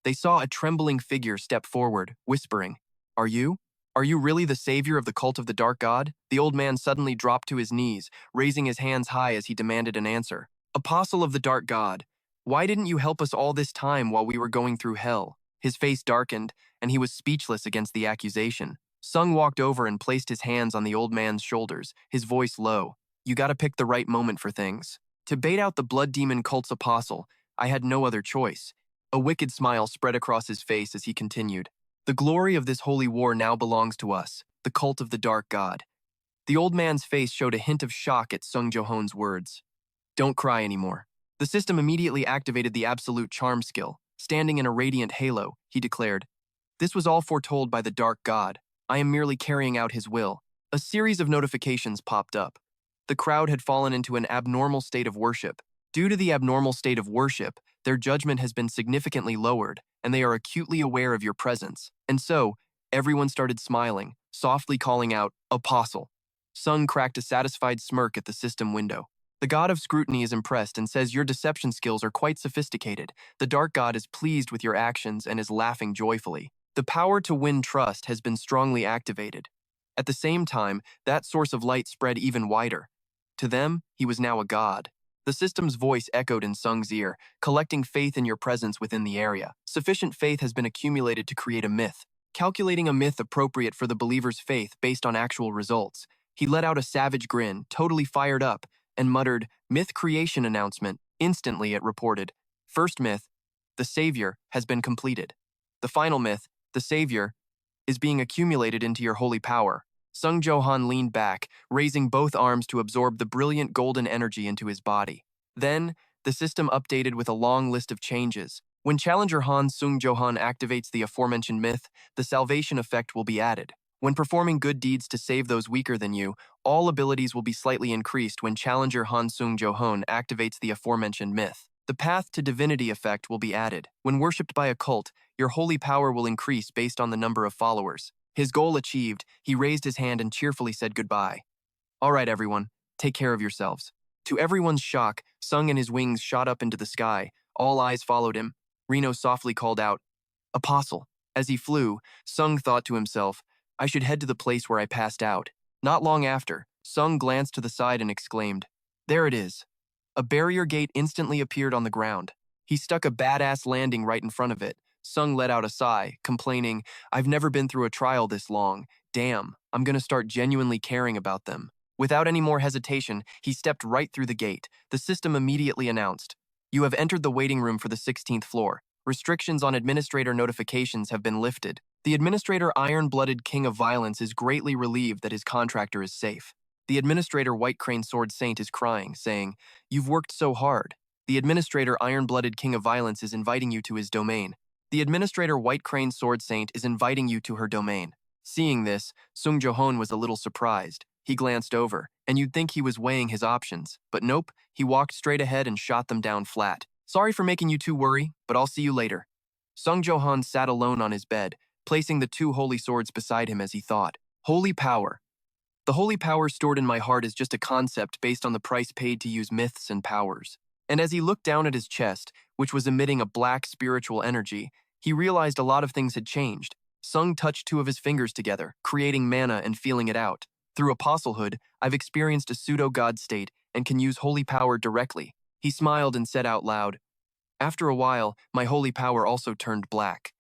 They saw a trembling figure step forward, whispering, Are you really the savior of the cult of the dark god?" The old man suddenly dropped to his knees, raising his hands high as he demanded an answer. "Apostle of the dark god, why didn't you help us all this time while we were going through hell?" His face darkened, and he was speechless against the accusation. Sung walked over and placed his hands on the old man's shoulders, his voice low. "You gotta pick the right moment for things. To bait out the blood demon cult's apostle, I had no other choice." A wicked smile spread across his face as he continued. "The glory of this holy war now belongs to us, the cult of the dark god." The old man's face showed a hint of shock at Sungyoon's words. "Don't cry anymore." The system immediately activated the absolute charm skill. Standing in a radiant halo, he declared, "This was all foretold by the dark god. I am merely carrying out his will." A series of notifications popped up. The crowd had fallen into an abnormal state of worship. Due to the abnormal state of worship, their judgment has been significantly lowered, and they are acutely aware of your presence. And so, everyone started smiling, softly calling out, "Apostle." Sung cracked a satisfied smirk at the system window. "The god of scrutiny is impressed and says your deception skills are quite sophisticated. The dark god is pleased with your actions and is laughing joyfully. The power to win trust has been strongly activated." At the same time, that source of light spread even wider. To them, he was now a god. The system's voice echoed in Sung's ear, collecting faith in your presence within the area. Sufficient faith has been accumulated to create a myth. Calculating a myth appropriate for the believer's faith based on actual results. He let out a savage grin, totally fired up, and muttered, "Myth creation announcement." Instantly it reported, "First myth, the savior, has been completed. The final myth, the savior, is being accumulated into your holy power." Sungyoon leaned back, raising both arms to absorb the brilliant golden energy into his body. Then, the system updated with a long list of changes. When Challenger Han Sungyoon activates the aforementioned myth, the salvation effect will be added. When performing good deeds to save those weaker than you, all abilities will be slightly increased when Challenger Han Sungyoon activates the aforementioned myth. The path to divinity effect will be added. When worshipped by a cult, your holy power will increase based on the number of followers. His goal achieved, he raised his hand and cheerfully said goodbye. "All right, everyone, take care of yourselves." To everyone's shock, Sung and his wings shot up into the sky. All eyes followed him. Reno softly called out, "Apostle." As he flew, Sung thought to himself, "I should head to the place where I passed out." Not long after, Sung glanced to the side and exclaimed, "There it is." A barrier gate instantly appeared on the ground. He stuck a badass landing right in front of it. Sung let out a sigh, complaining, "I've never been through a trial this long. Damn, I'm gonna start genuinely caring about them." Without any more hesitation, he stepped right through the gate. The system immediately announced, "You have entered the waiting room for the 16th floor. Restrictions on administrator notifications have been lifted." The administrator, Iron-Blooded King of Violence, is greatly relieved that his contractor is safe. The administrator, White Crane Sword Saint, is crying, saying, "You've worked so hard." The administrator, Iron-Blooded King of Violence, is inviting you to his domain. The administrator, White Crane Sword Saint, is inviting you to her domain. Seeing this, Sung Jo-hoon was a little surprised. He glanced over, and you'd think he was weighing his options, but nope, he walked straight ahead and shot them down flat. "Sorry for making you two worry, but I'll see you later." Sung Jo-hoon sat alone on his bed, placing the two holy swords beside him as he thought. Holy power. The holy power stored in my heart is just a concept based on the price paid to use myths and powers. And as he looked down at his chest, which was emitting a black spiritual energy, he realized a lot of things had changed. Sung touched two of his fingers together, creating mana and feeling it out. "Through apostlehood, I've experienced a pseudo-god state and can use holy power directly." He smiled and said out loud, "After a while, my holy power also turned black.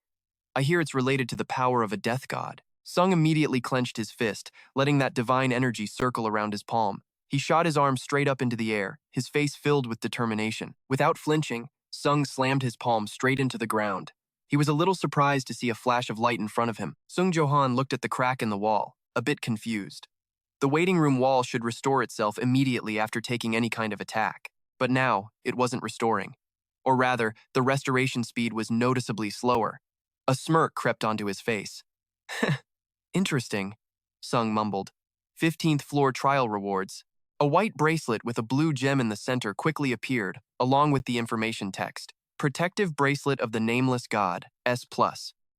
I hear it's related to the power of a death god." Sung immediately clenched his fist, letting that divine energy circle around his palm. He shot his arm straight up into the air, his face filled with determination. Without flinching, Sung slammed his palm straight into the ground. He was a little surprised to see a flash of light in front of him. Sung Jo-hoon looked at the crack in the wall, a bit confused. The waiting room wall should restore itself immediately after taking any kind of attack. But now, it wasn't restoring. Or rather, the restoration speed was noticeably slower. A smirk crept onto his face. "Interesting," Sung mumbled. 15th floor trial rewards. A white bracelet with a blue gem in the center quickly appeared, along with the information text. Protective Bracelet of the Nameless God, S+.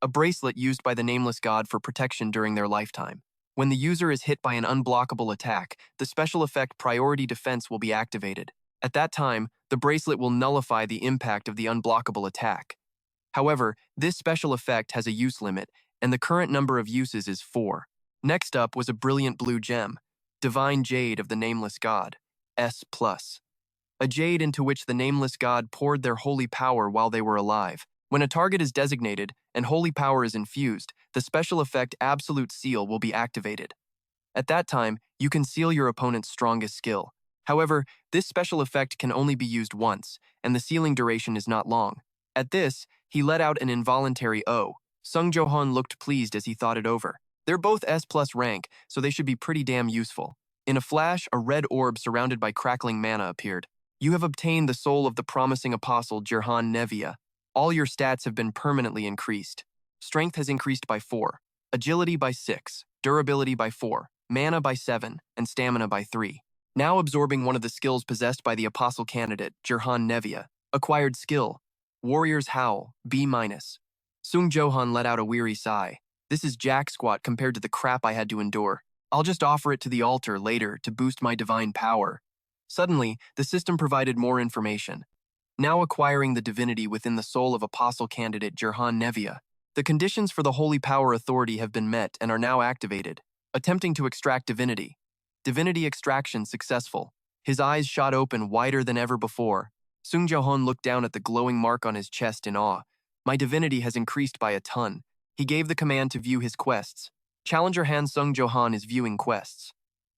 A bracelet used by the Nameless God for protection during their lifetime. When the user is hit by an unblockable attack, the special effect Priority Defense will be activated. At that time, the bracelet will nullify the impact of the unblockable attack. However, this special effect has a use limit, and the current number of uses is 4. Next up was a brilliant blue gem, Divine Jade of the Nameless God, S+. A jade into which the Nameless God poured their holy power while they were alive. When a target is designated and holy power is infused, the special effect Absolute Seal will be activated. At that time, you can seal your opponent's strongest skill. However, this special effect can only be used once, and the sealing duration is not long. At this, he let out an involuntary "oh." Sung Jo-hoon looked pleased as he thought it over. They're both S+ rank, so they should be pretty damn useful. In a flash, a red orb surrounded by crackling mana appeared. "You have obtained the soul of the promising apostle Jirhan Nevia. All your stats have been permanently increased. Strength has increased by 4, agility by 6, durability by 4, mana by 7, and stamina by 3. Now absorbing one of the skills possessed by the apostle candidate, Jirhan Nevia. Acquired skill, Warrior's Howl, B-. Sung Jo-hoon let out a weary sigh. "This is jack squat compared to the crap I had to endure. I'll just offer it to the altar later to boost my divine power." Suddenly, the system provided more information. Now acquiring the divinity within the soul of apostle candidate Jirhan Nevia. The conditions for the Holy Power Authority have been met and are now activated. Attempting to extract divinity. Divinity extraction successful. His eyes shot open wider than ever before. Sung Jo-hoon looked down at the glowing mark on his chest in awe. "My divinity has increased by a ton." He gave the command to view his quests. Challenger Han Sung Jo-hoon is viewing quests.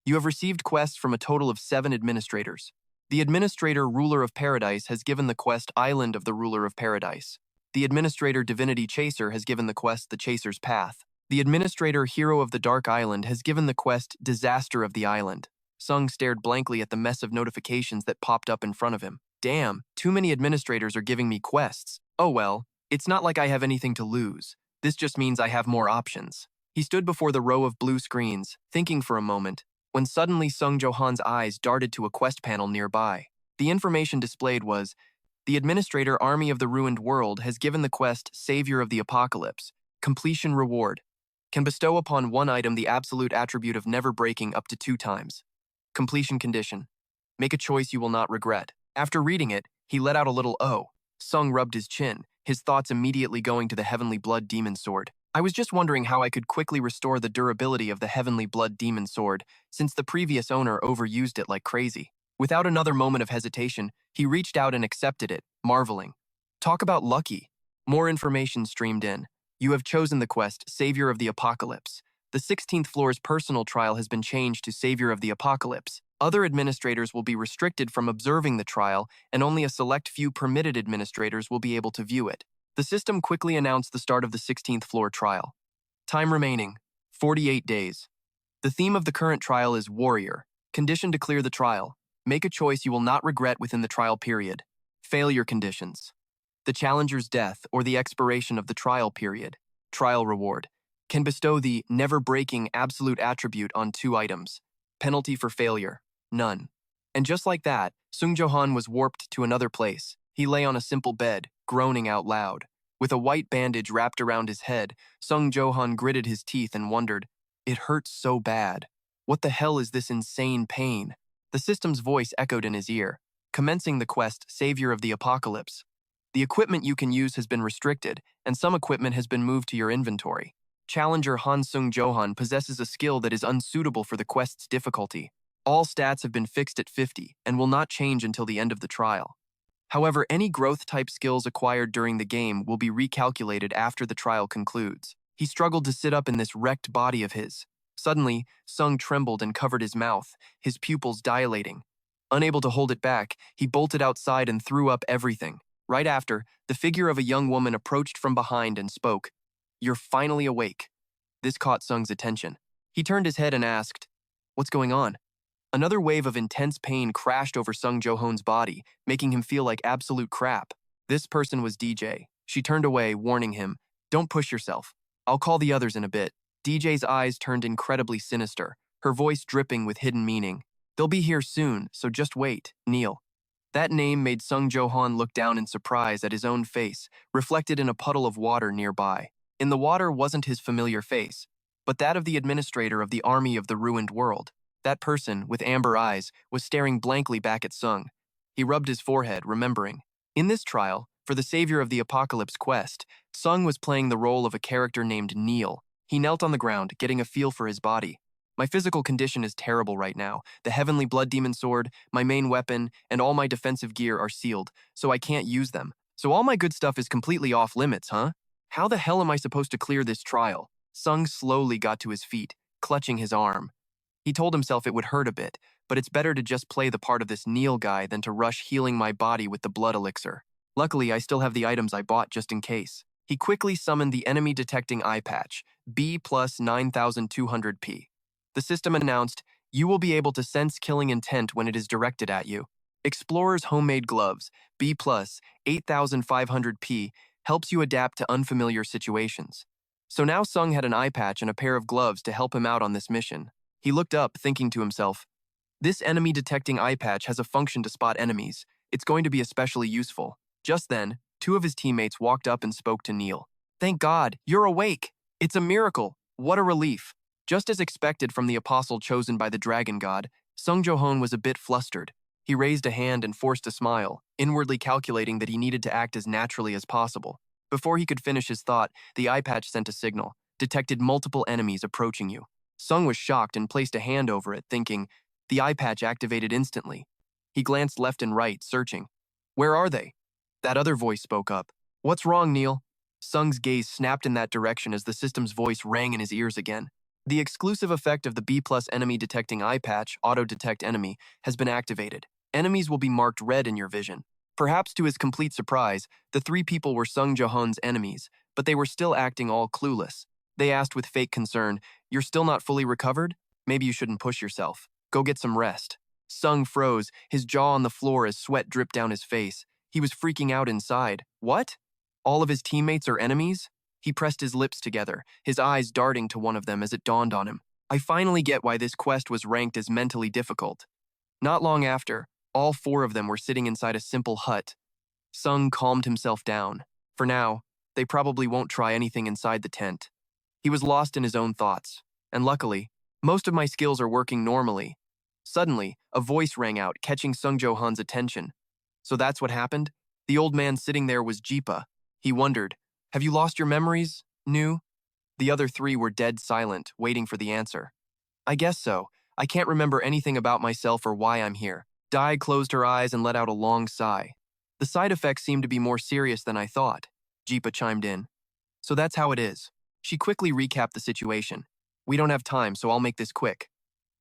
You have received quests from a total of 7 administrators. The administrator Ruler of Paradise has given the quest Island of the Ruler of Paradise. The administrator Divinity Chaser has given the quest The Chaser's Path. The administrator Hero of the Dark Island has given the quest Disaster of the Island. Sung stared blankly at the mess of notifications that popped up in front of him. Damn, too many administrators are giving me quests. Oh well, it's not like I have anything to lose. This just means I have more options. He stood before the row of blue screens, thinking for a moment, when suddenly Sung Jo-hoon's eyes darted to a quest panel nearby. The information displayed was, the administrator Army of the Ruined World has given the quest Savior of the Apocalypse. Completion reward. Can bestow upon one item the absolute attribute of never breaking up to 2 times. Completion condition. Make a choice you will not regret. After reading it, he let out a little "oh." Sung rubbed his chin, his thoughts immediately going to the Heavenly Blood Demon Sword. I was just wondering how I could quickly restore the durability of the Heavenly Blood Demon Sword, since the previous owner overused it like crazy. Without another moment of hesitation, he reached out and accepted it, marveling. Talk about lucky. More information streamed in. You have chosen the quest, Savior of the Apocalypse. The 16th floor's personal trial has been changed to Savior of the Apocalypse. Other administrators will be restricted from observing the trial, and only a select few permitted administrators will be able to view it. The system quickly announced the start of the 16th floor trial. Time remaining, 48 days. The theme of the current trial is Warrior. Condition to clear the trial. Make a choice you will not regret within the trial period. Failure conditions. The challenger's death or the expiration of the trial period, trial reward, can bestow the never-breaking absolute attribute on 2 items. Penalty for failure, none. And just like that, Sungyoon was warped to another place. He lay on a simple bed, groaning out loud. With a white bandage wrapped around his head, Sungyoon gritted his teeth and wondered, "It hurts so bad. What the hell is this insane pain?" The system's voice echoed in his ear, commencing the quest, Savior of the Apocalypse. The equipment you can use has been restricted, and some equipment has been moved to your inventory. Challenger Han Sungyoon possesses a skill that is unsuitable for the quest's difficulty. All stats have been fixed at 50 and will not change until the end of the trial. However, any growth-type skills acquired during the game will be recalculated after the trial concludes. He struggled to sit up in this wrecked body of his. Suddenly, Sung trembled and covered his mouth, his pupils dilating. Unable to hold it back, he bolted outside and threw up everything. Right after, the figure of a young woman approached from behind and spoke. "You're finally awake." This caught Sung's attention. He turned his head and asked, "What's going on?" Another wave of intense pain crashed over Sungyoon's body, making him feel like absolute crap. This person was DJ. She turned away, warning him, "Don't push yourself. I'll call the others in a bit." DJ's eyes turned incredibly sinister, her voice dripping with hidden meaning. "They'll be here soon, so just wait, Neil." That name made Sungyoon look down in surprise at his own face, reflected in a puddle of water nearby. In the water wasn't his familiar face, but that of the administrator of the Army of the Ruined World. That person, with amber eyes, was staring blankly back at Sung. He rubbed his forehead, remembering. In this trial, for the Savior of the Apocalypse quest, Sung was playing the role of a character named Neil. He knelt on the ground, getting a feel for his body. "My physical condition is terrible right now. The Heavenly Blood Demon Sword, my main weapon, and all my defensive gear are sealed, so I can't use them. So all my good stuff is completely off limits, huh? How the hell am I supposed to clear this trial?" Sung slowly got to his feet, clutching his arm. He told himself it would hurt a bit, but it's better to just play the part of this Neil guy than to rush healing my body with the blood elixir. Luckily, I still have the items I bought just in case. He quickly summoned the enemy detecting eye patch, B plus 9200p. The system announced, "You will be able to sense killing intent when it is directed at you." Explorer's homemade gloves, B plus 8500p, helps you adapt to unfamiliar situations. So now Sung had an eye patch and a pair of gloves to help him out on this mission. He looked up, thinking to himself, "This enemy detecting eye patch has a function to spot enemies. It's going to be especially useful." Just then, 2 of his teammates walked up and spoke to Neil. "Thank God, you're awake! It's a miracle! What a relief!" Just as expected from the apostle chosen by the dragon god, Sungyoon was a bit flustered. He raised a hand and forced a smile, inwardly calculating that he needed to act as naturally as possible. Before he could finish his thought, the eye patch sent a signal, detected multiple enemies approaching you. Sung was shocked and placed a hand over it, thinking, the eye patch activated instantly. He glanced left and right, searching. "Where are they?" That other voice spoke up. "What's wrong, Neil?" Sung's gaze snapped in that direction as the system's voice rang in his ears again. The exclusive effect of the B+ enemy detecting eye patch, auto-detect enemy, has been activated. Enemies will be marked red in your vision. Perhaps to his complete surprise, the 3 people were Sungyoon's enemies, but they were still acting all clueless. They asked with fake concern, "You're still not fully recovered? Maybe you shouldn't push yourself. Go get some rest." Sung froze, his jaw on the floor as sweat dripped down his face. He was freaking out inside. What? All of his teammates are enemies? He pressed his lips together, his eyes darting to one of them as it dawned on him. I finally get why this quest was ranked as mentally difficult. Not long after, all 4 of them were sitting inside a simple hut. Sung calmed himself down. For now, they probably won't try anything inside the tent. He was lost in his own thoughts, and luckily, most of my skills are working normally. Suddenly, a voice rang out, catching Sungyoon's attention. So that's what happened? The old man sitting there was Jeepa. He wondered, "Have you lost your memories, Nu?" The other 3 were dead silent, waiting for the answer. "I guess so. I can't remember anything about myself or why I'm here. Dai closed her eyes and let out a long sigh. The side effects seemed to be more serious than I thought, Jeepa chimed in. So that's how it is. She quickly recapped the situation. We don't have time, so I'll make this quick.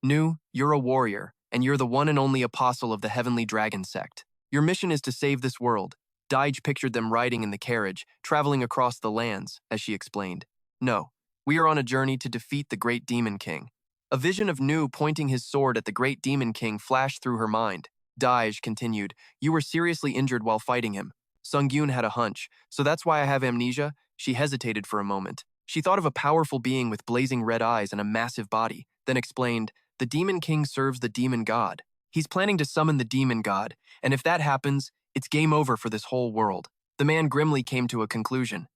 Nu, you're a warrior, and you're the one and only apostle of the Heavenly Dragon sect. Your mission is to save this world. Daij pictured them riding in the carriage, traveling across the lands, as she explained. No, we are on a journey to defeat the Great Demon King. A vision of Nu pointing his sword at the Great Demon King flashed through her mind. Daij continued, you were seriously injured while fighting him. Sungyoon had a hunch, so that's why I have amnesia. She hesitated for a moment. She thought of a powerful being with blazing red eyes and a massive body, then explained, the Demon King serves the Demon God. He's planning to summon the Demon God, and if that happens, it's game over for this whole world. The man grimly came to a conclusion.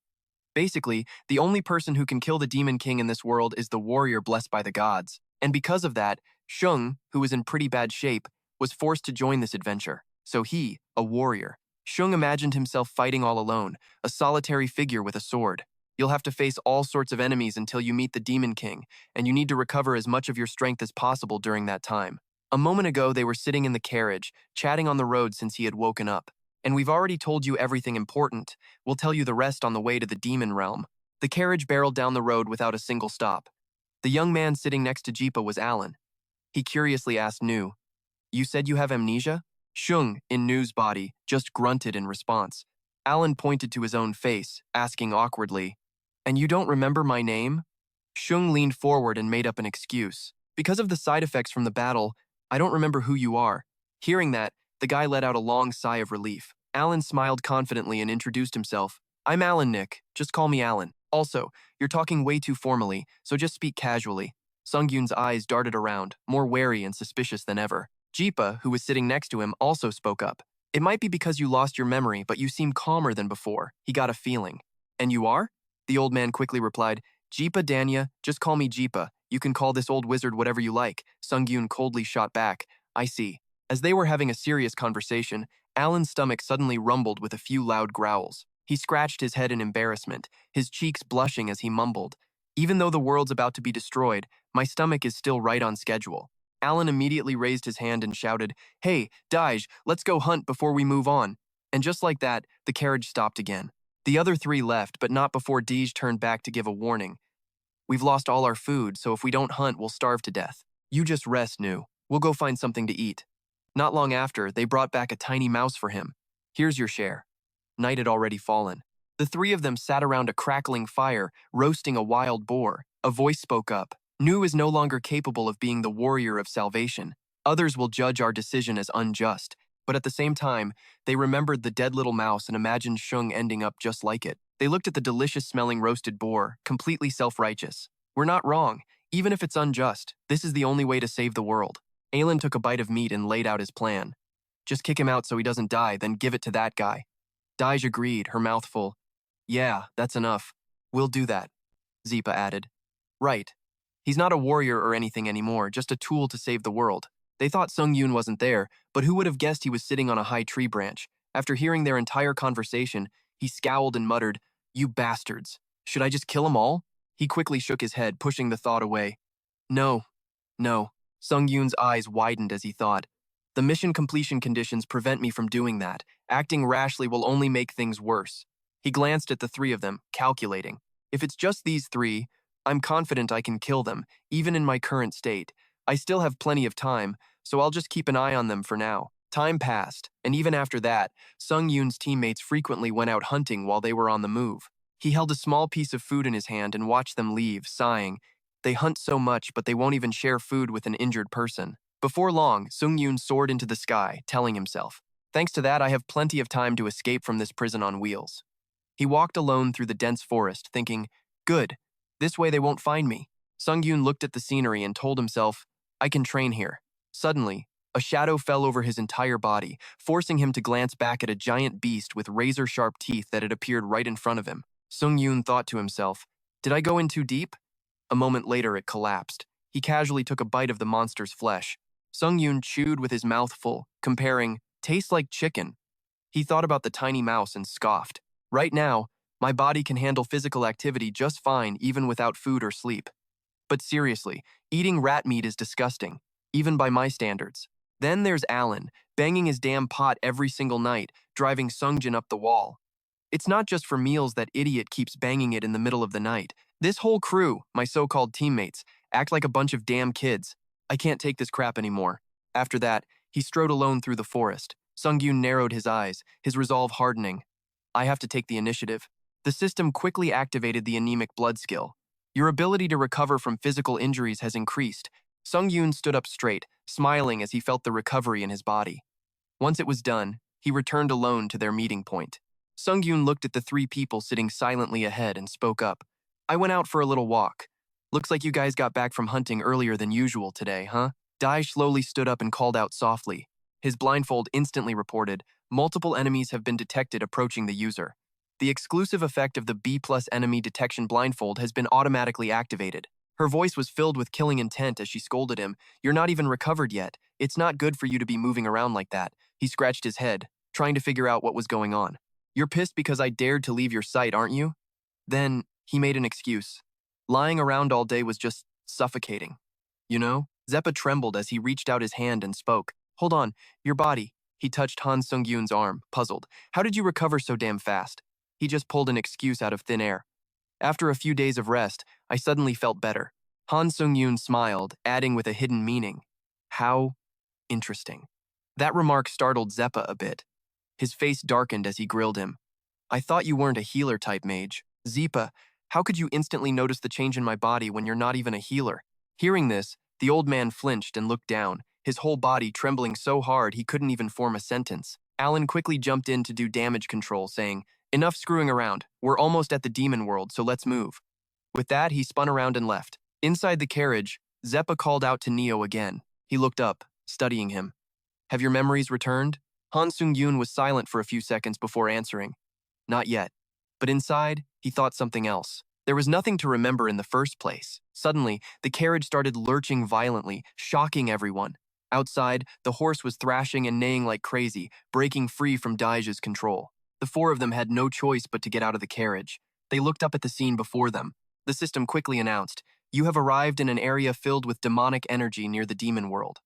Basically, the only person who can kill the Demon King in this world is the warrior blessed by the gods. And because of that, Shung, who was in pretty bad shape, was forced to join this adventure. So he, a warrior. Shung imagined himself fighting all alone, a solitary figure with a sword. You'll have to face all sorts of enemies until you meet the Demon King, and you need to recover as much of your strength as possible during that time. A moment ago, they were sitting in the carriage, chatting on the road since he had woken up. And we've already told you everything important. We'll tell you the rest on the way to the demon realm. The carriage barreled down the road without a single stop. The young man sitting next to Jeepa was Alan. He curiously asked Nu, you said you have amnesia? Shung, in Nu's body, just grunted in response. Alan pointed to his own face, asking awkwardly, and you don't remember my name? Shung leaned forward and made up an excuse. Because of the side effects from the battle, I don't remember who you are. Hearing that, the guy let out a long sigh of relief. Alan smiled confidently and introduced himself. I'm Alan, Nick. Just call me Alan. Also, you're talking way too formally, so just speak casually. Sungyoon's eyes darted around, more wary and suspicious than ever. Jeepa, who was sitting next to him, also spoke up. It might be because you lost your memory, but you seem calmer than before. He got a feeling. And you are? The old man quickly replied, Jeepa Danya, just call me Jeepa. You can call this old wizard whatever you like. Sungyoon coldly shot back. I see. As they were having a serious conversation, Alan's stomach suddenly rumbled with a few loud growls. He scratched his head in embarrassment, his cheeks blushing as he mumbled, even though the world's about to be destroyed, my stomach is still right on schedule. Alan immediately raised his hand and shouted, Hey, Daij, let's go hunt before we move on. And just like that, the carriage stopped again. The other three left, but not before Daij turned back to give a warning. We've lost all our food, so if we don't hunt, we'll starve to death. You just rest, Nu. We'll go find something to eat. Not long after, they brought back a tiny mouse for him. Here's your share. Night had already fallen. The three of them sat around a crackling fire, roasting a wild boar. A voice spoke up. Nu is no longer capable of being the warrior of salvation. Others will judge our decision as unjust. But at the same time, they remembered the dead little mouse and imagined Shung ending up just like it. They looked at the delicious-smelling roasted boar, completely self-righteous. We're not wrong. Even if it's unjust, this is the only way to save the world. Alan took a bite of meat and laid out his plan. Just kick him out so he doesn't die, then give it to that guy. Daij agreed, her mouth full. Yeah, that's enough. We'll do that, Zeepa added. Right. He's not a warrior or anything anymore, just a tool to save the world. They thought Sungyoon wasn't there, but who would have guessed he was sitting on a high tree branch? After hearing their entire conversation, he scowled and muttered, You bastards. Should I just kill them all? He quickly shook his head, pushing the thought away. No. Sungyoon's eyes widened as he thought. The mission completion conditions prevent me from doing that. Acting rashly will only make things worse. He glanced at the three of them, calculating. If it's just these three, I'm confident I can kill them, even in my current state. I still have plenty of time, so I'll just keep an eye on them for now. Time passed, and even after that, Sungyoon's teammates frequently went out hunting while they were on the move. He held a small piece of food in his hand and watched them leave, sighing. They hunt so much, but they won't even share food with an injured person. Before long, Sungyoon soared into the sky, telling himself, Thanks to that, I have plenty of time to escape from this prison on wheels. He walked alone through the dense forest, thinking, Good, this way they won't find me. Sungyoon looked at the scenery and told himself, I can train here. Suddenly, a shadow fell over his entire body, forcing him to glance back at a giant beast with razor-sharp teeth that had appeared right in front of him. Sungyoon thought to himself, Did I go in too deep? A moment later, it collapsed. He casually took a bite of the monster's flesh. Sungyoon chewed with his mouth full, comparing, Tastes like chicken. He thought about the tiny mouse and scoffed. Right now, my body can handle physical activity just fine even without food or sleep. But seriously, eating rat meat is disgusting, even by my standards. Then there's Alan, banging his damn pot every single night, driving Sungyoon up the wall. It's not just for meals that idiot keeps banging it in the middle of the night. This whole crew, my so-called teammates, act like a bunch of damn kids. I can't take this crap anymore. After that, he strode alone through the forest. Sungyoon narrowed his eyes, his resolve hardening. I have to take the initiative. The system quickly activated the anemic blood skill. Your ability to recover from physical injuries has increased. Sungyoon stood up straight, smiling as he felt the recovery in his body. Once it was done, he returned alone to their meeting point. Sungyoon looked at the three people sitting silently ahead and spoke up. I went out for a little walk. Looks like you guys got back from hunting earlier than usual today, huh? Dai slowly stood up and called out softly. His blindfold instantly reported, multiple enemies have been detected approaching the user. The exclusive effect of the B+ enemy detection blindfold has been automatically activated. Her voice was filled with killing intent as she scolded him. You're not even recovered yet. It's not good for you to be moving around like that. He scratched his head, trying to figure out what was going on. You're pissed because I dared to leave your sight, aren't you? Then, he made an excuse. Lying around all day was just suffocating. You know? Zeppa trembled as he reached out his hand and spoke. Hold on, your body. He touched Han Sungyoon's arm, puzzled. How did you recover so damn fast? He just pulled an excuse out of thin air. After a few days of rest, I suddenly felt better. Han Sungyoon smiled, adding with a hidden meaning. How interesting. That remark startled Zeppa a bit. His face darkened as he grilled him. I thought you weren't a healer-type mage. Zeppa, how could you instantly notice the change in my body when you're not even a healer? Hearing this, the old man flinched and looked down, his whole body trembling so hard he couldn't even form a sentence. Alan quickly jumped in to do damage control, saying, Enough screwing around. We're almost at the demon world, so let's move. With that, he spun around and left. Inside the carriage, Zeppa called out to Neo again. He looked up, studying him. Have your memories returned? Han Sungyoon was silent for a few seconds before answering. Not yet. But inside, he thought something else. There was nothing to remember in the first place. Suddenly, the carriage started lurching violently, shocking everyone. Outside, the horse was thrashing and neighing like crazy, breaking free from Daij's control. The four of them had no choice but to get out of the carriage. They looked up at the scene before them. The system quickly announced, You have arrived in an area filled with demonic energy near the demon world.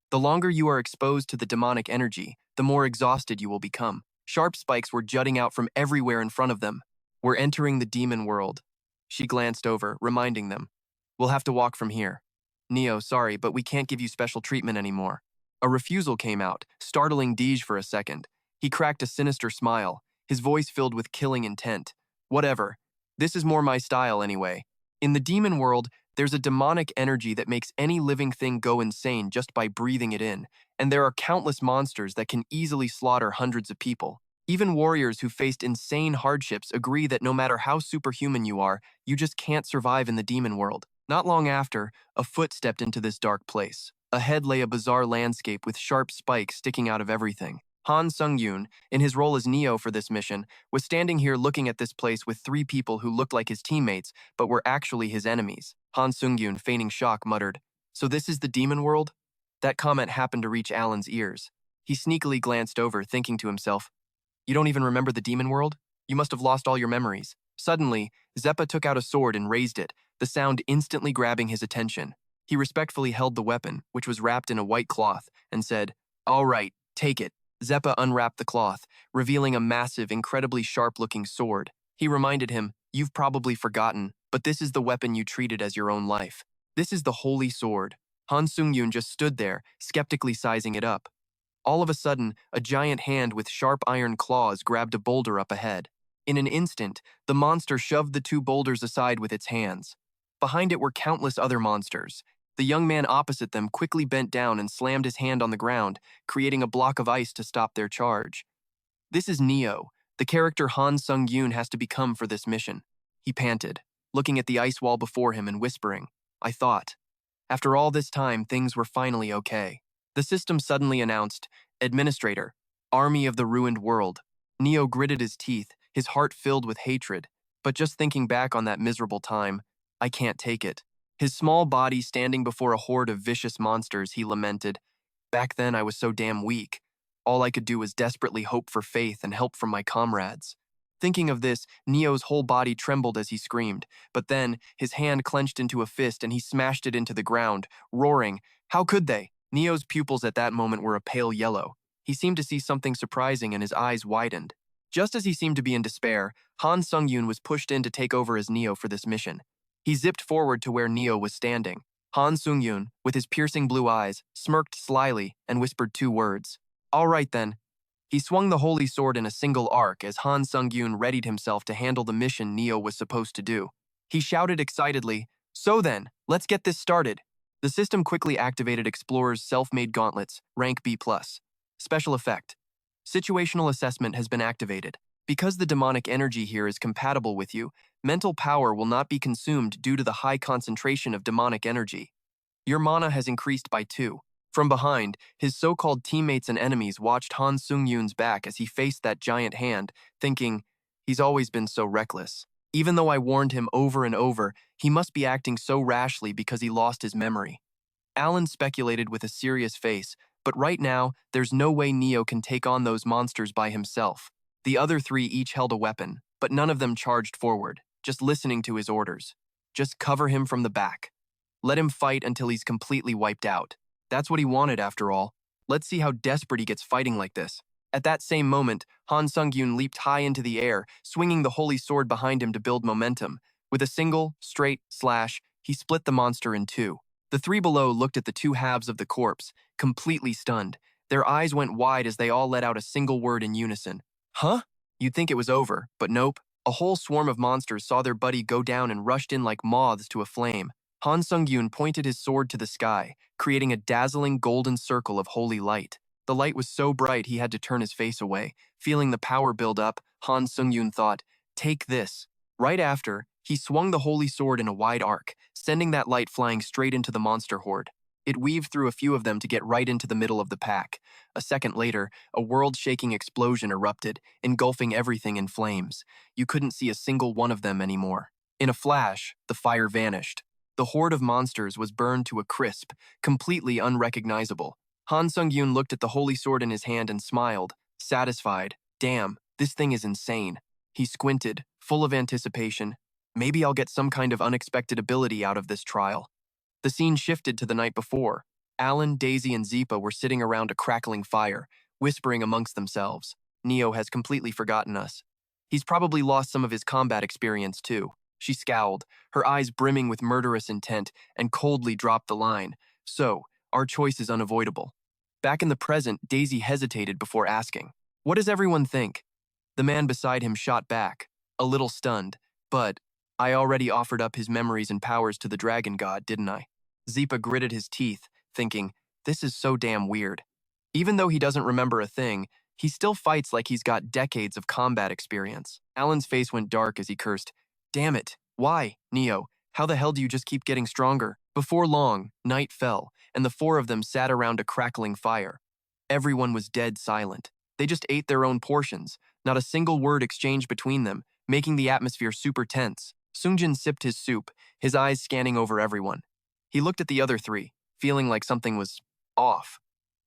The longer you are exposed to the demonic energy, the more exhausted you will become. Sharp spikes were jutting out from everywhere in front of them. We're entering the demon world. She glanced over, reminding them. We'll have to walk from here. Neo, sorry, but we can't give you special treatment anymore. A refusal came out, startling Deej for a second. He cracked a sinister smile, his voice filled with killing intent. Whatever. This is more my style anyway. In the demon world, there's a demonic energy that makes any living thing go insane just by breathing it in, and there are countless monsters that can easily slaughter hundreds of people. Even warriors who faced insane hardships agree that no matter how superhuman you are, you just can't survive in the demon world. Not long after, a foot stepped into this dark place. Ahead lay a bizarre landscape with sharp spikes sticking out of everything. Han Sungyoon, in his role as Neo for this mission, was standing here looking at this place with three people who looked like his teammates, but were actually his enemies. Han Sungyoon, feigning shock, muttered, So this is the demon world? That comment happened to reach Alan's ears. He sneakily glanced over, thinking to himself, You don't even remember the demon world? You must have lost all your memories. Suddenly, Zeppa took out a sword and raised it, the sound instantly grabbing his attention. He respectfully held the weapon, which was wrapped in a white cloth, and said, All right, take it. Zeppa unwrapped the cloth, revealing a massive, incredibly sharp-looking sword. He reminded him, You've probably forgotten, but this is the weapon you treated as your own life. This is the holy sword. Han Sungyoon just stood there, skeptically sizing it up. All of a sudden, a giant hand with sharp iron claws grabbed a boulder up ahead. In an instant, the monster shoved the two boulders aside with its hands. Behind it were countless other monsters. The young man opposite them quickly bent down and slammed his hand on the ground, creating a block of ice to stop their charge. This is Neo, the character Han Sungyoon has to become for this mission. He panted, looking at the ice wall before him and whispering, I thought. After all this time, things were finally okay. The system suddenly announced, Administrator, Army of the Ruined World. Neo gritted his teeth, his heart filled with hatred. But just thinking back on that miserable time, I can't take it. His small body standing before a horde of vicious monsters, he lamented. Back then, I was so damn weak. All I could do was desperately hope for faith and help from my comrades. Thinking of this, Neo's whole body trembled as he screamed, but then his hand clenched into a fist and he smashed it into the ground, roaring, How could they? Neo's pupils at that moment were a pale yellow. He seemed to see something surprising and his eyes widened. Just as he seemed to be in despair, Han Sungyoon was pushed in to take over as Neo for this mission. He zipped forward to where Neo was standing. Han Sungyoon, with his piercing blue eyes, smirked slyly and whispered 2 words. "All right then." He swung the holy sword in a single arc as Han Sungyoon readied himself to handle the mission Neo was supposed to do. He shouted excitedly, "So then, let's get this started." The system quickly activated Explorer's self-made gauntlets, rank B+. Special effect. Situational assessment has been activated. Because the demonic energy here is compatible with you, mental power will not be consumed due to the high concentration of demonic energy. Your mana has increased by 2. From behind, his so-called teammates and enemies watched Han Sungyoon's back as he faced that giant hand, thinking, he's always been so reckless. Even though I warned him over and over, he must be acting so rashly because he lost his memory. Alan speculated with a serious face, but right now, there's no way Neo can take on those monsters by himself. The other 3 each held a weapon, but none of them charged forward, just listening to his orders. Just cover him from the back. Let him fight until he's completely wiped out. That's what he wanted after all. Let's see how desperate he gets fighting like this. At that same moment, Han Sungyoon leaped high into the air, swinging the holy sword behind him to build momentum. With a single, straight slash, he split the monster in 2. The 3 below looked at the 2 halves of the corpse, completely stunned. Their eyes went wide as they all let out a single word in unison. Huh? You'd think it was over, but nope. A whole swarm of monsters saw their buddy go down and rushed in like moths to a flame. Han Sungyoon pointed his sword to the sky, creating a dazzling golden circle of holy light. The light was so bright he had to turn his face away. Feeling the power build up, Han Sungyoon thought, "Take this." Right after, he swung the holy sword in a wide arc, sending that light flying straight into the monster horde. It weaved through a few of them to get right into the middle of the pack. A second later, a world-shaking explosion erupted, engulfing everything in flames. You couldn't see a single one of them anymore. In a flash, the fire vanished. The horde of monsters was burned to a crisp, completely unrecognizable. Han Sungyoon looked at the holy sword in his hand and smiled, satisfied. Damn, this thing is insane. He squinted, full of anticipation. Maybe I'll get some kind of unexpected ability out of this trial. The scene shifted to the night before. Alan, Daisy, and Zipa were sitting around a crackling fire, whispering amongst themselves. Neo has completely forgotten us. He's probably lost some of his combat experience too. She scowled, her eyes brimming with murderous intent, and coldly dropped the line. So, our choice is unavoidable. Back in the present, Daisy hesitated before asking, "What does everyone think?" The man beside him shot back, a little stunned, but, "I already offered up his memories and powers to the dragon god, didn't I?" Zipa gritted his teeth, thinking, this is so damn weird. Even though he doesn't remember a thing, he still fights like he's got decades of combat experience. Alan's face went dark as he cursed, "Damn it, why, Neo? How the hell do you just keep getting stronger?" Before long, night fell, and the 4 of them sat around a crackling fire. Everyone was dead silent. They just ate their own portions, not a single word exchanged between them, making the atmosphere super tense. Sungyoon sipped his soup, his eyes scanning over everyone. He looked at the other 3, feeling like something was off.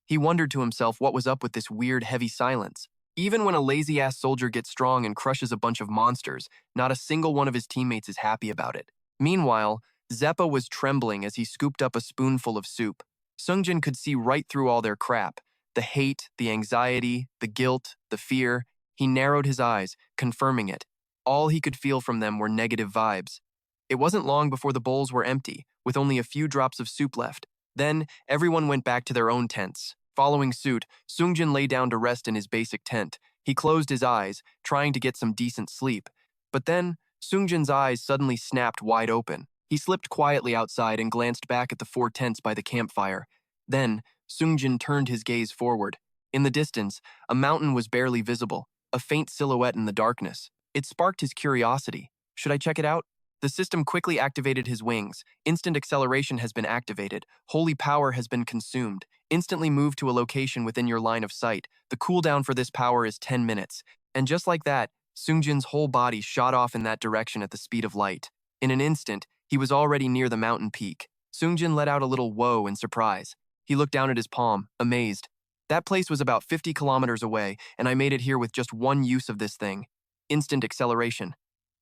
He wondered to himself what was up with this weird, heavy silence. Even when a lazy-ass soldier gets strong and crushes a bunch of monsters, not a single one of his teammates is happy about it. Meanwhile, Zeppa was trembling as he scooped up a spoonful of soup. Sungyoon could see right through all their crap. The hate, the anxiety, the guilt, the fear. He narrowed his eyes, confirming it. All he could feel from them were negative vibes. It wasn't long before the bowls were empty, with only a few drops of soup left. Then, everyone went back to their own tents. Following suit, Sungyoon lay down to rest in his basic tent. He closed his eyes, trying to get some decent sleep. But then, Sungyoon's eyes suddenly snapped wide open. He slipped quietly outside and glanced back at the 4 tents by the campfire. Then, Sungyoon turned his gaze forward. In the distance, a mountain was barely visible, a faint silhouette in the darkness. It sparked his curiosity. Should I check it out? The system quickly activated his wings. Instant acceleration has been activated. Holy power has been consumed. Instantly move to a location within your line of sight. The cooldown for this power is 10 minutes. And just like that, Sungyoon's whole body shot off in that direction at the speed of light. In an instant, he was already near the mountain peak. Sungyoon let out a little whoa in surprise. He looked down at his palm, amazed. That place was about 50 kilometers away, and I made it here with just one use of this thing. Instant acceleration.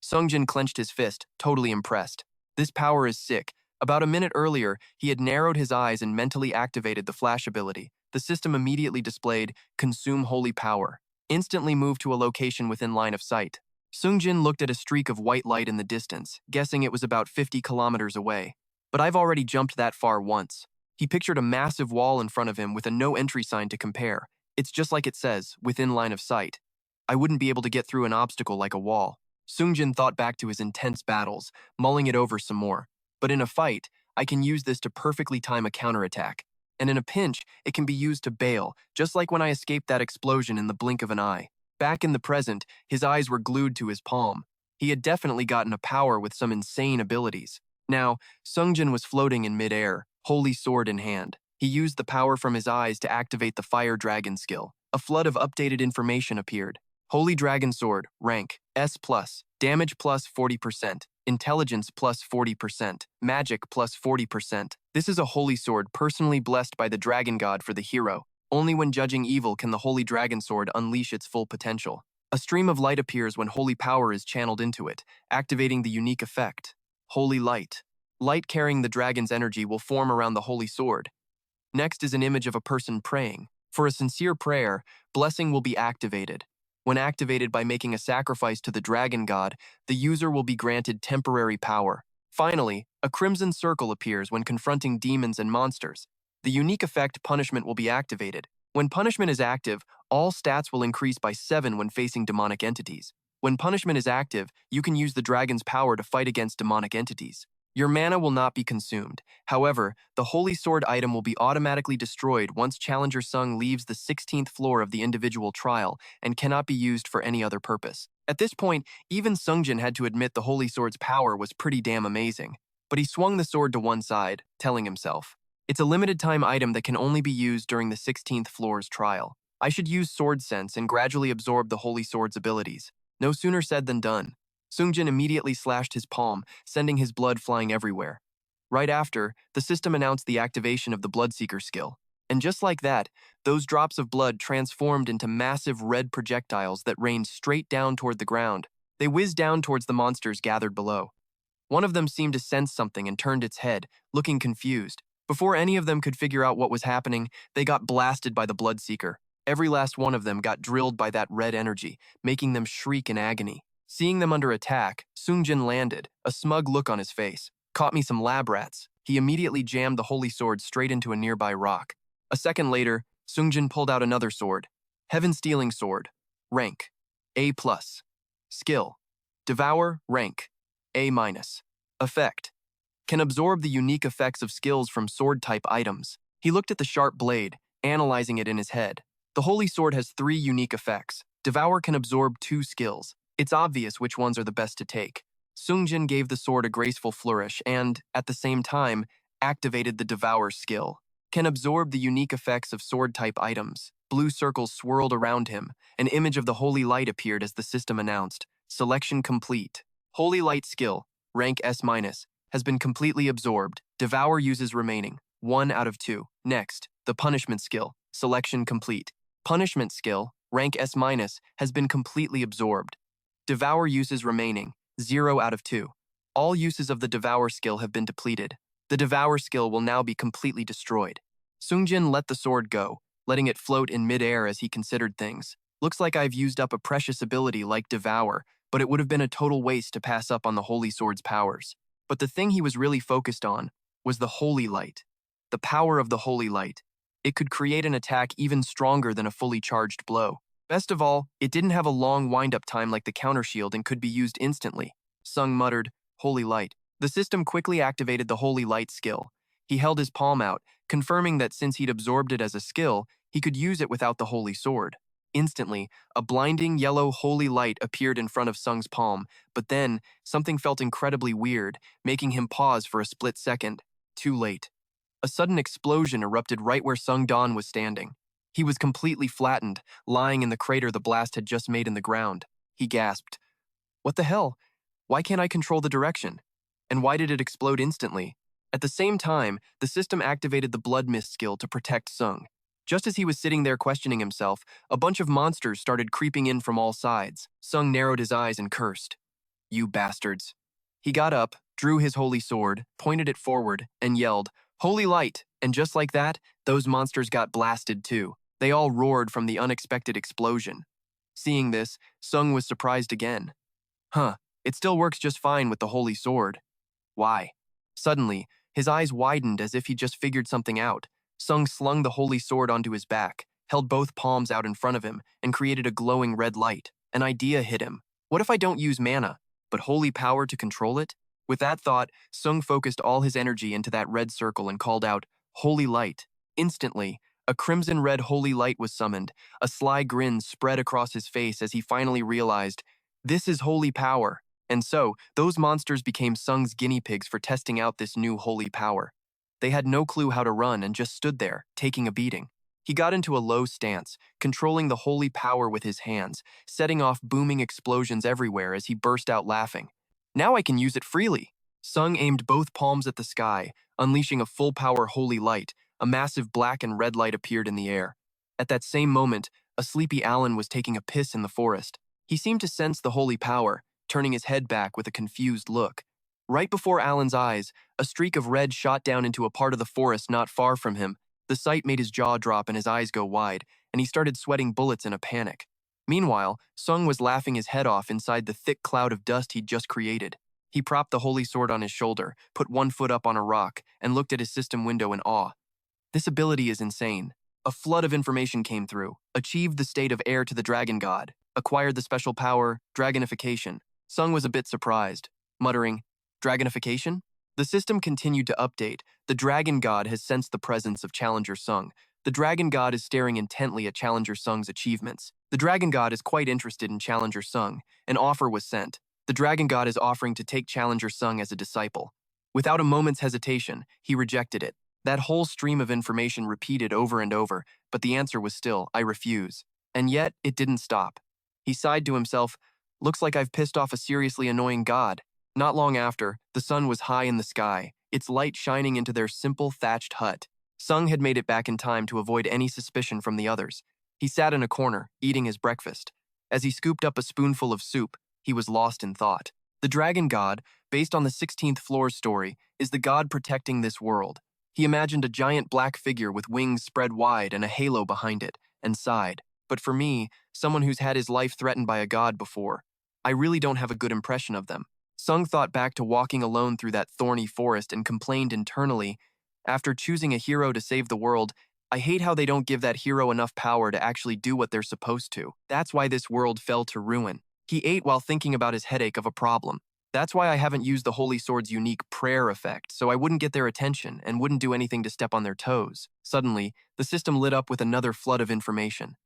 Sungyoon clenched his fist, totally impressed. This power is sick, About a minute earlier, he had narrowed his eyes and mentally activated the flash ability. The system immediately displayed Consume Holy Power. Instantly moved to a location within line of sight. Sungyoon looked at a streak of white light in the distance, guessing it was about 50 kilometers away. But I've already jumped that far once. He pictured a massive wall in front of him with a no entry sign to compare. It's just like it says, within line of sight. I wouldn't be able to get through an obstacle like a wall. Sungyoon thought back to his intense battles, mulling it over some more. But in a fight, I can use this to perfectly time a counterattack. And in a pinch, it can be used to bail, just like when I escaped that explosion in the blink of an eye. Back in the present, his eyes were glued to his palm. He had definitely gotten a power with some insane abilities. Now, Sungyoon was floating in midair, holy sword in hand. He used the power from his eyes to activate the Fire Dragon skill. A flood of updated information appeared. Holy Dragon Sword, rank, S+, damage plus 40%, intelligence plus 40%, magic plus 40%. This is a holy sword personally blessed by the dragon god for the hero. Only when judging evil can the Holy Dragon Sword unleash its full potential. A stream of light appears when holy power is channeled into it, activating the unique effect. Holy Light. Light carrying the dragon's energy will form around the holy sword. Next is an image of a person praying. For a sincere prayer, blessing will be activated. When activated by making a sacrifice to the dragon god, the user will be granted temporary power. Finally, a crimson circle appears when confronting demons and monsters. The unique effect punishment will be activated. When punishment is active, all stats will increase by 7 when facing demonic entities. When punishment is active, you can use the dragon's power to fight against demonic entities. Your mana will not be consumed. However, the Holy Sword item will be automatically destroyed once Challenger Sung leaves the 16th floor of the individual trial and cannot be used for any other purpose. At this point, even Sungyoon had to admit the Holy Sword's power was pretty damn amazing. But he swung the sword to one side, telling himself, it's a limited time item that can only be used during the 16th floor's trial. I should use Sword Sense and gradually absorb the Holy Sword's abilities. No sooner said than done. Sungyoon immediately slashed his palm, sending his blood flying everywhere. Right after, the system announced the activation of the Bloodseeker skill. And just like that, those drops of blood transformed into massive red projectiles that rained straight down toward the ground. They whizzed down towards the monsters gathered below. One of them seemed to sense something and turned its head, looking confused. Before any of them could figure out what was happening, they got blasted by the Bloodseeker. Every last one of them got drilled by that red energy, making them shriek in agony. Seeing them under attack, Sungyoon landed, a smug look on his face. Caught me some lab rats. He immediately jammed the holy sword straight into a nearby rock. A second later, Sungyoon pulled out another sword. Heaven-stealing sword. Rank, A+. Skill, Devour, rank, A-. Effect, can absorb the unique effects of skills from sword-type items. He looked at the sharp blade, analyzing it in his head. The holy sword has 3 unique effects. Devour can absorb 2 skills. It's obvious which ones are the best to take. Sungyoon gave the sword a graceful flourish and, at the same time, activated the Devour skill. Can absorb the unique effects of sword-type items. Blue circles swirled around him. An image of the Holy Light appeared as the system announced. Selection complete. Holy Light skill, rank S-, has been completely absorbed. Devour uses remaining, 1 out of 2. Next, the Punishment skill, selection complete. Punishment skill, rank S-, has been completely absorbed. Devour uses remaining, 0 out of 2. All uses of the Devour skill have been depleted. The Devour skill will now be completely destroyed. Sungyoon let the sword go, letting it float in midair as he considered things. Looks like I've used up a precious ability like Devour, but it would have been a total waste to pass up on the Holy Sword's powers. But the thing he was really focused on was the Holy Light. The power of the Holy Light. It could create an attack even stronger than a fully charged blow. Best of all, it didn't have a long wind-up time like the counter shield and could be used instantly. Sung muttered, Holy Light. The system quickly activated the Holy Light skill. He held his palm out, confirming that since he'd absorbed it as a skill, he could use it without the Holy Sword. Instantly, a blinding yellow holy light appeared in front of Sung's palm, but then, something felt incredibly weird, making him pause for a split second. Too late. A sudden explosion erupted right where Sung Don was standing. He was completely flattened, lying in the crater the blast had just made in the ground. He gasped, What the hell? Why can't I control the direction? And why did it explode instantly? At the same time, the system activated the Blood Mist skill to protect Sung. Just as he was sitting there questioning himself, a bunch of monsters started creeping in from all sides. Sung narrowed his eyes and cursed. You bastards. He got up, drew his holy sword, pointed it forward, and yelled, "Holy light!" And just like that, those monsters got blasted too. They all roared from the unexpected explosion. Seeing this, Sung was surprised again. Huh, it still works just fine with the holy sword. Why? Suddenly, his eyes widened as if he just figured something out. Sung slung the holy sword onto his back, held both palms out in front of him, and created a glowing red light. An idea hit him. What if I don't use mana, but holy power to control it? With that thought, Sung focused all his energy into that red circle and called out, "Holy light." Instantly, a crimson-red holy light was summoned. A sly grin spread across his face as he finally realized, this is holy power. And so, those monsters became Sung's guinea pigs for testing out this new holy power. They had no clue how to run and just stood there, taking a beating. He got into a low stance, controlling the holy power with his hands, setting off booming explosions everywhere as he burst out laughing. Now I can use it freely. Sung aimed both palms at the sky, unleashing a full-power holy light. A massive black and red light appeared in the air. At that same moment, a sleepy Alan was taking a piss in the forest. He seemed to sense the holy power, turning his head back with a confused look. Right before Alan's eyes, a streak of red shot down into a part of the forest not far from him. The sight made his jaw drop and his eyes go wide, and he started sweating bullets in a panic. Meanwhile, Sung was laughing his head off inside the thick cloud of dust he'd just created. He propped the holy sword on his shoulder, put one foot up on a rock, and looked at his system window in awe. This ability is insane. A flood of information came through, achieved the state of heir to the dragon god, acquired the special power, dragonification. Sung was a bit surprised, muttering, "Dragonification?" The system continued to update. The dragon god has sensed the presence of Challenger Sung. The dragon god is staring intently at Challenger Sung's achievements. The dragon god is quite interested in Challenger Sung. An offer was sent. The dragon god is offering to take Challenger Sung as a disciple. Without a moment's hesitation, he rejected it. That whole stream of information repeated over and over, but the answer was still, "I refuse." And yet, it didn't stop. He sighed to himself, "Looks like I've pissed off a seriously annoying god." Not long after, the sun was high in the sky, its light shining into their simple thatched hut. Sung had made it back in time to avoid any suspicion from the others. He sat in a corner, eating his breakfast. As he scooped up a spoonful of soup, he was lost in thought. The dragon god, based on the 16th floor's story, is the god protecting this world. He imagined a giant black figure with wings spread wide and a halo behind it, and sighed. But for me, someone who's had his life threatened by a god before, I really don't have a good impression of them. Sung thought back to walking alone through that thorny forest and complained internally, after choosing a hero to save the world, I hate how they don't give that hero enough power to actually do what they're supposed to. That's why this world fell to ruin. He ate while thinking about his headache of a problem. That's why I haven't used the Holy Sword's unique prayer effect, so I wouldn't get their attention and wouldn't do anything to step on their toes. Suddenly, the system lit up with another flood of information.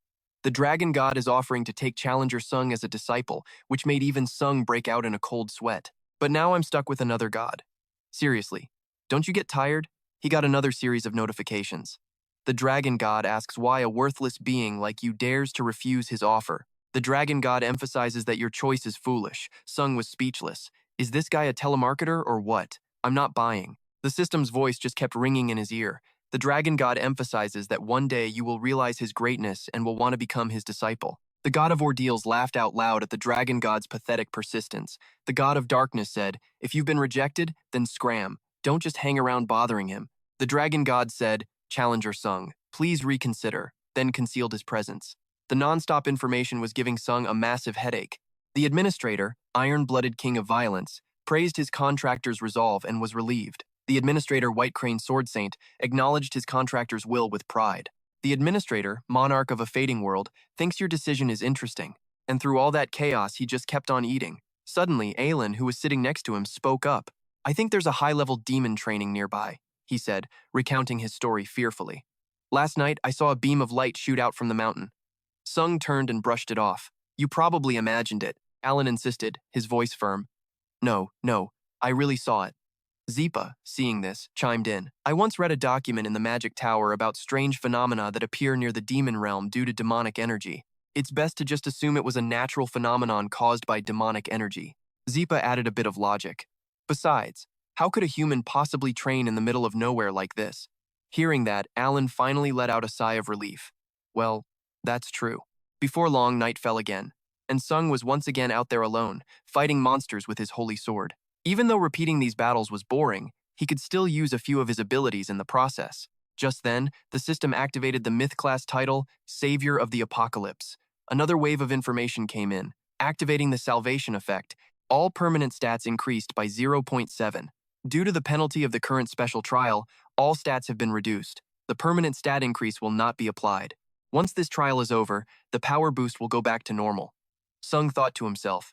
The dragon god is offering to take Challenger Sung as a disciple, which made even Sung break out in a cold sweat. But now I'm stuck with another god. Seriously, don't you get tired? He got another series of notifications. The dragon god asks why a worthless being like you dares to refuse his offer. The dragon god emphasizes that your choice is foolish. Sung was speechless. Is this guy a telemarketer or what? I'm not buying. The system's voice just kept ringing in his ear. The dragon god emphasizes that one day you will realize his greatness and will want to become his disciple. The god of ordeals laughed out loud at the dragon god's pathetic persistence. The god of darkness said, "If you've been rejected, then scram. Don't just hang around bothering him." The dragon god said, "Challenger Sung, please reconsider," then concealed his presence. The non-stop information was giving Sung a massive headache. The administrator, iron-blooded king of violence, praised his contractor's resolve and was relieved. The administrator, White Crane Sword Saint, acknowledged his contractor's will with pride. The administrator, monarch of a fading world, thinks your decision is interesting. And through all that chaos, he just kept on eating. Suddenly, Aelin, who was sitting next to him, spoke up. "I think there's a high-level demon training nearby," he said, recounting his story fearfully. "Last night, I saw a beam of light shoot out from the mountain." Sung turned and brushed it off. "You probably imagined it," Alan insisted, his voice firm. No, I really saw it." Zipa, seeing this, chimed in. "I once read a document in the Magic Tower about strange phenomena that appear near the demon realm due to demonic energy. It's best to just assume it was a natural phenomenon caused by demonic energy." Zipa added a bit of logic. "Besides, how could a human possibly train in the middle of nowhere like this?" Hearing that, Alan finally let out a sigh of relief. Well, that's true. Before long, night fell again, and Sung was once again out there alone, fighting monsters with his holy sword. Even though repeating these battles was boring, he could still use a few of his abilities in the process. Just then, the system activated the myth class title, Savior of the Apocalypse. Another wave of information came in, activating the salvation effect. All permanent stats increased by 0.7. Due to the penalty of the current special trial, all stats have been reduced. The permanent stat increase will not be applied. Once this trial is over, the power boost will go back to normal. Sung thought to himself,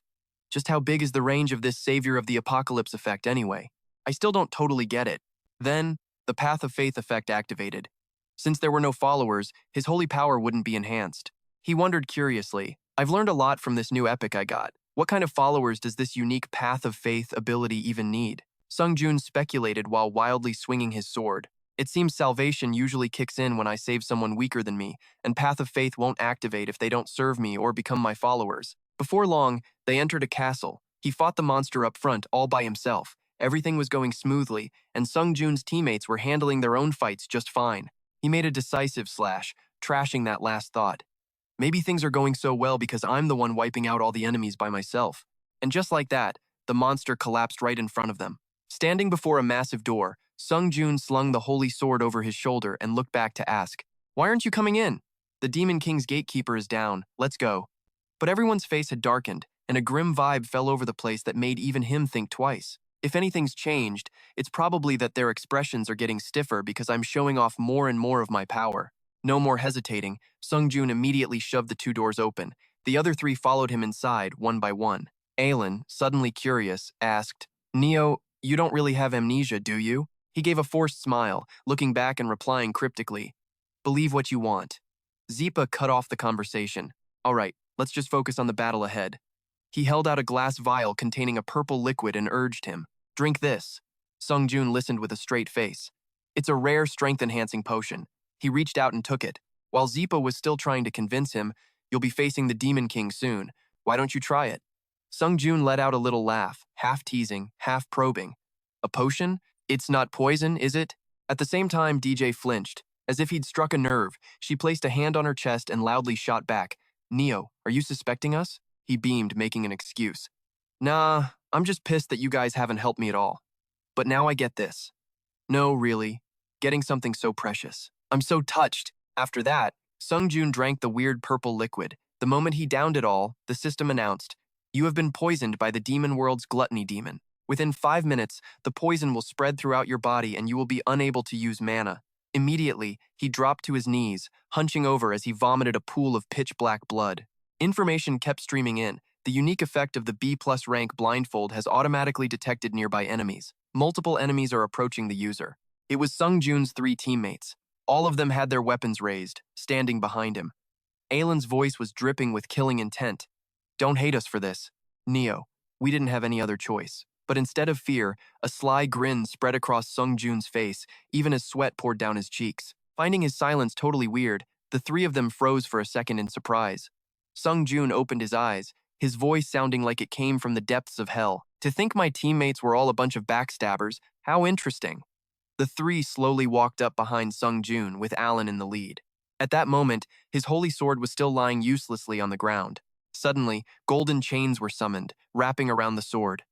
just how big is the range of this Savior of the Apocalypse effect anyway? I still don't totally get it. Then, the Path of Faith effect activated. Since there were no followers, his holy power wouldn't be enhanced. He wondered curiously, I've learned a lot from this new epic I got. What kind of followers does this unique Path of Faith ability even need? Sungyoon speculated while wildly swinging his sword. It seems salvation usually kicks in when I save someone weaker than me, and Path of Faith won't activate if they don't serve me or become my followers. Before long, they entered a castle. He fought the monster up front all by himself. Everything was going smoothly, and Sungjoon's teammates were handling their own fights just fine. He made a decisive slash, trashing that last thought. Maybe things are going so well because I'm the one wiping out all the enemies by myself. And just like that, the monster collapsed right in front of them. Standing before a massive door, Sungjoon slung the holy sword over his shoulder and looked back to ask, "Why aren't you coming in? The Demon King's gatekeeper is down. Let's go." But everyone's face had darkened, and a grim vibe fell over the place that made even him think twice. If anything's changed, it's probably that their expressions are getting stiffer because I'm showing off more and more of my power. No more hesitating, Sungjoon immediately shoved the two doors open. The other three followed him inside, one by one. Aelin, suddenly curious, asked, "Neo, you don't really have amnesia, do you?" He gave a forced smile, looking back and replying cryptically, "Believe what you want." Zeepa cut off the conversation. "All right, let's just focus on the battle ahead." He held out a glass vial containing a purple liquid and urged him, "Drink this." Sungjoon listened with a straight face. "It's a rare strength-enhancing potion." He reached out and took it. While Zeepa was still trying to convince him, "You'll be facing the Demon King soon. Why don't you try it?" Sungjoon let out a little laugh, half teasing, half probing. "A potion? It's not poison, is it?" At the same time, DJ flinched. As if he'd struck a nerve, she placed a hand on her chest and loudly shot back, "Neo, are you suspecting us?" He beamed, making an excuse. "Nah, I'm just pissed that you guys haven't helped me at all. But now I get this." "No, really. Getting something so precious. I'm so touched." After that, Sungjoon drank the weird purple liquid. The moment he downed it all, the system announced, "You have been poisoned by the demon world's gluttony demon. Within 5 minutes, the poison will spread throughout your body and you will be unable to use mana." Immediately, he dropped to his knees, hunching over as he vomited a pool of pitch-black blood. Information kept streaming in. The unique effect of the B+ rank blindfold has automatically detected nearby enemies. Multiple enemies are approaching the user. It was Sungjoon's 3 teammates. All of them had their weapons raised, standing behind him. Aelin's voice was dripping with killing intent. "Don't hate us for this. Neo, we didn't have any other choice." But instead of fear, a sly grin spread across Sungjoon's face, even as sweat poured down his cheeks. Finding his silence totally weird, the 3 of them froze for a second in surprise. Sungjoon opened his eyes, his voice sounding like it came from the depths of hell. "To think my teammates were all a bunch of backstabbers, how interesting." The 3 slowly walked up behind Sungjoon, with Alan in the lead. At that moment, his holy sword was still lying uselessly on the ground. Suddenly, golden chains were summoned, wrapping around the sword.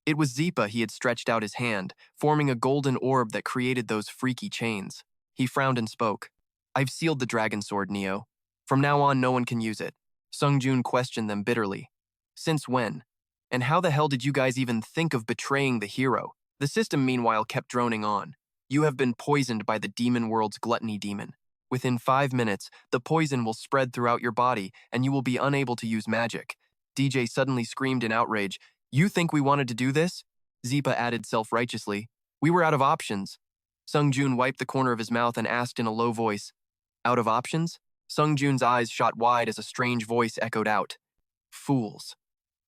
It was Zeepa. He had stretched out his hand, forming a golden orb that created those freaky chains. He frowned and spoke. "I've sealed the dragon sword, Neo. From now on, no one can use it." Sungjoon questioned them bitterly. "Since when? And how the hell did you guys even think of betraying the hero?" The system, meanwhile, kept droning on. "You have been poisoned by the demon world's gluttony demon. Within 5 minutes, the poison will spread throughout your body, and you will be unable to use magic." DJ suddenly screamed in outrage, "You think we wanted to do this?" Zeepa added self-righteously, "We were out of options." Sungjoon wiped the corner of his mouth and asked in a low voice, "Out of options?" Sungjoon's eyes shot wide as a strange voice echoed out, "Fools."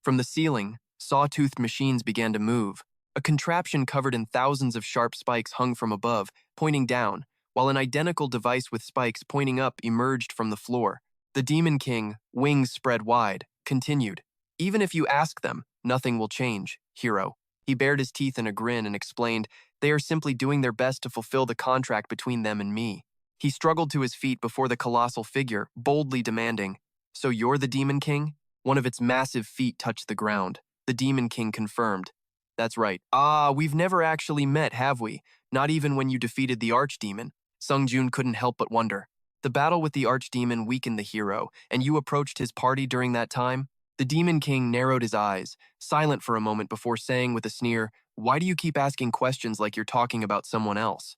From the ceiling, saw-toothed machines began to move. A contraption covered in thousands of sharp spikes hung from above, pointing down, while an identical device with spikes pointing up emerged from the floor. The Demon King, wings spread wide, continued, "Even if you ask them, nothing will change, hero." He bared his teeth in a grin and explained, "They are simply doing their best to fulfill the contract between them and me." He struggled to his feet before the colossal figure, boldly demanding, "So you're the Demon King?" One of its massive feet touched the ground. The Demon King confirmed, That's right. Ah, we've never actually met, have we? Not even when you defeated the archdemon. Sungyoon couldn't help but wonder. The battle with the archdemon weakened the hero, and you approached his party during that time? The Demon King narrowed his eyes, silent for a moment before saying with a sneer, "Why do you keep asking questions like you're talking about someone else?"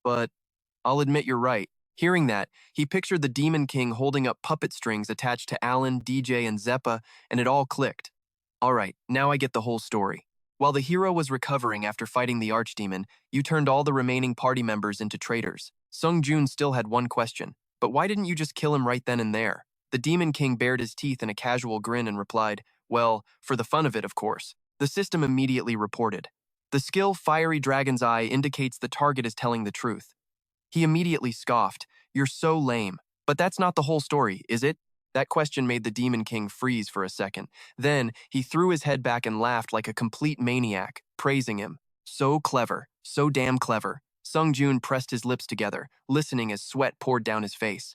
But I'll admit you're right. Hearing that, he pictured the Demon King holding up puppet strings attached to Alan, DJ, and Zeppa, and it all clicked. All right, now I get the whole story. While the hero was recovering after fighting the archdemon, you turned all the remaining party members into traitors. Sungjoon still had one question, but why didn't you just kill him right then and there? The Demon King bared his teeth in a casual grin and replied, "Well, for the fun of it, of course." The system immediately reported. The skill Fiery Dragon's Eye indicates the target is telling the truth. He immediately scoffed, "You're so lame." But that's not the whole story, is it? That question made the Demon King freeze for a second. Then, he threw his head back and laughed like a complete maniac, praising him. So clever, so damn clever. Sungjoon pressed his lips together, listening as sweat poured down his face.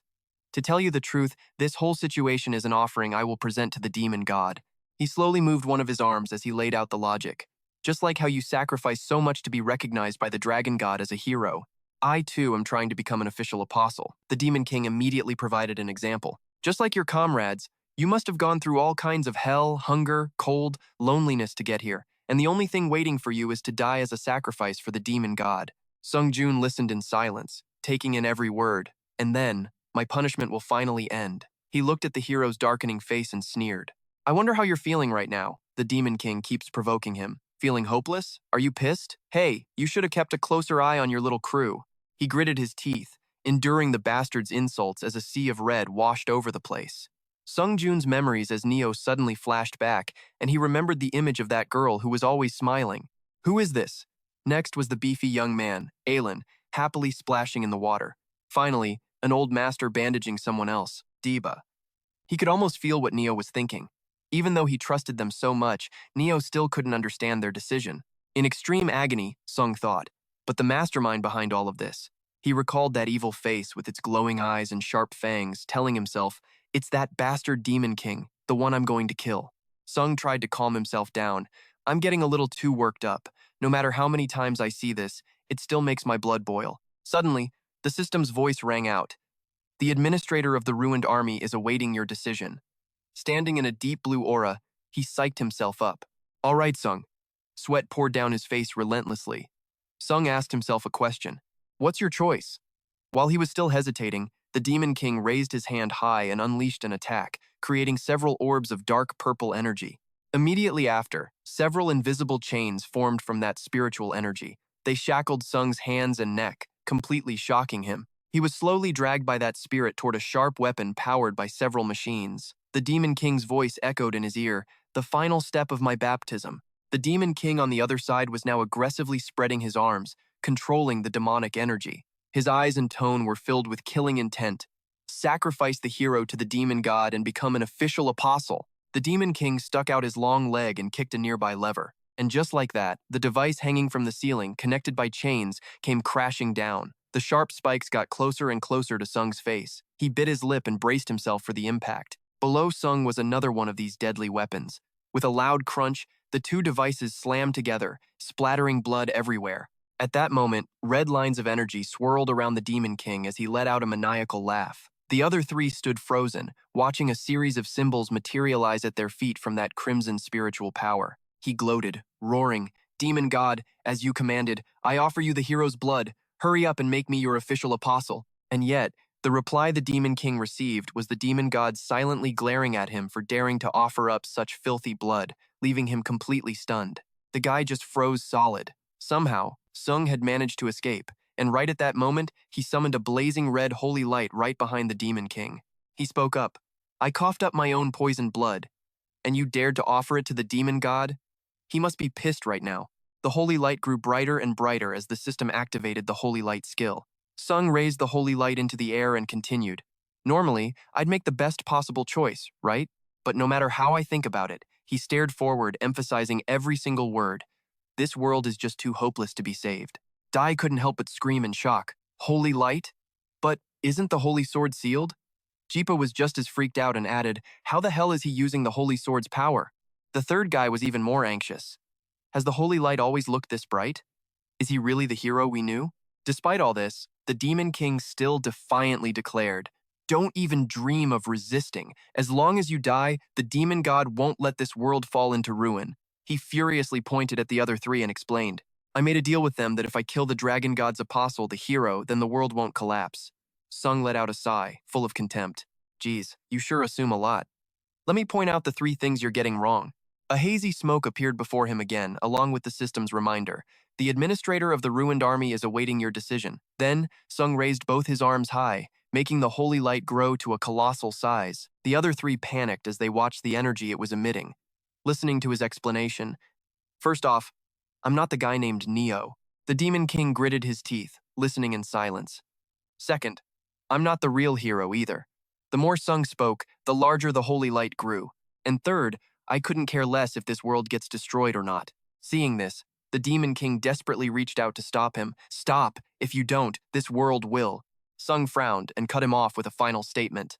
To tell you the truth, this whole situation is an offering I will present to the demon god. He slowly moved one of his arms as he laid out the logic. Just like how you sacrifice so much to be recognized by the dragon god as a hero, I too am trying to become an official apostle. The Demon King immediately provided an example. Just like your comrades, you must have gone through all kinds of hell, hunger, cold, loneliness to get here, and the only thing waiting for you is to die as a sacrifice for the demon god. Sungjoon listened in silence, taking in every word, and then, my punishment will finally end. He looked at the hero's darkening face and sneered. I wonder how you're feeling right now. The Demon King keeps provoking him. Feeling hopeless? Are you pissed? Hey, you should have kept a closer eye on your little crew. He gritted his teeth, enduring the bastard's insults as a sea of red washed over the place. Sungjoon's memories as Neo suddenly flashed back, and he remembered the image of that girl who was always smiling. Who is this? Next was the beefy young man, Alan, happily splashing in the water. Finally, an old master bandaging someone else, Deba. He could almost feel what Neo was thinking. Even though he trusted them so much, Neo still couldn't understand their decision. In extreme agony, Sung thought. But the mastermind behind all of this. He recalled that evil face with its glowing eyes and sharp fangs, telling himself, it's that bastard Demon King, the one I'm going to kill. Sung tried to calm himself down. I'm getting a little too worked up. No matter how many times I see this, it still makes my blood boil. Suddenly, the system's voice rang out. The administrator of the ruined army is awaiting your decision. Standing in a deep blue aura, he psyched himself up. All right, Sung. Sweat poured down his face relentlessly. Sung asked himself a question. What's your choice? While he was still hesitating, the Demon King raised his hand high and unleashed an attack, creating several orbs of dark purple energy. Immediately after, several invisible chains formed from that spiritual energy. They shackled Sung's hands and neck, completely shocking him. He was slowly dragged by that spirit toward a sharp weapon powered by several machines. The Demon King's voice echoed in his ear, the final step of my baptism. The Demon King on the other side was now aggressively spreading his arms, controlling the demonic energy. His eyes and tone were filled with killing intent. Sacrifice the hero to the demon god and become an official apostle. The Demon King stuck out his long leg and kicked a nearby lever. And just like that, the device hanging from the ceiling, connected by chains, came crashing down. The sharp spikes got closer and closer to Sung's face. He bit his lip and braced himself for the impact. Below Sung was another one of these deadly weapons. With a loud crunch, the two devices slammed together, splattering blood everywhere. At that moment, red lines of energy swirled around the Demon King as he let out a maniacal laugh. The other three stood frozen, watching a series of symbols materialize at their feet from that crimson spiritual power. He gloated, roaring, Demon God, as you commanded, I offer you the hero's blood. Hurry up and make me your official apostle. And yet, the reply the Demon King received was the demon god silently glaring at him for daring to offer up such filthy blood, leaving him completely stunned. The guy just froze solid. Somehow, Sung had managed to escape, and right at that moment, he summoned a blazing red holy light right behind the Demon King. He spoke up. I coughed up my own poisoned blood, and you dared to offer it to the demon god? He must be pissed right now. The holy light grew brighter and brighter as the system activated the holy light skill. Sung raised the holy light into the air and continued. Normally, I'd make the best possible choice, right? But no matter how I think about it, he stared forward, emphasizing every single word. This world is just too hopeless to be saved. Dai couldn't help but scream in shock. Holy light? But isn't the holy sword sealed? Jipa was just as freaked out and added, how the hell is he using the holy sword's power? The third guy was even more anxious. Has the holy light always looked this bright? Is he really the hero we knew? Despite all this, the Demon King still defiantly declared, "Don't even dream of resisting. As long as you die, the demon god won't let this world fall into ruin." He furiously pointed at the other three and explained, "I made a deal with them that if I kill the dragon god's apostle, the hero, then the world won't collapse." Sung let out a sigh, full of contempt. "Geez, you sure assume a lot. Let me point out the three things you're getting wrong." A hazy smoke appeared before him again, along with the system's reminder. "The administrator of the ruined army is awaiting your decision." Then, Sung raised both his arms high, making the holy light grow to a colossal size. The other three panicked as they watched the energy it was emitting. Listening to his explanation, "First off, I'm not the guy named Neo." The Demon King gritted his teeth, listening in silence. "Second, I'm not the real hero either." The more Sung spoke, the larger the holy light grew. And third, I couldn't care less if this world gets destroyed or not. Seeing this, the Demon King desperately reached out to stop him. "Stop! If you don't, this world will." Sung frowned and cut him off with a final statement.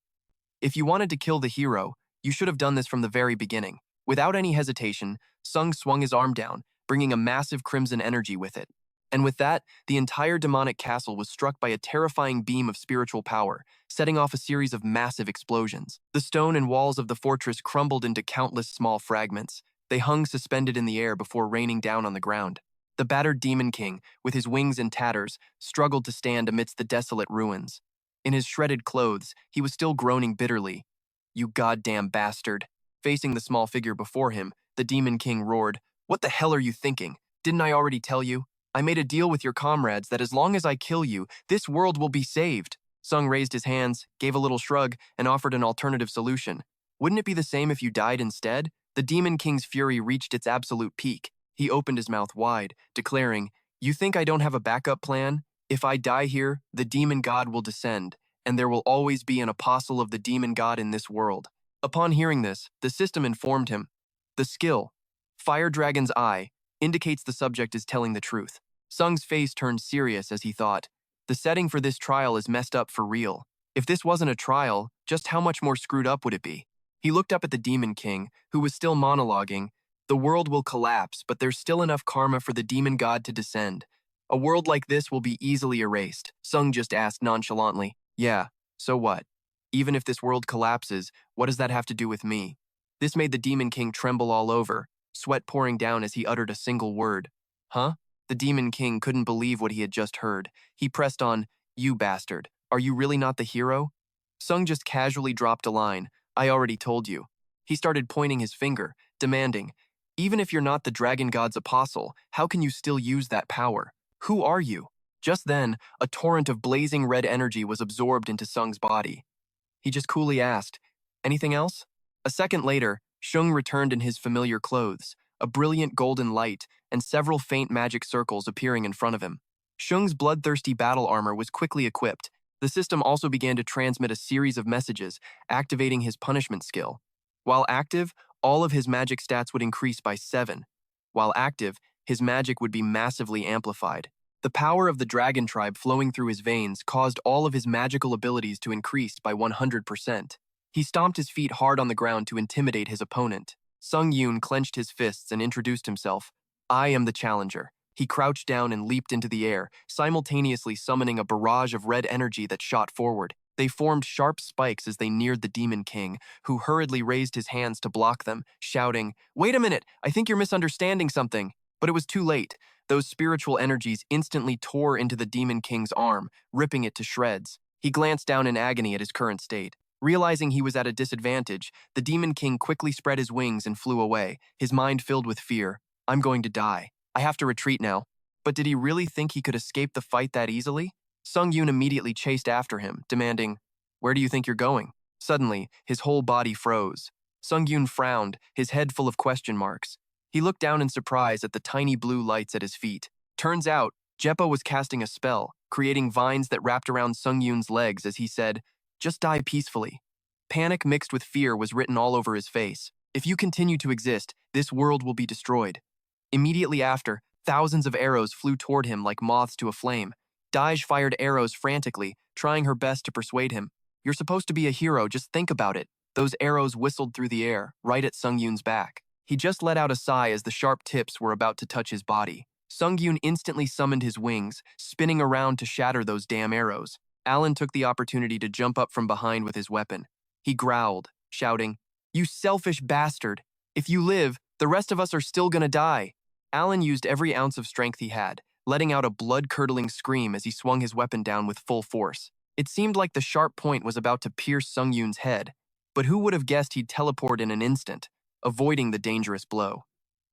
"If you wanted to kill the hero, you should have done this from the very beginning." Without any hesitation, Sung swung his arm down, bringing a massive crimson energy with it. And with that, the entire demonic castle was struck by a terrifying beam of spiritual power, setting off a series of massive explosions. The stone and walls of the fortress crumbled into countless small fragments. They hung suspended in the air before raining down on the ground. The battered Demon King, with his wings in tatters, struggled to stand amidst the desolate ruins. In his shredded clothes, he was still groaning bitterly. "You goddamn bastard." Facing the small figure before him, the Demon King roared, "What the hell are you thinking? Didn't I already tell you? I made a deal with your comrades that as long as I kill you, this world will be saved." Sung raised his hands, gave a little shrug, and offered an alternative solution. "Wouldn't it be the same if you died instead?" The Demon King's fury reached its absolute peak. He opened his mouth wide, declaring, "You think I don't have a backup plan? If I die here, the demon god will descend, and there will always be an apostle of the demon god in this world." Upon hearing this, the system informed him, "The skill, Fire Dragon's Eye, indicates the subject is telling the truth." Sung's face turned serious as he thought, "The setting for this trial is messed up for real. If this wasn't a trial, just how much more screwed up would it be?" He looked up at the Demon King, who was still monologuing, "The world will collapse, but there's still enough karma for the demon god to descend. A world like this will be easily erased." Sung just asked nonchalantly, "Yeah, so what? Even if this world collapses, what does that have to do with me?" This made the Demon King tremble all over, sweat pouring down as he uttered a single word. "Huh?" The Demon King couldn't believe what he had just heard. He pressed on, "You bastard, are you really not the hero?" Sung just casually dropped a line, "I already told you." He started pointing his finger, demanding, "Even if you're not the dragon god's apostle, how can you still use that power? Who are you?" Just then, a torrent of blazing red energy was absorbed into Sung's body. He just coolly asked, "Anything else?" A second later, Shung returned in his familiar clothes, a brilliant golden light, and several faint magic circles appearing in front of him. Shung's bloodthirsty battle armor was quickly equipped. The system also began to transmit a series of messages, activating his punishment skill. While active, all of his magic stats would increase by 7. While active, his magic would be massively amplified. The power of the dragon tribe flowing through his veins caused all of his magical abilities to increase by 100%. He stomped his feet hard on the ground to intimidate his opponent. Sungyoon clenched his fists and introduced himself. "I am the challenger." He crouched down and leaped into the air, simultaneously summoning a barrage of red energy that shot forward. They formed sharp spikes as they neared the Demon King, who hurriedly raised his hands to block them, shouting, "Wait a minute, I think you're misunderstanding something." But it was too late. Those spiritual energies instantly tore into the Demon King's arm, ripping it to shreds. He glanced down in agony at his current state. Realizing he was at a disadvantage, the Demon King quickly spread his wings and flew away, his mind filled with fear. "I'm going to die. I have to retreat now." But did he really think he could escape the fight that easily? Sungyoon immediately chased after him, demanding, "Where do you think you're going?" Suddenly, his whole body froze. Sungyoon frowned, his head full of question marks. He looked down in surprise at the tiny blue lights at his feet. Turns out, Jeppa was casting a spell, creating vines that wrapped around Sungyoon's legs as he said, "Just die peacefully." Panic mixed with fear was written all over his face. "If you continue to exist, this world will be destroyed." Immediately after, thousands of arrows flew toward him like moths to a flame. Daij fired arrows frantically, trying her best to persuade him. "You're supposed to be a hero, just think about it." Those arrows whistled through the air, right at Sungyoon's back. He just let out a sigh as the sharp tips were about to touch his body. Sungyoon instantly summoned his wings, spinning around to shatter those damn arrows. Alan took the opportunity to jump up from behind with his weapon. He growled, shouting, "You selfish bastard! If you live, the rest of us are still gonna die." Alan used every ounce of strength he had, letting out a blood-curdling scream as he swung his weapon down with full force. It seemed like the sharp point was about to pierce Sungyoon's head, but who would have guessed he'd teleport in an instant, avoiding the dangerous blow.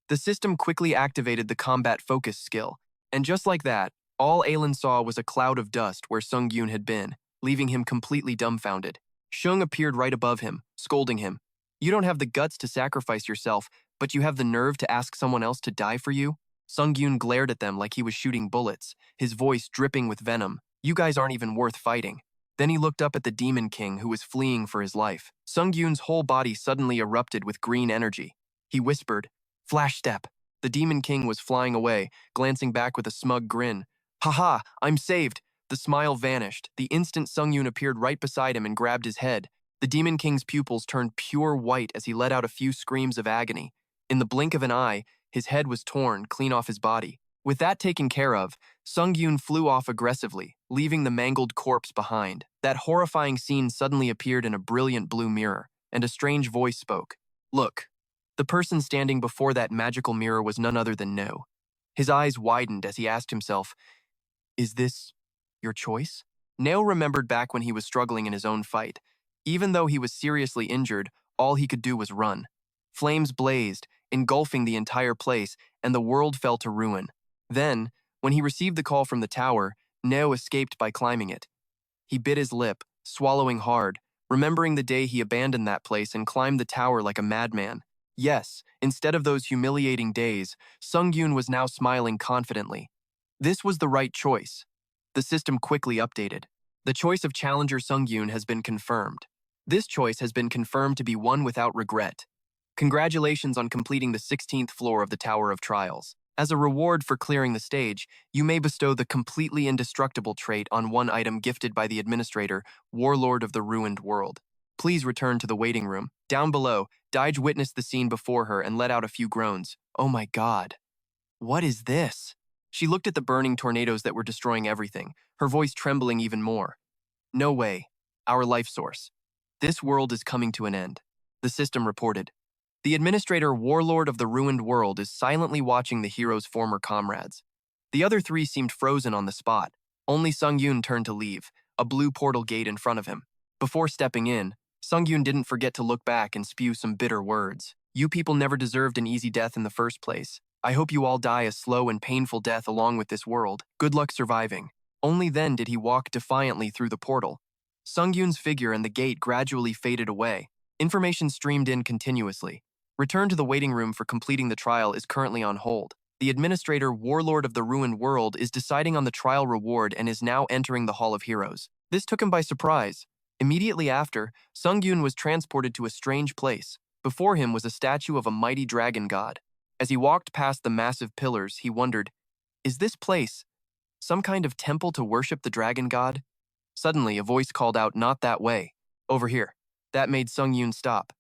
The system quickly activated the combat focus skill, and just like that, all Alan saw was a cloud of dust where Sungyoon had been, leaving him completely dumbfounded. Shung appeared right above him, scolding him. "You don't have the guts to sacrifice yourself, but you have the nerve to ask someone else to die for you?" Sungyoon glared at them like he was shooting bullets, his voice dripping with venom. "You guys aren't even worth fighting." Then he looked up at the Demon King who was fleeing for his life. Sungyoon's whole body suddenly erupted with green energy. He whispered, "Flash step." The Demon King was flying away, glancing back with a smug grin. "Haha, I'm saved." The smile vanished. The instant Sungyoon appeared right beside him and grabbed his head. The Demon King's pupils turned pure white as he let out a few screams of agony. In the blink of an eye, his head was torn clean off his body. With that taken care of, Sungyoon flew off aggressively, leaving the mangled corpse behind. That horrifying scene suddenly appeared in a brilliant blue mirror, and a strange voice spoke. "Look." The person standing before that magical mirror was none other than No. His eyes widened as he asked himself, "Is this your choice?" Neo remembered back when he was struggling in his own fight. Even though he was seriously injured, all he could do was run. Flames blazed, engulfing the entire place, and the world fell to ruin. Then, when he received the call from the tower, Neo escaped by climbing it. He bit his lip, swallowing hard, remembering the day he abandoned that place and climbed the tower like a madman. Yes, instead of those humiliating days, Sungyoon was now smiling confidently. This was the right choice. The system quickly updated. The choice of challenger Sungyoon has been confirmed. This choice has been confirmed to be one without regret. Congratulations on completing the 16th floor of the Tower of Trials. As a reward for clearing the stage, you may bestow the completely indestructible trait on one item gifted by the administrator, Warlord of the Ruined World. Please return to the waiting room. Down below, Daij witnessed the scene before her and let out a few groans. "Oh my god. What is this?" She looked at the burning tornadoes that were destroying everything, her voice trembling even more. "No way. Our life source. This world is coming to an end," the system reported. The administrator, Warlord of the Ruined World, is silently watching the hero's former comrades. The other three seemed frozen on the spot. Only Sungyoon turned to leave, a blue portal gate in front of him. Before stepping in, Sungyoon didn't forget to look back and spew some bitter words. "You people never deserved an easy death in the first place. I hope you all die a slow and painful death along with this world. Good luck surviving." Only then did he walk defiantly through the portal. Sungyoon's figure and the gate gradually faded away. Information streamed in continuously. Return to the waiting room for completing the trial is currently on hold. The administrator, Warlord of the Ruined World, is deciding on the trial reward and is now entering the Hall of Heroes. This took him by surprise. Immediately after, Sungyoon was transported to a strange place. Before him was a statue of a mighty dragon god. As he walked past the massive pillars, he wondered, is this place some kind of temple to worship the dragon god? Suddenly, a voice called out, "Not that way. Over here." That made Sungyoon stop.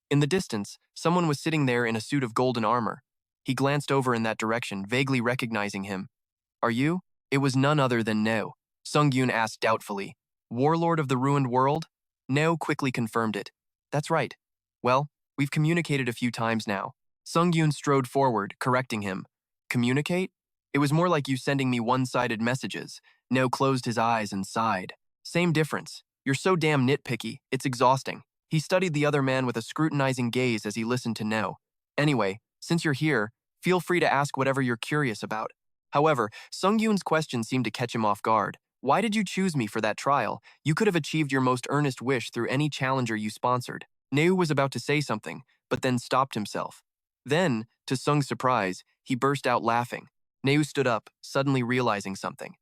In the distance, someone was sitting there in a suit of golden armor. He glanced over in that direction, vaguely recognizing him. "Are you?" It was none other than Neo. Sungyoon asked doubtfully, "Warlord of the Ruined World?" Neo quickly confirmed it. "That's right. Well, we've communicated a few times now." Sungyoon strode forward, correcting him. "Communicate? It was more like you sending me one-sided messages." Neo closed his eyes and sighed. "Same difference. You're so damn nitpicky, it's exhausting." He studied the other man with a scrutinizing gaze as he listened to Neo. "Anyway, since you're here, feel free to ask whatever you're curious about." However, Sungyoon's question seemed to catch him off guard. "Why did you choose me for that trial? You could have achieved your most earnest wish through any challenger you sponsored." Neo was about to say something, but then stopped himself. Then, to Sung's surprise, he burst out laughing. Neo stood up, suddenly realizing something.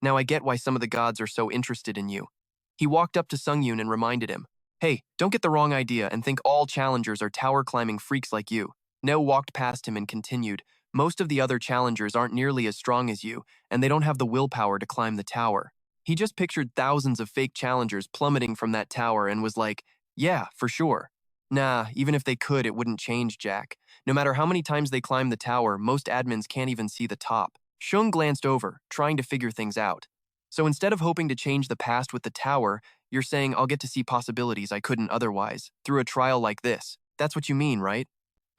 "Now I get why some of the gods are so interested in you." He walked up to Sungyoon and reminded him, "Hey, don't get the wrong idea and think all challengers are tower-climbing freaks like you." Neo walked past him and continued, "Most of the other challengers aren't nearly as strong as you, and they don't have the willpower to climb the tower." He just pictured thousands of fake challengers plummeting from that tower and was like, "Yeah, for sure." Nah, even if they could, it wouldn't change, Jack. No matter how many times they climb the tower, most admins can't even see the top. Shung glanced over, trying to figure things out. So instead of hoping to change the past with the tower, you're saying I'll get to see possibilities I couldn't otherwise, through a trial like this. That's what you mean, right?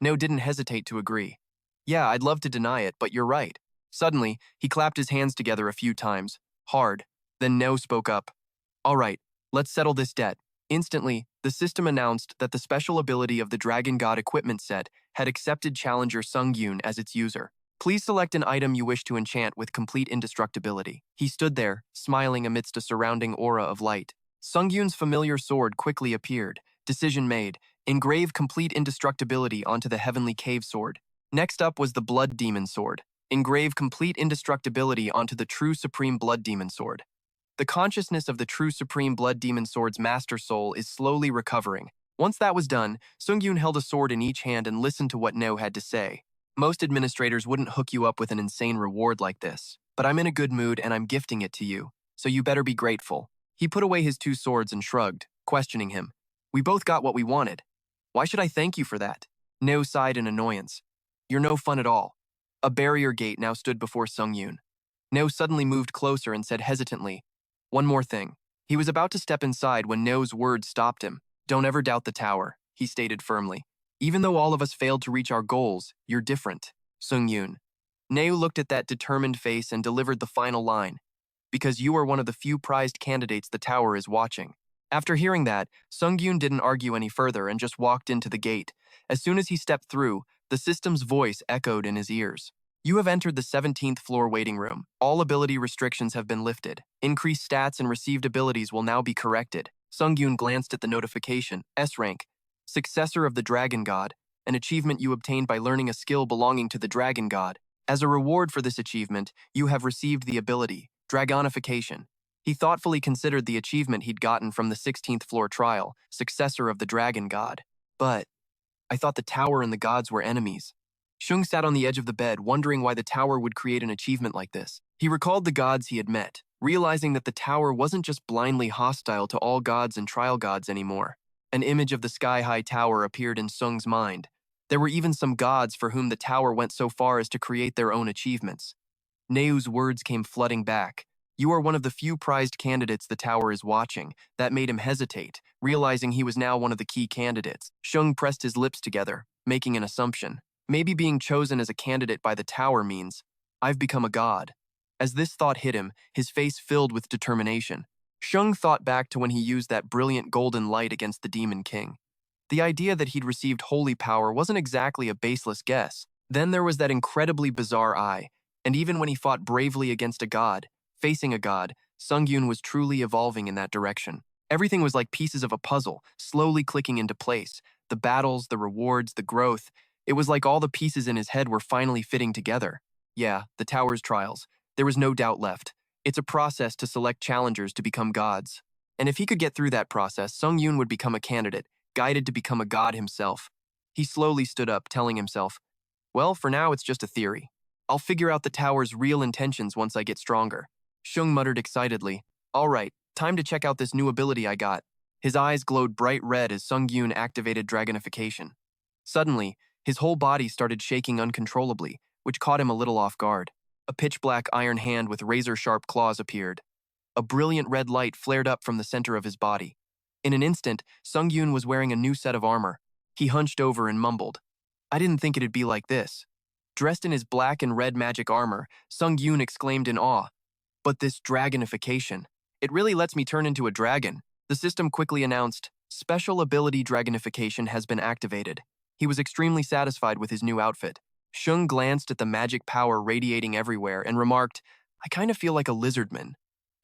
No didn't hesitate to agree. Yeah, I'd love to deny it, but you're right. Suddenly, he clapped his hands together a few times, hard. Then No spoke up. All right, let's settle this debt. Instantly, the system announced that the special ability of the Dragon God equipment set had accepted challenger Sungyoon as its user. Please select an item you wish to enchant with complete indestructibility. He stood there, smiling amidst a surrounding aura of light. Sungyoon's familiar sword quickly appeared. Decision made. Engrave complete indestructibility onto the heavenly cave sword. Next up was the Blood Demon sword. Engrave complete indestructibility onto the true Supreme Blood Demon sword. The consciousness of the true Supreme Blood Demon sword's master soul is slowly recovering. Once that was done, Sungyoon held a sword in each hand and listened to what No had to say. Most administrators wouldn't hook you up with an insane reward like this, but I'm in a good mood and I'm gifting it to you, so you better be grateful. He put away his two swords and shrugged, questioning him. We both got what we wanted. Why should I thank you for that? No sighed in annoyance. You're no fun at all. A barrier gate now stood before Sungyoon. No suddenly moved closer and said hesitantly, one more thing. He was about to step inside when No's words stopped him. Don't ever doubt the tower, he stated firmly. Even though all of us failed to reach our goals, you're different, Sungyoon. No looked at that determined face and delivered the final line. Because you are one of the few prized candidates the tower is watching. After hearing that, Sungyoon didn't argue any further and just walked into the gate. As soon as he stepped through, the system's voice echoed in his ears. You have entered the 17th floor waiting room. All ability restrictions have been lifted. Increased stats and received abilities will now be corrected. Sungyoon glanced at the notification. S rank. Successor of the Dragon God. An achievement you obtained by learning a skill belonging to the Dragon God. As a reward for this achievement, you have received the ability, Dragonification. He thoughtfully considered the achievement he'd gotten from the 16th floor trial, Successor of the Dragon God. But I thought the tower and the gods were enemies. Shung sat on the edge of the bed, wondering why the tower would create an achievement like this. He recalled the gods he had met, realizing that the tower wasn't just blindly hostile to all gods and trial gods anymore. An image of the sky-high tower appeared in Sung's mind. There were even some gods for whom the tower went so far as to create their own achievements. Neu's words came flooding back. You are one of the few prized candidates the tower is watching. That made him hesitate, realizing he was now one of the key candidates. Shung pressed his lips together, making an assumption. Maybe being chosen as a candidate by the tower means, I've become a god. As this thought hit him, his face filled with determination. Shung thought back to when he used that brilliant golden light against the Demon King. The idea that he'd received holy power wasn't exactly a baseless guess. Then there was that incredibly bizarre eye, and even when he fought bravely against a god, facing a god, Sungyoon was truly evolving in that direction. Everything was like pieces of a puzzle, slowly clicking into place. The battles, the rewards, the growth. It was like all the pieces in his head were finally fitting together. Yeah, the tower's trials. There was no doubt left. It's a process to select challengers to become gods. And if he could get through that process, Sungyoon would become a candidate, guided to become a god himself. He slowly stood up, telling himself, well, for now it's just a theory. I'll figure out the tower's real intentions once I get stronger. Shung muttered excitedly, all right, time to check out this new ability I got. His eyes glowed bright red as Sungyoon activated Dragonification. Suddenly, his whole body started shaking uncontrollably, which caught him a little off guard. A pitch-black iron hand with razor-sharp claws appeared. A brilliant red light flared up from the center of his body. In an instant, Sungyoon was wearing a new set of armor. He hunched over and mumbled, I didn't think it'd be like this. Dressed in his black and red magic armor, Sungyoon exclaimed in awe, but this dragonification, it really lets me turn into a dragon. The system quickly announced, Special Ability Dragonification has been activated. He was extremely satisfied with his new outfit. Shung glanced at the magic power radiating everywhere and remarked, I kind of feel like a lizardman.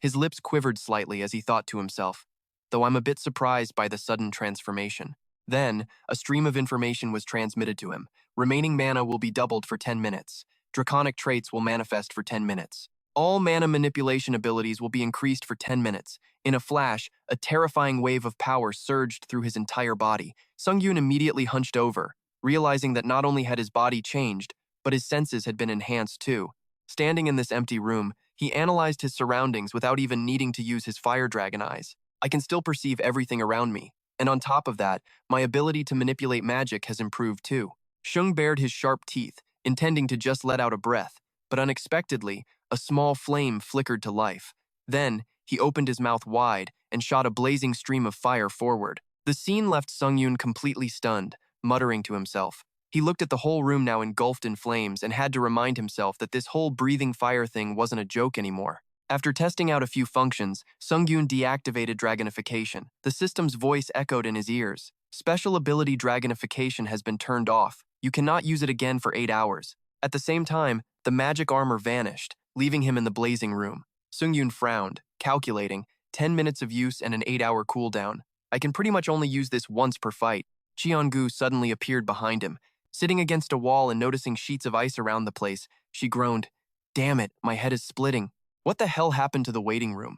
His lips quivered slightly as he thought to himself, though I'm a bit surprised by the sudden transformation. Then, a stream of information was transmitted to him. Remaining mana will be doubled for 10 minutes. Draconic traits will manifest for 10 minutes. All mana manipulation abilities will be increased for 10 minutes. In a flash, a terrifying wave of power surged through his entire body. Sungyoon immediately hunched over, realizing that not only had his body changed, but his senses had been enhanced too. Standing in this empty room, he analyzed his surroundings without even needing to use his fire dragon eyes. I can still perceive everything around me. And on top of that, my ability to manipulate magic has improved too. Shung bared his sharp teeth, intending to just let out a breath, but unexpectedly, a small flame flickered to life. Then, he opened his mouth wide and shot a blazing stream of fire forward. The scene left Sungyoon completely stunned, muttering to himself. He looked at the whole room now engulfed in flames and had to remind himself that this whole breathing fire thing wasn't a joke anymore. After testing out a few functions, Sungyoon deactivated dragonification. The system's voice echoed in his ears. Special ability dragonification has been turned off. You cannot use it again for 8 hours. At the same time, the magic armor vanished, leaving him in the blazing room. Sungyoon frowned, calculating 10 minutes of use and an 8-hour cooldown. I can pretty much only use this once per fight. Cheon-gu suddenly appeared behind him. Sitting against a wall and noticing sheets of ice around the place, she groaned, "Damn it, my head is splitting. What the hell happened to the waiting room?"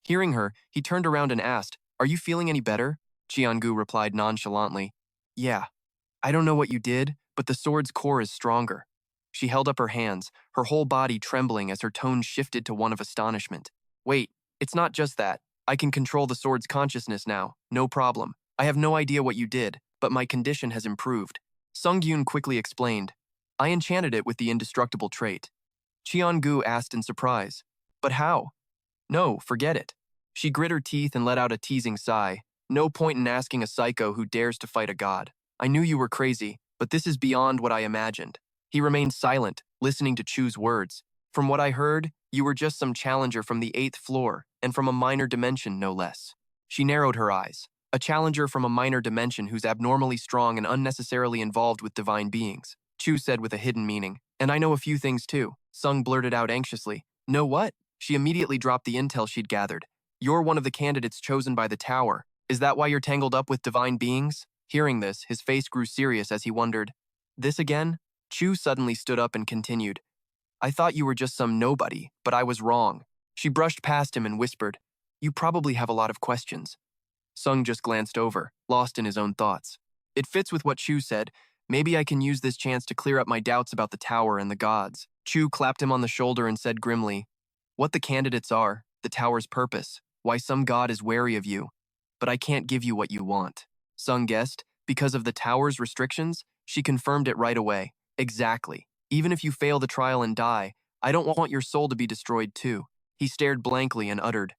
Hearing her, he turned around and asked, "Are you feeling any better?" Cheon-gu replied nonchalantly, "Yeah. I don't know what you did, but the sword's core is stronger." She held up her hands, her whole body trembling as her tone shifted to one of astonishment. "Wait, it's not just that. I can control the sword's consciousness now, no problem. I have no idea what you did, but my condition has improved." Sungyoon quickly explained, "I enchanted it with the indestructible trait." Cheon-gu asked in surprise, "But how?" "No, forget it." She grit her teeth and let out a teasing sigh. "No point in asking a psycho who dares to fight a god. I knew you were crazy, but this is beyond what I imagined." He remained silent, listening to Chu's words. "From what I heard, you were just some challenger from the 8th floor, and from a minor dimension, no less." She narrowed her eyes. "A challenger from a minor dimension who's abnormally strong and unnecessarily involved with divine beings," Chu said with a hidden meaning. "And I know a few things too," Sung blurted out anxiously. "Know what?" She immediately dropped the intel she'd gathered. "You're one of the candidates chosen by the tower. Is that why you're tangled up with divine beings?" Hearing this, his face grew serious as he wondered, "This again?" Chu suddenly stood up and continued, "I thought you were just some nobody, but I was wrong." She brushed past him and whispered, "You probably have a lot of questions." Sung just glanced over, lost in his own thoughts. "It fits with what Chu said. Maybe I can use this chance to clear up my doubts about the tower and the gods." Chu clapped him on the shoulder and said grimly, "What the candidates are, the tower's purpose, why some god is wary of you. But I can't give you what you want." Sung guessed, because of the tower's restrictions. She confirmed it right away. "Exactly. Even if you fail the trial and die, I don't want your soul to be destroyed too." He stared blankly and uttered,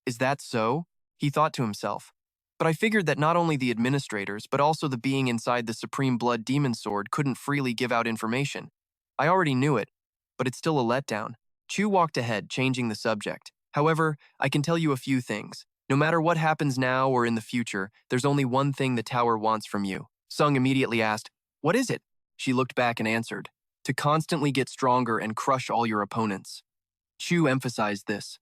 "Is that so?" He thought to himself, "But I figured that not only the administrators, but also the being inside the Supreme Blood Demon Sword couldn't freely give out information. I already knew it, but it's still a letdown." Chu walked ahead, changing the subject. "However, I can tell you a few things. No matter what happens now or in the future, there's only one thing the tower wants from you." Sung immediately asked, "What is it?" She looked back and answered, "To constantly get stronger and crush all your opponents." Chu emphasized this.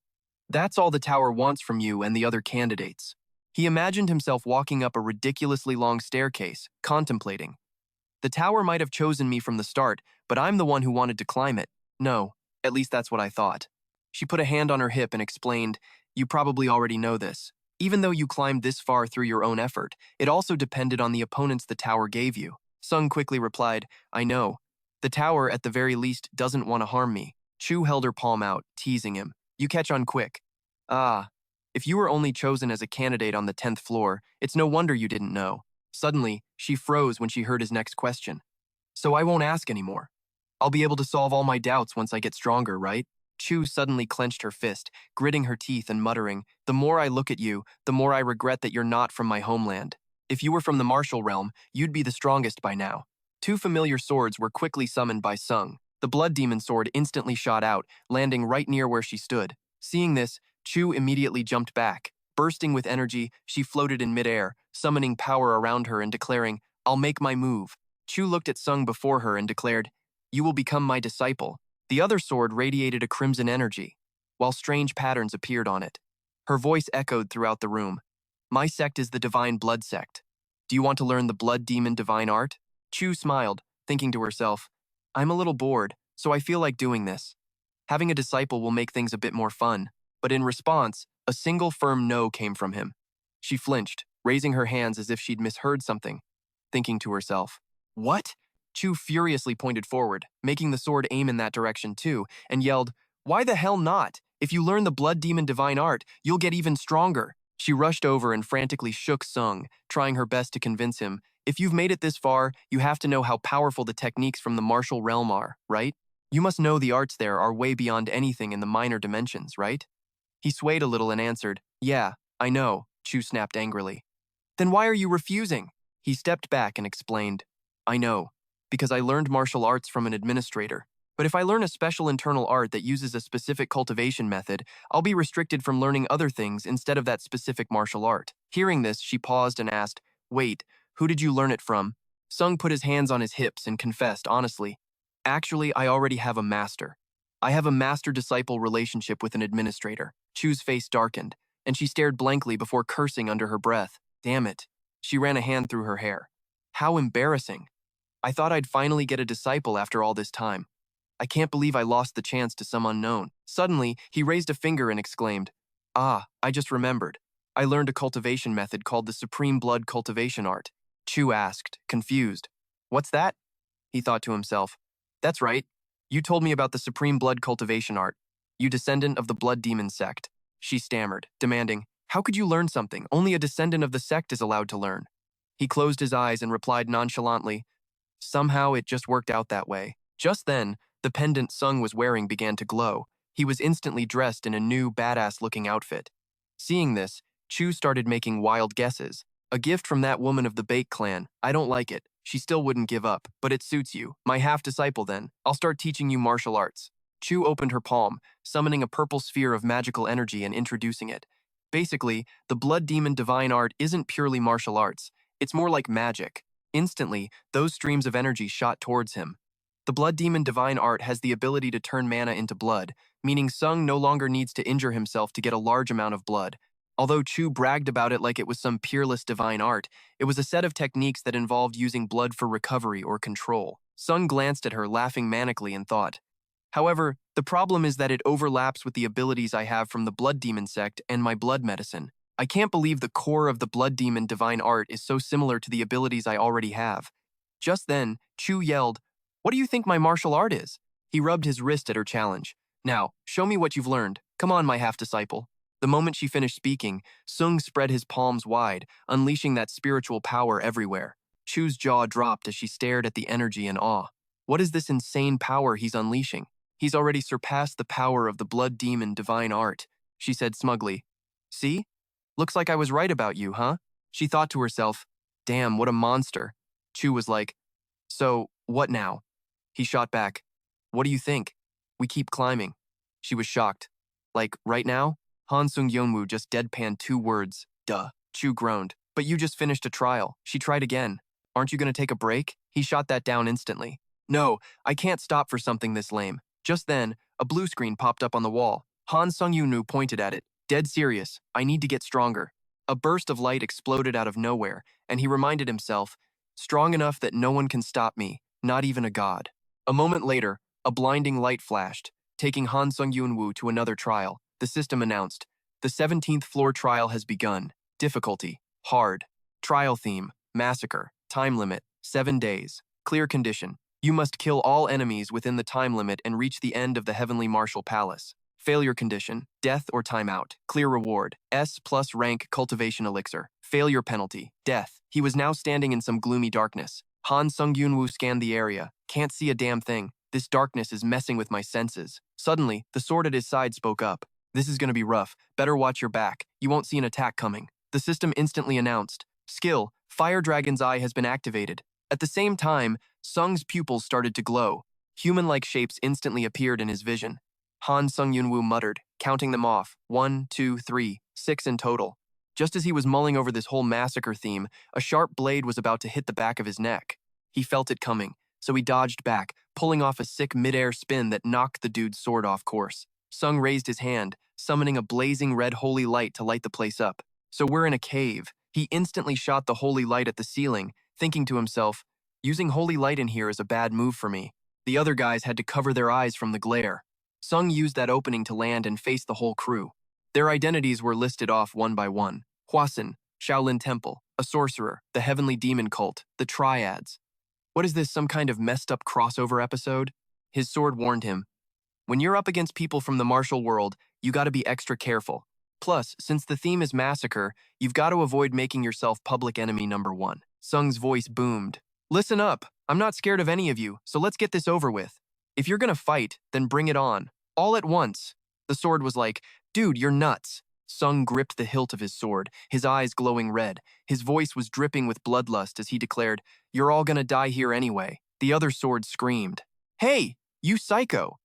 "That's all the tower wants from you and the other candidates." He imagined himself walking up a ridiculously long staircase, contemplating. "The tower might have chosen me from the start, but I'm the one who wanted to climb it. No, at least that's what I thought." She put a hand on her hip and explained, "You probably already know this. Even though you climbed this far through your own effort, it also depended on the opponents the tower gave you." Sung quickly replied, "I know. The tower, at the very least, doesn't want to harm me." Chu held her palm out, teasing him. "You catch on quick. Ah, if you were only chosen as a candidate on the 10th floor, it's no wonder you didn't know." Suddenly, she froze when she heard his next question. "So I won't ask anymore. I'll be able to solve all my doubts once I get stronger, right?" Chu suddenly clenched her fist, gritting her teeth and muttering, "The more I look at you, the more I regret that you're not from my homeland. If you were from the martial realm, you'd be the strongest by now." 2 familiar swords were quickly summoned by Sung. The blood demon sword instantly shot out, landing right near where she stood. Seeing this, Chu immediately jumped back. Bursting with energy, she floated in midair, summoning power around her and declaring, "I'll make my move." Chu looked at Sung before her and declared, "You will become my disciple." The other sword radiated a crimson energy, while strange patterns appeared on it. Her voice echoed throughout the room. "My sect is the Divine Blood Sect. Do you want to learn the Blood Demon Divine Art?" Chu smiled, thinking to herself, "I'm a little bored, so I feel like doing this. Having a disciple will make things a bit more fun." But in response, a single firm no came from him. She flinched, raising her hands as if she'd misheard something, thinking to herself, "What?" Chu furiously pointed forward, making the sword aim in that direction too, and yelled, "Why the hell not? If you learn the Blood Demon Divine Art, you'll get even stronger." She rushed over and frantically shook Sung, trying her best to convince him, if you've made it this far, you have to know how powerful the techniques from the martial realm are, right? You must know the arts there are way beyond anything in the minor dimensions, right? He swayed a little and answered, yeah, I know, Chu snapped angrily. Then why are you refusing? He stepped back and explained, I know, because I learned martial arts from an administrator. But if I learn a special internal art that uses a specific cultivation method, I'll be restricted from learning other things instead of that specific martial art. Hearing this, she paused and asked, wait, who did you learn it from? Sung put his hands on his hips and confessed honestly, actually, I already have a master. I have a master-disciple relationship with an administrator. Chu's face darkened, and she stared blankly before cursing under her breath. Damn it. She ran a hand through her hair. How embarrassing. I thought I'd finally get a disciple after all this time. I can't believe I lost the chance to some unknown. Suddenly, he raised a finger and exclaimed, ah, I just remembered. I learned a cultivation method called the Supreme Blood Cultivation Art. Chu asked, confused. What's that? He thought to himself. That's right. You told me about the Supreme Blood Cultivation Art. You descendant of the Blood Demon sect. She stammered, demanding, how could you learn something only a descendant of the sect is allowed to learn? He closed his eyes and replied nonchalantly, somehow it just worked out that way. Just then, the pendant Sung was wearing began to glow. He was instantly dressed in a new, badass-looking outfit. Seeing this, Chu started making wild guesses. A gift from that woman of the Bake clan. I don't like it. She still wouldn't give up, but it suits you. My half-disciple then. I'll start teaching you martial arts. Chu opened her palm, summoning a purple sphere of magical energy and introducing it. Basically, the Blood Demon Divine Art isn't purely martial arts. It's more like magic. Instantly, those streams of energy shot towards him. The Blood Demon Divine Art has the ability to turn mana into blood, meaning Sung no longer needs to injure himself to get a large amount of blood. Although Chu bragged about it like it was some peerless divine art, it was a set of techniques that involved using blood for recovery or control. Sung glanced at her, laughing manically, and thought, however, the problem is that it overlaps with the abilities I have from the Blood Demon sect and my blood medicine. I can't believe the core of the Blood Demon Divine Art is so similar to the abilities I already have. Just then, Chu yelled, what do you think my martial art is? He rubbed his wrist at her challenge. Now, show me what you've learned. Come on, my half-disciple. The moment she finished speaking, Sung spread his palms wide, unleashing that spiritual power everywhere. Chu's jaw dropped as she stared at the energy in awe. What is this insane power he's unleashing? He's already surpassed the power of the Blood Demon Divine Art, she said smugly. See? Looks like I was right about you, huh? She thought to herself, damn, what a monster. Chu was like, so, what now? He shot back, what do you think? We keep climbing. She was shocked. Like, right now? Han Sungyoon just deadpanned 2 words, duh. Chu groaned, but you just finished a trial. She tried again. Aren't you gonna take a break? He shot that down instantly. No, I can't stop for something this lame. Just then, a blue screen popped up on the wall. Han Sungyoon pointed at it. Dead serious, I need to get stronger. A burst of light exploded out of nowhere, and he reminded himself, strong enough that no one can stop me, not even a god. A moment later, a blinding light flashed, taking Han Sungyoon to another trial. The system announced, the 17th floor trial has begun. Difficulty, hard. Trial theme, massacre. Time limit, 7 days. Clear condition, you must kill all enemies within the time limit and reach the end of the Heavenly Martial Palace. Failure condition, death or timeout. Clear reward, S+ rank cultivation elixir. Failure penalty, death. He was now standing in some gloomy darkness. Han Sungyoon scanned the area. Can't see a damn thing. This darkness is messing with my senses. Suddenly, the sword at his side spoke up. This is gonna be rough. Better watch your back. You won't see an attack coming. The system instantly announced. Skill, Fire Dragon's Eye has been activated. At the same time, Sung's pupils started to glow. Human-like shapes instantly appeared in his vision. Han Sungyoon muttered, counting them off. 1, 2, 3, 6 in total. Just as he was mulling over this whole massacre theme, a sharp blade was about to hit the back of his neck. He felt it coming, so he dodged back, pulling off a sick mid-air spin that knocked the dude's sword off course. Sung raised his hand, summoning a blazing red holy light to light the place up. So we're in a cave. He instantly shot the holy light at the ceiling, thinking to himself, using holy light in here is a bad move for me. The other guys had to cover their eyes from the glare. Sung used that opening to land and face the whole crew. Their identities were listed off one by one. Hwasun, Shaolin Temple, a sorcerer, the Heavenly Demon Cult, the Triads. What is this, some kind of messed up crossover episode? His sword warned him. When you're up against people from the martial world, you gotta be extra careful. Plus, since the theme is massacre, you've got to avoid making yourself public enemy number one. Sung's voice boomed. Listen up, I'm not scared of any of you, so let's get this over with. If you're gonna fight, then bring it on. All at once. The sword was like, dude, you're nuts. Sung gripped the hilt of his sword, his eyes glowing red. His voice was dripping with bloodlust as he declared, you're all gonna die here anyway. The other sword screamed, hey, you psycho!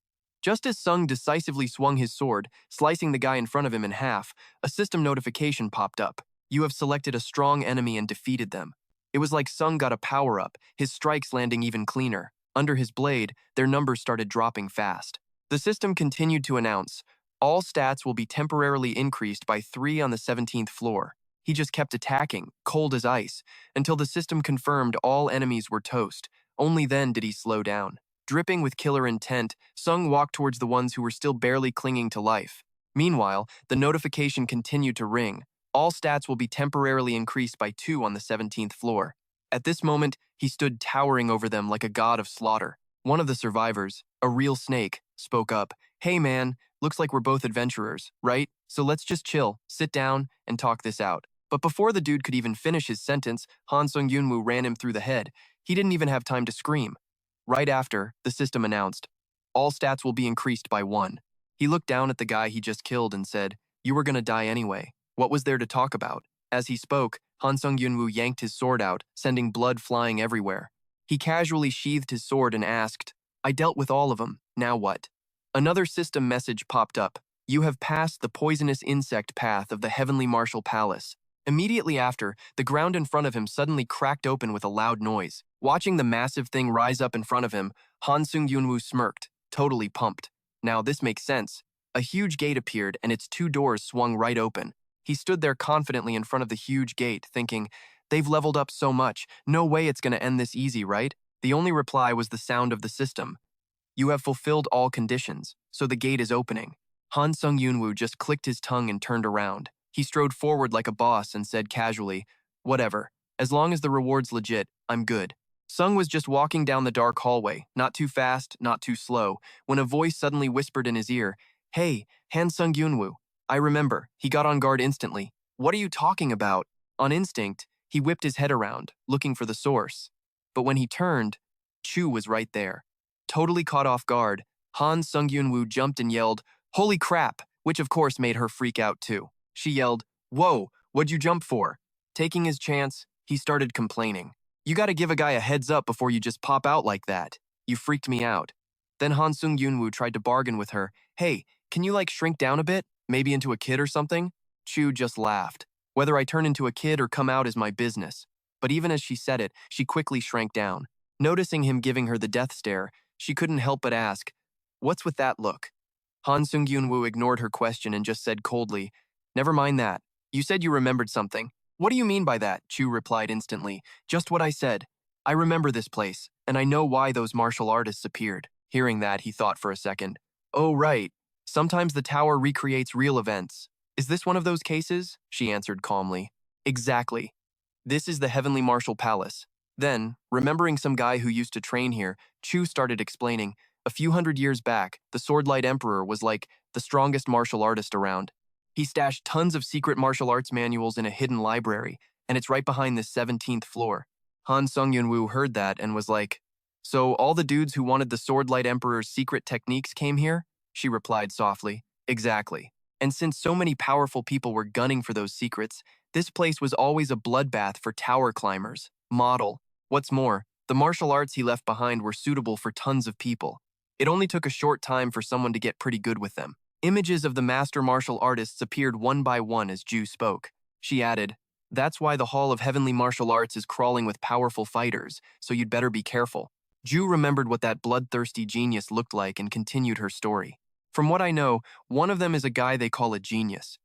Just as Sung decisively swung his sword, slicing the guy in front of him in half, a system notification popped up. You have selected a strong enemy and defeated them. It was like Sung got a power-up, his strikes landing even cleaner. Under his blade, their numbers started dropping fast. The system continued to announce, all stats will be temporarily increased by 3 on the 17th floor. He just kept attacking, cold as ice, until the system confirmed all enemies were toast. Only then did he slow down. Dripping with killer intent, Sung walked towards the ones who were still barely clinging to life. Meanwhile, the notification continued to ring. All stats will be temporarily increased by 2 on the 17th floor. At this moment, he stood towering over them like a god of slaughter. One of the survivors, a real snake, spoke up. Hey man, looks like we're both adventurers, right? So let's just chill, sit down, and talk this out. But before the dude could even finish his sentence, Han Sung-Yoon-woo ran him through the head. He didn't even have time to scream. Right after, the system announced, all stats will be increased by 1. He looked down at the guy he just killed and said, you were gonna die anyway. What was there to talk about? As he spoke, Han Sung-Yoon-woo yanked his sword out, sending blood flying everywhere. He casually sheathed his sword and asked, I dealt with all of them, now what? Another system message popped up. You have passed the poisonous insect path of the Heavenly Martial Palace. Immediately after, the ground in front of him suddenly cracked open with a loud noise. Watching the massive thing rise up in front of him, Han Sung-Yoon-woo smirked, totally pumped. Now this makes sense. A huge gate appeared and its 2 doors swung right open. He stood there confidently in front of the huge gate, thinking, they've leveled up so much, no way it's gonna end this easy, right? The only reply was the sound of the system. You have fulfilled all conditions, so the gate is opening. Han Sung-Yoon-woo just clicked his tongue and turned around. He strode forward like a boss and said casually, whatever, as long as the reward's legit, I'm good. Sung was just walking down the dark hallway, not too fast, not too slow, when a voice suddenly whispered in his ear, hey, Han Sung-Yoon-woo. I remember, he got on guard instantly. What are you talking about? On instinct, he whipped his head around, looking for the source. But when he turned, Chu was right there. Totally caught off guard, Han Sung-Yoon-woo jumped and yelled, holy crap, which of course made her freak out too. She yelled, whoa, what'd you jump for? Taking his chance, he started complaining. You gotta give a guy a heads up before you just pop out like that. You freaked me out. Then Han Sung-Yoon-woo tried to bargain with her. Hey, can you shrink down a bit? Maybe into a kid or something? Chu just laughed. Whether I turn into a kid or come out is my business. But even as she said it, she quickly shrank down. Noticing him giving her the death stare, she couldn't help but ask, what's with that look? Han Sung-Yoon-woo ignored her question and just said coldly, never mind that. You said you remembered something. What do you mean by that? Chu replied instantly. Just what I said. I remember this place, and I know why those martial artists appeared. Hearing that, he thought for a second. Oh, right. Sometimes the tower recreates real events. Is this one of those cases? She answered calmly. Exactly. This is the Heavenly Martial Palace. Then, remembering some guy who used to train here, Chu started explaining, a few hundred years back, the Swordlight Emperor was like the strongest martial artist around. He stashed tons of secret martial arts manuals in a hidden library, and it's right behind the 17th floor. Han Sung-Yoon-woo heard that and was like, so all the dudes who wanted the Swordlight Emperor's secret techniques came here? She replied softly, exactly. And since so many powerful people were gunning for those secrets, this place was always a bloodbath for tower climbers. Model. What's more, the martial arts he left behind were suitable for tons of people. It only took a short time for someone to get pretty good with them. Images of the master martial artists appeared one by one as Ju spoke. She added, that's why the Hall of Heavenly Martial Arts is crawling with powerful fighters, so you'd better be careful. Ju remembered what that bloodthirsty genius looked like and continued her story. From what I know, one of them is a guy they call a genius.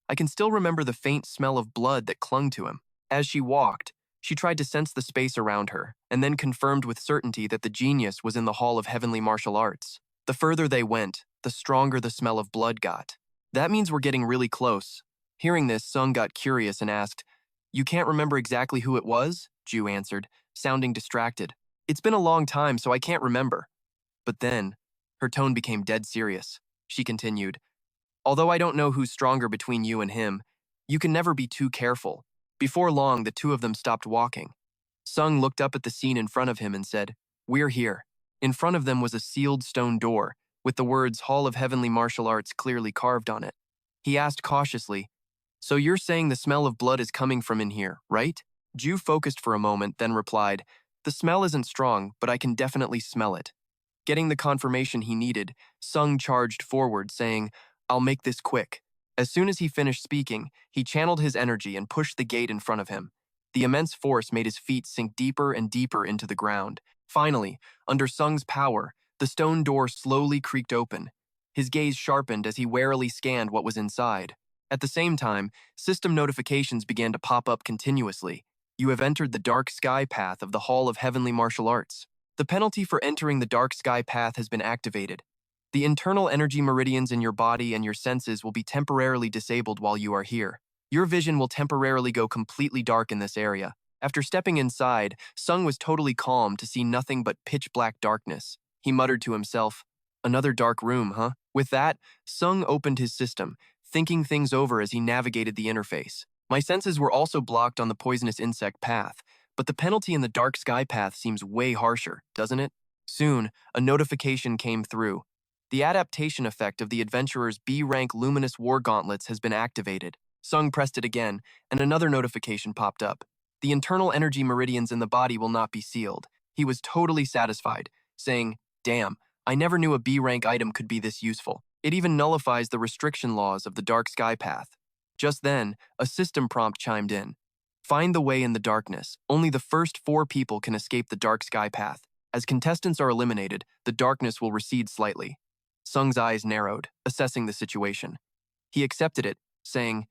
I can still remember the faint smell of blood that clung to him. As she walked, she tried to sense the space around her, and then confirmed with certainty that the genius was in the Hall of Heavenly Martial Arts. The further they went, the stronger the smell of blood got. That means we're getting really close. Hearing this, Sung got curious and asked, you can't remember exactly who it was? Ju answered, sounding distracted. It's been a long time, so I can't remember. But then, her tone became dead serious. She continued, Although I don't know who's stronger between you and him, you can never be too careful. Before long, the two of them stopped walking. Sung looked up at the scene in front of him and said, "We're here." In front of them was a sealed stone door, with the words Hall of Heavenly Martial Arts clearly carved on it. He asked cautiously, "So you're saying the smell of blood is coming from in here, right?" Ju focused for a moment, then replied, "The smell isn't strong, but I can definitely smell it." Getting the confirmation he needed, Sung charged forward, saying, "I'll make this quick." As soon as he finished speaking, he channeled his energy and pushed the gate in front of him. The immense force made his feet sink deeper and deeper into the ground. Finally, under Sung's power, the stone door slowly creaked open. His gaze sharpened as he warily scanned what was inside. At the same time, system notifications began to pop up continuously. "You have entered the dark sky path of the Hall of Heavenly Martial Arts. The penalty for entering the dark sky path has been activated. The internal energy meridians in your body and your senses will be temporarily disabled while you are here. Your vision will temporarily go completely dark in this area." After stepping inside, Sung was totally calm to see nothing but pitch-black darkness. He muttered to himself, "Another dark room, huh?" With that, Sung opened his system, thinking things over as he navigated the interface. "My senses were also blocked on the poisonous insect path, but the penalty in the dark sky path seems way harsher, doesn't it?" Soon, a notification came through. "The adaptation effect of the adventurer's B-rank luminous war gauntlets has been activated." Sung pressed it again, and another notification popped up. "The internal energy meridians in the body will not be sealed." He was totally satisfied, saying, "Damn, I never knew a B-rank item could be this useful. It even nullifies the restriction laws of the dark sky path." Just then, a system prompt chimed in. "Find the way in the darkness. Only the first 4 people can escape the dark sky path. As contestants are eliminated, the darkness will recede slightly." Sung's eyes narrowed, assessing the situation. He accepted it, saying,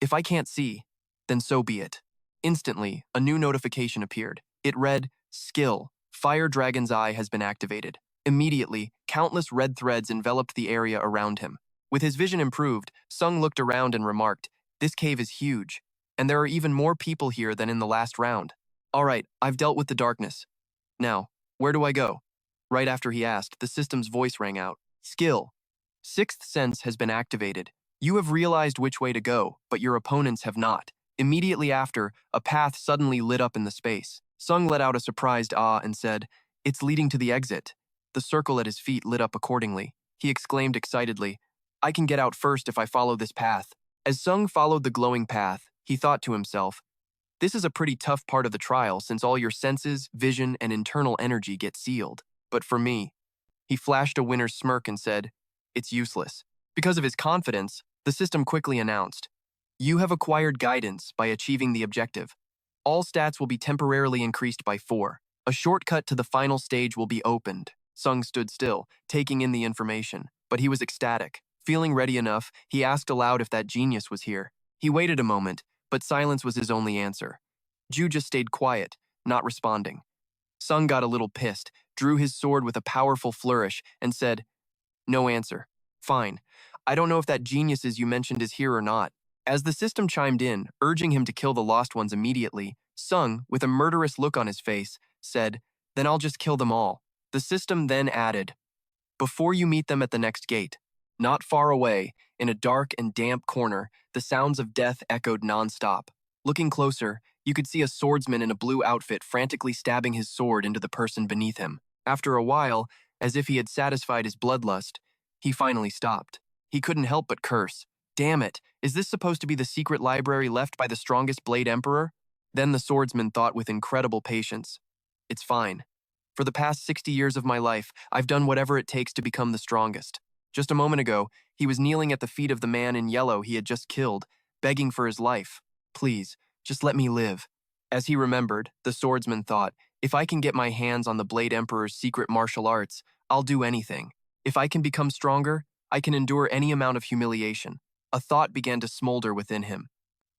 "If I can't see, then so be it." Instantly, a new notification appeared. It read, "Skill, Fire Dragon's Eye has been activated." Immediately, countless red threads enveloped the area around him. With his vision improved, Sung looked around and remarked, "This cave is huge, and there are even more people here than in the last round. All right, I've dealt with the darkness. Now, where do I go?" Right after he asked, the system's voice rang out. "Skill, Sixth Sense has been activated. You have realized which way to go, but your opponents have not." Immediately after, a path suddenly lit up in the space. Sung let out a surprised ah and said, "It's leading to the exit." The circle at his feet lit up accordingly. He exclaimed excitedly, "I can get out first if I follow this path." As Sung followed the glowing path, he thought to himself, "This is a pretty tough part of the trial since all your senses, vision, and internal energy get sealed. But for me," he flashed a winner's smirk and said, "It's useless." Because of his confidence, the system quickly announced, "You have acquired guidance by achieving the objective. All stats will be temporarily increased by 4. A shortcut to the final stage will be opened." Sung stood still, taking in the information, but he was ecstatic. Feeling ready enough, he asked aloud if that genius was here. He waited a moment, but silence was his only answer. Ju just stayed quiet, not responding. Sung got a little pissed, drew his sword with a powerful flourish, and said, "No answer. Fine. I don't know if that genius you mentioned is here or not." As the system chimed in, urging him to kill the lost ones immediately, Sung, with a murderous look on his face, said, "Then I'll just kill them all." The system then added, "Before you meet them at the next gate." Not far away, in a dark and damp corner, the sounds of death echoed nonstop. Looking closer, you could see a swordsman in a blue outfit frantically stabbing his sword into the person beneath him. After a while, as if he had satisfied his bloodlust, he finally stopped. He couldn't help but curse. Damn it, is this supposed to be the secret library left by the strongest Blade Emperor? Then the swordsman thought with incredible patience. It's fine. For the past 60 years of my life, I've done whatever it takes to become the strongest. Just a moment ago, he was kneeling at the feet of the man in yellow he had just killed, begging for his life. Please, just let me live. As he remembered, the swordsman thought, if I can get my hands on the Blade Emperor's secret martial arts, I'll do anything. If I can become stronger, I can endure any amount of humiliation. A thought began to smolder within him.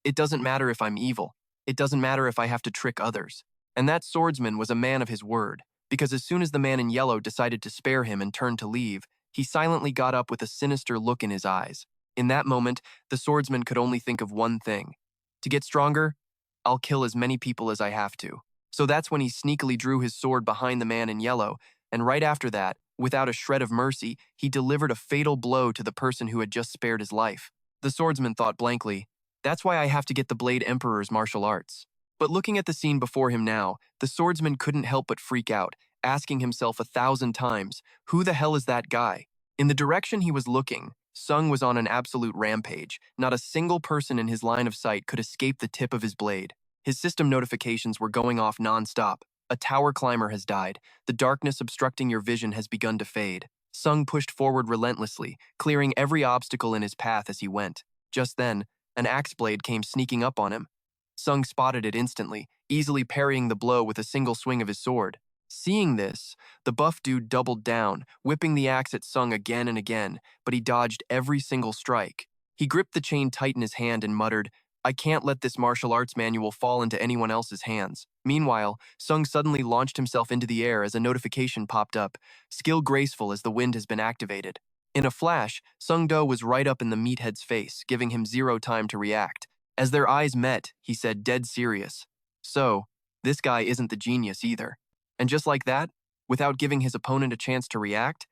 It doesn't matter if I'm evil. It doesn't matter if I have to trick others. And that swordsman was a man of his word, because as soon as the man in yellow decided to spare him and turned to leave, he silently got up with a sinister look in his eyes. In that moment, the swordsman could only think of one thing. To get stronger, I'll kill as many people as I have to. So that's when he sneakily drew his sword behind the man in yellow, and right after that, Without a shred of mercy, he delivered a fatal blow to the person who had just spared his life. The swordsman thought blankly, "That's why I have to get the Blade Emperor's martial arts." But looking at the scene before him now, the swordsman couldn't help but freak out, asking himself 1,000 times, who the hell is that guy? In the direction he was looking, Sung was on an absolute rampage. Not a single person in his line of sight could escape the tip of his blade. His system notifications were going off non-stop. A tower climber has died. The darkness obstructing your vision has begun to fade. Sung pushed forward relentlessly, clearing every obstacle in his path as he went. Just then, an axe blade came sneaking up on him. Sung spotted it instantly, easily parrying the blow with a single swing of his sword. Seeing this, the buff dude doubled down, whipping the axe at Sung again and again, but he dodged every single strike. He gripped the chain tight in his hand and muttered, "I can't let this martial arts manual fall into anyone else's hands." Meanwhile, Sung suddenly launched himself into the air as a notification popped up, "Skill graceful as the wind has been activated." In a flash, Sung Do was right up in the meathead's face, giving him zero time to react. As their eyes met, he said, dead serious, "So, this guy isn't the genius either." And just like that, without giving his opponent a chance to react,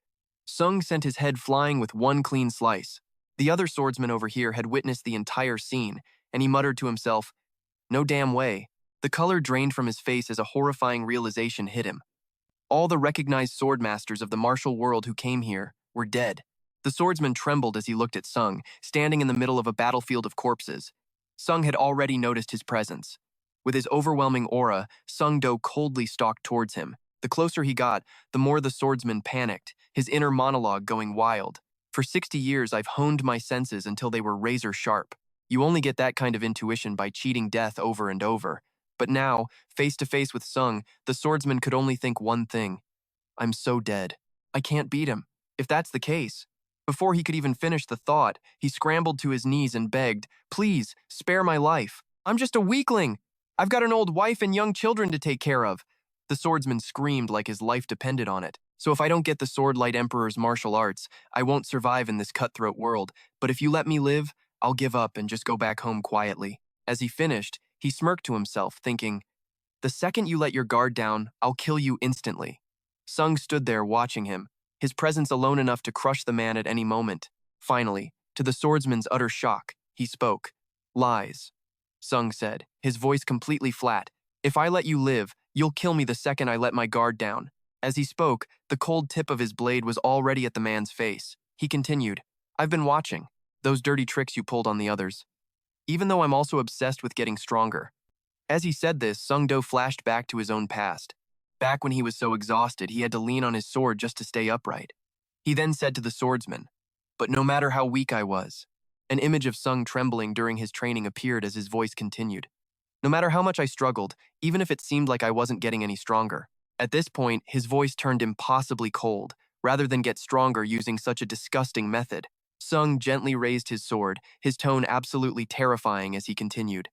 Sung sent his head flying with one clean slice. The other swordsman over here had witnessed the entire scene, and he muttered to himself, "No damn way." The color drained from his face as a horrifying realization hit him. All the recognized swordmasters of the martial world who came here were dead. The swordsman trembled as he looked at Sung, standing in the middle of a battlefield of corpses. Sung had already noticed his presence. With his overwhelming aura, Sung Do coldly stalked towards him. The closer he got, the more the swordsman panicked, his inner monologue going wild. "For 60 years, I've honed my senses until they were razor sharp. You only get that kind of intuition by cheating death over and over." But now, face to face with Sung, the swordsman could only think one thing. "I'm so dead. I can't beat him." If that's the case. Before he could even finish the thought, he scrambled to his knees and begged, "Please, spare my life. I'm just a weakling. I've got an old wife and young children to take care of." The swordsman screamed like his life depended on it. "So if I don't get the Swordlight Emperor's martial arts, I won't survive in this cutthroat world. But if you let me live, I'll give up and just go back home quietly." As he finished, he smirked to himself, thinking, "The second you let your guard down, I'll kill you instantly." Sung stood there watching him, his presence alone enough to crush the man at any moment. Finally, to the swordsman's utter shock, he spoke. "Lies," Sung said, his voice completely flat. "If I let you live, you'll kill me the second I let my guard down." As he spoke, the cold tip of his blade was already at the man's face. He continued, "I've been watching those dirty tricks you pulled on the others. Even though I'm also obsessed with getting stronger." As he said this, Sung Do flashed back to his own past. Back when he was so exhausted, he had to lean on his sword just to stay upright. He then said to the swordsman, "But no matter how weak I was," an image of Sung trembling during his training appeared as his voice continued. "No matter how much I struggled, even if it seemed like I wasn't getting any stronger." At this point, his voice turned impossibly cold, rather than get stronger using such a disgusting method. Sung gently raised his sword, his tone absolutely terrifying as he continued,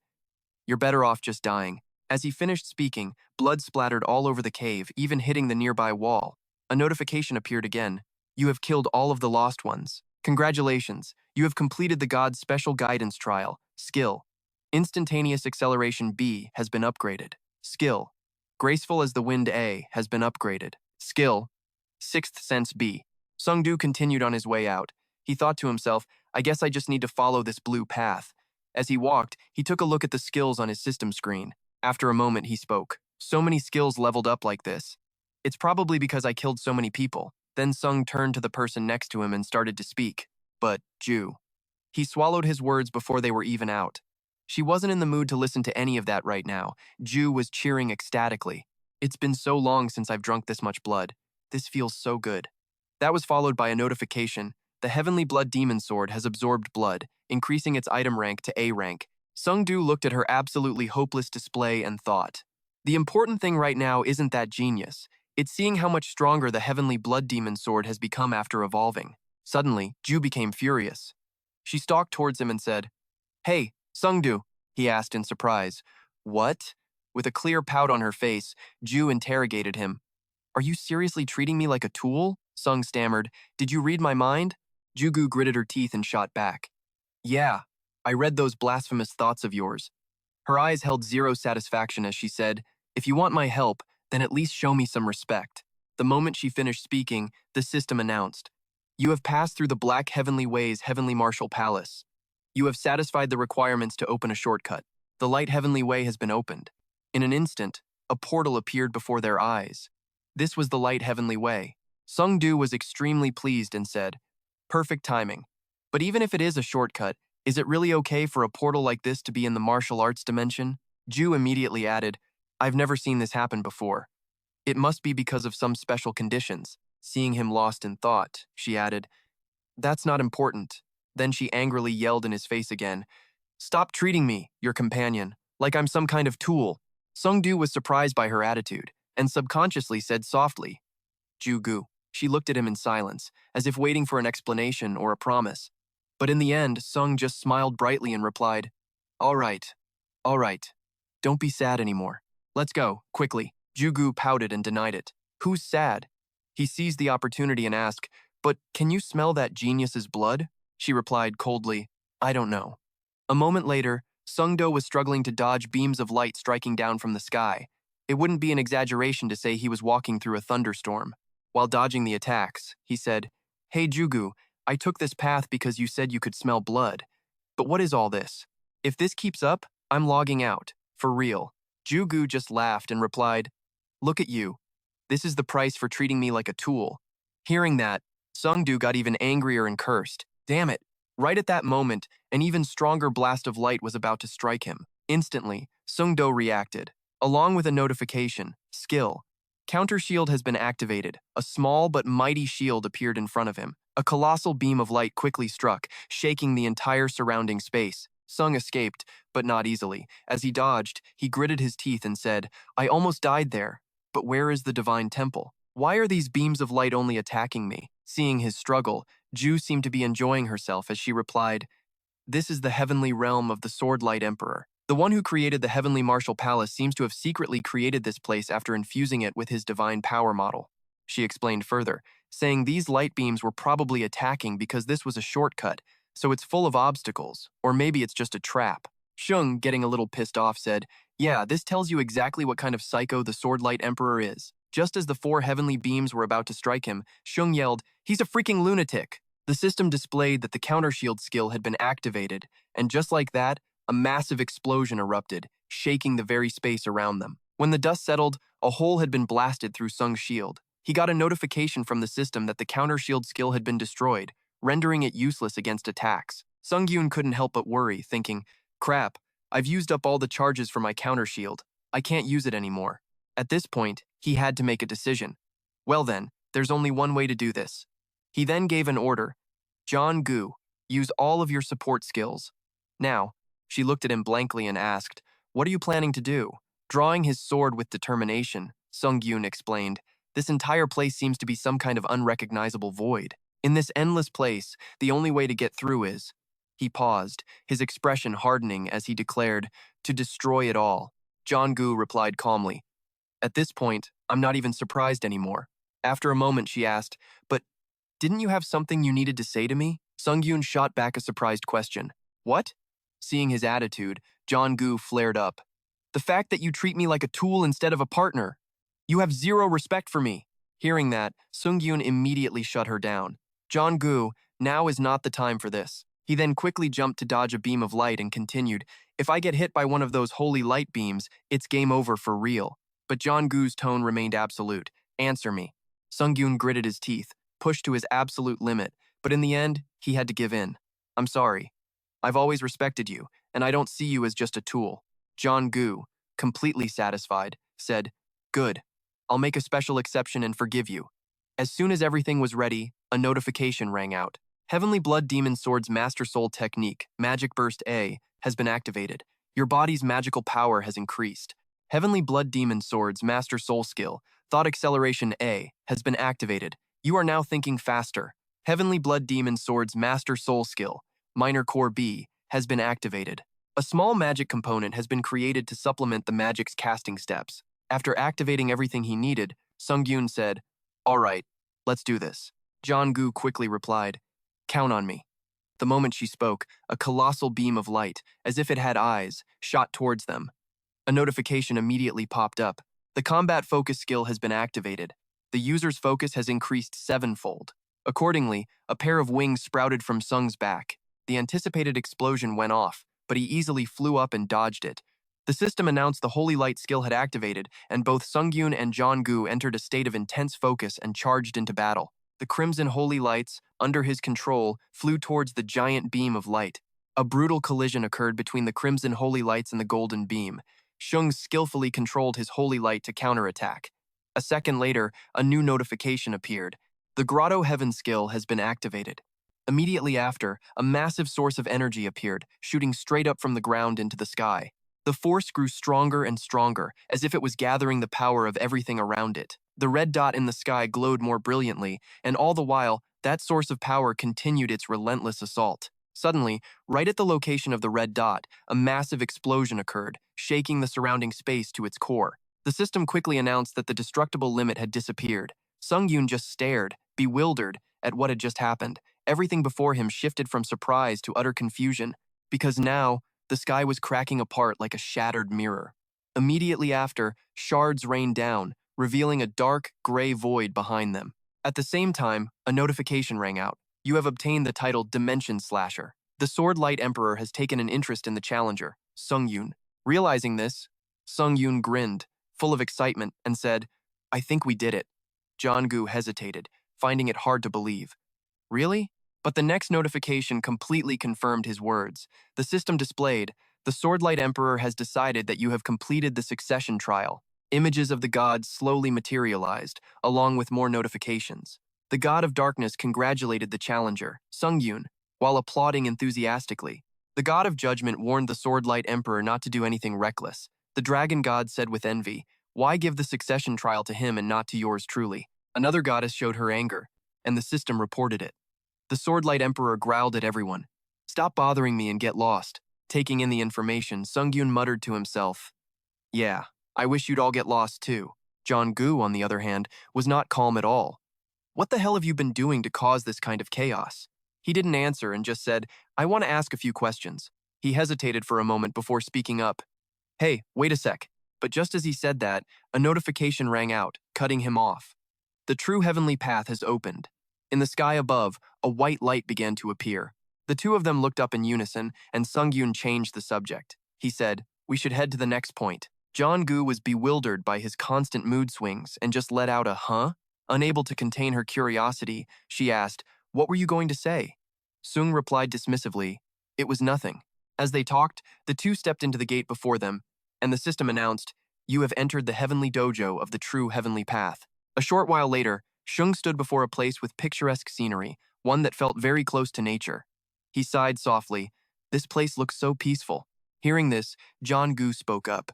"You're better off just dying." As he finished speaking, blood splattered all over the cave, even hitting the nearby wall. A notification appeared again. "You have killed all of the lost ones. Congratulations, you have completed the God's Special Guidance Trial. Skill. Instantaneous Acceleration B has been upgraded. Skill. Graceful as the Wind A has been upgraded. Skill. Sixth Sense B." Sung Do continued on his way out. He thought to himself, "I guess I just need to follow this blue path." As he walked, he took a look at the skills on his system screen. After a moment, he spoke. "So many skills leveled up like this. It's probably because I killed so many people." Then Sung turned to the person next to him and started to speak. "But, Jew." He swallowed his words before they were even out. She wasn't in the mood to listen to any of that right now. Jew was cheering ecstatically. "It's been so long since I've drunk this much blood. This feels so good." That was followed by a notification. "The Heavenly Blood Demon Sword has absorbed blood, increasing its item rank to A rank." Sung Do looked at her absolutely hopeless display and thought, "The important thing right now isn't that genius. It's seeing how much stronger the Heavenly Blood Demon Sword has become after evolving." Suddenly, Ju became furious. She stalked towards him and said, "Hey, Sung Do," he asked in surprise. "What?" With a clear pout on her face, Ju interrogated him. "Are you seriously treating me like a tool?" Sung stammered. "Did you read my mind?" Jugu gritted her teeth and shot back. "Yeah, I read those blasphemous thoughts of yours." Her eyes held zero satisfaction as she said, "If you want my help, then at least show me some respect." The moment she finished speaking, the system announced, "You have passed through the Black Heavenly Way's Heavenly Martial Palace. You have satisfied the requirements to open a shortcut. The Light Heavenly Way has been opened." In an instant, a portal appeared before their eyes. This was the Light Heavenly Way. Sungdu was extremely pleased and said, "Perfect timing. But even if it is a shortcut, is it really okay for a portal like this to be in the martial arts dimension?" Ju immediately added, "I've never seen this happen before. It must be because of some special conditions." Seeing him lost in thought, she added, "That's not important." Then she angrily yelled in his face again, "Stop treating me, your companion, like I'm some kind of tool." Sungdu was surprised by her attitude and subconsciously said softly, "Ju-gu." She looked at him in silence, as if waiting for an explanation or a promise. But in the end, Sung just smiled brightly and replied, all right. Don't be sad anymore. Let's go, quickly." Ju-gu pouted and denied it. "Who's sad?" He seized the opportunity and asked, "But can you smell that genius's blood?" She replied coldly, "I don't know." A moment later, Sungdo was struggling to dodge beams of light striking down from the sky. It wouldn't be an exaggeration to say he was walking through a thunderstorm. While dodging the attacks, he said, "Hey Jugu, I took this path because you said you could smell blood. But what is all this? If this keeps up, I'm logging out. For real." Jugu just laughed and replied, "Look at you. This is the price for treating me like a tool." Hearing that, Sungdu got even angrier and cursed. Damn it. Right at that moment, an even stronger blast of light was about to strike him. Instantly, Sungdo reacted. Along with a notification, skill. Counter shield has been activated. A small but mighty shield appeared in front of him. A colossal beam of light quickly struck, shaking the entire surrounding space. Sung escaped, but not easily. As he dodged, he gritted his teeth and said, "I almost died there. But where is the divine temple? Why are these beams of light only attacking me?" Seeing his struggle, Ju seemed to be enjoying herself as she replied, "This is the heavenly realm of the Swordlight Emperor. The one who created the heavenly martial palace seems to have secretly created this place after infusing it with his divine power model." She explained further, saying these light beams were probably attacking because this was a shortcut, so it's full of obstacles, or maybe it's just a trap. Shung, getting a little pissed off, said, "Yeah, this tells you exactly what kind of psycho the Swordlight Emperor is." Just as the 4 heavenly beams were about to strike him, Shung yelled, "He's a freaking lunatic!" The system displayed that the counter shield skill had been activated, and just like that, a massive explosion erupted, shaking the very space around them. When the dust settled, a hole had been blasted through Sung's shield. He got a notification from the system that the counter shield skill had been destroyed, rendering it useless against attacks. Sungyoon couldn't help but worry, thinking, "Crap, I've used up all the charges for my counter shield. I can't use it anymore." At this point, he had to make a decision. Well then, there's only one way to do this. He then gave an order. "John Gu, use all of your support skills." Now, she looked at him blankly and asked, "What are you planning to do?" Drawing his sword with determination, Sungyoon explained, "This entire place seems to be some kind of unrecognizable void. In this endless place, the only way to get through is..." He paused, his expression hardening as he declared, "To destroy it all." John Gu replied calmly, "At this point, I'm not even surprised anymore." After a moment, she asked, "But didn't you have something you needed to say to me?" Sungyoon shot back a surprised question. "What?" Seeing his attitude, John Gu flared up. "The fact that you treat me like a tool instead of a partner. You have zero respect for me." Hearing that, Sungyoon immediately shut her down. "John Gu, now is not the time for this." He then quickly jumped to dodge a beam of light and continued, "If I get hit by one of those holy light beams, it's game over for real." But John Gu's tone remained absolute. "Answer me." Sungyoon gritted his teeth, pushed to his absolute limit, but in the end, he had to give in. "I'm sorry. I've always respected you, and I don't see you as just a tool." John Gu, completely satisfied, said, "Good. I'll make a special exception and forgive you." As soon as everything was ready, a notification rang out. Heavenly Blood Demon Sword's Master Soul Technique, Magic Burst A, has been activated. Your body's magical power has increased. Heavenly Blood Demon Sword's Master Soul Skill, Thought Acceleration A, has been activated. You are now thinking faster. Heavenly Blood Demon Sword's Master Soul Skill, Minor Core B, has been activated. A small magic component has been created to supplement the magic's casting steps. After activating everything he needed, Sungyoon said, "All right, let's do this." John Gu quickly replied, "Count on me." The moment she spoke, a colossal beam of light, as if it had eyes, shot towards them. A notification immediately popped up. The combat focus skill has been activated. The user's focus has increased sevenfold. Accordingly, a pair of wings sprouted from Sung's back. The anticipated explosion went off, but he easily flew up and dodged it. The system announced the Holy Light skill had activated, and both Sungyoon and Jong-gu entered a state of intense focus and charged into battle. The Crimson Holy Lights, under his control, flew towards the giant beam of light. A brutal collision occurred between the Crimson Holy Lights and the Golden Beam. Shung skillfully controlled his Holy Light to counterattack. A second later, a new notification appeared. The Grotto Heaven skill has been activated. Immediately after, a massive source of energy appeared, shooting straight up from the ground into the sky. The force grew stronger and stronger, as if it was gathering the power of everything around it. The red dot in the sky glowed more brilliantly, and all the while, that source of power continued its relentless assault. Suddenly, right at the location of the red dot, a massive explosion occurred, shaking the surrounding space to its core. The system quickly announced that the destructible limit had disappeared. Sungyoon just stared, bewildered, at what had just happened. Everything before him shifted from surprise to utter confusion, because now, the sky was cracking apart like a shattered mirror. Immediately after, shards rained down, revealing a dark, gray void behind them. At the same time, a notification rang out. You have obtained the title Dimension Slasher. The Sword Light Emperor has taken an interest in the challenger, Sungyoon. Realizing this, Sungyoon grinned, full of excitement, and said, I think we did it. Jong-gu hesitated, finding it hard to believe. Really? But the next notification completely confirmed his words. The system displayed, the Swordlight Emperor has decided that you have completed the succession trial. Images of the gods slowly materialized, along with more notifications. The god of darkness congratulated the challenger, Sungyoon, while applauding enthusiastically. The god of judgment warned the Swordlight Emperor not to do anything reckless. The dragon god said with envy, why give the succession trial to him and not to yours truly? Another goddess showed her anger, and the system reported it. The Swordlight Emperor growled at everyone. Stop bothering me and get lost. Taking in the information, Sungyoon muttered to himself, yeah, I wish you'd all get lost too. Jong-gu, on the other hand, was not calm at all. What the hell have you been doing to cause this kind of chaos? He didn't answer and just said, I want to ask a few questions. He hesitated for a moment before speaking up. Hey, wait a sec. But just as he said that, a notification rang out, cutting him off. The true heavenly path has opened. In the sky above, a white light began to appear. The two of them looked up in unison, and Sungyoon changed the subject. He said, we should head to the next point. Jong-gu was bewildered by his constant mood swings and just let out a huh? Unable to contain her curiosity, she asked, what were you going to say? Sung replied dismissively, it was nothing. As they talked, the two stepped into the gate before them, and the system announced, you have entered the heavenly dojo of the true heavenly path. A short while later, Shung stood before a place with picturesque scenery, one that felt very close to nature. He sighed softly. This place looks so peaceful. Hearing this, Jong-gu spoke up.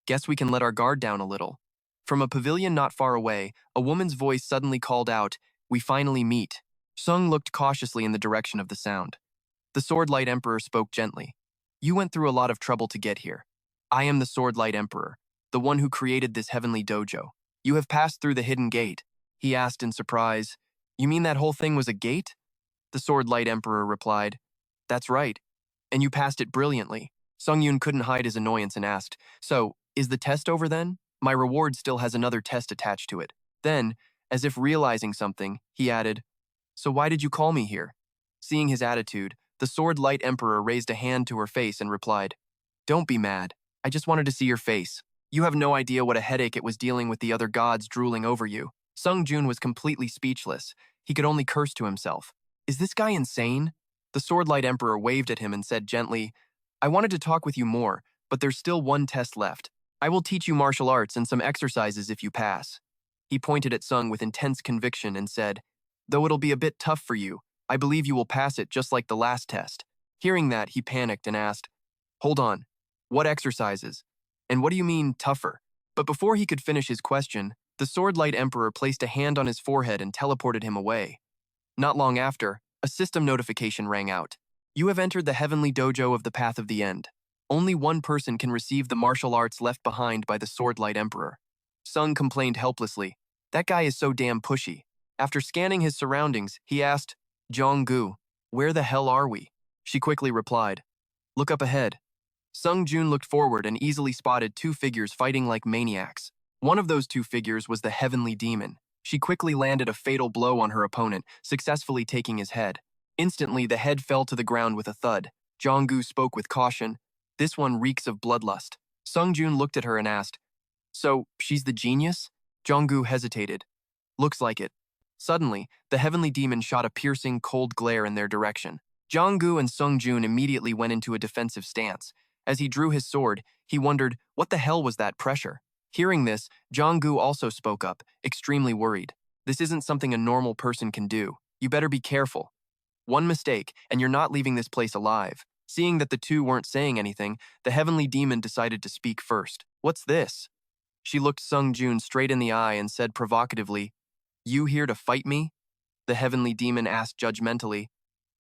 Guess we can let our guard down a little. From a pavilion not far away, a woman's voice suddenly called out, we finally meet. Sung looked cautiously in the direction of the sound. The Swordlight Emperor spoke gently. You went through a lot of trouble to get here. I am the Swordlight Emperor, the one who created this heavenly dojo. You have passed through the hidden gate. He asked in surprise, you mean that whole thing was a gate? The Swordlight Emperor replied, that's right. And you passed it brilliantly. Sungyoon couldn't hide his annoyance and asked, so, is the test over then? My reward still has another test attached to it. Then, as if realizing something, he added, so why did you call me here? Seeing his attitude, the Swordlight Emperor raised a hand to her face and replied, don't be mad. I just wanted to see your face. You have no idea what a headache it was dealing with the other gods drooling over you. Sungyoon was completely speechless. He could only curse to himself. Is this guy insane? The Swordlight Emperor waved at him and said gently, I wanted to talk with you more, but there's still one test left. I will teach you martial arts and some exercises if you pass. He pointed at Sung with intense conviction and said, though it'll be a bit tough for you, I believe you will pass it just like the last test. Hearing that, he panicked and asked, hold on, what exercises? And what do you mean, tougher? But before he could finish his question, the Swordlight Emperor placed a hand on his forehead and teleported him away. Not long after, a system notification rang out. You have entered the heavenly dojo of the Path of the End. Only one person can receive the martial arts left behind by the Swordlight Emperor. Sung complained helplessly. That guy is so damn pushy. After scanning his surroundings, he asked, Jong-gu, where the hell are we? She quickly replied, look up ahead. Sungyoon looked forward and easily spotted two figures fighting like maniacs. One of those two figures was the heavenly demon. She quickly landed a fatal blow on her opponent, successfully taking his head. Instantly, the head fell to the ground with a thud. Jong-gu spoke with caution. This one reeks of bloodlust. Sungyoon looked at her and asked, "So, she's the genius?" Jong-gu hesitated. "Looks like it." Suddenly, the heavenly demon shot a piercing, cold glare in their direction. Jong-gu and Sungyoon immediately went into a defensive stance. As he drew his sword, he wondered, what the hell was that pressure? Hearing this, Jong-gu also spoke up, extremely worried. "This isn't something a normal person can do. You better be careful. One mistake, and you're not leaving this place alive." Seeing that the two weren't saying anything, the heavenly demon decided to speak first. "What's this?" She looked Sungyoon straight in the eye and said provocatively, "You here to fight me?" The heavenly demon asked judgmentally,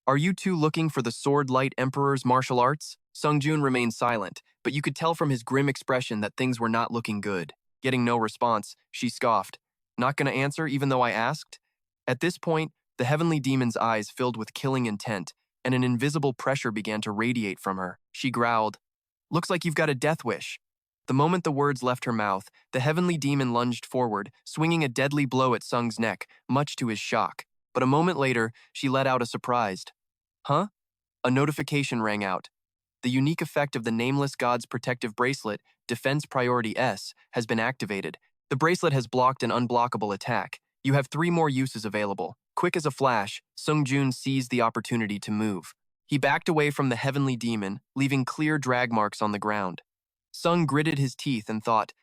"Are you two looking for the Sword Light Emperor's martial arts?" Sungyoon remained silent, but you could tell from his grim expression that things were not looking good. Getting no response, she scoffed, "Not gonna answer even though I asked?" At this point, the heavenly demon's eyes filled with killing intent, and an invisible pressure began to radiate from her. She growled, "Looks like you've got a death wish." The moment the words left her mouth, the heavenly demon lunged forward, swinging a deadly blow at Sung's neck, much to his shock. But a moment later, she let out a surprised, "Huh?" A notification rang out. The unique effect of the Nameless God's protective bracelet, Defense Priority S, has been activated. The bracelet has blocked an unblockable attack. You have 3 more uses available. Quick as a flash, Sungyoon seized the opportunity to move. He backed away from the heavenly demon, leaving clear drag marks on the ground. Sung gritted his teeth and thought,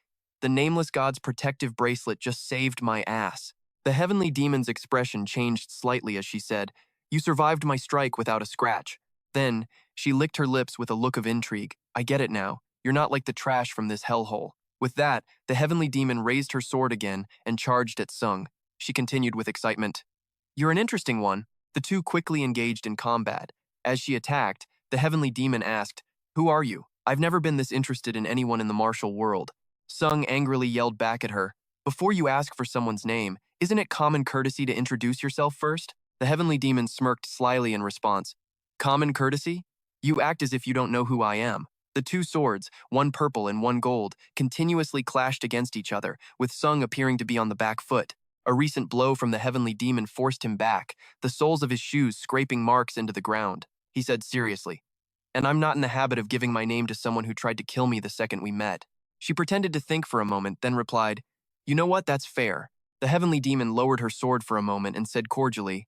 "The Nameless God's protective bracelet just saved my ass." The heavenly demon's expression changed slightly as she said, "You survived my strike without a scratch." Then, she licked her lips with a look of intrigue. "I get it now. You're not like the trash from this hellhole." With that, the heavenly demon raised her sword again and charged at Sung. She continued with excitement, "You're an interesting one." The two quickly engaged in combat. As she attacked, the heavenly demon asked, "Who are you? I've never been this interested in anyone in the martial world." Sung angrily yelled back at her, "Before you ask for someone's name, isn't it common courtesy to introduce yourself first?" The heavenly demon smirked slyly in response. "Common courtesy? You act as if you don't know who I am." The two swords, one purple and one gold, continuously clashed against each other, with Sung appearing to be on the back foot. A recent blow from the heavenly demon forced him back, the soles of his shoes scraping marks into the ground. He said seriously, "And I'm not in the habit of giving my name to someone who tried to kill me the second we met." She pretended to think for a moment, then replied, "You know what, that's fair." The heavenly demon lowered her sword for a moment and said cordially,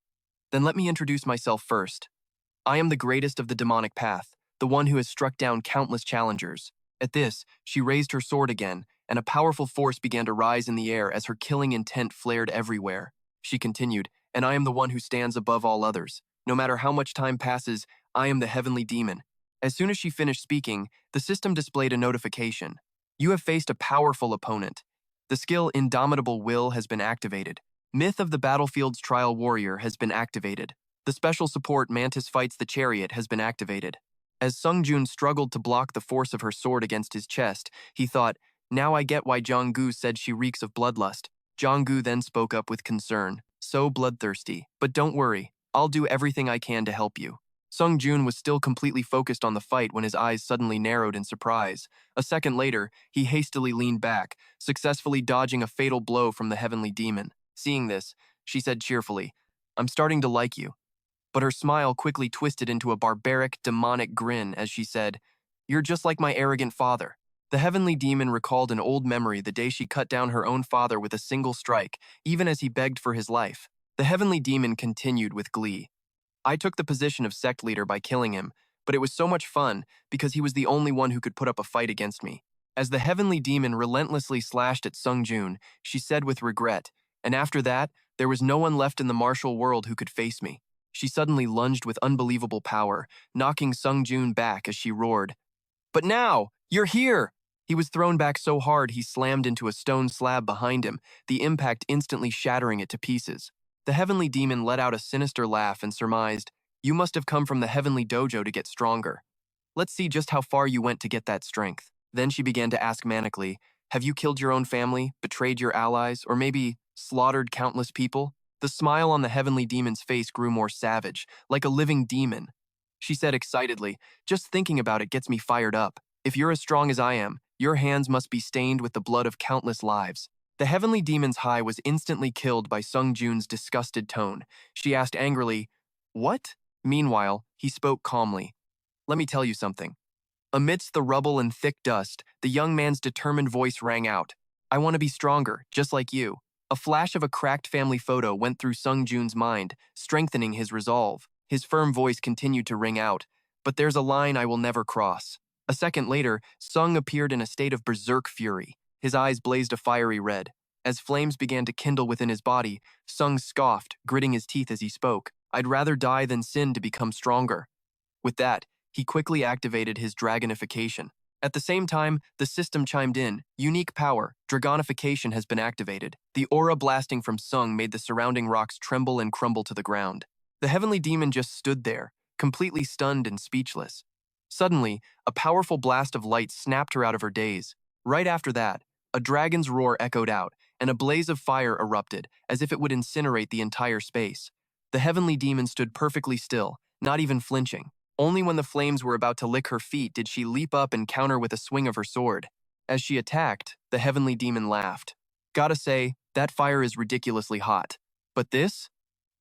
"Then let me introduce myself first. I am the greatest of the demonic path, the one who has struck down countless challengers." At this, she raised her sword again, and a powerful force began to rise in the air as her killing intent flared everywhere. She continued, "And I am the one who stands above all others. No matter how much time passes, I am the heavenly demon." As soon as she finished speaking, the system displayed a notification. "You have faced a powerful opponent. The skill Indomitable Will has been activated. Myth of the Battlefield's Trial Warrior has been activated. The special support Mantis Fights the Chariot has been activated." As Sungyoon struggled to block the force of her sword against his chest, he thought, "Now I get why Jong-gu said she reeks of bloodlust." Jong-gu then spoke up with concern, "So bloodthirsty. But don't worry, I'll do everything I can to help you." Sungyoon was still completely focused on the fight when his eyes suddenly narrowed in surprise. A second later, he hastily leaned back, successfully dodging a fatal blow from the heavenly demon. Seeing this, she said cheerfully, "I'm starting to like you." But her smile quickly twisted into a barbaric, demonic grin as she said, "You're just like my arrogant father." The heavenly demon recalled an old memory, the day she cut down her own father with a single strike, even as he begged for his life. The heavenly demon continued with glee, "I took the position of sect leader by killing him, but it was so much fun because he was the only one who could put up a fight against me." As the heavenly demon relentlessly slashed at Sungyoon, she said with regret, "And after that, there was no one left in the martial world who could face me." She suddenly lunged with unbelievable power, knocking Sungyoon back as she roared, "But now, you're here!" He was thrown back so hard he slammed into a stone slab behind him, the impact instantly shattering it to pieces. The heavenly demon let out a sinister laugh and surmised, "You must have come from the heavenly dojo to get stronger. Let's see just how far you went to get that strength." Then she began to ask manically, "Have you killed your own family, betrayed your allies, or maybe slaughtered countless people?" The smile on the heavenly demon's face grew more savage, like a living demon. She said excitedly, "Just thinking about it gets me fired up. If you're as strong as I am, your hands must be stained with the blood of countless lives." The heavenly demon's high was instantly killed by Sungyoon's disgusted tone. She asked angrily, "What?" Meanwhile, he spoke calmly. "Let me tell you something." Amidst the rubble and thick dust, the young man's determined voice rang out. "I want to be stronger, just like you." A flash of a cracked family photo went through Sungyoon's mind, strengthening his resolve. His firm voice continued to ring out, "But there's a line I will never cross." A second later, Sung appeared in a state of berserk fury. His eyes blazed a fiery red. As flames began to kindle within his body, Sung scoffed, gritting his teeth as he spoke. "I'd rather die than sin to become stronger." With that, he quickly activated his dragonification. At the same time, the system chimed in. "Unique power, dragonification has been activated." The aura blasting from Sung made the surrounding rocks tremble and crumble to the ground. The heavenly demon just stood there, completely stunned and speechless. Suddenly, a powerful blast of light snapped her out of her daze. Right after that, a dragon's roar echoed out, and a blaze of fire erupted, as if it would incinerate the entire space. The heavenly demon stood perfectly still, not even flinching. Only when the flames were about to lick her feet did she leap up and counter with a swing of her sword. As she attacked, the heavenly demon laughed. "Gotta say, that fire is ridiculously hot. But this?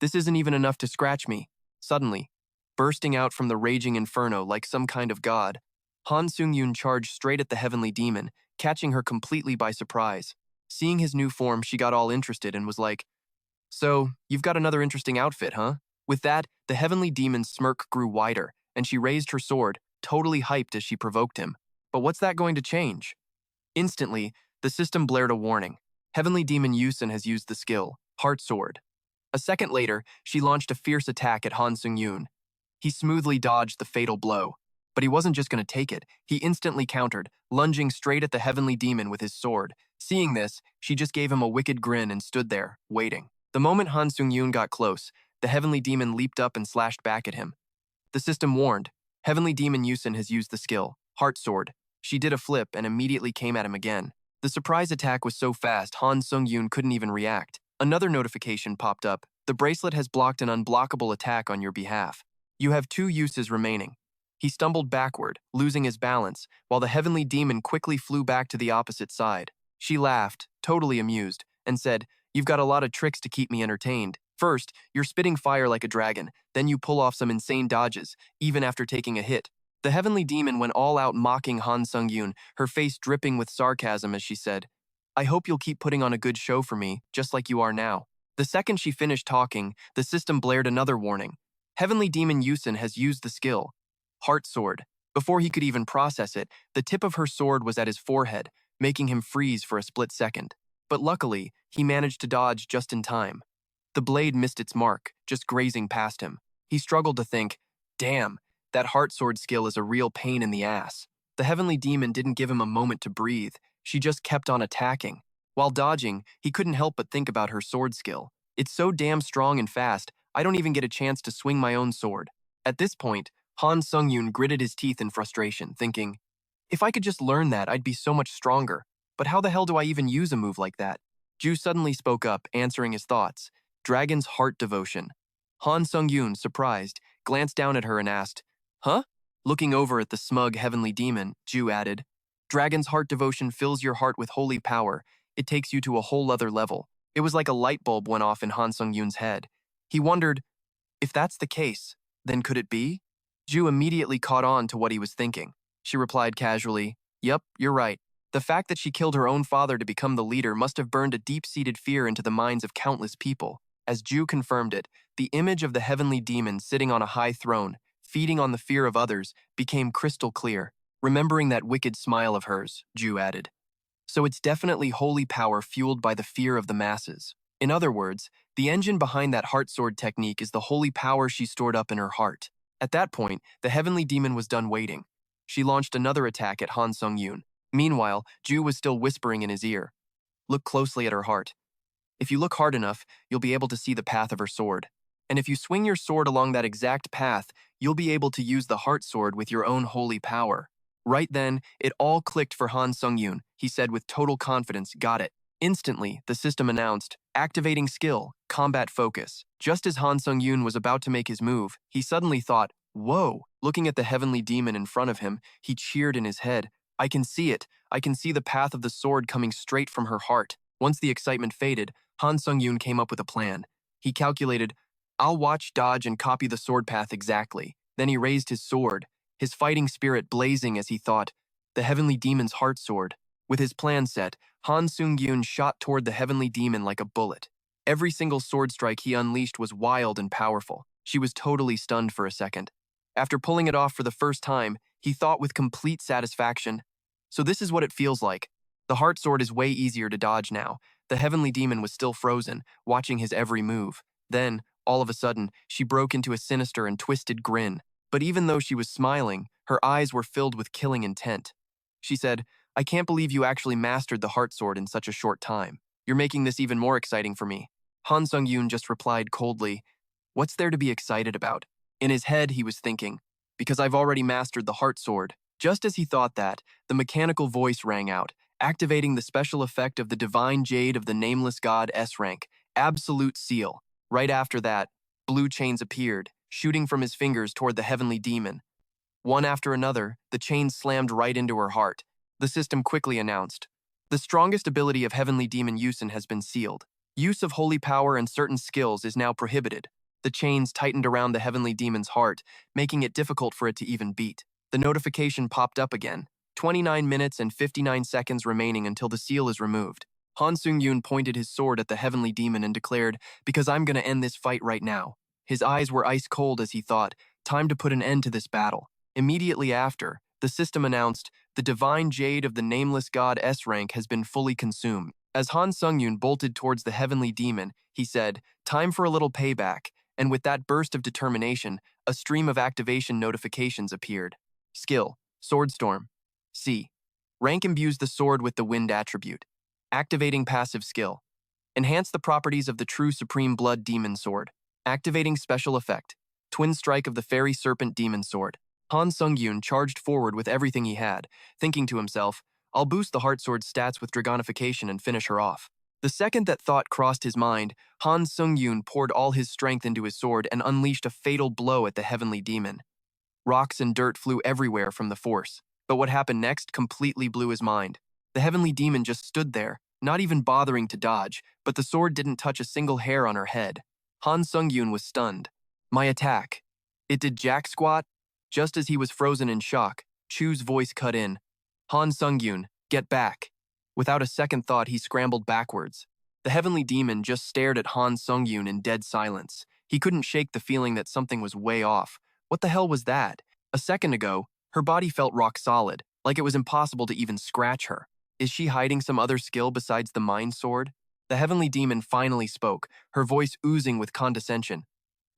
This isn't even enough to scratch me." Suddenly, bursting out from the raging inferno like some kind of god, Sungyoon charged straight at the heavenly demon, catching her completely by surprise. Seeing his new form, she got all interested and was like, "So, you've got another interesting outfit, huh?" With that, the heavenly demon's smirk grew wider, and she raised her sword, totally hyped as she provoked him. "But what's that going to change?" Instantly, the system blared a warning. Heavenly Demon Yusin has used the skill, Heart Sword. A second later, she launched a fierce attack at Sungyoon. He smoothly dodged the fatal blow. But he wasn't just going to take it, he instantly countered, lunging straight at the heavenly demon with his sword. Seeing this, she just gave him a wicked grin and stood there, waiting. The moment Sungyoon got close, the heavenly demon leaped up and slashed back at him. The system warned, Heavenly Demon Yusin has used the skill, Heart Sword. She did a flip and immediately came at him again. The surprise attack was so fast, Sungyoon couldn't even react. Another notification popped up. "The bracelet has blocked an unblockable attack on your behalf. You have 2 uses remaining." He stumbled backward, losing his balance, while the heavenly demon quickly flew back to the opposite side. She laughed, totally amused, and said, "You've got a lot of tricks to keep me entertained. First, you're spitting fire like a dragon, then you pull off some insane dodges, even after taking a hit." The heavenly demon went all out mocking Sungyoon, her face dripping with sarcasm as she said, "I hope you'll keep putting on a good show for me, just like you are now." The second she finished talking, the system blared another warning. Heavenly Demon Yusin has used the skill, Heart Sword. Before he could even process it, the tip of her sword was at his forehead, making him freeze for a split second. But luckily, he managed to dodge just in time. The blade missed its mark, just grazing past him. He struggled to think, damn, that Heart Sword skill is a real pain in the ass. The heavenly demon didn't give him a moment to breathe. She just kept on attacking. While dodging, he couldn't help but think about her sword skill. "It's so damn strong and fast, I don't even get a chance to swing my own sword." At this point, Sungyoon gritted his teeth in frustration, thinking, "If I could just learn that, I'd be so much stronger. But how the hell do I even use a move like that?" Ju suddenly spoke up, answering his thoughts. "Dragon's Heart Devotion." Sungyoon, surprised, glanced down at her and asked, "Huh?" Looking over at the smug heavenly demon, Ju added, "Dragon's Heart Devotion fills your heart with holy power. It takes you to a whole other level." It was like a light bulb went off in Sungyoon's head. He wondered, if that's the case, then could it be? Ju immediately caught on to what he was thinking. She replied casually, "Yep, you're right. The fact that she killed her own father to become the leader must have burned a deep-seated fear into the minds of countless people." As Ju confirmed it, the image of the heavenly demon sitting on a high throne, feeding on the fear of others, became crystal clear. Remembering that wicked smile of hers, Ju added, "So it's definitely holy power fueled by the fear of the masses." In other words, the engine behind that heart sword technique is the holy power she stored up in her heart. At that point, the heavenly demon was done waiting. She launched another attack at Sungyoon. Meanwhile, Ju was still whispering in his ear, "Look closely at her heart. If you look hard enough, you'll be able to see the path of her sword. And if you swing your sword along that exact path, you'll be able to use the heart sword with your own holy power." Right then, it all clicked for Sungyoon. He said with total confidence, "Got it." Instantly, the system announced, "Activating skill, combat focus." Just as Sungyoon was about to make his move, he suddenly thought, "Whoa." Looking at the heavenly demon in front of him, he cheered in his head, "I can see it. I can see the path of the sword coming straight from her heart." Once the excitement faded, Han Sungyoon came up with a plan. He calculated, I'll watch, dodge, and copy the sword path exactly. Then he raised his sword, his fighting spirit blazing as he thought, the heavenly demon's heart sword. With his plan set, Han Sungyoon shot toward the heavenly demon like a bullet. Every single sword strike he unleashed was wild and powerful. She was totally stunned for a second. After pulling it off for the first time, he thought with complete satisfaction, so this is what it feels like. The heart sword is way easier to dodge now. The heavenly demon was still frozen, watching his every move. Then, all of a sudden, she broke into a sinister and twisted grin. But even though she was smiling, her eyes were filled with killing intent. She said, I can't believe you actually mastered the heart sword in such a short time. You're making this even more exciting for me. Han Sungyoon just replied coldly, what's there to be excited about? In his head, he was thinking, because I've already mastered the heart sword. Just as he thought that, the mechanical voice rang out, activating the special effect of the divine jade of the nameless god S rank, absolute seal. Right after that, blue chains appeared, shooting from his fingers toward the heavenly demon. One after another, the chains slammed right into her heart. The system quickly announced, the strongest ability of heavenly demon Yusin has been sealed. Use of holy power and certain skills is now prohibited. The chains tightened around the heavenly demon's heart, making it difficult for it to even beat. The notification popped up again. 29 minutes and 59 seconds remaining until the seal is removed. Han Sungyoon pointed his sword at the heavenly demon and declared, because I'm gonna end this fight right now. His eyes were ice cold as he thought, time to put an end to this battle. Immediately after, the system announced, the divine jade of the nameless god S rank has been fully consumed. As Han Sungyoon bolted towards the heavenly demon, he said, time for a little payback, and with that burst of determination, a stream of activation notifications appeared. Skill, Swordstorm. C. Rank imbues the sword with the wind attribute. Activating passive skill. Enhance the properties of the true supreme blood demon sword. Activating special effect. Twin strike of the fairy serpent demon sword. Han Sungyoon charged forward with everything he had, thinking to himself, I'll boost the heart sword's stats with dragonification and finish her off. The second that thought crossed his mind, Han Sungyoon poured all his strength into his sword and unleashed a fatal blow at the heavenly demon. Rocks and dirt flew everywhere from the force, but what happened next completely blew his mind. The heavenly demon just stood there, not even bothering to dodge, but the sword didn't touch a single hair on her head. Han Sungyoon was stunned. My attack. It did jack squat? Just as he was frozen in shock, Chu's voice cut in. Han Sungyoon, get back. Without a second thought, he scrambled backwards. The heavenly demon just stared at Han Sungyoon in dead silence. He couldn't shake the feeling that something was way off. What the hell was that? A second ago, her body felt rock solid, like it was impossible to even scratch her. Is she hiding some other skill besides the mind sword? The heavenly demon finally spoke, her voice oozing with condescension.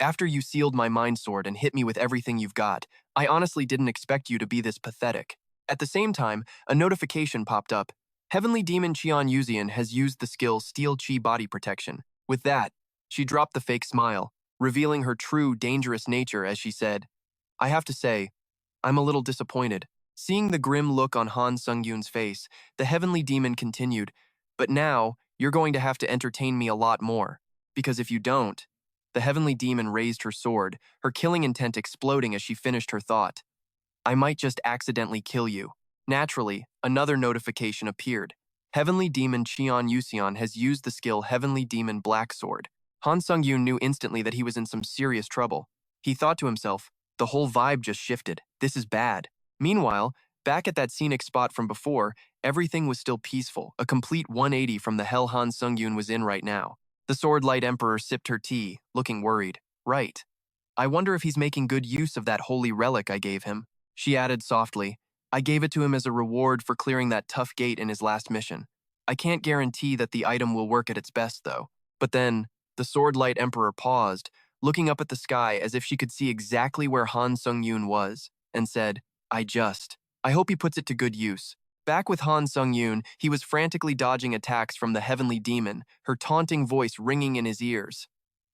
After you sealed my mind sword and hit me with everything you've got, I honestly didn't expect you to be this pathetic. At the same time, a notification popped up. Heavenly Demon Cheon Yuzian has used the skill Steel Chi Body Protection. With that, she dropped the fake smile, revealing her true, dangerous nature as she said, I have to say, I'm a little disappointed. Seeing the grim look on Han Sungyoon's face, the Heavenly Demon continued, but now, you're going to have to entertain me a lot more. Because if you don't, the Heavenly Demon raised her sword, her killing intent exploding as she finished her thought. I might just accidentally kill you. Naturally, another notification appeared. Heavenly Demon Cheon Yuseon has used the skill Heavenly Demon Black Sword. Han Sungyoon knew instantly that he was in some serious trouble. He thought to himself, the whole vibe just shifted. This is bad. Meanwhile, back at that scenic spot from before, everything was still peaceful, a complete 180 from the hell Han Sungyoon was in right now. The Sword-Light Emperor sipped her tea, looking worried. Right. I wonder if he's making good use of that holy relic I gave him. She added softly, I gave it to him as a reward for clearing that tough gate in his last mission. I can't guarantee that the item will work at its best, though. But then, the Sword-Light Emperor paused, looking up at the sky as if she could see exactly where Han Sungyoon was, and said, I hope he puts it to good use. Back with Han Sungyoon, he was frantically dodging attacks from the Heavenly Demon, her taunting voice ringing in his ears.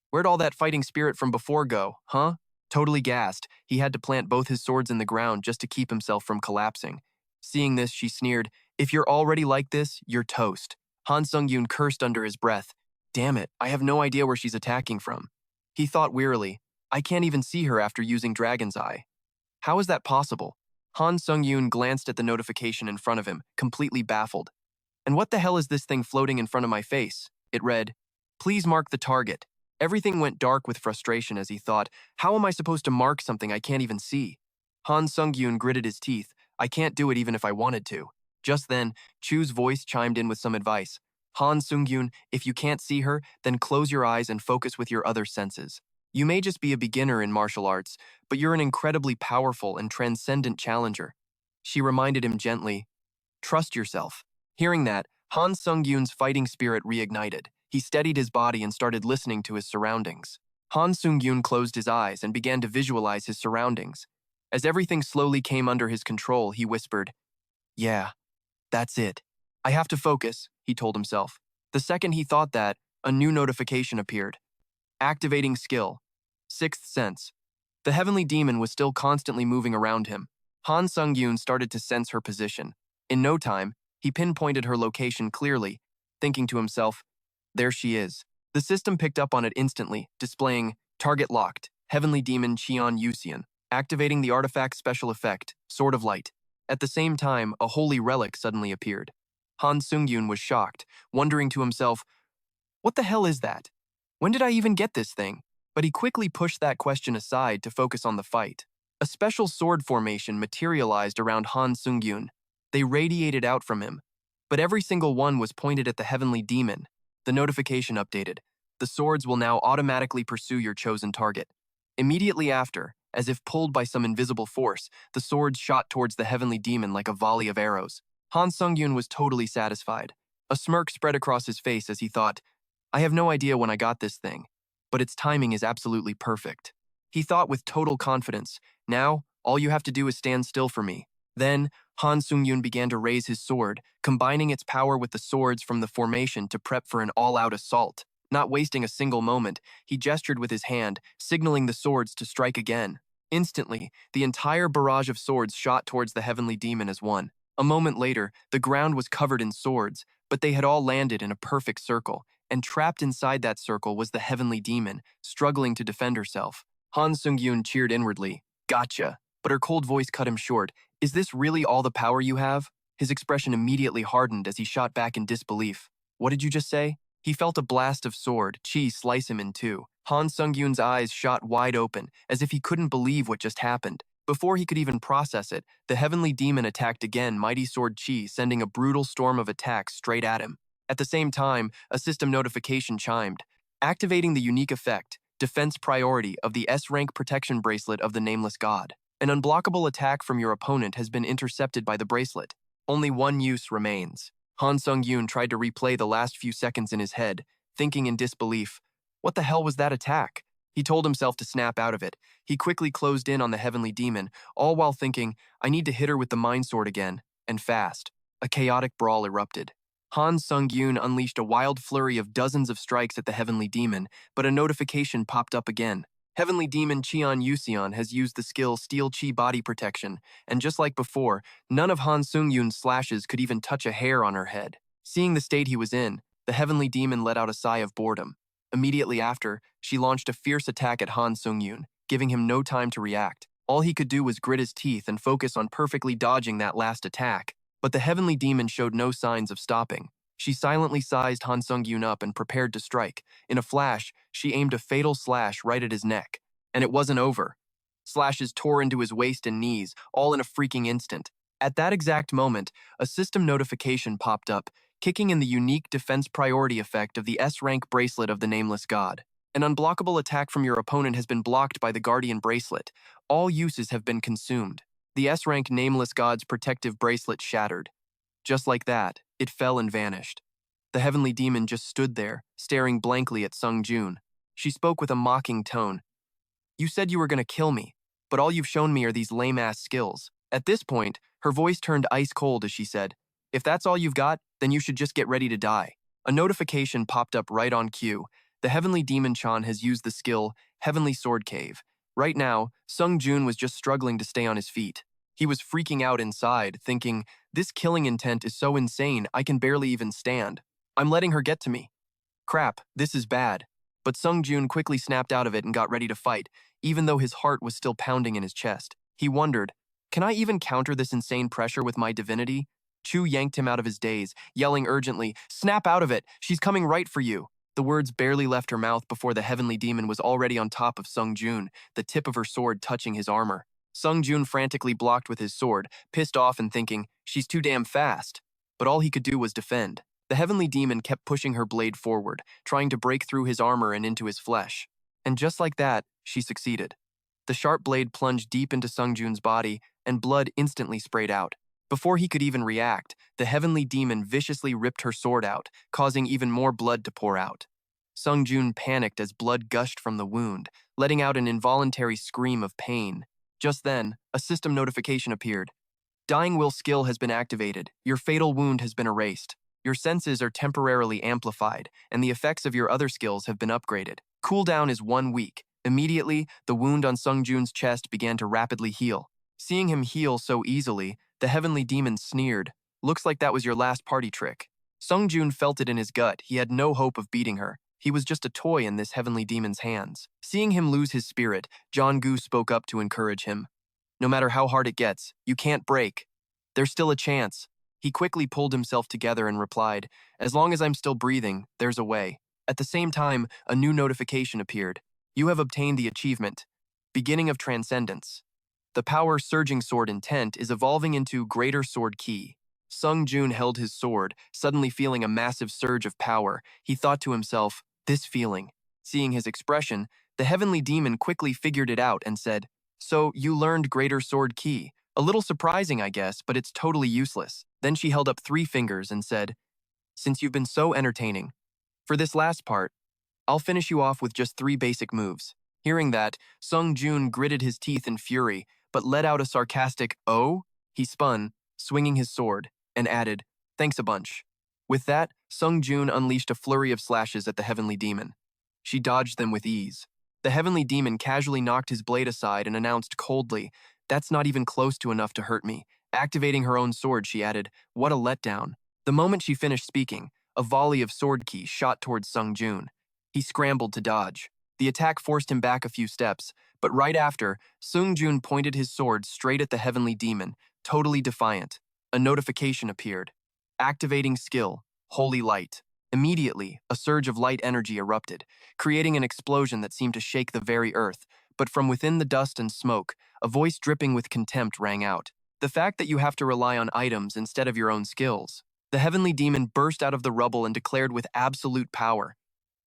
Where'd all that fighting spirit from before go, huh? Totally gassed, he had to plant both his swords in the ground just to keep himself from collapsing. Seeing this, she sneered, if you're already like this, you're toast. Han Sungyoon cursed under his breath. Damn it, I have no idea where she's attacking from. He thought wearily, I can't even see her after using Dragon's Eye. How is that possible? Han Sungyoon glanced at the notification in front of him, completely baffled. And what the hell is this thing floating in front of my face? It read, "Please mark the target." Everything went dark with frustration as he thought, how am I supposed to mark something I can't even see? Han Sungyoon gritted his teeth. I can't do it even if I wanted to. Just then, Chu's voice chimed in with some advice. Han Sungyoon, if you can't see her, then close your eyes and focus with your other senses. You may just be a beginner in martial arts, but you're an incredibly powerful and transcendent challenger. She reminded him gently, trust yourself. Hearing that, Han Sungyoon's fighting spirit reignited. He steadied his body and started listening to his surroundings. Han Sungyoon closed his eyes and began to visualize his surroundings. As everything slowly came under his control, he whispered, yeah, that's it. I have to focus, he told himself. The second he thought that, a new notification appeared. Activating skill. Sixth sense. The heavenly demon was still constantly moving around him. Han Sungyoon started to sense her position. In no time, he pinpointed her location clearly, thinking to himself, there she is. The system picked up on it instantly, displaying target locked, heavenly demon Cheon Yusian, activating the artifact special effect, Sword of Light. At the same time, a holy relic suddenly appeared. Han Sungyoon was shocked, wondering to himself, what the hell is that? When did I even get this thing? But he quickly pushed that question aside to focus on the fight. A special sword formation materialized around Han Sungyoon. They radiated out from him, but every single one was pointed at the heavenly demon. The notification updated. The swords will now automatically pursue your chosen target. Immediately after, as if pulled by some invisible force, the swords shot towards the heavenly demon like a volley of arrows. Han Sungyoon was totally satisfied. A smirk spread across his face as he thought, I have no idea when I got this thing, but its timing is absolutely perfect. He thought with total confidence, now, all you have to do is stand still for me. Then, Han Sungyoon began to raise his sword, combining its power with the swords from the formation to prep for an all-out assault. Not wasting a single moment, he gestured with his hand, signaling the swords to strike again. Instantly, the entire barrage of swords shot towards the heavenly demon as one. A moment later, the ground was covered in swords, but they had all landed in a perfect circle, and trapped inside that circle was the heavenly demon, struggling to defend herself. Han Sungyoon cheered inwardly. Gotcha. But her cold voice cut him short. Is this really all the power you have? His expression immediately hardened as he shot back in disbelief. What did you just say? He felt a blast of sword, chi slice him in two. Han Sungyoon's eyes shot wide open, as if he couldn't believe what just happened. Before he could even process it, the heavenly demon attacked again, mighty sword chi, sending a brutal storm of attacks straight at him. At the same time, a system notification chimed, activating the unique effect, defense priority of the S-rank protection bracelet of the Nameless God. An unblockable attack from your opponent has been intercepted by the bracelet. Only one use remains. Han Sungyoon tried to replay the last few seconds in his head, thinking in disbelief, what the hell was that attack? He told himself to snap out of it. He quickly closed in on the heavenly demon, all while thinking, I need to hit her with the mind sword again, and fast. A chaotic brawl erupted. Han Sungyoon unleashed a wild flurry of dozens of strikes at the heavenly demon, but a notification popped up again. Heavenly demon Cheon Yusian has used the skill Steel Chi Body Protection, and just like before, none of Han Sungyoon's slashes could even touch a hair on her head. Seeing the state he was in, the heavenly demon let out a sigh of boredom. Immediately after, she launched a fierce attack at Han Sungyoon, giving him no time to react. All he could do was grit his teeth and focus on perfectly dodging that last attack. But the heavenly demon showed no signs of stopping. She silently sized Han Sungyoon up and prepared to strike. In a flash, she aimed a fatal slash right at his neck. And it wasn't over. Slashes tore into his waist and knees, all in a freaking instant. At that exact moment, a system notification popped up, kicking in the unique defense priority effect of the S-rank bracelet of the Nameless God. An unblockable attack from your opponent has been blocked by the Guardian bracelet. All uses have been consumed. The S-rank Nameless God's protective bracelet shattered. Just like that, it fell and vanished. The heavenly demon just stood there, staring blankly at Sungyoon. She spoke with a mocking tone. You said you were going to kill me, but all you've shown me are these lame-ass skills. At this point, her voice turned ice cold as she said, if that's all you've got, then you should just get ready to die. A notification popped up right on cue. The heavenly demon Chan has used the skill Heavenly Sword Cave. Right now, Sungyoon was just struggling to stay on his feet. He was freaking out inside, thinking, this killing intent is so insane I can barely even stand. I'm letting her get to me. Crap, this is bad. But Sungyoon quickly snapped out of it and got ready to fight, even though his heart was still pounding in his chest. He wondered, can I even counter this insane pressure with my divinity? Chu yanked him out of his daze, yelling urgently, "Snap out of it! She's coming right for you!" The words barely left her mouth before the heavenly demon was already on top of Sungyoon, the tip of her sword touching his armor. Sungyoon frantically blocked with his sword, pissed off and thinking, "She's too damn fast." But all he could do was defend. The heavenly demon kept pushing her blade forward, trying to break through his armor and into his flesh. And just like that, she succeeded. The sharp blade plunged deep into Sungyoon's body, and blood instantly sprayed out. Before he could even react, the heavenly demon viciously ripped her sword out, causing even more blood to pour out. Sungyoon panicked as blood gushed from the wound, letting out an involuntary scream of pain. Just then, a system notification appeared. "Dying will skill has been activated. Your fatal wound has been erased. Your senses are temporarily amplified, and the effects of your other skills have been upgraded. Cooldown is 1 week. Immediately, the wound on Sungyoon's chest began to rapidly heal. Seeing him heal so easily, the heavenly demon sneered. "Looks like that was your last party trick." Sungyoon felt it in his gut. He had no hope of beating her. He was just a toy in this heavenly demon's hands. Seeing him lose his spirit, Jong-gu spoke up to encourage him. "No matter how hard it gets, you can't break. There's still a chance." He quickly pulled himself together and replied, "As long as I'm still breathing, there's a way." At the same time, a new notification appeared. "You have obtained the achievement, Beginning of Transcendence. The power Surging Sword Intent is evolving into Greater Sword Key." Sungyoon held his sword, suddenly feeling a massive surge of power. He thought to himself, "This feeling." Seeing his expression, the heavenly demon quickly figured it out and said, "So you learned Greater Sword Key. A little surprising, I guess, but it's totally useless." Then she held up 3 fingers and said, "Since you've been so entertaining, for this last part, I'll finish you off with just 3 basic moves." Hearing that, Sungyoon gritted his teeth in fury, but let out a sarcastic, "Oh?" He spun, swinging his sword, and added, "Thanks a bunch." With that, Sungyoon unleashed a flurry of slashes at the heavenly demon. She dodged them with ease. The heavenly demon casually knocked his blade aside and announced coldly, "That's not even close to enough to hurt me." Activating her own sword, she added, "What a letdown." The moment she finished speaking, a volley of sword ki shot towards Sungyoon. He scrambled to dodge. The attack forced him back a few steps, but right after, Sungyoon pointed his sword straight at the heavenly demon, totally defiant. A notification appeared. Activating skill, Holy Light. Immediately, a surge of light energy erupted, creating an explosion that seemed to shake the very earth, but from within the dust and smoke, a voice dripping with contempt rang out. "The fact that you have to rely on items instead of your own skills." The heavenly demon burst out of the rubble and declared with absolute power,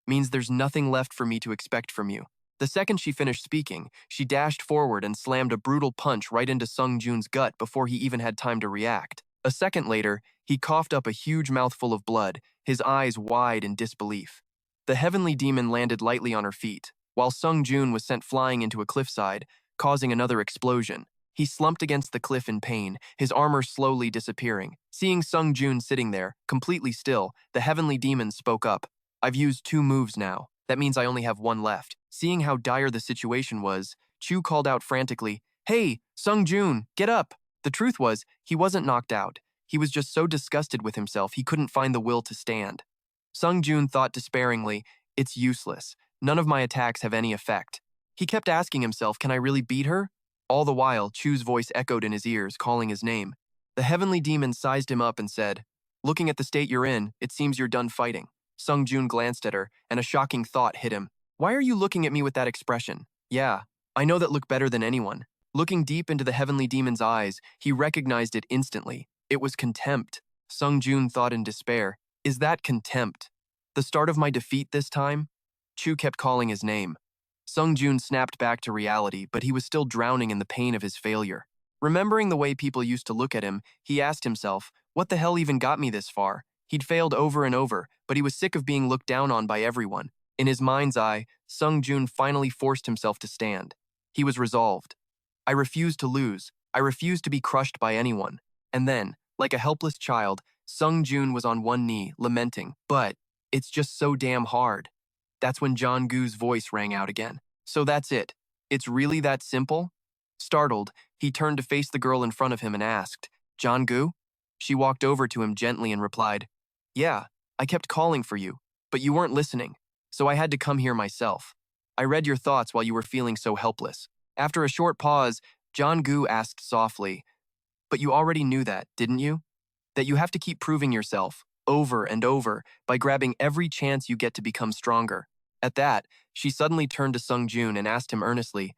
"Means there's nothing left for me to expect from you." The second she finished speaking, she dashed forward and slammed a brutal punch right into Sungyoon's gut before he even had time to react. A second later, he coughed up a huge mouthful of blood, his eyes wide in disbelief. The heavenly demon landed lightly on her feet, while Sungyoon was sent flying into a cliffside, causing another explosion. He slumped against the cliff in pain, his armor slowly disappearing. Seeing Sungyoon sitting there, completely still, the heavenly demon spoke up. "I've used 2 moves now. That means I only have 1 left." Seeing how dire the situation was, Chu called out frantically, "Hey, Sungyoon, get up!" The truth was, he wasn't knocked out. He was just so disgusted with himself he couldn't find the will to stand. Sungyoon thought despairingly, "It's useless. None of my attacks have any effect." He kept asking himself, "Can I really beat her?" All the while, Chu's voice echoed in his ears, calling his name. The heavenly demon sized him up and said, "Looking at the state you're in, it seems you're done fighting." Sungyoon glanced at her, and a shocking thought hit him. "Why are you looking at me with that expression?" "Yeah, I know that look better than anyone." Looking deep into the heavenly demon's eyes, he recognized it instantly. It was contempt. Sungyoon thought in despair, "Is that contempt? The start of my defeat this time?" Chu kept calling his name. Sungyoon snapped back to reality, but he was still drowning in the pain of his failure. Remembering the way people used to look at him, he asked himself, "What the hell even got me this far?" He'd failed over and over, but he was sick of being looked down on by everyone. In his mind's eye, Sungyoon finally forced himself to stand. He was resolved. "I refuse to lose. I refuse to be crushed by anyone." And then, like a helpless child, Sungyoon was on one knee, lamenting, "But it's just so damn hard." That's when Jong-gu's voice rang out again. "So that's it? It's really that simple?" Startled, he turned to face the girl in front of him and asked, "Jong-gu?" She walked over to him gently and replied, "Yeah, I kept calling for you, but you weren't listening, so I had to come here myself. I read your thoughts while you were feeling so helpless." After a short pause, Jong-gu asked softly, "But you already knew that, didn't you?" that you have to keep proving yourself, over and over, by grabbing every chance you get to become stronger. At that, she suddenly turned to Sungyoon and asked him earnestly,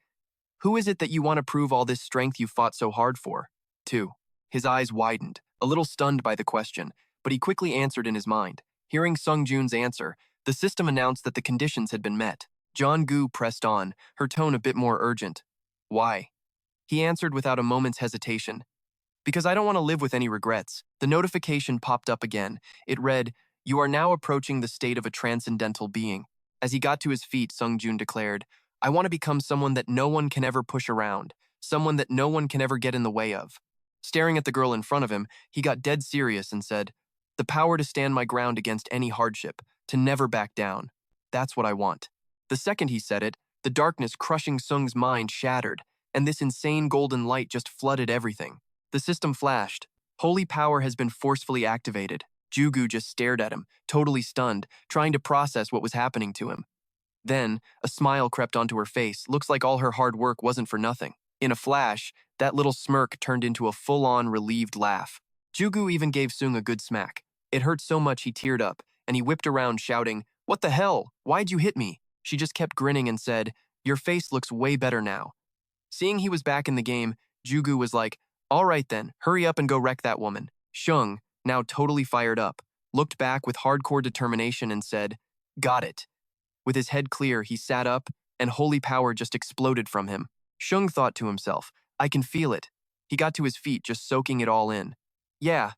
"Who is it that you want to prove all this strength you fought so hard for?" 2. His eyes widened, a little stunned by the question, but he quickly answered in his mind. Hearing Sungyoon's answer, the system announced that the conditions had been met. Gu pressed on, her tone a bit more urgent. "Why?" He answered without a moment's hesitation. "Because I don't want to live with any regrets." The notification popped up again. It read, "You are now approaching the state of a transcendental being." As he got to his feet, Sungyoon declared, "I want to become someone that no one can ever push around, someone that no one can ever get in the way of." Staring at the girl in front of him, he got dead serious and said, "The power to stand my ground against any hardship, to never back down. That's what I want." The second he said it, the darkness crushing Sung's mind shattered, and this insane golden light just flooded everything. The system flashed. "Holy power has been forcefully activated." Gu just stared at him, totally stunned, trying to process what was happening to him. Then, a smile crept onto her face. Looks like all her hard work wasn't for nothing. In a flash, that little smirk turned into a full-on relieved laugh. Gu even gave Sung a good smack. It hurt so much he teared up, and he whipped around shouting, "What the hell? Why'd you hit me?" She just kept grinning and said, "Your face looks way better now." Seeing he was back in the game, Gu was like, "All right then, hurry up and go wreck that woman." Sung, now totally fired up, looked back with hardcore determination and said, "Got it." With his head clear, he sat up, and holy power just exploded from him. Sung thought to himself, "I can feel it." He got to his feet, just soaking it all in. "Yeah,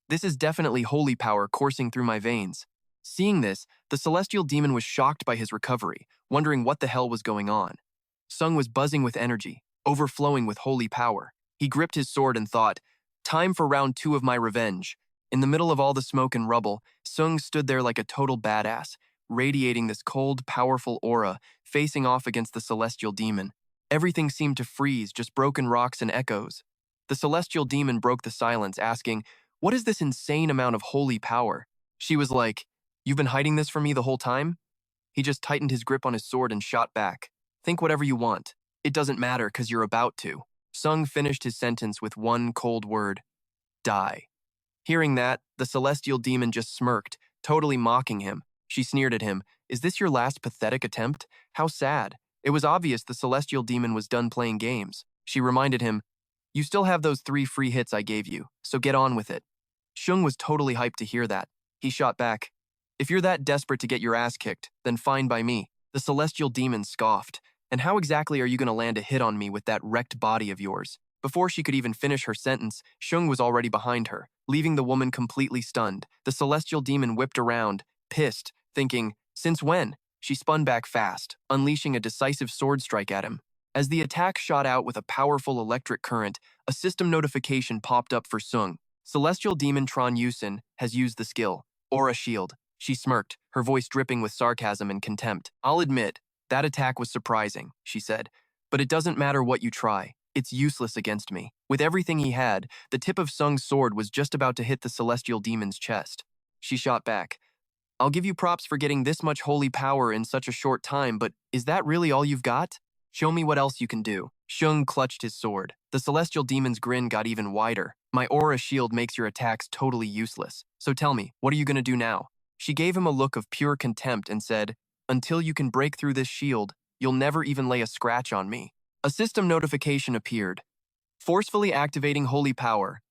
this is definitely holy power coursing through my veins." Seeing this, the celestial demon was shocked by his recovery, wondering what the hell was going on. Sung was buzzing with energy, overflowing with holy power. He gripped his sword and thought, "Time for round 2 of my revenge." In the middle of all the smoke and rubble, Sung stood there like a total badass, radiating this cold, powerful aura, facing off against the celestial demon. Everything seemed to freeze, just broken rocks and echoes. The celestial demon broke the silence, asking, "What is this insane amount of holy power?" She was like, "You've been hiding this from me the whole time?" He just tightened his grip on his sword and shot back. "Think whatever you want. It doesn't matter because you're about to." Sung finished his sentence with one cold word: "Die." Hearing that, the celestial demon just smirked, totally mocking him. She sneered at him, "Is this your last pathetic attempt? How sad." It was obvious the celestial demon was done playing games. She reminded him, "You still have those 3 free hits I gave you, so get on with it." Sung was totally hyped to hear that. He shot back, "If you're that desperate to get your ass kicked, then fine by me." The celestial demon scoffed, "And how exactly are you going to land a hit on me with that wrecked body of yours?" Before she could even finish her sentence, Sung was already behind her, leaving the woman completely stunned. The celestial demon whipped around, pissed, thinking, "Since when?" She spun back fast, unleashing a decisive sword strike at him. As the attack shot out with a powerful electric current, a system notification popped up for Sung. "Celestial Demon Tron Yusin has used the skill, Aura Shield." She smirked, her voice dripping with sarcasm and contempt. "I'll admit, that attack was surprising," she said. "But it doesn't matter what you try. It's useless against me." With everything he had, the tip of Sung's sword was just about to hit the celestial demon's chest. She shot back, "I'll give you props for getting this much holy power in such a short time, but is that really all you've got? Show me what else you can do." Sung clutched his sword. The celestial demon's grin got even wider. "My aura shield makes your attacks totally useless. So tell me, what are you going to do now?" She gave him a look of pure contempt and said, "Until you can break through this shield, you'll never even lay a scratch on me." A system notification appeared, forcefully activating holy power.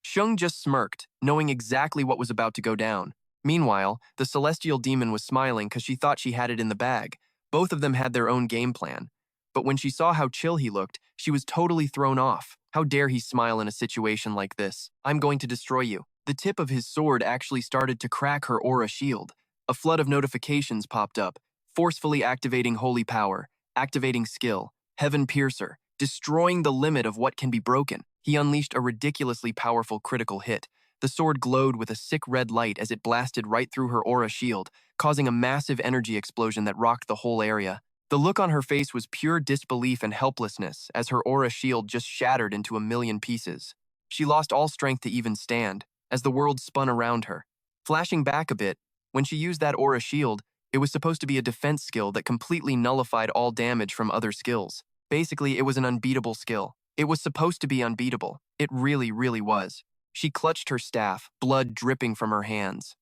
Sung just smirked, knowing exactly what was about to go down. Meanwhile, the celestial demon was smiling because she thought she had it in the bag. Both of them had their own game plan. But when she saw how chill he looked, she was totally thrown off. How dare he smile in a situation like this? "I'm going to destroy you." The tip of his sword actually started to crack her aura shield. A flood of notifications popped up, forcefully activating holy power, activating skill, Heaven Piercer, destroying the limit of what can be broken. He unleashed a ridiculously powerful critical hit. The sword glowed with a sick red light as it blasted right through her aura shield, causing a massive energy explosion that rocked the whole area. The look on her face was pure disbelief and helplessness as her aura shield just shattered into a million pieces. She lost all strength to even stand, as the world spun around her. Flashing back a bit, when she used that aura shield, it was supposed to be a defense skill that completely nullified all damage from other skills. Basically, it was an unbeatable skill. It was supposed to be unbeatable. It really, really was. She clutched her staff, blood dripping from her hands.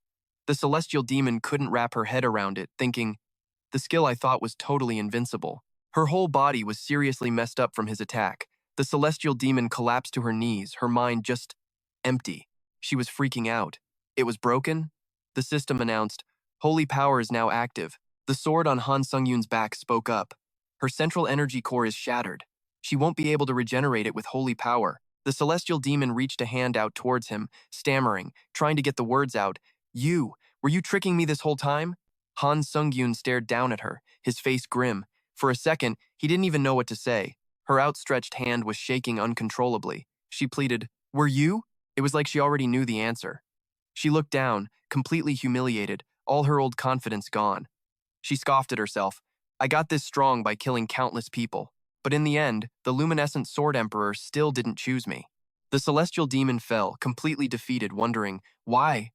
The celestial demon couldn't wrap her head around it, thinking, the skill I thought was totally invincible. Her whole body was seriously messed up from his attack. The celestial demon collapsed to her knees, her mind just empty. She was freaking out. It was broken? The system announced, holy power is now active. The sword on Han Sungyoon's back spoke up. Her central energy core is shattered. She won't be able to regenerate it with holy power. The celestial demon reached a hand out towards him, stammering, trying to get the words out. Were you tricking me this whole time? Han Sungyoon stared down at her, his face grim. For a second, he didn't even know what to say. Her outstretched hand was shaking uncontrollably. She pleaded, were you? It was like she already knew the answer. She looked down, completely humiliated, all her old confidence gone. She scoffed at herself. I got this strong by killing countless people. But in the end, the luminescent sword emperor still didn't choose me. The celestial demon fell, completely defeated, wondering, why?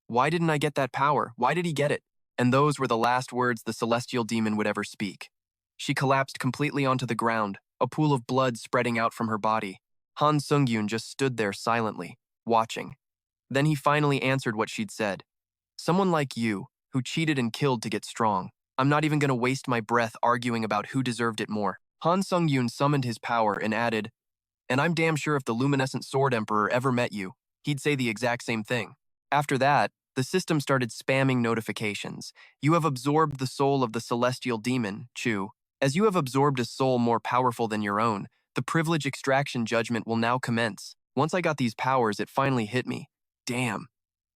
Why didn't I get that power? Why did he get it? And those were the last words the celestial demon would ever speak. She collapsed completely onto the ground, a pool of blood spreading out from her body. Han Sungyoon just stood there silently, watching. Then he finally answered what she'd said. Someone like you, who cheated and killed to get strong. I'm not even going to waste my breath arguing about who deserved it more. Han Sungyoon summoned his power and added, and I'm damn sure if the luminescent sword emperor ever met you, he'd say the exact same thing. After that, the system started spamming notifications. You have absorbed the soul of the celestial demon, Chu. As you have absorbed a soul more powerful than your own, the privilege extraction judgment will now commence. Once I got these powers, it finally hit me. Damn.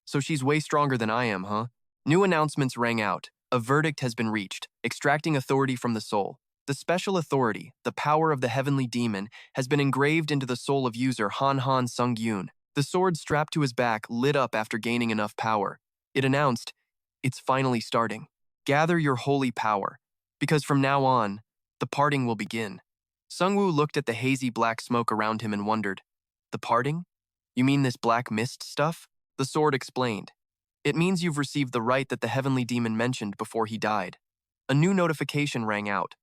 So she's way stronger than I am, huh? New announcements rang out. A verdict has been reached, extracting authority from the soul. The special authority, the power of the heavenly demon, has been engraved into the soul of user Han Sungyoon. The sword strapped to his back lit up after gaining enough power. It announced, it's finally starting. Gather your holy power, because from now on, the parting will begin. Sungwoo looked at the hazy black smoke around him and wondered, the parting? You mean this black mist stuff? The sword explained. It means you've received the right that the heavenly demon mentioned before he died. A new notification rang out.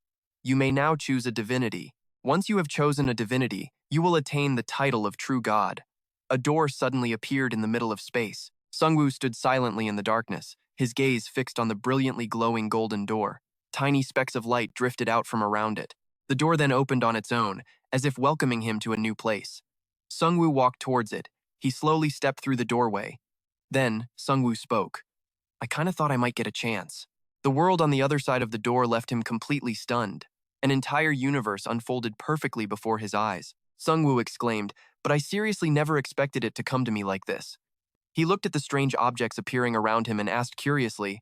You may now choose a divinity. Once you have chosen a divinity, you will attain the title of true god. A door suddenly appeared in the middle of space. Sungwoo stood silently in the darkness, his gaze fixed on the brilliantly glowing golden door. Tiny specks of light drifted out from around it. The door then opened on its own, as if welcoming him to a new place. Sungwoo walked towards it. He slowly stepped through the doorway. Then, Sungwoo spoke. I kinda thought I might get a chance. The world on the other side of the door left him completely stunned. An entire universe unfolded perfectly before his eyes. Sungwoo exclaimed, but I seriously never expected it to come to me like this. He looked at the strange objects appearing around him and asked curiously,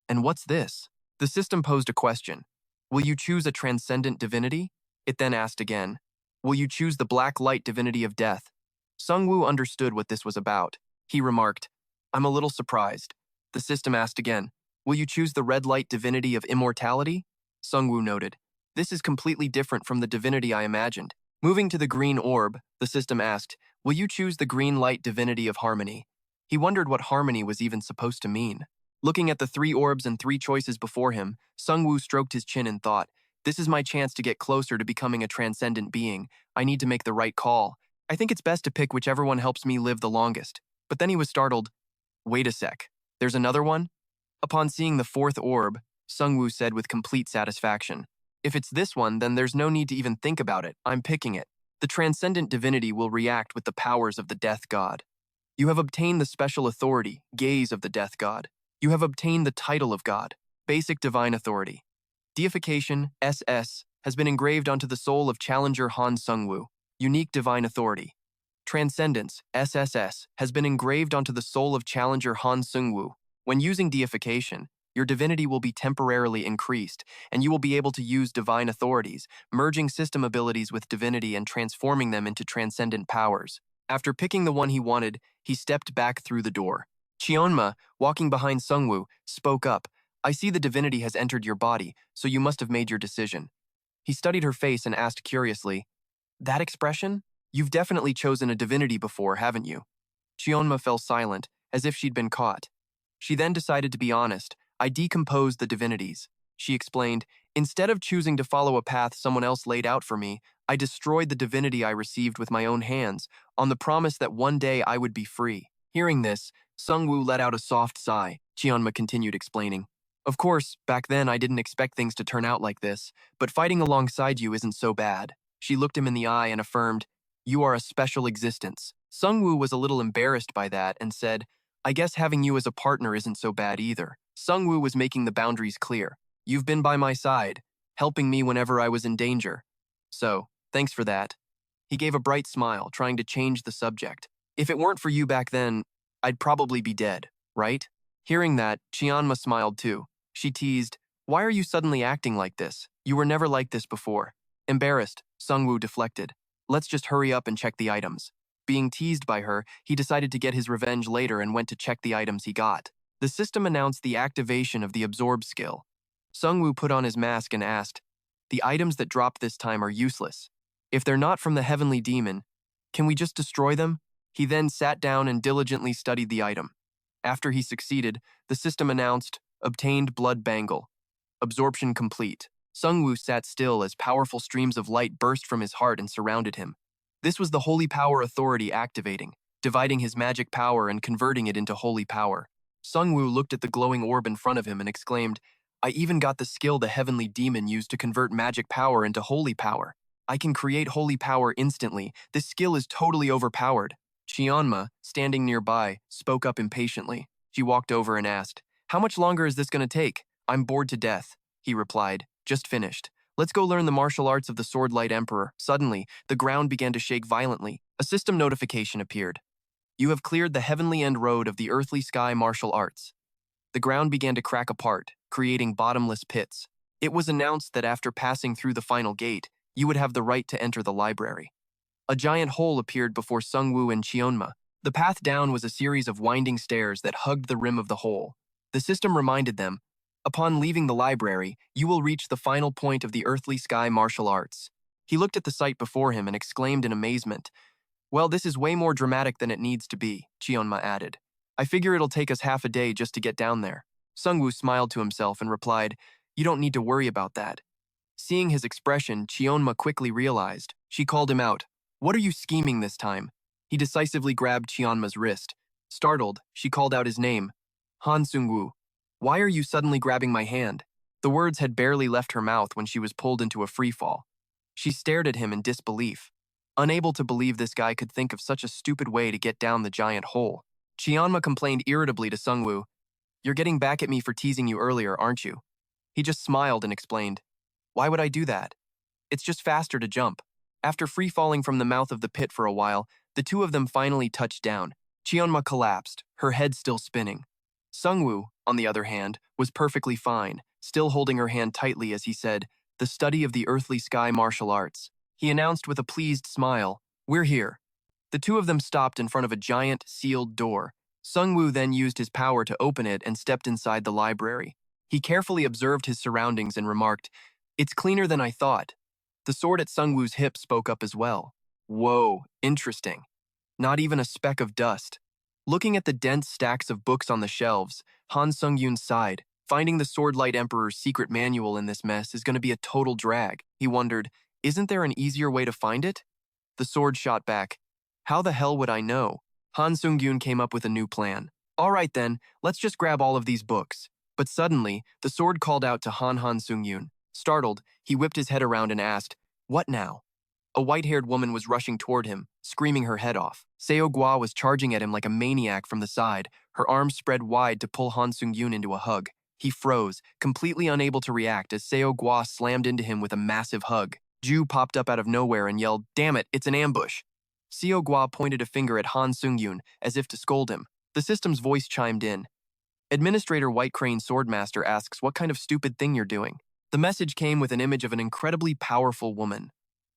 and what's this? The system posed a question. Will you choose a transcendent divinity? It then asked again, will you choose the black light divinity of death? Sungwoo understood what this was about. He remarked, I'm a little surprised. The system asked again, will you choose the red light divinity of immortality? Sungwoo noted, this is completely different from the divinity I imagined. Moving to the green orb, the system asked, will you choose the green light divinity of harmony? He wondered what harmony was even supposed to mean. Looking at the 3 orbs and 3 choices before him, Sungwoo stroked his chin and thought, this is my chance to get closer to becoming a transcendent being. I need to make the right call. I think it's best to pick whichever one helps me live the longest. But then he was startled. Wait a sec. There's another one? Upon seeing the 4th orb, Sungwoo said with complete satisfaction, if it's this one, then there's no need to even think about it. I'm picking it. The transcendent divinity will react with the powers of the death god. You have obtained the special authority, gaze of the death god. You have obtained the title of god, basic divine authority. Deification, SS, has been engraved onto the soul of challenger Han Sungwoo, unique divine authority. Transcendence, SSS, has been engraved onto the soul of challenger Han Sungwoo. When using deification, your divinity will be temporarily increased, and you will be able to use divine authorities, merging system abilities with divinity and transforming them into transcendent powers. After picking the one he wanted, he stepped back through the door. Cheonma, walking behind Sungwoo, spoke up. I see the divinity has entered your body, so you must have made your decision. He studied her face and asked curiously, that expression? You've definitely chosen a divinity before, haven't you? Cheonma fell silent, as if she'd been caught. She then decided to be honest. I decomposed the divinities. She explained, "Instead of choosing to follow a path someone else laid out for me, I destroyed the divinity I received with my own hands, on the promise that one day I would be free." Hearing this, Sungwoo let out a soft sigh. Cheonma continued explaining, "Of course, back then I didn't expect things to turn out like this, but fighting alongside you isn't so bad." She looked him in the eye and affirmed, "You are a special existence." Sungwoo was a little embarrassed by that and said, "I guess having you as a partner isn't so bad either." Sungwoo was making the boundaries clear. "You've been by my side, helping me whenever I was in danger. So, thanks for that." He gave a bright smile, trying to change the subject. "If it weren't for you back then, I'd probably be dead, right?" Hearing that, Cheonma smiled too. She teased, "Why are you suddenly acting like this? You were never like this before." Embarrassed, Sungwoo deflected. "Let's just hurry up and check the items." Being teased by her, he decided to get his revenge later and went to check the items he got. The system announced the activation of the absorb skill. Sungwoo put on his mask and asked, "The items that dropped this time are useless. If they're not from the heavenly demon, can we just destroy them?" He then sat down and diligently studied the item. After he succeeded, the system announced, "Obtained blood bangle. Absorption complete." Sungwoo sat still as powerful streams of light burst from his heart and surrounded him. This was the holy power authority activating, dividing his magic power and converting it into holy power. Sungwoo looked at the glowing orb in front of him and exclaimed, "I even got the skill the heavenly demon used to convert magic power into holy power. I can create holy power instantly. This skill is totally overpowered." Cheonma, standing nearby, spoke up impatiently. She walked over and asked, "How much longer is this going to take?" "I'm bored to death," he replied. "Just finished. Let's go learn the martial arts of the Swordlight Emperor." Suddenly, the ground began to shake violently. A system notification appeared. "You have cleared the heavenly end road of the earthly sky martial arts." The ground began to crack apart, creating bottomless pits. It was announced that after passing through the final gate, you would have the right to enter the library. A giant hole appeared before Sungwoo and Cheonma. The path down was a series of winding stairs that hugged the rim of the hole. The system reminded them, "Upon leaving the library, you will reach the final point of the earthly sky martial arts." He looked at the sight before him and exclaimed in amazement, "Well, this is way more dramatic than it needs to be," Cheonma added. "I figure it'll take us half a day just to get down there." Sungwoo smiled to himself and replied, "You don't need to worry about that." Seeing his expression, Cheonma quickly realized. She called him out. "What are you scheming this time?" He decisively grabbed Cheonma's wrist. Startled, she called out his name. "Han Sungwoo, why are you suddenly grabbing my hand?" The words had barely left her mouth when she was pulled into a freefall. She stared at him in disbelief, unable to believe this guy could think of such a stupid way to get down the giant hole. Cheonma complained irritably to Sungwoo, "You're getting back at me for teasing you earlier, aren't you?" He just smiled and explained, "Why would I do that? It's just faster to jump." After free-falling from the mouth of the pit for a while, the two of them finally touched down. Cheonma collapsed, her head still spinning. Sungwoo, on the other hand, was perfectly fine, still holding her hand tightly as he said, "The study of the earthly sky martial arts." He announced with a pleased smile, "We're here." The two of them stopped in front of a giant, sealed door. Sungwoo then used his power to open it and stepped inside the library. He carefully observed his surroundings and remarked, "It's cleaner than I thought." The sword at Sungwoo's hip spoke up as well. "Whoa, interesting. Not even a speck of dust." Looking at the dense stacks of books on the shelves, Han Sungyoon sighed. Finding the Swordlight Emperor's secret manual in this mess is going to be a total drag. He wondered, isn't there an easier way to find it? The sword shot back. "How the hell would I know?" Han Sungyoon came up with a new plan. "All right then, let's just grab all of these books." But suddenly, the sword called out to Han Sungyoon. Startled, he whipped his head around and asked, "What now?" A white-haired woman was rushing toward him, screaming her head off. Seo Gua was charging at him like a maniac from the side, her arms spread wide to pull Han Sungyoon into a hug. He froze, completely unable to react as Seo Gua slammed into him with a massive hug. Ju popped up out of nowhere and yelled, "Damn it, it's an ambush." Seo Gua pointed a finger at Han Sungyoon as if to scold him. The system's voice chimed in. "Administrator White Crane Swordmaster asks what kind of stupid thing you're doing." The message came with an image of an incredibly powerful woman,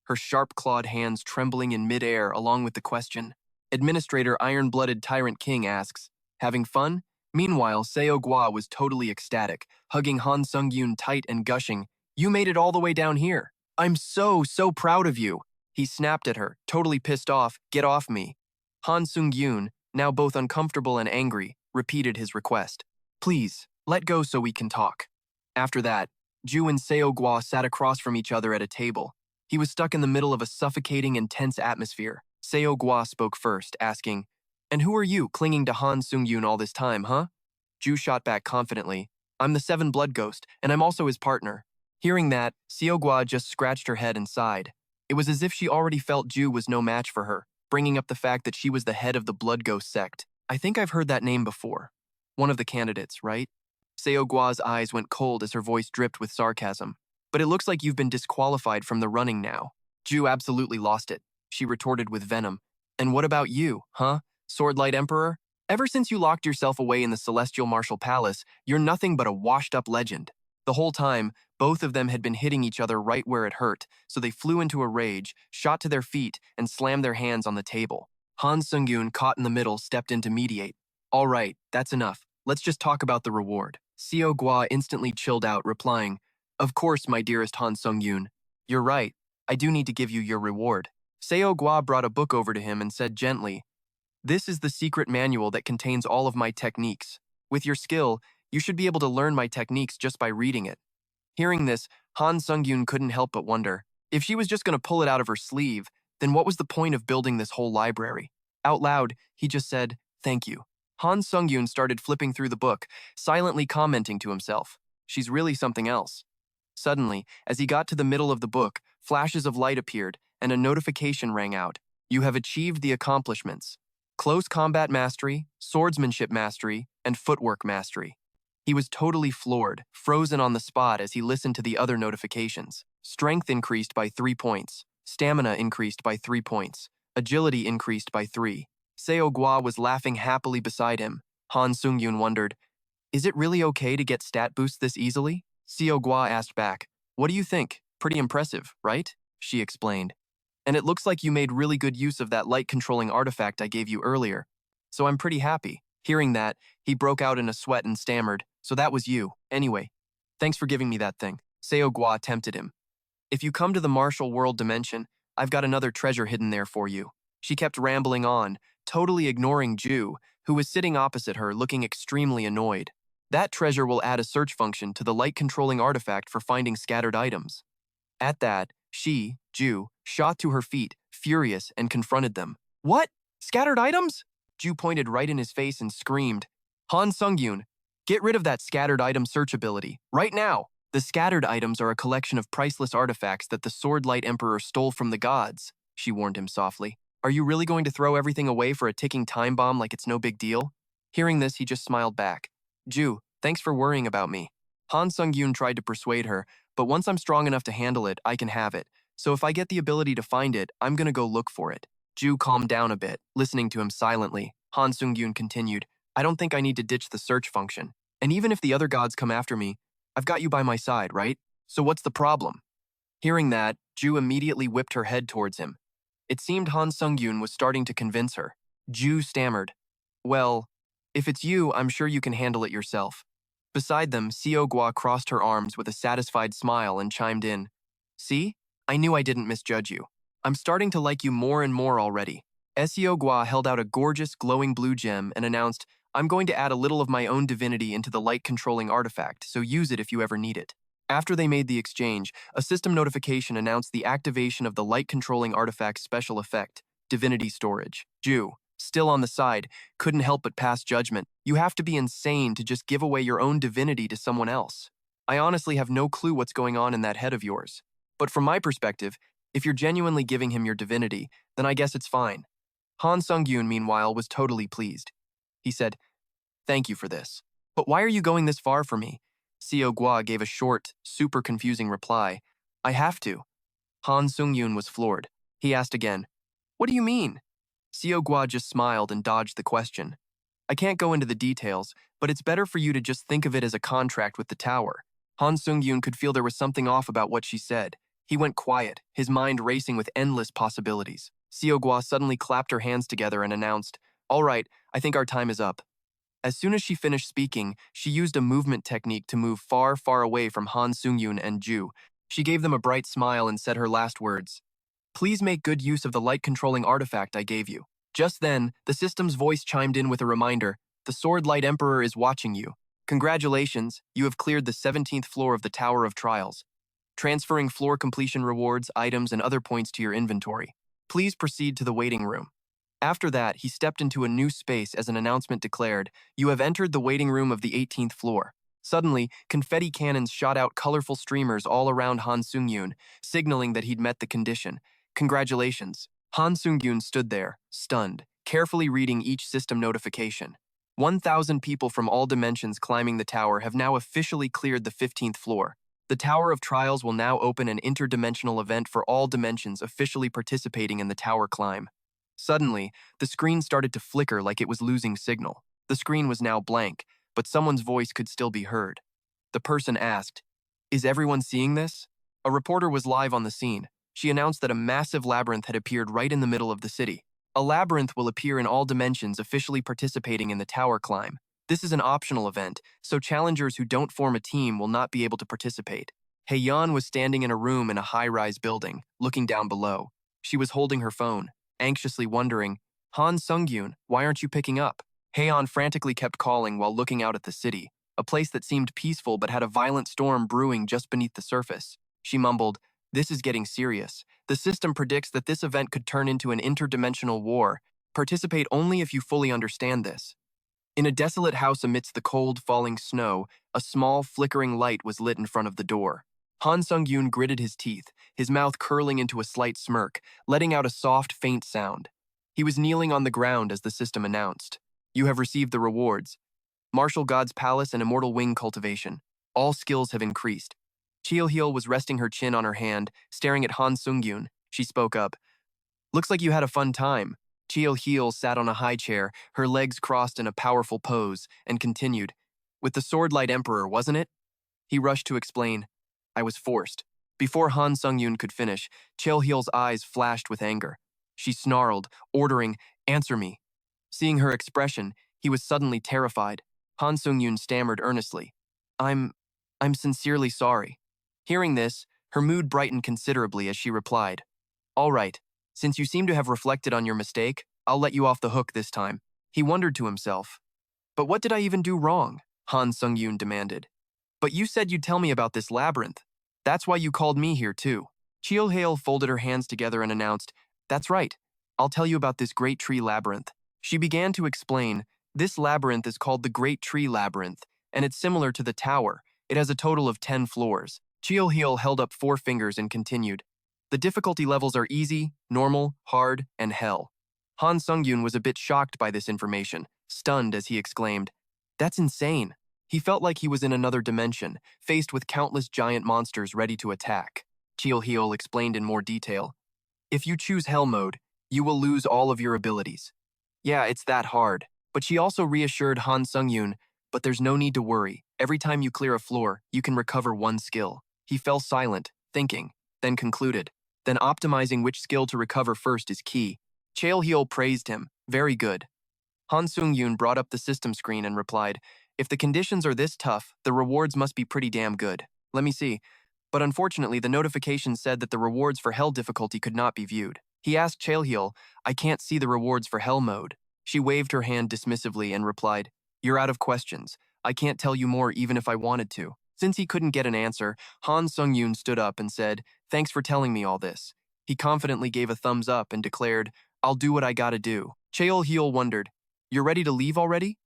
her sharp-clawed hands trembling in mid-air along with the question. Administrator Iron-Blooded Tyrant King asks, "Having fun?" Meanwhile, Seo Gua was totally ecstatic, hugging Han Sungyoon tight and gushing, "You made it all the way down here. I'm so proud of you." He snapped at her, totally pissed off, "Get off me." Han Sungyoon, now both uncomfortable and angry, repeated his request. "Please, let go so we can talk." After that, Ju and Seo Gua sat across from each other at a table. He was stuck in the middle of a suffocating and tense atmosphere. Seo Gua spoke first, asking, "And who are you, clinging to Han Sungyoon all this time, huh?" Ju shot back confidently, "I'm the Seven Blood Ghost, and I'm also his partner." Hearing that, Seo Gua just scratched her head and sighed. It was as if she already felt Ju was no match for her, bringing up the fact that she was the head of the Blood Ghost sect. "I think I've heard that name before. One of the candidates, right?" Seo Gua's eyes went cold as her voice dripped with sarcasm. "But it looks like you've been disqualified from the running now." Ju absolutely lost it. She retorted with venom. "And what about you, huh? Swordlight Emperor? Ever since you locked yourself away in the Celestial Martial Palace, you're nothing but a washed-up legend." The whole time, both of them had been hitting each other right where it hurt, so they flew into a rage, shot to their feet, and slammed their hands on the table. Han Sungyoon, caught in the middle, stepped in to mediate. "All right, that's enough. Let's just talk about the reward." Seo Gua instantly chilled out, replying, "Of course, my dearest Han Sungyoon. You're right. I do need to give you your reward." Seo Gua brought a book over to him and said gently, "This is the secret manual that contains all of my techniques. With your skill, you should be able to learn my techniques just by reading it." Hearing this, Han Sungyoon couldn't help but wonder, if she was just going to pull it out of her sleeve, then what was the point of building this whole library? Out loud, he just said, "Thank you." Han Sungyoon started flipping through the book, silently commenting to himself, "She's really something else." Suddenly, as he got to the middle of the book, flashes of light appeared, and a notification rang out. "You have achieved the accomplishments: Close Combat Mastery, Swordsmanship Mastery, and Footwork Mastery." He was totally floored, frozen on the spot as he listened to the other notifications. Strength increased by 3 points. Stamina increased by 3 points. Agility increased by 3. Seo Gua was laughing happily beside him. Han Sungyoon wondered, "Is it really okay to get stat boosts this easily?" Seo Gua asked back, "What do you think? Pretty impressive, right?" She explained. "And it looks like you made really good use of that light-controlling artifact I gave you earlier. So I'm pretty happy." Hearing that, he broke out in a sweat and stammered, "So that was you. Anyway, thanks for giving me that thing." Seo Gua tempted him. "If you come to the martial world dimension, I've got another treasure hidden there for you." She kept rambling on, totally ignoring Ju, who was sitting opposite her looking extremely annoyed. "That treasure will add a search function to the light-controlling artifact for finding scattered items." At that, she, Ju, shot to her feet, furious, and confronted them. "What? Scattered items?" Ju pointed right in his face and screamed, "Han Sungyoon, get rid of that scattered item search ability, right now!" "The scattered items are a collection of priceless artifacts that the Swordlight Emperor stole from the gods," she warned him softly. "Are you really going to throw everything away for a ticking time bomb like it's no big deal?" Hearing this, he just smiled back. "Ju, thanks for worrying about me." Han Sungyoon tried to persuade her, "But once I'm strong enough to handle it, I can have it. So if I get the ability to find it, I'm gonna go look for it." Ju calmed down a bit, listening to him silently. Han Sungyoon continued, "I don't think I need to ditch the search function. And even if the other gods come after me, I've got you by my side, right? So what's the problem?" Hearing that, Ju immediately whipped her head towards him. It seemed Han Sungyoon was starting to convince her. Ju stammered, "Well, if it's you, I'm sure you can handle it yourself." Beside them, Seo Gua crossed her arms with a satisfied smile and chimed in, "See? I knew I didn't misjudge you. I'm starting to like you more and more already." Seo Gua held out a gorgeous, glowing blue gem and announced, "I'm going to add a little of my own divinity into the light-controlling artifact, so use it if you ever need it." After they made the exchange, a system notification announced the activation of the light-controlling artifact's special effect, Divinity Storage. Ju, still on the side, couldn't help but pass judgment. "You have to be insane to just give away your own divinity to someone else. I honestly have no clue what's going on in that head of yours. But from my perspective, if you're genuinely giving him your divinity, then I guess it's fine." Han Sungyoon, meanwhile, was totally pleased. He said, "Thank you for this. But why are you going this far for me?" Seo Gua gave a short, super confusing reply. "I have to." Han Sungyoon was floored. He asked again, "What do you mean?" Seo Gua just smiled and dodged the question. "I can't go into the details, but it's better for you to just think of it as a contract with the tower." Han Sungyoon could feel there was something off about what she said. He went quiet, his mind racing with endless possibilities. Seo Gua suddenly clapped her hands together and announced, "All right, I think our time is up." As soon as she finished speaking, she used a movement technique to move far, far away from Han Sungyoon and Ju. She gave them a bright smile and said her last words, "Please make good use of the light-controlling artifact I gave you." Just then, the system's voice chimed in with a reminder, "The Swordlight Emperor is watching you." Congratulations, you have cleared the 17th floor of the Tower of Trials, transferring floor completion rewards, items, and other points to your inventory. Please proceed to the waiting room. After that, he stepped into a new space as an announcement declared, "You have entered the waiting room of the 18th floor." Suddenly, confetti cannons shot out colorful streamers all around Han Sungyoon, signaling that he'd met the condition. Congratulations. Han Sungyoon stood there, stunned, carefully reading each system notification. 1,000 people from all dimensions climbing the tower have now officially cleared the 15th floor. The Tower of Trials will now open an interdimensional event for all dimensions officially participating in the tower climb. Suddenly, the screen started to flicker like it was losing signal. The screen was now blank, but someone's voice could still be heard. The person asked, "Is everyone seeing this?" A reporter was live on the scene. She announced that a massive labyrinth had appeared right in the middle of the city. A labyrinth will appear in all dimensions officially participating in the tower climb. This is an optional event, so challengers who don't form a team will not be able to participate. Hye-yeon was standing in a room in a high-rise building, looking down below. She was holding her phone, anxiously wondering, "Han Sungyoon, why aren't you picking up?" Hye-yeon frantically kept calling while looking out at the city, a place that seemed peaceful but had a violent storm brewing just beneath the surface. She mumbled, "This is getting serious. The system predicts that this event could turn into an interdimensional war. Participate only if you fully understand this." In a desolate house amidst the cold, falling snow, a small, flickering light was lit in front of the door. Han Sungyoon gritted his teeth, his mouth curling into a slight smirk, letting out a soft, faint sound. He was kneeling on the ground as the system announced, "You have received the rewards. Martial God's Palace and Immortal Wing Cultivation. All skills have increased." Cheol-hyeol was resting her chin on her hand, staring at Han Sungyoon. She spoke up, "Looks like you had a fun time." Cheol-hyeol sat on a high chair, her legs crossed in a powerful pose, and continued, "With the Swordlight Emperor, wasn't it?" He rushed to explain, "I was forced." Before Han Sungyoon could finish, Cheol-hyeol's eyes flashed with anger. She snarled, ordering, "Answer me." Seeing her expression, he was suddenly terrified. Han Sungyoon stammered earnestly, I'm sincerely sorry." Hearing this, her mood brightened considerably as she replied, "All right, since you seem to have reflected on your mistake, I'll let you off the hook this time." He wondered to himself, "But what did I even do wrong?" Han Sungyoon demanded. "But you said you'd tell me about this labyrinth. That's why you called me here too." Cheol-hyeol folded her hands together and announced, "That's right. I'll tell you about this Great Tree Labyrinth." She began to explain, "This labyrinth is called the Great Tree Labyrinth, and it's similar to the tower. It has a total of 10 floors. Cheol-hyeol held up 4 fingers and continued, "The difficulty levels are easy, normal, hard, and hell." Han Sungyoon was a bit shocked by this information, stunned as he exclaimed, "That's insane." He felt like he was in another dimension, faced with countless giant monsters ready to attack. Cheol-hyeol explained in more detail, "If you choose Hell mode, you will lose all of your abilities. Yeah, it's that hard." But she also reassured Han Sungyoon, "But there's no need to worry. Every time you clear a floor, you can recover 1 skill." He fell silent, thinking, then concluded, "Then optimizing which skill to recover first is key." Cheol-hyeol praised him, "Very good." Han Sungyoon brought up the system screen and replied, "If the conditions are this tough, the rewards must be pretty damn good. Let me see." But unfortunately, the notification said that the rewards for Hell difficulty could not be viewed. He asked Cheol-hyeol, "I can't see the rewards for Hell mode." She waved her hand dismissively and replied, "You're out of questions. I can't tell you more even if I wanted to." Since he couldn't get an answer, Han Sungyoon stood up and said, "Thanks for telling me all this." He confidently gave a thumbs up and declared, "I'll do what I gotta do." Cheol-hyeol wondered, "You're ready to leave already?"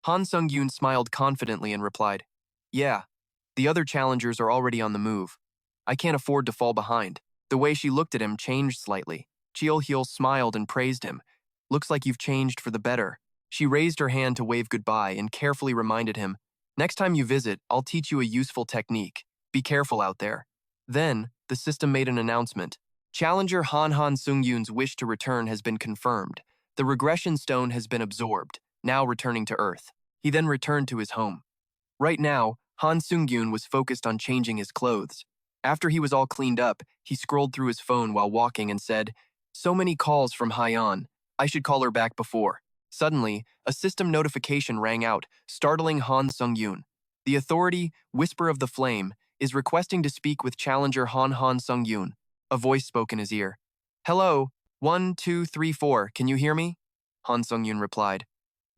Han Sungyoon smiled confidently and replied, "Yeah, the other challengers are already on the move. I can't afford to fall behind." The way she looked at him changed slightly. Cheol-hyeol smiled and praised him. "Looks like you've changed for the better." She raised her hand to wave goodbye and carefully reminded him, "Next time you visit, I'll teach you a useful technique. Be careful out there." Then, the system made an announcement. Challenger Han Sungyoon's wish to return has been confirmed. The regression stone has been absorbed, now returning to Earth. He then returned to his home. Right now, Han Sungyoon was focused on changing his clothes. After he was all cleaned up, he scrolled through his phone while walking and said, "So many calls from Hye-yeon. I should call her back before." Suddenly, a system notification rang out, startling Han Sungyoon. The authority, Whisper of the Flame, is requesting to speak with challenger Han Sungyoon. A voice spoke in his ear. "Hello, 1, 2, 3, 4, can you hear me?" Han Sungyoon replied,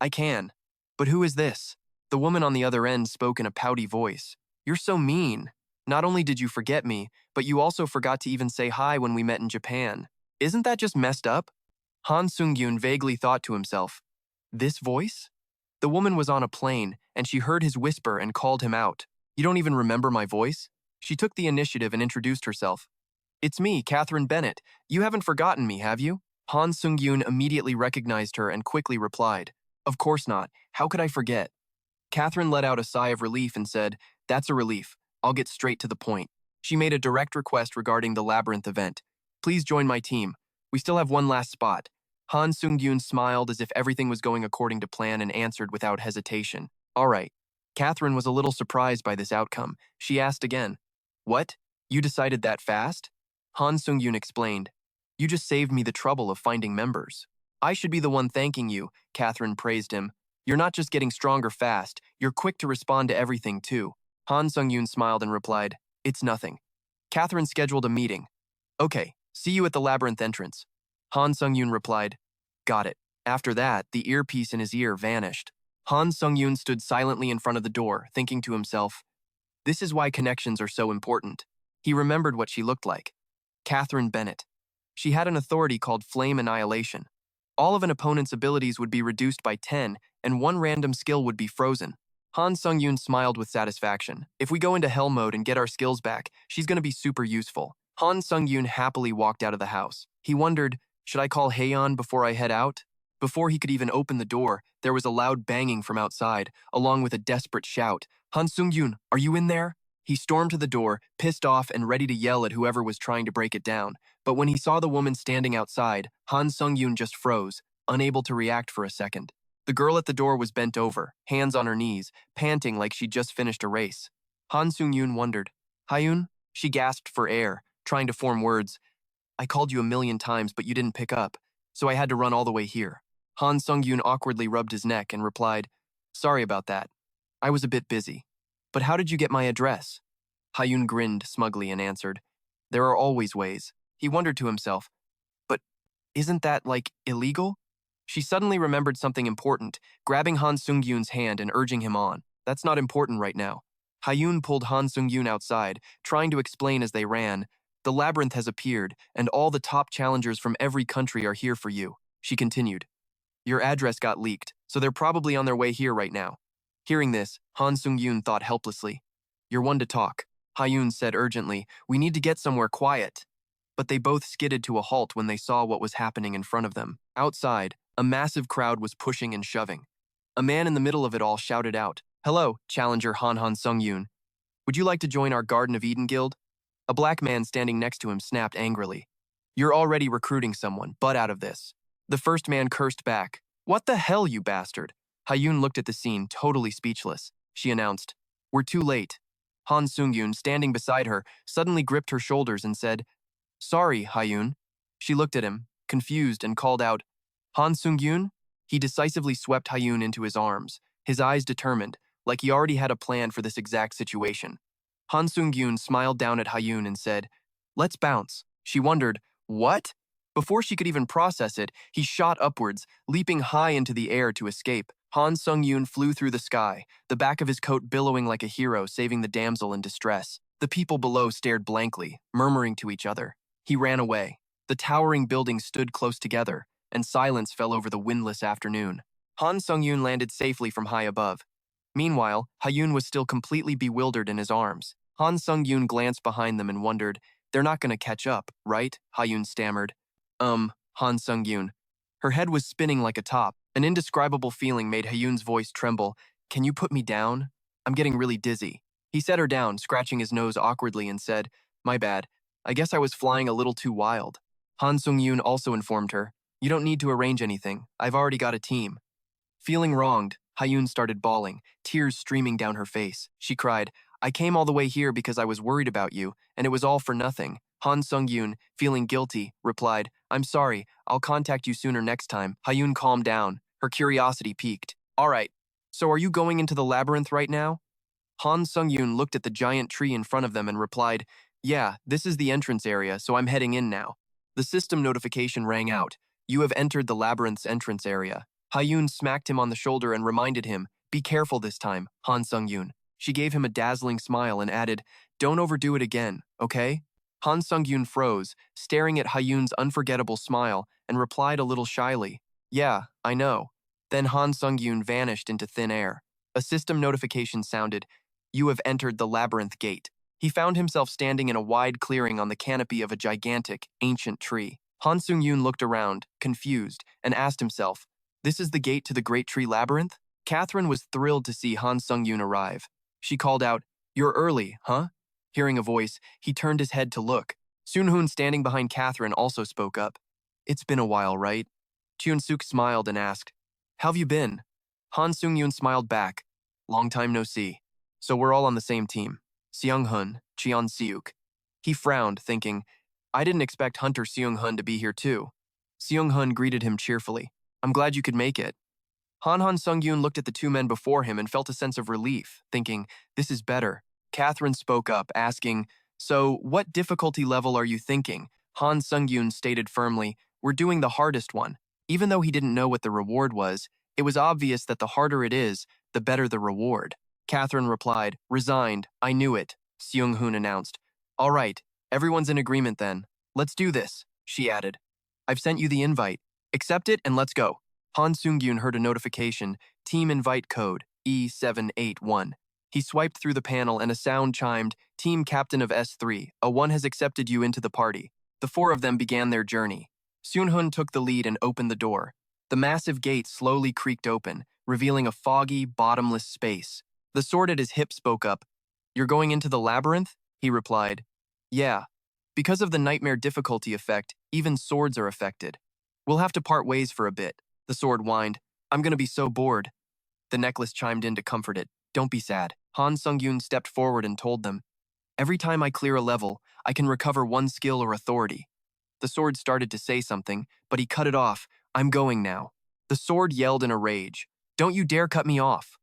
"I can. But who is this?" The woman on the other end spoke in a pouty voice. You're so mean. Not only did you forget me, but you also forgot to even say hi when we met in Japan. Isn't that just messed up? Han Sungyoon vaguely thought to himself. This voice? The woman was on a plane, and she heard his whisper and called him out. You don't even remember my voice? She took the initiative and introduced herself. It's me, Catherine Bennett. You haven't forgotten me, have you? Han Sungyoon immediately recognized her and quickly replied. Of course not. How could I forget? Catherine let out a sigh of relief and said, That's a relief. I'll get straight to the point. She made a direct request regarding the labyrinth event. Please join my team. We still have one last spot. Han Sungyoon smiled as if everything was going according to plan and answered without hesitation. All right. Catherine was a little surprised by this outcome. She asked again, What? You decided that fast? Han Sungyoon explained, You just saved me the trouble of finding members. I should be the one thanking you, Catherine praised him. You're not just getting stronger fast, you're quick to respond to everything too. Han Sungyoon smiled and replied, It's nothing. Catherine scheduled a meeting. Okay, see you at the labyrinth entrance. Han Sungyoon replied, Got it. After that, the earpiece in his ear vanished. Han Sungyoon stood silently in front of the door, thinking to himself, This is why connections are so important. He remembered what she looked like. Catherine Bennett. She had an authority called Flame Annihilation. All of an opponent's abilities would be reduced by 10, and one random skill would be frozen. Han Sungyoon smiled with satisfaction. If we go into hell mode and get our skills back, she's going to be super useful. Han Sungyoon happily walked out of the house. He wondered, should I call Haeyeon before I head out? Before he could even open the door, there was a loud banging from outside, along with a desperate shout. Han Sungyoon, are you in there? He stormed to the door, pissed off and ready to yell at whoever was trying to break it down. But when he saw the woman standing outside, Han Sungyoon just froze, unable to react for a second. The girl at the door was bent over, hands on her knees, panting like she'd just finished a race. Han Sungyoon wondered. Haeyeon? She gasped for air, trying to form words. I called you 1,000,000 times, but you didn't pick up, so I had to run all the way here. Han Sungyoon awkwardly rubbed his neck and replied, Sorry about that. I was a bit busy. But how did you get my address? Haeyeon grinned smugly and answered, There are always ways. He wondered to himself, But isn't that, illegal? She suddenly remembered something important, grabbing Han Sungyoon's hand and urging him on. That's not important right now. Haeyeon pulled Han Sungyoon outside, trying to explain as they ran, The labyrinth has appeared, and all the top challengers from every country are here for you. She continued, Your address got leaked, so they're probably on their way here right now. Hearing this, Han Sungyoon thought helplessly. You're one to talk. Haeyeon said urgently, We need to get somewhere quiet. But they both skidded to a halt when they saw what was happening in front of them. Outside, a massive crowd was pushing and shoving. A man in the middle of it all shouted out, Hello, challenger Han Sungyoon. Would you like to join our Garden of Eden guild? A black man standing next to him snapped angrily. You're already recruiting someone, butt out of this. The first man cursed back. What the hell, you bastard? Haeyeon looked at the scene, totally speechless. She announced, We're too late. Han Sungyoon, standing beside her, suddenly gripped her shoulders and said, Sorry, Haeyeon. She looked at him, confused, and called out, Han Sungyoon? He decisively swept Haeyeon into his arms, his eyes determined, like he already had a plan for this exact situation. Han Sungyoon smiled down at Haeyeon and said, Let's bounce. She wondered, What? Before she could even process it, he shot upwards, leaping high into the air to escape. Han Sungyoon flew through the sky, the back of his coat billowing like a hero saving the damsel in distress. The people below stared blankly, murmuring to each other. He ran away. The towering buildings stood close together, and silence fell over the windless afternoon. Han Sungyoon landed safely from high above. Meanwhile, Haeyeon was still completely bewildered in his arms. Han Sungyoon glanced behind them and wondered, They're not going to catch up, right? Haeyeon stammered. Han Sungyoon. Her head was spinning like a top. An indescribable feeling made Haeyeon's voice tremble. Can you put me down? I'm getting really dizzy. He set her down, scratching his nose awkwardly, and said, My bad. I guess I was flying a little too wild. Han Sungyoon also informed her, You don't need to arrange anything. I've already got a team. Feeling wronged, Haeyeon started bawling, tears streaming down her face. She cried, I came all the way here because I was worried about you, and it was all for nothing. Han Sungyoon, feeling guilty, replied, I'm sorry, I'll contact you sooner next time. Haeyeon calmed down, her curiosity piqued. All right, so are you going into the labyrinth right now? Han Sungyoon looked at the giant tree in front of them and replied, Yeah, this is the entrance area, so I'm heading in now. The system notification rang out. You have entered the labyrinth's entrance area. Haeyeon smacked him on the shoulder and reminded him, Be careful this time, Han Sungyoon. She gave him a dazzling smile and added, don't overdo it again, okay? Han Sungyoon froze, staring at Hyun's unforgettable smile, and replied a little shyly, yeah, I know. Then Han Sungyoon vanished into thin air. A system notification sounded, you have entered the labyrinth gate. He found himself standing in a wide clearing on the canopy of a gigantic, ancient tree. Han Sungyoon looked around, confused, and asked himself, this is the gate to the Great Tree Labyrinth? Catherine was thrilled to see Han Sungyoon arrive. She called out, you're early, huh? Hearing a voice, he turned his head to look. Soonhoon, standing behind Catherine, also spoke up. It's been a while, right? Cheon-suk smiled and asked, how have you been? Han Sungyoon smiled back. Long time no see. So we're all on the same team. Seung-hun, Cheon-seuk. He frowned, thinking, I didn't expect Hunter Seung-hun to be here too. Seung-hun greeted him cheerfully. I'm glad you could make it. Han Sungyoon looked at the two men before him and felt a sense of relief, thinking, this is better. Catherine spoke up, asking, so what difficulty level are you thinking? Han Sungyoon stated firmly, we're doing the hardest one. Even though he didn't know what the reward was, it was obvious that the harder it is, the better the reward. Catherine replied, resigned, I knew it, Seung-hoon announced. All right, everyone's in agreement then. Let's do this, she added. I've sent you the invite. Accept it and let's go. Han Sungyoon heard a notification, Team Invite Code, E781. He swiped through the panel and a sound chimed, Team Captain of S3, a one has accepted you into the party. The four of them began their journey. Soonhoon took the lead and opened the door. The massive gate slowly creaked open, revealing a foggy, bottomless space. The sword at his hip spoke up. You're going into the labyrinth? He replied. Yeah. Because of the nightmare difficulty effect, even swords are affected. We'll have to part ways for a bit. The sword whined. I'm gonna be so bored. The necklace chimed in to comfort it. Don't be sad. Han Sungyoon stepped forward and told them, every time I clear a level, I can recover one skill or authority. The sword started to say something, but he cut it off. I'm going now. The sword yelled in a rage. Don't you dare cut me off.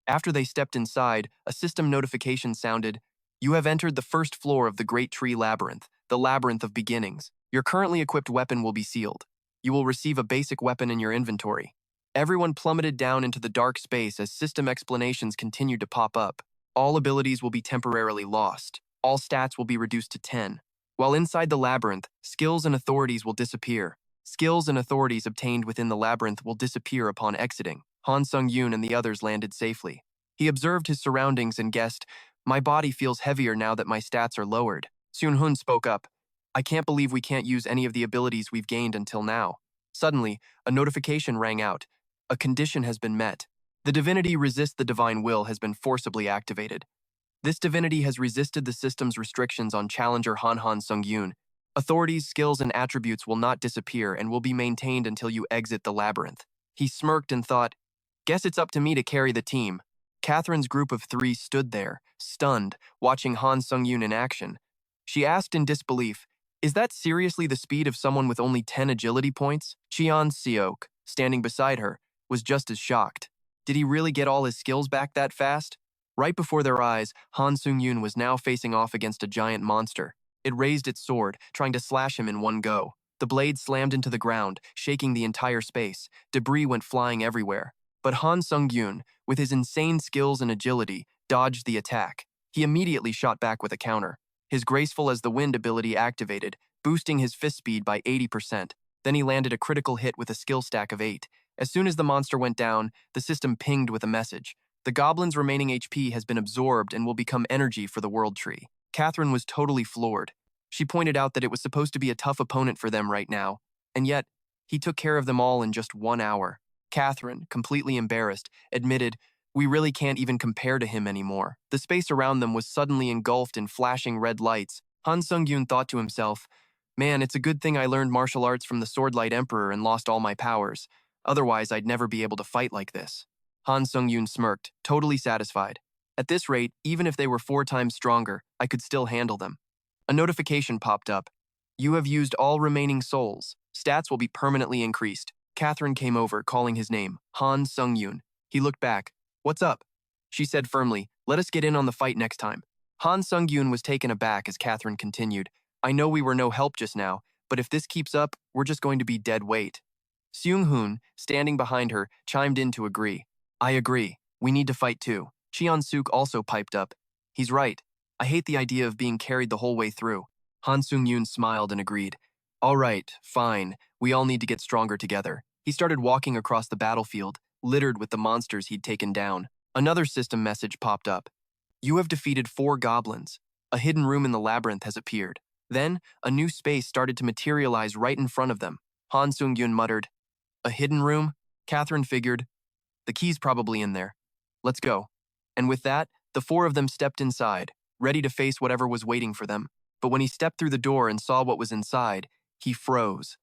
After they stepped inside, a system notification sounded, you have entered the first floor of the Great Tree Labyrinth, the Labyrinth of Beginnings. Your currently equipped weapon will be sealed. You will receive a basic weapon in your inventory. Everyone plummeted down into the dark space as system explanations continued to pop up. All abilities will be temporarily lost. All stats will be reduced to 10. While inside the labyrinth, skills and authorities will disappear. Skills and authorities obtained within the labyrinth will disappear upon exiting. Han Sungyoon and the others landed safely. He observed his surroundings and guessed, my body feels heavier now that my stats are lowered. Soonhoon spoke up. I can't believe we can't use any of the abilities we've gained until now. Suddenly, a notification rang out. A condition has been met. The divinity resist the divine will has been forcibly activated. This divinity has resisted the system's restrictions on challenger Han Sungyoon. Authorities, skills, and attributes will not disappear and will be maintained until you exit the labyrinth. He smirked and thought, guess it's up to me to carry the team. Catherine's group of three stood there, stunned, watching Han Sungyoon in action. She asked in disbelief, is that seriously the speed of someone with only 10 agility points? Cheon-seok, standing beside her, was just as shocked. Did he really get all his skills back that fast? Right before their eyes, Han Sungyoon was now facing off against a giant monster. It raised its sword, trying to slash him in one go. The blade slammed into the ground, shaking the entire space. Debris went flying everywhere. But Han Sungyoon, with his insane skills and agility, dodged the attack. He immediately shot back with a counter. His graceful as the wind ability activated, boosting his fist speed by 80%. Then he landed a critical hit with a skill stack of 8. As soon as the monster went down, the system pinged with a message. The goblin's remaining HP has been absorbed and will become energy for the world tree. Catherine was totally floored. She pointed out that it was supposed to be a tough opponent for them right now, and yet, he took care of them all in just 1 hour. Catherine, completely embarrassed, admitted, we really can't even compare to him anymore. The space around them was suddenly engulfed in flashing red lights. Han Sungyoon thought to himself, man, it's a good thing I learned martial arts from the Swordlight Emperor and lost all my powers. Otherwise, I'd never be able to fight like this. Han Sungyoon smirked, totally satisfied. At this rate, even if they were 4 times stronger, I could still handle them. A notification popped up. You have used all remaining souls. Stats will be permanently increased. Catherine came over, calling his name, Han Sungyoon. He looked back. What's up? She said firmly, let us get in on the fight next time. Han Sungyoon was taken aback as Catherine continued. I know we were no help just now, but if this keeps up, we're just going to be dead weight. Seung-hoon, standing behind her, chimed in to agree. I agree. We need to fight too. Cheon-suk also piped up. He's right. I hate the idea of being carried the whole way through. Han Sung-yoon smiled and agreed. All right, fine. We all need to get stronger together. He started walking across the battlefield, littered with the monsters he'd taken down. Another system message popped up. You have defeated 4 goblins. A hidden room in the labyrinth has appeared. Then, a new space started to materialize right in front of them. Han Sung-yoon muttered, a hidden room? Catherine figured, the key's probably in there. Let's go. And with that, the 4 of them stepped inside, ready to face whatever was waiting for them. But when he stepped through the door and saw what was inside, he froze.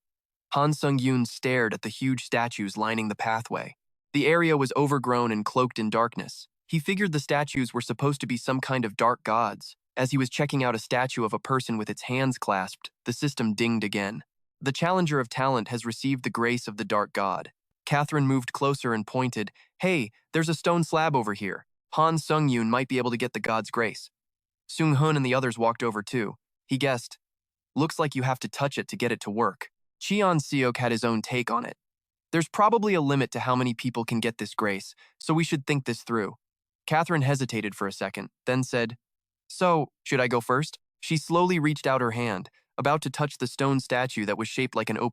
Han Sung-yoon stared at the huge statues lining the pathway. The area was overgrown and cloaked in darkness. He figured the statues were supposed to be some kind of dark gods. As he was checking out a statue of a person with its hands clasped, the system dinged again. The challenger of talent has received the grace of the dark god. Catherine moved closer and pointed, hey, there's a stone slab over here. Han Sung-yoon might be able to get the god's grace. Sung-hoon and the others walked over too. He guessed, looks like you have to touch it to get it to work. Cheon-seok had his own take on it. There's probably a limit to how many people can get this grace, so we should think this through. Catherine hesitated for a second, then said, so, should I go first? She slowly reached out her hand, about to touch the stone statue that was shaped like an open